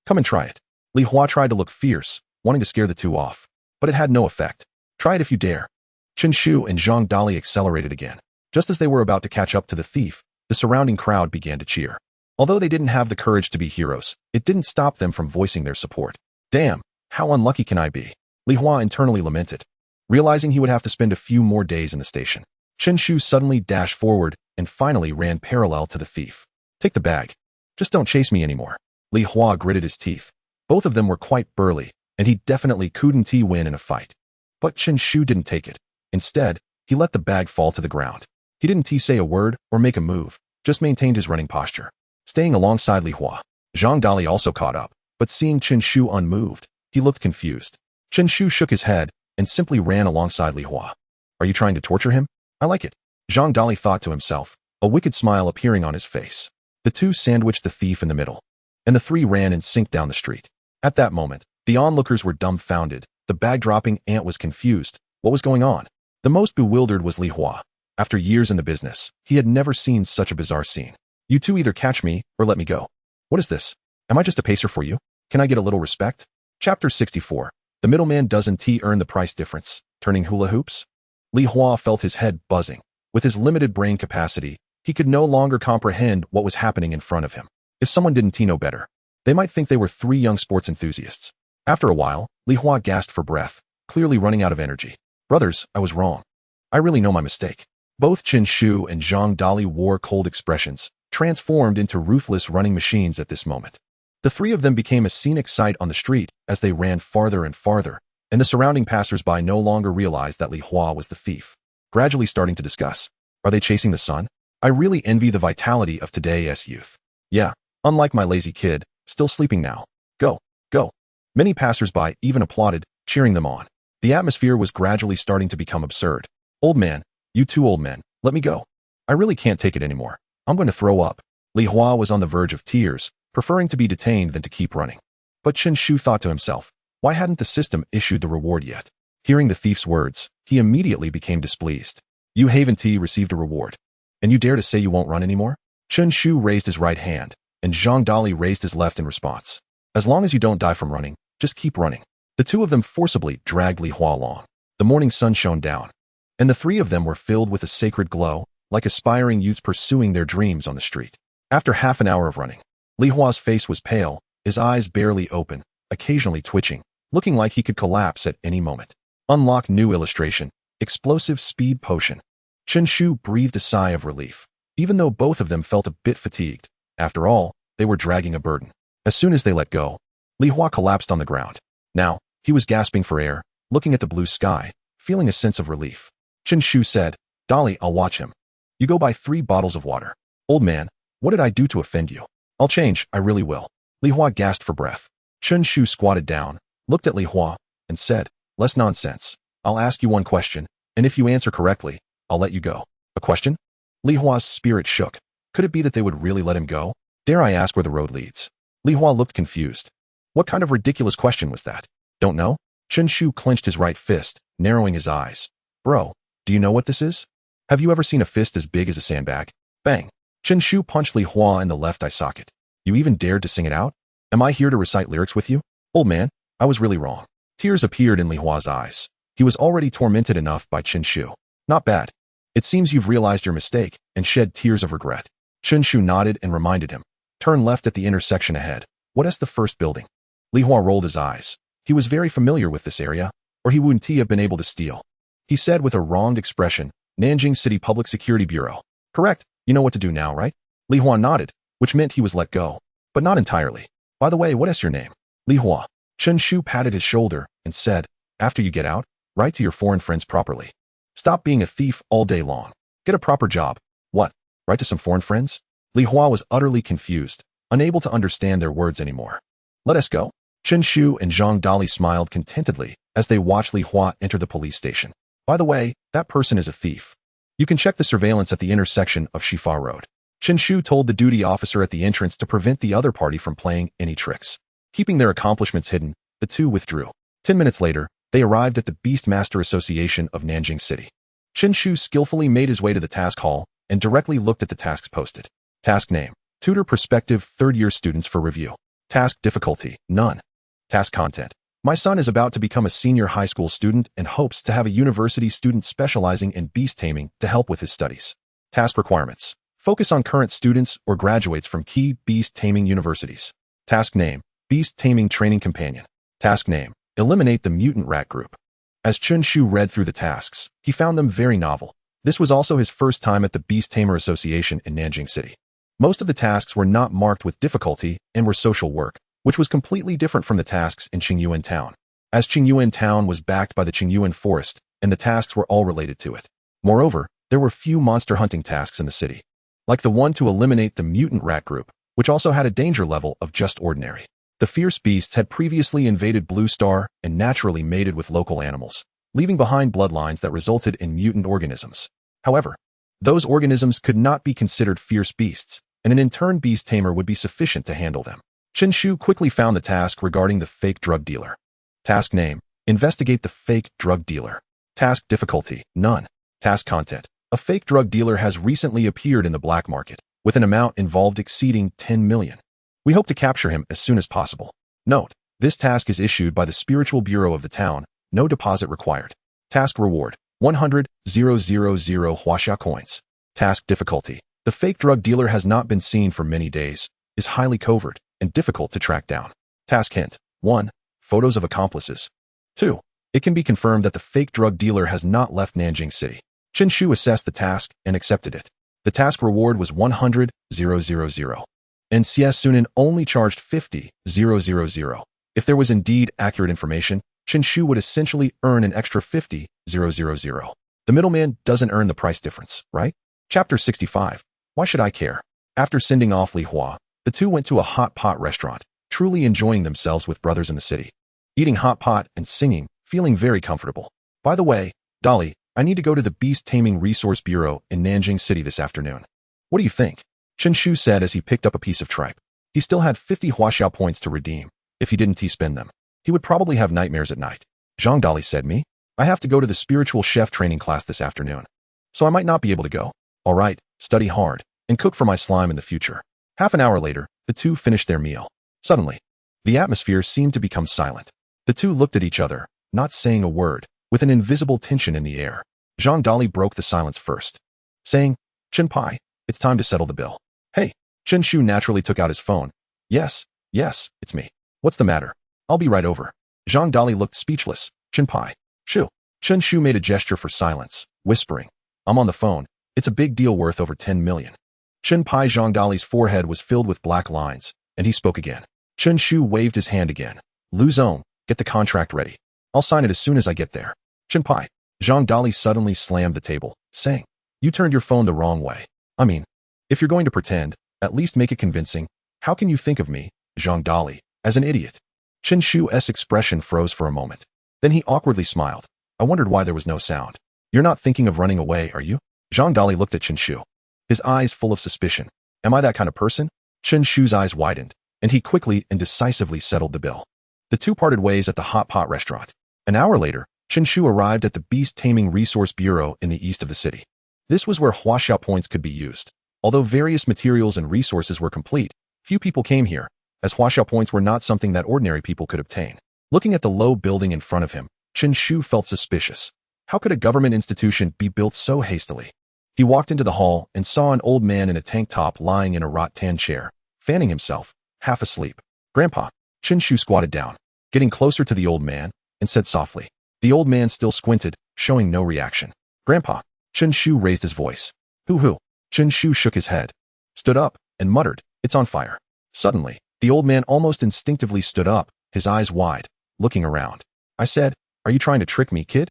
[SPEAKER 1] Come and try it. Li Hua tried to look fierce, wanting to scare the two off, but it had no effect. Try it if you dare. Chen Shu and Zhang Dali accelerated again. Just as they were about to catch up to the thief, the surrounding crowd began to cheer. Although they didn't have the courage to be heroes, it didn't stop them from voicing their support. Damn, how unlucky can I be? Li Hua internally lamented, realizing he would have to spend a few more days in the station. Chen Shu suddenly dashed forward and finally ran parallel to the thief. Take the bag. Just don't chase me anymore. Li Hua gritted his teeth. Both of them were quite burly, and he definitely couldn't win in a fight. But Chen Shu didn't take it. Instead, he let the bag fall to the ground. He didn't say a word or make a move, just maintained his running posture, staying alongside Li Hua. Zhang Dali also caught up, but seeing Chen Shu unmoved, he looked confused. Chen Shu shook his head and simply ran alongside Li Hua. Are you trying to torture him? I like it. Zhang Dali thought to himself, a wicked smile appearing on his face. The two sandwiched the thief in the middle, and the three ran in sync down the street. At that moment, the onlookers were dumbfounded. The bag-dropping ant was confused. What was going on? The most bewildered was Li Hua. After years in the business, he had never seen such a bizarre scene. You two either catch me or let me go. What is this? Am I just a pacer for you? Can I get a little respect? Chapter 64. The middleman doesn't earn the price difference, turning hula hoops? Li Hua felt his head buzzing. With his limited brain capacity, he could no longer comprehend what was happening in front of him. If someone didn't know better, they might think they were three young sports enthusiasts. After a while, Li Hua gasped for breath, clearly running out of energy. Brothers, I was wrong. I really know my mistake. Both Chen Shu and Zhang Dali wore cold expressions, transformed into ruthless running machines at this moment. The three of them became a scenic sight on the street as they ran farther and farther, and the surrounding passers-by no longer realized that Li Hua was the thief. Gradually starting to discuss, are they chasing the sun? I really envy the vitality of today's youth. Yeah, unlike my lazy kid, still sleeping now. Go, go. Many passers-by even applauded, cheering them on. The atmosphere was gradually starting to become absurd. Old man, you two old men, let me go. I really can't take it anymore. I'm going to throw up. Li Hua was on the verge of tears, preferring to be detained than to keep running. But Chen Shu thought to himself, why hadn't the system issued the reward yet? Hearing the thief's words, he immediately became displeased. You haven't received a reward. And you dare to say you won't run anymore? Chen Shu raised his right hand, and Zhang Dali raised his left in response. As long as you don't die from running, just keep running. The two of them forcibly dragged Li Hua along. The morning sun shone down, and the three of them were filled with a sacred glow, like aspiring youths pursuing their dreams on the street. After half an hour of running, Li Hua's face was pale, his eyes barely open, occasionally twitching, looking like he could collapse at any moment. Unlock new illustration, explosive speed potion. Chen Shu breathed a sigh of relief, even though both of them felt a bit fatigued. After all, they were dragging a burden. As soon as they let go, Li Hua collapsed on the ground. Now, he was gasping for air, looking at the blue sky, feeling a sense of relief. Chen Shu said, Dali, I'll watch him. You go buy 3 bottles of water. Old man, what did I do to offend you? I'll change, I really will. Li Hua gasped for breath. Chen Shu squatted down, looked at Li Hua, and said, less nonsense. I'll ask you one question, and if you answer correctly, I'll let you go. A question? Li Hua's spirit shook. Could it be that they would really let him go? Dare I ask where the road leads? Li Hua looked confused. What kind of ridiculous question was that? Don't know? Chen Shu clenched his right fist, narrowing his eyes. Bro, do you know what this is? Have you ever seen a fist as big as a sandbag? Bang. Chen Shu punched Li Hua in the left eye socket. You even dared to sing it out? Am I here to recite lyrics with you? Old man, I was really wrong. Tears appeared in Li Hua's eyes. He was already tormented enough by Chen Shu. Not bad. It seems you've realized your mistake and shed tears of regret. Chen Shu nodded and reminded him. Turn left at the intersection ahead. What is the first building? Li Hua rolled his eyes. He was very familiar with this area, or he wouldn't have been able to steal. He said with a wronged expression, Nanjing City Public Security Bureau. Correct, you know what to do now, right? Li Hua nodded, which meant he was let go, but not entirely. By the way, what is your name? Li Hua. Chen Shu patted his shoulder and said, after you get out, write to your foreign friends properly. Stop being a thief all day long. Get a proper job. What? Write to some foreign friends? Li Hua was utterly confused, unable to understand their words anymore. Let us go. Chen Shu and Zhang Dali smiled contentedly as they watched Li Hua enter the police station. By the way, that person is a thief. You can check the surveillance at the intersection of Shifa Road. Chen Shu told the duty officer at the entrance to prevent the other party from playing any tricks. Keeping their accomplishments hidden, the two withdrew. 10 minutes later, They arrived at the Beastmaster Association of Nanjing City. Chen Shu skillfully made his way to the task hall and directly looked at the tasks posted. Task name: Tutor prospective third-year students for review. Task difficulty: none. Task content: my son is about to become a senior high school student and hopes to have a university student specializing in beast taming to help with his studies. Task requirements: focus on current students or graduates from key beast taming universities. Task name: Beast Taming Training Companion. Task name: eliminate the mutant rat group. As Chen Shu read through the tasks, he found them very novel. This was also his first time at the Beast Tamer Association in Nanjing City. Most of the tasks were not marked with difficulty and were social work, which was completely different from the tasks in Qingyuan Town, as Qingyuan Town was backed by the Qingyuan Forest, and the tasks were all related to it. Moreover, there were few monster hunting tasks in the city, like the one to eliminate the mutant rat group, which also had a danger level of just ordinary. The fierce beasts had previously invaded Blue Star and naturally mated with local animals, leaving behind bloodlines that resulted in mutant organisms. However, those organisms could not be considered fierce beasts, and an in-turn beast tamer would be sufficient to handle them. Chen Shu quickly found the task regarding the fake drug dealer. Task name: investigate the fake drug dealer. Task difficulty: none. Task content: a fake drug dealer has recently appeared in the black market, with an amount involved exceeding 10 million. We hope to capture him as soon as possible. Note: this task is issued by the Spiritual Bureau of the town, no deposit required. Task reward: 100,000 Huaxia coins. Task difficulty: the fake drug dealer has not been seen for many days, is highly covert, and difficult to track down. Task hint: 1. Photos of accomplices. 2. It can be confirmed that the fake drug dealer has not left Nanjing City. Chen Shu assessed the task and accepted it. The task reward was 100,000. And CS Sunan only charged 50,000. If there was indeed accurate information, Chen Shu would essentially earn an extra 50,000. The middleman doesn't earn the price difference, right? Chapter 65. Why should I care? After sending off Li Hua, the two went to a hot pot restaurant, truly enjoying themselves with brothers in the city. Eating hot pot and singing, feeling very comfortable. By the way, Dolly, I need to go to the Beast Taming Resource Bureau in Nanjing City this afternoon. What do you think? Chen Shu said as he picked up a piece of tripe. He still had 50 Huaxiao points to redeem. If he didn't spend them, he would probably have nightmares at night. Zhang Dali said me. I have to go to the spiritual chef training class this afternoon, so I might not be able to go. All right, study hard, and cook for my slime in the future. Half an hour later, the two finished their meal. Suddenly, the atmosphere seemed to become silent. The two looked at each other, not saying a word, with an invisible tension in the air. Zhang Dali broke the silence first, saying, Chen Pai, it's time to settle the bill. Hey, Chen Shu naturally took out his phone. Yes, it's me. What's the matter? I'll be right over. Zhang Dali looked speechless. Chen Pai. Shu. Chen Shu made a gesture for silence, whispering, I'm on the phone. It's a big deal worth over 10 million. Chen Pai. Zhang Dali's forehead was filled with black lines, and he spoke again. Chen Shu waved his hand again. Lu Zong, get the contract ready. I'll sign it as soon as I get there. Chen Pai. Zhang Dali suddenly slammed the table, saying, You turned your phone the wrong way. I mean, if you're going to pretend, at least make it convincing. How can you think of me, Zhang Dali, as an idiot? Chen Shu's expression froze for a moment. Then he awkwardly smiled. I wondered why there was no sound. You're not thinking of running away, are you? Zhang Dali looked at Chen Shu, his eyes full of suspicion. Am I that kind of person? Chen Shu's eyes widened, and he quickly and decisively settled the bill. The two parted ways at the hot pot restaurant. An hour later, Chen Shu arrived at the Beast Taming Resource Bureau in the east of the city. This was where Huaxia points could be used. Although various materials and resources were complete, few people came here, as Huaxia points were not something that ordinary people could obtain. Looking at the low building in front of him, Chen Shu felt suspicious. How could a government institution be built so hastily? He walked into the hall and saw an old man in a tank top lying in a rattan chair, fanning himself, half asleep. Grandpa. Chen Shu squatted down, getting closer to the old man, and said softly. The old man still squinted, showing no reaction. Grandpa. Chen Shu raised his voice. Who? Chen Shu shook his head, stood up, and muttered, It's on fire. Suddenly, the old man almost instinctively stood up, his eyes wide, looking around. I said, Are you trying to trick me, kid?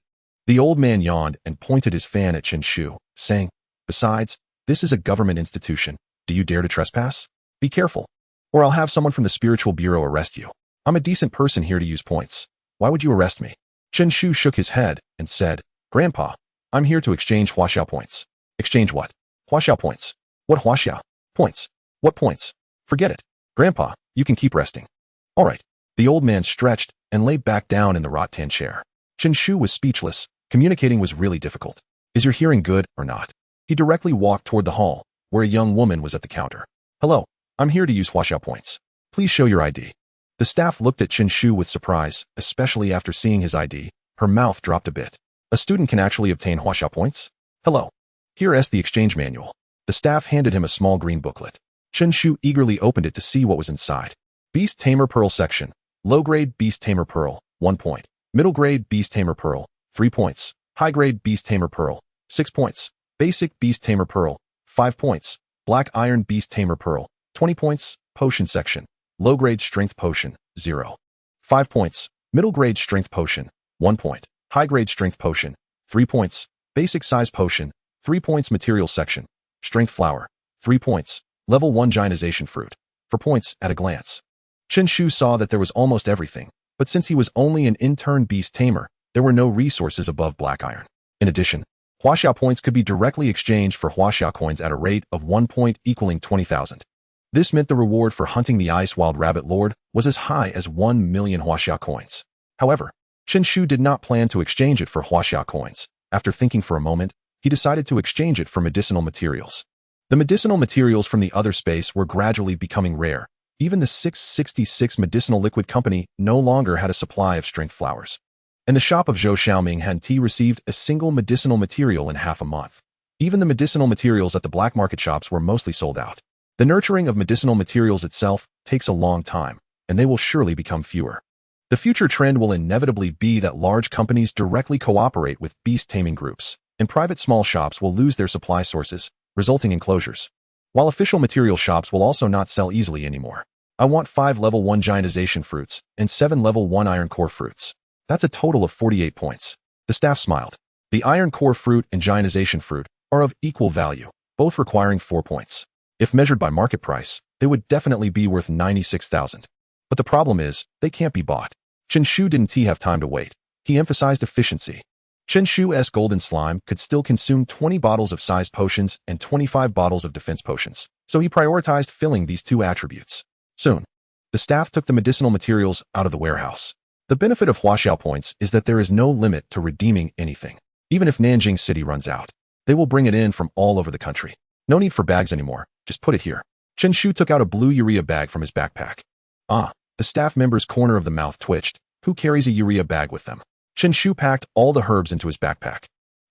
[SPEAKER 1] The old man yawned and pointed his fan at Chen Shu, saying, Besides, this is a government institution. Do you dare to trespass? Be careful, or I'll have someone from the Spiritual Bureau arrest you. I'm a decent person here to use points. Why would you arrest me? Chen Shu shook his head and said, Grandpa, I'm here to exchange Huaxiao points. Exchange what? Huaxiao points. What Huaxiao? Points. What points? Forget it. Grandpa, you can keep resting. All right. The old man stretched and lay back down in the rattan chair. Chen Shu was speechless. Communicating was really difficult. Is your hearing good or not? He directly walked toward the hall, where a young woman was at the counter. Hello, I'm here to use Huaxia points. Please show your ID. The staff looked at Chen Shu with surprise, especially after seeing his ID. Her mouth dropped a bit. A student can actually obtain Huaxia points? Hello. Here is the exchange manual. The staff handed him a small green booklet. Chen Shu eagerly opened it to see what was inside. Beast Tamer Pearl Section. Low-grade Beast Tamer Pearl, 1 point. Middle-grade Beast Tamer Pearl, 3 points. High-grade Beast Tamer Pearl, 6 points. Basic Beast Tamer Pearl, 5 points. Black Iron Beast Tamer Pearl, 20 points. Potion Section. Low-grade Strength Potion, 0. 5 points. Middle-grade Strength Potion, 1 point. High-grade Strength Potion, 3 points. Basic Size Potion, 3 points. Material Section. Strength Flower, 3 points. Level 1 Gionization Fruit, 4 points at a glance. Chen Shu saw that there was almost everything, but since he was only an intern beast tamer, there were no resources above black iron. In addition, Huaxia points could be directly exchanged for Huaxia coins at a rate of 1 point equaling 20,000. This meant the reward for hunting the Ice Wild Rabbit Lord was as high as 1 million Huaxia coins. However, Chen Shu did not plan to exchange it for Huaxia coins. After thinking for a moment, he decided to exchange it for medicinal materials. The medicinal materials from the other space were gradually becoming rare. Even the 666 Medicinal Liquid Company no longer had a supply of strength flowers. And the shop of Zhou Xiaoming hadn't received a single medicinal material in half a month. Even the medicinal materials at the black market shops were mostly sold out. The nurturing of medicinal materials itself takes a long time, and they will surely become fewer. The future trend will inevitably be that large companies directly cooperate with beast taming groups, and private small shops will lose their supply sources, resulting in closures. While official material shops will also not sell easily anymore. I want 5 level 1 Gionization fruits and 7 level 1 Iron Core fruits. That's a total of 48 points. The staff smiled. The Iron Core fruit and Gionization fruit are of equal value, both requiring 4 points. If measured by market price, they would definitely be worth 96,000. But the problem is, they can't be bought. Chen Shu didn't have time to wait. He emphasized efficiency. Chen Shu's golden slime could still consume 20 bottles of sized potions and 25 bottles of defense potions, so he prioritized filling these 2 attributes. Soon, the staff took the medicinal materials out of the warehouse. The benefit of Huaxiao points is that there is no limit to redeeming anything. Even if Nanjing City runs out, they will bring it in from all over the country. No need for bags anymore, just put it here. Chen Shu took out a blue urea bag from his backpack. Ah, the staff member's corner of the mouth twitched. Who carries a urea bag with them? Chen Shu packed all the herbs into his backpack.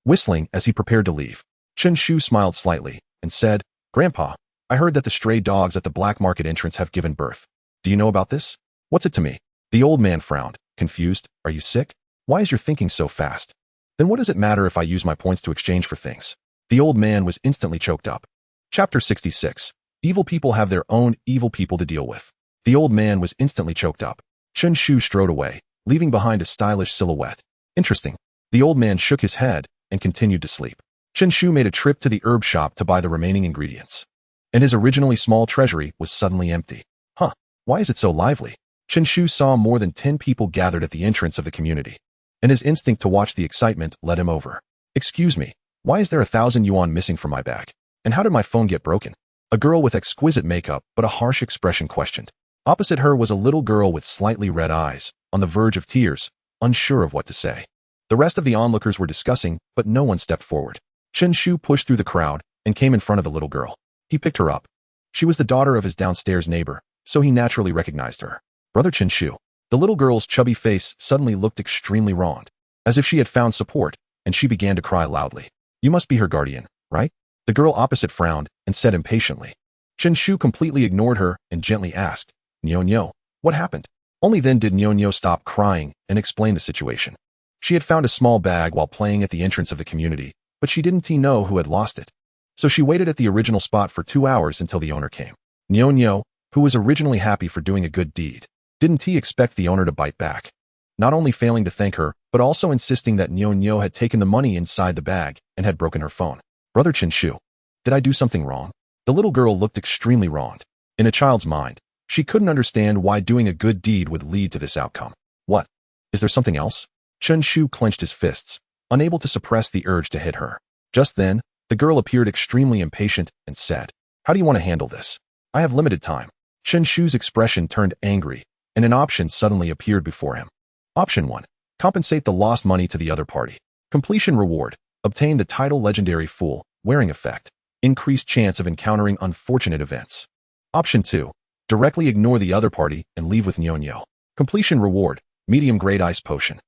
[SPEAKER 1] Whistling as he prepared to leave, Chen Shu smiled slightly and said, Grandpa, I heard that the stray dogs at the black market entrance have given birth. Do you know about this? What's it to me? The old man frowned, confused. Are you sick? Why is your thinking so fast? Then what does it matter if I use my points to exchange for things? The old man was instantly choked up. Chapter 66. Evil people have their own evil people to deal with. The old man was instantly choked up. Chen Shu strode away, leaving behind a stylish silhouette. Interesting. The old man shook his head and continued to sleep. Chen Shu made a trip to the herb shop to buy the remaining ingredients. And his originally small treasury was suddenly empty. Huh, why is it so lively? Chen Shu saw more than 10 people gathered at the entrance of the community, and his instinct to watch the excitement led him over. Excuse me, why is there 1,000 yuan missing from my bag? And how did my phone get broken? A girl with exquisite makeup but a harsh expression questioned. Opposite her was a little girl with slightly red eyes, on the verge of tears, unsure of what to say. The rest of the onlookers were discussing, but no one stepped forward. Chen Shu pushed through the crowd and came in front of the little girl. He picked her up. She was the daughter of his downstairs neighbor, so he naturally recognized her. Brother Chen Shu. The little girl's chubby face suddenly looked extremely wronged, as if she had found support, and she began to cry loudly. You must be her guardian, right? The girl opposite frowned and said impatiently. Chen Shu completely ignored her and gently asked, Nyo, what happened? Only then did Nyo stop crying and explain the situation. She had found a small bag while playing at the entrance of the community, but she didn't know who had lost it. So she waited at the original spot for 2 hours until the owner came. Nyo, who was originally happy for doing a good deed, didn't expect the owner to bite back, not only failing to thank her, but also insisting that Nyo had taken the money inside the bag and had broken her phone. Brother Chen Shu, did I do something wrong? The little girl looked extremely wronged. In a child's mind, she couldn't understand why doing a good deed would lead to this outcome. What? Is there something else? Chen Shu clenched his fists, unable to suppress the urge to hit her. Just then, the girl appeared extremely impatient and said, How do you want to handle this? I have limited time. Chen Shu's expression turned angry, and an option suddenly appeared before him. Option 1. Compensate the lost money to the other party. Completion reward. Obtain the title Legendary Fool, wearing effect. Increased chance of encountering unfortunate events. Option 2. Directly ignore the other party and leave with Nyo. Completion reward. Medium grade ice potion.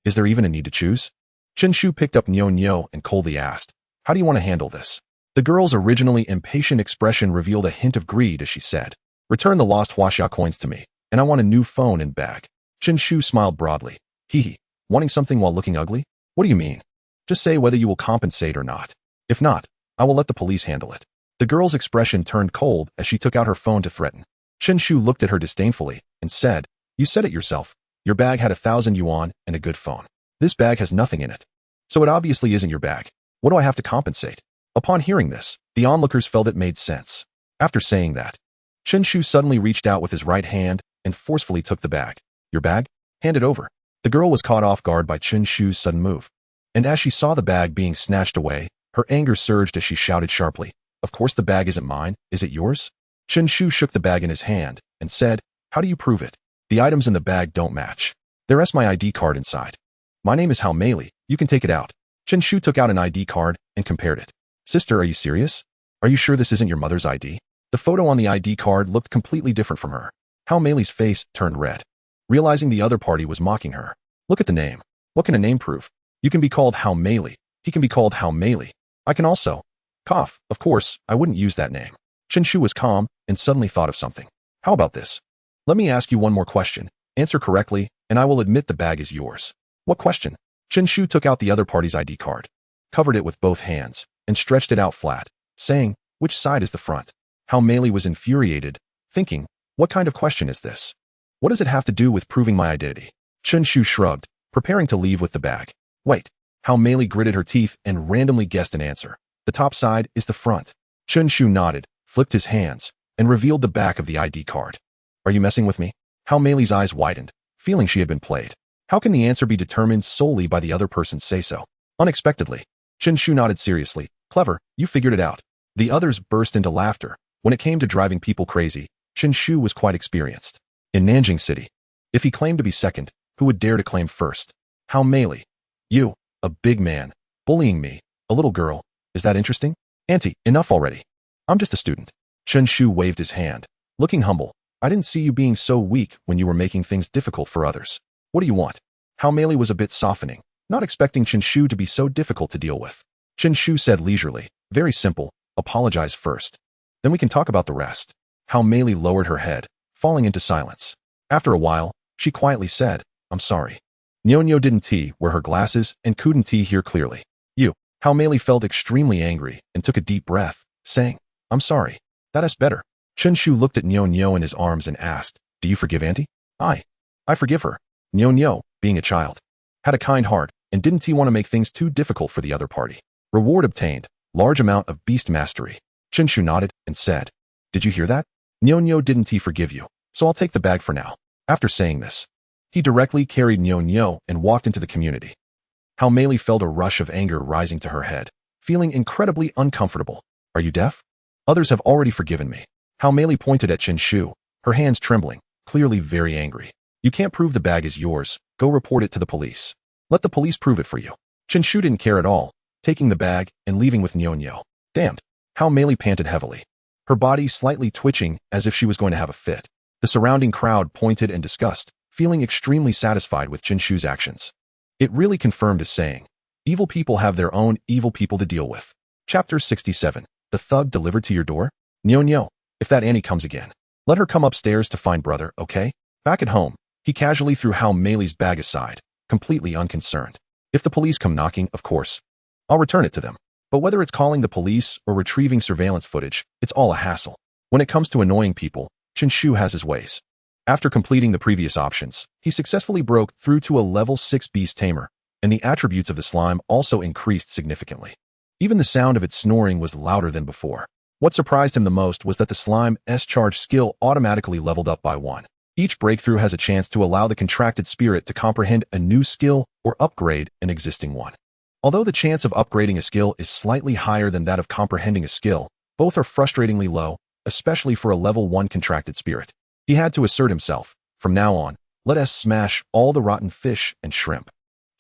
[SPEAKER 1] Is there even a need to choose? Chen Shu picked up Nyo and coldly asked, how do you want to handle this? The girl's originally impatient expression revealed a hint of greed as she said, return the lost Huaxia coins to me, and I want a new phone and bag. Chen Shu smiled broadly. Hee. Wanting something while looking ugly? What do you mean? Just say whether you will compensate or not. If not, I will let the police handle it. The girl's expression turned cold as she took out her phone to threaten. Chen Shu looked at her disdainfully and said, you said it yourself. Your bag had 1,000 yuan and a good phone. This bag has nothing in it. So it obviously isn't your bag. What do I have to compensate? Upon hearing this, the onlookers felt it made sense. After saying that, Chen Shu suddenly reached out with his right hand and forcefully took the bag. Your bag? Hand it over. The girl was caught off guard by Chen Shu's sudden move. And as she saw the bag being snatched away, her anger surged as she shouted sharply, of course the bag isn't mine, is it yours? Chen Shu shook the bag in his hand and said, how do you prove it? The items in the bag don't match. There's my ID card inside. My name is Hao Meili, you can take it out. Chen Shu took out an ID card and compared it. Sister, are you serious? Are you sure this isn't your mother's ID? The photo on the ID card looked completely different from her. Hao Meili's face turned red. Realizing the other party was mocking her. Look at the name. What can a name prove? You can be called Hao Meili. He can be called Hao Meili. I can also. Cough. Of course, I wouldn't use that name. Chen Shu was calm and suddenly thought of something. How about this? Let me ask you one more question. Answer correctly, and I will admit the bag is yours. What question? Chen Shu took out the other party's ID card, covered it with both hands, and stretched it out flat, saying, which side is the front? Hao Meili was infuriated, thinking, what kind of question is this? What does it have to do with proving my identity? Chen Shu shrugged, preparing to leave with the bag. Wait. Hao Meili gritted her teeth and randomly guessed an answer. The top side is the front. Chen Shu nodded, flipped his hands, and revealed the back of the ID card. Are you messing with me? Hao Meili's eyes widened, feeling she had been played. How can the answer be determined solely by the other person's say-so? Unexpectedly, Chen Shu nodded seriously. Clever, you figured it out. The others burst into laughter. When it came to driving people crazy, Chen Shu was quite experienced. In Nanjing City, if he claimed to be second, who would dare to claim first? Hao Meili. You, a big man, bullying me, a little girl. Is that interesting? Auntie, enough already. I'm just a student. Chen Shu waved his hand, looking humble. I didn't see you being so weak when you were making things difficult for others. What do you want? Hao Meili was a bit softening, not expecting Chen Shu to be so difficult to deal with. Chen Shu said leisurely, very simple, apologize first. Then we can talk about the rest. Hao Meili lowered her head, falling into silence. After a while, she quietly said, I'm sorry. Nyo didn't wear her glasses and couldn't hear clearly. You. Hao Meili felt extremely angry and took a deep breath, saying, I'm sorry. That is better. Chen Shu looked at Nyo in his arms and asked, do you forgive Auntie? I forgive her. Nyo, being a child, had a kind heart and didn't want to make things too difficult for the other party. Reward obtained, large amount of beast mastery. Chen Shu nodded and said, did you hear that? Nyo didn't forgive you, so I'll take the bag for now. After saying this, he directly carried Nyo and walked into the community. Hao Meili felt a rush of anger rising to her head, feeling incredibly uncomfortable. Are you deaf? Others have already forgiven me. Hao Meili pointed at Chen Shu, her hands trembling, clearly very angry. You can't prove the bag is yours. Go report it to the police. Let the police prove it for you. Chen Shu didn't care at all, taking the bag and leaving with Nyo. Damned. Hao Meili panted heavily, her body slightly twitching as if she was going to have a fit. The surrounding crowd pointed and discussed, feeling extremely satisfied with Chen Shu's actions. It really confirmed his saying, evil people have their own evil people to deal with. Chapter 67. The thug delivered to your door? Nyo, if that Annie comes again, let her come upstairs to find brother, okay? Back at home, he casually threw Hao Meili's bag aside, completely unconcerned. If the police come knocking, of course, I'll return it to them. But whether it's calling the police or retrieving surveillance footage, it's all a hassle. When it comes to annoying people, Chen Shu has his ways. After completing the previous options, he successfully broke through to a level 6 Beast Tamer, and the attributes of the slime also increased significantly. Even the sound of its snoring was louder than before. What surprised him the most was that the slime's charge skill automatically leveled up by 1. Each breakthrough has a chance to allow the contracted spirit to comprehend a new skill or upgrade an existing one. Although the chance of upgrading a skill is slightly higher than that of comprehending a skill, both are frustratingly low, especially for a level 1 contracted spirit. He had to assert himself. From now on, let us smash all the rotten fish and shrimp.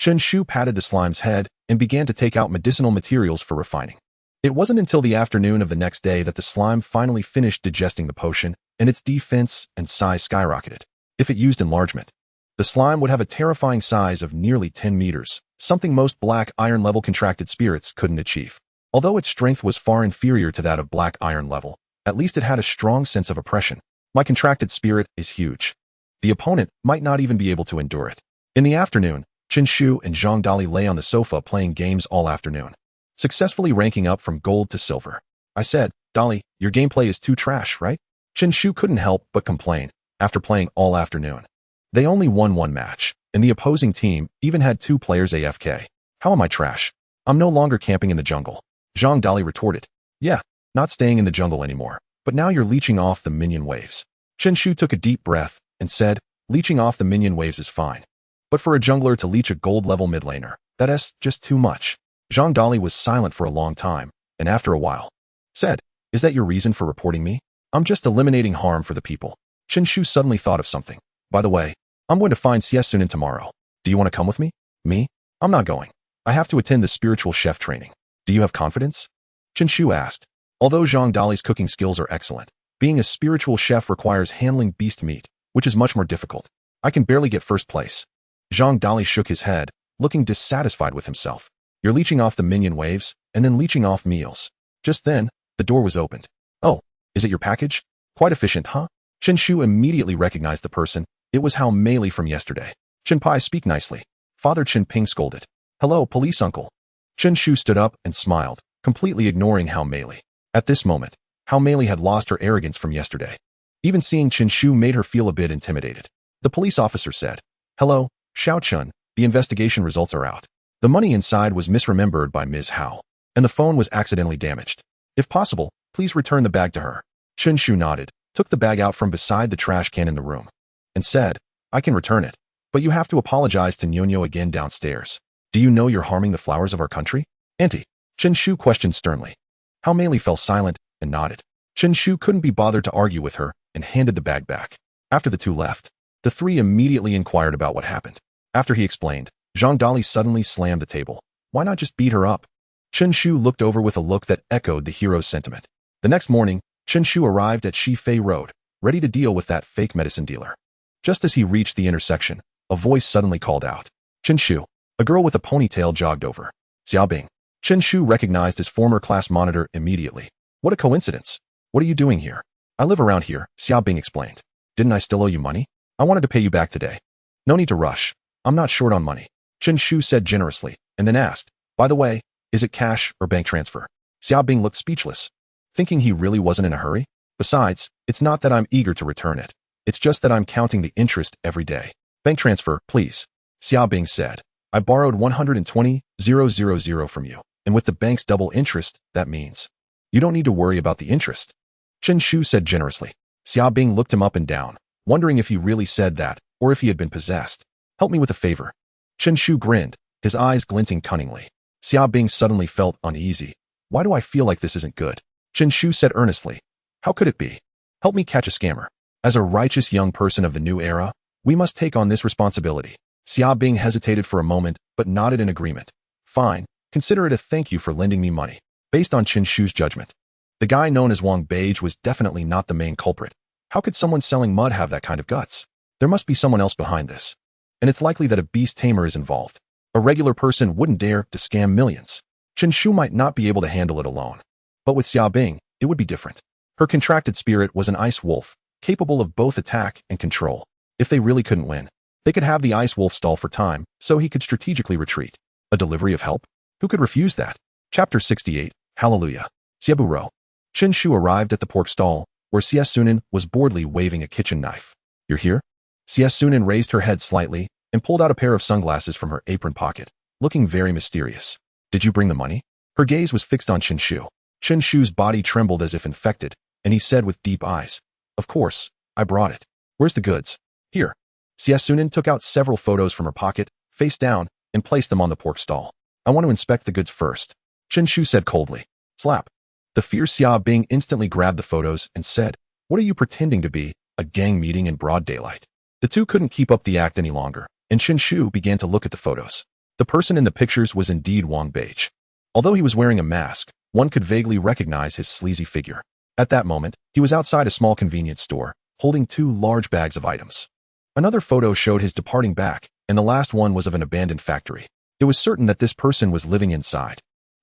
[SPEAKER 1] Chen Shu patted the slime's head and began to take out medicinal materials for refining. It wasn't until the afternoon of the next day that the slime finally finished digesting the potion, and its defense and size skyrocketed. If it used enlargement, the slime would have a terrifying size of nearly 10 meters, something most black iron level contracted spirits couldn't achieve. Although its strength was far inferior to that of black iron level, at least it had a strong sense of oppression. My contracted spirit is huge. The opponent might not even be able to endure it. In the afternoon, Chen Shu and Zhang Dali lay on the sofa playing games all afternoon, successfully ranking up from gold to silver. I said, Dali, your gameplay is too trash, right? Chen Shu couldn't help but complain after playing all afternoon. They only won one match, and the opposing team even had 2 players AFK. How am I trash? I'm no longer camping in the jungle. Zhang Dali retorted. Yeah, not staying in the jungle anymore, but now you're leeching off the minion waves. Chen Shu took a deep breath and said, leeching off the minion waves is fine. But for a jungler to leech a gold-level mid laner, that's just too much. Zhang Dali was silent for a long time, and after a while, said, is that your reason for reporting me? I'm just eliminating harm for the people. Chen Shu suddenly thought of something. By the way, I'm going to find Sunin tomorrow. Do you want to come with me? Me? I'm not going. I have to attend the spiritual chef training. Do you have confidence? Chen Shu asked. Although Zhang Dali's cooking skills are excellent, being a spiritual chef requires handling beast meat, which is much more difficult. I can barely get first place. Zhang Dali shook his head, looking dissatisfied with himself. You're leeching off the minion waves, and then leeching off meals. Just then, the door was opened. Oh, is it your package? Quite efficient, huh? Chen Shu immediately recognized the person. It was Hao Meili from yesterday. Chen Pai, speak nicely. Father Chen Ping scolded. Hello, police uncle. Chen Shu stood up and smiled, completely ignoring Hao Meili. At this moment, Hao Meili had lost her arrogance from yesterday. Even seeing Chen Shu made her feel a bit intimidated. The police officer said, Hello, Xiao Chun, the investigation results are out. The money inside was misremembered by Ms. Hao, and the phone was accidentally damaged. If possible, please return the bag to her. Chen Shu nodded, took the bag out from beside the trash can in the room, and said, I can return it, but you have to apologize to Nyonyo again downstairs. Do you know you're harming the flowers of our country? Auntie, Chen Shu questioned sternly. Hao Meili fell silent and nodded. Chen Shu couldn't be bothered to argue with her and handed the bag back. After the two left, the 3 immediately inquired about what happened. After he explained, Zhang Dali suddenly slammed the table. Why not just beat her up? Chen Shu looked over with a look that echoed the hero's sentiment. The next morning, Chen Shu arrived at Shifei Road, ready to deal with that fake medicine dealer. Just as he reached the intersection, a voice suddenly called out. Chen Shu. A girl with a ponytail jogged over. Xiaobing. Chen Shu recognized his former class monitor immediately. What a coincidence. What are you doing here? I live around here, Xiaobing explained. Didn't I still owe you money? I wanted to pay you back today. No need to rush. I'm not short on money. Chen Shu said generously, and then asked, by the way, is it cash or bank transfer? Xiaobing looked speechless, thinking he really wasn't in a hurry. Besides, it's not that I'm eager to return it. It's just that I'm counting the interest every day. Bank transfer, please. Xiaobing said. I borrowed 120,000 from you, and with the bank's double interest, that means you don't need to worry about the interest. Chen Shu said generously. Xiaobing looked him up and down, wondering if he really said that or if he had been possessed. Help me with a favor. Chen Shu grinned, his eyes glinting cunningly. Xiaobing suddenly felt uneasy. Why do I feel like this isn't good? Chen Shu said earnestly. How could it be? Help me catch a scammer. As a righteous young person of the new era, we must take on this responsibility. Xiaobing hesitated for a moment, but nodded in agreement. Fine, consider it a thank you for lending me money. Based on Chen Shu's judgment, the guy known as Wang Beige was definitely not the main culprit. How could someone selling mud have that kind of guts? There must be someone else behind this. And it's likely that a beast tamer is involved. A regular person wouldn't dare to scam millions. Chen Shu might not be able to handle it alone. But with Xiaobing, it would be different. Her contracted spirit was an ice wolf, capable of both attack and control. If they really couldn't win, they could have the ice wolf stall for time, so he could strategically retreat. A delivery of help? Who could refuse that? Chapter 68, Hallelujah. Sieburo. Chen Shu arrived at the pork stall, where Sunin was boredly waving a kitchen knife. You're here? Sunin raised her head slightly and pulled out a pair of sunglasses from her apron pocket, looking very mysterious. Did you bring the money? Her gaze was fixed on Chen Shu. Chen Shu's body trembled as if infected, and he said with deep eyes, Of course, I brought it. Where's the goods? Here. Sunin took out several photos from her pocket, face down, and placed them on the pork stall. I want to inspect the goods first. Chen Shu said coldly. Slap. The fierce Xiaobing instantly grabbed the photos and said, What are you pretending to be, a gang meeting in broad daylight? The two couldn't keep up the act any longer, and Chen Shu began to look at the photos. The person in the pictures was indeed Wang Beige. Although he was wearing a mask, one could vaguely recognize his sleazy figure. At that moment, he was outside a small convenience store, holding 2 large bags of items. Another photo showed his departing back, and the last one was of an abandoned factory. It was certain that this person was living inside.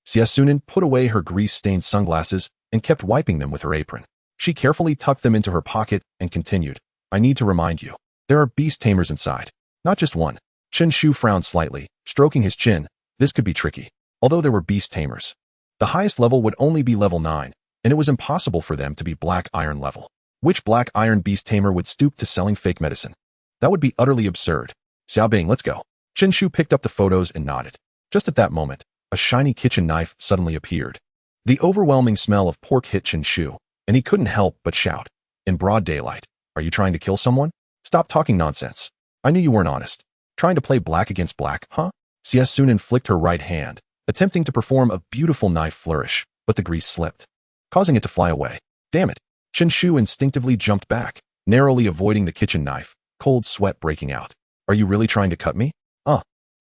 [SPEAKER 1] Sunin put away her grease-stained sunglasses and kept wiping them with her apron. She carefully tucked them into her pocket and continued, I need to remind you, there are beast tamers inside. Not just one. Chen Shu frowned slightly, stroking his chin. This could be tricky. Although there were beast tamers, the highest level would only be level 9, and it was impossible for them to be black iron level. Which black iron beast tamer would stoop to selling fake medicine? That would be utterly absurd. Xiaobing, let's go. Chen Shu picked up the photos and nodded. Just at that moment, a shiny kitchen knife suddenly appeared. The overwhelming smell of pork hit Chen Shu, and he couldn't help but shout. In broad daylight, are you trying to kill someone? Stop talking nonsense. I knew you weren't honest. Trying to play black against black, huh? Sunin flicked her right hand, attempting to perform a beautiful knife flourish, but the grease slipped, causing it to fly away. Damn it. Chen Shu instinctively jumped back, narrowly avoiding the kitchen knife, cold sweat breaking out. Are you really trying to cut me?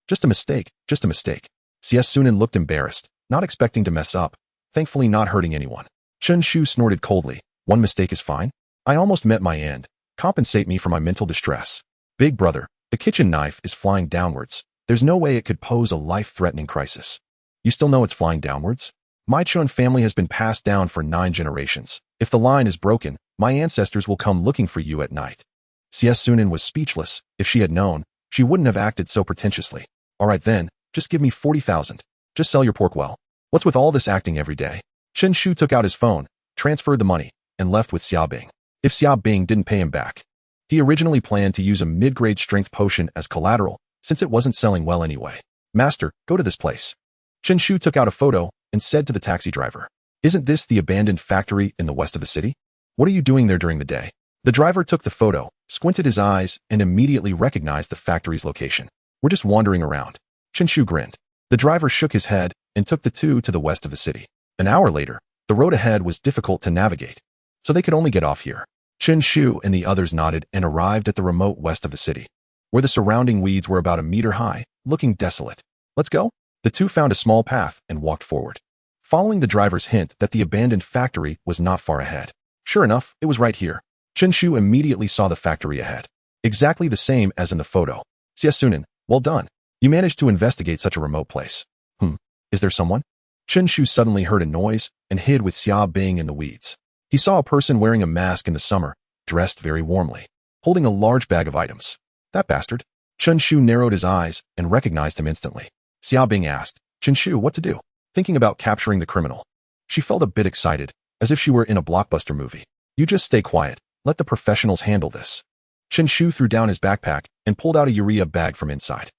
[SPEAKER 1] Just a mistake, just a mistake. Sunin looked embarrassed, not expecting to mess up, thankfully not hurting anyone. Chen Shu snorted coldly. One mistake is fine. I almost met my end. Compensate me for my mental distress. Big brother, the kitchen knife is flying downwards. There's no way it could pose a life-threatening crisis. You still know it's flying downwards? My Chun family has been passed down for 9 generations. If the line is broken, my ancestors will come looking for you at night. Sunin was speechless. If she had known, she wouldn't have acted so pretentiously. All right then, just give me 40,000. Just sell your pork well. What's with all this acting every day? Chen Shu took out his phone, transferred the money, and left with Xiaobing. If Xiaobing didn't pay him back, he originally planned to use a mid-grade strength potion as collateral, since it wasn't selling well anyway. Master, go to this place. Chen Shu took out a photo and said to the taxi driver, Isn't this the abandoned factory in the west of the city? What are you doing there during the day? The driver took the photo, squinted his eyes, and immediately recognized the factory's location. We're just wandering around. Chen Shu grinned. The driver shook his head and took the 2 to the west of the city. An hour later, the road ahead was difficult to navigate, so they could only get off here. Chen Shu and the others nodded and arrived at the remote west of the city, where the surrounding weeds were about a meter high, looking desolate. Let's go? The 2 found a small path and walked forward, following the driver's hint that the abandoned factory was not far ahead. Sure enough, it was right here. Chen Shu immediately saw the factory ahead, exactly the same as in the photo. Sunin, well done. You managed to investigate such a remote place. Is there someone? Chen Shu suddenly heard a noise and hid with Xiaobing in the weeds. He saw a person wearing a mask in the summer, dressed very warmly, holding a large bag of items. That bastard. Chen Shu narrowed his eyes and recognized him instantly. Xiaobing asked, Chen Shu, what to do? Thinking about capturing the criminal. She felt a bit excited, as if she were in a blockbuster movie. You just stay quiet. Let the professionals handle this. Chen Shu threw down his backpack and pulled out a urea bag from inside.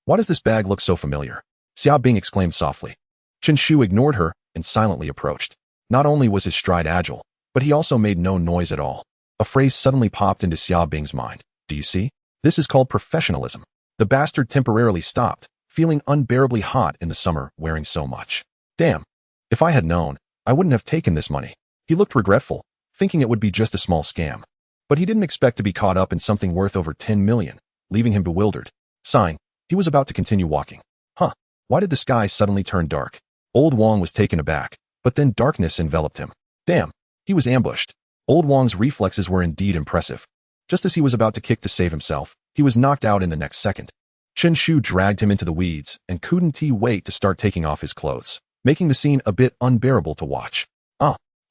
[SPEAKER 1] Why does this bag look so familiar? Xiaobing exclaimed softly. Chen Shu ignored her and silently approached. Not only was his stride agile, but he also made no noise at all. A phrase suddenly popped into Xiaobing's mind. Do you see? This is called professionalism. The bastard temporarily stopped, feeling unbearably hot in the summer wearing so much. Damn. If I had known, I wouldn't have taken this money. He looked regretful, thinking it would be just a small scam. But he didn't expect to be caught up in something worth over 10 million, leaving him bewildered. Sighing, he was about to continue walking. Why did the sky suddenly turn dark? Old Wang was taken aback, but then darkness enveloped him. Damn, he was ambushed. Old Wang's reflexes were indeed impressive. Just as he was about to kick to save himself, he was knocked out in the next second. Chen Shu dragged him into the weeds and couldn't wait to start taking off his clothes, making the scene a bit unbearable to watch.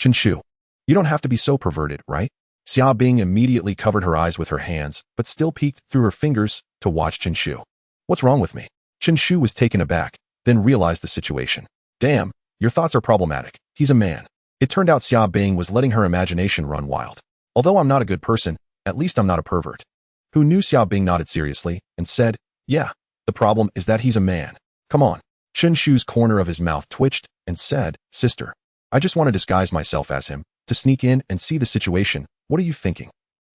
[SPEAKER 1] Chen Shu, you don't have to be so perverted, right? Xiaobing immediately covered her eyes with her hands, but still peeked through her fingers to watch Chen Shu. What's wrong with me? Chen Shu was taken aback, then realized the situation. Damn, your thoughts are problematic. He's a man. It turned out Xiaobing was letting her imagination run wild. Although I'm not a good person, at least I'm not a pervert. Who knew? Xiaobing nodded seriously and said, Yeah, the problem is that he's a man. Come on. Chen Shu's corner of his mouth twitched and said, Sister, I just want to disguise myself as him, to sneak in and see the situation. What are you thinking?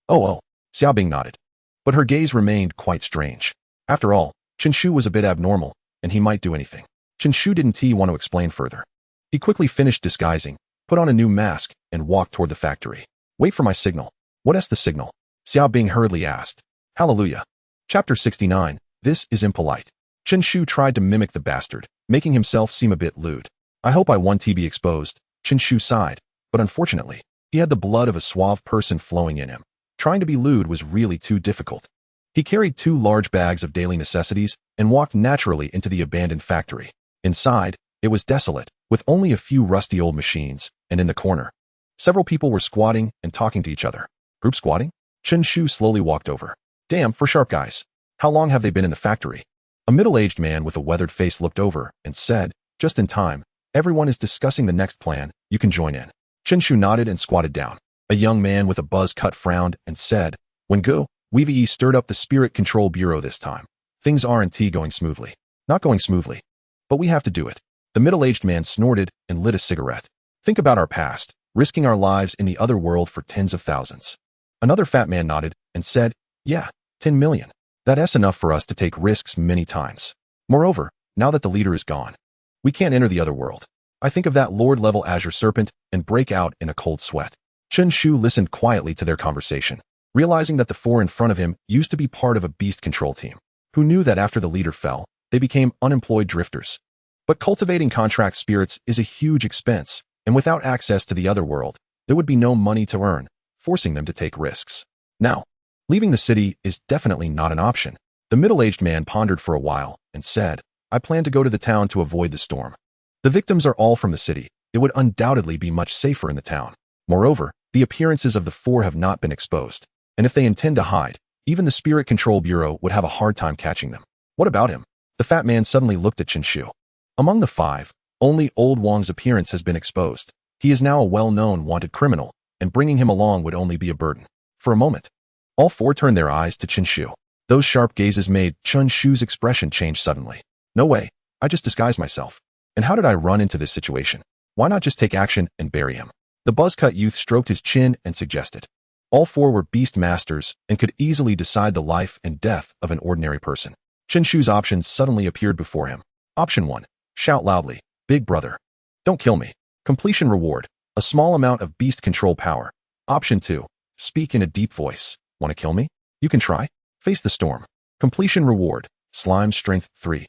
[SPEAKER 1] Oh, Xiaobing nodded. But her gaze remained quite strange. After all, Chen Shu was a bit abnormal, and he might do anything. Chen Shu didn't want to explain further. He quickly finished disguising, put on a new mask, and walked toward the factory. Wait for my signal. What's the signal? Xiaobing hurriedly asked. Hallelujah. Chapter 69. This is impolite. Chen Shu tried to mimic the bastard, making himself seem a bit lewd. I hope I want to be exposed, Chen Shu sighed, but unfortunately, he had the blood of a suave person flowing in him. Trying to be lewd was really too difficult. He carried 2 large bags of daily necessities and walked naturally into the abandoned factory. Inside, it was desolate, with only a few rusty old machines, and in the corner, several people were squatting and talking to each other. Group squatting? Chen Shu slowly walked over. Damn, for sharp guys. How long have they been in the factory? A middle-aged man with a weathered face looked over and said, just in time, everyone is discussing the next plan, you can join in. Chen Shu nodded and squatted down. A young man with a buzz cut frowned and said, when go, we've stirred up the Spirit Control Bureau this time. Things aren't going smoothly. Not going smoothly. But we have to do it. The middle-aged man snorted and lit a cigarette. Think about our past, risking our lives in the other world for tens of thousands. Another fat man nodded and said, yeah, 10 million. That's enough for us to take risks many times. Moreover, now that the leader is gone, we can't enter the other world. I think of that Lord-level Azure Serpent and break out in a cold sweat. Chen Shu listened quietly to their conversation, realizing that the 4 in front of him used to be part of a beast control team, who knew that after the leader fell, they became unemployed drifters. But cultivating contract spirits is a huge expense, and without access to the other world, there would be no money to earn, forcing them to take risks. Now, leaving the city is definitely not an option. The middle-aged man pondered for a while and said, I plan to go to the town to avoid the storm. The victims are all from the city. It would undoubtedly be much safer in the town. Moreover, the appearances of the 4 have not been exposed, and if they intend to hide, even the Spirit Control Bureau would have a hard time catching them. What about him? The fat man suddenly looked at Chen Shu. Among the 5, only Old Wang's appearance has been exposed. He is now a well-known wanted criminal, and bringing him along would only be a burden. For a moment, all 4 turned their eyes to Chen Shu. Those sharp gazes made Chen Shu's expression change suddenly. No way, I just disguised myself. And how did I run into this situation? Why not just take action and bury him? The buzz-cut youth stroked his chin and suggested. All 4 were beast masters and could easily decide the life and death of an ordinary person. Chen Shu's options suddenly appeared before him. Option 1. Shout loudly, Big Brother. Don't kill me. Completion reward. A small amount of beast control power. Option 2. Speak in a deep voice. Want to kill me? You can try. Face the storm. Completion reward. Slime strength 3.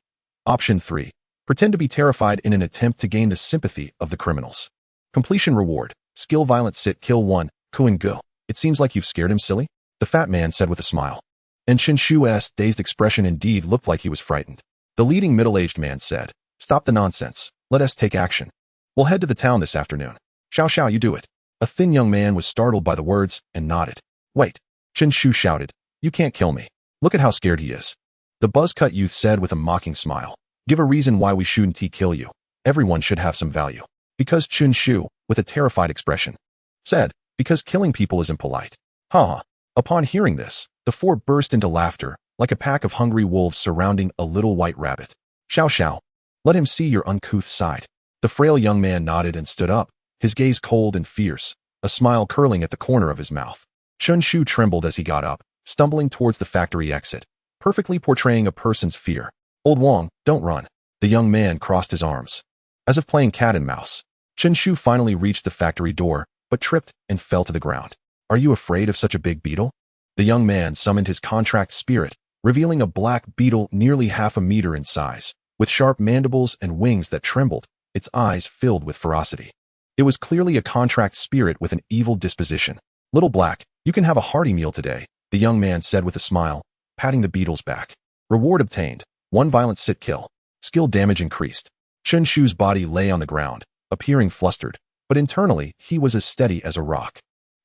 [SPEAKER 1] Option 3. Pretend to be terrified in an attempt to gain the sympathy of the criminals. Completion reward. Skill violent sit kill 1. Kuan go. It seems like you've scared him, silly? The fat man said with a smile. And Chen Shu's dazed expression indeed looked like he was frightened. The leading middle-aged man said, stop the nonsense. Let us take action. We'll head to the town this afternoon. Shao, you do it. A thin young man was startled by the words and nodded. Wait. Chen Shu shouted. You can't kill me. Look at how scared he is. The buzz-cut youth said with a mocking smile. Give a reason why we shouldn't kill you. Everyone should have some value. Because Chen Shu, with a terrified expression, said, because killing people is impolite. Ha. Upon hearing this, the 4 burst into laughter, like a pack of hungry wolves surrounding a little white rabbit. Shao, let him see your uncouth side. The frail young man nodded and stood up, his gaze cold and fierce, a smile curling at the corner of his mouth. Chen Shu trembled as he got up, stumbling towards the factory exit, perfectly portraying a person's fear. Old Wang, don't run. The young man crossed his arms. As if playing cat and mouse, Chen Shu finally reached the factory door, but tripped and fell to the ground. Are you afraid of such a big beetle? The young man summoned his contract spirit, revealing a black beetle nearly half a meter in size, with sharp mandibles and wings that trembled, its eyes filled with ferocity. It was clearly a contract spirit with an evil disposition. Little Black, you can have a hearty meal today, the young man said with a smile, patting the beetle's back. Reward obtained. 1 violent sit kill. Skill damage increased. Chen Shu's body lay on the ground, appearing flustered, but internally he was as steady as a rock.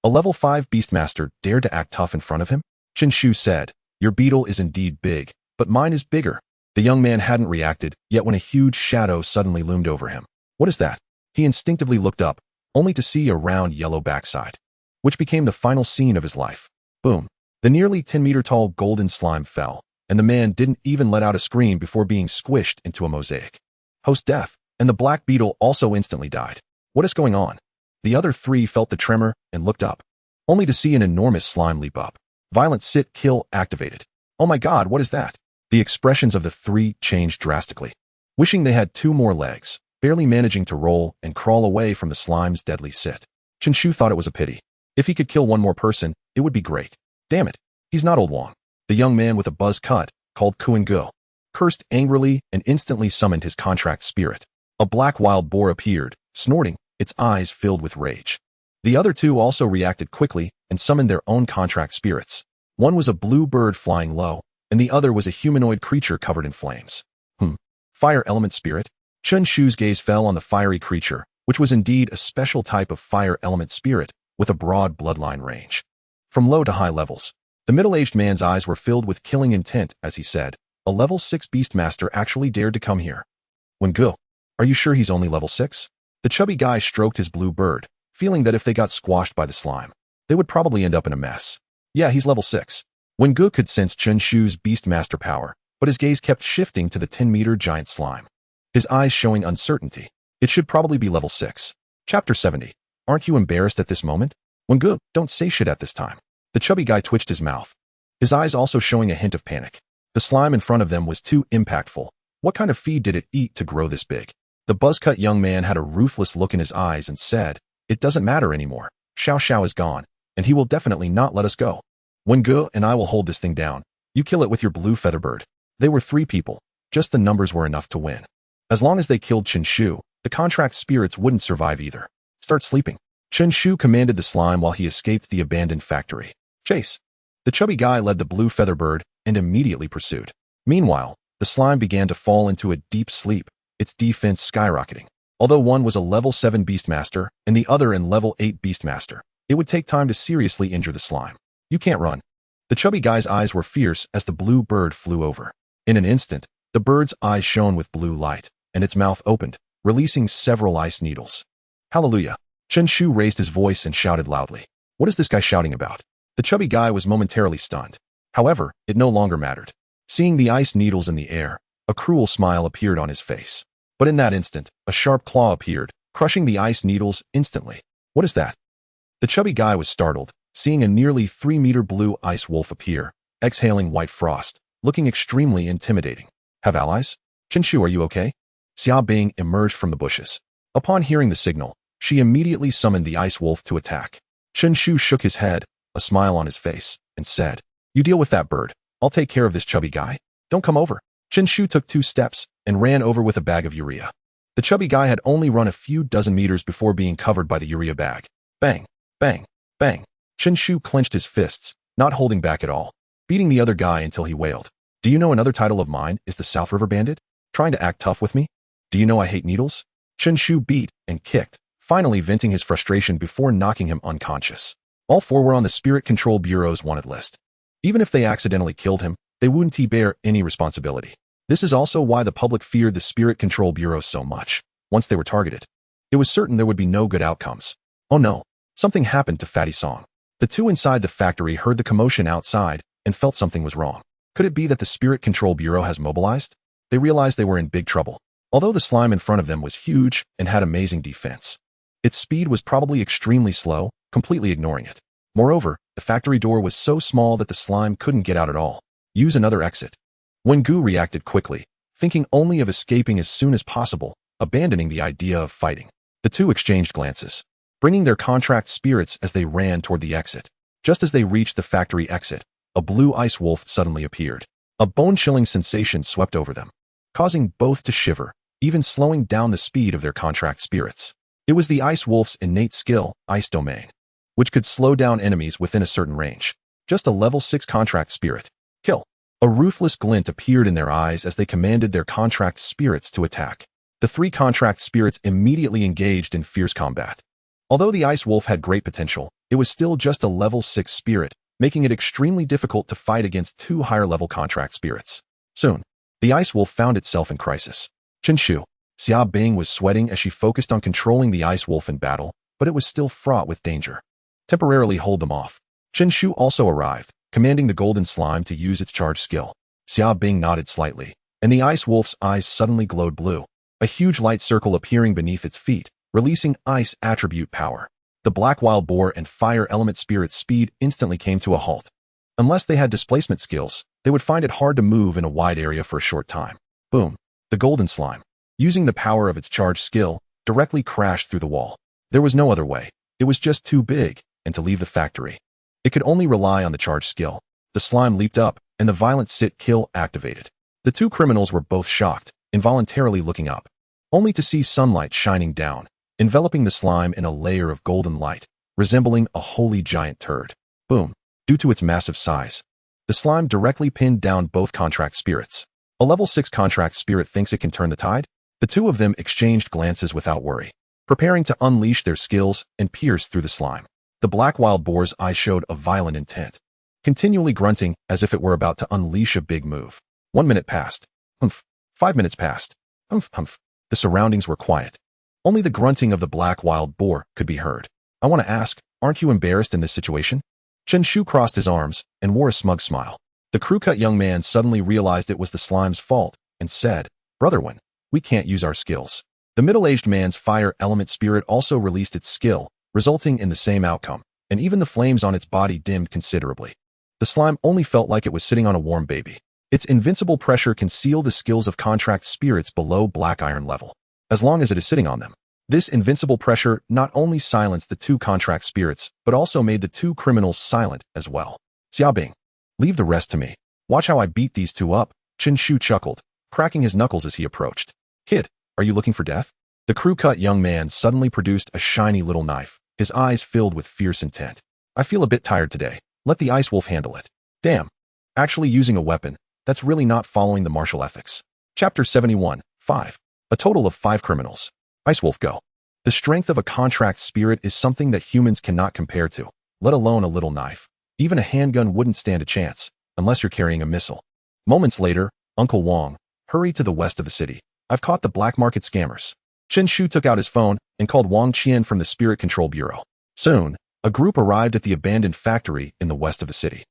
[SPEAKER 1] A level 5 Beastmaster dared to act tough in front of him? Chen Shu said, your beetle is indeed big, but mine is bigger. The young man hadn't reacted, yet when a huge shadow suddenly loomed over him. What is that? He instinctively looked up, only to see a round yellow backside, which became the final scene of his life. Boom. The nearly 10-meter-tall golden slime fell, and the man didn't even let out a scream before being squished into a mosaic. Host death, and the black beetle also instantly died. What is going on? The other 3 felt the tremor and looked up, only to see an enormous slime leap up. Violent sit kill activated. Oh my god, what is that? The expressions of the 3 changed drastically. Wishing they had 2 more legs, barely managing to roll and crawl away from the slime's deadly sit. Chen Shu thought it was a pity. If he could kill 1 more person, it would be great. Damn it, he's not Old Wang. The young man with a buzz cut, called Kuan go. cursed angrily and instantly summoned his contract spirit. A black wild boar appeared, snorting, its eyes filled with rage. The other two also reacted quickly and summoned their own contract spirits. One was a blue bird flying low, and the other was a humanoid creature covered in flames. Fire element spirit? Chen Shu's gaze fell on the fiery creature, which was indeed a special type of fire element spirit with a broad bloodline range. From low to high levels, the middle-aged man's eyes were filled with killing intent as he said, "A level 6 Beastmaster actually dared to come here. Wengu, are you sure he's only level 6? The chubby guy stroked his blue bird, feeling that if they got squashed by the slime, they would probably end up in a mess. Yeah, he's level 6. Wengu could sense Chen Shu's Beastmaster power, but his gaze kept shifting to the 10-meter giant slime. His eyes showing uncertainty. It should probably be level 6. Chapter 70. Aren't you embarrassed at this moment? Wengu, don't say shit at this time. The chubby guy twitched his mouth, his eyes also showing a hint of panic. The slime in front of them was too impactful. What kind of feed did it eat to grow this big? The buzzcut young man had a ruthless look in his eyes and said, "It doesn't matter anymore. Xiao Xiao is gone, and he will definitely not let us go. Wengu and I will hold this thing down. You kill it with your blue featherbird." They were 3 people. Just the numbers were enough to win. As long as they killed Chen Shu, the contract spirits wouldn't survive either. Start sleeping. Chen Shu commanded the slime while he escaped the abandoned factory. Chase. The chubby guy led the blue featherbird and immediately pursued. Meanwhile, the slime began to fall into a deep sleep, its defense skyrocketing. Although one was a level 7 Beastmaster and the other an level 8 Beastmaster, it would take time to seriously injure the slime. You can't run. The chubby guy's eyes were fierce as the blue bird flew over. In an instant, the bird's eyes shone with blue light, and its mouth opened, releasing several ice needles. Hallelujah! Chen Shu raised his voice and shouted loudly. What is this guy shouting about? The chubby guy was momentarily stunned. However, it no longer mattered. Seeing the ice needles in the air, a cruel smile appeared on his face. But in that instant, a sharp claw appeared, crushing the ice needles instantly. What is that? The chubby guy was startled, seeing a nearly 3-meter blue ice wolf appear, exhaling white frost, looking extremely intimidating. Have allies? Chen Shu, are you okay? Xia Bing emerged from the bushes. Upon hearing the signal, she immediately summoned the ice wolf to attack. Chen Shu shook his head, a smile on his face, and said, "You deal with that bird. I'll take care of this chubby guy. Don't come over." Chen Shu took 2 steps and ran over with a bag of urea. The chubby guy had only run a few dozen meters before being covered by the urea bag. Bang, bang, bang. Chen Shu clenched his fists, not holding back at all, beating the other guy until he wailed. Do you know another title of mine is the South River Bandit? Trying to act tough with me? Do you know I hate needles? Chen Shu beat and kicked, finally venting his frustration before knocking him unconscious. All 4 were on the Spirit Control Bureau's wanted list. Even if they accidentally killed him, they wouldn't bear any responsibility. This is also why the public feared the Spirit Control Bureau so much. Once they were targeted, it was certain there would be no good outcomes. Oh no, something happened to Fatty Song. The 2 inside the factory heard the commotion outside and felt something was wrong. Could it be that the Spirit Control Bureau has mobilized? They realized they were in big trouble. Although the slime in front of them was huge and had amazing defense, its speed was probably extremely slow, completely ignoring it. Moreover, the factory door was so small that the slime couldn't get out at all. Use another exit. Wengu reacted quickly, thinking only of escaping as soon as possible, abandoning the idea of fighting. The 2 exchanged glances, bringing their contract spirits as they ran toward the exit. Just as they reached the factory exit, a blue ice wolf suddenly appeared. A bone-chilling sensation swept over them, causing both to shiver, even slowing down the speed of their contract spirits. It was the ice wolf's innate skill, Ice Domain, which could slow down enemies within a certain range. Just a level 6 contract spirit. Kill. A ruthless glint appeared in their eyes as they commanded their contract spirits to attack. The 3 contract spirits immediately engaged in fierce combat. Although the ice wolf had great potential, it was still just a level 6 spirit, making it extremely difficult to fight against 2 higher-level contract spirits. Soon, the ice wolf found itself in crisis. Chen Shu. Xia Bing was sweating as she focused on controlling the ice wolf in battle, but it was still fraught with danger. Temporarily hold them off. Chen Shu also arrived, commanding the golden slime to use its charge skill. Xia Bing nodded slightly, and the ice wolf's eyes suddenly glowed blue, a huge light circle appearing beneath its feet, releasing ice attribute power. The black wild boar and fire element spirit's speed instantly came to a halt. Unless they had displacement skills, they would find it hard to move in a wide area for a short time. Boom. The golden slime, using the power of its charge skill, directly crashed through the wall. There was no other way. It was just too big, and to leave the factory, it could only rely on the charge skill. The slime leaped up, and the violent sit-kill activated. The two criminals were both shocked, involuntarily looking up, only to see sunlight shining down, enveloping the slime in a layer of golden light, resembling a holy giant turd. Boom. Due to its massive size, the slime directly pinned down both contract spirits. A level 6 contract spirit thinks it can turn the tide? The two of them exchanged glances without worry, preparing to unleash their skills and pierce through the slime. The black wild boar's eyes showed a violent intent, continually grunting as if it were about to unleash a big move. 1 minute passed. Humph. 5 minutes passed. Humph, humph. The surroundings were quiet. Only the grunting of the black wild boar could be heard. I want to ask, aren't you embarrassed in this situation? Chen Shu crossed his arms and wore a smug smile. The crew-cut young man suddenly realized it was the slime's fault and said, Brotherwin, we can't use our skills. The middle-aged man's fire element spirit also released its skill, resulting in the same outcome, and even the flames on its body dimmed considerably. The slime only felt like it was sitting on a warm baby. Its invincible pressure concealed the skills of contract spirits below black iron level, as long as it is sitting on them. This invincible pressure not only silenced the two contract spirits, but also made the two criminals silent as well. Xiaobing, leave the rest to me. Watch how I beat these two up. Chen Shu chuckled, cracking his knuckles as he approached. Kid, are you looking for death? The crew-cut young man suddenly produced a shiny little knife, his eyes filled with fierce intent. I feel a bit tired today. Let the ice wolf handle it. Damn. Actually using a weapon, that's really not following the martial ethics. Chapter 71, 5. A total of 5 criminals. Ice wolf go. The strength of a contract spirit is something that humans cannot compare to, let alone a little knife. Even a handgun wouldn't stand a chance, unless you're carrying a missile. Moments later, Uncle Wong, hurry to the west of the city. I've caught the black market scammers. Chen Shu took out his phone and called Wang Qian from the Spirit Control Bureau. Soon, a group arrived at the abandoned factory in the west of the city.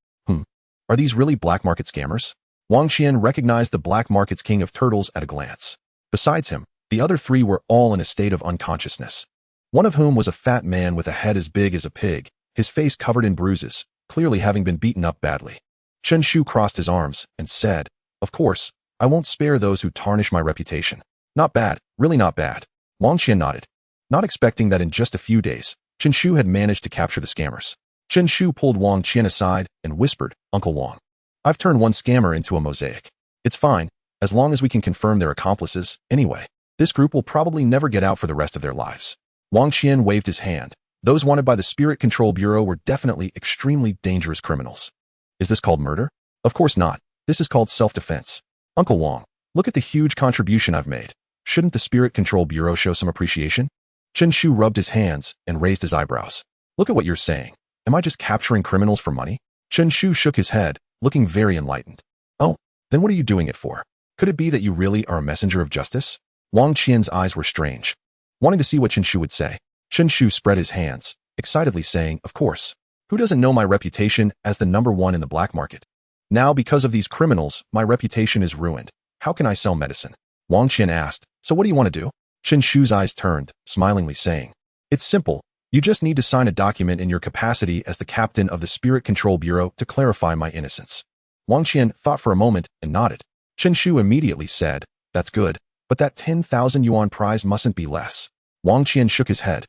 [SPEAKER 1] Are these really black market scammers? Wang Qian recognized the black market's king of turtles at a glance. Besides him, the other 3 were all in a state of unconsciousness. One of whom was a fat man with a head as big as a pig, his face covered in bruises, clearly having been beaten up badly. Chen Shu crossed his arms and said, Of course, I won't spare those who tarnish my reputation. Not bad, really not bad. Wang Qian nodded, not expecting that in just a few days, Chen Shu had managed to capture the scammers. Chen Shu pulled Wang Qian aside and whispered, Uncle Wang, I've turned one scammer into a mosaic. It's fine, as long as we can confirm their accomplices. Anyway, this group will probably never get out for the rest of their lives. Wang Qian waved his hand. Those wanted by the Spirit Control Bureau were definitely extremely dangerous criminals. Is this called murder? Of course not. This is called self-defense. Uncle Wang, look at the huge contribution I've made. Shouldn't the Spirit Control Bureau show some appreciation? Chen Shu rubbed his hands and raised his eyebrows. Look at what you're saying. Am I just capturing criminals for money? Chen Shu shook his head, looking very enlightened. Oh, then what are you doing it for? Could it be that you really are a messenger of justice? Wang Qian's eyes were strange, wanting to see what Chen Shu would say. Chen Shu spread his hands, excitedly saying, Of course. Who doesn't know my reputation as the #1 in the black market? Now, because of these criminals, my reputation is ruined. How can I sell medicine? Wang Qian asked, So what do you want to do? Chen Shu's eyes turned, smilingly saying, It's simple. You just need to sign a document in your capacity as the captain of the Spirit Control Bureau to clarify my innocence. Wang Qian thought for a moment and nodded. Chen Shu immediately said, That's good, but that 10,000 yuan prize mustn't be less. Wang Qian shook his head.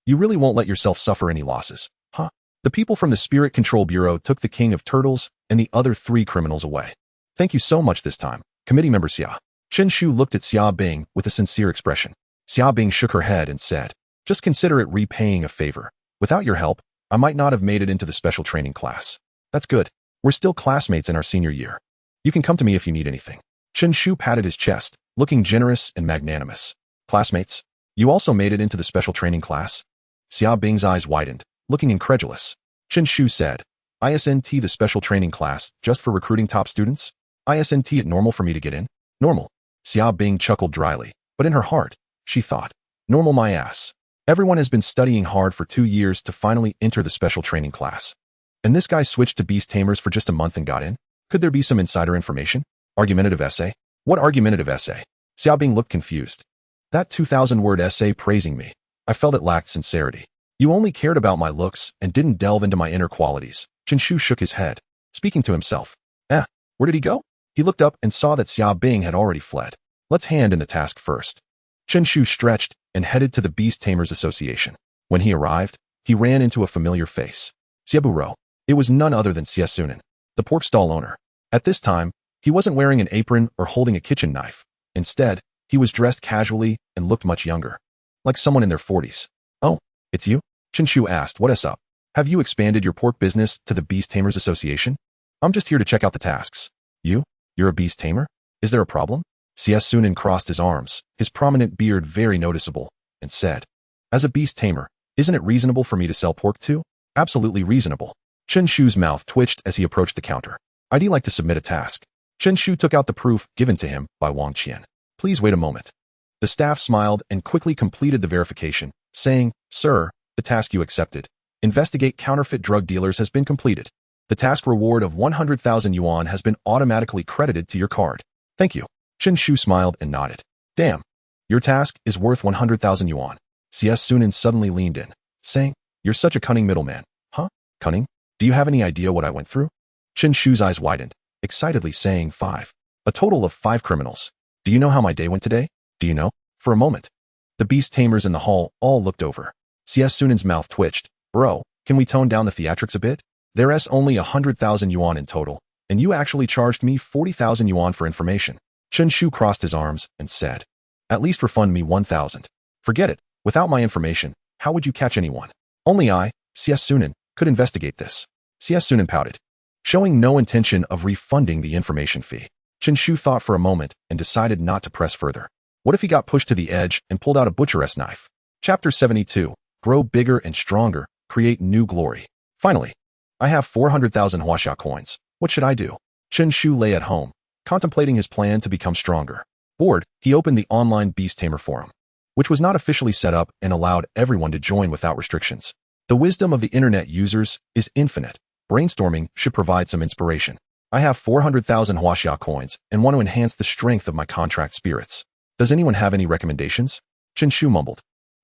[SPEAKER 1] You really won't let yourself suffer any losses, huh? The people from the Spirit Control Bureau took the king of turtles and the other 3 criminals away. Thank you so much this time, committee member Xia. Chen Shu looked at Xia Bing with a sincere expression. Xia Bing shook her head and said, Just consider it repaying a favor. Without your help, I might not have made it into the special training class. That's good. We're still classmates in our senior year. You can come to me if you need anything. Chen Shu patted his chest, looking generous and magnanimous. Classmates, you also made it into the special training class? Xia Bing's eyes widened, looking incredulous. Chen Shu said, ISNT the special training class, just for recruiting top students? ISNT it normal for me to get in? Normal. Xia Bing chuckled dryly, but in her heart, she thought, normal my ass. Everyone has been studying hard for 2 years to finally enter the special training class. And this guy switched to Beast Tamers for just a month and got in? Could there be some insider information? Argumentative essay? What argumentative essay? Xia Bing looked confused. That 2,000-word essay praising me. I felt it lacked sincerity. You only cared about my looks and didn't delve into my inner qualities. Chen Shu shook his head, speaking to himself. Where did he go? He looked up and saw that Xia Bing had already fled. Let's hand in the task first. Chen Shu stretched and headed to the Beast Tamers Association. When he arrived, he ran into a familiar face. Xieburo. It was none other than Xie Sunan, the pork stall owner. At this time, He wasn't wearing an apron or holding a kitchen knife. Instead, he was dressed casually and looked much younger, like someone in their 40s. "Oh, it's you?" Chen Shu asked. "What is up? Have you expanded your pork business to the Beast Tamers Association?" "I'm just here to check out the tasks." You're a beast tamer? Is there a problem?" Sunin crossed his arms, his prominent beard very noticeable, and said, "As a beast tamer, isn't it reasonable for me to sell pork too?" "Absolutely reasonable." Chen Shu's mouth twitched as he approached the counter. "I'd like to submit a task." Chen Shu took out the proof given to him by Wang Qian. "Please wait a moment." The staff smiled and quickly completed the verification, saying, "Sir, the task you accepted, investigate counterfeit drug dealers, has been completed. The task reward of 100,000 yuan has been automatically credited to your card." "Thank you." Chen Shu smiled and nodded. "Damn, your task is worth 100,000 yuan. Sunin suddenly leaned in, saying, "You're such a cunning middleman." "Huh? Cunning? Do you have any idea what I went through?" Chen Shu's eyes widened, excitedly saying, "5. A total of 5 criminals. Do you know how my day went today? Do you know?" For a moment, the beast tamers in the hall all looked over. Sunin's mouth twitched. "Bro, can we tone down the theatrics a bit? There's only 100,000 yuan in total, and you actually charged me 40,000 yuan for information." Chen Shu crossed his arms and said, "At least refund me 1,000. Forget it. Without my information, how would you catch anyone? Only I, Sunin, could investigate this." Sunin pouted, showing no intention of refunding the information fee. Chen Shu thought for a moment and decided not to press further. What if he got pushed to the edge and pulled out a butcheress knife? Chapter 72. Grow bigger and stronger, create new glory. Finally, I have 400,000 huaxia coins. What should I do? Chen Shu lay at home, contemplating his plan to become stronger. Bored, he opened the online Beast Tamer forum, which was not officially set up and allowed everyone to join without restrictions. The wisdom of the internet users is infinite. Brainstorming should provide some inspiration. I have 400,000 huaxia coins and want to enhance the strength of my contract spirits. Does anyone have any recommendations? Chen Shu mumbled,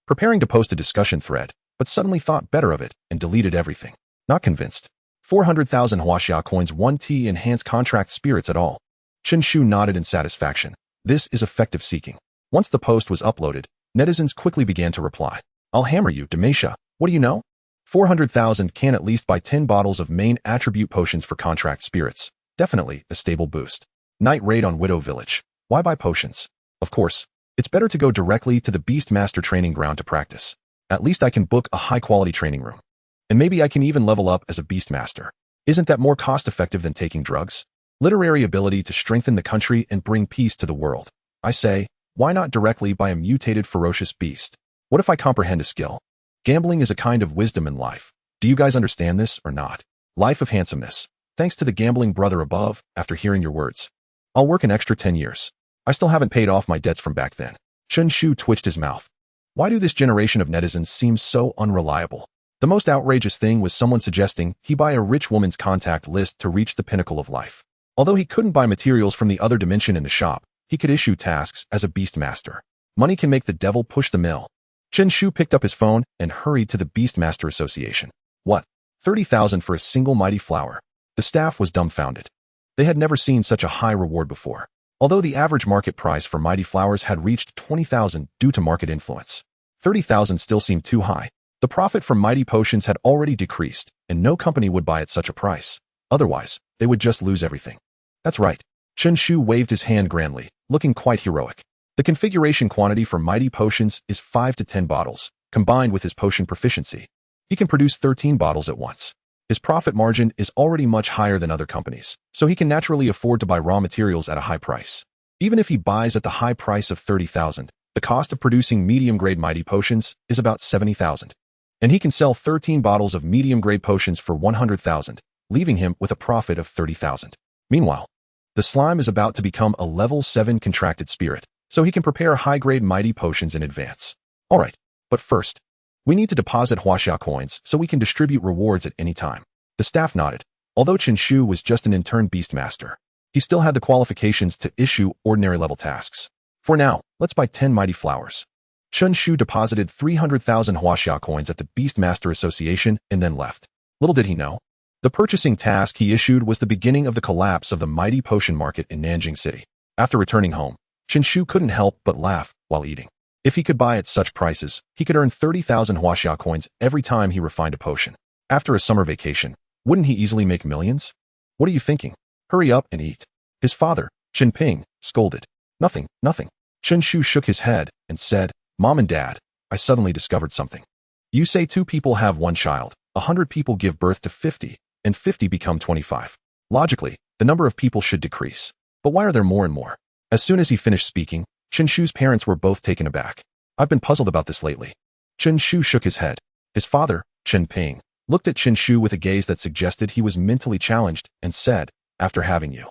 [SPEAKER 1] preparing to post a discussion thread, but suddenly thought better of it and deleted everything. Not convinced. 400,000 huaxia coins won't enhance contract spirits at all. Chen Shu nodded in satisfaction. This is effective seeking. Once the post was uploaded, netizens quickly began to reply. "I'll hammer you, Demetia. What do you know? 400,000 can at least buy 10 bottles of main attribute potions for contract spirits. Definitely a stable boost. Night raid on Widow Village. Why buy potions? Of course, it's better to go directly to the Beast Master training ground to practice. At least I can book a high-quality training room. And maybe I can even level up as a Beast Master. Isn't that more cost-effective than taking drugs? Literary ability to strengthen the country and bring peace to the world. I say, why not directly buy a mutated ferocious beast? What if I comprehend a skill? Gambling is a kind of wisdom in life. Do you guys understand this or not? Life of handsomeness. Thanks to the gambling brother above, after hearing your words. I'll work an extra 10 years. I still haven't paid off my debts from back then." Chen Shu twitched his mouth. Why do this generation of netizens seem so unreliable? The most outrageous thing was someone suggesting he buy a rich woman's contact list to reach the pinnacle of life. Although he couldn't buy materials from the other dimension in the shop, he could issue tasks as a beast master. Money can make the devil push the mill. Chen Shu picked up his phone and hurried to the Beast Master Association. What? 30,000 for a single mighty flower? The staff was dumbfounded. They had never seen such a high reward before. Although the average market price for mighty flowers had reached 20,000 due to market influence, 30,000 still seemed too high. The profit from mighty potions had already decreased, and no company would buy at such a price. Otherwise, they would just lose everything. That's right. Chen Shu waved his hand grandly, looking quite heroic. The configuration quantity for mighty potions is 5 to 10 bottles, combined with his potion proficiency. He can produce 13 bottles at once. His profit margin is already much higher than other companies, so he can naturally afford to buy raw materials at a high price. Even if he buys at the high price of 30,000, the cost of producing medium-grade mighty potions is about 70,000. And he can sell 13 bottles of medium-grade potions for 100,000, leaving him with a profit of 30,000. Meanwhile, the slime is about to become a level 7 contracted spirit, so he can prepare high-grade mighty potions in advance. Alright, but first, we need to deposit huaxia coins so we can distribute rewards at any time. The staff nodded. Although Chen Shu was just an intern beast master, he still had the qualifications to issue ordinary level tasks. For now, let's buy 10 mighty flowers. Chen Shu deposited 300,000 huaxia coins at the Beast Master Association and then left. Little did he know, the purchasing task he issued was the beginning of the collapse of the mighty potion market in Nanjing City. After returning home, Chen Shu couldn't help but laugh while eating. If he could buy at such prices, he could earn 30,000 huaxia coins every time he refined a potion. After a summer vacation, wouldn't he easily make millions? What are you thinking? Hurry up and eat. His father, Chen Ping, scolded. Nothing, nothing. Chen Shu shook his head and said, Mom and Dad, I suddenly discovered something. You say 2 people have 1 child, 100 people give birth to 50, and 50 become 25. Logically, the number of people should decrease. But why are there more and more? As soon as he finished speaking, Chen Shu's parents were both taken aback. I've been puzzled about this lately. Chen Shu shook his head. His father, Chen Ping, looked at Chen Shu with a gaze that suggested he was mentally challenged and said, after having you,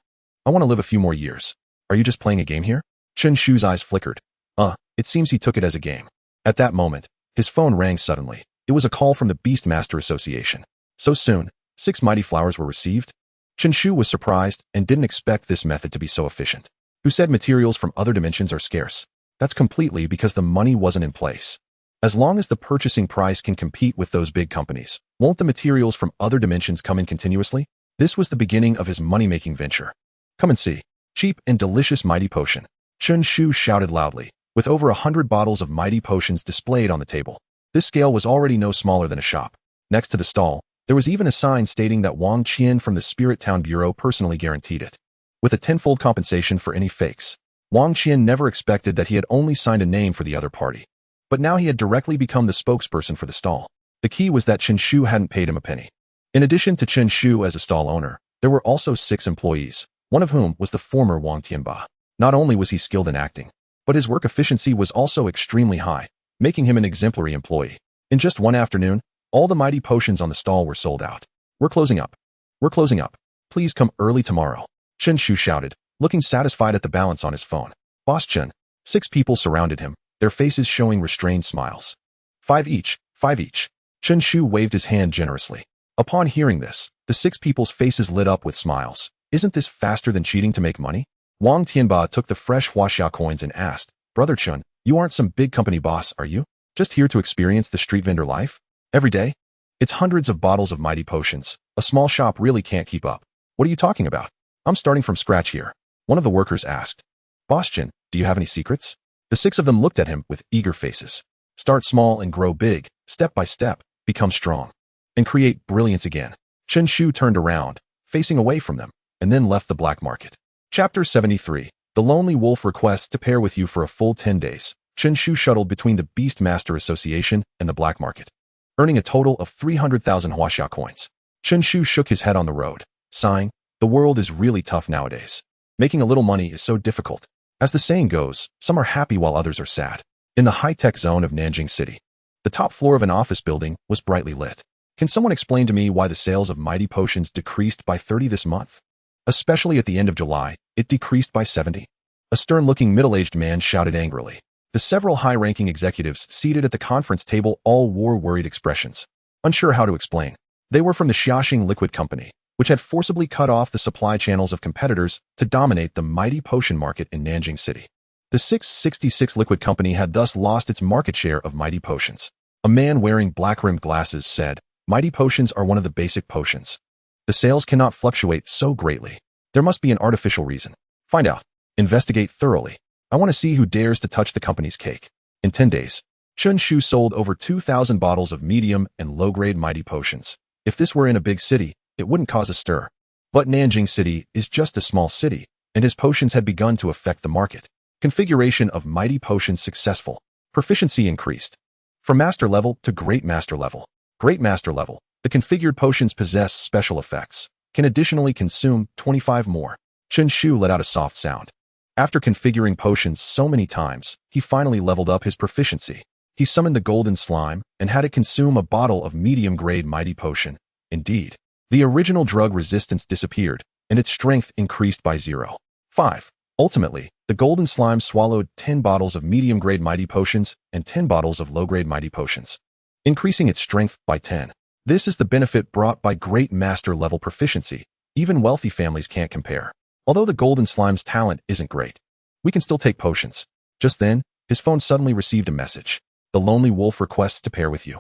[SPEAKER 1] I want to live a few more years. Are you just playing a game here? Chen Shu's eyes flickered. It seems he took it as a game. At that moment, his phone rang suddenly. It was a call from the Beast Master Association. So soon, 6 mighty flowers were received? Chen Shu was surprised and didn't expect this method to be so efficient. Who said materials from other dimensions are scarce? That's completely because the money wasn't in place. As long as the purchasing price can compete with those big companies, won't the materials from other dimensions come in continuously? This was the beginning of his money-making venture. Come and see. Cheap and delicious mighty potion. Chen Shu shouted loudly, with over 100 bottles of mighty potions displayed on the table. This scale was already no smaller than a shop. Next to the stall, there was even a sign stating that Wang Qian from the Spirit Town Bureau personally guaranteed it. With a 10-fold compensation for any fakes. Wang Qian never expected that he had only signed a name for the other party. But now he had directly become the spokesperson for the stall. The key was that Chen Shu hadn't paid him a penny. In addition to Chen Shu as a stall owner, there were also 6 employees, one of whom was the former Wang Tianba. Not only was he skilled in acting, but his work efficiency was also extremely high, making him an exemplary employee. In just one afternoon, all the mighty potions on the stall were sold out. We're closing up. We're closing up. Please come early tomorrow. Chen Shu shouted, looking satisfied at the balance on his phone. Boss Chen. 6 people surrounded him, their faces showing restrained smiles. 5 each, 5 each. Chen Shu waved his hand generously. Upon hearing this, the 6 people's faces lit up with smiles. Isn't this faster than cheating to make money? Wang Tianba took the fresh huaxia coins and asked, Brother Chen, you aren't some big company boss, are you? Just here to experience the street vendor life? Every day? It's hundreds of bottles of mighty potions. A small shop really can't keep up. What are you talking about? I'm starting from scratch here. One of the workers asked. Boss Chen, do you have any secrets? The 6 of them looked at him with eager faces. Start small and grow big, step by step, become strong, and create brilliance again. Chen Shu turned around, facing away from them, and then left the black market. Chapter 73. The Lonely Wolf requests to pair with you for a full 10 days. Chen Shu shuttled between the Beast Master Association and the black market, earning a total of 300,000 huaxia coins. Chen Shu shook his head on the road, sighing, the world is really tough nowadays. Making a little money is so difficult. As the saying goes, some are happy while others are sad. In the high-tech zone of Nanjing City, the top floor of an office building was brightly lit. Can someone explain to me why the sales of mighty potions decreased by 30 this month? Especially at the end of July, it decreased by 70. A stern-looking middle-aged man shouted angrily. The several high-ranking executives seated at the conference table all wore worried expressions, unsure how to explain. They were from the Xiaxing Liquid Company, which had forcibly cut off the supply channels of competitors to dominate the mighty potion market in Nanjing City. The 666 Liquid Company had thus lost its market share of mighty potions. A man wearing black-rimmed glasses said, mighty potions are one of the basic potions. The sales cannot fluctuate so greatly. There must be an artificial reason. Find out. Investigate thoroughly. I want to see who dares to touch the company's cake. In 10 days, Chen Shu sold over 2,000 bottles of medium and low-grade mighty potions. If this were in a big city, it wouldn't cause a stir. But Nanjing City is just a small city, and his potions had begun to affect the market. Configuration of mighty potions successful. Proficiency increased. From master level to great master level. Great master level. The configured potions possess special effects. Can additionally consume 25 more. Chen Shu let out a soft sound. After configuring potions so many times, he finally leveled up his proficiency. He summoned the golden slime and had it consume a bottle of medium-grade mighty potion. Indeed, the original drug resistance disappeared, and its strength increased by 0.5. Ultimately, the golden slime swallowed 10 bottles of medium-grade mighty potions and 10 bottles of low-grade mighty potions, increasing its strength by 10. This is the benefit brought by great master-level proficiency. Even wealthy families can't compare. Although the golden slime's talent isn't great, we can still take potions. Just then, his phone suddenly received a message. The Lonely Wolf requests to pair with you.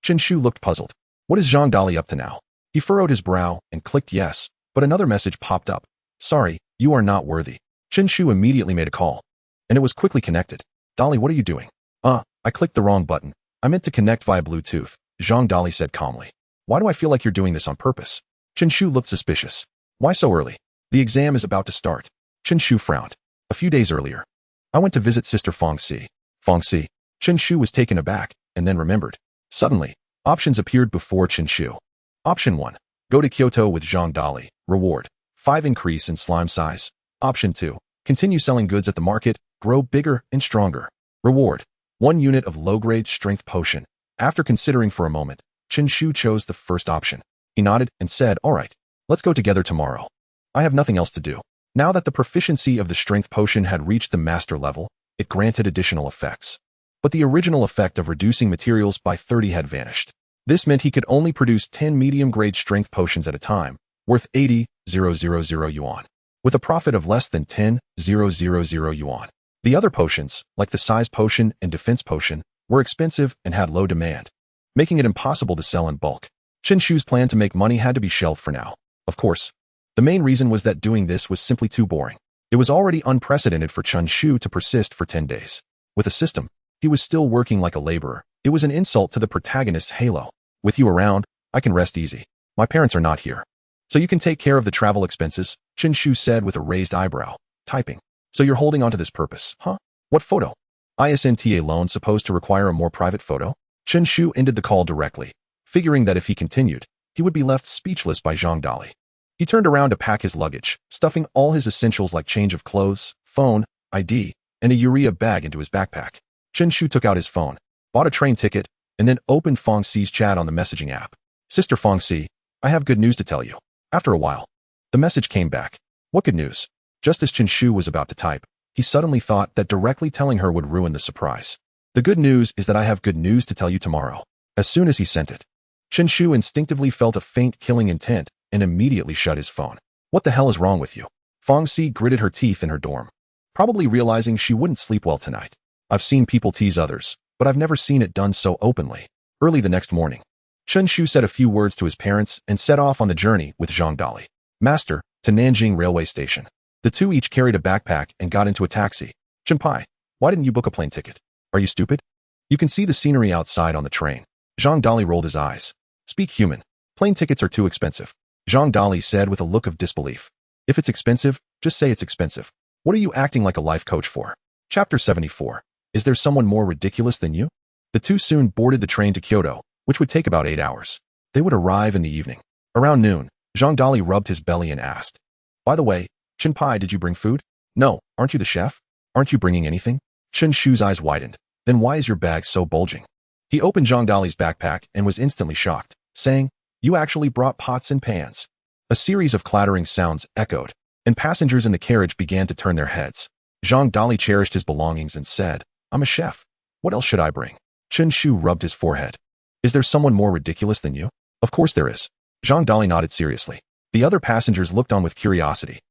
[SPEAKER 1] Chen Shu looked puzzled. What is Zhang Dali up to now? He furrowed his brow and clicked yes, but another message popped up. Sorry, you are not worthy. Chen Shu immediately made a call, and it was quickly connected. Dali, what are you doing? I clicked the wrong button. I meant to connect via Bluetooth, Zhang Dali said calmly. Why do I feel like you're doing this on purpose? Chen Shu looked suspicious. Why so early? The exam is about to start. Chen Shu frowned. A few days earlier, I went to visit Sister Fong Si. Fong Si. Chen Shu was taken aback, and then remembered. Suddenly, options appeared before Chen Shu. Option 1. Go to Kyoto with Zhang Dali. Reward. 5 increase in slime size. Option 2. Continue selling goods at the market. Grow bigger and stronger. Reward. 1 unit of low-grade strength potion. After considering for a moment, Chen Shu chose the first option. He nodded and said, all right, let's go together tomorrow. I have nothing else to do. Now that the proficiency of the strength potion had reached the master level, it granted additional effects. But the original effect of reducing materials by 30 had vanished. This meant he could only produce 10 medium-grade strength potions at a time, worth 80,000 yuan, with a profit of less than 10,000 yuan. The other potions, like the size potion and defense potion, were expensive and had low demand, making it impossible to sell in bulk. Chen Shu's plan to make money had to be shelved for now. Of course, the main reason was that doing this was simply too boring. It was already unprecedented for Chen Shu to persist for 10 days. With a system, he was still working like a laborer. It was an insult to the protagonist's halo. With you around, I can rest easy. My parents are not here. So you can take care of the travel expenses, Chen Shu said with a raised eyebrow, typing. So you're holding on to this purpose, huh? What photo? ISNTA loan supposed to require a more private photo? Chen Shu ended the call directly, figuring that if he continued, he would be left speechless by Zhang Dali. He turned around to pack his luggage, stuffing all his essentials like change of clothes, phone, ID, and a urea bag into his backpack. Chen Shu took out his phone, bought a train ticket, and then opened Fong Si's chat on the messaging app. Sister Fong Si, I have good news to tell you. After a while, the message came back. What good news? Just as Chen Shu was about to type, he suddenly thought that directly telling her would ruin the surprise. The good news is that I have good news to tell you tomorrow. As soon as he sent it, Chen Shu instinctively felt a faint killing intent and immediately shut his phone. What the hell is wrong with you? Fong Si gritted her teeth in her dorm, probably realizing she wouldn't sleep well tonight. I've seen people tease others, but I've never seen it done so openly. Early the next morning, Chen Shu said a few words to his parents and set off on the journey with Zhang Dali, master, to Nanjing railway station. The two each carried a backpack and got into a taxi. Chenpai, why didn't you book a plane ticket? Are you stupid? You can see the scenery outside on the train. Zhang Dali rolled his eyes. Speak human. Plane tickets are too expensive. Zhang Dali said with a look of disbelief. If it's expensive, just say it's expensive. What are you acting like a life coach for? Chapter 74. Is there someone more ridiculous than you? The two soon boarded the train to Kyoto, which would take about 8 hours. They would arrive in the evening. Around noon, Zhang Dali rubbed his belly and asked, by the way, Chenpai, did you bring food? No, aren't you the chef? Aren't you bringing anything? Chen Shu's eyes widened. Then why is your bag so bulging? He opened Zhang Dali's backpack and was instantly shocked, saying, you actually brought pots and pans. A series of clattering sounds echoed, and passengers in the carriage began to turn their heads. Zhang Dali cherished his belongings and said, I'm a chef. What else should I bring? Chen Shu rubbed his forehead. Is there someone more ridiculous than you? Of course there is. Zhang Dali nodded seriously. The other passengers looked on with curiosity.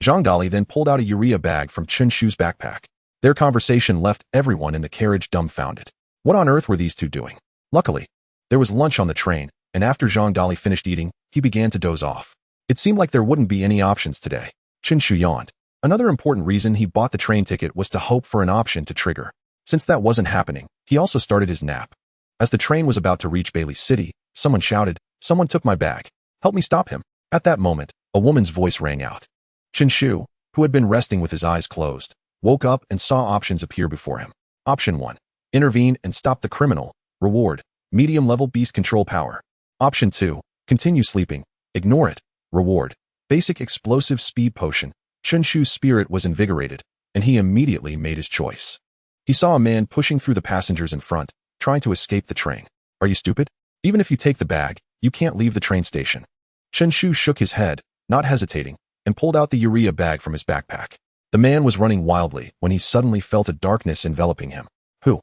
[SPEAKER 1] Zhang Dali then pulled out a urea bag from Chen Shu's backpack. Their conversation left everyone in the carriage dumbfounded. What on earth were these two doing? Luckily, there was lunch on the train, and after Zhang Dali finished eating, he began to doze off. It seemed like there wouldn't be any options today. Chen Shu yawned. Another important reason he bought the train ticket was to hope for an option to trigger. Since that wasn't happening, he also started his nap. As the train was about to reach Bailey City, someone shouted, someone took my bag. Help me stop him. At that moment, a woman's voice rang out. Chen Shu, who had been resting with his eyes closed, woke up and saw options appear before him. Option 1. Intervene and stop the criminal. Reward. Medium-level beast control power. Option 2. Continue sleeping. Ignore it. Reward. Basic explosive speed potion. Chen Shu's spirit was invigorated, and he immediately made his choice. He saw a man pushing through the passengers in front, trying to escape the train. Are you stupid? Even if you take the bag, you can't leave the train station. Chen Shu shook his head, not hesitating, and pulled out the urea bag from his backpack. The man was running wildly when he suddenly felt a darkness enveloping him. Who?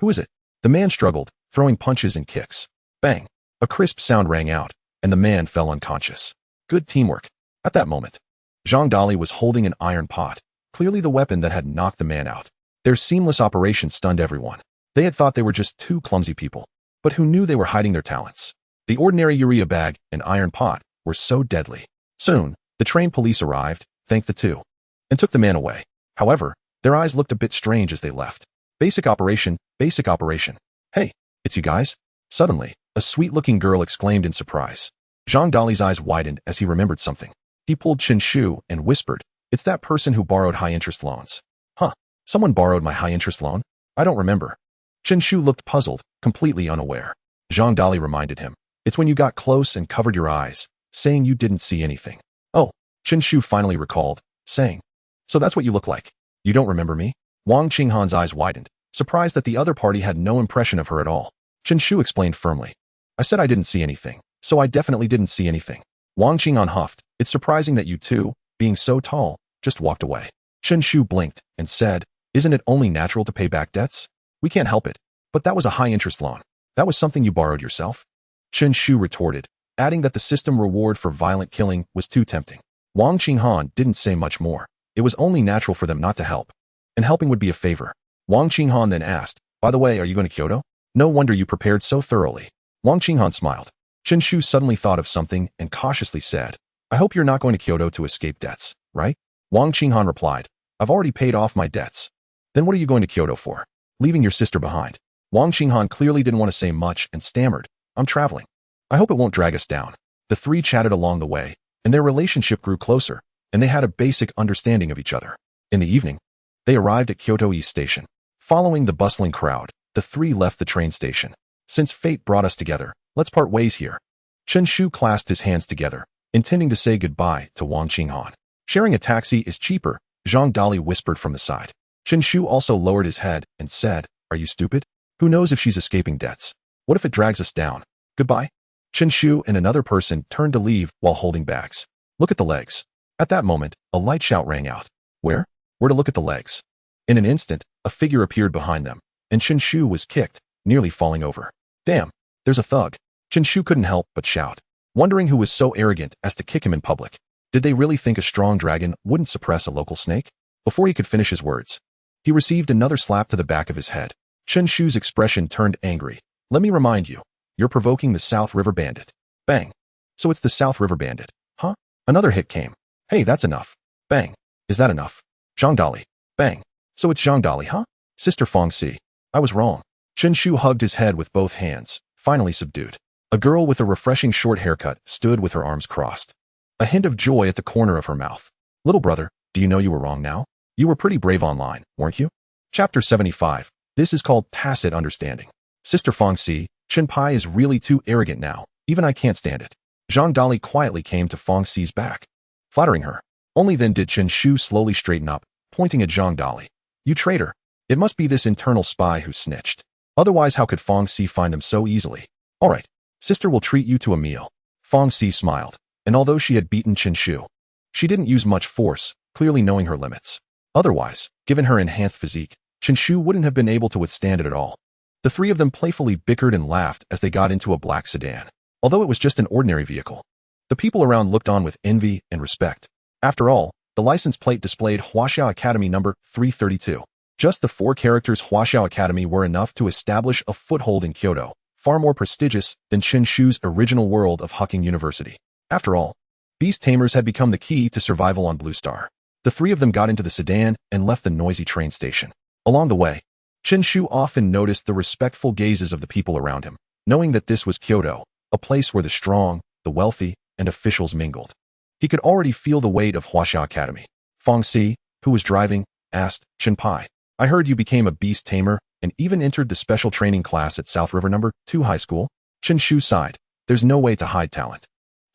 [SPEAKER 1] Who is it? The man struggled, throwing punches and kicks. Bang! A crisp sound rang out, and the man fell unconscious. Good teamwork. At that moment, Zhang Dali was holding an iron pot, clearly the weapon that had knocked the man out. Their seamless operation stunned everyone. They had thought they were just two clumsy people, but who knew they were hiding their talents? The ordinary urea bag and iron pot were so deadly. Soon, the train police arrived, thanked the two, and took the man away. However, their eyes looked a bit strange as they left. Basic operation, basic operation. Hey, it's you guys? Suddenly, a sweet-looking girl exclaimed in surprise. Zhang Dali's eyes widened as he remembered something. He pulled Chen Shu and whispered, "It's that person who borrowed high-interest loans." "Huh? Someone borrowed my high-interest loan? I don't remember." Chen Shu looked puzzled, completely unaware. Zhang Dali reminded him, "It's when you got close and covered your eyes, saying you didn't see anything." "Oh," Chen Shu finally recalled, saying, "So that's what you look like. You don't remember me?" Wang Qinghan's eyes widened, surprised that the other party had no impression of her at all. Chen Shu explained firmly, "I said I didn't see anything, so I definitely didn't see anything." Wang Qinghan huffed, "It's surprising that you two, being so tall, just walked away." Chen Shu blinked and said, "Isn't it only natural to pay back debts? We can't help it. But that was a high-interest loan. That was something you borrowed yourself?" Chen Shu retorted, adding that the system reward for violent killing was too tempting. Wang Qinghan didn't say much more. It was only natural for them not to help. And helping would be a favor. Wang Qinghan then asked, "By the way, are you going to Kyoto? No wonder you prepared so thoroughly." Wang Qinghan smiled. Chen Shu suddenly thought of something and cautiously said, "I hope you're not going to Kyoto to escape debts, right?" Wang Qinghan replied, "I've already paid off my debts." "Then what are you going to Kyoto for? Leaving your sister behind?" Wang Qinghan clearly didn't want to say much and stammered, "I'm traveling. I hope it won't drag us down." The three chatted along the way, and their relationship grew closer, and they had a basic understanding of each other. In the evening, they arrived at Kyoto East Station. Following the bustling crowd, the three left the train station. "Since fate brought us together, let's part ways here." Chen Shu clasped his hands together, intending to say goodbye to Wang Qinghan. "Sharing a taxi is cheaper," Zhang Dali whispered from the side. Chen Shu also lowered his head and said, "Are you stupid? Who knows if she's escaping debts? What if it drags us down? Goodbye." Chen Shu and another person turned to leave while holding bags. "Look at the legs." At that moment, a light shout rang out. Where? Where to look at the legs? In an instant, a figure appeared behind them, and Chen Shu was kicked, nearly falling over. "Damn, there's a thug." Chen Shu couldn't help but shout, wondering who was so arrogant as to kick him in public. Did they really think a strong dragon wouldn't suppress a local snake? Before he could finish his words, he received another slap to the back of his head. Chen Shu's expression turned angry. "Let me remind you, you're provoking the South River Bandit." Bang. "So it's the South River Bandit, huh?" Another hit came. "Hey, that's enough." Bang. "Is that enough?" Zhang Dali. Bang. "So it's Zhang Dali, huh?" Sister Fong Si. "I was wrong." Chen Shu hugged his head with both hands, finally subdued. A girl with a refreshing short haircut stood with her arms crossed, a hint of joy at the corner of her mouth. "Little brother, do you know you were wrong now? You were pretty brave online, weren't you?" Chapter 75. This is called tacit understanding. "Sister Fong Si, Chen Pai is really too arrogant now. Even I can't stand it." Zhang Dali quietly came to Fong Si's back, flattering her. Only then did Chen Shu slowly straighten up, pointing at Zhang Dali. "You traitor. It must be this internal spy who snitched. Otherwise, how could Fong Si find them so easily?" "All right, sister will treat you to a meal." Fong Si smiled, and although she had beaten Chen Shu, she didn't use much force, clearly knowing her limits. Otherwise, given her enhanced physique, Chen Shu wouldn't have been able to withstand it at all. The three of them playfully bickered and laughed as they got into a black sedan, although it was just an ordinary vehicle. The people around looked on with envy and respect. After all, the license plate displayed Huaxiao Academy number 332. Just the 4 characters Huaxiao Academy were enough to establish a foothold in Kyoto, far more prestigious than Chen Shu's original world of Hucking University. After all, Beast Tamers had become the key to survival on Blue Star. The three of them got into the sedan and left the noisy train station. Along the way, Chen Shu often noticed the respectful gazes of the people around him, knowing that this was Kyoto, a place where the strong, the wealthy, and officials mingled. He could already feel the weight of Huaxiao Academy. Fong Si, who was driving, asked, "Chen Pai, I heard you became a beast tamer and even entered the special training class at South River number 2 High School?" Chen Shu sighed. "There's no way to hide talent."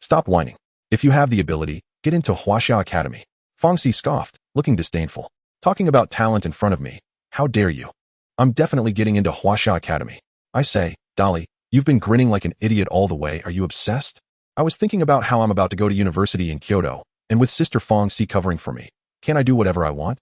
[SPEAKER 1] "Stop whining. If you have the ability, get into Huaxiao Academy." Fong Si scoffed, looking disdainful. "Talking about talent in front of me. How dare you? I'm definitely getting into Huaxiao Academy." "I say, Dali, you've been grinning like an idiot all the way. Are you obsessed?" "I was thinking about how I'm about to go to university in Kyoto, and with Sister Fong Si covering for me, can't I do whatever I want?"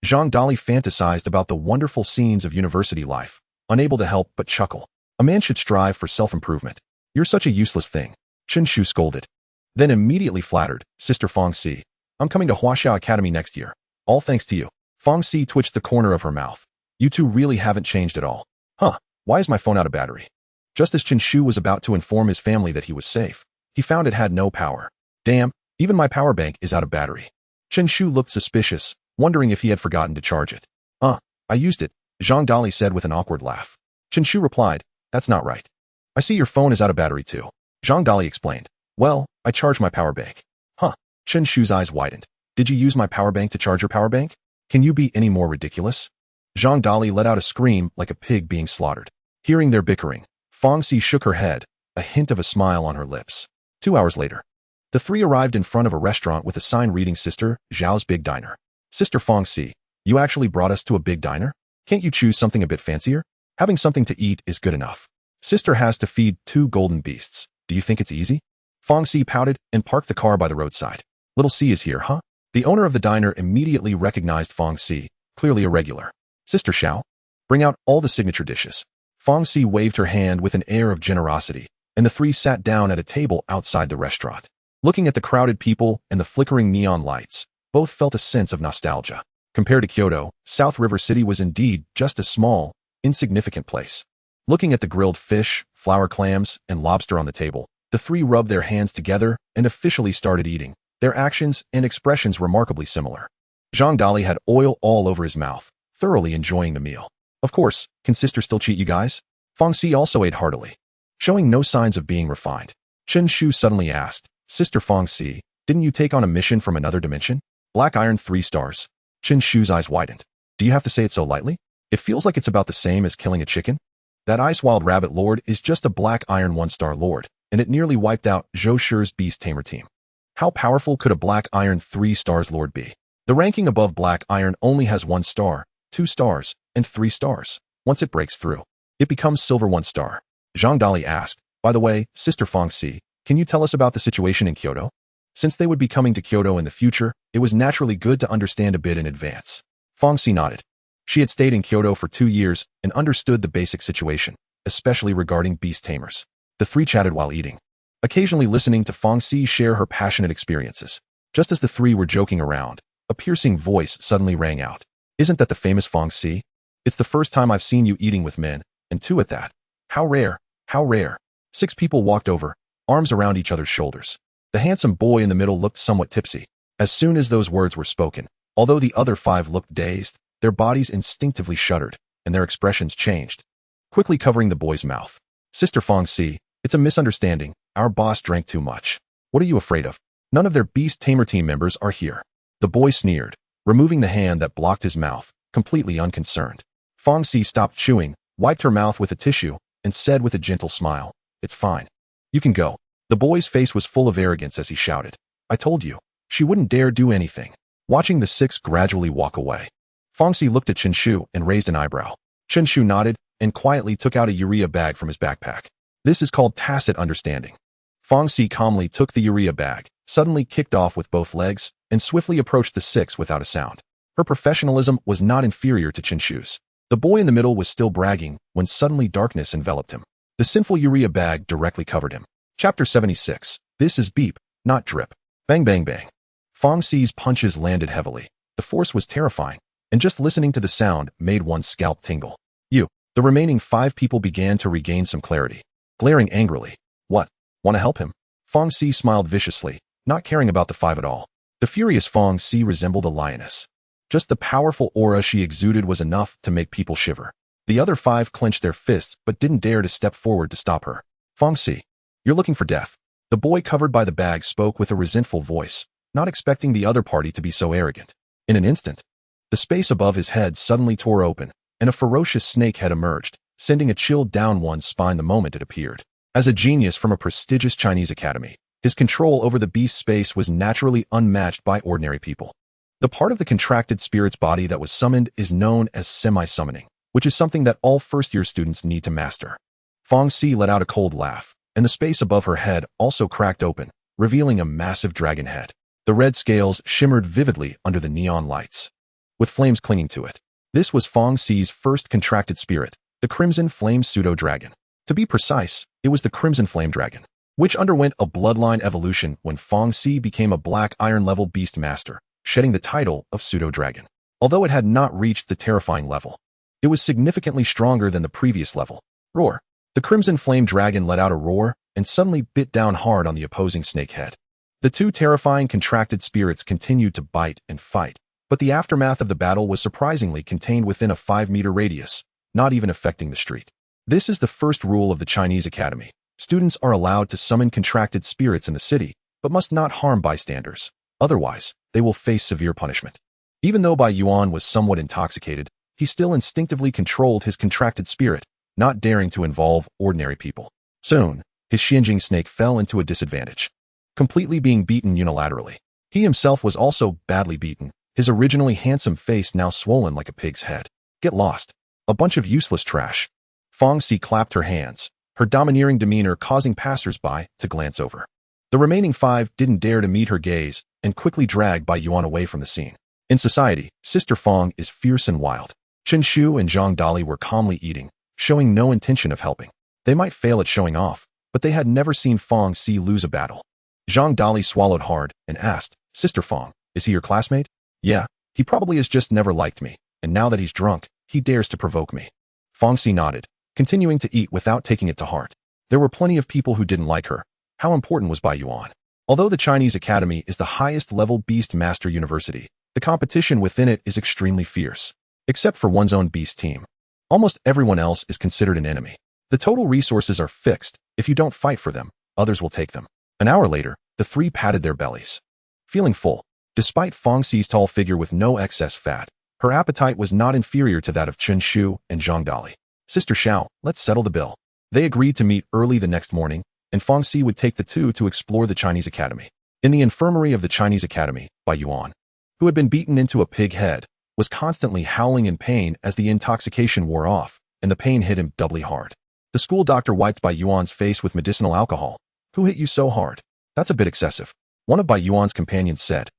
[SPEAKER 1] Zhang Dali fantasized about the wonderful scenes of university life, unable to help but chuckle. A man should strive for self-improvement. "You're such a useless thing," Chen Shu scolded. Then immediately flattered, "Sister Fong Si, I'm coming to Huaxiao Academy next year. All thanks to you." Fong Si twitched the corner of her mouth. "You two really haven't changed at all." "Huh, why is my phone out of battery?" Just as Chen Shu was about to inform his family that he was safe, he found it had no power. "Damn, even my power bank is out of battery." Chen Shu looked suspicious, wondering if he had forgotten to charge it. I used it," Zhang Dali said with an awkward laugh. Chen Shu replied, "That's not right. I see your phone is out of battery too." Zhang Dali explained, "Well, I charged my power bank." "Huh, Chen Shu's eyes widened. Did you use my power bank to charge your power bank? Can you be any more ridiculous? Zhang Dali let out a scream like a pig being slaughtered. Hearing their bickering, Fong Si shook her head, a hint of a smile on her lips. 2 hours later, the three arrived in front of a restaurant with a sign reading Sister Zhao's Big Diner. Sister Fong Si, you actually brought us to a big diner? Can't you choose something a bit fancier? Having something to eat is good enough. Sister has to feed 2 golden beasts. Do you think it's easy? Fong Si pouted and parked the car by the roadside. Little C is here, huh? The owner of the diner immediately recognized Fong Si, clearly a regular. Sister Xiao, bring out all the signature dishes. Fong Si waved her hand with an air of generosity, and the three sat down at a table outside the restaurant. Looking at the crowded people and the flickering neon lights, both felt a sense of nostalgia. Compared to Kyoto, South River City was indeed just a small, insignificant place. Looking at the grilled fish, flour clams, and lobster on the table, the three rubbed their hands together and officially started eating, their actions and expressions remarkably similar. Zhang Dali had oil all over his mouth, thoroughly enjoying the meal. Of course, can Sister still cheat you guys? Fong Si also ate heartily, showing no signs of being refined. Chen Shu suddenly asked, Sister Fong Si, didn't you take on a mission from another dimension? Black Iron 3 stars. Chen Shu's eyes widened. Do you have to say it so lightly? It feels like it's about the same as killing a chicken. That Ice Wild Rabbit Lord is just a Black Iron 1-star Lord, and it nearly wiped out Zhou Shi's Beast Tamer team. How powerful could a Black Iron 3 stars Lord be? The ranking above Black Iron only has 1 star, 2 stars, and 3 stars. Once it breaks through, it becomes Silver 1 star. Zhang Dali asked, by the way, Sister Fong Si, can you tell us about the situation in Kyoto? Since they would be coming to Kyoto in the future, it was naturally good to understand a bit in advance. Fong Si nodded. She had stayed in Kyoto for 2 years and understood the basic situation, especially regarding beast tamers. The three chatted while eating, occasionally listening to Fong Si share her passionate experiences. Just as the three were joking around, a piercing voice suddenly rang out. Isn't that the famous Fong Si? It's the first time I've seen you eating with men, and 2 at that. How rare, how rare. 6 people walked over, arms around each other's shoulders. The handsome boy in the middle looked somewhat tipsy. As soon as those words were spoken, although the other 5 looked dazed, their bodies instinctively shuddered, and their expressions changed. Quickly covering the boy's mouth. Sister Fong Si, it's a misunderstanding. Our boss drank too much. What are you afraid of? None of their Beast Tamer team members are here. The boy sneered, removing the hand that blocked his mouth, completely unconcerned. Fong Si stopped chewing, wiped her mouth with a tissue, and said with a gentle smile, it's fine. You can go. The boy's face was full of arrogance as he shouted, I told you, she wouldn't dare do anything. Watching the 6 gradually walk away, Fong Si looked at Chen Shu and raised an eyebrow. Chen Shu nodded and quietly took out a urea bag from his backpack. This is called tacit understanding. Fong Si calmly took the urea bag, suddenly kicked off with both legs, and swiftly approached the 6 without a sound. Her professionalism was not inferior to Chen Shu's. The boy in the middle was still bragging when suddenly darkness enveloped him. The sinful urea bag directly covered him. Chapter 76. This is beep, not drip. Bang bang bang. Fong Si's punches landed heavily. The force was terrifying, and just listening to the sound made one's scalp tingle. The remaining 5 people began to regain some clarity. Glaring angrily. What? Want to help him? Fong Si smiled viciously, not caring about the 5 at all. The furious Fong Si resembled a lioness. Just the powerful aura she exuded was enough to make people shiver. The other 5 clenched their fists but didn't dare to step forward to stop her. Fong Si, you're looking for death. The boy covered by the bag spoke with a resentful voice, not expecting the other party to be so arrogant. In an instant, the space above his head suddenly tore open, and a ferocious snake head emerged, sending a chill down one's spine the moment it appeared. As a genius from a prestigious Chinese academy, his control over the beast space was naturally unmatched by ordinary people. The part of the contracted spirit's body that was summoned is known as semi-summoning, which is something that all first-year students need to master. Fong Si let out a cold laugh, and the space above her head also cracked open, revealing a massive dragon head. The red scales shimmered vividly under the neon lights, with flames clinging to it. This was Fong Si's first contracted spirit, the Crimson Flame Pseudo-Dragon. To be precise, it was the Crimson Flame Dragon, which underwent a bloodline evolution when Fong Si became a Black Iron level Beast Master, shedding the title of Pseudo-Dragon. Although it had not reached the terrifying level, it was significantly stronger than the previous level. Roar. The Crimson Flame Dragon let out a roar and suddenly bit down hard on the opposing snake head. The 2 terrifying contracted spirits continued to bite and fight, but the aftermath of the battle was surprisingly contained within a 5-meter radius, not even affecting the street. This is the first rule of the Chinese Academy. Students are allowed to summon contracted spirits in the city, but must not harm bystanders. Otherwise, they will face severe punishment. Even though Bai Yuan was somewhat intoxicated, he still instinctively controlled his contracted spirit, not daring to involve ordinary people. Soon, his Xinjing snake fell into a disadvantage, completely being beaten unilaterally. He himself was also badly beaten, his originally handsome face now swollen like a pig's head. Get lost. A bunch of useless trash. Fong Si clapped her hands, her domineering demeanor causing passers-by to glance over. The remaining 5 didn't dare to meet her gaze and quickly dragged Bai Yuan away from the scene. In society, Sister Fong is fierce and wild. Chen Shu and Zhang Dali were calmly eating, showing no intention of helping. They might fail at showing off, but they had never seen Fong Si lose a battle. Zhang Dali swallowed hard and asked, Sister Fong, is he your classmate? Yeah, he probably has just never liked me, and now that he's drunk, he dares to provoke me. Fong Si nodded, continuing to eat without taking it to heart. There were plenty of people who didn't like her. How important was Bai Yuan? Although the Chinese Academy is the highest-level Beast Master University, the competition within it is extremely fierce. Except for one's own beast team. Almost everyone else is considered an enemy. The total resources are fixed. If you don't fight for them, others will take them. An hour later, the 3 patted their bellies. Feeling full, despite Fong Si's tall figure with no excess fat, her appetite was not inferior to that of Chen Shu and Zhang Dali. Sister Xiao, let's settle the bill. They agreed to meet early the next morning, and Fong Si would take the 2 to explore the Chinese Academy. In the infirmary of the Chinese Academy, Bai Yuan, who had been beaten into a pig head, was constantly howling in pain as the intoxication wore off, and the pain hit him doubly hard. The school doctor wiped Bai Yuan's face with medicinal alcohol. Who hit you so hard? That's a bit excessive. One of Bai Yuan's companions said.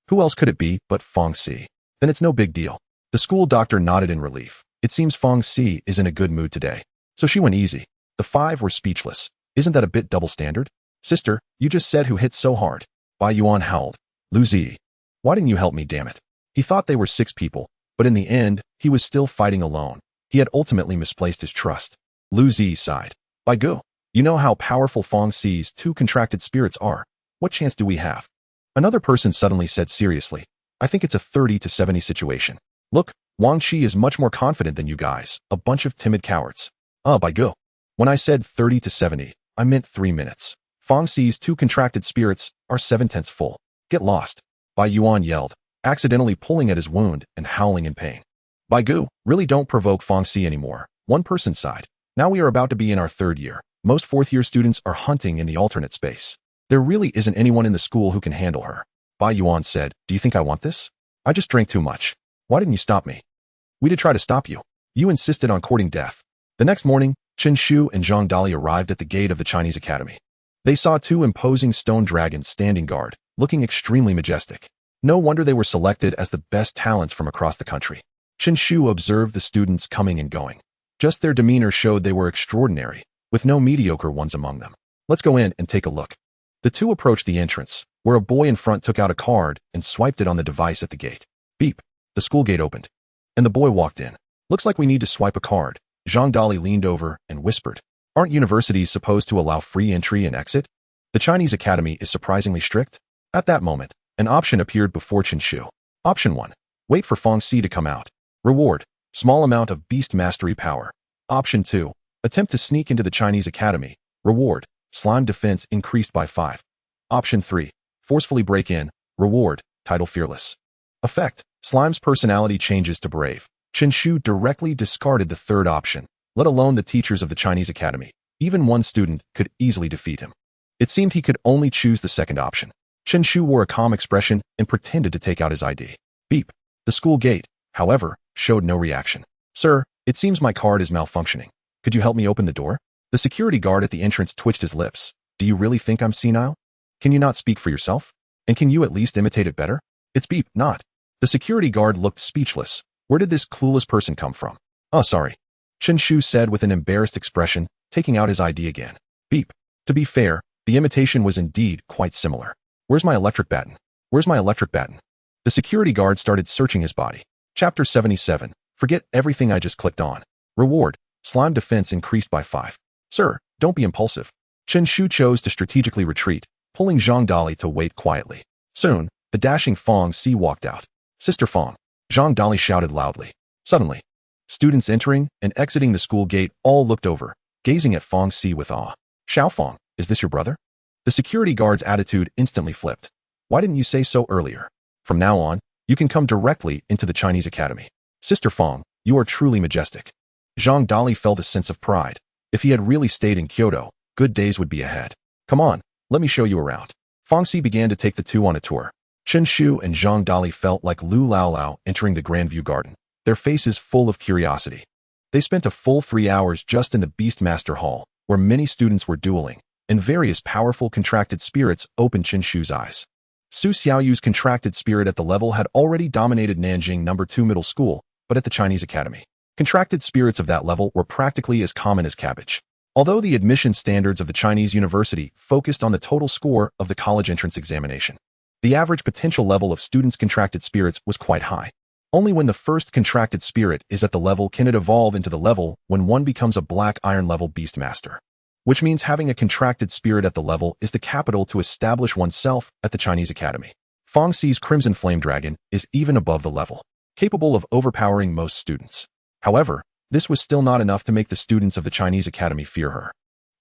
[SPEAKER 1] Who else could it be but Fong Si? Then it's no big deal. The school doctor nodded in relief. It seems Fong Si is in a good mood today. So she went easy. The 5 were speechless. Isn't that a bit double standard? Sister, you just said who hit so hard. Bai Yuan howled. Lu Zi. Why didn't you help me, damn it? He thought they were 6 people, but in the end, he was still fighting alone. He had ultimately misplaced his trust. Lu Zi sighed. Bai Gu, you know how powerful Fong Si's 2 contracted spirits are. What chance do we have? Another person suddenly said seriously. I think it's a 30 to 70 situation. Look, Wang Qi is much more confident than you guys, a bunch of timid cowards. Bai Gu. When I said 30 to 70, I meant 3 minutes. Fong Si's 2 contracted spirits are 7/10 full. Get lost. Bai Yuan yelled, accidentally pulling at his wound and howling in pain. Bai Gu, really don't provoke Fong Si anymore. One person sighed. Now we are about to be in our 3rd year. Most 4th-year students are hunting in the alternate space. There really isn't anyone in the school who can handle her. Bai Yuan said, do you think I want this? I just drank too much. Why didn't you stop me? We did try to stop you. You insisted on courting death. The next morning, Chen Shu and Zhang Dali arrived at the gate of the Chinese Academy. They saw 2 imposing stone dragons standing guard, looking extremely majestic. No wonder they were selected as the best talents from across the country. Chen Shu observed the students coming and going. Just their demeanor showed they were extraordinary, with no mediocre ones among them. Let's go in and take a look. The 2 approached the entrance, where a boy in front took out a card and swiped it on the device at the gate. Beep. The school gate opened, and the boy walked in. Looks like we need to swipe a card. Zhang Dali leaned over and whispered. Aren't universities supposed to allow free entry and exit? The Chinese Academy is surprisingly strict. At that moment, an option appeared before Chen Shu. Option 1. Wait for Fong Si to come out. Reward. Small amount of beast mastery power. Option 2. Attempt to sneak into the Chinese Academy. Reward. Slime defense increased by 5. Option 3. Forcefully break in. Reward. Title fearless. Effect. Slime's personality changes to brave. Chen Shu directly discarded the 3rd option, let alone the teachers of the Chinese Academy. Even one student could easily defeat him. It seemed he could only choose the 2nd option. Chen Shu wore a calm expression and pretended to take out his ID. Beep. The school gate, however, showed no reaction. Sir, it seems my card is malfunctioning. Could you help me open the door? The security guard at the entrance twitched his lips. Do you really think I'm senile? Can you not speak for yourself? And can you at least imitate it better? It's Beep, not. The security guard looked speechless. Where did this clueless person come from? Oh, sorry. Chen Shu said with an embarrassed expression, taking out his ID again. Beep. To be fair, the imitation was indeed quite similar. Where's my electric baton? Where's my electric baton? The security guard started searching his body. Chapter 77. Forget everything I just clicked on. Reward. Slime defense increased by 5. Sir, don't be impulsive. Chen Shu chose to strategically retreat, pulling Zhang Dali to wait quietly. Soon, the dashing Fong Si walked out. Sister Fong. Zhang Dali shouted loudly. Suddenly, students entering and exiting the school gate all looked over, gazing at Fong Si with awe. Xiao Fong, is this your brother? The security guard's attitude instantly flipped. Why didn't you say so earlier? From now on, you can come directly into the Chinese Academy. Sister Fong, you are truly majestic. Zhang Dali felt a sense of pride. If he had really stayed in Kyoto, good days would be ahead. Come on, let me show you around. Fongxi began to take the two on a tour. Chen Shu and Zhang Dali felt like Lu Laolao entering the Grandview Garden, their faces full of curiosity. They spent a full 3 hours just in the Beastmaster Hall, where many students were dueling, and various powerful contracted spirits opened Chen Shu's eyes. Su Xiaoyu's contracted spirit at the level had already dominated Nanjing No. 2 Middle School, but at the Chinese Academy, contracted spirits of that level were practically as common as cabbage. Although the admission standards of the Chinese university focused on the total score of the college entrance examination, the average potential level of students' contracted spirits was quite high. Only when the first contracted spirit is at the level can it evolve into the level when one becomes a black iron level Beastmaster. Which means having a contracted spirit at the level is the capital to establish oneself at the Chinese Academy. Fongxi's Crimson Flame Dragon is even above the level, capable of overpowering most students. However, this was still not enough to make the students of the Chinese Academy fear her.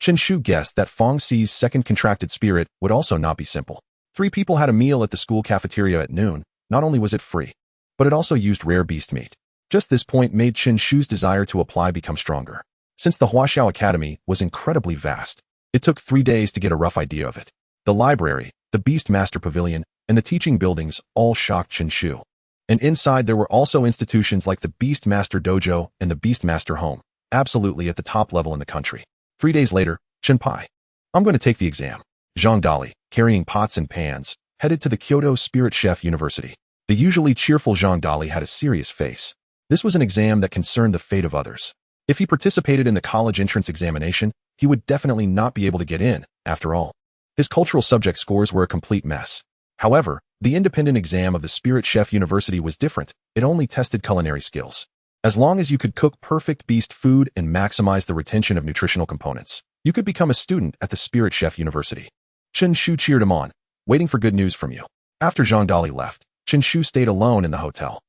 [SPEAKER 1] Chen Shu guessed that Fongxi's second contracted spirit would also not be simple. 3 people had a meal at the school cafeteria at noon. Not only was it free, but it also used rare beast meat. Just this point made Chen Shu's desire to apply become stronger. Since the Huaxiao Academy was incredibly vast, it took 3 days to get a rough idea of it. The library, the Beastmaster Pavilion, and the teaching buildings all shocked Chen Shu. And inside there were also institutions like the Beastmaster Dojo and the Beastmaster Home, absolutely at the top level in the country. 3 days later, Chen Pai. I'm going to take the exam. Zhang Dali, carrying pots and pans, headed to the Kyoto Spirit Chef University. The usually cheerful Zhang Dali had a serious face. This was an exam that concerned the fate of others. If he participated in the college entrance examination, he would definitely not be able to get in, after all. His cultural subject scores were a complete mess. However, the independent exam of the Spirit Chef University was different. It only tested culinary skills. As long as you could cook perfect beast food and maximize the retention of nutritional components, you could become a student at the Spirit Chef University. Chen Shu cheered him on, waiting for good news from you. After Zhang Dali left, Chen Shu stayed alone in the hotel.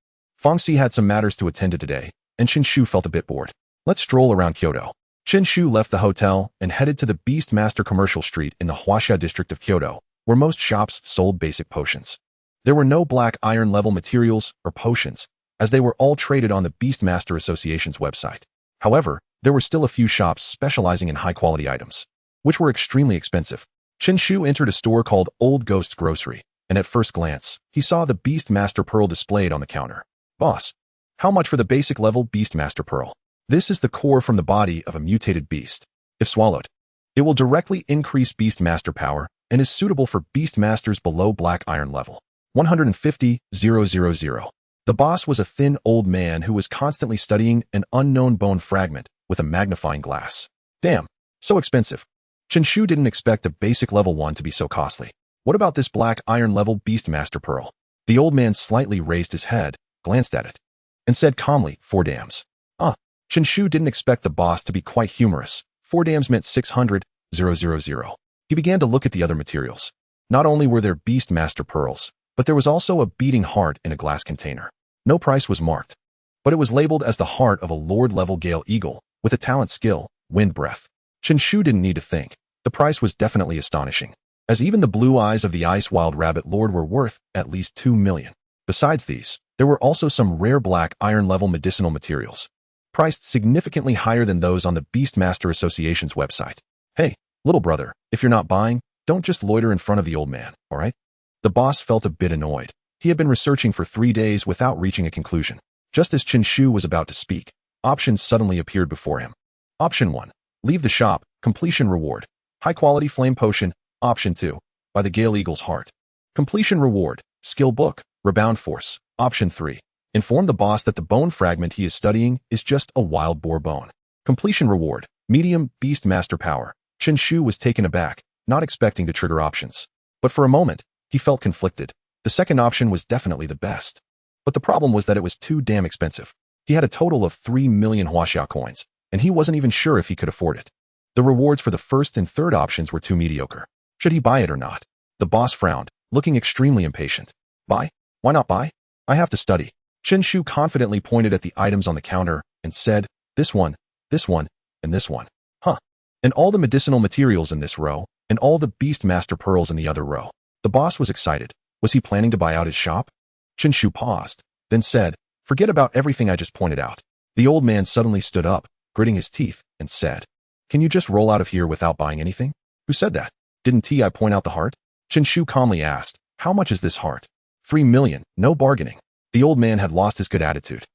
[SPEAKER 1] Fongxi had some matters to attend to today, and Chen Shu felt a bit bored. Let's stroll around Kyoto. Chen Shu left the hotel and headed to the Beastmaster Commercial Street in the Huaxia district of Kyoto, where most shops sold basic potions. There were no black iron level materials or potions, as they were all traded on the Beastmaster Association's website. However, there were still a few shops specializing in high-quality items, which were extremely expensive. Chen Shu entered a store called Old Ghost's Grocery, and at first glance, he saw the Beastmaster Pearl displayed on the counter. Boss, how much for the basic level Beastmaster Pearl? This is the core from the body of a mutated beast. If swallowed, it will directly increase Beastmaster power and is suitable for Beastmasters below black iron level. 150,000. The boss was a thin old man who was constantly studying an unknown bone fragment with a magnifying glass. Damn, so expensive. Chen Shu didn't expect a basic level 1 to be so costly. What about this black iron level Beastmaster Pearl? The old man slightly raised his head, glanced at it, and said calmly, 4 dams. Chen Shu didn't expect the boss to be quite humorous. 4 dams meant 600,000. He began to look at the other materials. Not only were there Beastmaster pearls, but there was also a beating heart in a glass container. No price was marked, but it was labeled as the heart of a Lord-level Gale Eagle with a talent skill, Wind Breath. Chen Shu didn't need to think. The price was definitely astonishing, as even the blue eyes of the Ice Wild Rabbit Lord were worth at least 2 million. Besides these, there were also some rare black iron-level medicinal materials, priced significantly higher than those on the Beastmaster Association's website. Hey, little brother, if you're not buying, don't just loiter in front of the old man, alright? The boss felt a bit annoyed. He had been researching for 3 days without reaching a conclusion. Just as Chen Shu was about to speak, options suddenly appeared before him. Option 1. Leave the shop, completion reward. High-quality flame potion. Option 2. By the Gale Eagle's heart. Completion reward. Skill book. Rebound force. Option 3. Inform the boss that the bone fragment he is studying is just a wild boar bone. Completion reward. Medium Beastmaster power. Chen Shu was taken aback, not expecting to trigger options. But for a moment, he felt conflicted. The second option was definitely the best. But the problem was that it was too damn expensive. He had a total of 3 million Huaxia coins, and he wasn't even sure if he could afford it. The rewards for the first and third options were too mediocre. Should he buy it or not? The boss frowned, looking extremely impatient. Buy? Why not buy? I have to study. Chen Shu confidently pointed at the items on the counter and said, this one, and this one. Huh. And all the medicinal materials in this row, and all the Beastmaster pearls in the other row. The boss was excited. Was he planning to buy out his shop? Chen Shu paused, then said, "Forget about everything I just pointed out." The old man suddenly stood up, gritting his teeth, and said, "Can you just roll out of here without buying anything?" "Who said that? Didn't I point out the heart?" Chen Shu calmly asked, "How much is this heart?" 3 million, no bargaining. The old man had lost his good attitude.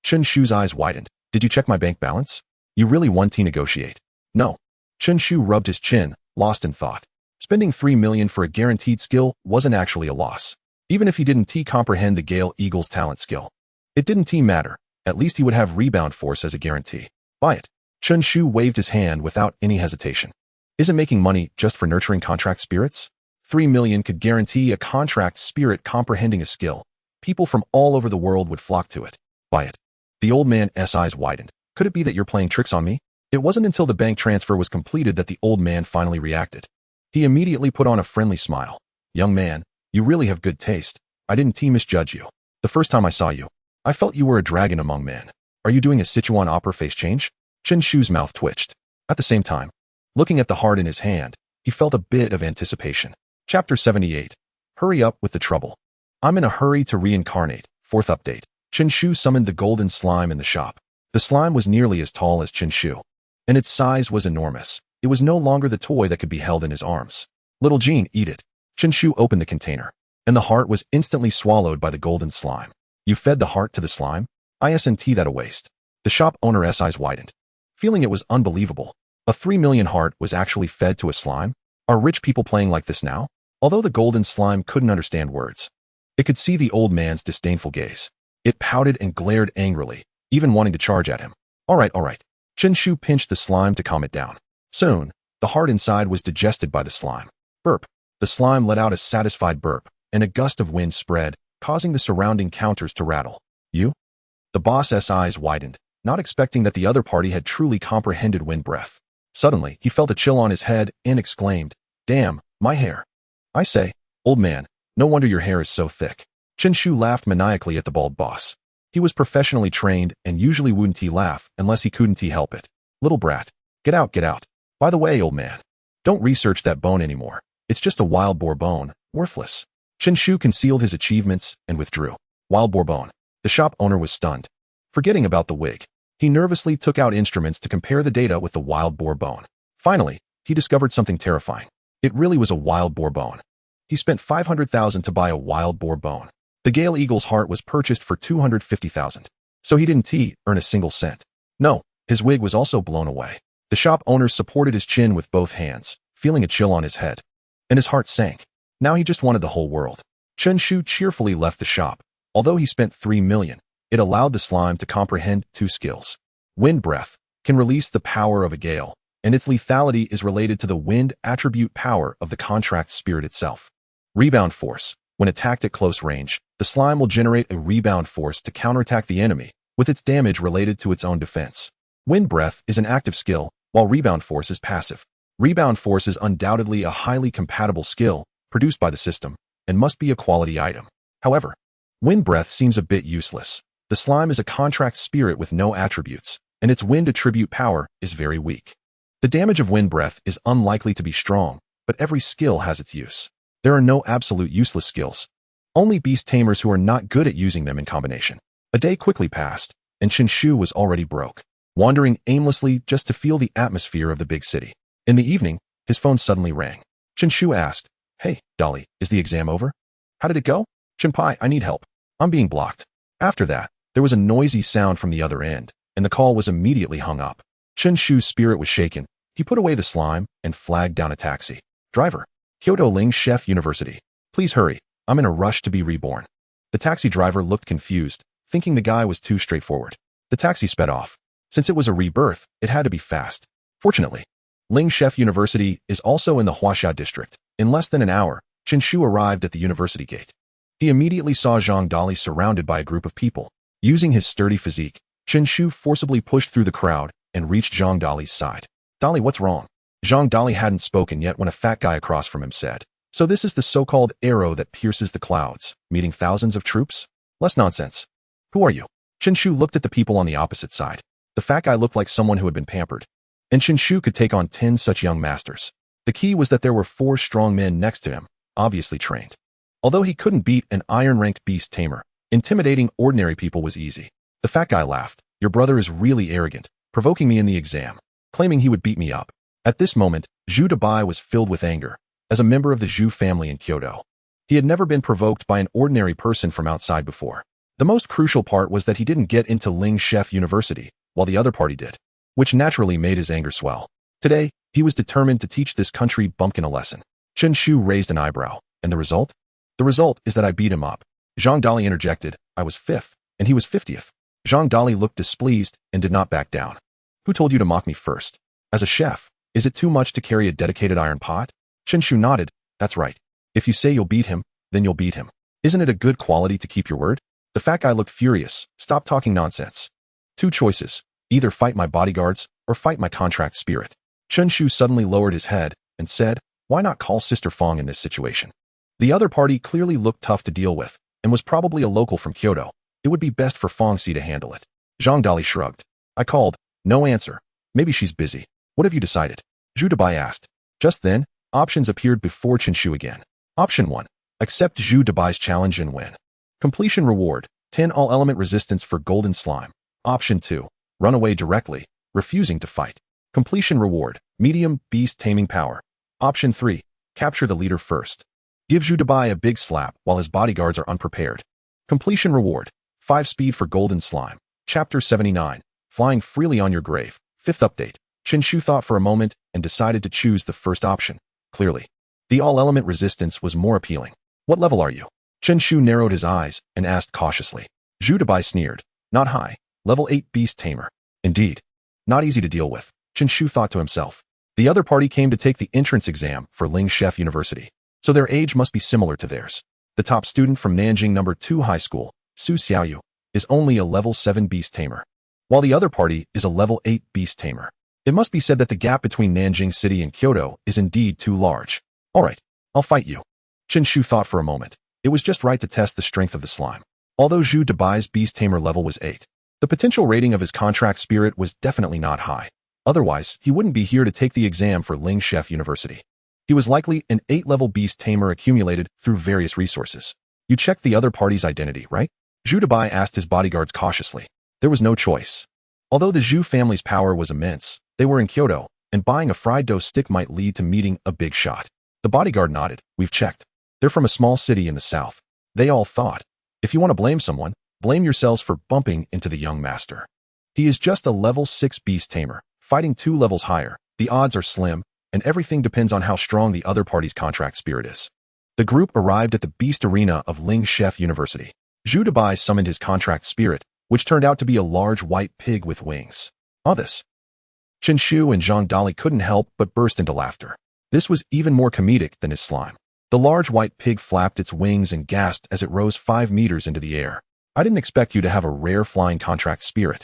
[SPEAKER 1] Chen Shu's eyes widened. "Did you check my bank balance? You really want to negotiate?" "No." Chen Shu rubbed his chin, lost in thought. Spending 3 million for a guaranteed skill wasn't actually a loss. Even if he didn't comprehend the Gale Eagle's talent skill. It didn't matter. At least he would have rebound force as a guarantee. Buy it. Chen Shu waved his hand without any hesitation. Isn't making money just for nurturing contract spirits? 3 million could guarantee a contract spirit comprehending a skill. People from all over the world would flock to it. Buy it. The old man's eyes widened. Could it be that you're playing tricks on me? It wasn't until the bank transfer was completed that the old man finally reacted. He immediately put on a friendly smile. "Young man, you really have good taste. I didn't misjudge you. The first time I saw you, I felt you were a dragon among men. Are you doing a Sichuan opera face change?" Chen Shu's mouth twitched. At the same time, looking at the heart in his hand, he felt a bit of anticipation. Chapter 78. Hurry up with the trouble. I'm in a hurry to reincarnate. 4th update. Chen Shu summoned the golden slime in the shop. The slime was nearly as tall as Chen Shu, and its size was enormous. It was no longer the toy that could be held in his arms. "Little Jean, eat it." Chen Shu opened the container, and the heart was instantly swallowed by the golden slime. "You fed the heart to the slime? Isn't that a waste?" The shop owner's eyes widened, feeling it was unbelievable. A 3 million heart was actually fed to a slime? Are rich people playing like this now? Although the golden slime couldn't understand words, it could see the old man's disdainful gaze. It pouted and glared angrily, even wanting to charge at him. All right. Chen Shu pinched the slime to calm it down. Soon, the heart inside was digested by the slime. Burp. The slime let out a satisfied burp, and a gust of wind spread, causing the surrounding counters to rattle. "You?" The boss's eyes widened, not expecting that the other party had truly comprehended wind breath. Suddenly, he felt a chill on his head and exclaimed, "Damn, my hair." "I say, old man, no wonder your hair is so thick." Chen Shu laughed maniacally at the bald boss. He was professionally trained and usually wouldn't laugh unless he couldn't help it. "Little brat, get out. By the way, old man, don't research that bone anymore. It's just a wild boar bone, worthless." Chen Shu concealed his achievements and withdrew. Wild boar bone. The shop owner was stunned. Forgetting about the wig, he nervously took out instruments to compare the data with the wild boar bone. Finally, he discovered something terrifying. It really was a wild boar bone. He spent 500,000 to buy a wild boar bone. The Gale Eagle's heart was purchased for 250,000. So he didn't earn a single cent. No, his wig was also blown away. The shop owner supported his chin with both hands, feeling a chill on his head. And his heart sank. Now he just wanted the whole world. Chen Shu cheerfully left the shop. Although he spent 3 million, it allowed the slime to comprehend 2 skills. Wind breath can release the power of a gale, and its lethality is related to the wind attribute power of the contract spirit itself. Rebound force. When attacked at close range, the slime will generate a rebound force to counterattack the enemy, with its damage related to its own defense. Wind breath is an active skill, while rebound force is passive. Rebound force is undoubtedly a highly compatible skill, produced by the system, and must be a quality item. However, wind breath seems a bit useless. The slime is a contract spirit with no attributes, and its wind attribute power is very weak. The damage of wind breath is unlikely to be strong, but every skill has its use. There are no absolute useless skills. Only beast tamers who are not good at using them in combination. A day quickly passed, and Chen Shu was already broke, wandering aimlessly just to feel the atmosphere of the big city. In the evening, his phone suddenly rang. Chen Shu asked, "Hey, Dolly, is the exam over? How did it go?" "Chenpai, I need help. I'm being blocked." After that, there was a noisy sound from the other end, and the call was immediately hung up. Chen Shu's spirit was shaken. He put away the slime and flagged down a taxi. "Driver, Kyoto Ling Chef University. Please hurry. I'm in a rush to be reborn." The taxi driver looked confused, thinking the guy was too straightforward. The taxi sped off. Since it was a rebirth, it had to be fast. Fortunately, Ling Chef University is also in the Huaxia district. In less than an hour, Chen Shu arrived at the university gate. He immediately saw Zhang Dali surrounded by a group of people. Using his sturdy physique, Chen Shu forcibly pushed through the crowd and reached Zhang Dali's side. "Dali, what's wrong?" Zhang Dali hadn't spoken yet when a fat guy across from him said, "So this is the so-called arrow that pierces the clouds, meeting thousands of troops? Less nonsense. Who are you?" Chen Shu looked at the people on the opposite side. The fat guy looked like someone who had been pampered. And Chen Shu could take on 10 such young masters. The key was that there were 4 strong men next to him, obviously trained. Although he couldn't beat an iron-ranked beast tamer, intimidating ordinary people was easy. The fat guy laughed. Your brother is really arrogant, provoking me in the exam, claiming he would beat me up. At this moment, Zhu Dabai was filled with anger. As a member of the Zhu family in Kyoto, he had never been provoked by an ordinary person from outside before. The most crucial part was that he didn't get into Ling Chef University, while the other party did, which naturally made his anger swell. Today, he was determined to teach this country bumpkin a lesson. Chen Shu raised an eyebrow. And the result? The result is that I beat him up. Zhang Dali interjected. I was 5th, and he was 50th. Zhang Dali looked displeased and did not back down. Who told you to mock me first? As a chef, is it too much to carry a dedicated iron pot? Chen Shu nodded. That's right. If you say you'll beat him, then you'll beat him. Isn't it a good quality to keep your word? The fat guy looked furious. Stop talking nonsense. 2 choices. Either fight my bodyguards or fight my contract spirit. Chen Shu suddenly lowered his head and said, why not call Sister Fong in this situation? The other party clearly looked tough to deal with and was probably a local from Kyoto. It would be best for Fong Si to handle it. Zhang Dali shrugged. I called. No answer. Maybe she's busy. What have you decided? Zhu Dabai asked. Just then, options appeared before Chen Shu again. Option 1. Accept Zhu Dabai's challenge and win. Completion reward. 10 all-element resistance for golden slime. Option 2. Run away directly, refusing to fight. Completion reward. Medium beast taming power. Option 3. Capture the leader first. Give Zhu Dabai a big slap while his bodyguards are unprepared. Completion reward. 5 speed for golden slime. Chapter 79. Flying freely on your grave. 5th update. Chen Shu thought for a moment and decided to choose the first option. Clearly, the all-element resistance was more appealing. What level are you? Chen Shu narrowed his eyes and asked cautiously. Zhu Dabai sneered. Not high. Level 8 beast tamer. Indeed. Not easy to deal with, Chen Shu thought to himself. The other party came to take the entrance exam for Ling Chef University, so their age must be similar to theirs. The top student from Nanjing No. 2 High School, Su Xiaoyu, is only a level 7 beast tamer, while the other party is a level 8 beast tamer. It must be said that the gap between Nanjing City and Kyoto is indeed too large. All right, I'll fight you. Chen Shu thought for a moment. It was just right to test the strength of the slime. Although Zhu Dabai's beast tamer level was 8, the potential rating of his contract spirit was definitely not high. Otherwise, he wouldn't be here to take the exam for Ling Chef University. He was likely an 8-level beast tamer accumulated through various resources. You checked the other party's identity, right? Zhu Dabai asked his bodyguards cautiously. There was no choice. Although the Zhu family's power was immense, they were in Kyoto, and buying a fried dough stick might lead to meeting a big shot. The bodyguard nodded. We've checked. They're from a small city in the south. They all thought, if you want to blame someone, blame yourselves for bumping into the young master. He is just a level 6 beast tamer, fighting 2 levels higher. The odds are slim, and everything depends on how strong the other party's contract spirit is. The group arrived at the beast arena of Ling Chef University. Zhu Dabai summoned his contract spirit, which turned out to be a large white pig with wings. This. Chen Shu and Zhang Dali couldn't help but burst into laughter. This was even more comedic than his slime. The large white pig flapped its wings and gasped as it rose 5 meters into the air. I didn't expect you to have a rare flying contract spirit,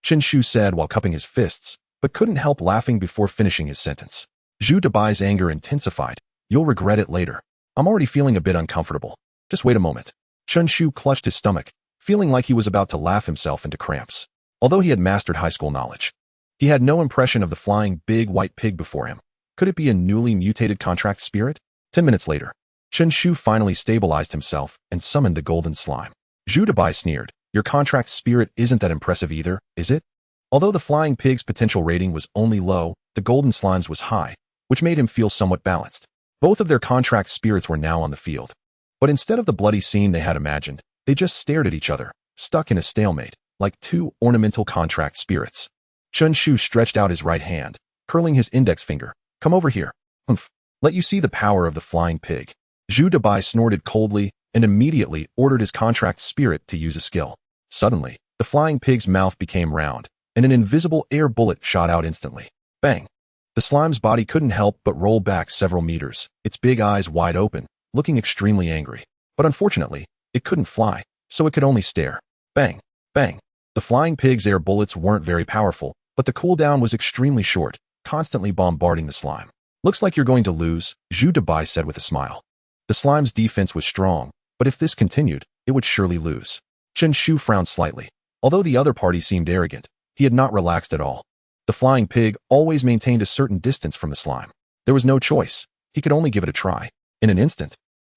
[SPEAKER 1] Chen Shu said while cupping his fists, but couldn't help laughing before finishing his sentence. Zhu Dabai's anger intensified. You'll regret it later. I'm already feeling a bit uncomfortable. Just wait a moment. Chen Shu clutched his stomach, feeling like he was about to laugh himself into cramps. Although he had mastered high school knowledge, he had no impression of the flying big white pig before him. Could it be a newly mutated contract spirit? 10 minutes later, Chen Shu finally stabilized himself and summoned the golden slime. Zhu Dabai sneered. Your contract spirit isn't that impressive either, is it? Although the flying pig's potential rating was only low, the golden slime's was high, which made him feel somewhat balanced. Both of their contract spirits were now on the field. But instead of the bloody scene they had imagined, they just stared at each other, stuck in a stalemate, like 2 ornamental contract spirits. Chen Shu stretched out his right hand, curling his index finger. Come over here. Humph. Let you see the power of the flying pig. Zhu Dabai snorted coldly and immediately ordered his contract spirit to use a skill. Suddenly, the flying pig's mouth became round, and an invisible air bullet shot out instantly. Bang! The slime's body couldn't help but roll back several meters, its big eyes wide open, looking extremely angry. But unfortunately, it couldn't fly, so it could only stare. Bang! Bang! The flying pig's air bullets weren't very powerful, but the cooldown was extremely short, constantly bombarding the slime. Looks like you're going to lose, Zhu Dabai said with a smile. The slime's defense was strong, but if this continued, it would surely lose. Chen Shu frowned slightly. Although the other party seemed arrogant, he had not relaxed at all. The flying pig always maintained a certain distance from the slime. There was no choice. He could only give it a try. In an instant,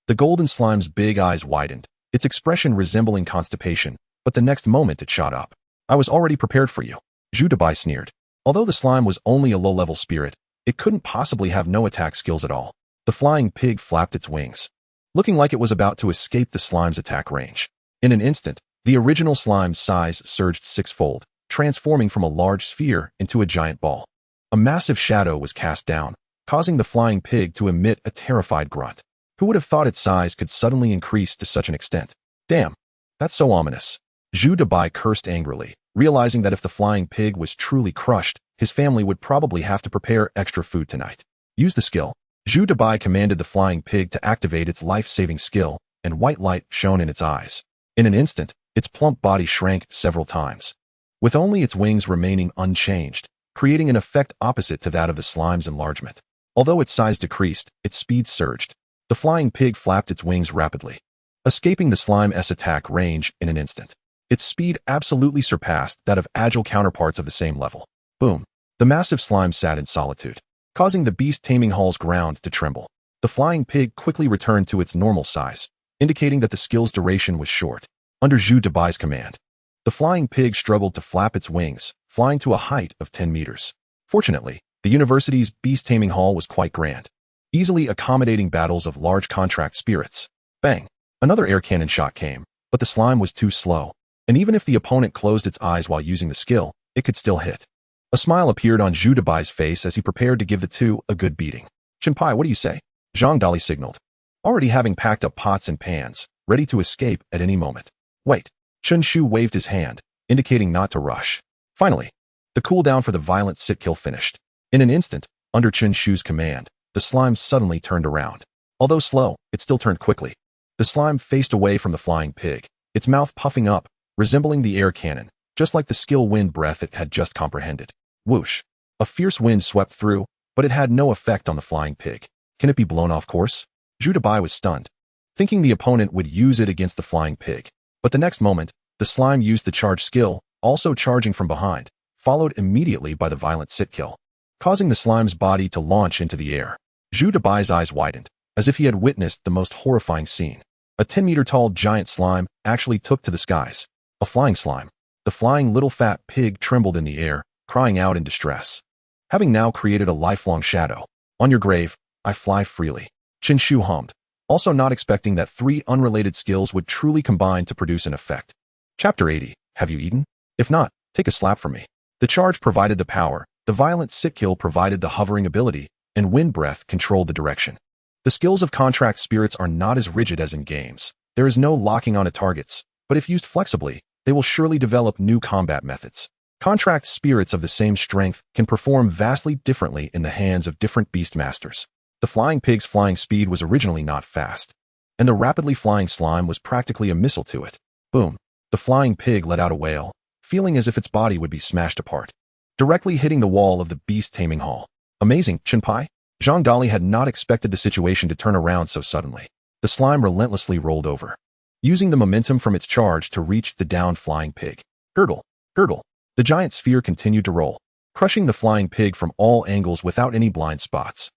[SPEAKER 1] The golden slime's big eyes widened, its expression resembling constipation, but the next moment it shot up. I was already prepared for you. Zhu Debai sneered. Although the slime was only a low-level spirit, it couldn't possibly have no attack skills at all. The flying pig flapped its wings, looking like it was about to escape the slime's attack range. In an instant, the original slime's size surged sixfold, transforming from a large sphere into a giant ball. A massive shadow was cast down, causing the flying pig to emit a terrified grunt. Who would have thought its size could suddenly increase to such an extent? Damn, that's so ominous. Zhu Debai cursed angrily, realizing that if the flying pig was truly crushed, his family would probably have to prepare extra food tonight. Use the skill. Zhu Debai commanded the flying pig to activate its life-saving skill, and white light shone in its eyes. In an instant, its plump body shrank several times, with only its wings remaining unchanged, creating an effect opposite to that of the slime's enlargement. Although its size decreased, its speed surged. The flying pig flapped its wings rapidly, escaping the slime's attack range in an instant. Its speed absolutely surpassed that of agile counterparts of the same level. Boom. The massive slime sat in solitude, causing the Beast Taming hall's ground to tremble. The flying pig quickly returned to its normal size, indicating that the skill's duration was short. Under Zhu Debai's command, the flying pig struggled to flap its wings, flying to a height of 10 meters. Fortunately, the university's Beast Taming hall was quite grand, easily accommodating battles of large contract spirits. Bang! Another air cannon shot came, but the slime was too slow, and even if the opponent closed its eyes while using the skill, it could still hit. A smile appeared on Zhu Debai's face as he prepared to give the two a good beating. Chenpai, what do you say? Zhang Dali signaled, already having packed up pots and pans, ready to escape at any moment. Wait. Chen Shu waved his hand, indicating not to rush. Finally, the cooldown for the violent sit-kill finished. In an instant, under Chen Shu's command, the slime suddenly turned around. Although slow, it still turned quickly. The slime faced away from the flying pig, its mouth puffing up, resembling the air cannon, just like the skill wind breath it had just comprehended. Whoosh! A fierce wind swept through, but it had no effect on the flying pig. Can it be blown off course? Zhu Debai was stunned, thinking the opponent would use it against the flying pig. But the next moment, the slime used the charge skill, also charging from behind, followed immediately by the violent sit-kill, causing the slime's body to launch into the air. Zhu Debai's eyes widened, as if he had witnessed the most horrifying scene. A 10-meter-tall giant slime actually took to the skies. A flying slime. The flying little fat pig trembled in the air, crying out in distress. Having now created a lifelong shadow, on your grave, I fly freely. Chen Shu hummed, also not expecting that three unrelated skills would truly combine to produce an effect. Chapter 80. Have you eaten? If not, take a slap from me. The charge provided the power, the violent sit-kill provided the hovering ability, and wind breath controlled the direction. The skills of contract spirits are not as rigid as in games. There is no locking on to targets, but if used flexibly, they will surely develop new combat methods. Contract spirits of the same strength can perform vastly differently in the hands of different beast masters. The flying pig's flying speed was originally not fast, and the rapidly flying slime was practically a missile to it. Boom. The flying pig let out a wail, feeling as if its body would be smashed apart, directly hitting the wall of the Beast Taming hall. Amazing, Chenpai. Zhang Dali had not expected the situation to turn around so suddenly. The slime relentlessly rolled over, using the momentum from its charge to reach the downed flying pig. Girdle, girdle. The giant sphere continued to roll, crushing the flying pig from all angles without any blind spots.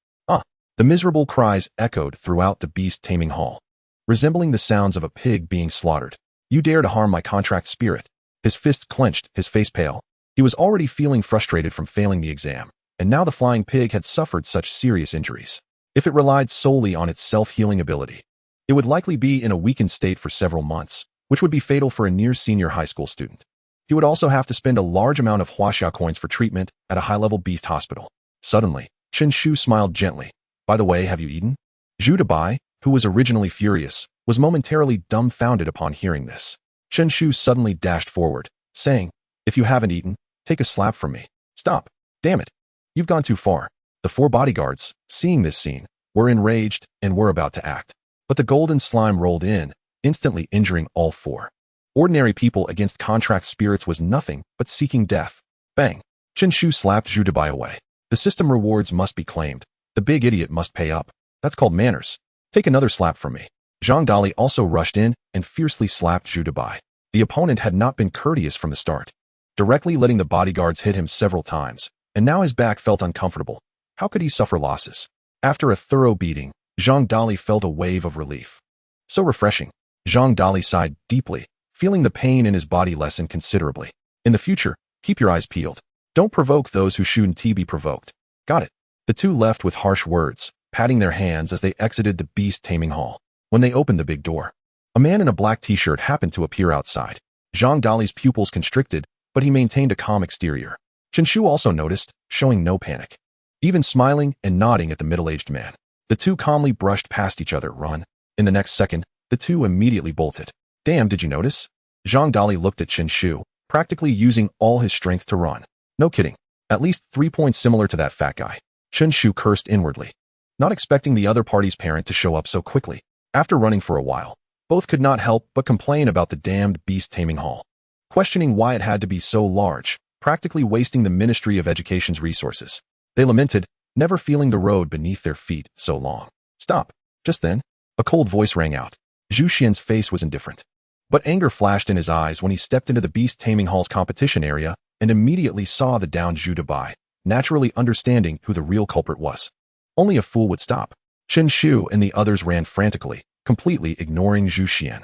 [SPEAKER 1] The miserable cries echoed throughout the Beast Taming hall, resembling the sounds of a pig being slaughtered. You dare to harm my contract spirit. His fists clenched, his face pale. He was already feeling frustrated from failing the exam, and now the flying pig had suffered such serious injuries. If it relied solely on its self-healing ability, it would likely be in a weakened state for several months, which would be fatal for a near-senior high school student. He would also have to spend a large amount of Huaxia coins for treatment at a high-level beast hospital. Suddenly, Chen Shu smiled gently. By the way, have you eaten? Zhu Debai, who was originally furious, was momentarily dumbfounded upon hearing this. Chen Shu suddenly dashed forward, saying, if you haven't eaten, take a slap from me. Stop. Damn it. You've gone too far. The four bodyguards, seeing this scene, were enraged and were about to act. But the golden slime rolled in, instantly injuring all four. Ordinary people against contract spirits was nothing but seeking death. Bang. Chen Shu slapped Zhu Debai away. The system rewards must be claimed. The big idiot must pay up. That's called manners. Take another slap from me. Zhang Dali also rushed in and fiercely slapped Zhu Debai. The opponent had not been courteous from the start, directly letting the bodyguards hit him several times, and now his back felt uncomfortable. How could he suffer losses? After a thorough beating, Zhang Dali felt a wave of relief. So refreshing. Zhang Dali sighed deeply, feeling the pain in his body lessen considerably. In the future, keep your eyes peeled. Don't provoke those who shouldn't be provoked. Got it. The two left with harsh words, patting their hands as they exited the Beast Taming Hall. When they opened the big door, a man in a black t-shirt happened to appear outside. Zhang Dali's pupils constricted, but he maintained a calm exterior. Chen Shu also noticed, showing no panic. Even smiling and nodding at the middle-aged man. The two calmly brushed past each other. Run. In the next second, the two immediately bolted. Damn, did you notice? Zhang Dali looked at Chen Shu, practically using all his strength to run. No kidding. At least 3 points similar to that fat guy. Chen Shu cursed inwardly, not expecting the other party's parent to show up so quickly. After running for a while, both could not help but complain about the damned Beast Taming Hall, questioning why it had to be so large, practically wasting the Ministry of Education's resources. They lamented, never feeling the road beneath their feet so long. Stop. Just then, a cold voice rang out. Zhu Xian's face was indifferent, but anger flashed in his eyes when he stepped into the Beast Taming Hall's competition area and immediately saw the downed Zhu Dabai, naturally understanding who the real culprit was. Only a fool would stop. Chen Shu and the others ran frantically, completely ignoring Zhu Xian.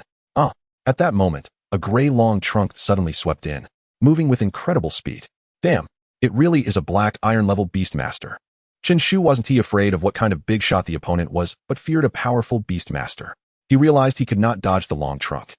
[SPEAKER 1] At that moment, a gray long trunk suddenly swept in, moving with incredible speed. Damn, it really is a black iron-level beastmaster. Chen Shu wasn't afraid of what kind of big shot the opponent was, but feared a powerful beastmaster. He realized he could not dodge the long trunk.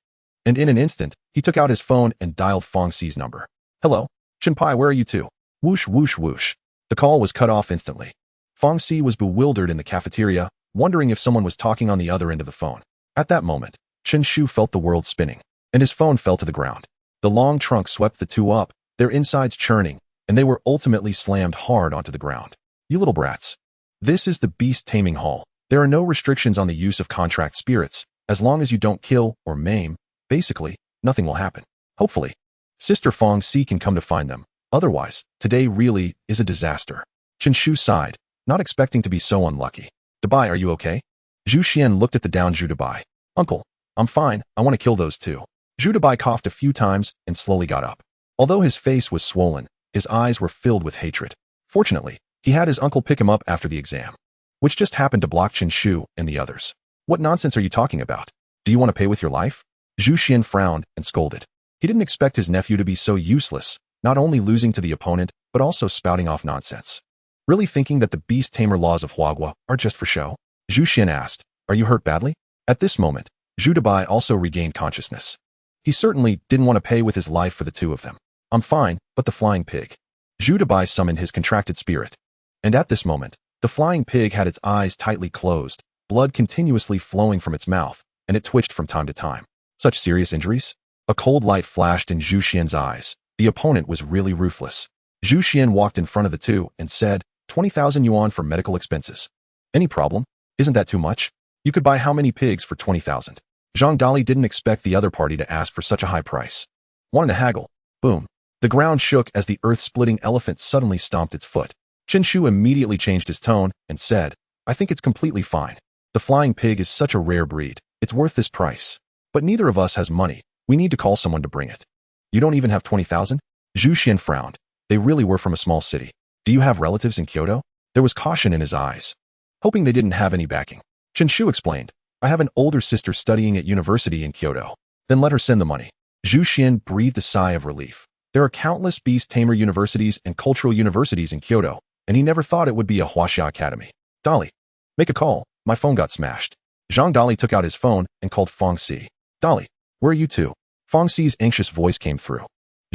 [SPEAKER 1] And in an instant, he took out his phone and dialed Fong Xi's number. Hello? Chen Pai, where are you two? Whoosh, whoosh, whoosh. The call was cut off instantly. Fong Xi was bewildered in the cafeteria, wondering if someone was talking on the other end of the phone. At that moment, Chen Shu felt the world spinning, and his phone fell to the ground. The long trunk swept the two up, their insides churning, and they were ultimately slammed hard onto the ground. You little brats. This is the Beast Taming Hall. There are no restrictions on the use of contract spirits. As long as you don't kill or maim, basically, nothing will happen. Hopefully, Sister Fong Xi can come to find them. Otherwise, today really is a disaster. Chen Shu sighed, not expecting to be so unlucky. Dabai, are you okay? Zhu Xian looked at the downed Zhu Dabai. Uncle, I'm fine. I want to kill those two. Zhu Dabai coughed a few times and slowly got up. Although his face was swollen, his eyes were filled with hatred. Fortunately, he had his uncle pick him up after the exam, which just happened to block Chen Shu and the others. What nonsense are you talking about? Do you want to pay with your life? Zhu Xian frowned and scolded. He didn't expect his nephew to be so useless, not only losing to the opponent, but also spouting off nonsense. Really thinking that the beast tamer laws of Huagua are just for show? Zhu Xian asked, are you hurt badly? At this moment, Zhu Dabai also regained consciousness. He certainly didn't want to pay with his life for the two of them. I'm fine, but the flying pig. Zhu Dabai summoned his contracted spirit. And at this moment, the flying pig had its eyes tightly closed, blood continuously flowing from its mouth, and it twitched from time to time. Such serious injuries? A cold light flashed in Zhu Xian's eyes. The opponent was really ruthless. Zhu Xian walked in front of the two and said, 20,000 yuan for medical expenses. Any problem? Isn't that too much? You could buy how many pigs for 20,000? Zhang Dali didn't expect the other party to ask for such a high price. Wanted to haggle. Boom. The ground shook as the earth-splitting elephant suddenly stomped its foot. Chen Shu immediately changed his tone and said, I think it's completely fine. The flying pig is such a rare breed. It's worth this price. But neither of us has money. We need to call someone to bring it. You don't even have 20,000? Zhu Xian frowned. They really were from a small city. Do you have relatives in Kyoto? There was caution in his eyes, hoping they didn't have any backing. Chen Shu explained, I have an older sister studying at university in Kyoto. Then let her send the money. Zhu Xian breathed a sigh of relief. There are countless beast tamer universities and cultural universities in Kyoto, and he never thought it would be a Huaxia Academy. Dali, make a call. My phone got smashed. Zhang Dali took out his phone and called Fong Xi. Dali, where are you two? Fong Xi's anxious voice came through.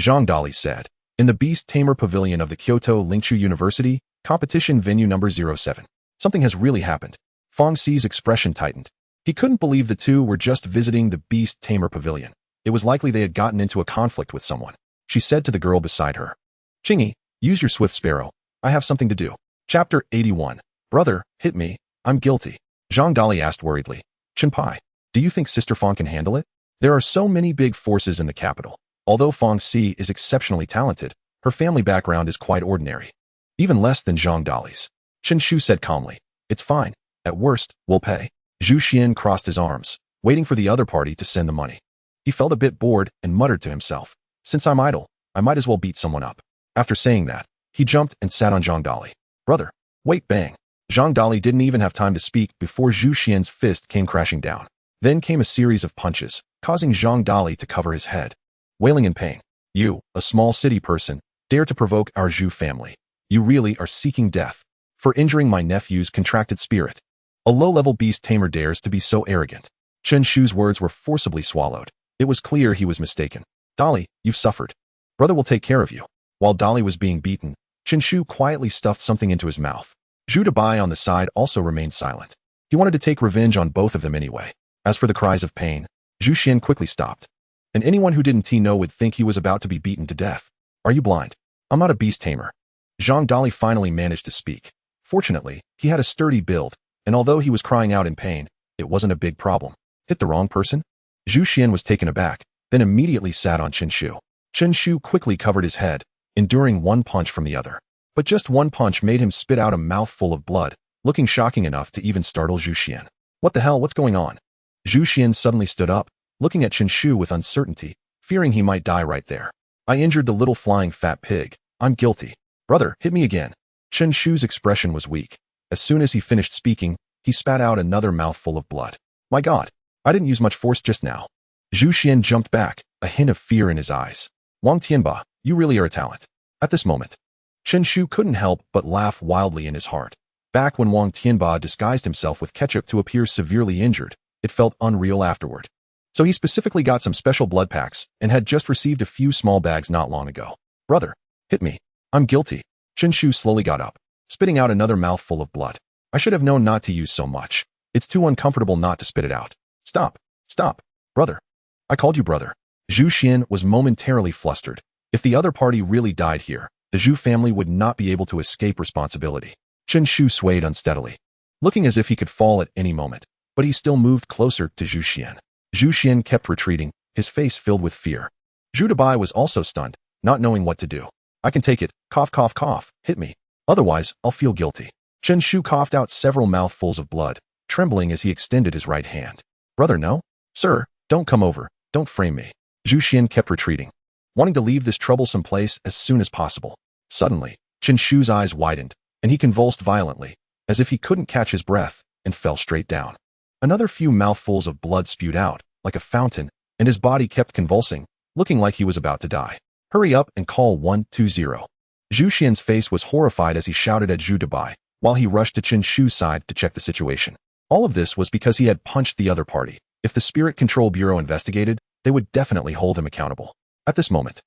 [SPEAKER 1] Zhang Dali said, in the Beast Tamer Pavilion of the Kyoto Lingchu University, competition venue number 07. Something has really happened. Fong Xi's expression tightened. He couldn't believe the two were just visiting the Beast Tamer Pavilion. It was likely they had gotten into a conflict with someone. She said to the girl beside her, Chingy, use your swift sparrow. I have something to do. Chapter 81. Brother, hit me. I'm guilty. Zhang Dali asked worriedly. Chen Pai, do you think Sister Fong can handle it? There are so many big forces in the capital. Although Fong Xi is exceptionally talented, her family background is quite ordinary. Even less than Zhang Dali's. Chen Shu said calmly, it's fine. At worst, we'll pay. Zhu Xian crossed his arms, waiting for the other party to send the money. He felt a bit bored and muttered to himself, since I'm idle, I might as well beat someone up. After saying that, he jumped and sat on Zhang Dali. Brother, wait, bang. Zhang Dali didn't even have time to speak before Zhu Xian's fist came crashing down. Then came a series of punches, causing Zhang Dali to cover his head. Wailing in pain. You, a small city person, dare to provoke our Zhu family. You really are seeking death. For injuring my nephew's contracted spirit. A low-level beast tamer dares to be so arrogant. Chen Shu's words were forcibly swallowed. It was clear he was mistaken. Dali, you've suffered. Brother will take care of you. While Dali was being beaten, Chen Shu quietly stuffed something into his mouth. Zhu Dabai on the side also remained silent. He wanted to take revenge on both of them anyway. As for the cries of pain, Zhu Xian quickly stopped. And anyone who didn't know would think he was about to be beaten to death. Are you blind? I'm not a beast tamer. Zhang Dali finally managed to speak. Fortunately, he had a sturdy build, and although he was crying out in pain, it wasn't a big problem. Hit the wrong person? Zhu Xian was taken aback, then immediately sat on Chen Shu. Chen Shu quickly covered his head, enduring one punch from the other. But just one punch made him spit out a mouthful of blood, looking shocking enough to even startle Zhu Xian. What the hell, what's going on? Zhu Xian suddenly stood up, looking at Chen Shu with uncertainty, fearing he might die right there. I injured the little flying fat pig. I'm guilty. Brother, hit me again. Chen Shu's expression was weak. As soon as he finished speaking, he spat out another mouthful of blood. My God, I didn't use much force just now. Zhu Xian jumped back, a hint of fear in his eyes. Wang Tianba, you really are a talent. At this moment, Chen Shu couldn't help but laugh wildly in his heart. Back when Wang Tianba disguised himself with ketchup to appear severely injured, it felt unreal afterward. So he specifically got some special blood packs and had just received a few small bags not long ago. Brother, hit me. I'm guilty. Chen Shu slowly got up, spitting out another mouthful of blood. I should have known not to use so much. It's too uncomfortable not to spit it out. Stop. Stop. Brother. I called you brother. Zhu Xian was momentarily flustered. If the other party really died here, the Zhu family would not be able to escape responsibility. Chen Shu swayed unsteadily, looking as if he could fall at any moment, but he still moved closer to Zhu Xian. Zhu Xian kept retreating, his face filled with fear. Zhu Dabai was also stunned, not knowing what to do. I can take it. Cough, cough, cough. Hit me. Otherwise, I'll feel guilty. Chen Shu coughed out several mouthfuls of blood, trembling as he extended his right hand. Brother, no? Sir, don't come over. Don't frame me. Zhu Xian kept retreating, wanting to leave this troublesome place as soon as possible. Suddenly, Chen Shu's eyes widened, and he convulsed violently, as if he couldn't catch his breath, and fell straight down. Another few mouthfuls of blood spewed out, like a fountain, and his body kept convulsing, looking like he was about to die. Hurry up and call 120. Zhu Xian's face was horrified as he shouted at Zhu Dabai, while he rushed to Chen Shu's side to check the situation. All of this was because he had punched the other party. If the Spirit Control Bureau investigated, they would definitely hold him accountable. At this moment,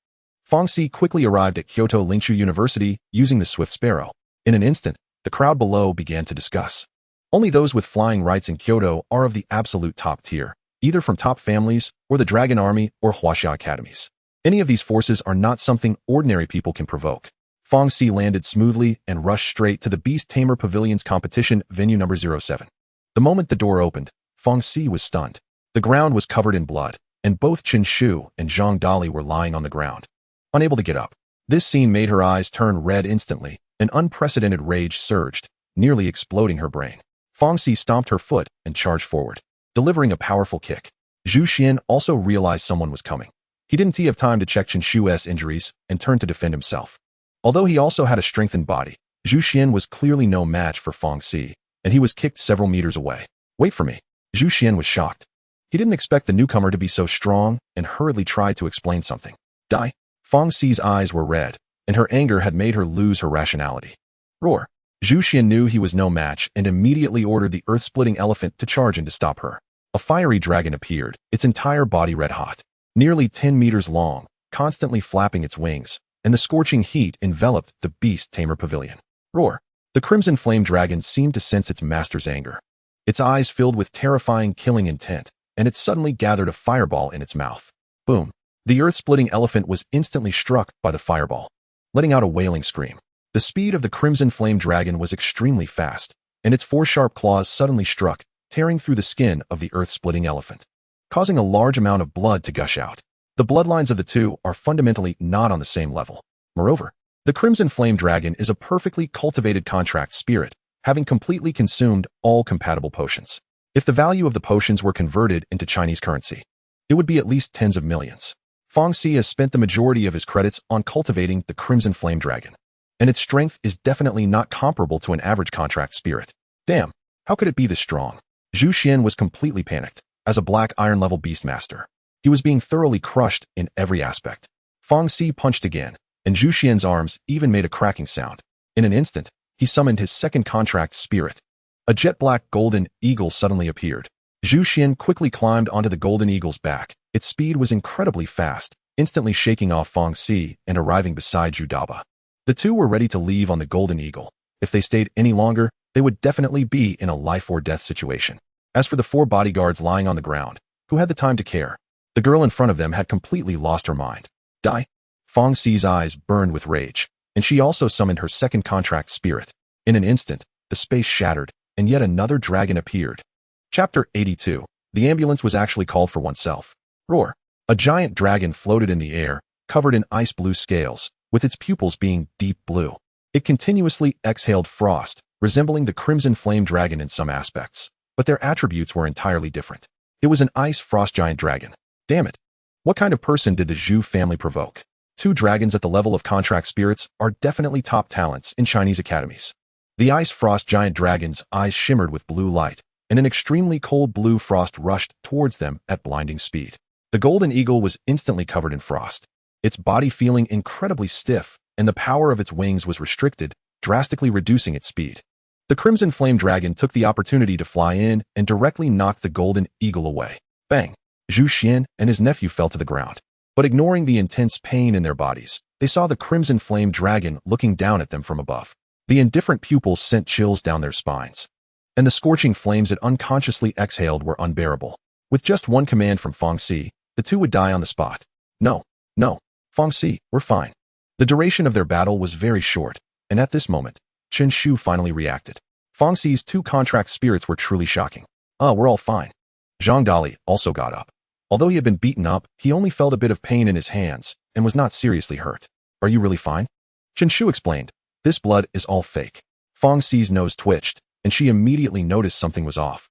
[SPEAKER 1] Fang Si quickly arrived at Kyoto Lingqiu University using the Swift Sparrow. In an instant, the crowd below began to discuss. Only those with flying rights in Kyoto are of the absolute top tier, either from top families, or the Dragon Army, or Huaxia academies. Any of these forces are not something ordinary people can provoke. Fang Si landed smoothly and rushed straight to the Beast Tamer Pavilion's competition venue number 07. The moment the door opened, Fang Si was stunned. The ground was covered in blood, and both Chen Shu and Zhang Dali were lying on the ground, unable to get up. This scene made her eyes turn red instantly. An unprecedented rage surged, nearly exploding her brain. Fang Si stomped her foot and charged forward, delivering a powerful kick. Zhu Xian also realized someone was coming. He didn't have time to check Chen Shu's injuries and turned to defend himself. Although he also had a strengthened body, Zhu Xian was clearly no match for Fang Si, and he was kicked several meters away. Wait for me. Zhu Xian was shocked. He didn't expect the newcomer to be so strong and hurriedly tried to explain something. Die. Fang Si's eyes were red, and her anger had made her lose her rationality. Roar. Zhu Xian knew he was no match and immediately ordered the earth-splitting elephant to charge in to stop her. A fiery dragon appeared, its entire body red-hot, nearly 10 meters long, constantly flapping its wings, and the scorching heat enveloped the Beast Tamer Pavilion. Roar. The crimson flame dragon seemed to sense its master's anger. Its eyes filled with terrifying killing intent, and it suddenly gathered a fireball in its mouth. Boom. The earth-splitting elephant was instantly struck by the fireball, letting out a wailing scream. The speed of the crimson flame dragon was extremely fast, and its 4 sharp claws suddenly struck, tearing through the skin of the earth-splitting elephant, causing a large amount of blood to gush out. The bloodlines of the two are fundamentally not on the same level. Moreover, the crimson flame dragon is a perfectly cultivated contract spirit, having completely consumed all compatible potions. If the value of the potions were converted into Chinese currency, it would be at least tens of millions. Fang Si has spent the majority of his credits on cultivating the crimson flame dragon. and its strength is definitely not comparable to an average contract spirit. Damn, how could it be this strong? Zhu Xian was completely panicked. As a black iron level beastmaster, he was being thoroughly crushed in every aspect. Fang Xi punched again, and Zhu Xian's arms even made a cracking sound. In an instant, he summoned his second contract spirit. A jet-black golden eagle suddenly appeared. Zhu Xian quickly climbed onto the golden eagle's back. Its speed was incredibly fast, instantly shaking off Fang Xi and arriving beside Zhu Daba. The two were ready to leave on the golden eagle. If they stayed any longer, they would definitely be in a life-or-death situation. As for the 4 bodyguards lying on the ground, who had the time to care? The girl in front of them had completely lost her mind. Die? Fang Xi's eyes burned with rage, and she also summoned her second contract spirit. In an instant, the space shattered, and yet another dragon appeared. Chapter 82. The ambulance was actually called for oneself. Roar. A giant dragon floated in the air, covered in ice blue scales, with its pupils being deep blue. It continuously exhaled frost, resembling the crimson flame dragon in some aspects, but their attributes were entirely different. It was an ice frost giant dragon. Damn it. What kind of person did the Zhu family provoke? 2 dragons at the level of contract spirits are definitely top talents in Chinese academies. The ice frost giant dragon's eyes shimmered with blue light, and an extremely cold blue frost rushed towards them at blinding speed. The golden eagle was instantly covered in frost, its body feeling incredibly stiff, and the power of its wings was restricted, drastically reducing its speed. The crimson flame dragon took the opportunity to fly in and directly knocked the golden eagle away. Bang! Zhu Xian and his nephew fell to the ground. But ignoring the intense pain in their bodies, they saw the crimson flame dragon looking down at them from above. The indifferent pupils sent chills down their spines, and the scorching flames it unconsciously exhaled were unbearable. With just one command from Fang Xi, the two would die on the spot. No, Fang Xi, we're fine. The duration of their battle was very short, and at this moment, Chen Shu finally reacted. Fang Xi's 2 contract spirits were truly shocking. We're all fine. Zhang Dali also got up. Although he had been beaten up, he only felt a bit of pain in his hands and was not seriously hurt. Are you really fine? Chen Shu explained. This blood is all fake. Fang Xi's nose twitched, and she immediately noticed something was off.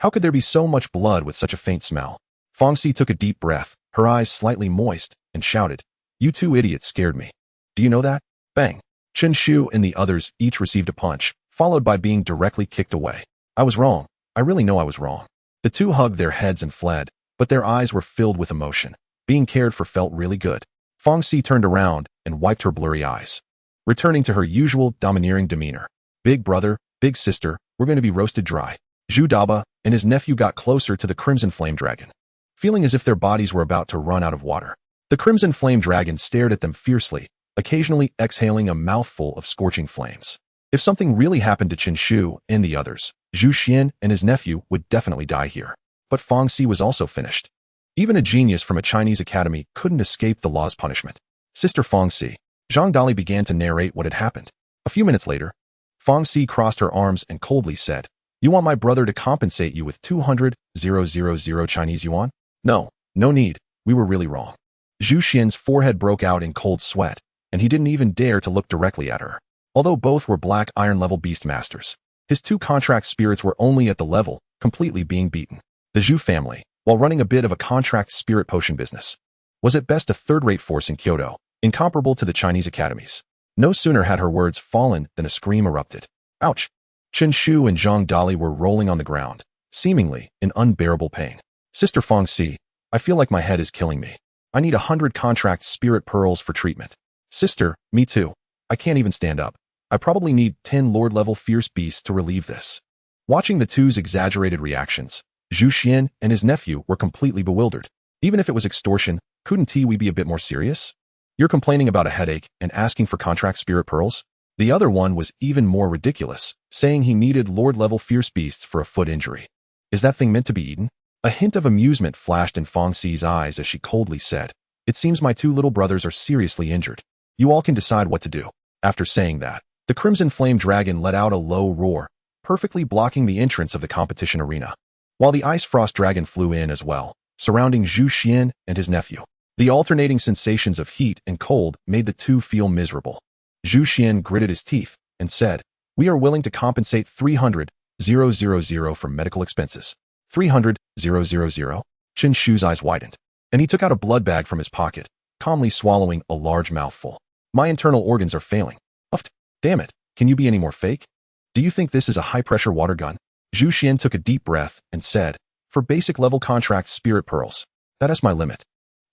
[SPEAKER 1] How could there be so much blood with such a faint smell? Fang Xi took a deep breath, her eyes slightly moist, and shouted, "You 2 idiots scared me. Do you know that?" Bang! Chen Shu and the others each received a punch, followed by being directly kicked away. I was wrong. I really know I was wrong. The 2 hugged their heads and fled, but their eyes were filled with emotion. Being cared for felt really good. Fang Xi turned around and wiped her blurry eyes, returning to her usual domineering demeanor. Big brother, big sister, we're going to be roasted dry. Zhu Daba and his nephew got closer to the crimson flame dragon, feeling as if their bodies were about to run out of water. The crimson flame dragon stared at them fiercely, occasionally exhaling a mouthful of scorching flames. If something really happened to Chen Shu and the others, Zhu Xian and his nephew would definitely die here. But Fang Xi was also finished. Even a genius from a Chinese academy couldn't escape the law's punishment. Sister Fang Xi. Zhang Dali began to narrate what had happened. A few minutes later, Fang Xi crossed her arms and coldly said, "You want my brother to compensate you with 200,000 Chinese yuan? No need. We were really wrong." Zhu Xian's forehead broke out in cold sweat, and he didn't even dare to look directly at her. Although both were black iron level beast masters, his 2 contract spirits were only at the level, completely being beaten. The Zhu family, while running a bit of a contract spirit potion business, was at best a third-rate force in Kyoto, incomparable to the Chinese academies. No sooner had her words fallen than a scream erupted. Ouch! Chen Shu and Zhang Dali were rolling on the ground, seemingly in unbearable pain. Sister Fang Xi, I feel like my head is killing me. I need 100 contract spirit pearls for treatment. Sister, me too. I can't even stand up. I probably need 10 Lord-level fierce beasts to relieve this. Watching the 2's exaggerated reactions, Zhu Xian and his nephew were completely bewildered. Even if it was extortion, couldn't we be a bit more serious? You're complaining about a headache and asking for contract spirit pearls? The other one was even more ridiculous, saying he needed Lord-level fierce beasts for a foot injury. Is that thing meant to be eaten? A hint of amusement flashed in Fang Xi's eyes as she coldly said, "It seems my 2 little brothers are seriously injured. You all can decide what to do." After saying that, the crimson flame dragon let out a low roar, perfectly blocking the entrance of the competition arena, while the ice frost dragon flew in as well, surrounding Zhu Xian and his nephew. The alternating sensations of heat and cold made the 2 feel miserable. Zhu Xian gritted his teeth and said, "We are willing to compensate 300,000 for medical expenses." 300,000? Chen Shu's eyes widened, and he took out a blood bag from his pocket, calmly swallowing a large mouthful. "My internal organs are failing." Uffed. Damn it, can you be any more fake? Do you think this is a high-pressure water gun? Zhu Xian took a deep breath and said, for basic level contract spirit pearls, that is my limit.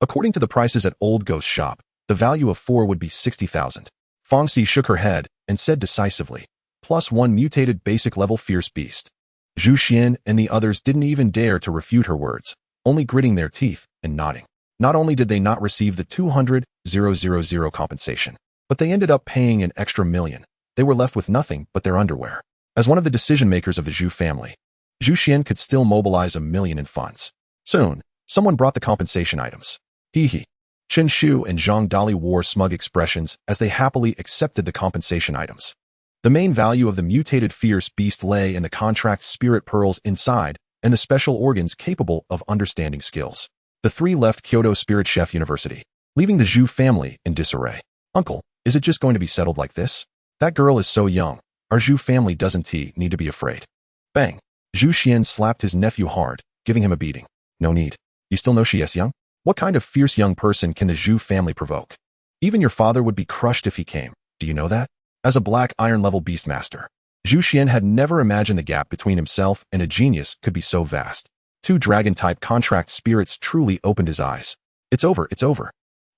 [SPEAKER 1] According to the prices at Old Ghost Shop, the value of 4 would be 60,000. Fang Xi shook her head and said decisively, +1 mutated basic level fierce beast. Zhu Xian and the others didn't even dare to refute her words, only gritting their teeth and nodding. Not only did they not receive the 200,000 compensation, but they ended up paying an extra million. They were left with nothing but their underwear. As one of the decision-makers of the Zhu family, Zhu Xian could still mobilize $1 million in funds. Soon, someone brought the compensation items. Hee. Chen Shu and Zhang Dali wore smug expressions as they happily accepted the compensation items. The main value of the mutated fierce beast lay in the contract spirit pearls inside and the special organs capable of understanding skills. The three left Kyoto Spirit Chef University, leaving the Zhu family in disarray. Uncle, is it just going to be settled like this? That girl is so young. Our Zhu family doesn't need to be afraid. Bang. Zhu Xian slapped his nephew hard, giving him a beating. No need. You still know she is young? What kind of fierce young person can the Zhu family provoke? Even your father would be crushed if he came. Do you know that? As a black iron level beastmaster, Zhu Xian had never imagined the gap between himself and a genius could be so vast. 2 dragon-type contract spirits truly opened his eyes. It's over, it's over.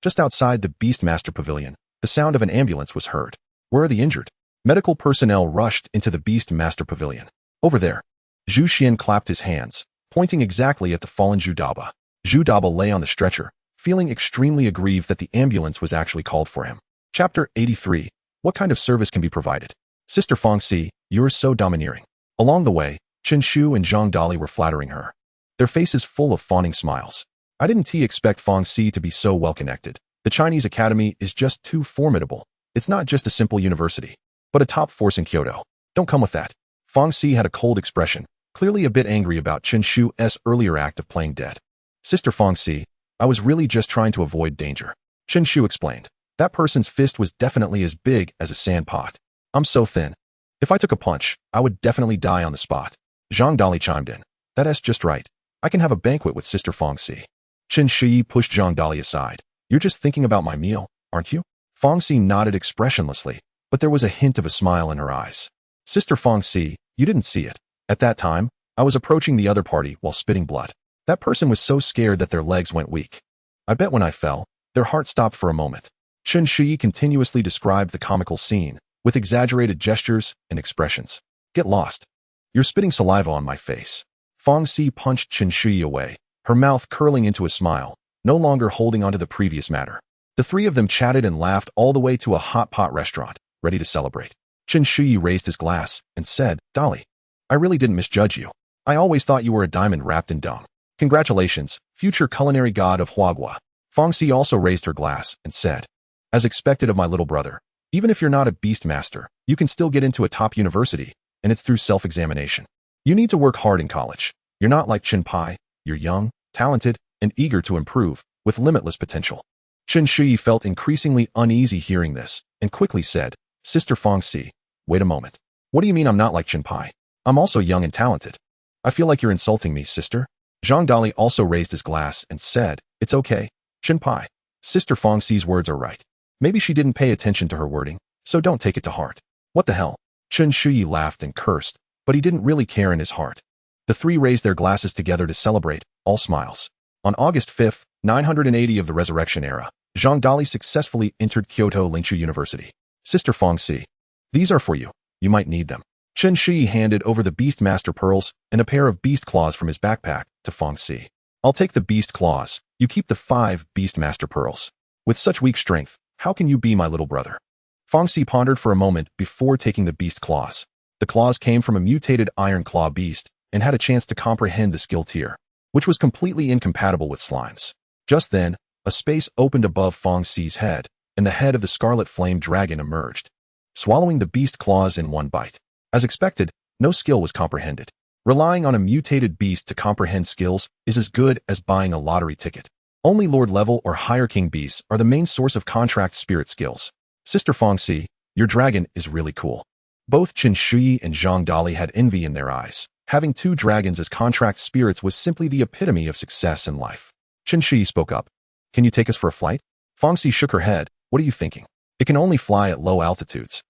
[SPEAKER 1] Just outside the Beastmaster Pavilion, the sound of an ambulance was heard. Where are the injured? Medical personnel rushed into the Beastmaster Pavilion. Over there. Zhu Xian clapped his hands, pointing exactly at the fallen Zhu Daba. Zhu Daba lay on the stretcher, feeling extremely aggrieved that the ambulance was actually called for him. Chapter 83. What kind of service can be provided? Sister Fang Xi, you're so domineering. Along the way, Chen Shu and Zhang Dali were flattering her, their faces full of fawning smiles. I didn't expect Fang Xi to be so well-connected. The Chinese Academy is just too formidable. It's not just a simple university, but a top force in Kyoto. Don't come with that. Fang Xi had a cold expression, clearly a bit angry about Chen Shu's earlier act of playing dead. Sister Fang Xi, I was really just trying to avoid danger. Chen Shu explained. That person's fist was definitely as big as a sand pot. I'm so thin. If I took a punch, I would definitely die on the spot. Zhang Dali chimed in. That's just right. I can have a banquet with Sister Fang Xi. Chen Shi pushed Zhang Dali aside. You're just thinking about my meal, aren't you? Fang Xi nodded expressionlessly, but there was a hint of a smile in her eyes. Sister Fang Xi, you didn't see it. At that time, I was approaching the other party while spitting blood. That person was so scared that their legs went weak. I bet when I fell, their heart stopped for a moment. Chen Shi continuously described the comical scene, with exaggerated gestures and expressions. Get lost. You're spitting saliva on my face. Fang Xi punched Chen Shi away, her mouth curling into a smile, no longer holding onto the previous matter. The three of them chatted and laughed all the way to a hot pot restaurant, ready to celebrate. Chen Shi raised his glass and said, Dali, I really didn't misjudge you. I always thought you were a diamond wrapped in dung. Congratulations, future culinary god of Huagua. Fang Xi also raised her glass and said, as expected of my little brother, even if you're not a beast master, you can still get into a top university, and it's through self-examination. You need to work hard in college. You're not like Chen Pai. You're young, talented, and eager to improve, with limitless potential. Chen Shi felt increasingly uneasy hearing this, and quickly said, Sister Fang Xi, wait a moment. What do you mean I'm not like Chen Pai? I'm also young and talented. I feel like you're insulting me, sister. Zhang Dali also raised his glass and said, it's okay, Chen Pai. Sister Fang Xi's words are right. Maybe she didn't pay attention to her wording, so don't take it to heart. What the hell? Chen Shui laughed and cursed, but he didn't really care in his heart. The three raised their glasses together to celebrate, all smiles. On August 5th, 980 of the Resurrection Era, Zhang Dali successfully entered Kyoto Lingchu University. Sister Fang Xi, these are for you. You might need them. Chen Shi handed over the Beast Master Pearls and a pair of beast claws from his backpack to Fang Xi. I'll take the beast claws. You keep the 5 Beast Master Pearls. With such weak strength, how can you be my little brother? Fang Xi pondered for a moment before taking the beast claws. The claws came from a mutated iron claw beast and had a chance to comprehend the skill tier, which was completely incompatible with slimes. Just then, a space opened above Fang Xi's head, and the head of the Scarlet Flame Dragon emerged, swallowing the beast claws in one bite. As expected, no skill was comprehended. Relying on a mutated beast to comprehend skills is as good as buying a lottery ticket. Only Lord level or higher king beasts are the main source of contract spirit skills. Sister Fang Xi, your dragon is really cool. Both Chen Shui and Zhang Dali had envy in their eyes. Having 2 dragons as contract spirits was simply the epitome of success in life. Chen Shui spoke up. Can you take us for a flight? Fang Xi shook her head. What are you thinking? It can only fly at low altitudes.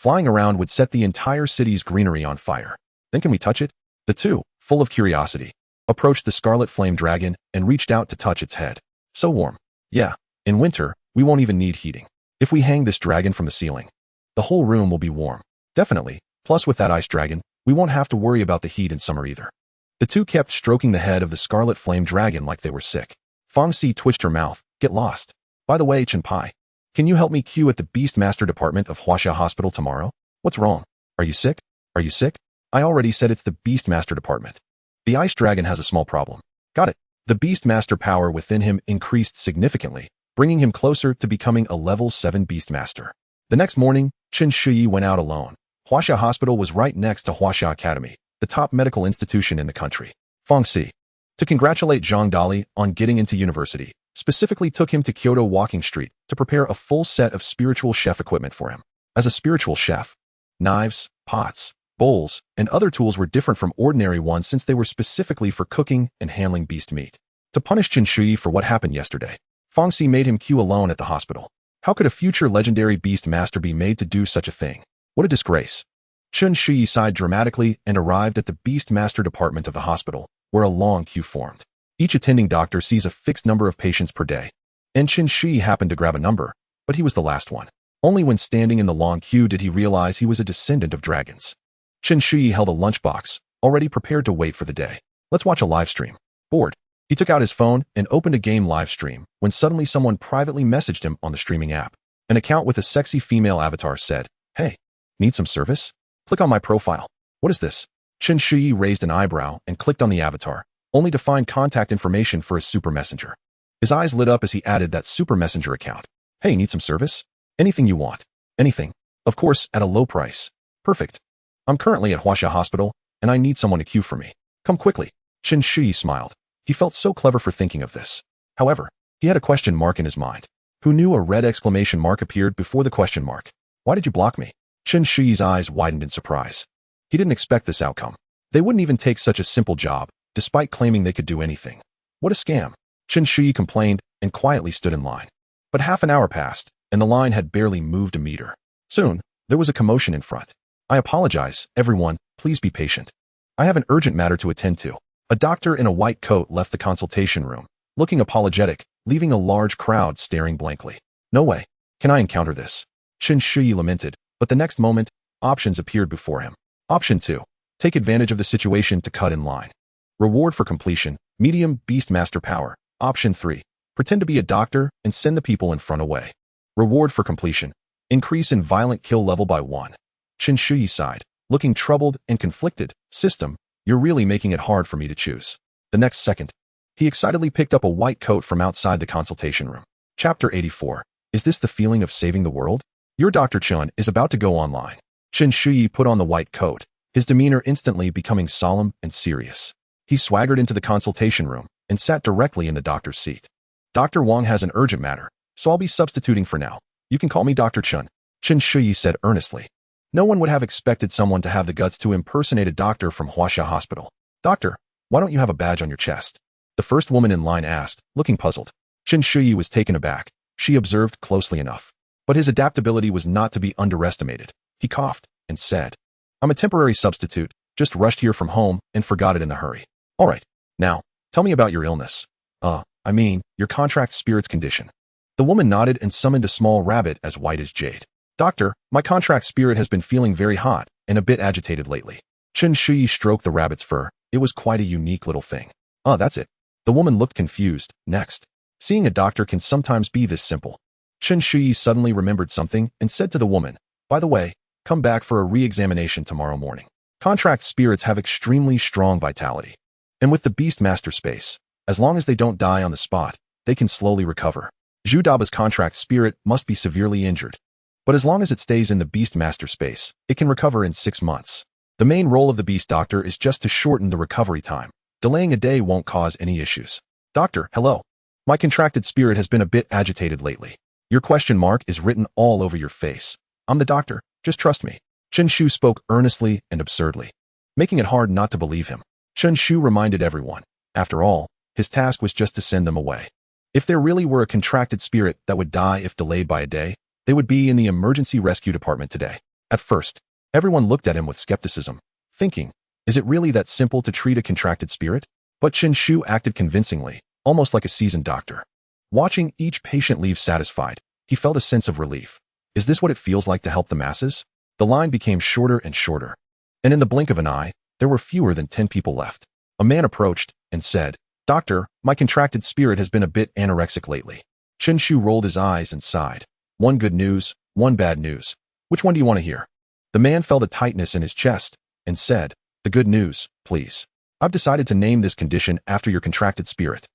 [SPEAKER 1] Flying around would set the entire city's greenery on fire. Then can we touch it? The two, full of curiosity, approached the scarlet flame dragon and reached out to touch its head. So warm. Yeah, in winter, we won't even need heating. If we hang this dragon from the ceiling, the whole room will be warm. Definitely. Plus with that ice dragon, we won't have to worry about the heat in summer either. The two kept stroking the head of the scarlet flame dragon like they were sick. Fangxi twitched her mouth. Get lost. By the way, Chen Pai, can you help me queue at the Beast Master department of Huaxia Hospital tomorrow? What's wrong? Are you sick? Are you sick? I already said it's the Beast Master department. The ice dragon has a small problem. Got it. The Beast Master power within him increased significantly, bringing him closer to becoming a level 7 Beast Master. The next morning, Chen Shu went out alone. Huaxia Hospital was right next to Huaxia Academy, the top medical institution in the country. Fangxi, to congratulate Zhang Dali on getting into university, specifically took him to Kyoto Walking Street to prepare a full set of spiritual chef equipment for him. As a spiritual chef, knives, pots, bowls, and other tools were different from ordinary ones since they were specifically for cooking and handling beast meat. To punish Chen Shu for what happened yesterday, Fangxi made him queue alone at the hospital. How could a future legendary beast master be made to do such a thing? What a disgrace. Chen Shu sighed dramatically and arrived at the Beast Master department of the hospital, where a long queue formed. Each attending doctor sees a fixed number of patients per day, and Chen Shu happened to grab a number, but he was the last one. Only when standing in the long queue did he realize he was a descendant of dragons. Chen Shu held a lunchbox, already prepared to wait for the day. Let's watch a live stream. Bored. He took out his phone and opened a game live stream when suddenly someone privately messaged him on the streaming app. An account with a sexy female avatar said, "Hey, need some service? Click on my profile." What is this? Chen Shu raised an eyebrow and clicked on the avatar, only to find contact information for a super messenger. His eyes lit up as he added that super messenger account. "Hey, need some service? Anything you want. Anything. Of course, at a low price. Perfect. I'm currently at Huaxia Hospital, and I need someone to queue for me. Come quickly." Chen Shu smiled. He felt so clever for thinking of this. However, he had a question mark in his mind. Who knew a red exclamation mark appeared before the question mark? Why did you block me? Chen Shu's eyes widened in surprise. He didn't expect this outcome. They wouldn't even take such a simple job, despite claiming they could do anything. What a scam. Chen Shu complained and quietly stood in line. But half an hour passed, and the line had barely moved a meter. Soon, there was a commotion in front. "I apologize, everyone, please be patient. I have an urgent matter to attend to." A doctor in a white coat left the consultation room, looking apologetic, leaving a large crowd staring blankly. "No way. Can I encounter this?" Chen Shu lamented, but the next moment, options appeared before him. Option 2. Take advantage of the situation to cut in line. Reward for completion, medium beast master power. Option 3. Pretend to be a doctor and send the people in front away. Reward for completion. Increase in violent kill level by 1. Chen Shu sighed, looking troubled and conflicted. System, you're really making it hard for me to choose. The next second, he excitedly picked up a white coat from outside the consultation room. Chapter 84. Is this the feeling of saving the world? Your Dr. Chen is about to go online. Chen Shu put on the white coat, his demeanor instantly becoming solemn and serious. He swaggered into the consultation room and sat directly in the doctor's seat. "Dr. Wang has an urgent matter, so I'll be substituting for now. You can call me Dr. Chen," Chen Shu said earnestly. No one would have expected someone to have the guts to impersonate a doctor from Huaxia Hospital. "Doctor, why don't you have a badge on your chest?" the first woman in line asked, looking puzzled. Chen Shu was taken aback. She observed closely enough. But his adaptability was not to be underestimated. He coughed and said, "I'm a temporary substitute, just rushed here from home and forgot it in a hurry." "All right, now, tell me about your illness. Your contract spirit's condition." The woman nodded and summoned a small rabbit as white as jade. "Doctor, my contract spirit has been feeling very hot and a bit agitated lately." Chen Shu stroked the rabbit's fur. It was quite a unique little thing. That's it." The woman looked confused. Next, seeing a doctor can sometimes be this simple. Chen Shu suddenly remembered something and said to the woman, "By the way, come back for a re-examination tomorrow morning. Contract spirits have extremely strong vitality. And with the Beast Master space, as long as they don't die on the spot, they can slowly recover. Zhu Daba's contract spirit must be severely injured. But as long as it stays in the Beast Master space, it can recover in 6 months. The main role of the Beast Doctor is just to shorten the recovery time. Delaying a day won't cause any issues." "Doctor, hello. My contracted spirit has been a bit agitated lately. Your question mark is written all over your face. I'm the doctor, just trust me." Chen Shu spoke earnestly and absurdly, making it hard not to believe him. Chen Shu reminded everyone, after all, his task was just to send them away. If there really were a contracted spirit that would die if delayed by a day, they would be in the emergency rescue department today. At first, everyone looked at him with skepticism, thinking, is it really that simple to treat a contracted spirit? But Chen Shu acted convincingly, almost like a seasoned doctor. Watching each patient leave satisfied, he felt a sense of relief. Is this what it feels like to help the masses? The line became shorter and shorter, and in the blink of an eye, there were fewer than 10 people left. A man approached and said, "Doctor, my contracted spirit has been a bit anorexic lately." Chen Shu rolled his eyes and sighed. One good news, one bad news. Which one do you want to hear? The man felt a tightness in his chest and said, "The good news, please. I've decided to name this condition after your contracted spirit."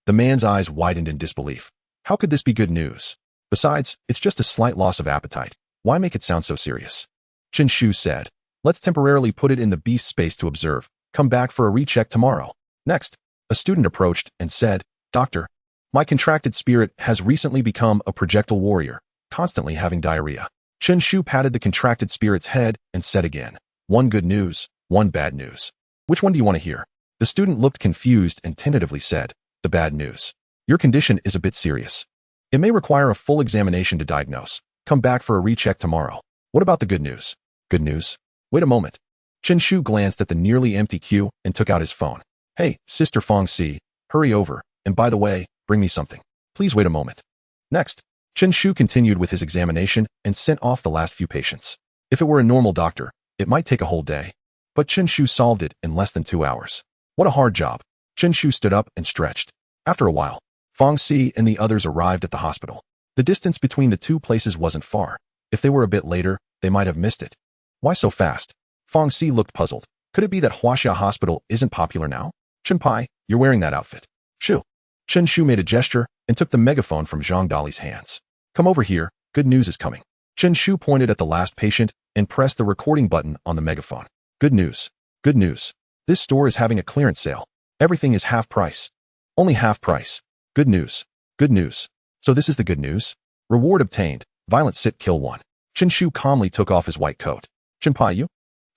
[SPEAKER 1] The man's eyes widened in disbelief. How could this be good news? Besides, it's just a slight loss of appetite. Why make it sound so serious? Chen Shu said, "Let's temporarily put it in the beast space to observe. Come back for a recheck tomorrow." Next, a student approached and said, "Doctor, my contracted spirit has recently become a projectile warrior, constantly having diarrhea." Chen Shu patted the contracted spirit's head and said again, "One good news, one bad news. Which one do you want to hear?" The student looked confused and tentatively said, "The bad news. Your condition is a bit serious. It may require a full examination to diagnose. Come back for a recheck tomorrow." "What about the good news?" "Good news? Wait a moment." Chen Shu glanced at the nearly empty queue and took out his phone. "Hey, Sister Fong Si, hurry over, and by the way, bring me something. Please wait a moment." Next, Chen Shu continued with his examination and sent off the last few patients. If it were a normal doctor, it might take a whole day. But Chen Shu solved it in less than 2 hours. What a hard job. Chen Shu stood up and stretched. After a while, Fong Si and the others arrived at the hospital. The distance between the two places wasn't far. If they were a bit later, they might have missed it. Why so fast? Fong Si looked puzzled. Could it be that Huaxia Hospital isn't popular now? "Chen Pai, you're wearing that outfit." "Shu." Chen Shu made a gesture and took the megaphone from Zhang Dali's hands. "Come over here, good news is coming." Chen Shu pointed at the last patient and pressed the recording button on the megaphone. "Good news. Good news. This store is having a clearance sale. Everything is half price. Only half price. Good news. Good news. So this is the good news? Reward obtained. Violent sit kill 1. Chen Shu calmly took off his white coat. "Chen Pai, you?"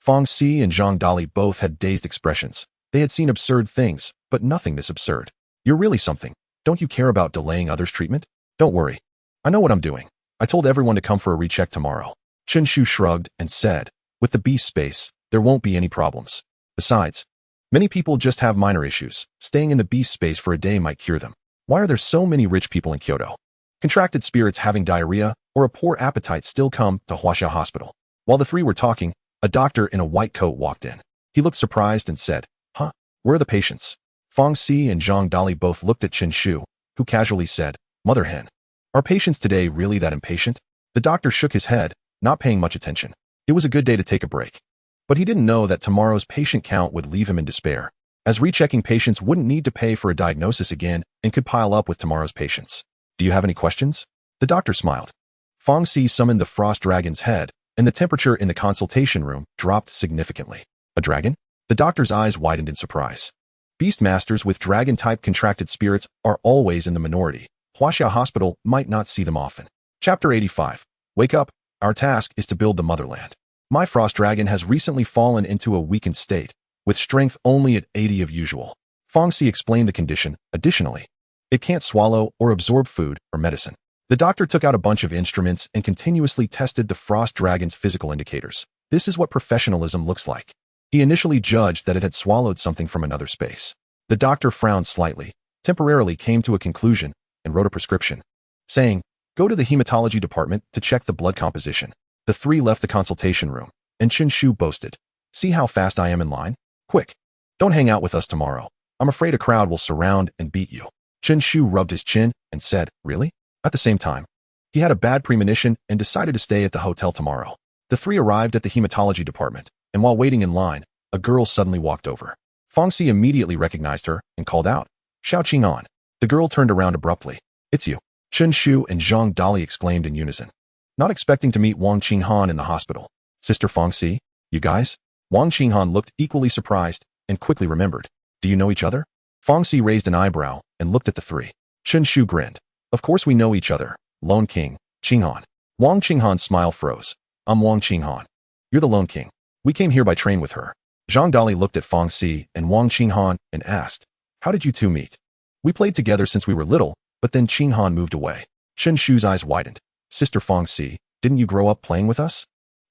[SPEAKER 1] Fong Si and Zhang Dali both had dazed expressions. They had seen absurd things, but nothing this absurd. "You're really something. Don't you care about delaying others' treatment?" "Don't worry. I know what I'm doing. I told everyone to come for a recheck tomorrow." Chen Shu shrugged and said, "With the beast space, there won't be any problems. Besides, many people just have minor issues. Staying in the beast space for a day might cure them. Why are there so many rich people in Kyoto? Contracted spirits having diarrhea or a poor appetite still come to Huaxia Hospital." While the three were talking, a doctor in a white coat walked in. He looked surprised and said, "Huh? Where are the patients?" Fong Si and Zhang Dali both looked at Chen Shu, who casually said, "Mother hen. Are patients today really that impatient?" The doctor shook his head, not paying much attention. It was a good day to take a break. But he didn't know that tomorrow's patient count would leave him in despair, as rechecking patients wouldn't need to pay for a diagnosis again and could pile up with tomorrow's patients. "Do you have any questions?" The doctor smiled. Fong Si summoned the frost dragon's head, and the temperature in the consultation room dropped significantly. "A dragon?" The doctor's eyes widened in surprise. Beast masters with dragon-type contracted spirits are always in the minority. Huaxia Hospital might not see them often. Chapter 85. Wake up. Our task is to build the motherland. My frost dragon has recently fallen into a weakened state, with strength only at 80 of usual. Fong Si explained the condition. Additionally, it can't swallow or absorb food or medicine. The doctor took out a bunch of instruments and continuously tested the frost dragon's physical indicators. This is what professionalism looks like. He initially judged that it had swallowed something from another space. The doctor frowned slightly, temporarily came to a conclusion, and wrote a prescription, saying, "Go to the hematology department to check the blood composition." The three left the consultation room, and Chen Shu boasted, "See how fast I am in line? Quick, don't hang out with us tomorrow. I'm afraid a crowd will surround and beat you." Chen Shu rubbed his chin and said, "Really?" At the same time, he had a bad premonition and decided to stay at the hotel tomorrow. The three arrived at the hematology department, and while waiting in line, a girl suddenly walked over. Fong Si immediately recognized her and called out, "Xiao Qing'an." The girl turned around abruptly. "It's you." Chen Shu and Zhang Dali exclaimed in unison, not expecting to meet Wang Qinghan in the hospital. "Sister Fong Si, you guys?" Wang Qinghan looked equally surprised and quickly remembered. "Do you know each other?" Fong Si raised an eyebrow and looked at the three. Chen Shu grinned. "Of course we know each other, Lone King, Qinghan." Wang Qinghan's smile froze. "I'm Wang Qinghan. You're the Lone King. We came here by train with her." Zhang Dali looked at Fong Si and Wang Qinghan and asked, "How did you two meet?" "We played together since we were little, but then Qinghan moved away." Chen Shu's eyes widened. "Sister Fong Si, didn't you grow up playing with us?"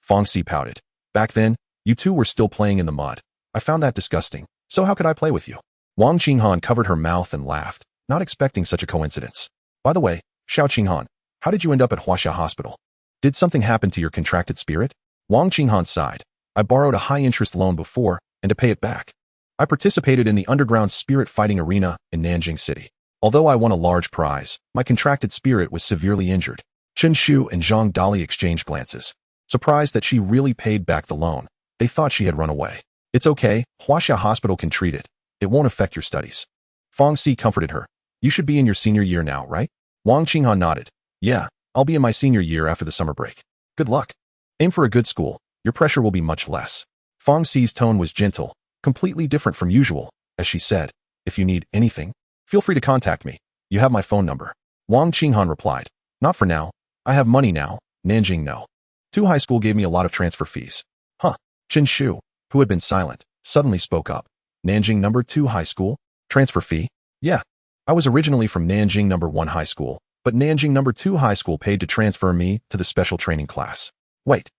[SPEAKER 1] Fong Si pouted. Back then, you two were still playing in the mud. I found that disgusting. So how could I play with you? Wang Qinghan covered her mouth and laughed, not expecting such a coincidence. By the way, Xiao Qinghan, how did you end up at Huaxia Hospital? Did something happen to your contracted spirit? Wang Qinghan sighed. I borrowed a high-interest loan before, and to pay it back, I participated in the underground spirit fighting arena in Nanjing City. Although I won a large prize, my contracted spirit was severely injured. Chen Shu and Zhang Dali exchanged glances. Surprised that she really paid back the loan, they thought she had run away. It's okay, Huaxia Hospital can treat it. It won't affect your studies. Fong Si comforted her. You should be in your senior year now, right? Wang Qinghan nodded. Yeah, I'll be in my senior year after the summer break. Good luck. Aim for a good school. Your pressure will be much less. Fong Si's tone was gentle, completely different from usual, as she said, if you need anything, feel free to contact me. You have my phone number. Wang Qinghan replied. Not for now. I have money now. Nanjing no. Tu High School gave me a lot of transfer fees. Huh. Chen Shu, who had been silent, suddenly spoke up. Nanjing No. 2 High School? Transfer fee? Yeah. I was originally from Nanjing No. 1 High School, but Nanjing No. 2 High School paid to transfer me to the special training class. Wait.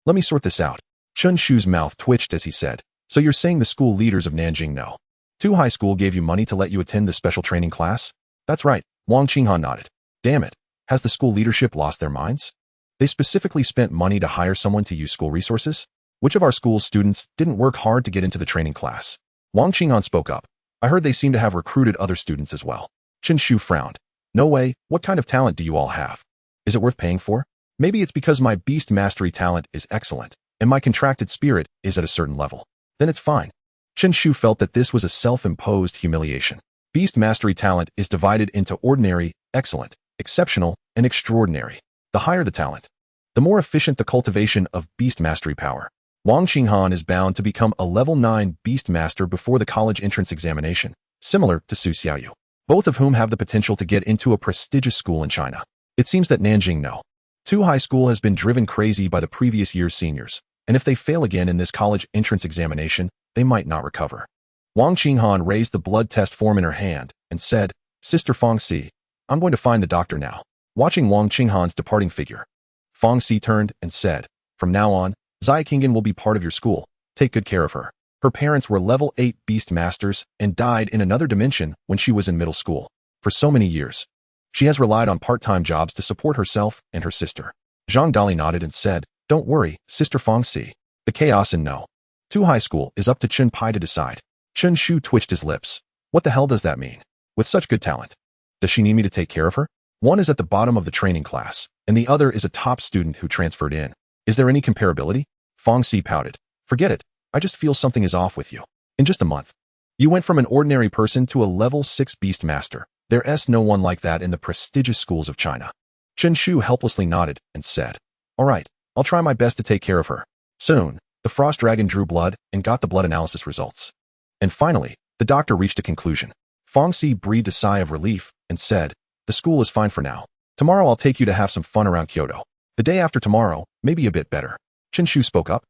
[SPEAKER 1] Let me sort this out. Chen Shu's mouth twitched as he said, so you're saying the school leaders of Nanjing No. 2 High School gave you money to let you attend the special training class? That's right. Wang Qinghan nodded. Damn it. Has the school leadership lost their minds? They specifically spent money to hire someone to use school resources? Which of our school's students didn't work hard to get into the training class? Wang Qinghan spoke up. I heard they seem to have recruited other students as well. Chen Shu frowned. No way, what kind of talent do you all have? Is it worth paying for? Maybe it's because my beast mastery talent is excellent, and my contracted spirit is at a certain level. Then it's fine. Chen Shu felt that this was a self-imposed humiliation. Beast mastery talent is divided into ordinary, excellent, exceptional, and extraordinary. The higher the talent, the more efficient the cultivation of beast mastery power. Wang Qinghan is bound to become a level 9 beast master before the college entrance examination, similar to Su Xiaoyu, both of whom have the potential to get into a prestigious school in China. It seems that Nanjing No. 2 High School has been driven crazy by the previous year's seniors, and if they fail again in this college entrance examination, they might not recover. Wang Qinghan raised the blood test form in her hand and said, Sister Fong Si, I'm going to find the doctor now. Watching Wang Qinghan's departing figure, Fong Si turned and said, From now on, Zai Qingyan will be part of your school. Take good care of her. Her parents were level 8 beast masters and died in another dimension when she was in middle school. For so many years, she has relied on part-time jobs to support herself and her sister. Zhang Dali nodded and said, Don't worry, Sister Fong Si. The chaos in No. 2 High School is up to Chen Pai to decide. Chen Shu twitched his lips. What the hell does that mean? With such good talent, does she need me to take care of her? One is at the bottom of the training class, and the other is a top student who transferred in. Is there any comparability? Fong Si pouted. Forget it. I just feel something is off with you. In just a month, you went from an ordinary person to a level 6 beast master. There's no one like that in the prestigious schools of China. Chen Shu helplessly nodded and said, All right, I'll try my best to take care of her. Soon, the frost dragon drew blood and got the blood analysis results. And finally, the doctor reached a conclusion. Fong Si breathed a sigh of relief and said, The school is fine for now. Tomorrow I'll take you to have some fun around Kyoto. The day after tomorrow, maybe a bit better. Chen Shu spoke up,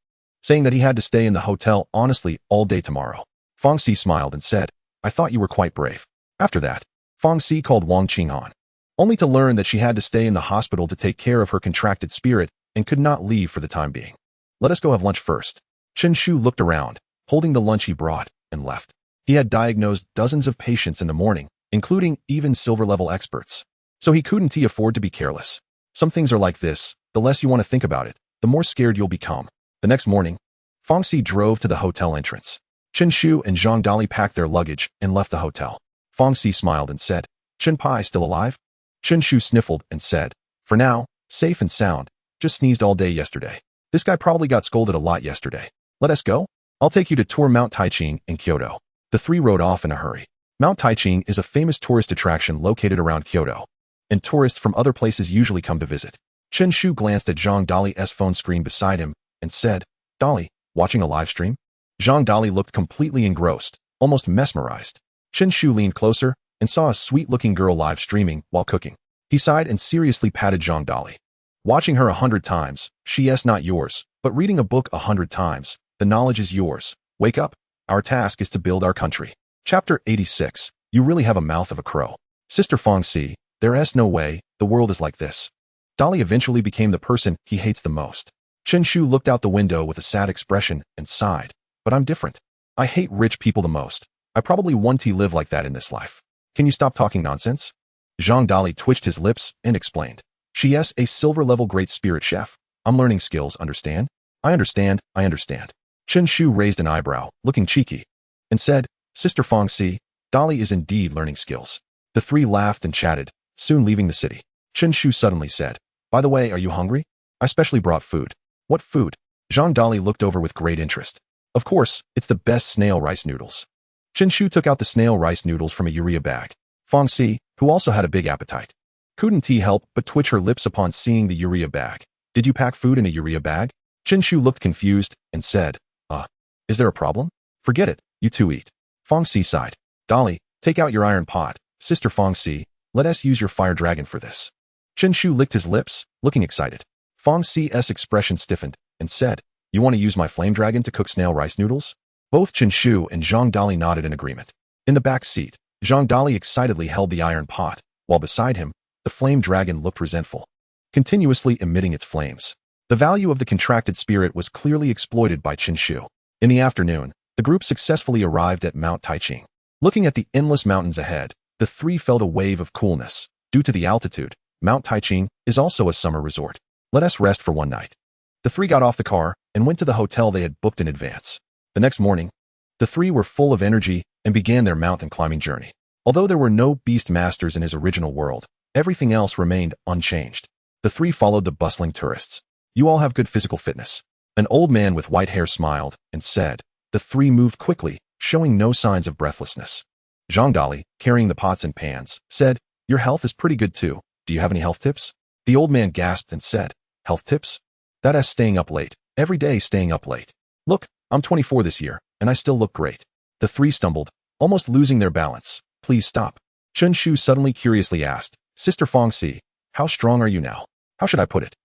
[SPEAKER 1] saying that he had to stay in the hotel honestly all day tomorrow. Fong Si smiled and said, I thought you were quite brave. After that, Fong Si called Wang Qinghan, only to learn that she had to stay in the hospital to take care of her contracted spirit and could not leave for the time being. Let us go have lunch first. Chen Shu looked around, holding the lunch he brought, and left. He had diagnosed dozens of patients in the morning, including even silver-level experts. So he couldn't afford to be careless. Some things are like this, the less you want to think about it, the more scared you'll become. The next morning, Fong Si drove to the hotel entrance. Chen Shu and Zhang Dali packed their luggage and left the hotel. Fong Si smiled and said, Chen Pai still alive? Chen Shu sniffled and said, For now, safe and sound, just sneezed all day yesterday. This guy probably got scolded a lot yesterday. Let us go? I'll take you to tour Mount Taiching in Kyoto. The three rode off in a hurry. Mount Taiching is a famous tourist attraction located around Kyoto, and tourists from other places usually come to visit. Chen Shu glanced at Zhang Dali's phone screen beside him and said, Dali, watching a live stream? Zhang Dali looked completely engrossed, almost mesmerized. Chen Shu leaned closer and saw a sweet-looking girl live streaming while cooking. He sighed and seriously patted Zhang Dali. Watching her 100 times, she's not yours, but reading a book 100 times, the knowledge is yours. Wake up. Our task is to build our country. Chapter 86. You really have a mouth of a crow. Sister Fong Si, there's no way, the world is like this. Dali eventually became the person he hates the most. Chen Shu looked out the window with a sad expression and sighed. But I'm different. I hate rich people the most. I probably won't live like that in this life. Can you stop talking nonsense? Zhang Dali twitched his lips and explained. She's a silver-level great spirit chef. I'm learning skills, understand? I understand. Chen Shu raised an eyebrow, looking cheeky, and said, Sister Fangxi, Dali is indeed learning skills. The three laughed and chatted, soon leaving the city. Chen Shu suddenly said, By the way, are you hungry? I specially brought food. What food? Zhang Dali looked over with great interest. Of course, it's the best snail rice noodles. Chen Shu took out the snail rice noodles from a urea bag. Fangxi, who also had a big appetite, couldn't help but twitch her lips upon seeing the urea bag. Did you pack food in a urea bag? Chen Shu looked confused and said, is there a problem? Forget it, you two eat. Fangxi sighed. Dali, take out your iron pot. Sister Fangxi, let us use your fire dragon for this. Chen Shu licked his lips, looking excited. Fangxi's expression stiffened and said, You want to use my flame dragon to cook snail rice noodles? Both Chen Shu and Zhang Dali nodded in agreement. In the back seat, Zhang Dali excitedly held the iron pot, while beside him, the flame dragon looked resentful, continuously emitting its flames. The value of the contracted spirit was clearly exploited by Chen Shu. In the afternoon, the group successfully arrived at Mount Taiching. Looking at the endless mountains ahead, the three felt a wave of coolness. Due to the altitude, Mount Taiching is also a summer resort. Let us rest for one night. The three got off the car and went to the hotel they had booked in advance. The next morning, the three were full of energy and began their mountain climbing journey. Although there were no beast masters in his original world, everything else remained unchanged. The three followed the bustling tourists. You all have good physical fitness. An old man with white hair smiled and said. The three moved quickly, showing no signs of breathlessness. Zhang Dali, carrying the pots and pans, said, Your health is pretty good too. Do you have any health tips? The old man gasped and said, Health tips? That is staying up late. Every day staying up late. Look, I'm 24 this year, and I still look great. The three stumbled, almost losing their balance. Please stop. Chen Shu suddenly curiously asked, Sister Fangxi, how strong are you now? How should I put it?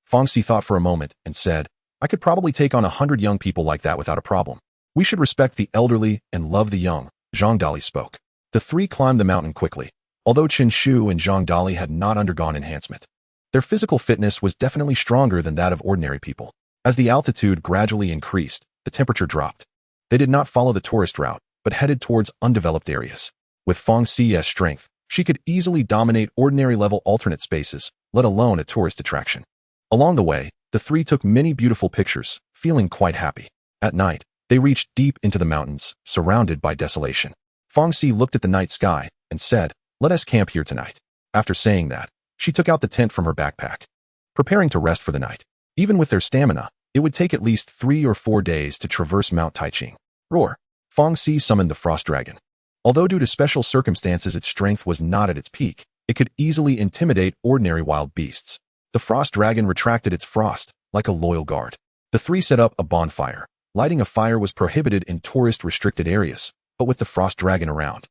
[SPEAKER 1] Fangxi thought for a moment and said, I could probably take on 100 young people like that without a problem. We should respect the elderly and love the young, Zhang Dali spoke. The three climbed the mountain quickly. Although Chen Shu and Zhang Dali had not undergone enhancement, their physical fitness was definitely stronger than that of ordinary people. As the altitude gradually increased, the temperature dropped. They did not follow the tourist route, but headed towards undeveloped areas. With Fangxi's strength, she could easily dominate ordinary-level alternate spaces, let alone a tourist attraction. Along the way, the three took many beautiful pictures, feeling quite happy. At night, they reached deep into the mountains, surrounded by desolation. Fangxi looked at the night sky and said, Let us camp here tonight. After saying that, she took out the tent from her backpack, preparing to rest for the night. Even with their stamina, it would take at least 3 or 4 days to traverse Mount Taiching. Roar! Fangxi summoned the frost dragon. Although due to special circumstances its strength was not at its peak, it could easily intimidate ordinary wild beasts. The frost dragon retracted its frost, like a loyal guard. The three set up a bonfire. Lighting a fire was prohibited in tourist-restricted areas, but with the frost dragon around,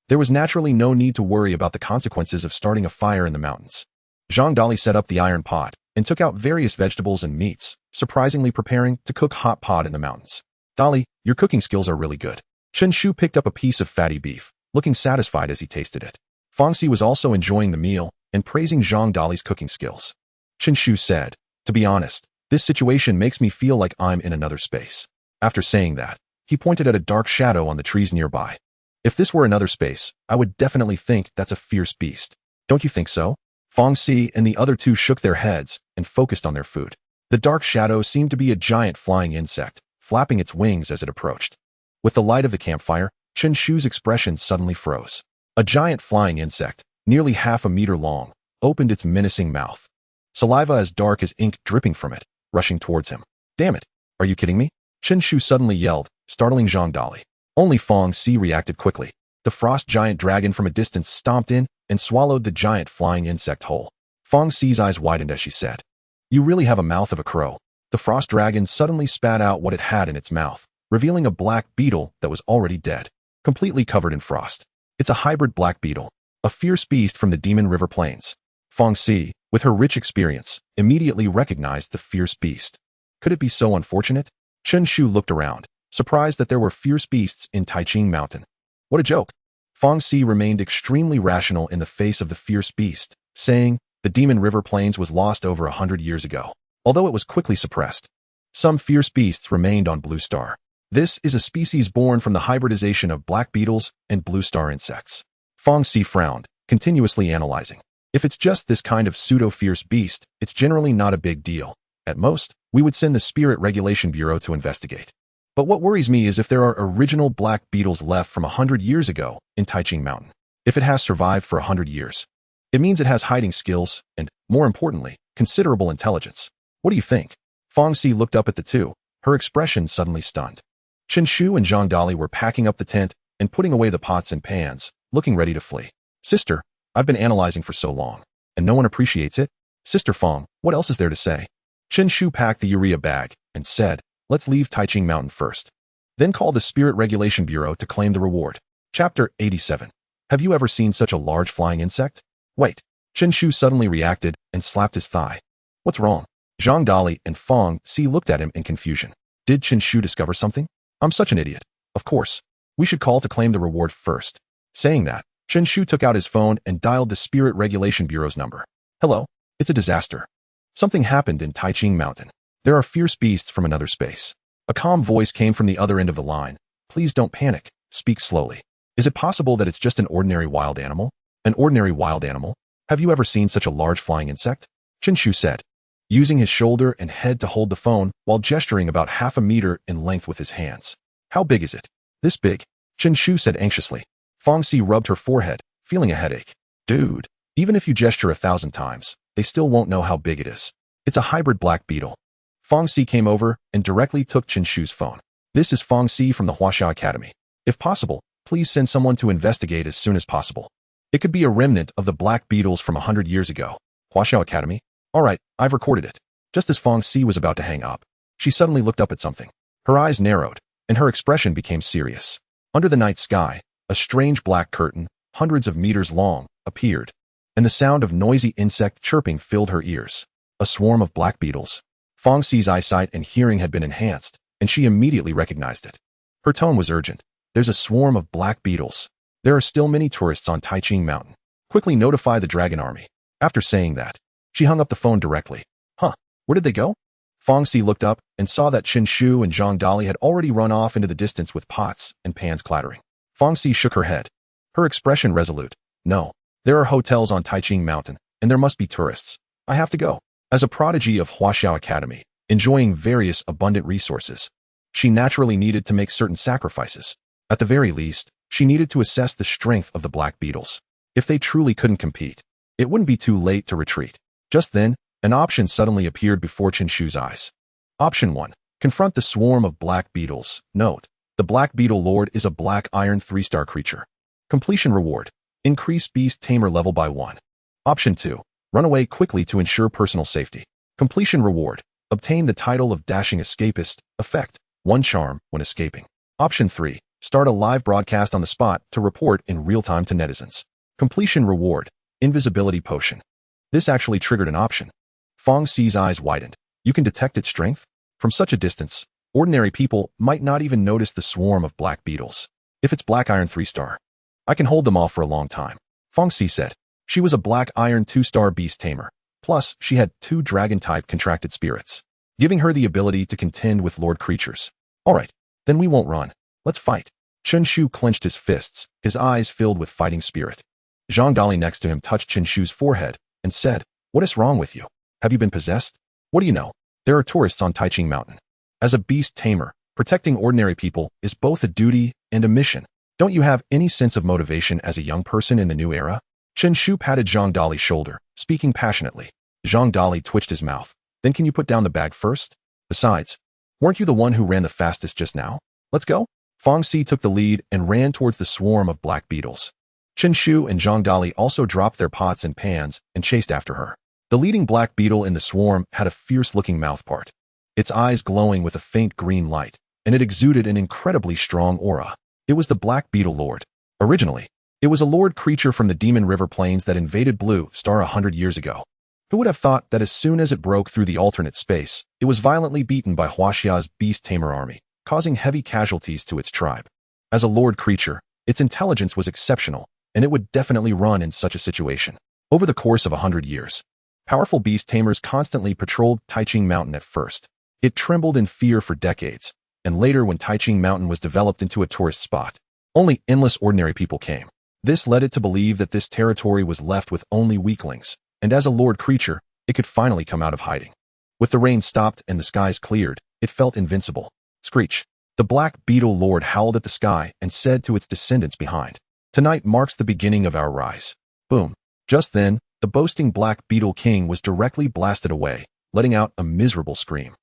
[SPEAKER 1] there was naturally no need to worry about the consequences of starting a fire in the mountains. Zhang Dali set up the iron pot and took out various vegetables and meats, surprisingly preparing to cook hot pot in the mountains. Dali, your cooking skills are really good. Chen Shu picked up a piece of fatty beef, looking satisfied as he tasted it. Fangxi was also enjoying the meal and praising Zhang Dali's cooking skills. Chen Shu said, To be honest, this situation makes me feel like I'm in another space. After saying that, he pointed at a dark shadow on the trees nearby. If this were another space, I would definitely think that's a fierce beast. Don't you think so? Fangxi and the other two shook their heads and focused on their food. The dark shadow seemed to be a giant flying insect, flapping its wings as it approached. With the light of the campfire, Chen Shu's expression suddenly froze. A giant flying insect, nearly half a meter long, opened its menacing mouth. Saliva as dark as ink dripping from it, rushing towards him. Damn it! Are you kidding me? Chen Shu suddenly yelled, startling Zhang Dali. Only Fangxi reacted quickly. The frost giant dragon from a distance stomped in and swallowed the giant flying insect whole. Fangxi's eyes widened as she said, You really have a mouth of a crow. The frost dragon suddenly spat out what it had in its mouth, revealing a black beetle that was already dead, completely covered in frost. It's a hybrid black beetle, a fierce beast from the Demon River Plains. Fangxi, with her rich experience, immediately recognized the fierce beast. Could it be so unfortunate? Chen Shu looked around, surprised that there were fierce beasts in Taiching Mountain. What a joke! Fangxi remained extremely rational in the face of the fierce beast, saying, The Demon River Plains was lost over 100 years ago. although it was quickly suppressed. Some fierce beasts remained on Blue Star. This is a species born from the hybridization of black beetles and blue star insects. Fong Si frowned, continuously analyzing. If it's just this kind of pseudo-fierce beast, it's generally not a big deal. At most, we would send the Spirit Regulation Bureau to investigate. But what worries me is if there are original black beetles left from 100 years ago in Taiching Mountain. If it has survived for 100 years, it means it has hiding skills and, more importantly, considerable intelligence. What do you think? Fong Si looked up at the two, her expression suddenly stunned. Chen Shu and Zhang Dali were packing up the tent and putting away the pots and pans, looking ready to flee. Sister, I've been analyzing for so long, and no one appreciates it. Sister Fong, what else is there to say? Chen Shu packed the urea bag and said, let's leave Taiching Mountain first. Then call the Spirit Regulation Bureau to claim the reward. Chapter 87. Have you ever seen such a large flying insect? Wait. Chen Shu suddenly reacted and slapped his thigh. What's wrong? Zhang Dali and Fong Si looked at him in confusion. Did Chen Shu discover something? I'm such an idiot. Of course. We should call to claim the reward first. Saying that, Chen Shu took out his phone and dialed the Spirit Regulation Bureau's number. Hello? It's a disaster. Something happened in Taiching Mountain. There are fierce beasts from another space. A calm voice came from the other end of the line. Please don't panic. Speak slowly. Is it possible that it's just an ordinary wild animal? An ordinary wild animal? Have you ever seen such a large flying insect? Chen Shu said, using his shoulder and head to hold the phone while gesturing about half a meter in length with his hands. How big is it? This big? Chen Shu said anxiously. Fong Si rubbed her forehead, feeling a headache. Dude, even if you gesture 1,000 times, they still won't know how big it is. It's a hybrid black beetle. Fong Si came over and directly took Chen Shu's phone. This is Fong Si from the Huaxia Academy. If possible, please send someone to investigate as soon as possible. It could be a remnant of the black beetles from 100 years ago. Huaxia Academy? All right, I've recorded it. Just as Fong Si was about to hang up, she suddenly looked up at something. Her eyes narrowed, and her expression became serious. Under the night sky, a strange black curtain, hundreds of meters long, appeared, and the sound of noisy insect chirping filled her ears. A swarm of black beetles. Fong Si's eyesight and hearing had been enhanced, and she immediately recognized it. Her tone was urgent. There's a swarm of black beetles. There are still many tourists on Taiching Mountain. Quickly notify the Dragon Army. After saying that, she hung up the phone directly. Huh, where did they go? Fong Si looked up and saw that Chen Shu and Zhang Dali had already run off into the distance with pots and pans clattering. Fong Si shook her head, her expression resolute. No, there are hotels on Taiching Mountain, and there must be tourists. I have to go. As a prodigy of Huaxiao Academy, enjoying various abundant resources, she naturally needed to make certain sacrifices. At the very least, she needed to assess the strength of the black beetles. If they truly couldn't compete, it wouldn't be too late to retreat. Just then, an option suddenly appeared before Chen Shu's eyes. Option 1. Confront the swarm of black beetles. Note, the Black Beetle Lord is a black iron 3-star creature. Completion reward. Increase Beast Tamer level by 1. Option 2. Run away quickly to ensure personal safety. Completion reward. Obtain the title of Dashing Escapist. Effect. 1 charm when escaping. Option 3. Start a live broadcast on the spot to report in real time to netizens. Completion reward. Invisibility potion. This actually triggered an option. Fong Si's eyes widened. You can detect its strength? From such a distance, ordinary people might not even notice the swarm of black beetles. If it's black iron 3-star, I can hold them off for a long time. Fong Si said. She was a black iron 2-star beast tamer. Plus, she had 2 dragon-type contracted spirits, giving her the ability to contend with lord creatures. All right, then we won't run. Let's fight. Chen Shu clenched his fists, his eyes filled with fighting spirit. Zhang Dali next to him touched Chen Shu's forehead and said, what is wrong with you? Have you been possessed? What do you know? There are tourists on Taiching Mountain. As a beast tamer, protecting ordinary people is both a duty and a mission. Don't you have any sense of motivation as a young person in the new era? Chen Shu patted Zhang Dali's shoulder, speaking passionately. Zhang Dali twitched his mouth. Then can you put down the bag first? Besides, weren't you the one who ran the fastest just now? Let's go. Fong Si took the lead and ran towards the swarm of black beetles. Chen Shu and Zhang Dali also dropped their pots and pans and chased after her. The leading black beetle in the swarm had a fierce-looking mouthpart, its eyes glowing with a faint green light, and it exuded an incredibly strong aura. It was the Black Beetle Lord. Originally, it was a lord creature from the Demon River Plains that invaded Blue Star 100 years ago. Who would have thought that as soon as it broke through the alternate space, it was violently beaten by Huaxia's Beast Tamer army, causing heavy casualties to its tribe. As a lord creature, its intelligence was exceptional, and it would definitely run in such a situation. Over the course of 100 years, Powerful beast tamers constantly patrolled Taiching Mountain at first. It trembled in fear for decades, and later when Taiching Mountain was developed into a tourist spot, only endless ordinary people came. This led it to believe that this territory was left with only weaklings, and as a lord creature, it could finally come out of hiding. With the rain stopped and the skies cleared, it felt invincible. Screech. The black beetle lord howled at the sky and said to its descendants behind, "Tonight marks the beginning of our rise." Boom. Just then, the boasting black beetle king was directly blasted away, letting out a miserable scream.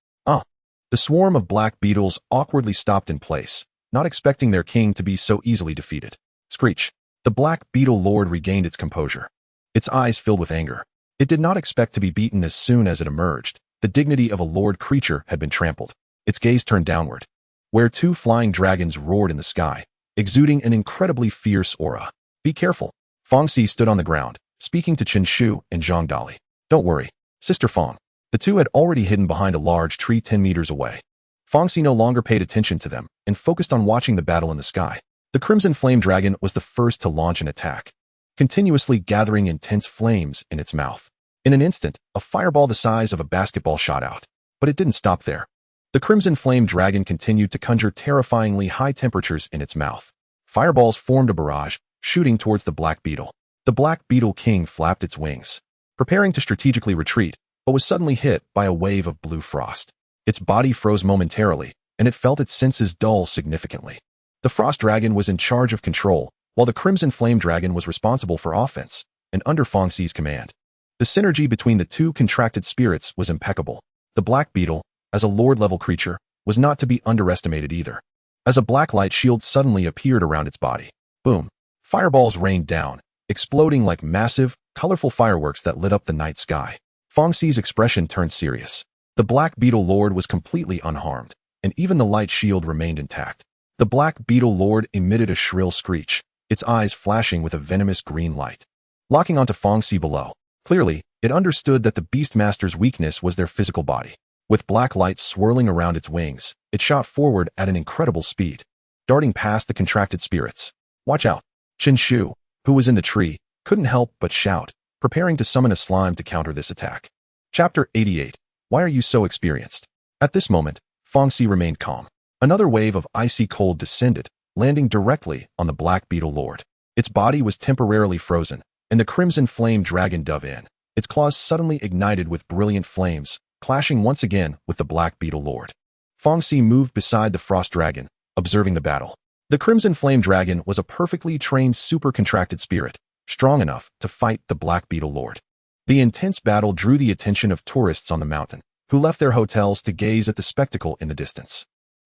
[SPEAKER 1] The swarm of black beetles awkwardly stopped in place, not expecting their king to be so easily defeated. Screech. The black beetle lord regained its composure. Its eyes filled with anger. It did not expect to be beaten as soon as it emerged. The dignity of a lord creature had been trampled. Its gaze turned downward, where two flying dragons roared in the sky, exuding an incredibly fierce aura. "Be careful." Fong Si stood on the ground, speaking to Chen Shu and Zhang Dali. "Don't worry, Sister Fong." The two had already hidden behind a large tree 10 meters away. Fong Si no longer paid attention to them and focused on watching the battle in the sky. The Crimson Flame Dragon was the first to launch an attack, continuously gathering intense flames in its mouth. In an instant, a fireball the size of a basketball shot out. But it didn't stop there. The Crimson Flame Dragon continued to conjure terrifyingly high temperatures in its mouth. Fireballs formed a barrage, shooting towards the Black Beetle. The Black Beetle King flapped its wings, preparing to strategically retreat, but was suddenly hit by a wave of blue frost. Its body froze momentarily, and it felt its senses dull significantly. The Frost Dragon was in charge of control, while the Crimson Flame Dragon was responsible for offense, and under Fong Si's command. The synergy between the two contracted spirits was impeccable. The Black Beetle, as a lord-level creature, was not to be underestimated either. As a black light shield suddenly appeared around its body. Boom! Fireballs rained down, exploding like massive, colorful fireworks that lit up the night sky. Fong Si's expression turned serious. The Black Beetle Lord was completely unharmed, and even the light shield remained intact. The Black Beetle Lord emitted a shrill screech, its eyes flashing with a venomous green light, locking onto Fong Si below. Clearly, it understood that the Beastmaster's weakness was their physical body. With black lights swirling around its wings, it shot forward at an incredible speed, darting past the contracted spirits. "Watch out!" Chen Shu, who was in the tree, couldn't help but shout, preparing to summon a slime to counter this attack. Chapter 88. Why are you so experienced? At this moment, Fong Si remained calm. Another wave of icy cold descended, landing directly on the Black Beetle Lord. Its body was temporarily frozen, and the Crimson Flame Dragon dove in. Its claws suddenly ignited with brilliant flames, clashing once again with the Black Beetle Lord. Fong Si moved beside the Frost Dragon, observing the battle. The Crimson Flame Dragon was a perfectly trained super-contracted spirit, strong enough to fight the Black Beetle Lord. The intense battle drew the attention of tourists on the mountain, who left their hotels to gaze at the spectacle in the distance.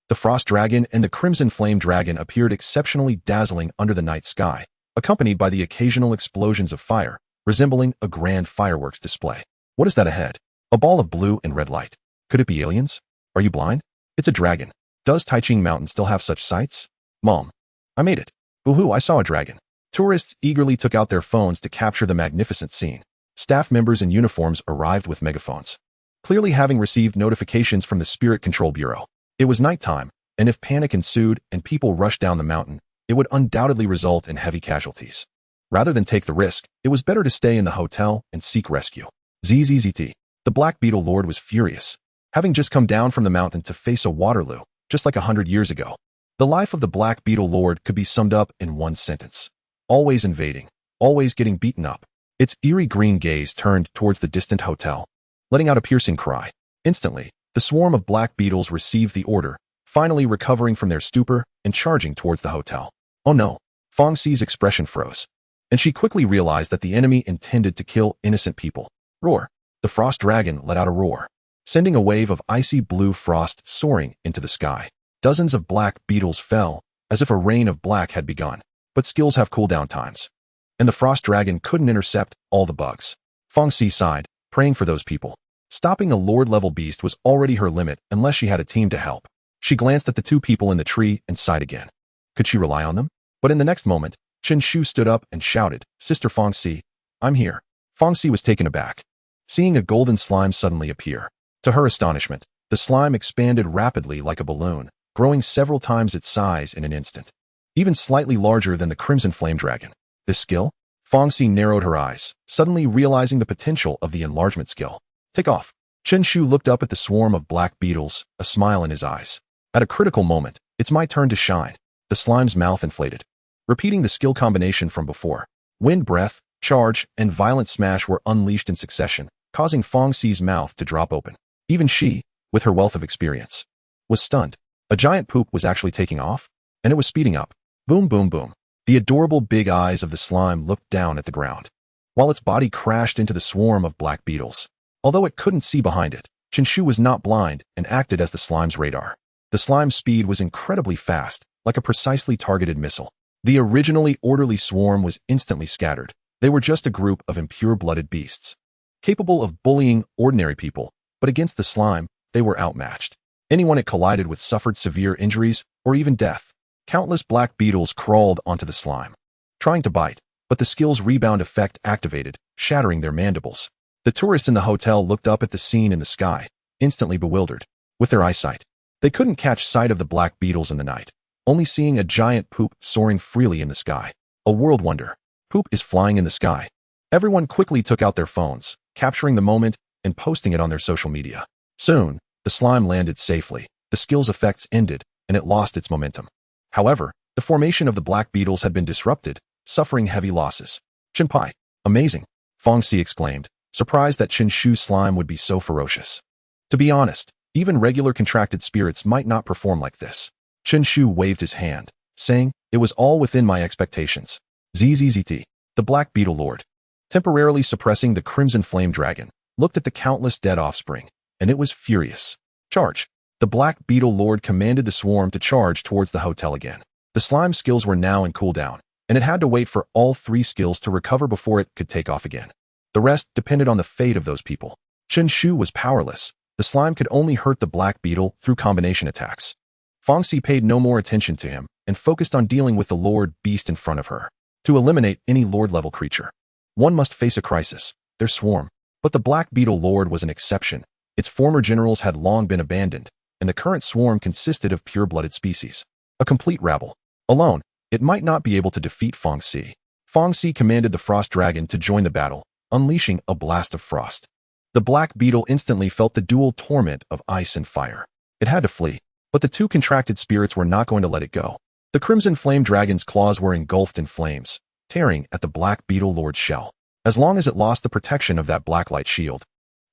[SPEAKER 1] The Frost Dragon and the Crimson Flame Dragon appeared exceptionally dazzling under the night sky, accompanied by the occasional explosions of fire, resembling a grand fireworks display. What is that ahead? A ball of blue and red light. Could it be aliens? Are you blind? It's a dragon. Does Taiching Mountain still have such sights? Mom, I made it. Woohoo, I saw a dragon. Tourists eagerly took out their phones to capture the magnificent scene. Staff members in uniforms arrived with megaphones, clearly having received notifications from the Spirit Control Bureau. It was nighttime, and if panic ensued and people rushed down the mountain, it would undoubtedly result in heavy casualties. Rather than take the risk, it was better to stay in the hotel and seek rescue. ZZZT. The Black Beetle Lord was furious, having just come down from the mountain to face a Waterloo, just like 100 years ago. The life of the Black Beetle Lord could be summed up in one sentence. Always invading, always getting beaten up. Its eerie green gaze turned towards the distant hotel, letting out a piercing cry. Instantly, the swarm of black beetles received the order, finally recovering from their stupor and charging towards the hotel. Oh no! Fong Si's expression froze, and she quickly realized that the enemy intended to kill innocent people. Roar! The Frost Dragon let out a roar, sending a wave of icy blue frost soaring into the sky. Dozens of black beetles fell, as if a rain of black had begun. But skills have cooldown times, and the Frost Dragon couldn't intercept all the bugs. Fong Si sighed, praying for those people. Stopping a lord-level beast was already her limit unless she had a team to help. She glanced at the two people in the tree and sighed again. Could she rely on them? But in the next moment, Chen Shu stood up and shouted, "Sister Fong Si, I'm here." Fong Si was taken aback, seeing a golden slime suddenly appear. To her astonishment, the slime expanded rapidly like a balloon, growing several times its size in an instant, even slightly larger than the Crimson Flame Dragon. This skill? Fong Si narrowed her eyes, suddenly realizing the potential of the enlargement skill. Take off. Chen Shu looked up at the swarm of black beetles, a smile in his eyes. At a critical moment, it's my turn to shine. The slime's mouth inflated. Repeating the skill combination from before, wind breath, charge, and violent smash were unleashed in succession, causing Fong Si's mouth to drop open. Even she, with her wealth of experience, was stunned. A giant poop was actually taking off, and it was speeding up. Boom, boom, boom. The adorable big eyes of the slime looked down at the ground, while its body crashed into the swarm of black beetles. Although it couldn't see behind it, Chen Shu was not blind and acted as the slime's radar. The slime's speed was incredibly fast, like a precisely targeted missile. The originally orderly swarm was instantly scattered. They were just a group of impure-blooded beasts, capable of bullying ordinary people, but against the slime, they were outmatched. Anyone it collided with suffered severe injuries or even death. Countless black beetles crawled onto the slime, trying to bite, but the skill's rebound effect activated, shattering their mandibles. The tourists in the hotel looked up at the scene in the sky, instantly bewildered. With their eyesight, they couldn't catch sight of the black beetles in the night, only seeing a giant poop soaring freely in the sky. A world wonder. Poop is flying in the sky. Everyone quickly took out their phones, capturing the moment and posting it on their social media. Soon, the slime landed safely, the skill's effects ended, and it lost its momentum. However, the formation of the black beetles had been disrupted, suffering heavy losses. Chenpai, amazing, Fong Si exclaimed, surprised that Chen Shu's slime would be so ferocious. To be honest, even regular contracted spirits might not perform like this. Chen Shu waved his hand, saying, it was all within my expectations. ZZZT, the Black Beetle Lord, temporarily suppressing the Crimson Flame Dragon, looked at the countless dead offspring, and it was furious. Charge. The Black Beetle Lord commanded the swarm to charge towards the hotel again. The slime skills were now in cooldown, and it had to wait for all three skills to recover before it could take off again. The rest depended on the fate of those people. Chen Shu was powerless. The slime could only hurt the black beetle through combination attacks. Fong Si paid no more attention to him and focused on dealing with the Lord Beast in front of her. To eliminate any Lord-level creature, one must face a crisis, their swarm. But the Black Beetle Lord was an exception. Its former generals had long been abandoned, and the current swarm consisted of pure-blooded species. A complete rabble. Alone, it might not be able to defeat Fong Si. Fong Si commanded the Frost Dragon to join the battle, unleashing a blast of frost. The Black Beetle instantly felt the dual torment of ice and fire. It had to flee, but the two contracted spirits were not going to let it go. The Crimson Flame Dragon's claws were engulfed in flames, tearing at the Black Beetle Lord's shell. As long as it lost the protection of that black light shield,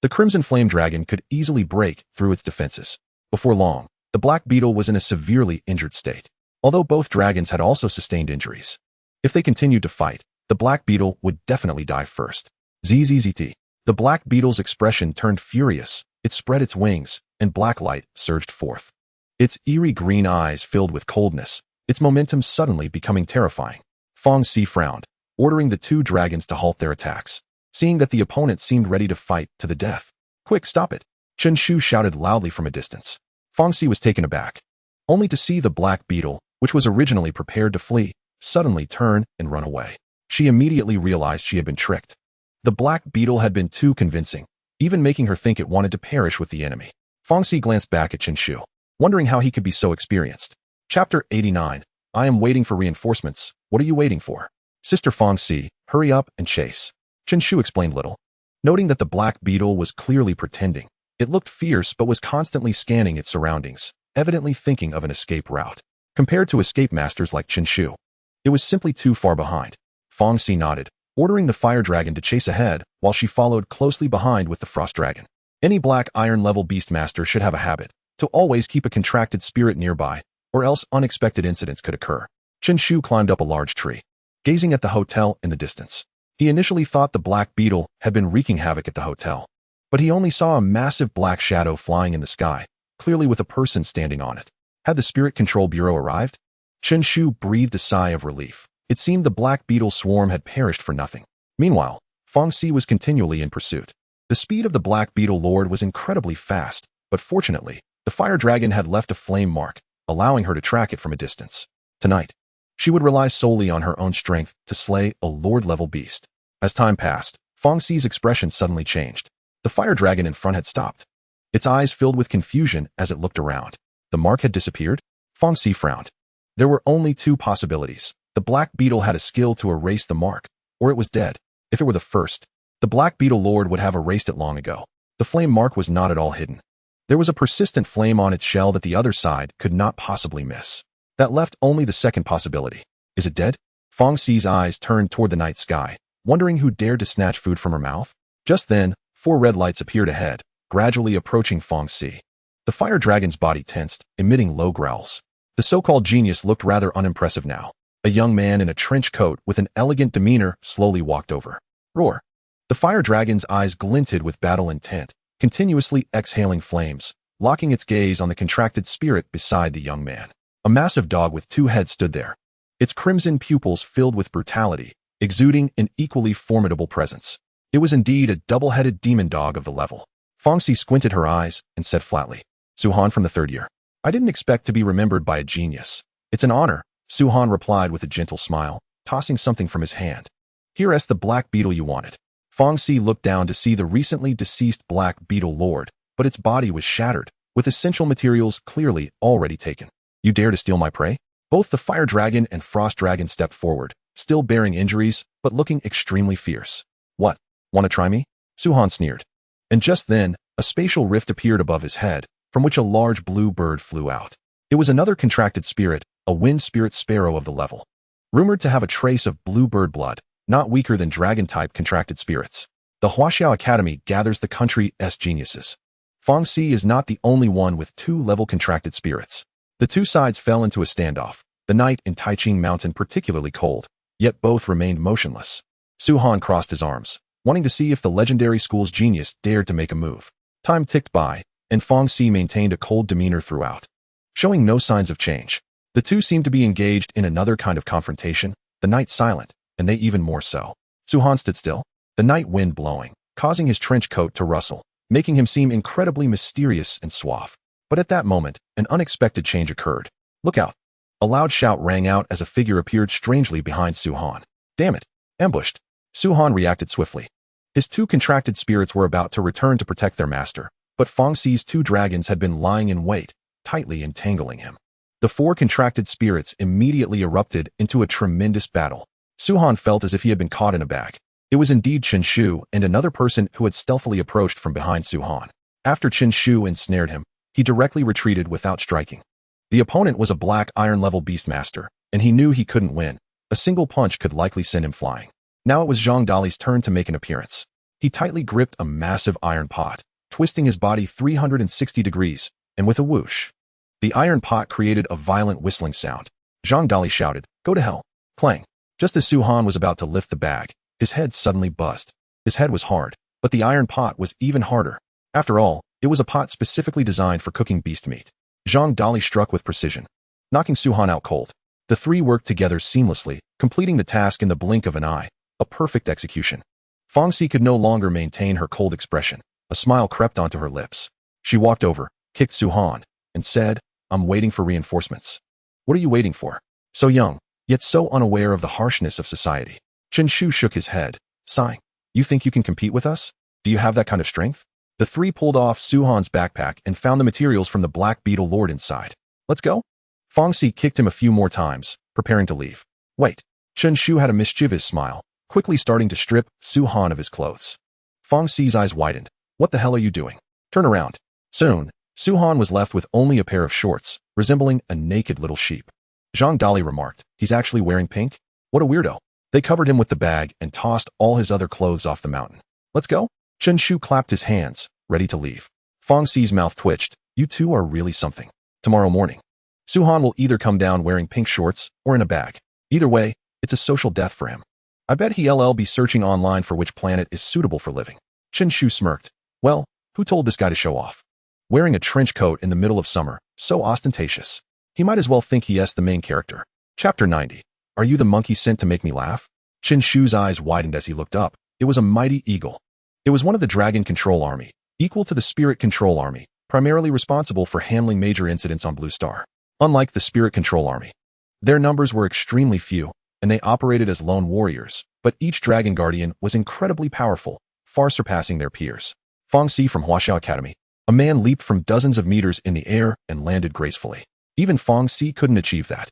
[SPEAKER 1] the Crimson Flame Dragon could easily break through its defenses. Before long, the Black Beetle was in a severely injured state, although both dragons had also sustained injuries. If they continued to fight, the Black Beetle would definitely die first. ZZZT. The Black Beetle's expression turned furious. It spread its wings, and black light surged forth. Its eerie green eyes filled with coldness, its momentum suddenly becoming terrifying. Fong Si frowned, ordering the two dragons to halt their attacks, seeing that the opponent seemed ready to fight to the death. Quick, stop it! Chen Shu shouted loudly from a distance. Fong Si was taken aback, only to see the Black Beetle, which was originally prepared to flee, suddenly turn and run away. She immediately realized she had been tricked. The Black Beetle had been too convincing, even making her think it wanted to perish with the enemy. Fong Si glanced back at Chen Shu, wondering how he could be so experienced. Chapter 89. I am waiting for reinforcements. What are you waiting for? Sister Fong Si, hurry up and chase. Chen Shu explained little, noting that the Black Beetle was clearly pretending. It looked fierce but was constantly scanning its surroundings, evidently thinking of an escape route. Compared to escape masters like Chen Shu, it was simply too far behind. Fong Si nodded, ordering the Fire Dragon to chase ahead while she followed closely behind with the Frost Dragon. Any Black Iron level Beastmaster should have a habit to always keep a contracted spirit nearby, or else unexpected incidents could occur. Chen Shu climbed up a large tree, gazing at the hotel in the distance. He initially thought the Black Beetle had been wreaking havoc at the hotel, but he only saw a massive black shadow flying in the sky, clearly with a person standing on it. Had the Spirit Control Bureau arrived? Chen Shu breathed a sigh of relief. It seemed the Black Beetle swarm had perished for nothing. Meanwhile, Fong Si was continually in pursuit. The speed of the Black Beetle Lord was incredibly fast, but fortunately, the Fire Dragon had left a flame mark, allowing her to track it from a distance. Tonight, she would rely solely on her own strength to slay a Lord-level beast. As time passed, Fong Si's expression suddenly changed. The Fire Dragon in front had stopped. Its eyes filled with confusion as it looked around. The mark had disappeared? Fong Si frowned. There were only two possibilities. The Black Beetle had a skill to erase the mark, or it was dead. If it were the first, the Black Beetle Lord would have erased it long ago. The flame mark was not at all hidden. There was a persistent flame on its shell that the other side could not possibly miss. That left only the second possibility. Is it dead? Fong Xi's eyes turned toward the night sky, wondering who dared to snatch food from her mouth. Just then, 4 red lights appeared ahead, gradually approaching Fong Xi. The fire dragon's body tensed, emitting low growls. The so-called genius looked rather unimpressive now. A young man in a trench coat with an elegant demeanor slowly walked over. Roar! The fire dragon's eyes glinted with battle intent, continuously exhaling flames, locking its gaze on the contracted spirit beside the young man. A massive dog with 2 heads stood there, its crimson pupils filled with brutality, exuding an equally formidable presence. It was indeed a double-headed demon dog of the level. Fong Xi squinted her eyes and said flatly, Su-Han from the 3rd year. I didn't expect to be remembered by a genius. It's an honor, Su-Han replied with a gentle smile, tossing something from his hand. Here's the black beetle you wanted. Fong Xi looked down to see the recently deceased Black Beetle Lord, but its body was shattered, with essential materials clearly already taken. You dare to steal my prey? Both the Fire Dragon and Frost Dragon stepped forward, still bearing injuries, but looking extremely fierce. What? Want to try me? Su-Han sneered. And just then, a spatial rift appeared above his head, from which a large blue bird flew out. It was another contracted spirit, a wind spirit sparrow of the level. Rumored to have a trace of blue bird blood, not weaker than dragon-type contracted spirits. The Huaxiao Academy gathers the country's geniuses. Fong Xi is not the only one with 2-level contracted spirits. The 2 sides fell into a standoff, the night in Taiching Mountain particularly cold, yet both remained motionless. Su-Han crossed his arms, wanting to see if the legendary school's genius dared to make a move. Time ticked by, and Fong Xi maintained a cold demeanor throughout, showing no signs of change. The 2 seemed to be engaged in another kind of confrontation, the night silent, and they even more so. Su-Han stood still, the night wind blowing, causing his trench coat to rustle, making him seem incredibly mysterious and suave. But at that moment, an unexpected change occurred. Look out! A loud shout rang out as a figure appeared strangely behind Su-Han. Damn it! Ambushed! Su-Han reacted swiftly. His 2 contracted spirits were about to return to protect their master, but Fong Xi's 2 dragons had been lying in wait, tightly entangling him. The 4 contracted spirits immediately erupted into a tremendous battle. Su-Han felt as if he had been caught in a bag. It was indeed Chen Shu and another person who had stealthily approached from behind Su-Han. After Chen Shu ensnared him, he directly retreated without striking. The opponent was a black iron-level beastmaster, and he knew he couldn't win. A single punch could likely send him flying. Now it was Zhang Dali's turn to make an appearance. He tightly gripped a massive iron pot, twisting his body 360 degrees, and with a whoosh, the iron pot created a violent whistling sound. Zhang Dali shouted, "Go to hell!" Clang! Just as Su-Han was about to lift the bag, his head suddenly buzzed. His head was hard, but the iron pot was even harder. After all, it was a pot specifically designed for cooking beast meat. Zhang Dali struck with precision, knocking Su-Han out cold. The 3 worked together seamlessly, completing the task in the blink of an eye, a perfect execution. Fong Xi could no longer maintain her cold expression. A smile crept onto her lips. She walked over, kicked Su-Han, and said, "I'm waiting for reinforcements." "What are you waiting for? So young, yet so unaware of the harshness of society." Chen Shu shook his head, sighing. "You think you can compete with us? Do you have that kind of strength?" The 3 pulled off Su-Han's backpack and found the materials from the Black Beetle Lord inside. "Let's go?" Fong Xi kicked him a few more times, preparing to leave. "Wait." Chen Shu had a mischievous smile, quickly starting to strip Su-Han of his clothes. Fong Xi's eyes widened. "What the hell are you doing? Turn around." Soon, Su-Han was left with only a pair of shorts, resembling a naked little sheep. Zhang Dali remarked, "He's actually wearing pink? What a weirdo." They covered him with the bag and tossed all his other clothes off the mountain. "Let's go?" Chen Shu clapped his hands, ready to leave. Fong Xi's mouth twitched. "You 2 are really something. Tomorrow morning, Su-Han will either come down wearing pink shorts or in a bag. Either way, it's a social death for him. I bet he'll be searching online for which planet is suitable for living." Chen Shu smirked. "Well, who told this guy to show off? Wearing a trench coat in the middle of summer, so ostentatious. He might as well think he's the main character." Chapter 90. Are you the monkey sent to make me laugh? Chen Shu's eyes widened as he looked up. It was a mighty eagle. It was one of the Dragon Control Army, equal to the Spirit Control Army, primarily responsible for handling major incidents on Blue Star. Unlike the Spirit Control Army, their numbers were extremely few, and they operated as lone warriors, but each Dragon Guardian was incredibly powerful, far surpassing their peers. Fong Xi from Huaxiao Academy. A man leaped from dozens of meters in the air and landed gracefully. Even Fong Xi couldn't achieve that,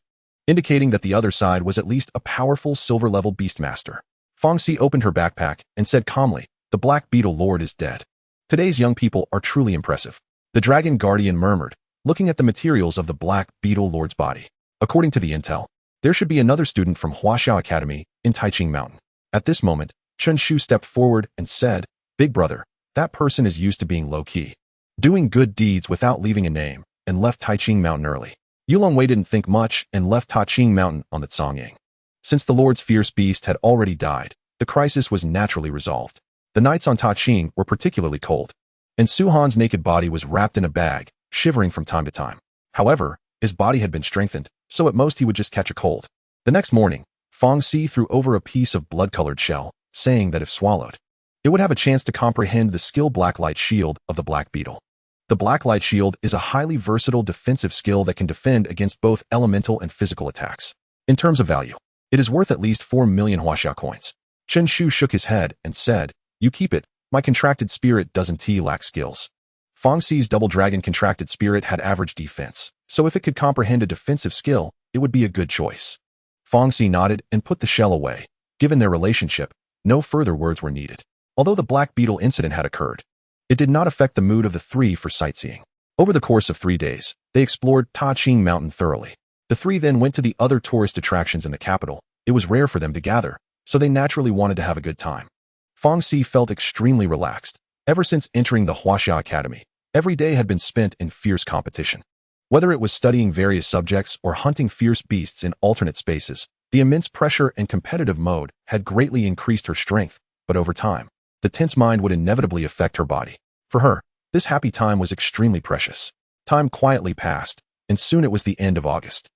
[SPEAKER 1] indicating that the other side was at least a powerful silver-level beastmaster. Fong Si opened her backpack and said calmly, "The Black Beetle Lord is dead. Today's young people are truly impressive." The Dragon Guardian murmured, looking at the materials of the Black Beetle Lord's body. According to the intel, there should be another student from Huaxiao Academy in Taiching Mountain. At this moment, Chen Shu stepped forward and said, "Big brother, that person is used to being low-key, doing good deeds without leaving a name, and left Taiching Mountain early." Yulong Wei didn't think much and left Taiching Mountain on the Tsongyang. Since the Lord's fierce beast had already died, the crisis was naturally resolved. The nights on Taiching were particularly cold, and Su Han's naked body was wrapped in a bag, shivering from time to time. However, his body had been strengthened, so at most he would just catch a cold. The next morning, Fong Si threw over a piece of blood-colored shell, saying that if swallowed, it would have a chance to comprehend the skill Blacklight Shield of the Black Beetle. The Blacklight Shield is a highly versatile defensive skill that can defend against both elemental and physical attacks. In terms of value, it is worth at least 4 million Huaxia coins. Chen Shu shook his head and said, "You keep it, my contracted spirit doesn't lack skills." Fong Si's Double Dragon contracted spirit had average defense, so if it could comprehend a defensive skill, it would be a good choice. Fong Si nodded and put the shell away. Given their relationship, no further words were needed. Although the Black Beetle incident had occurred, it did not affect the mood of the three for sightseeing. Over the course of 3 days, they explored Taiching Mountain thoroughly. The three then went to the other tourist attractions in the capital. It was rare for them to gather, so they naturally wanted to have a good time. Fong Si felt extremely relaxed. Ever since entering the Huaxia Academy, every day had been spent in fierce competition. Whether it was studying various subjects or hunting fierce beasts in alternate spaces, the immense pressure and competitive mode had greatly increased her strength, but over time, the tense mind would inevitably affect her body. For her, this happy time was extremely precious. Time quietly passed, and soon it was the end of August.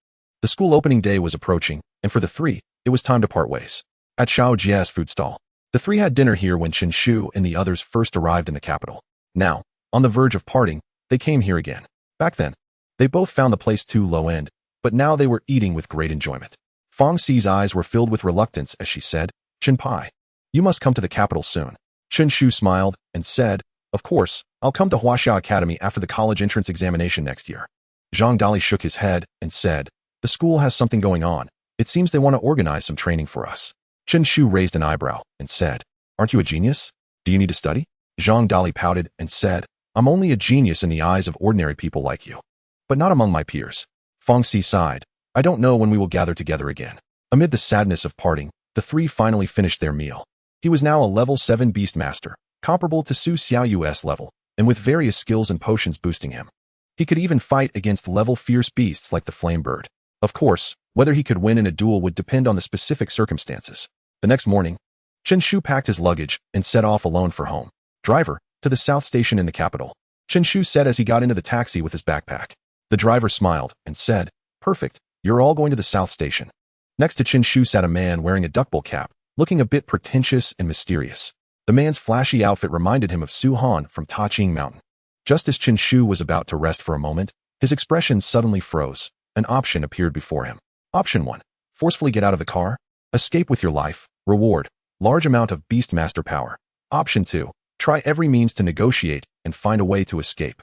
[SPEAKER 1] The school opening day was approaching, and for the three, it was time to part ways. At Xiao Jia's food stall, the three had dinner here when Chen Shu and the others first arrived in the capital. Now, on the verge of parting, they came here again. Back then, they both found the place too low-end, but now they were eating with great enjoyment. Fong Si's eyes were filled with reluctance as she said, "Chen Pai, you must come to the capital soon." Chen Shu smiled and said, "Of course, I'll come to Huaxia Academy after the college entrance examination next year." Zhang Dali shook his head and said, "The school has something going on. It seems they want to organize some training for us." Chen Shu raised an eyebrow and said, "Aren't you a genius? Do you need to study?" Zhang Dali pouted and said, "I'm only a genius in the eyes of ordinary people like you, but not among my peers." Fong Si sighed, "I don't know when we will gather together again." Amid the sadness of parting, the three finally finished their meal. He was now a level 7 Beastmaster, comparable to Su Xiaoyu's level, and with various skills and potions boosting him. He could even fight against level fierce beasts like the Flame Bird. Of course, whether he could win in a duel would depend on the specific circumstances. The next morning, Chen Shu packed his luggage and set off alone for home. "Driver, to the South Station in the capital," Chen Shu said as he got into the taxi with his backpack. The driver smiled and said, "Perfect, you're all going to the South Station." Next to Chen Shu sat a man wearing a duckbill cap, looking a bit pretentious and mysterious. The man's flashy outfit reminded him of Su Han from Taiching Mountain. Just as Chen Shu was about to rest for a moment, his expression suddenly froze. An option appeared before him. Option 1. Forcefully get out of the car. Escape with your life. Reward. Large amount of Beastmaster power. Option 2. Try every means to negotiate and find a way to escape.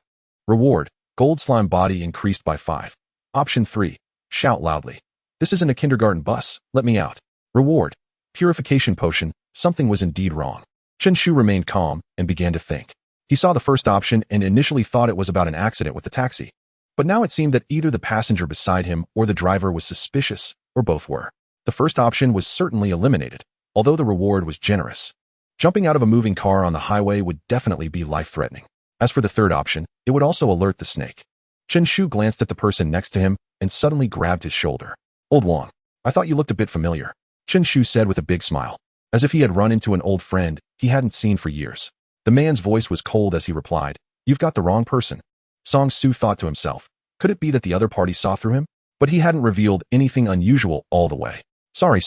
[SPEAKER 1] Reward. Gold slime body increased by 5. Option 3. Shout loudly. "This isn't a kindergarten bus, let me out." Reward. Purification potion. Something was indeed wrong. Chen Shu remained calm and began to think. He saw the first option and initially thought it was about an accident with the taxi. But now it seemed that either the passenger beside him or the driver was suspicious, or both were. The first option was certainly eliminated, although the reward was generous. Jumping out of a moving car on the highway would definitely be life-threatening. As for the third option, it would also alert the snake. Chen Shu glanced at the person next to him and suddenly grabbed his shoulder. "Old Wang, I thought you looked a bit familiar," Chen Shu said with a big smile, as if he had run into an old friend he hadn't seen for years. The man's voice was cold as he replied, "You've got the wrong person." Song Su thought to himself, could it be that the other party saw through him? But he hadn't revealed anything unusual all the way. Sorry.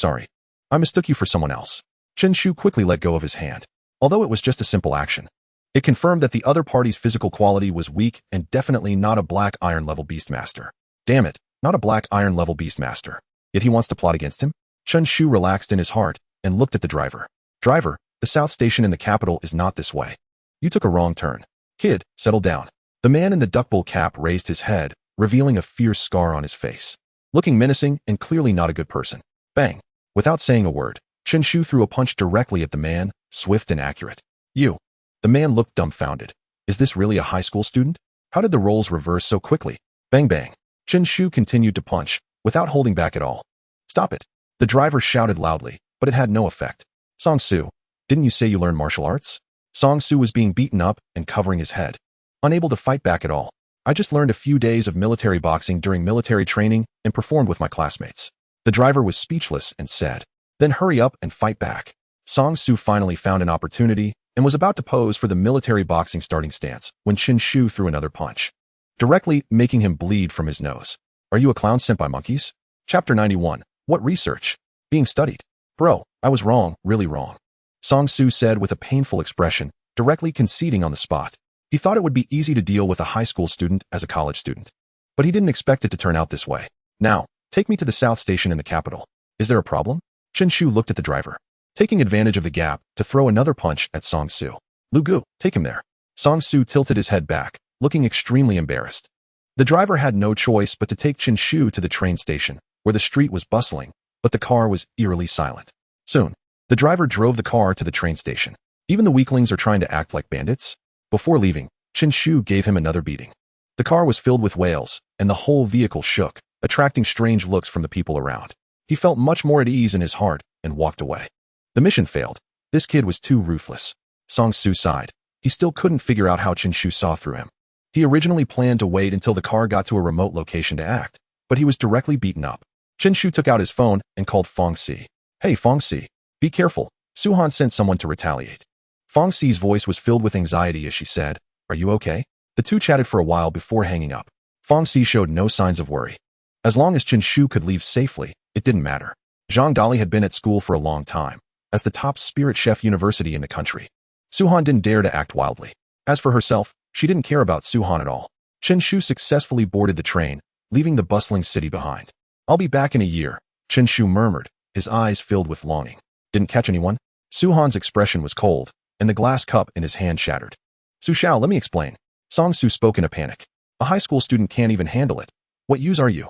[SPEAKER 1] I mistook you for someone else." Chen Shu quickly let go of his hand. Although it was just a simple action, it confirmed that the other party's physical quality was weak and definitely not a Black Iron level Beastmaster. Damn it, not a Black Iron level Beastmaster. Yet he wants to plot against him? Chen Shu relaxed in his heart and looked at the driver. "Driver, the South Station in the capital is not this way. You took a wrong turn. Kid, settle down." The man in the duckbill cap raised his head, revealing a fierce scar on his face. Looking menacing and clearly not a good person. Bang! Without saying a word, Chen Shu threw a punch directly at the man, swift and accurate. You. The man looked dumbfounded. Is this really a high school student? How did the roles reverse so quickly? Bang bang. Chen Shu continued to punch, without holding back at all. Stop it. The driver shouted loudly, but it had no effect. Song Su, didn't you say you learned martial arts? Song Su was being beaten up and covering his head. Unable to fight back at all. I just learned a few days of military boxing during military training and performed with my classmates. The driver was speechless and said, then hurry up and fight back. Song Su finally found an opportunity and was about to pose for the military boxing starting stance when Chen Shu threw another punch, directly making him bleed from his nose. Are you a clown sent by monkeys? Chapter 91. What research? Being studied. Bro, I was wrong, really wrong. Song Su said with a painful expression, directly conceding on the spot. He thought it would be easy to deal with a high school student as a college student. But he didn't expect it to turn out this way. Now, take me to the South Station in the capital. Is there a problem? Chen Shu looked at the driver, taking advantage of the gap to throw another punch at Song Su. Lu Gu, take him there. Song Su tilted his head back, looking extremely embarrassed. The driver had no choice but to take Chen Shu to the train station, where the street was bustling, but the car was eerily silent. Soon, the driver drove the car to the train station. Even the weaklings are trying to act like bandits. Before leaving, Chen Shu gave him another beating. The car was filled with wails, and the whole vehicle shook, attracting strange looks from the people around. He felt much more at ease in his heart and walked away. The mission failed. This kid was too ruthless. Song Su sighed. He still couldn't figure out how Chen Shu saw through him. He originally planned to wait until the car got to a remote location to act, but he was directly beaten up. Chen Shu took out his phone and called Fong Si. Hey Fong Si, be careful. Su-han sent someone to retaliate. Fong Si's voice was filled with anxiety as she said, Are you okay? The two chatted for a while before hanging up. Fong Si showed no signs of worry. As long as Chen Shu could leave safely, it didn't matter. Zhang Dali had been at school for a long time, as the top spirit chef university in the country. Su-han didn't dare to act wildly. As for herself, she didn't care about Su-han at all. Chen Shu successfully boarded the train, leaving the bustling city behind. I'll be back in a year, Chen Shu murmured, his eyes filled with longing. Didn't catch anyone? Su-han's expression was cold, and the glass cup in his hand shattered. Su Xiao, let me explain. Song Su spoke in a panic. A high school student can't even handle it. What use are you?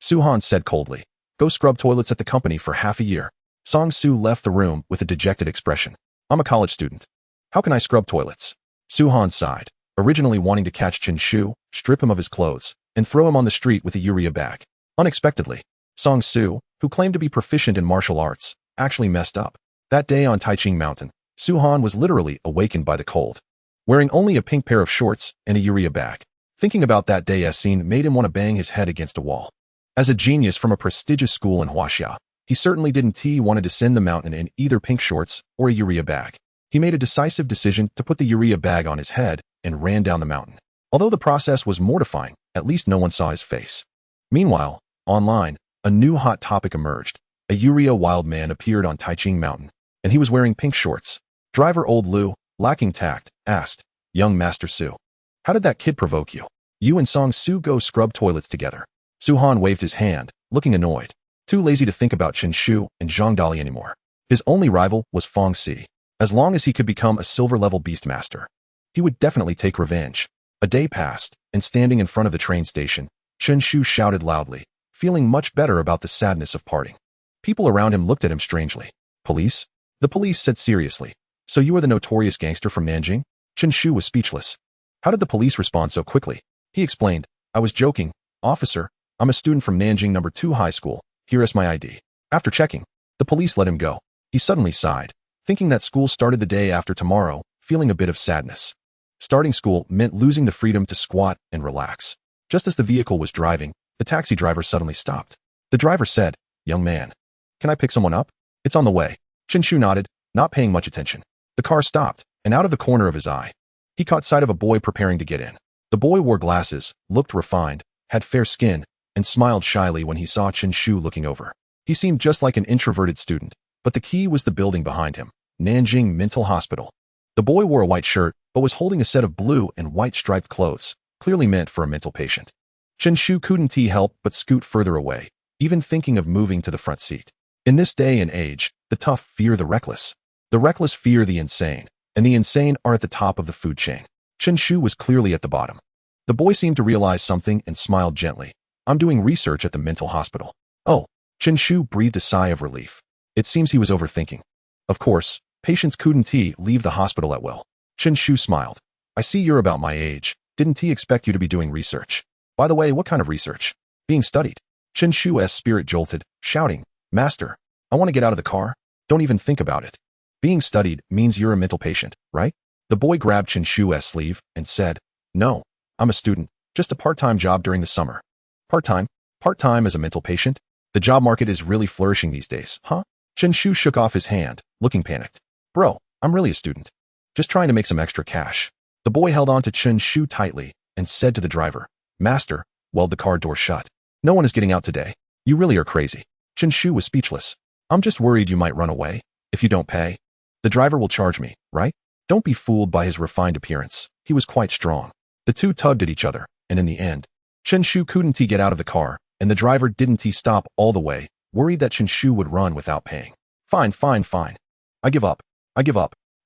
[SPEAKER 1] Su-han said coldly. Go scrub toilets at the company for half a year. Song Su left the room with a dejected expression. I'm a college student. How can I scrub toilets? Su-han sighed, originally wanting to catch Chen Shu, strip him of his clothes, and throw him on the street with a urea bag. Unexpectedly, Song Su, who claimed to be proficient in martial arts, actually messed up. That day on Taiching Mountain, Su-han was literally awakened by the cold, wearing only a pink pair of shorts and a urea bag. Thinking about that day as scene made him want to bang his head against a wall. As a genius from a prestigious school in Huaxia, he certainly didn't want to descend the mountain in either pink shorts or a urea bag. He made a decisive decision to put the urea bag on his head and ran down the mountain. Although the process was mortifying, at least no one saw his face. Meanwhile, online, a new hot topic emerged. A urea wild man appeared on Taiching Mountain, and he was wearing pink shorts. Driver Old Lu, lacking tact, asked, Young Master Su, how did that kid provoke you? You and Song Su go scrub toilets together. Su-han waved his hand, looking annoyed. Too lazy to think about Chen Shu and Zhang Dali anymore. His only rival was Fong Si. As long as he could become a silver-level beastmaster, he would definitely take revenge. A day passed, and standing in front of the train station, Chen Shu shouted loudly, feeling much better about the sadness of parting. People around him looked at him strangely. Police? The police said seriously. So you are the notorious gangster from Nanjing? Chen Shu was speechless. How did the police respond so quickly? He explained, I was joking, officer. I'm a student from Nanjing No. 2 High School. Here is my ID. After checking, the police let him go. He suddenly sighed, thinking that school started the day after tomorrow, feeling a bit of sadness. Starting school meant losing the freedom to squat and relax. Just as the vehicle was driving, the taxi driver suddenly stopped. The driver said, Young man, can I pick someone up? It's on the way. Chen Shu nodded, not paying much attention. The car stopped, and out of the corner of his eye, he caught sight of a boy preparing to get in. The boy wore glasses, looked refined, had fair skin, and smiled shyly when he saw Chen Shu looking over. He seemed just like an introverted student, but the key was the building behind him, Nanjing Mental Hospital. The boy wore a white shirt, but was holding a set of blue and white striped clothes, clearly meant for a mental patient. Chen Shu couldn't help but scoot further away, even thinking of moving to the front seat. In this day and age, the tough fear the reckless. The reckless fear the insane, and the insane are at the top of the food chain. Chen Shu was clearly at the bottom. The boy seemed to realize something and smiled gently. I'm doing research at the mental hospital. Oh, Chen Shu breathed a sigh of relief. It seems he was overthinking. Of course, patients couldn't leave the hospital at will. Chen Shu smiled. I see you're about my age. Didn't he expect you to be doing research? By the way, what kind of research? Being studied. Chen Shu's spirit jolted, shouting, Master, I want to get out of the car. Don't even think about it. Being studied means you're a mental patient, right? The boy grabbed Chen Shu's sleeve and said, No, I'm a student, just a part-time job during the summer. Part-time? Part-time as a mental patient? The job market is really flourishing these days, huh? Chen Shu shook off his hand, looking panicked. Bro, I'm really a student. Just trying to make some extra cash. The boy held on to Chen Shu tightly and said to the driver, Master, weld the car door shut. No one is getting out today. You really are crazy. Chen Shu was speechless. I'm just worried you might run away. If you don't pay, the driver will charge me, right? Don't be fooled by his refined appearance. He was quite strong. The two tugged at each other, and in the end, Chen Shu couldn't get out of the car, and the driver didn't stop all the way, worried that Chen Shu would run without paying. Fine. I give up.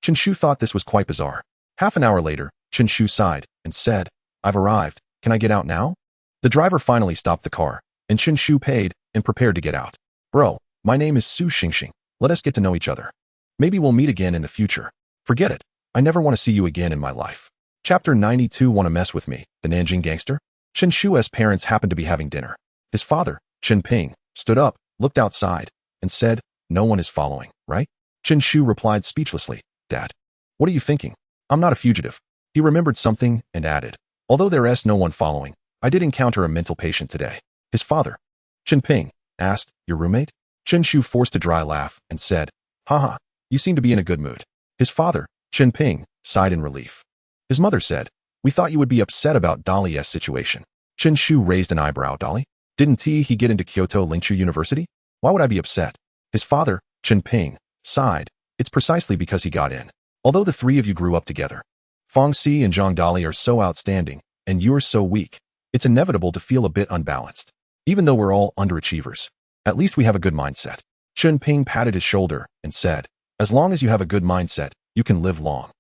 [SPEAKER 1] Chen Shu thought this was quite bizarre. Half an hour later, Chen Shu sighed and said, I've arrived. Can I get out now? The driver finally stopped the car, and Chen Shu paid and prepared to get out. Bro, my name is Su Xingxing. Let us get to know each other. Maybe we'll meet again in the future. Forget it. I never want to see you again in my life. Chapter 92. Want to mess with me, the Nanjing gangster? Chen Shu's parents happened to be having dinner. His father, Chen Ping, stood up, looked outside, and said, No one is following, right? Chen Shu replied speechlessly, Dad, what are you thinking? I'm not a fugitive. He remembered something and added, Although there's no one following, I did encounter a mental patient today. His father, Chen Ping, asked, Your roommate? Chen Shu forced a dry laugh and said, Haha, you seem to be in a good mood. His father, Chen Ping, sighed in relief. His mother said, We thought you would be upset about Dali's situation. Chen Shu raised an eyebrow. Dali? Didn't he get into Kyoto Lingchu University? Why would I be upset? His father, Chen Ping, sighed. It's precisely because he got in. Although the three of you grew up together, Fong Si and Zhang Dali are so outstanding, and you're so weak, it's inevitable to feel a bit unbalanced. Even though we're all underachievers, at least we have a good mindset. Chen Ping patted his shoulder and said, As long as you have a good mindset, you can live long.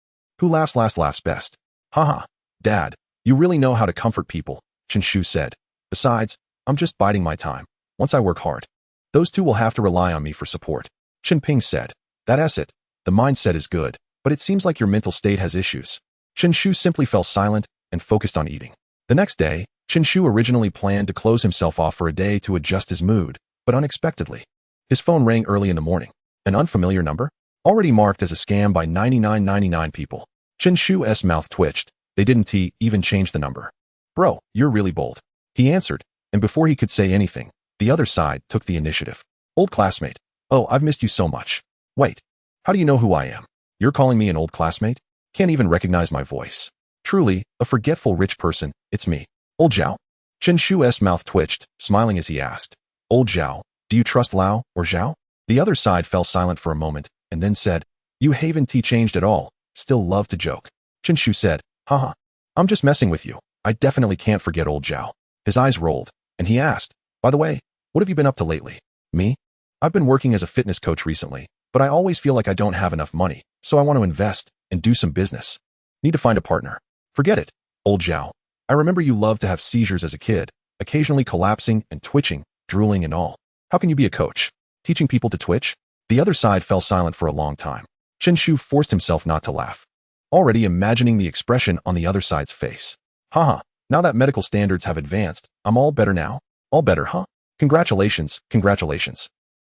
[SPEAKER 1] Who laughs last laughs best. Haha, Dad, you really know how to comfort people, Chen Shu said. Besides, I'm just biding my time. Once I work hard, those two will have to rely on me for support. Chen Ping said, That's it. The mindset is good, but it seems like your mental state has issues. Chen Shu simply fell silent and focused on eating. The next day, Chen Shu originally planned to close himself off for a day to adjust his mood, but unexpectedly, his phone rang early in the morning. An unfamiliar number? Already marked as a scam by 99.99 people. Chen Shu's mouth twitched. They didn't even change the number. Bro, you're really bold. He answered, and before he could say anything, the other side took the initiative. Old classmate. Oh, I've missed you so much. Wait, how do you know who I am? You're calling me an old classmate? Can't even recognize my voice. Truly, a forgetful rich person, it's me. Old Zhao? Chen Shu's mouth twitched, smiling as he asked. Old Zhao, do you trust Lao or Zhao? The other side fell silent for a moment, and then said, You haven't changed at all, still love to joke. Chen Shu said, Haha, I'm just messing with you. I definitely can't forget old Zhao. His eyes rolled, and he asked, By the way, what have you been up to lately? Me? I've been working as a fitness coach recently, but I always feel like I don't have enough money, so I want to invest and do some business. Need to find a partner. Forget it, old Zhao. I remember you loved to have seizures as a kid, occasionally collapsing and twitching, drooling and all. How can you be a coach? Teaching people to twitch? The other side fell silent for a long time. Chen Shu forced himself not to laugh, already imagining the expression on the other side's face. Haha, now that medical standards have advanced, I'm all better now? All better, huh? Congratulations.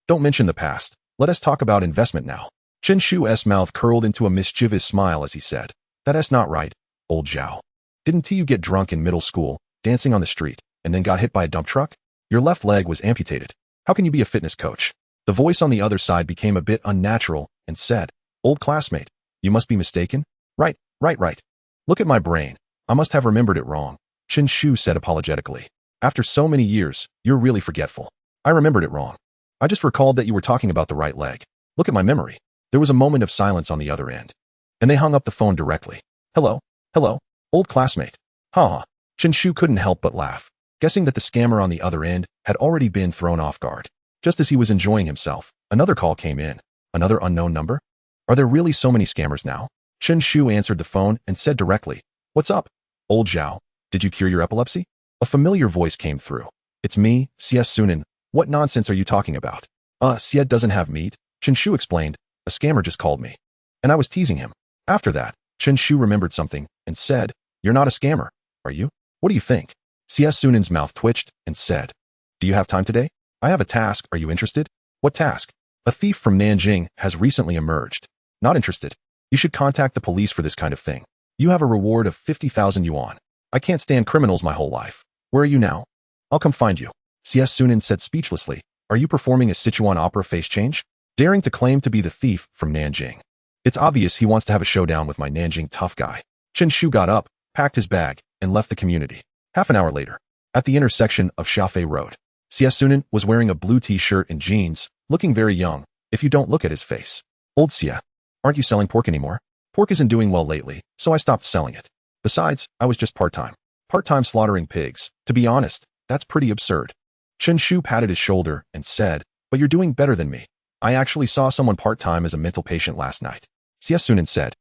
[SPEAKER 1] Don't mention the past. Let us talk about investment now. Chen Shu's mouth curled into a mischievous smile as he said, That's not right, old Zhao. Didn't you get drunk in middle school, dancing on the street, and then got hit by a dump truck? Your left leg was amputated. How can you be a fitness coach? The voice on the other side became a bit unnatural and said, Old classmate, you must be mistaken? Right. Look at my brain. I must have remembered it wrong. Chen Shu said apologetically. After so many years, you're really forgetful. I remembered it wrong. I just recalled that you were talking about the right leg. Look at my memory. There was a moment of silence on the other end, and they hung up the phone directly. Hello, old classmate. Haha. Chen Shu couldn't help but laugh, guessing that the scammer on the other end had already been thrown off guard. Just as he was enjoying himself, another call came in. Another unknown number? Are there really so many scammers now? Chen Shu answered the phone and said directly, What's up? Old Zhao, did you cure your epilepsy? A familiar voice came through. It's me, Xie Sunan. What nonsense are you talking about? Xie doesn't have meat. Chen Shu explained, a scammer just called me. And I was teasing him. After that, Chen Shu remembered something and said, you're not a scammer, are you? What do you think? CS Sunen's mouth twitched and said, do you have time today? I have a task, are you interested? What task? A thief from Nanjing has recently emerged. Not interested. You should contact the police for this kind of thing. You have a reward of 50,000 yuan. I can't stand criminals my whole life. Where are you now? I'll come find you. CS Sunen said speechlessly, are you performing a Sichuan opera face change? Daring to claim to be the thief from Nanjing. It's obvious he wants to have a showdown with my Nanjing tough guy. Chen Shu got up, packed his bag, and left the community. Half an hour later, at the intersection of Shafei Road, CS Sunen was wearing a blue t-shirt and jeans, looking very young, if you don't look at his face. Old Xia, aren't you selling pork anymore? Pork isn't doing well lately, so I stopped selling it. Besides, I was just part-time. Part-time slaughtering pigs. To be honest, that's pretty absurd. Chen Shu patted his shoulder and said, but you're doing better than me. I actually saw someone part-time as a mental patient last night. CS Sunen said,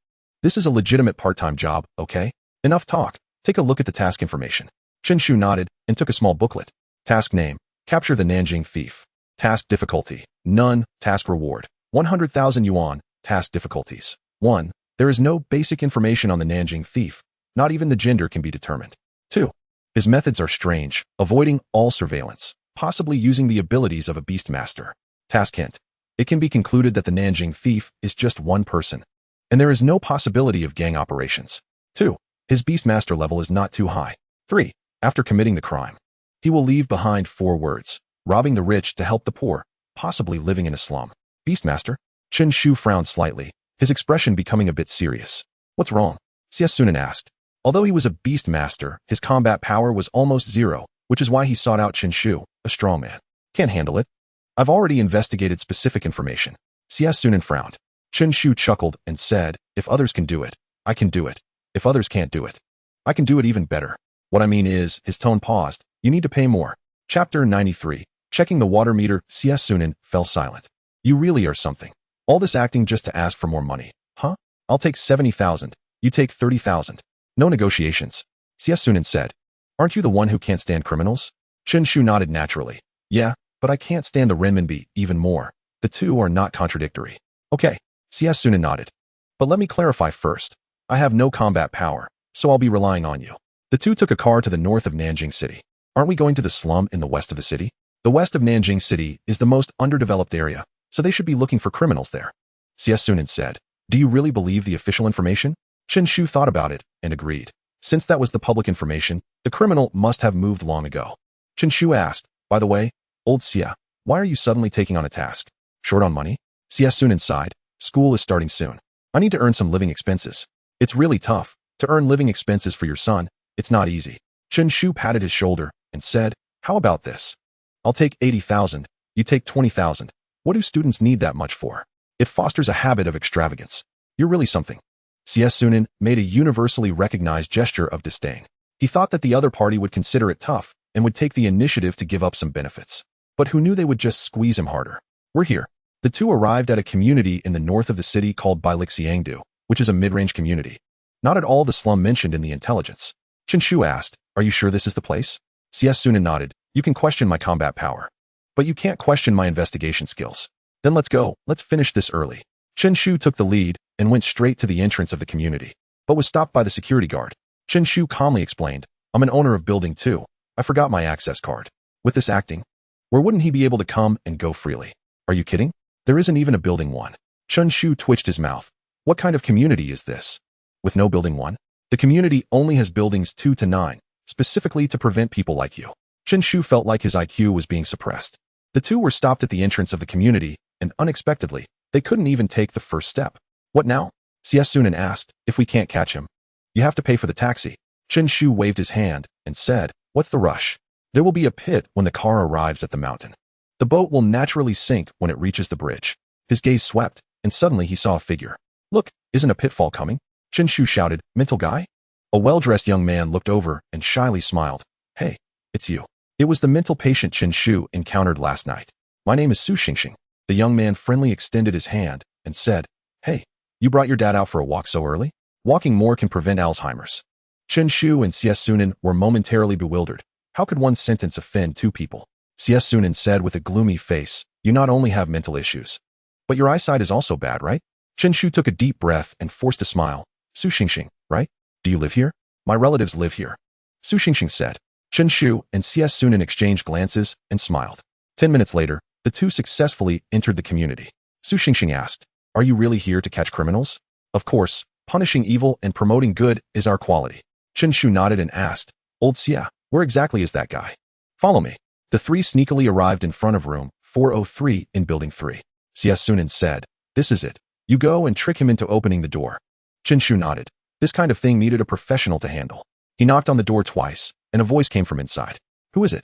[SPEAKER 1] this is a legitimate part-time job, okay? Enough talk. Take a look at the task information. Chen Shu nodded and took a small booklet. Task name, capture the Nanjing thief. Task difficulty, none. Task reward, 100,000 yuan. Task difficulties, 1. There is no basic information on the Nanjing thief. Not even the gender can be determined. 2. His methods are strange, avoiding all surveillance, possibly using the abilities of a beastmaster. Task hint. It can be concluded that the Nanjing thief is just one person, and there is no possibility of gang operations. 2. His beastmaster level is not too high. 3. After committing the crime, he will leave behind 4 words, robbing the rich to help the poor, possibly living in a slum. Beastmaster? Chen Shu frowned slightly, his expression becoming a bit serious. What's wrong? CS Sunen asked. Although he was a beastmaster, his combat power was almost 0, which is why he sought out Chen Shu, a strong man. Can't handle it. I've already investigated specific information. CS Sunen frowned. Chen Shu chuckled and said, if others can do it, I can do it. If others can't do it, I can do it even better. What I mean is, his tone paused, you need to pay more. Chapter 93. Checking the water meter. CS Sunen fell silent. You really are something. All this acting just to ask for more money. Huh? I'll take 70,000. You take 30,000. No negotiations. CS Sunen said. Aren't you the one who can't stand criminals? Chen Shu nodded naturally. Yeah, but I can't stand the renminbi even more. The two are not contradictory. Okay. CS Sunen nodded. But let me clarify first. I have no combat power, so I'll be relying on you. The two took a car to the north of Nanjing City. Aren't we going to the slum in the west of the city? The west of Nanjing City is the most underdeveloped area, so they should be looking for criminals there. CS Sunen said. Do you really believe the official information? Chen Shu thought about it and agreed. Since that was the public information, the criminal must have moved long ago. Chen Shu asked, by the way, old Xia, why are you suddenly taking on a task? Short on money? CS Sunen sighed. School is starting soon. I need to earn some living expenses. It's really tough. To earn living expenses for your son, it's not easy. Chen Shu patted his shoulder and said, how about this? I'll take 80,000. You take 20,000. What do students need that much for? It fosters a habit of extravagance. You're really something. CS Sunen made a universally recognized gesture of disdain. He thought that the other party would consider it tough and would take the initiative to give up some benefits. But who knew they would just squeeze him harder? We're here. The two arrived at a community in the north of the city called Bailixiangdu, which is a mid-range community. Not at all the slum mentioned in the intelligence. Chen Shu asked, are you sure this is the place? CS Sunen nodded. You can question my combat power, but you can't question my investigation skills. Then let's go. Let's finish this early. Chen Shu took the lead and went straight to the entrance of the community, but was stopped by the security guard. Chen Shu calmly explained, I'm an owner of building 2. I forgot my access card. With this acting, where wouldn't he be able to come and go freely? Are you kidding? There isn't even a building 1. Chen Shu twitched his mouth. What kind of community is this? With no building 1? The community only has buildings 2 to 9, specifically to prevent people like you. Chen Shu felt like his IQ was being suppressed. The two were stopped at the entrance of the community, and unexpectedly, they couldn't even take the first step. What now? CS Sunen asked. If we can't catch him, you have to pay for the taxi. Chen Shu waved his hand and said, what's the rush? There will be a pit when the car arrives at the mountain. The boat will naturally sink when it reaches the bridge. His gaze swept, and suddenly he saw a figure. Look, isn't a pitfall coming? Chen Shu shouted, mental guy? A well-dressed young man looked over and shyly smiled. Hey, it's you. It was the mental patient Chen Shu encountered last night. My name is Su Xingxing. The young man friendly extended his hand and said, hey, you brought your dad out for a walk so early? Walking more can prevent Alzheimer's. Chen Shu and CS Sunen were momentarily bewildered. How could one sentence offend 2 people? CS Sunen said with a gloomy face, you not only have mental issues, But your eyesight is also bad, right? Chen Shu took a deep breath and forced a smile. Su Xingxing, right? Do you live here? My relatives live here. Su Xingxing said. Chen Shu and CS Sunan exchanged glances and smiled. 10 minutes later, the two successfully entered the community. Su Xingxing asked, are you really here to catch criminals? Of course, punishing evil and promoting good is our quality. Chen Shu nodded and asked, Old Xia, where exactly is that guy? Follow me. The three sneakily arrived in front of room 403 in building 3. Xia Sunan said, this is it. You go and trick him into opening the door. Chen Shu nodded. This kind of thing needed a professional to handle. He knocked on the door twice, and a voice came from inside. Who is it?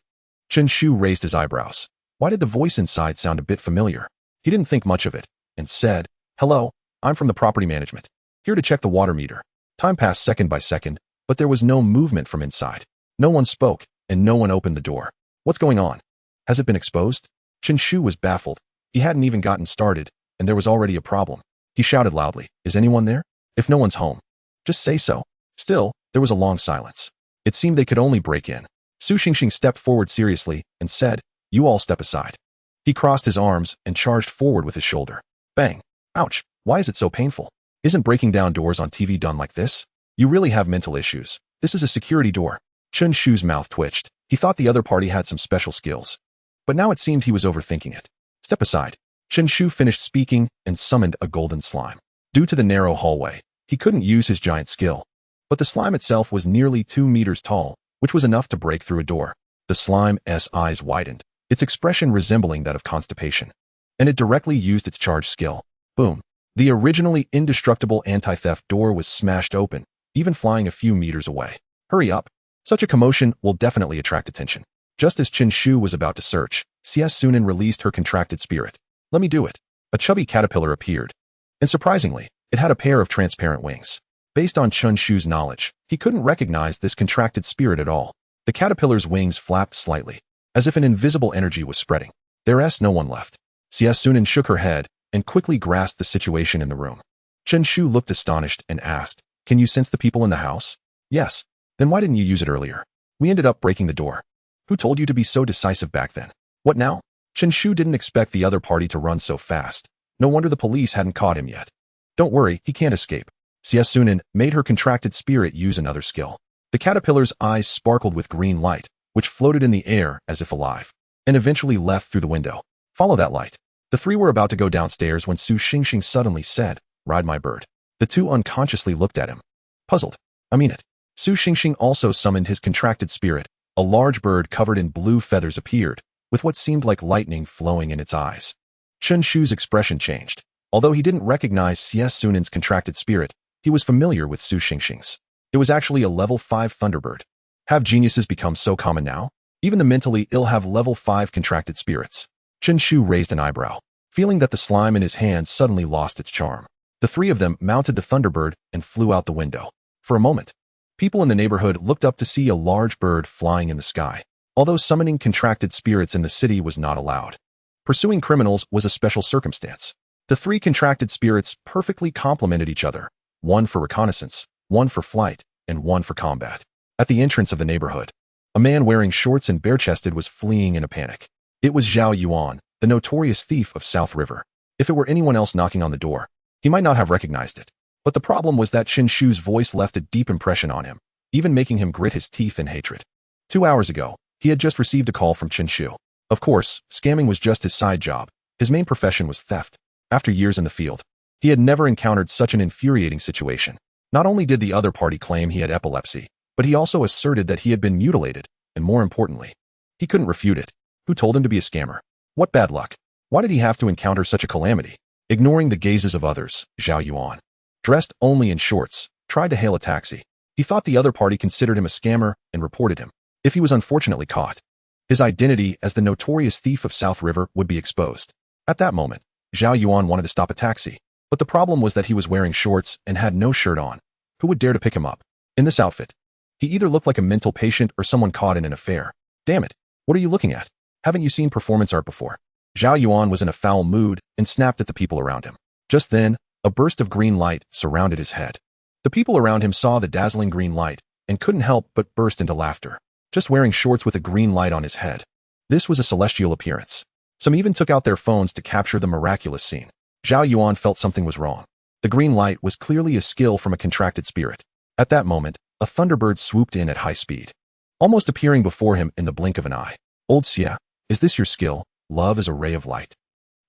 [SPEAKER 1] Chen Shu raised his eyebrows. Why did the voice inside sound a bit familiar? He didn't think much of it, and said, hello, I'm from the property management. Here to check the water meter. Time passed second by second, but there was no movement from inside. No one spoke, and no one opened the door. What's going on? Has it been exposed? Chen Shu was baffled. He hadn't even gotten started, and there was already a problem. He shouted loudly, is anyone there? If no one's home, just say so. Still, there was a long silence. It seemed they could only break in. Su Xingxing stepped forward seriously and said, you all step aside. He crossed his arms and charged forward with his shoulder. Bang. Ouch. Why is it so painful? Isn't breaking down doors on TV done like this? You really have mental issues. This is a security door. Chen Shu's mouth twitched. He thought the other party had some special skills. But now it seemed he was overthinking it. Step aside. Chen Shu finished speaking and summoned a golden slime. Due to the narrow hallway, he couldn't use his giant skill. But the slime itself was nearly 2 meters tall, which was enough to break through a door. The slime's eyes widened, its expression resembling that of constipation. And it directly used its charge skill. Boom. The originally indestructible anti-theft door was smashed open, even flying a few meters away. Hurry up. Such a commotion will definitely attract attention. Just as Chen Shu was about to search, CS Sunan released her contracted spirit. Let me do it. A chubby caterpillar appeared. And surprisingly, it had a pair of transparent wings. Based on Chen Shu's knowledge, he couldn't recognize this contracted spirit at all. The caterpillar's wings flapped slightly, as if an invisible energy was spreading. There's no one left. CS Sunan shook her head and quickly grasped the situation in the room. Chen Shu looked astonished and asked, can you sense the people in the house? Yes. Then why didn't you use it earlier? We ended up breaking the door. Who told you to be so decisive back then? What now? Chen Shu didn't expect the other party to run so fast. No wonder the police hadn't caught him yet. Don't worry, he can't escape. CS Sunan made her contracted spirit use another skill. The caterpillar's eyes sparkled with green light, which floated in the air as if alive, and eventually left through the window. Follow that light. The three were about to go downstairs when Su Xingxing suddenly said, ride my bird. The two unconsciously looked at him. Puzzled. I mean it. Su Xingxing also summoned his contracted spirit. A large bird covered in blue feathers appeared, with what seemed like lightning flowing in its eyes. Chen Shu's expression changed. Although he didn't recognize CS Sunan's contracted spirit, he was familiar with Su Xingxing's. It was actually a level 5 Thunderbird. Have geniuses become so common now? Even the mentally ill have level 5 contracted spirits. Chen Shu raised an eyebrow, feeling that the slime in his hand suddenly lost its charm. The three of them mounted the Thunderbird and flew out the window. For a moment, people in the neighborhood looked up to see a large bird flying in the sky, although summoning contracted spirits in the city was not allowed. Pursuing criminals was a special circumstance. The three contracted spirits perfectly complemented each other, one for reconnaissance, one for flight, and one for combat. At the entrance of the neighborhood, a man wearing shorts and bare-chested was fleeing in a panic. It was Zhao Yuan, the notorious thief of South River. If it were anyone else knocking on the door, he might not have recognized it. But the problem was that Chen Shu's voice left a deep impression on him, even making him grit his teeth in hatred. 2 hours ago, he had just received a call from Chen Shu. Of course, scamming was just his side job. His main profession was theft. After years in the field, he had never encountered such an infuriating situation. Not only did the other party claim he had epilepsy, but he also asserted that he had been mutilated, and more importantly, he couldn't refute it. Who told him to be a scammer? What bad luck. Why did he have to encounter such a calamity? Ignoring the gazes of others, Zhao Yuan, dressed only in shorts, tried to hail a taxi. He thought the other party considered him a scammer and reported him. If he was unfortunately caught, his identity as the notorious thief of South River would be exposed. At that moment, Zhao Yuan wanted to stop a taxi, but the problem was that he was wearing shorts and had no shirt on. Who would dare to pick him up? In this outfit, he either looked like a mental patient or someone caught in an affair. Damn it, what are you looking at? Haven't you seen performance art before? Zhao Yuan was in a foul mood and snapped at the people around him. Just then, a burst of green light surrounded his head. The people around him saw the dazzling green light and couldn't help but burst into laughter. Just wearing shorts with a green light on his head. This was a celestial appearance. Some even took out their phones to capture the miraculous scene. Zhao Yuan felt something was wrong. The green light was clearly a skill from a contracted spirit. At that moment, a thunderbird swooped in at high speed, almost appearing before him in the blink of an eye. Old Xia, is this your skill? Love is a ray of light.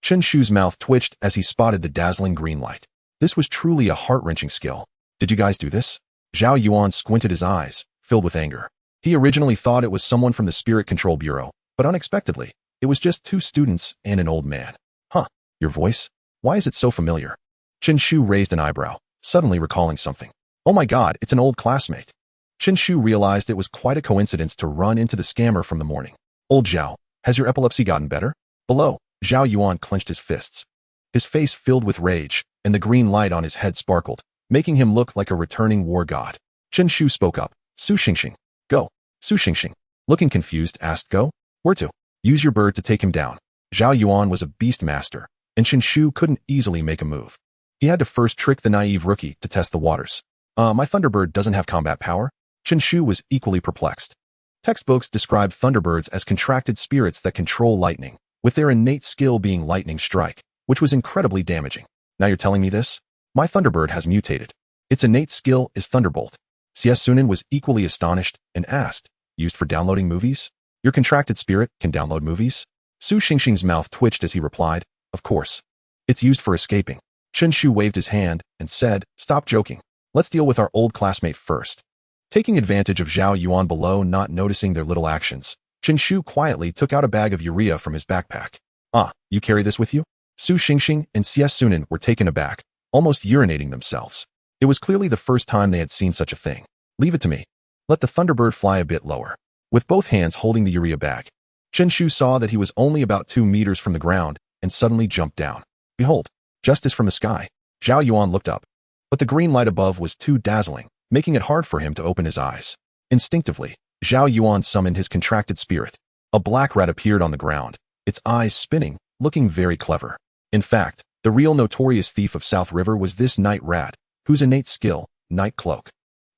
[SPEAKER 1] Chen Shu's mouth twitched as he spotted the dazzling green light. This was truly a heart-wrenching skill. Did you guys do this? Zhao Yuan squinted his eyes, filled with anger. He originally thought it was someone from the Spirit Control Bureau, but unexpectedly, it was just 2 students and an old man. Huh, your voice? Why is it so familiar? Chen Shu raised an eyebrow, suddenly recalling something. Oh my god, it's an old classmate. Chen Shu realized it was quite a coincidence to run into the scammer from the morning. Old Zhao, has your epilepsy gotten better? Below, Zhao Yuan clenched his fists. His face filled with rage, and the green light on his head sparkled, making him look like a returning war god. Chen Shu spoke up. Su Xingxing. Go. Su Xingxing, looking confused, asked Go. Where to? Use your bird to take him down. Zhao Yuan was a beast master, and Chen Shu couldn't easily make a move. He had to first trick the naive rookie to test the waters. My Thunderbird doesn't have combat power? Chen Shu was equally perplexed. Textbooks describe Thunderbirds as contracted spirits that control lightning, with their innate skill being lightning strike, which was incredibly damaging. Now you're telling me this? My Thunderbird has mutated. Its innate skill is Thunderbolt. Xie Sunan was equally astonished and asked, used for downloading movies? Your contracted spirit can download movies? Su Xingxing's mouth twitched as he replied, of course. It's used for escaping. Chen Shu waved his hand and said, stop joking. Let's deal with our old classmate first. Taking advantage of Zhao Yuan below not noticing their little actions, Chen Shu quietly took out a bag of urea from his backpack. Ah, you carry this with you? Su Xingxing and Xie Sunan were taken aback, almost urinating themselves. It was clearly the first time they had seen such a thing. Leave it to me. Let the Thunderbird fly a bit lower. With both hands holding the urea bag, Chen Shu saw that he was only about 2 meters from the ground and suddenly jumped down. Behold, justice from the sky. Zhao Yuan looked up, but the green light above was too dazzling, making it hard for him to open his eyes. Instinctively, Zhao Yuan summoned his contracted spirit. A black rat appeared on the ground, its eyes spinning, looking very clever. In fact, the real notorious thief of South River was this night rat, whose innate skill, Night Cloak,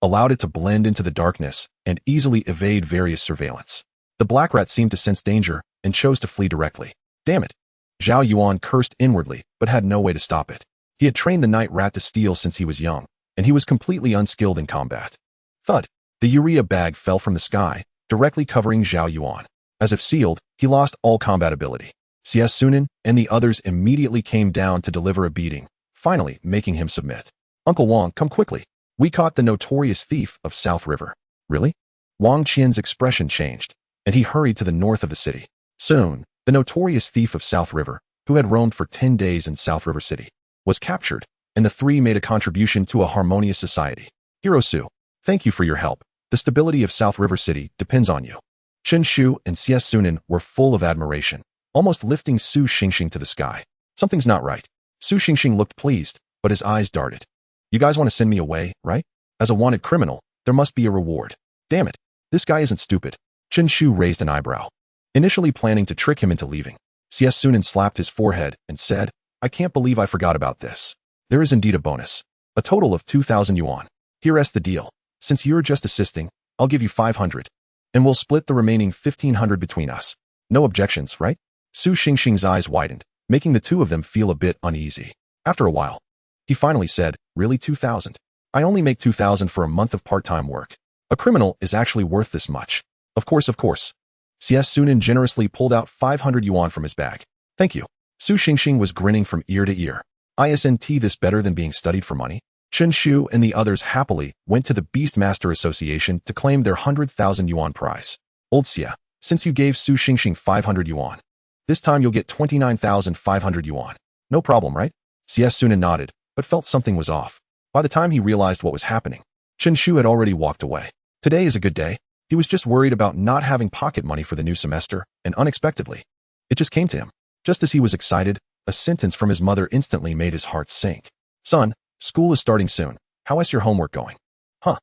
[SPEAKER 1] allowed it to blend into the darkness and easily evade various surveillance. The black rat seemed to sense danger and chose to flee directly. Damn it! Zhao Yuan cursed inwardly, but had no way to stop it. He had trained the night rat to steal since he was young, and he was completely unskilled in combat. Thud! The urea bag fell from the sky, directly covering Zhao Yuan. As if sealed, he lost all combat ability. Xie Sunan and the others immediately came down to deliver a beating, finally making him submit. Uncle Wang, come quickly. We caught the notorious thief of South River. Really? Wang Qian's expression changed, and he hurried to the north of the city. Soon, the notorious thief of South River, who had roamed for 10 days in South River City, was captured, and the 3 made a contribution to a harmonious society. Hero Su, thank you for your help. The stability of South River City depends on you. Chen Shu and Xie Sunan were full of admiration, almost lifting Su Xingxing to the sky. Something's not right. Su Xingxing looked pleased, but his eyes darted. You guys want to send me away, right? As a wanted criminal, there must be a reward. Damn it. This guy isn't stupid. Chen Shu raised an eyebrow, initially planning to trick him into leaving. Xie Sunan slapped his forehead and said, I can't believe I forgot about this. There is indeed a bonus. A total of 2,000 yuan. Here's the deal. Since you're just assisting, I'll give you 500. And we'll split the remaining 1,500 between us. No objections, right? Su Xingxing's eyes widened, making the 2 of them feel a bit uneasy. After a while, he finally said, really 2,000? I only make 2,000 for a month of part-time work. A criminal is actually worth this much. Of course. Xie Sunan generously pulled out 500 yuan from his bag. Thank you. Su Xingxing was grinning from ear to ear. Isn't this better than being studied for money? Chen Shu and the others happily went to the Beastmaster Association to claim their 100,000 yuan prize. Old Xia, since you gave Su Xingxing 500 yuan, this time you'll get 29,500 yuan. No problem, right? Xie Sunan nodded, but felt something was off. By the time he realized what was happening, Chen Shu had already walked away. Today is a good day. He was just worried about not having pocket money for the new semester, and unexpectedly, it just came to him. Just as he was excited, a sentence from his mother instantly made his heart sink. Son, school is starting soon. How is your homework going? Huh.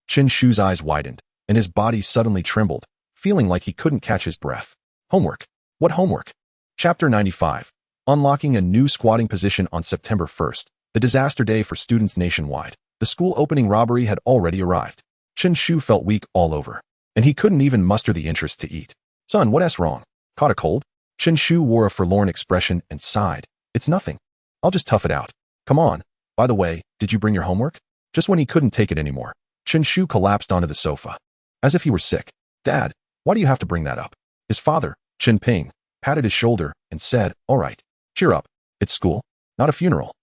[SPEAKER 1] Chen Shu's eyes widened, and his body suddenly trembled, feeling like he couldn't catch his breath. Homework? What homework? Chapter 95. Unlocking a new squatting position on September 1st, the disaster day for students nationwide. The school opening robbery had already arrived. Chen Shu felt weak all over, and he couldn't even muster the interest to eat. Son, what's wrong? Caught a cold? Chen Shu wore a forlorn expression and sighed. It's nothing. I'll just tough it out. Come on. By the way, did you bring your homework? Just when he couldn't take it anymore, Chen Shu collapsed onto the sofa, as if he were sick. Dad, why do you have to bring that up? His father, Chen Ping, patted his shoulder and said, all right, cheer up. It's school, not a funeral.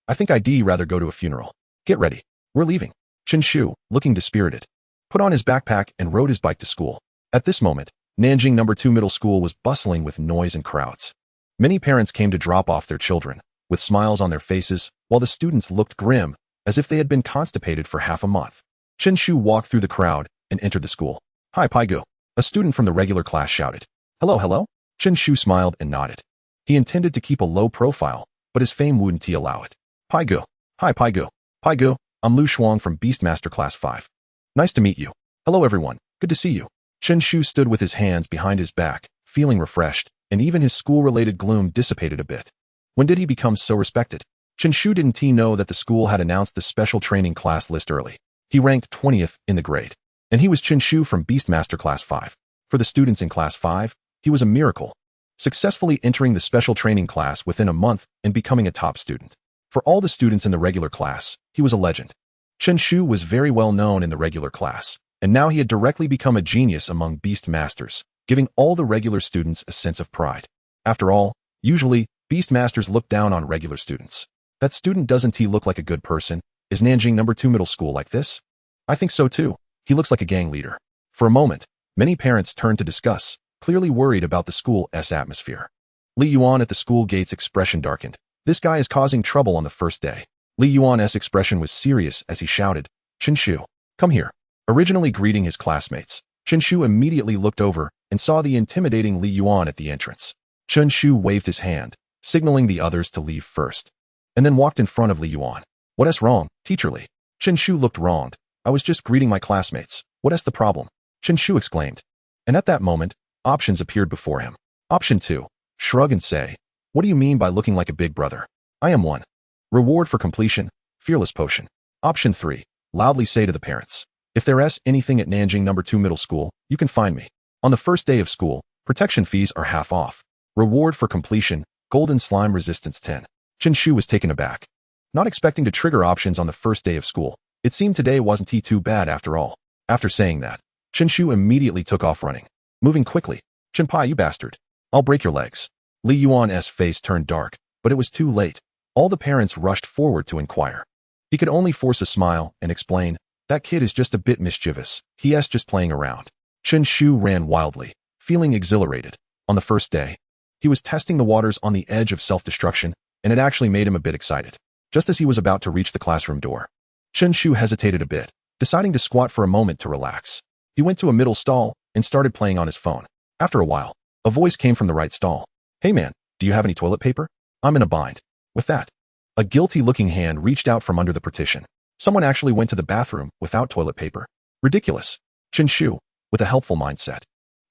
[SPEAKER 1] I think I'd rather go to a funeral. Get ready. We're leaving. Chen Shu, looking dispirited, put on his backpack and rode his bike to school. At this moment, Nanjing No. 2 Middle School was bustling with noise and crowds. Many parents came to drop off their children, with smiles on their faces, while the students looked grim, as if they had been constipated for half a month. Chen Shu walked through the crowd and entered the school. Hi, Paigu. A student from the regular class shouted. Hello. Chen Shu smiled and nodded. He intended to keep a low profile, but his fame wouldn't allow it. Paigu. Hi, Paigu. Paigu, I'm Lu Shuang from Beastmaster Class 5. Nice to meet you. Hello, everyone. Good to see you. Chen Shu stood with his hands behind his back, feeling refreshed, and even his school-related gloom dissipated a bit. When did he become so respected? Chen Shu didn't know that the school had announced the special training class list early. He ranked 20th in the grade, and he was Chen Shu from Beastmaster Class 5. For the students in Class 5, he was a miracle, successfully entering the special training class within a month and becoming a top student. For all the students in the regular class, he was a legend. Chen Shu was very well known in the regular class, and now he had directly become a genius among Beast Masters, giving all the regular students a sense of pride. After all, usually, Beast Masters look down on regular students. That student doesn't he look like a good person? Is Nanjing No. 2 Middle School like this? I think so too. He looks like a gang leader. For a moment, many parents turned to discuss, clearly worried about the school's atmosphere. Li Yuan at the school gate's expression darkened. This guy is causing trouble on the first day. Li Yuan's expression was serious as he shouted, Chen Shu, come here. Originally greeting his classmates, Chen Shu immediately looked over and saw the intimidating Li Yuan at the entrance. Chen Shu waved his hand, signaling the others to leave first, and then walked in front of Li Yuan. What's wrong, Teacher Li? Chen Shu looked wronged. I was just greeting my classmates. What's the problem? Chen Shu exclaimed. And at that moment, options appeared before him. Option 2. Shrug and say, what do you mean by looking like a big brother? I am one. Reward for completion, fearless potion. Option 3. Loudly say to the parents, if there's anything at Nanjing No. 2 Middle School, you can find me. On the first day of school, protection fees are half off. Reward for completion, golden slime resistance 10. Chen Shu was taken aback. Not expecting to trigger options on the first day of school, it seemed today wasn't too bad after all. After saying that, Chen Shu immediately took off running, moving quickly. Chen Pai, you bastard. I'll break your legs. Li Yuan's face turned dark, but it was too late. All the parents rushed forward to inquire. He could only force a smile and explain, that kid is just a bit mischievous. He's just playing around. Chen Shu ran wildly, feeling exhilarated. On the first day, he was testing the waters on the edge of self-destruction, and it actually made him a bit excited. Just as he was about to reach the classroom door, Chen Shu hesitated a bit, deciding to squat for a moment to relax. He went to a middle stall and started playing on his phone. After a while, a voice came from the right stall. Hey man, do you have any toilet paper? I'm in a bind. With that, a guilty-looking hand reached out from under the partition. Someone actually went to the bathroom without toilet paper. Ridiculous. Chen Shu, with a helpful mindset,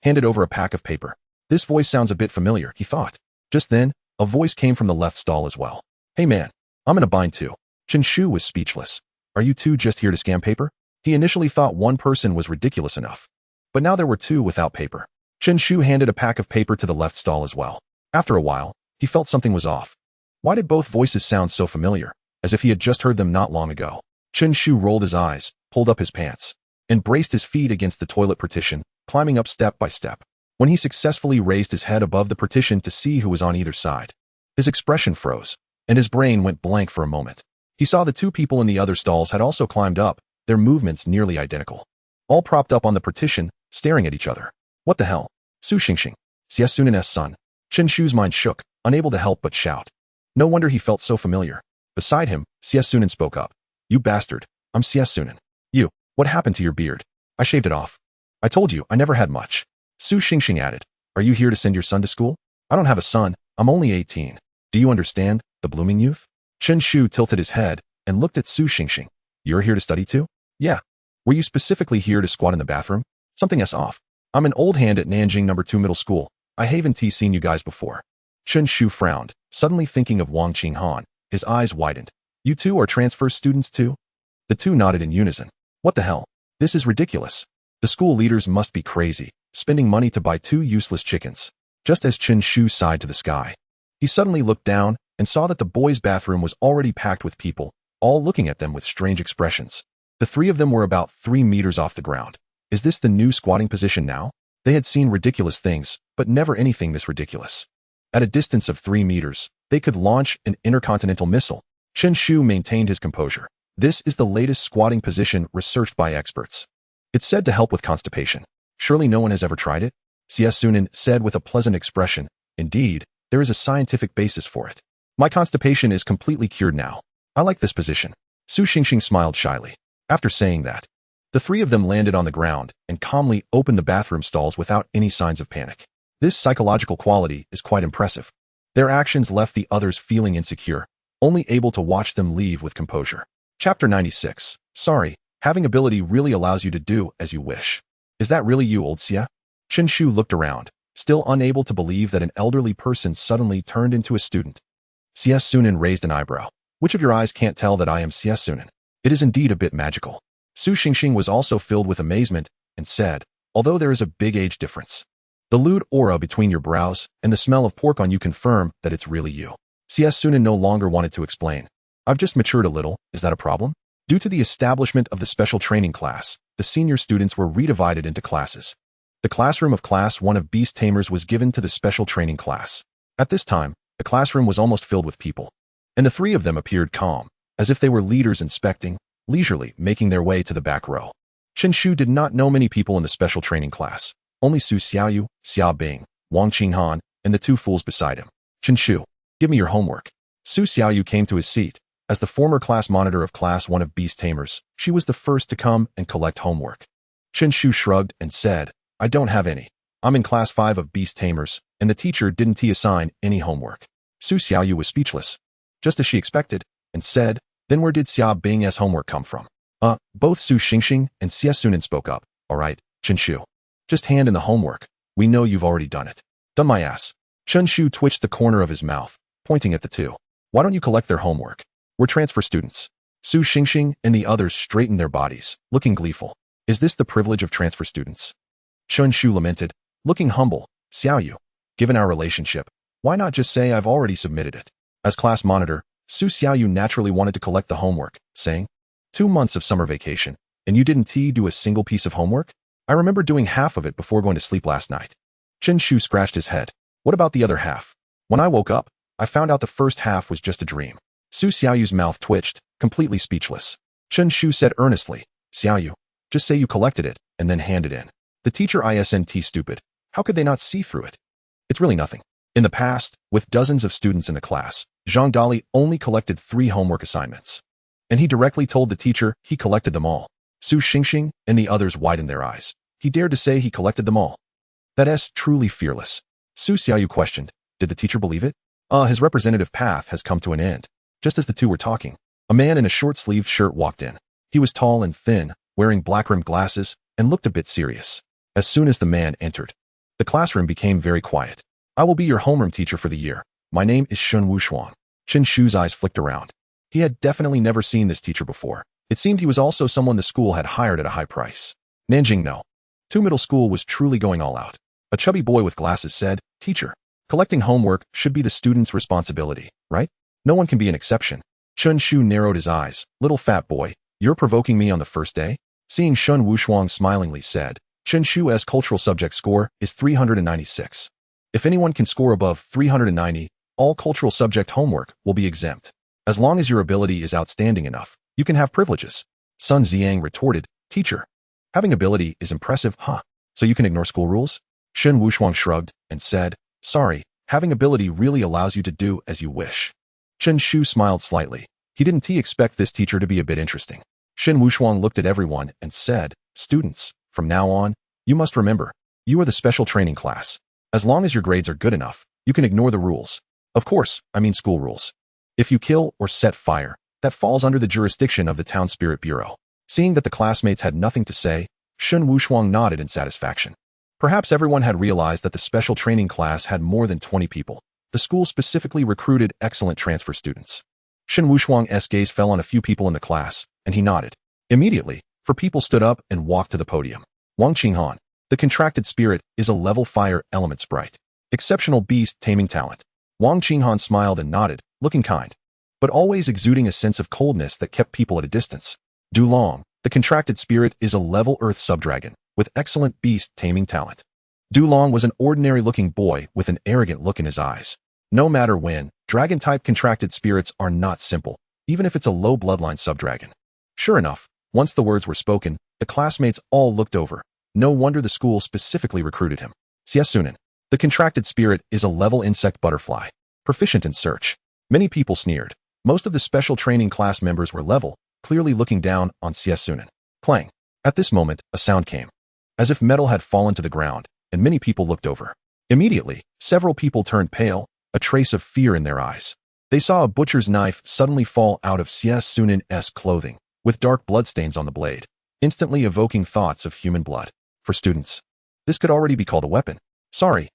[SPEAKER 1] handed over a pack of paper. This voice sounds a bit familiar, he thought. Just then, a voice came from the left stall as well. Hey man, I'm in a bind too. Chen Shu was speechless. Are you two just here to scam paper? He initially thought one person was ridiculous enough, but now there were two without paper. Chen Shu handed a pack of paper to the left stall as well. After a while, he felt something was off. Why did both voices sound so familiar, as if he had just heard them not long ago? Chen Shu rolled his eyes, pulled up his pants, and braced his feet against the toilet partition, climbing up step by step. When he successfully raised his head above the partition to see who was on either side, his expression froze, and his brain went blank for a moment. He saw the two people in the other stalls had also climbed up, their movements nearly identical. All propped up on the partition, staring at each other. What the hell? Su Xingxing, Xiesunen's son. Chen Shu's mind shook, unable to help but shout. No wonder he felt so familiar. Beside him, Xiesunen spoke up. You bastard, I'm Xiesunen. You, what happened to your beard? I shaved it off. I told you, I never had much. Su Xingxing added. Are you here to send your son to school? I don't have a son, I'm only 18. Do you understand, the blooming youth? Chen Shu tilted his head and looked at Su Xingxing. You're here to study too? Yeah. Were you specifically here to squat in the bathroom? Something's off. I'm an old hand at Nanjing No. 2 Middle School. I haven't seen you guys before. Chen Shu frowned, suddenly thinking of Wang Qinghan. His eyes widened. You two are transfer students too? The two nodded in unison. What the hell? This is ridiculous. The school leaders must be crazy, spending money to buy two useless chickens. Just as Chen Shu sighed to the sky, he suddenly looked down and saw that the boys' bathroom was already packed with people, all looking at them with strange expressions. The three of them were about 3 meters off the ground. Is this the new squatting position now? They had seen ridiculous things, but never anything this ridiculous. At a distance of 3 meters, they could launch an intercontinental missile. Chen Shu maintained his composure. This is the latest squatting position researched by experts. It's said to help with constipation. Surely no one has ever tried it? Sunin said with a pleasant expression. Indeed, there is a scientific basis for it. My constipation is completely cured now. I like this position. Su Xingxing smiled shyly. After saying that, the three of them landed on the ground and calmly opened the bathroom stalls without any signs of panic. This psychological quality is quite impressive. Their actions left the others feeling insecure, only able to watch them leave with composure. Chapter 96. Sorry, having ability really allows you to do as you wish. Is that really you, old Xia? Chen Shu looked around, still unable to believe that an elderly person suddenly turned into a student. Xia Sunan raised an eyebrow. Which of your eyes can't tell that I am Xia Sunan? It is indeed a bit magical. Su Xingxing was also filled with amazement and said, although there is a big age difference, the lewd aura between your brows and the smell of pork on you confirm that it's really you. Xia Sunan no longer wanted to explain. I've just matured a little, is that a problem? Due to the establishment of the special training class, the senior students were redivided into classes. The classroom of Class 1 of Beast Tamers was given to the special training class. At this time, the classroom was almost filled with people, and the three of them appeared calm, as if they were leaders inspecting, leisurely making their way to the back row. Chen Shu did not know many people in the special training class, only Su Xiaoyu, Xia Bing, Wang Qinghan, and the two fools beside him. Chen Shu, give me your homework. Su Xiaoyu came to his seat. As the former class monitor of Class 1 of Beast Tamers, she was the first to come and collect homework. Chen Shu shrugged and said, I don't have any. I'm in Class 5 of Beast Tamers, and the teacher didn't assign any homework. Su Xiaoyu was speechless, just as she expected, and said, then where did Xia Bing's homework come from? Both Su Xingxing and Xia Sunan spoke up. All right, Chen Shu. Just hand in the homework. We know you've already done it. Done my ass. Chen Shu twitched the corner of his mouth, pointing at the two. Why don't you collect their homework? We're transfer students. Su Xingxing and the others straightened their bodies, looking gleeful. Is this the privilege of transfer students? Chen Shu lamented, looking humble. Xiaoyu, given our relationship, why not just say I've already submitted it? As class monitor, Su Xiaoyu naturally wanted to collect the homework, saying, 2 months of summer vacation, and you didn't do a single piece of homework? I remember doing half of it before going to sleep last night. Chen Shu scratched his head. What about the other half? When I woke up, I found out the first half was just a dream. Su Xiaoyu's mouth twitched, completely speechless. Chen Shu said earnestly, Xiaoyu, just say you collected it, and then hand it in. The teacher isn't stupid. How could they not see through it? It's really nothing. In the past, with dozens of students in the class, Zhang Dali only collected 3 homework assignments. And he directly told the teacher he collected them all. Su Xingxing and the others widened their eyes. He dared to say he collected them all. That's truly fearless. Su Xiaoyu questioned, did the teacher believe it? His representative path has come to an end. Just as the two were talking, a man in a short-sleeved shirt walked in. He was tall and thin, wearing black-rimmed glasses, and looked a bit serious. As soon as the man entered, the classroom became very quiet. I will be your homeroom teacher for the year. My name is Shun Wushuang. Chen Shu's eyes flicked around. He had definitely never seen this teacher before. It seemed he was also someone the school had hired at a high price. Nanjing No. 2 Middle School was truly going all out. A chubby boy with glasses said, Teacher, collecting homework should be the student's responsibility, right? No one can be an exception. Chen Shu narrowed his eyes. Little fat boy, you're provoking me on the first day? Seeing Shun Wushuang smilingly said, Chen Shu's cultural subject score is 396. If anyone can score above 390, all cultural subject homework will be exempt. As long as your ability is outstanding enough, you can have privileges. Sun Xiang retorted, Teacher, having ability is impressive, huh? So you can ignore school rules? Shen Wushuang shrugged and said, Sorry, having ability really allows you to do as you wish. Chen Shu smiled slightly. He didn't expect this teacher to be a bit interesting. Shen Wushuang looked at everyone and said, Students, from now on, you must remember, you are the special training class. As long as your grades are good enough, you can ignore the rules. Of course, I mean school rules. If you kill or set fire, that falls under the jurisdiction of the Town Spirit Bureau. Seeing that the classmates had nothing to say, Shen Wushuang nodded in satisfaction. Perhaps everyone had realized that the special training class had more than 20 people. The school specifically recruited excellent transfer students. Shen Wushuang's gaze fell on a few people in the class, and he nodded. Immediately, 4 people stood up and walked to the podium. Wang Qinghan, the contracted spirit, is a level fire element sprite. Exceptional beast taming talent. Wang Qinghan smiled and nodded, looking kind, but always exuding a sense of coldness that kept people at a distance. Dulong, the contracted spirit, is a level Earth subdragon with excellent beast taming talent. Dulong was an ordinary-looking boy with an arrogant look in his eyes. No matter when, dragon-type contracted spirits are not simple, even if it's a low bloodline subdragon. Sure enough, once the words were spoken, the classmates all looked over. No wonder the school specifically recruited him. Xiesunan, the contracted spirit, is a level insect butterfly, proficient in search. Many people sneered. Most of the special training class members were level, clearly looking down on Xiesunan. Clang. At this moment, a sound came, as if metal had fallen to the ground, and many people looked over. Immediately, several people turned pale, a trace of fear in their eyes. They saw a butcher's knife suddenly fall out of Xiesunan's clothing, with dark bloodstains on the blade, instantly evoking thoughts of human blood. For students, this could already be called a weapon. Sorry,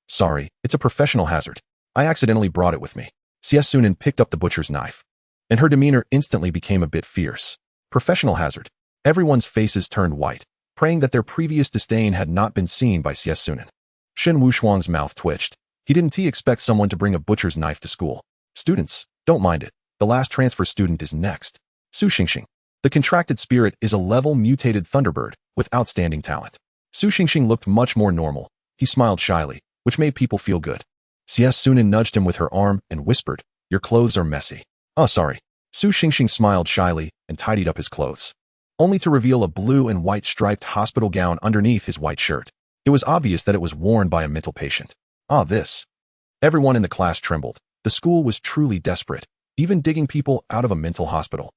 [SPEAKER 1] it's a professional hazard. I accidentally brought it with me. Xiesunan picked up the butcher's knife, and her demeanor instantly became a bit fierce. Professional hazard. Everyone's faces turned white, praying that their previous disdain had not been seen by Xiesunan. Shen Wushuang's mouth twitched. He didn't expect someone to bring a butcher's knife to school. Students, don't mind it. The last transfer student is next. Su Xingxing. The contracted spirit is a level mutated thunderbird with outstanding talent. Su Xingxing looked much more normal. He smiled shyly, which made people feel good. Xiesunan nudged him with her arm and whispered, "Your clothes are messy." "Oh, sorry." Su Xingxing smiled shyly and tidied up his clothes, only to reveal a blue and white striped hospital gown underneath his white shirt. It was obvious that it was worn by a mental patient. This. Everyone in the class trembled. The school was truly desperate, even digging people out of a mental hospital.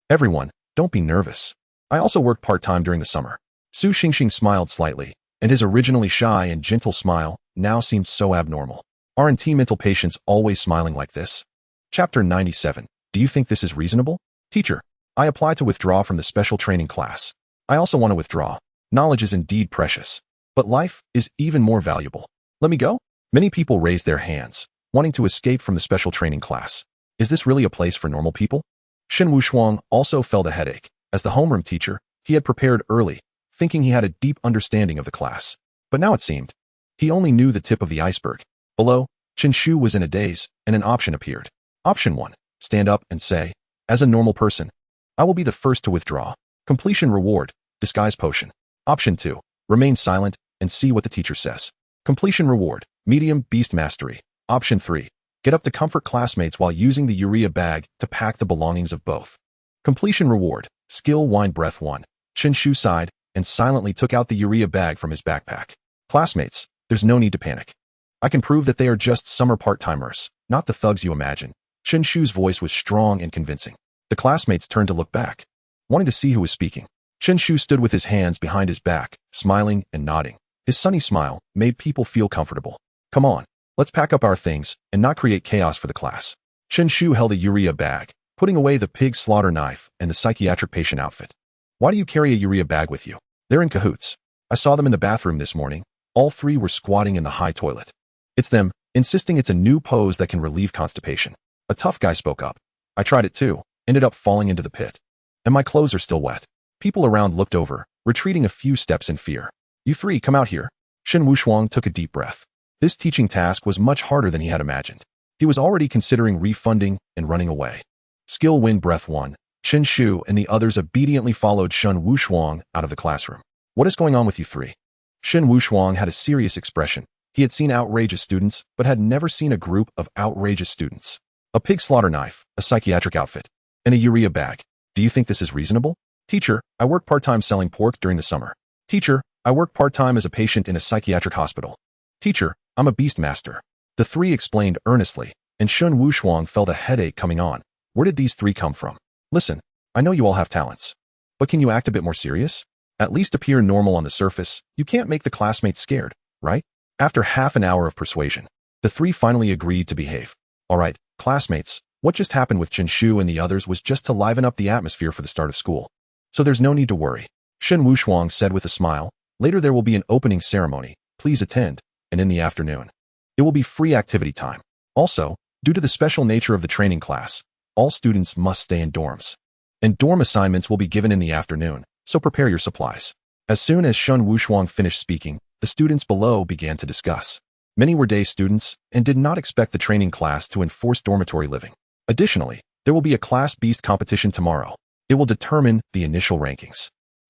[SPEAKER 1] Everyone, don't be nervous. I also worked part-time during the summer. Su Xingxing smiled slightly, and his originally shy and gentle smile now seemed so abnormal. Aren't mental patients always smiling like this? Chapter 97. Do you think this is reasonable? Teacher, I apply to withdraw from the special training class. I also want to withdraw. Knowledge is indeed precious, but life is even more valuable. Let me go? Many people raised their hands, wanting to escape from the special training class. Is this really a place for normal people? Shen Wushuang also felt a headache. As the homeroom teacher, he had prepared early, thinking he had a deep understanding of the class. But now it seemed he only knew the tip of the iceberg. Below, Chen Shu was in a daze, and an option appeared. Option 1. Stand up and say, "As a normal person, I will be the first to withdraw." Completion reward, disguise potion. Option 2. Remain silent and see what the teacher says. Completion reward, medium beast mastery. Option 3. Get up to comfort classmates while using the urea bag to pack the belongings of both. Completion reward, skill wine breath 1. Chen Shu sighed and silently took out the urea bag from his backpack. Classmates, there's no need to panic. I can prove that they are just summer part-timers, not the thugs you imagine. Chen Shu's voice was strong and convincing. The classmates turned to look back, wanting to see who was speaking. Chen Shu stood with his hands behind his back, smiling and nodding. His sunny smile made people feel comfortable. Come on, let's pack up our things and not create chaos for the class. Chen Shu held a urea bag, putting away the pig slaughter knife and the psychiatric patient outfit. Why do you carry a urea bag with you? They're in cahoots. I saw them in the bathroom this morning. All three were squatting in the high toilet. It's them, insisting it's a new pose that can relieve constipation. A tough guy spoke up. I tried it too, ended up falling into the pit. And my clothes are still wet. People around looked over, retreating a few steps in fear. You three, come out here. Shen Wushuang took a deep breath. This teaching task was much harder than he had imagined. He was already considering refunding and running away. Skill wind breath 1. Chen Shu and the others obediently followed Shen Wushuang out of the classroom. What is going on with you three? Shen Wushuang had a serious expression. He had seen outrageous students, but had never seen a group of outrageous students. A pig slaughter knife, a psychiatric outfit, and a urea bag. Do you think this is reasonable? Teacher, I work part-time selling pork during the summer. Teacher, I work part-time as a patient in a psychiatric hospital. Teacher, I'm a beast master. The three explained earnestly, and Shen Wushuang felt a headache coming on. Where did these three come from? Listen, I know you all have talents, but can you act a bit more serious? At least appear normal on the surface. You can't make the classmates scared, right? After half an hour of persuasion, the three finally agreed to behave. All right, classmates, what just happened with Chen Shu and the others was just to liven up the atmosphere for the start of school. So there's no need to worry. Shen Wushuang said with a smile. Later there will be an opening ceremony. Please attend, and in the afternoon, it will be free activity time. Also, due to the special nature of the training class, all students must stay in dorms. And dorm assignments will be given in the afternoon, so prepare your supplies. As soon as Shen Wushuang finished speaking, the students below began to discuss. Many were day students and did not expect the training class to enforce dormitory living. Additionally, there will be a class beast competition tomorrow. It will determine the initial rankings.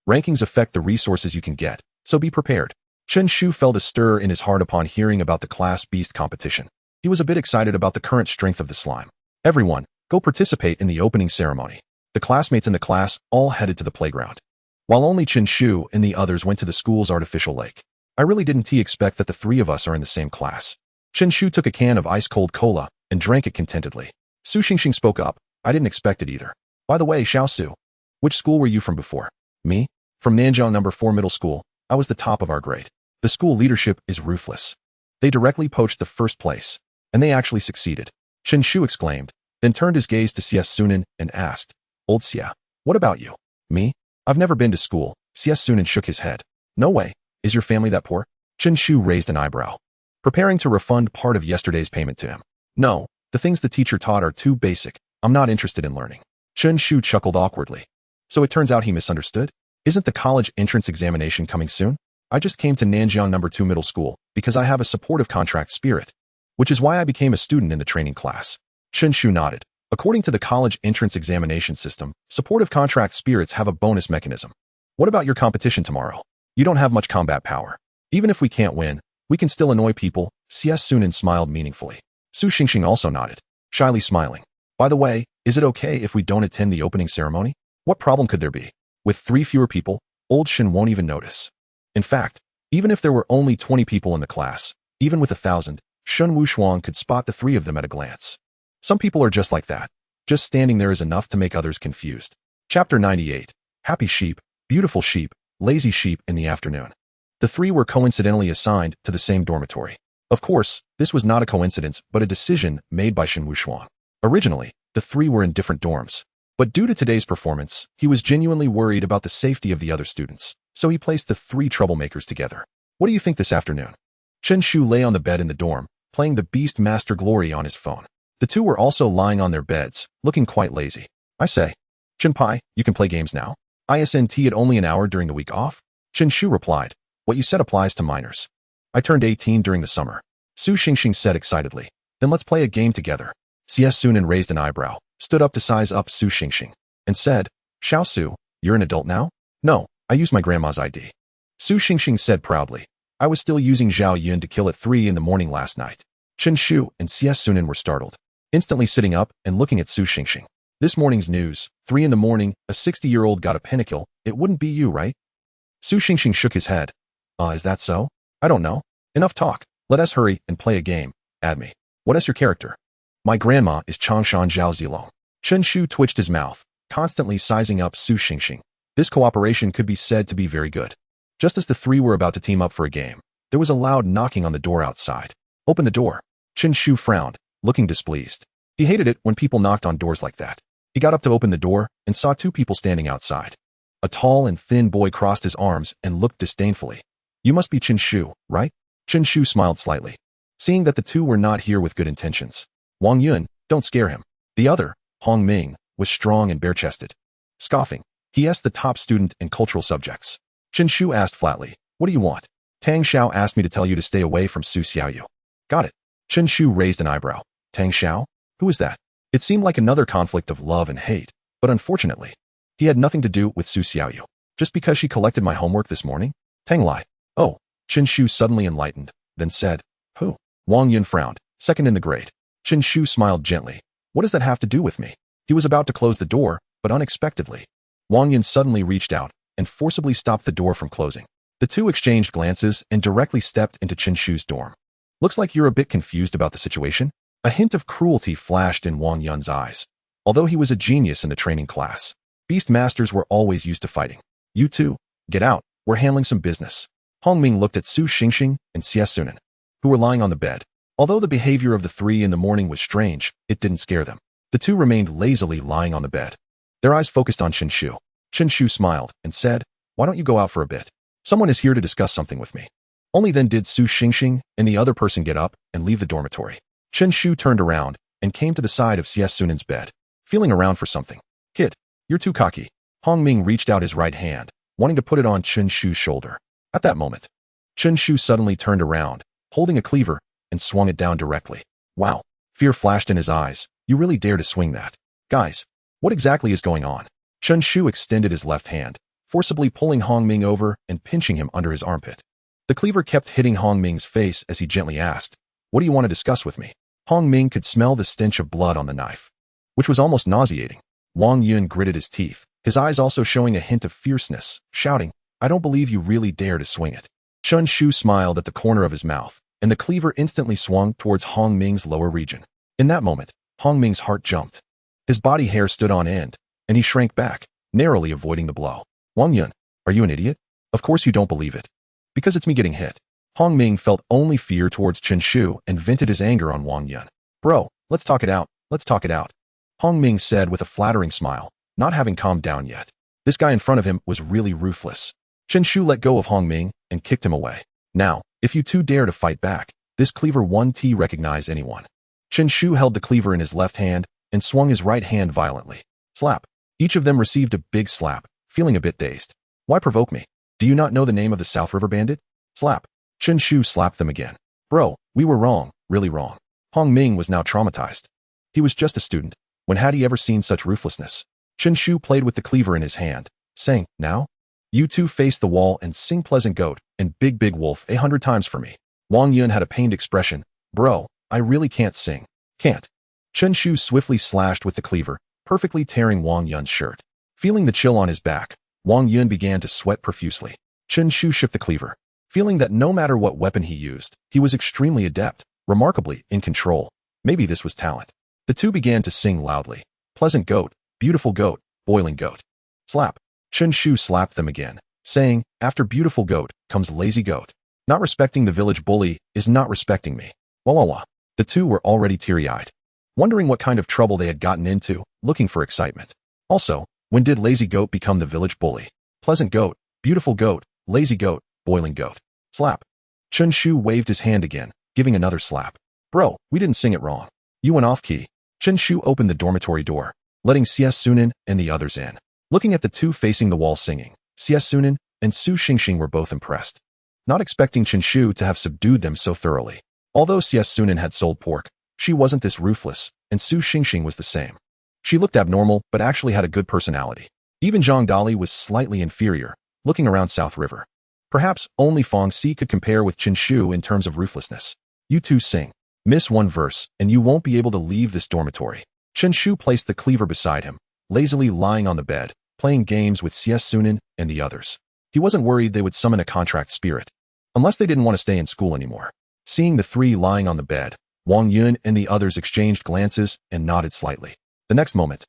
[SPEAKER 1] Rankings affect the resources you can get, so be prepared. Chen Shu felt a stir in his heart upon hearing about the class beast competition. He was a bit excited about the current strength of the slime. Everyone, go participate in the opening ceremony. The classmates in the class all headed to the playground, while only Chen Shu and the others went to the school's artificial lake. I really didn't expect that the three of us are in the same class. Chen Shu took a can of ice-cold cola and drank it contentedly. Su Xingxing spoke up. I didn't expect it either. By the way, Xiaosu, which school were you from before? Me? From Nanjiang No. 4 Middle School. I was the top of our grade. The school leadership is ruthless. They directly poached the first place, and they actually succeeded. Chen Shu exclaimed, then turned his gaze to Xie Sunan and asked, Old Xie, what about you? Me? I've never been to school. Xie Sunan shook his head. No way. Is your family that poor? Chen Shu raised an eyebrow, preparing to refund part of yesterday's payment to him. No, the things the teacher taught are too basic. I'm not interested in learning. Chen Shu chuckled awkwardly. So it turns out he misunderstood? Isn't the college entrance examination coming soon? I just came to Nanjiang No. 2 Middle School because I have a supportive contract spirit, which is why I became a student in the training class. Chen Shu nodded. According to the college entrance examination system, supportive contract spirits have a bonus mechanism. What about your competition tomorrow? You don't have much combat power. Even if we can't win, we can still annoy people. Xie Sunan smiled meaningfully. Su Xingxing also nodded, shyly smiling. By the way, is it okay if we don't attend the opening ceremony? What problem could there be? With 3 fewer people, old Shen won't even notice. In fact, even if there were only 20 people in the class, even with 1,000, Shen Wushuang could spot the 3 of them at a glance. Some people are just like that. Just standing there is enough to make others confused. Chapter 98. Happy sheep, beautiful sheep, lazy sheep in the afternoon. The 3 were coincidentally assigned to the same dormitory. Of course, this was not a coincidence but a decision made by Shen Wushuang. Originally, the 3 were in different dorms. But due to today's performance, he was genuinely worried about the safety of the other students, so he placed the 3 troublemakers together. What do you think this afternoon? Chen Shu lay on the bed in the dorm, playing the Beast Master Glory on his phone. The 2 were also lying on their beds, looking quite lazy. I say, Chen Pai, you can play games now? ISNT at only an hour during the week off? Chen Shu replied, what you said applies to minors. I turned 18 during the summer. Su Xingxing said excitedly, then let's play a game together. Xie Sunan raised an eyebrow, stood up to size up Su Xingxing, and said, Xiaosu, you're an adult now? No, I used my grandma's ID. Su Xingxing said proudly, I was still using Zhao Yun to kill at 3 in the morning last night. Chen Shu and Xie Sunan were startled, instantly sitting up and looking at Su Xingxing. This morning's news, 3 in the morning, a 60-year-old got a pinnacle, it wouldn't be you, right? Su Xingxing shook his head. Is that so? I don't know. Enough talk. Let us hurry and play a game. Add me. What is your character? My grandma is Changshan Zhao Zilong. Chen Shu twitched his mouth, constantly sizing up Su Xingxing. This cooperation could be said to be very good. Just as the 3 were about to team up for a game, there was a loud knocking on the door outside. Open the door. Chen Shu frowned, looking displeased. He hated it when people knocked on doors like that. He got up to open the door and saw 2 people standing outside. A tall and thin boy crossed his arms and looked disdainfully. You must be Chen Shu, right? Chen Shu smiled slightly, seeing that the 2 were not here with good intentions. Wang Yun, don't scare him. The other, Hong Ming, was strong and bare-chested. Scoffing, he asked the top student in cultural subjects. Chen Shu asked flatly, what do you want? Tang Xiao asked me to tell you to stay away from Su Xiaoyu. Got it. Chen Shu raised an eyebrow. Tang Xiao? Who is that? It seemed like another conflict of love and hate, but unfortunately, he had nothing to do with Su Xiaoyu. Just because she collected my homework this morning? Tang Lai. Oh, Chen Shu suddenly enlightened, then said, who? Wang Yun frowned, second in the grade. Chen Shu smiled gently. What does that have to do with me? He was about to close the door, but unexpectedly, Wang Yun suddenly reached out and forcibly stopped the door from closing. The 2 exchanged glances and directly stepped into Chen Shu's dorm. Looks like you're a bit confused about the situation. A hint of cruelty flashed in Wang Yun's eyes. Although he was a genius in the training class, Beast Masters were always used to fighting. You 2, get out, we're handling some business. Hong Ming looked at Su Xingxing and Xie Sunan, who were lying on the bed. Although the behavior of the 3 in the morning was strange, it didn't scare them. The 2 remained lazily lying on the bed. Their eyes focused on Chen Shu. Chen Shu smiled and said, why don't you go out for a bit? Someone is here to discuss something with me. Only then did Su Xingxing and the other person get up and leave the dormitory. Chen Shu turned around and came to the side of Xie Sunan's bed, feeling around for something. Kid, you're too cocky. Hong Ming reached out his right hand, wanting to put it on Chen Shu's shoulder. At that moment, Chen Shu suddenly turned around, holding a cleaver, and swung it down directly. Wow. Fear flashed in his eyes. You really dare to swing that. Guys, what exactly is going on? Chen Shu extended his left hand, forcibly pulling Hong Ming over and pinching him under his armpit. The cleaver kept hitting Hong Ming's face as he gently asked, "What do you want to discuss with me?" Hong Ming could smell the stench of blood on the knife, which was almost nauseating. Wang Yun gritted his teeth, his eyes also showing a hint of fierceness, shouting, "I don't believe you really dare to swing it." Chen Shu smiled at the corner of his mouth, and the cleaver instantly swung towards Hong Ming's lower region. In that moment, Hong Ming's heart jumped. His body hair stood on end, and he shrank back, narrowly avoiding the blow. "Wang Yun, are you an idiot? Of course you don't believe it. Because it's me getting hit." Hong Ming felt only fear towards Chen Shu and vented his anger on Wang Yun. "Bro, let's talk it out, let's talk it out," Hong Ming said with a flattering smile, not having calmed down yet. This guy in front of him was really ruthless. Chen Shu let go of Hong Ming and kicked him away. "Now, if you two dare to fight back, this cleaver won't recognize anyone." Chen Shu held the cleaver in his left hand and swung his right hand violently. Slap. Each of them received a big slap, feeling a bit dazed. "Why provoke me? Do you not know the name of the South River Bandit?" Slap. Chen Shu slapped them again. "Bro, we were wrong, really wrong." Hong Ming was now traumatized. He was just a student. When had he ever seen such ruthlessness? Chen Shu played with the cleaver in his hand, saying, "Now? You two face the wall and sing Pleasant Goat and Big Big Wolf 100 times for me." Wang Yun had a pained expression. "Bro, I really can't sing." "Can't." Chen Shu swiftly slashed with the cleaver, perfectly tearing Wang Yun's shirt. Feeling the chill on his back, Wang Yun began to sweat profusely. Chen Shu shook the cleaver, feeling that no matter what weapon he used, he was extremely adept, remarkably in control. Maybe this was talent. The two began to sing loudly. "Pleasant Goat, Beautiful Goat, Boiling Goat." Slap. Chen Shu slapped them again, saying, "After Beautiful Goat comes Lazy Goat. Not respecting the village bully is not respecting me." Wah wah wah. The two were already teary-eyed, wondering what kind of trouble they had gotten into, looking for excitement. Also, when did Lazy Goat become the village bully? Pleasant Goat, Beautiful Goat, Lazy Goat, Boiling Goat. Slap. Chen Shu waved his hand again, giving another slap. "Bro, we didn't sing it wrong. You went off-key." Chen Shu opened the dormitory door, letting Xie Sunan and the others in. Looking at the two facing the wall singing, Xie Sunan and Su Xingxing were both impressed, not expecting Chen Shu to have subdued them so thoroughly. Although Xie Sunan had sold pork, she wasn't this ruthless, and Su Xingxing was the same. She looked abnormal, but actually had a good personality. Even Zhang Dali was slightly inferior, looking around South River. Perhaps only Fong Si could compare with Chen Shu in terms of ruthlessness. "You two sing. Miss one verse, and you won't be able to leave this dormitory." Chen Shu placed the cleaver beside him, lazily lying on the bed, playing games with Xie Sunan and the others. He wasn't worried they would summon a contract spirit, unless they didn't want to stay in school anymore. Seeing the three lying on the bed, Wang Yun and the others exchanged glances and nodded slightly. The next moment,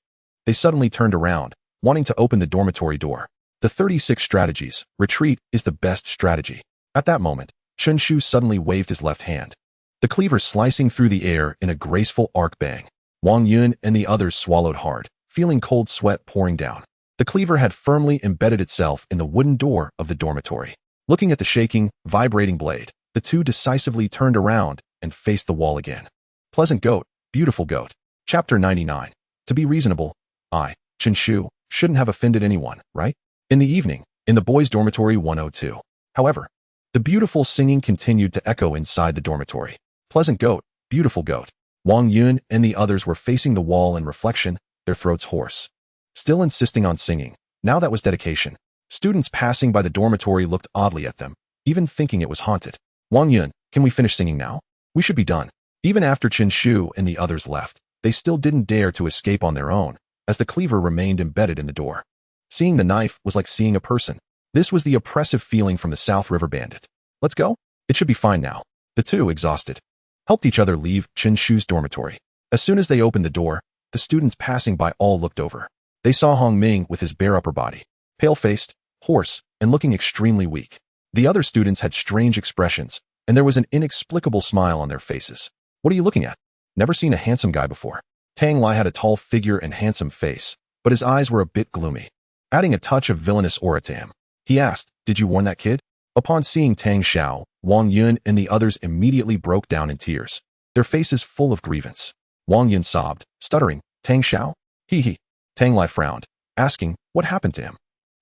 [SPEAKER 1] they suddenly turned around, wanting to open the dormitory door. The 36 strategies, retreat is the best strategy. At that moment, Chen Shu suddenly waved his left hand, the cleaver slicing through the air in a graceful arc bang. Wang Yun and the others swallowed hard, feeling cold sweat pouring down. The cleaver had firmly embedded itself in the wooden door of the dormitory. Looking at the shaking, vibrating blade, the two decisively turned around and faced the wall again. Pleasant Goat, Beautiful Goat. Chapter 99. To be reasonable, I, Chen Shu, shouldn't have offended anyone, right? In the evening, in the boys' dormitory 102. However, the beautiful singing continued to echo inside the dormitory. Pleasant Goat, Beautiful Goat. Wang Yun and the others were facing the wall in reflection, their throats hoarse, still insisting on singing. Now that was dedication. Students passing by the dormitory looked oddly at them, even thinking it was haunted. "Wang Yun, can we finish singing now? We should be done." Even after Chen Shu and the others left, they still didn't dare to escape on their own, as the cleaver remained embedded in the door. Seeing the knife was like seeing a person. This was the oppressive feeling from the South River Bandit. "Let's go? It should be fine now." The two, exhausted, helped each other leave Chen Shu's dormitory. As soon as they opened the door, the students passing by all looked over. They saw Hong Ming with his bare upper body, pale-faced, hoarse, and looking extremely weak. The other students had strange expressions, and there was an inexplicable smile on their faces. "What are you looking at? Never seen a handsome guy before." Tang Lai had a tall figure and handsome face, but his eyes were a bit gloomy, adding a touch of villainous aura to him. He asked, "Did you warn that kid?" Upon seeing Tang Xiao, Wang Yun and the others immediately broke down in tears, their faces full of grievance. Wang Yun sobbed, stuttering, "Tang Xiao? He. Tang Lai frowned, asking, "What happened to him?"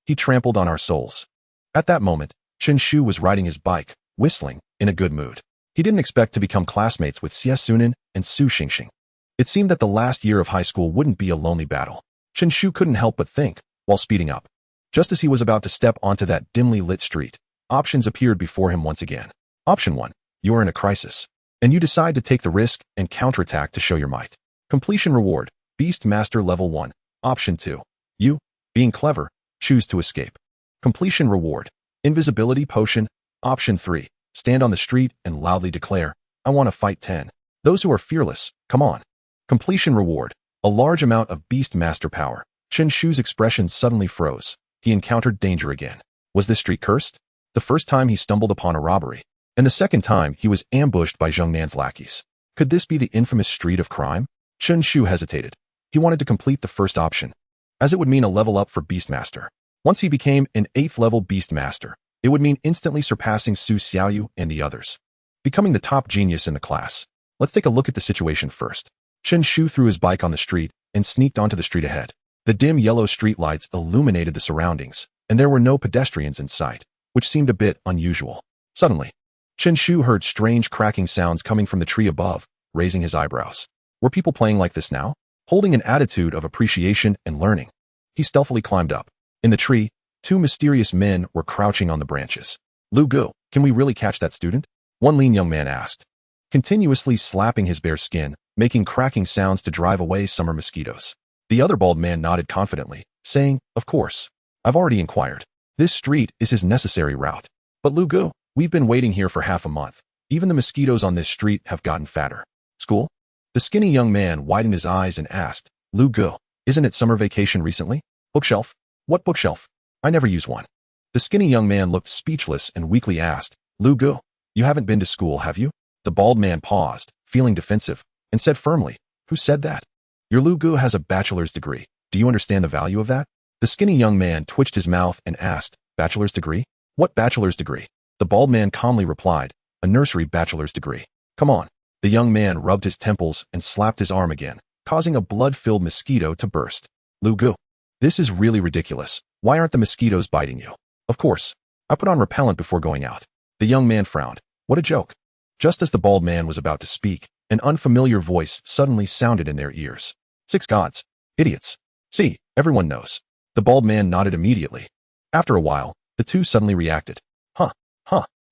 [SPEAKER 1] "He trampled on our souls." At that moment, Chen Shu was riding his bike, whistling, in a good mood. He didn't expect to become classmates with Xie Sunan and Su Xingxing. It seemed that the last year of high school wouldn't be a lonely battle. Chen Shu couldn't help but think, while speeding up. Just as he was about to step onto that dimly lit street, options appeared before him once again. Option 1. You are in a crisis, and you decide to take the risk and counterattack to show your might. Completion reward, Beast Master Level 1. Option 2. You, being clever, choose to escape. Completion reward, Invisibility Potion. Option 3. Stand on the street and loudly declare, I want to fight 10. Those who are fearless, come on. Completion reward, a large amount of Beast Master power. Chen Shu's expression suddenly froze. He encountered danger again. Was this street cursed? The first time he stumbled upon a robbery, and the second time he was ambushed by Zheng Nan's lackeys. Could this be the infamous street of crime? Chen Shu hesitated. He wanted to complete the first option, as it would mean a level up for Beastmaster. Once he became an 8th level Beastmaster, it would mean instantly surpassing Su Xiaoyu and the others, becoming the top genius in the class. Let's take a look at the situation first. Chen Shu threw his bike on the street and sneaked onto the street ahead. The dim yellow streetlights illuminated the surroundings, and there were no pedestrians in sight, which seemed a bit unusual. Suddenly, Chen Shu heard strange cracking sounds coming from the tree above, raising his eyebrows. Were people playing like this now? Holding an attitude of appreciation and learning, he stealthily climbed up. In the tree, 2 mysterious men were crouching on the branches. Lu Gu, can we really catch that student? One lean young man asked, continuously slapping his bare skin, making cracking sounds to drive away summer mosquitoes. The other bald man nodded confidently, saying, of course. I've already inquired. This street is his necessary route. But Lu Gu, we've been waiting here for half a month. Even the mosquitoes on this street have gotten fatter. School? The skinny young man widened his eyes and asked, Lu Gu, isn't it summer vacation recently? Bookshelf? What bookshelf? I never use one. The skinny young man looked speechless and weakly asked, Lu Gu, you haven't been to school, have you? The bald man paused, feeling defensive, and said firmly, who said that? Your Lu Gu has a bachelor's degree. Do you understand the value of that? The skinny young man twitched his mouth and asked, bachelor's degree? What bachelor's degree? The bald man calmly replied, a nursery bachelor's degree. Come on. The young man rubbed his temples and slapped his arm again, causing a blood-filled mosquito to burst. Lu Gu, this is really ridiculous. Why aren't the mosquitoes biting you? Of course. I put on repellent before going out. The young man frowned. What a joke. Just as the bald man was about to speak, an unfamiliar voice suddenly sounded in their ears. 6 gods. Idiots. See, everyone knows. The bald man nodded immediately. After a while, the two suddenly reacted. Huh.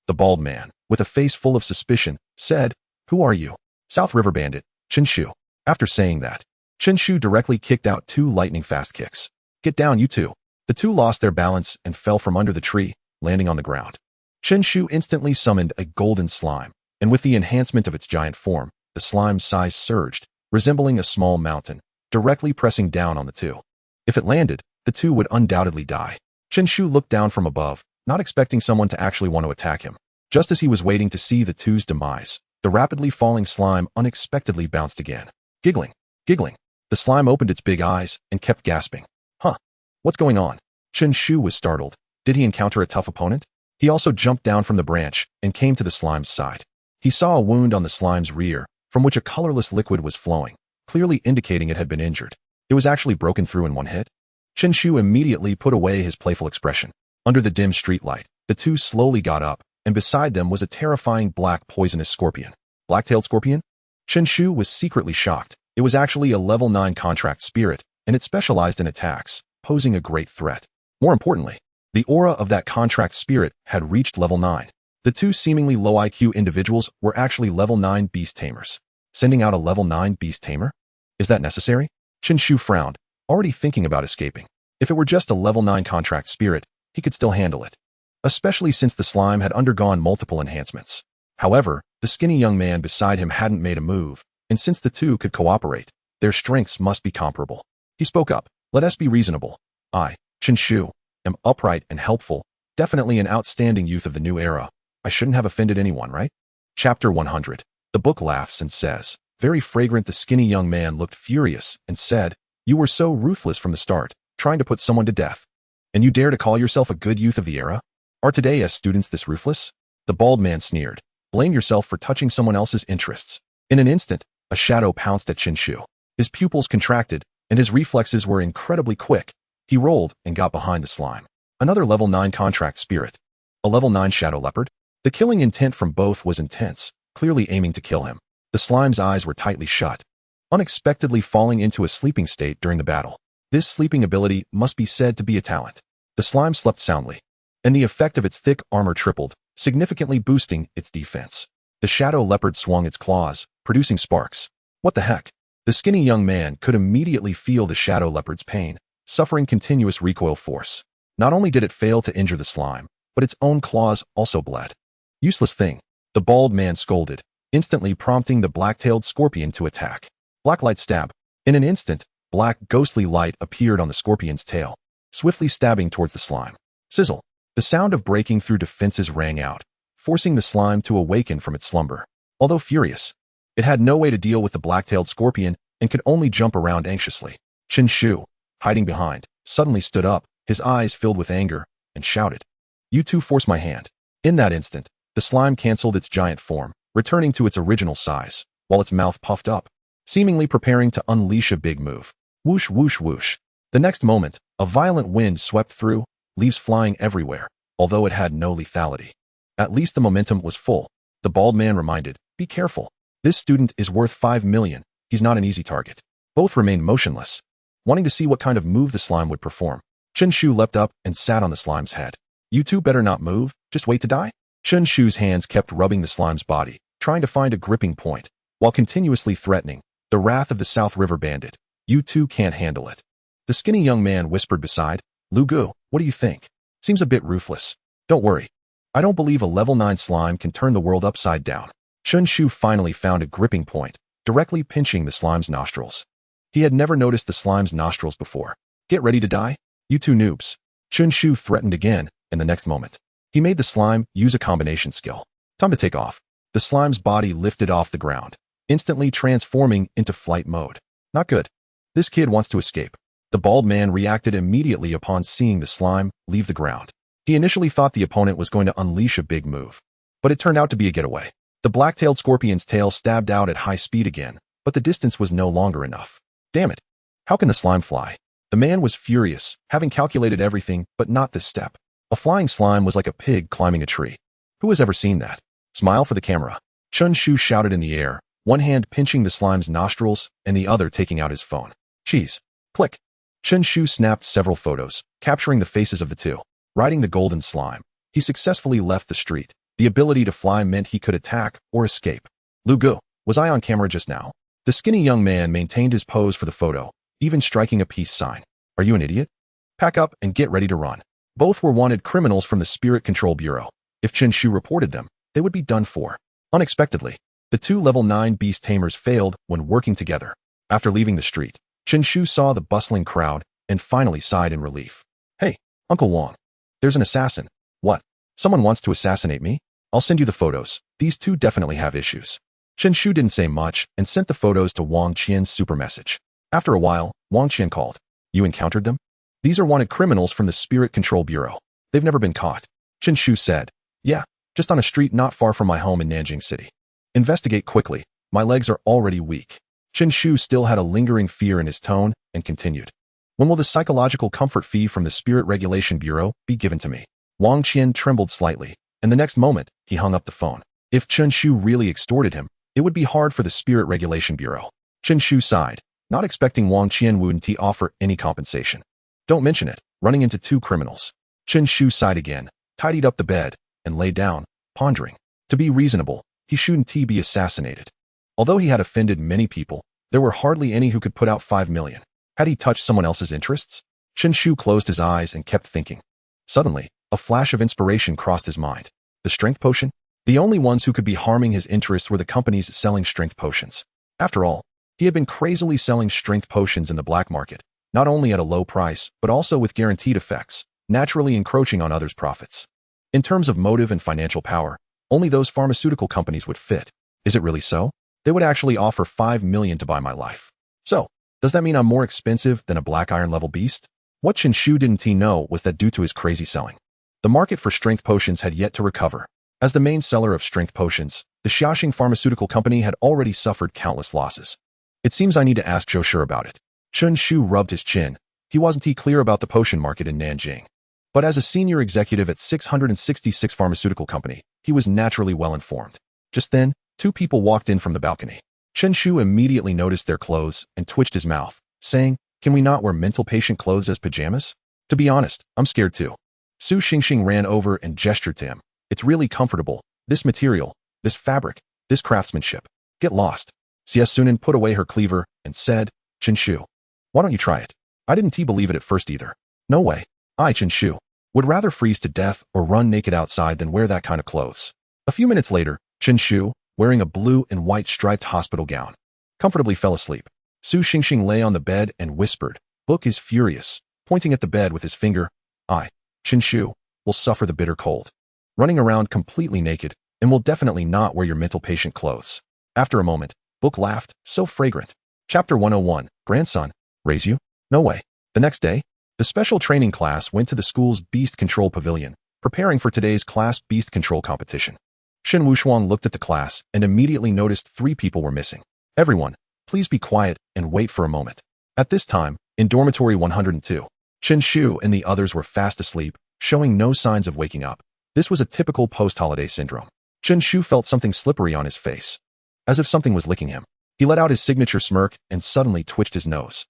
[SPEAKER 1] The bald man, with a face full of suspicion, said, who are you? South River Bandit, Chen Shu. After saying that, Chen Shu directly kicked out 2 lightning-fast kicks. Get down, you two. The two lost their balance and fell from under the tree, landing on the ground. Chen Shu instantly summoned a golden slime, and with the enhancement of its giant form, the slime's size surged, resembling a small mountain, directly pressing down on the two. If it landed, the two would undoubtedly die. Chen Shu looked down from above, not expecting someone to actually want to attack him. Just as he was waiting to see the two's demise, the rapidly falling slime unexpectedly bounced again. Giggling. The slime opened its big eyes and kept gasping. Huh. What's going on? Chen Shu was startled. Did he encounter a tough opponent? He also jumped down from the branch and came to the slime's side. He saw a wound on the slime's rear, from which a colorless liquid was flowing, clearly indicating it had been injured. It was actually broken through in one hit. Chen Shu immediately put away his playful expression. Under the dim streetlight, the two slowly got up, and beside them was a terrifying black poisonous scorpion. Black-tailed scorpion? Chen Shu was secretly shocked. It was actually a level 9 contract spirit, and it specialized in attacks, posing a great threat. More importantly, the aura of that contract spirit had reached level 9. The two seemingly low IQ individuals were actually level 9 beast tamers. Sending out a level 9 beast tamer? Is that necessary? Chen Shu frowned, already thinking about escaping. If it were just a level 9 contract spirit, he could still handle it, especially since the slime had undergone multiple enhancements. However, the skinny young man beside him hadn't made a move, and since the two could cooperate, their strengths must be comparable. He spoke up. Let us be reasonable. I, Chen Shu, am upright and helpful, definitely an outstanding youth of the new era. I shouldn't have offended anyone, right? Chapter 100. The book laughs and says, very fragrant. The skinny young man looked furious and said, you were so ruthless from the start, trying to put someone to death. And you dare to call yourself a good youth of the era? Are today as students this ruthless? The bald man sneered. Blame yourself for touching someone else's interests. In an instant, a shadow pounced at Chen Shu. His pupils contracted, and his reflexes were incredibly quick. He rolled and got behind the slime. Another level 9 contract spirit. A level 9 shadow leopard? The killing intent from both was intense, clearly aiming to kill him. The slime's eyes were tightly shut, unexpectedly falling into a sleeping state during the battle. This sleeping ability must be said to be a talent. The slime slept soundly, and the effect of its thick armor tripled, significantly boosting its defense. The shadow leopard swung its claws, producing sparks. What the heck? The skinny young man could immediately feel the shadow leopard's pain, suffering continuous recoil force. Not only did it fail to injure the slime, but its own claws also bled. Useless thing, the bald man scolded, instantly prompting the black-tailed scorpion to attack. Black light stab. In an instant, black ghostly light appeared on the scorpion's tail, swiftly stabbing towards the slime. Sizzle. The sound of breaking through defenses rang out, forcing the slime to awaken from its slumber. Although furious, it had no way to deal with the black-tailed scorpion and could only jump around anxiously. Chen Shu, hiding behind, suddenly stood up, his eyes filled with anger, and shouted, "You two force my hand." In that instant, the slime canceled its giant form, returning to its original size, while its mouth puffed up, seemingly preparing to unleash a big move. Whoosh, whoosh, whoosh. The next moment, a violent wind swept through, leaves flying everywhere, although it had no lethality. At least the momentum was full. The bald man reminded, "Be careful. This student is worth 5 million. He's not an easy target." Both remained motionless, wanting to see what kind of move the slime would perform. Chen Shu leapt up and sat on the slime's head. "You two better not move, just wait to die?" Chen Shu's hands kept rubbing the slime's body, trying to find a gripping point, while continuously threatening, "The wrath of the South River Bandit. You two can't handle it." The skinny young man whispered beside, "Lu Gu, what do you think? Seems a bit ruthless." "Don't worry. I don't believe a level 9 slime can turn the world upside down." Chen Shu finally found a gripping point, directly pinching the slime's nostrils. He had never noticed the slime's nostrils before. "Get ready to die, you two noobs." Chen Shu threatened again, and the next moment, he made the slime use a combination skill. Time to take off. The slime's body lifted off the ground, instantly transforming into flight mode. Not good. This kid wants to escape. The bald man reacted immediately upon seeing the slime leave the ground. He initially thought the opponent was going to unleash a big move, but it turned out to be a getaway. The black-tailed scorpion's tail stabbed out at high speed again, but the distance was no longer enough. Damn it. How can the slime fly? The man was furious, having calculated everything, but not this step. A flying slime was like a pig climbing a tree. Who has ever seen that? Smile for the camera. Chen Shu shouted in the air, one hand pinching the slime's nostrils and the other taking out his phone. Cheese. Click. Chen Shu snapped several photos, capturing the faces of the two. Riding the golden slime, he successfully left the street. The ability to fly meant he could attack or escape. "Lu Gu, was I on camera just now?" The skinny young man maintained his pose for the photo, even striking a peace sign. "Are you an idiot? Pack up and get ready to run." Both were wanted criminals from the Spirit Control Bureau. If Chen Shu reported them, they would be done for. Unexpectedly, the two level 9 beast tamers failed when working together. After leaving the street, Chen Shu saw the bustling crowd and finally sighed in relief. "Hey, Uncle Wang, there's an assassin." "What? Someone wants to assassinate me? I'll send you the photos. These two definitely have issues." Chen Shu didn't say much and sent the photos to Wang Qian's super message. After a while, Wang Qian called. "You encountered them? These are wanted criminals from the Spirit Control Bureau. They've never been caught." Chen Shu said, "Yeah, just on a street not far from my home in Nanjing City." "Investigate quickly. My legs are already weak." Chen Shu still had a lingering fear in his tone and continued. "When will the psychological comfort fee from the Spirit Regulation Bureau be given to me?" Wang Qian trembled slightly, and the next moment, he hung up the phone. If Chen Shu really extorted him, it would be hard for the Spirit Regulation Bureau. Chen Shu sighed, not expecting Wang Qian wouldn't offer any compensation. "Don't mention it, running into two criminals." Chen Shu sighed again, tidied up the bed, and lay down, pondering. To be reasonable, he shouldn't be assassinated. Although he had offended many people, there were hardly any who could put out 5 million. Had he touched someone else's interests? Chen Shu closed his eyes and kept thinking. Suddenly, a flash of inspiration crossed his mind. The strength potion? The only ones who could be harming his interests were the companies selling strength potions. After all, he had been crazily selling strength potions in the black market, not only at a low price, but also with guaranteed effects, naturally encroaching on others' profits. In terms of motive and financial power, only those pharmaceutical companies would fit. Is it really so? They would actually offer 5 million to buy my life. So, does that mean I'm more expensive than a black iron level beast? What Chen Shu didn't know was that due to his crazy selling, the market for strength potions had yet to recover. As the main seller of strength potions, the Xiaoxing pharmaceutical company had already suffered countless losses. It seems I need to ask Zhou Shi about it. Chen Shu rubbed his chin. He wasn't clear about the potion market in Nanjing. But as a senior executive at 666 pharmaceutical company, he was naturally well informed. Just then, Two people walked in from the balcony. Chen Shu immediately noticed their clothes and twitched his mouth, saying, "Can we not wear mental patient clothes as pajamas? To be honest, I'm scared too." Su Xingxing ran over and gestured to him. "It's really comfortable. This material, this fabric, this craftsmanship. Get lost." Xie Sunan put away her cleaver and said, "Chen Shu, why don't you try it?" I didn't believe it at first either. No way. I, Chen Shu, would rather freeze to death or run naked outside than wear that kind of clothes. A few minutes later, Chen Shu, wearing a blue and white striped hospital gown, comfortably fell asleep. Su Xingxing lay on the bed and whispered, "Book is furious," pointing at the bed with his finger. "I, Chen Shu, will suffer the bitter cold. Running around completely naked, and will definitely not wear your mental patient clothes." After a moment, Book laughed, "So fragrant." Chapter 101, Grandson, raise you? No way. The next day, the special training class went to the school's beast control pavilion, preparing for today's class beast control competition. Shen Wushuang looked at the class and immediately noticed 3 people were missing. "Everyone, please be quiet and wait for a moment." At this time, in dormitory 102, Chen Shu and the others were fast asleep, showing no signs of waking up. This was a typical post-holiday syndrome. Chen Shu felt something slippery on his face, as if something was licking him. He let out his signature smirk and suddenly twitched his nose.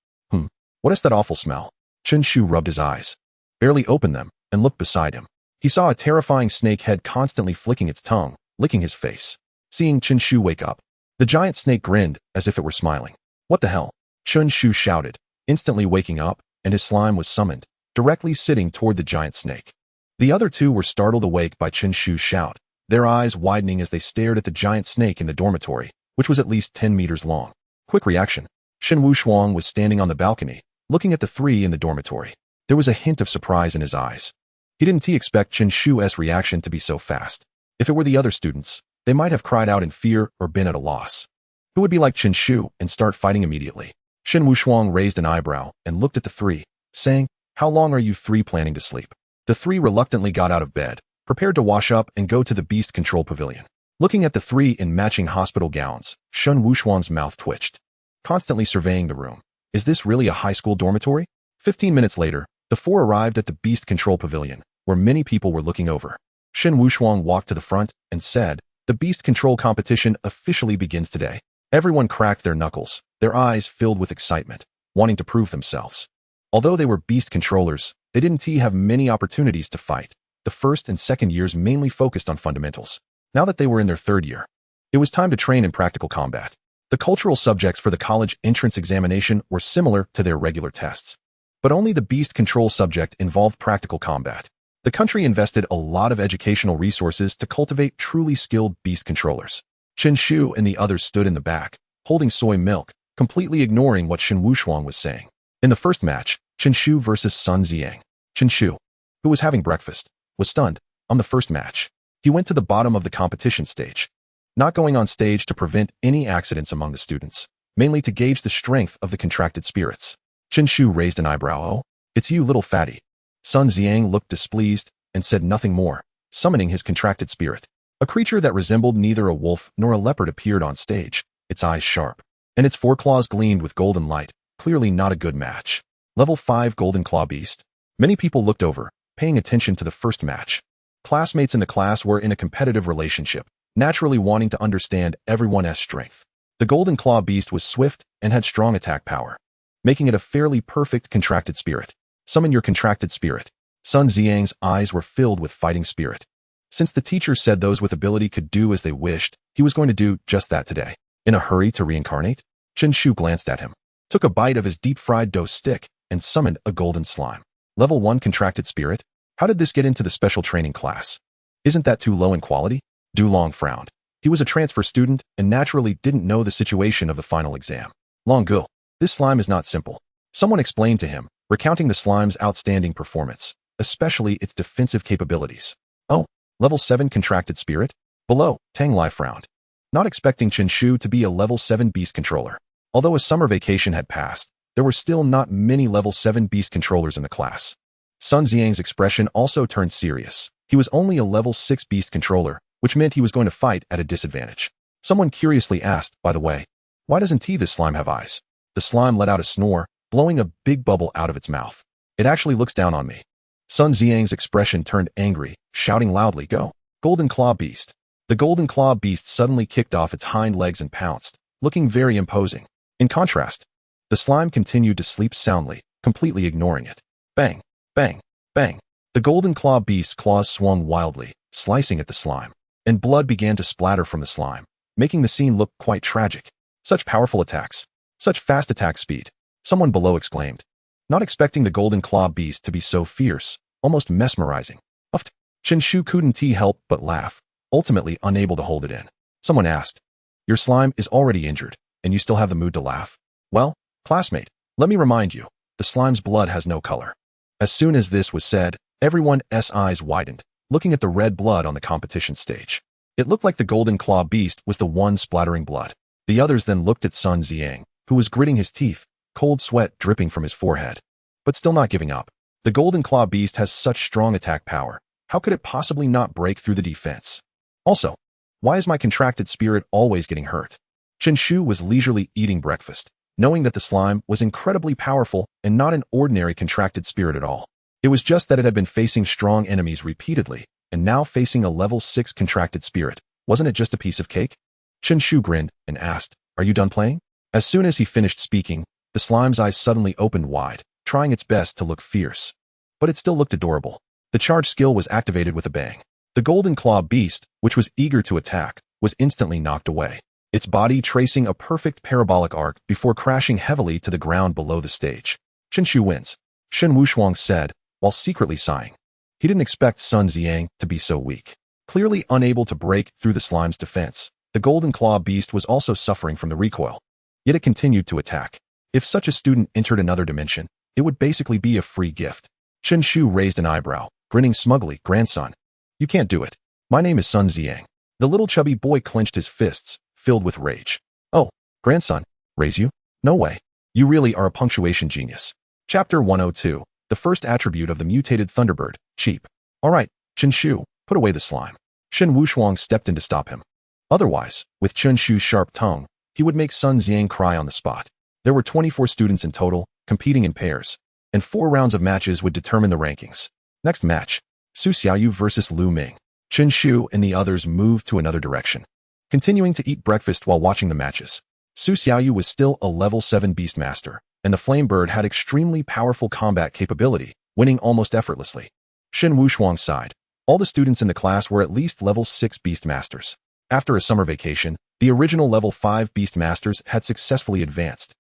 [SPEAKER 1] What is that awful smell? Chen Shu rubbed his eyes, barely opened them, and looked beside him. He saw a terrifying snake head constantly flicking its tongue, licking his face. Seeing Chen Shu wake up, the giant snake grinned as if it were smiling. "What the hell?" Chen Shu shouted, instantly waking up, and his slime was summoned, directly sitting toward the giant snake. The other 2 were startled awake by Chen Shu's shout, their eyes widening as they stared at the giant snake in the dormitory, which was at least 10 meters long. Quick reaction. Shen Wushuang was standing on the balcony, looking at the 3 in the dormitory. There was a hint of surprise in his eyes. He didn't expect Chen Shu's reaction to be so fast. If it were the other students, they might have cried out in fear or been at a loss. Who would be like Chen Shu and start fighting immediately? Shen Wushuang raised an eyebrow and looked at the 3, saying, "How long are you 3 planning to sleep?" The 3 reluctantly got out of bed, prepared to wash up and go to the beast control pavilion. Looking at the 3 in matching hospital gowns, Shen Wushuang's mouth twitched, constantly surveying the room. Is this really a high school dormitory? 15 minutes later, the 4 arrived at the beast control pavilion, where many people were looking over. Shen Wushuang walked to the front and said, "The beast control competition officially begins today." Everyone cracked their knuckles, their eyes filled with excitement, wanting to prove themselves. Although they were beast controllers, they didn't have many opportunities to fight. The first and second years mainly focused on fundamentals. Now that they were in their 3rd year, it was time to train in practical combat. The cultural subjects for the college entrance examination were similar to their regular tests, but only the beast control subject involved practical combat. The country invested a lot of educational resources to cultivate truly skilled beast controllers. Chen Shu and the others stood in the back, holding soy milk, completely ignoring what Shen Wushuang was saying. In the first match, Chen Shu versus Sun Ziang. Chen Shu, who was having breakfast, was stunned. On the first match, he went to the bottom of the competition stage, not going on stage to prevent any accidents among the students, mainly to gauge the strength of the contracted spirits. Chen Shu raised an eyebrow. "Oh, it's you, little fatty." Sun Ziang looked displeased and said nothing more, summoning his contracted spirit. A creature that resembled neither a wolf nor a leopard appeared on stage, its eyes sharp, and its foreclaws gleamed with golden light. Clearly not a good match. Level 5 Golden Claw Beast. Many people looked over, paying attention to the first match. Classmates in the class were in a competitive relationship, naturally wanting to understand everyone's strength. The Golden Claw Beast was swift and had strong attack power, making it a fairly perfect contracted spirit. Summon your contracted spirit. Sun Ziang's eyes were filled with fighting spirit. Since the teacher said those with ability could do as they wished, he was going to do just that today. In a hurry to reincarnate, Chen Shu glanced at him, took a bite of his deep-fried dough stick, and summoned a golden slime. Level 1 contracted spirit? How did this get into the special training class? Isn't that too low in quality? Du Long frowned. He was a transfer student and naturally didn't know the situation of the final exam. Long Gu, this slime is not simple. Someone explained to him, recounting the slime's outstanding performance, especially its defensive capabilities. Oh, level 7 contracted spirit? Below, Tang Lai frowned, not expecting Chen Shu to be a level 7 beast controller. Although a summer vacation had passed, there were still not many level 7 beast controllers in the class. Sun Ziang's expression also turned serious. He was only a level 6 beast controller, which meant he was going to fight at a disadvantage. Someone curiously asked, by the way, why doesn't this slime have eyes? The slime let out a snore, blowing a big bubble out of its mouth. It actually looks down on me. Sun Ziang's expression turned angry, shouting loudly, "Go! Golden Claw Beast! The golden claw beast suddenly kicked off its hind legs and pounced, looking very imposing. In contrast, the slime continued to sleep soundly, completely ignoring it. Bang, bang, bang. The golden claw beast's claws swung wildly, slicing at the slime, and blood began to splatter from the slime, making the scene look quite tragic. Such powerful attacks, such fast attack speed, someone below exclaimed, not expecting the golden claw beast to be so fierce, almost mesmerizing. Uffed. Chen Shu couldn't help but laugh, ultimately unable to hold it in. Someone asked, your slime is already injured, and you still have the mood to laugh? Well, classmate, let me remind you, the slime's blood has no color. As soon as this was said, everyone's eyes widened, looking at the red blood on the competition stage. It looked like the golden claw beast was the one splattering blood. The others then looked at Sun Xiang, who was gritting his teeth, cold sweat dripping from his forehead. But still not giving up. The golden claw beast has such strong attack power. How could it possibly not break through the defense? Also, why is my contracted spirit always getting hurt? Chen Shu was leisurely eating breakfast, knowing that the slime was incredibly powerful and not an ordinary contracted spirit at all. It was just that it had been facing strong enemies repeatedly, and now facing a level 6 contracted spirit. Wasn't it just a piece of cake? Chen Shu grinned and asked, are you done playing? As soon as he finished speaking, the slime's eyes suddenly opened wide, trying its best to look fierce. But it still looked adorable. The charge skill was activated with a bang. The golden claw beast, which was eager to attack, was instantly knocked away, its body tracing a perfect parabolic arc before crashing heavily to the ground below the stage. Chen Shu wins, Shen Wushuang said, while secretly sighing. He didn't expect Sun Xiang to be so weak. Clearly unable to break through the slime's defense, the golden claw beast was also suffering from the recoil. Yet it continued to attack. If such a student entered another dimension, it would basically be a free gift. Chen Shu raised an eyebrow, grinning smugly. Grandson, you can't do it. My name is Sun Xiang. The little chubby boy clenched his fists, filled with rage. Oh, grandson, raise you? No way. You really are a punctuation genius. Chapter 102, the first attribute of the mutated Thunderbird, cheap. All right, Chen Shu, put away the slime. Shen Wushuang stepped in to stop him. Otherwise, with Chen Shu's sharp tongue, he would make Sun Xiang cry on the spot. There were 24 students in total, competing in pairs, and 4 rounds of matches would determine the rankings. Next match, Su Xiaoyu versus Lu Ming. Chen Shu and the others moved to another direction, continuing to eat breakfast while watching the matches. Su Xiaoyu was still a level 7 Beastmaster, and the Flame Bird had extremely powerful combat capability, winning almost effortlessly. Shen Wushuang sighed. All the students in the class were at least level 6 Beastmasters. After a summer vacation, the original level 5 Beastmasters had successfully advanced,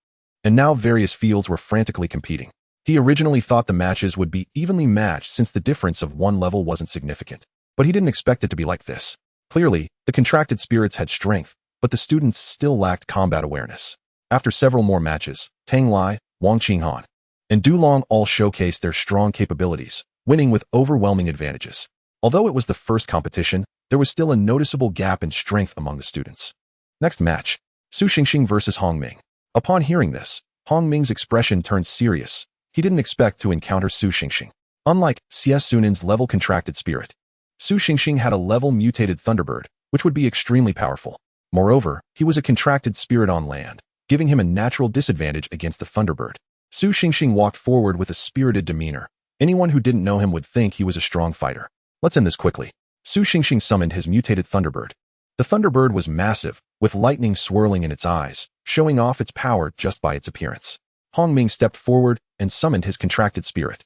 [SPEAKER 1] and now various fields were frantically competing. He originally thought the matches would be evenly matched since the difference of one level wasn't significant, but he didn't expect it to be like this. Clearly, the contracted spirits had strength, but the students still lacked combat awareness. After several more matches, Tang Lai, Wang Qinghan, and Du Long all showcased their strong capabilities, winning with overwhelming advantages. Although it was the first competition, there was still a noticeable gap in strength among the students. Next match, Su Xingxing versus Hong Ming. Upon hearing this, Hong Ming's expression turned serious. He didn't expect to encounter Su Xingxing. Unlike CS Sunin's level contracted spirit, Su Xingxing had a level mutated Thunderbird, which would be extremely powerful. Moreover, he was a contracted spirit on land, giving him a natural disadvantage against the Thunderbird. Su Xingxing walked forward with a spirited demeanor. Anyone who didn't know him would think he was a strong fighter. Let's end this quickly. Su Xingxing summoned his mutated Thunderbird. The Thunderbird was massive, with lightning swirling in its eyes, showing off its power just by its appearance. Hong Ming stepped forward and summoned his contracted spirit.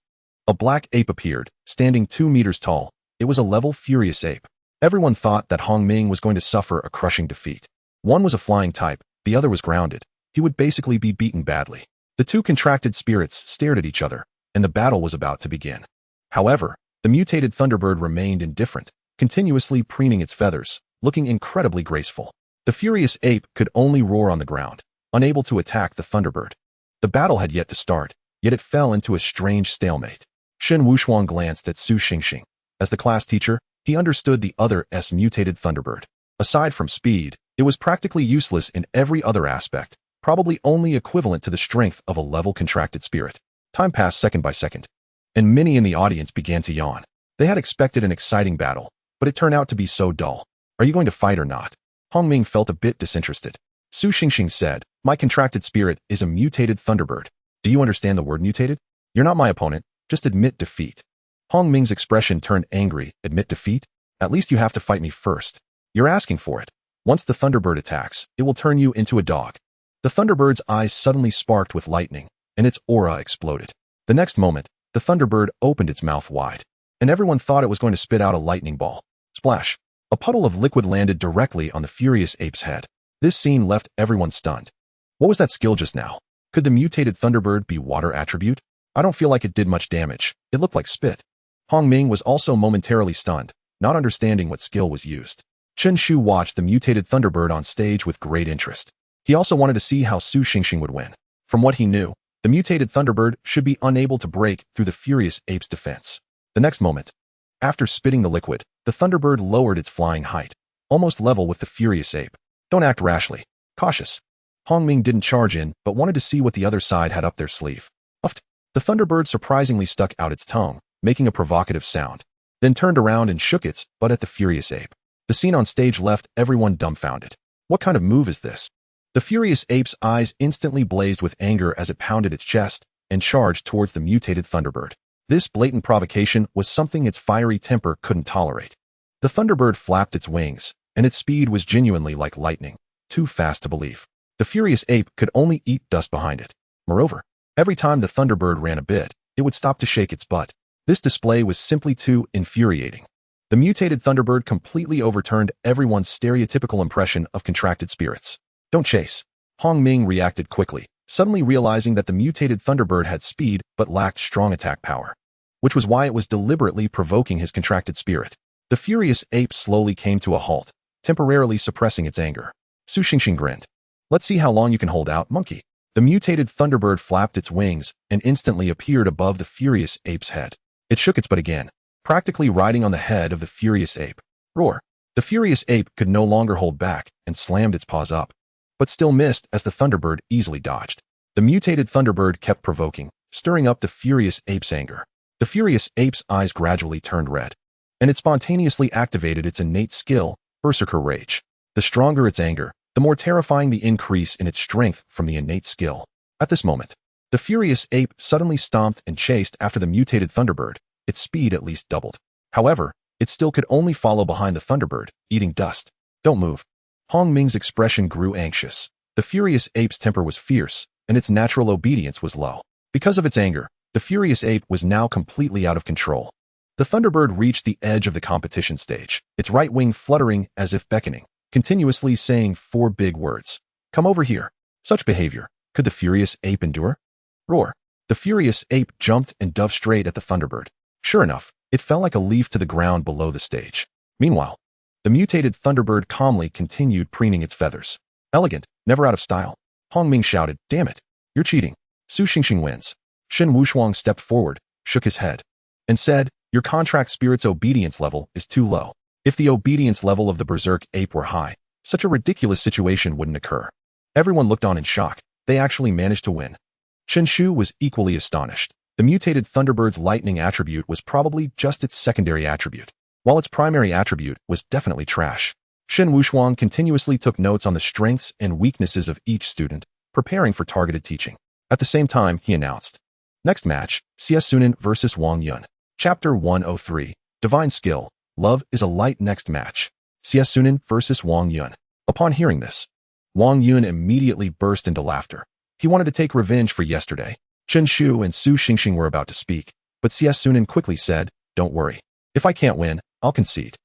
[SPEAKER 1] A black ape appeared, standing 2 meters tall. It was a level furious ape. Everyone thought that Hong Ming was going to suffer a crushing defeat. One was a flying type, the other was grounded. He would basically be beaten badly. The 2 contracted spirits stared at each other, and the battle was about to begin. However, the mutated Thunderbird remained indifferent, continuously preening its feathers, looking incredibly graceful. The furious ape could only roar on the ground, unable to attack the Thunderbird. The battle had yet to start, yet it fell into a strange stalemate. Shen Wushuang glanced at Su Xingxing. As the class teacher, he understood the other's mutated Thunderbird. Aside from speed, it was practically useless in every other aspect, probably only equivalent to the strength of a level contracted spirit. Time passed second by second, and many in the audience began to yawn. They had expected an exciting battle, but it turned out to be so dull. Are you going to fight or not? Hong Ming felt a bit disinterested. Su Xingxing said, my contracted spirit is a mutated Thunderbird. Do you understand the word mutated? You're not my opponent, just admit defeat. Hong Ming's expression turned angry. Admit defeat? At least you have to fight me first. You're asking for it. Once the Thunderbird attacks, it will turn you into a dog. The Thunderbird's eyes suddenly sparked with lightning, and its aura exploded. The next moment, the Thunderbird opened its mouth wide, and everyone thought it was going to spit out a lightning ball. Splash! A puddle of liquid landed directly on the furious ape's head. This scene left everyone stunned. What was that skill just now? Could the mutated Thunderbird be water attribute? I don't feel like it did much damage. It looked like spit. Hongming was also momentarily stunned, not understanding what skill was used. Chen Shu watched the mutated Thunderbird on stage with great interest. He also wanted to see how Su Xingxing would win. From what he knew, the mutated Thunderbird should be unable to break through the furious ape's defense. The next moment, after spitting the liquid, the Thunderbird lowered its flying height, almost level with the furious ape. Don't act rashly. Cautious. Hongming didn't charge in, but wanted to see what the other side had up their sleeve. Uffed. The Thunderbird surprisingly stuck out its tongue, making a provocative sound, then turned around and shook its butt at the furious ape. The scene on stage left everyone dumbfounded. What kind of move is this? The furious ape's eyes instantly blazed with anger as it pounded its chest and charged towards the mutated Thunderbird. This blatant provocation was something its fiery temper couldn't tolerate. The Thunderbird flapped its wings, and its speed was genuinely like lightning, too fast to believe. The furious ape could only eat dust behind it. Moreover, every time the Thunderbird ran a bit, it would stop to shake its butt. This display was simply too infuriating. The mutated Thunderbird completely overturned everyone's stereotypical impression of contracted spirits. Don't chase. Hongming reacted quickly, suddenly realizing that the mutated Thunderbird had speed but lacked strong attack power, which was why it was deliberately provoking his contracted spirit. The furious ape slowly came to a halt, temporarily suppressing its anger. Su Xingxing grinned. Let's see how long you can hold out, monkey. The mutated Thunderbird flapped its wings and instantly appeared above the furious ape's head. It shook its butt again, practically riding on the head of the furious ape. Roar! The furious ape could no longer hold back and slammed its paws up, but still missed as the Thunderbird easily dodged. The mutated Thunderbird kept provoking, stirring up the furious ape's anger. The furious ape's eyes gradually turned red, and it spontaneously activated its innate skill, Berserker Rage. The stronger its anger, the more terrifying the increase in its strength from the innate skill. At this moment, the furious ape suddenly stomped and chased after the mutated Thunderbird. Its speed at least doubled. However, it still could only follow behind the Thunderbird, eating dust. Don't move. Hongming's expression grew anxious. The furious ape's temper was fierce, and its natural obedience was low. Because of its anger, the furious ape was now completely out of control. The Thunderbird reached the edge of the competition stage, its right wing fluttering as if beckoning, continuously saying 4 big words. Come over here. Such behavior, could the furious ape endure? Roar. The furious ape jumped and dove straight at the Thunderbird. Sure enough, it fell like a leaf to the ground below the stage. Meanwhile, the mutated Thunderbird calmly continued preening its feathers. Elegant, never out of style. Hongming shouted, damn it, you're cheating. Su Xingxing wins. Shen Wushuang stepped forward, shook his head, and said, your contract spirit's obedience level is too low. If the obedience level of the berserk ape were high, such a ridiculous situation wouldn't occur. Everyone looked on in shock. They actually managed to win. Chen Shu was equally astonished. The mutated Thunderbird's lightning attribute was probably just its secondary attribute, while its primary attribute was definitely trash. Shen Wushuang continuously took notes on the strengths and weaknesses of each student, preparing for targeted teaching. At the same time, he announced, next match, Xie Sunan vs. Wang Yun. Chapter 103, Divine Skill, Love is a Light. Next match, Xie Sunan vs. Wang Yun. Upon hearing this, Wang Yun immediately burst into laughter. He wanted to take revenge for yesterday. Chen Shu and Su Xingxing were about to speak, but Xie Sunan quickly said, don't worry. If I can't win, I'll concede.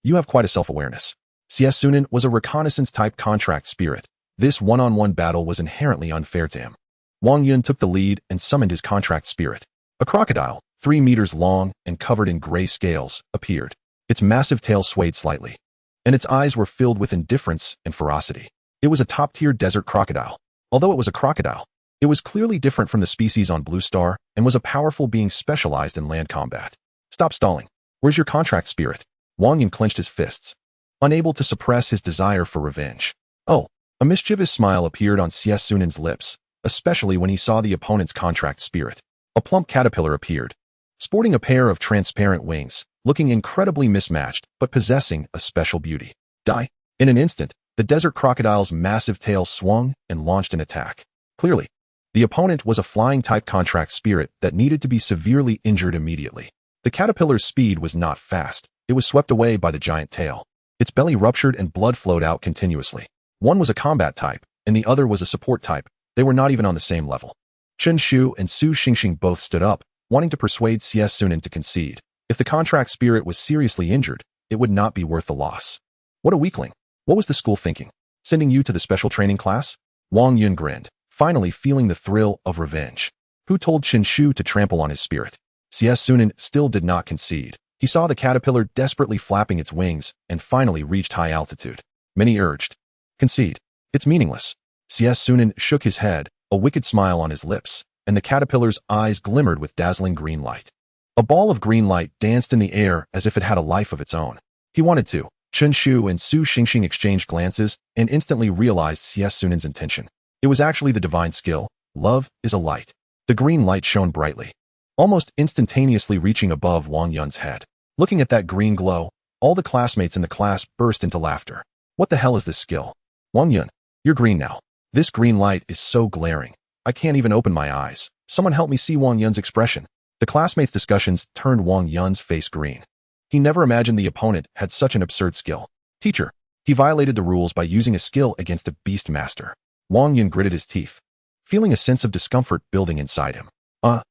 [SPEAKER 1] You have quite a self-awareness. Xie Sunan was a reconnaissance-type contract spirit. This one-on-one battle was inherently unfair to him. Wang Yun took the lead and summoned his contract spirit. A crocodile, 3 meters long and covered in gray scales, appeared. Its massive tail swayed slightly, and its eyes were filled with indifference and ferocity. It was a top-tier desert crocodile. Although it was a crocodile, it was clearly different from the species on Blue Star and was a powerful being specialized in land combat. Stop stalling. Where's your contract spirit? Wang Yun clenched his fists, unable to suppress his desire for revenge. Oh, a mischievous smile appeared on Xie Sunan's lips, especially when he saw the opponent's contract spirit. A plump caterpillar appeared, sporting a pair of transparent wings, looking incredibly mismatched but possessing a special beauty. Die! In an instant, the desert crocodile's massive tail swung and launched an attack. Clearly, the opponent was a flying-type contract spirit that needed to be severely injured immediately. The caterpillar's speed was not fast. It was swept away by the giant tail. Its belly ruptured and blood flowed out continuously. One was a combat type, and the other was a support type. They were not even on the same level. Chen Shu and Su Xingxing both stood up, wanting to persuade CS Sunan to concede. If the contract spirit was seriously injured, it would not be worth the loss. What a weakling. What was the school thinking? Sending you to the special training class? Wang Yun grinned, finally feeling the thrill of revenge. Who told Chen Shu to trample on his spirit? CS Sunan still did not concede. He saw the caterpillar desperately flapping its wings and finally reached high altitude. Many urged, concede. It's meaningless. CS Sunan shook his head, a wicked smile on his lips, and the caterpillar's eyes glimmered with dazzling green light. A ball of green light danced in the air as if it had a life of its own. He wanted to. Chen Shu and Su Xingxing exchanged glances and instantly realized CS Sunan's intention. It was actually the divine skill. Love is a light. The green light shone brightly, almost instantaneously reaching above Wang Yun's head. Looking at that green glow, all the classmates in the class burst into laughter. What the hell is this skill? Wang Yun, you're green now. This green light is so glaring. I can't even open my eyes. Someone help me see Wang Yun's expression. The classmates' discussions turned Wang Yun's face green. He never imagined the opponent had such an absurd skill. Teacher, he violated the rules by using a skill against a beast master. Wang Yun gritted his teeth, feeling a sense of discomfort building inside him.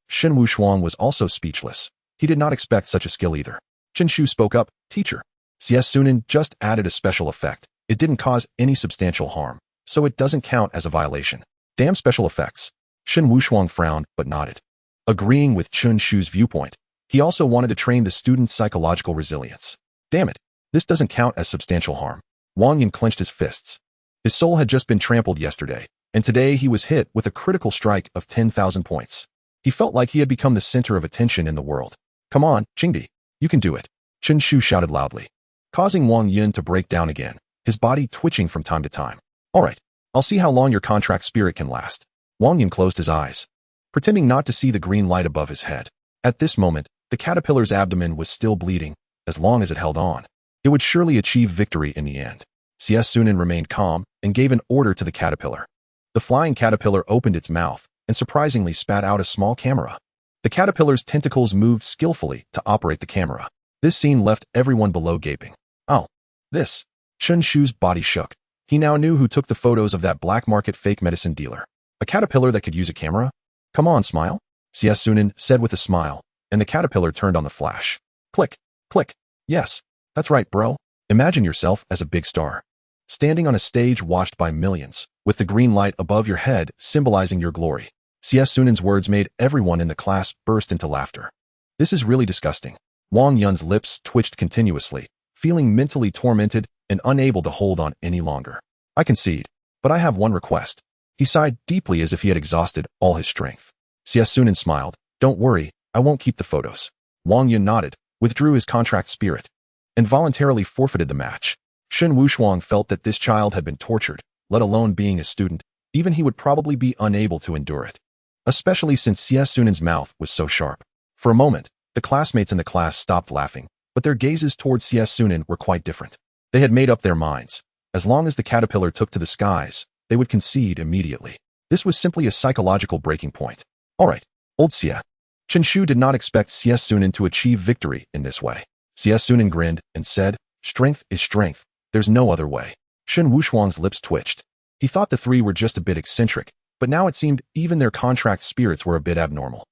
[SPEAKER 1] Shen Wushuang was also speechless. He did not expect such a skill either. Chen Shu spoke up, Teacher, CS Sunan just added a special effect. It didn't cause any substantial harm, so it doesn't count as a violation. Damn special effects. Shen Wushuang frowned but nodded, agreeing with Chen Shu's viewpoint. He also wanted to train the student's psychological resilience. Damn it, this doesn't count as substantial harm. Wang Yun clenched his fists. His soul had just been trampled yesterday, and today he was hit with a critical strike of 10,000 points. He felt like he had become the center of attention in the world. Come on, Qingdi, you can do it. Chen Shu shouted loudly, causing Wang Yun to break down again, his body twitching from time to time. All right, I'll see how long your contract spirit can last. Wang Yun closed his eyes, pretending not to see the green light above his head. At this moment, the caterpillar's abdomen was still bleeding. As long as it held on, it would surely achieve victory in the end. CS Sunan remained calm and gave an order to the caterpillar. The flying caterpillar opened its mouth and surprisingly spat out a small camera. The caterpillar's tentacles moved skillfully to operate the camera. This scene left everyone below gaping. Oh, this. Chen Shu's body shook. He now knew who took the photos of that black market fake medicine dealer. A caterpillar that could use a camera? Come on, smile. CS Sunan said with a smile, and the caterpillar turned on the flash. Click, click. Yes, that's right, bro. Imagine yourself as a big star, standing on a stage watched by millions, with the green light above your head symbolizing your glory. CS Sunan's words made everyone in the class burst into laughter. This is really disgusting. Wang Yun's lips twitched continuously, feeling mentally tormented and unable to hold on any longer. I concede, but I have one request. He sighed deeply as if he had exhausted all his strength. CS Sunan smiled. Don't worry, I won't keep the photos. Wang Yun nodded, withdrew his contract spirit, and voluntarily forfeited the match. Shen Wushuang felt that this child had been tortured, let alone being a student. Even he would probably be unable to endure it, especially since CS Sunan's mouth was so sharp. For a moment, the classmates in the class stopped laughing, but their gazes towards CS Sunan were quite different. They had made up their minds. As long as the caterpillar took to the skies, they would concede immediately. This was simply a psychological breaking point. All right, old Xie. Chen Shu did not expect CS Sunan to achieve victory in this way. CS Sunan grinned and said, strength is strength. There's no other way. Shen Wushuang's lips twitched. He thought the three were just a bit eccentric, but now it seemed even their contract spirits were a bit abnormal.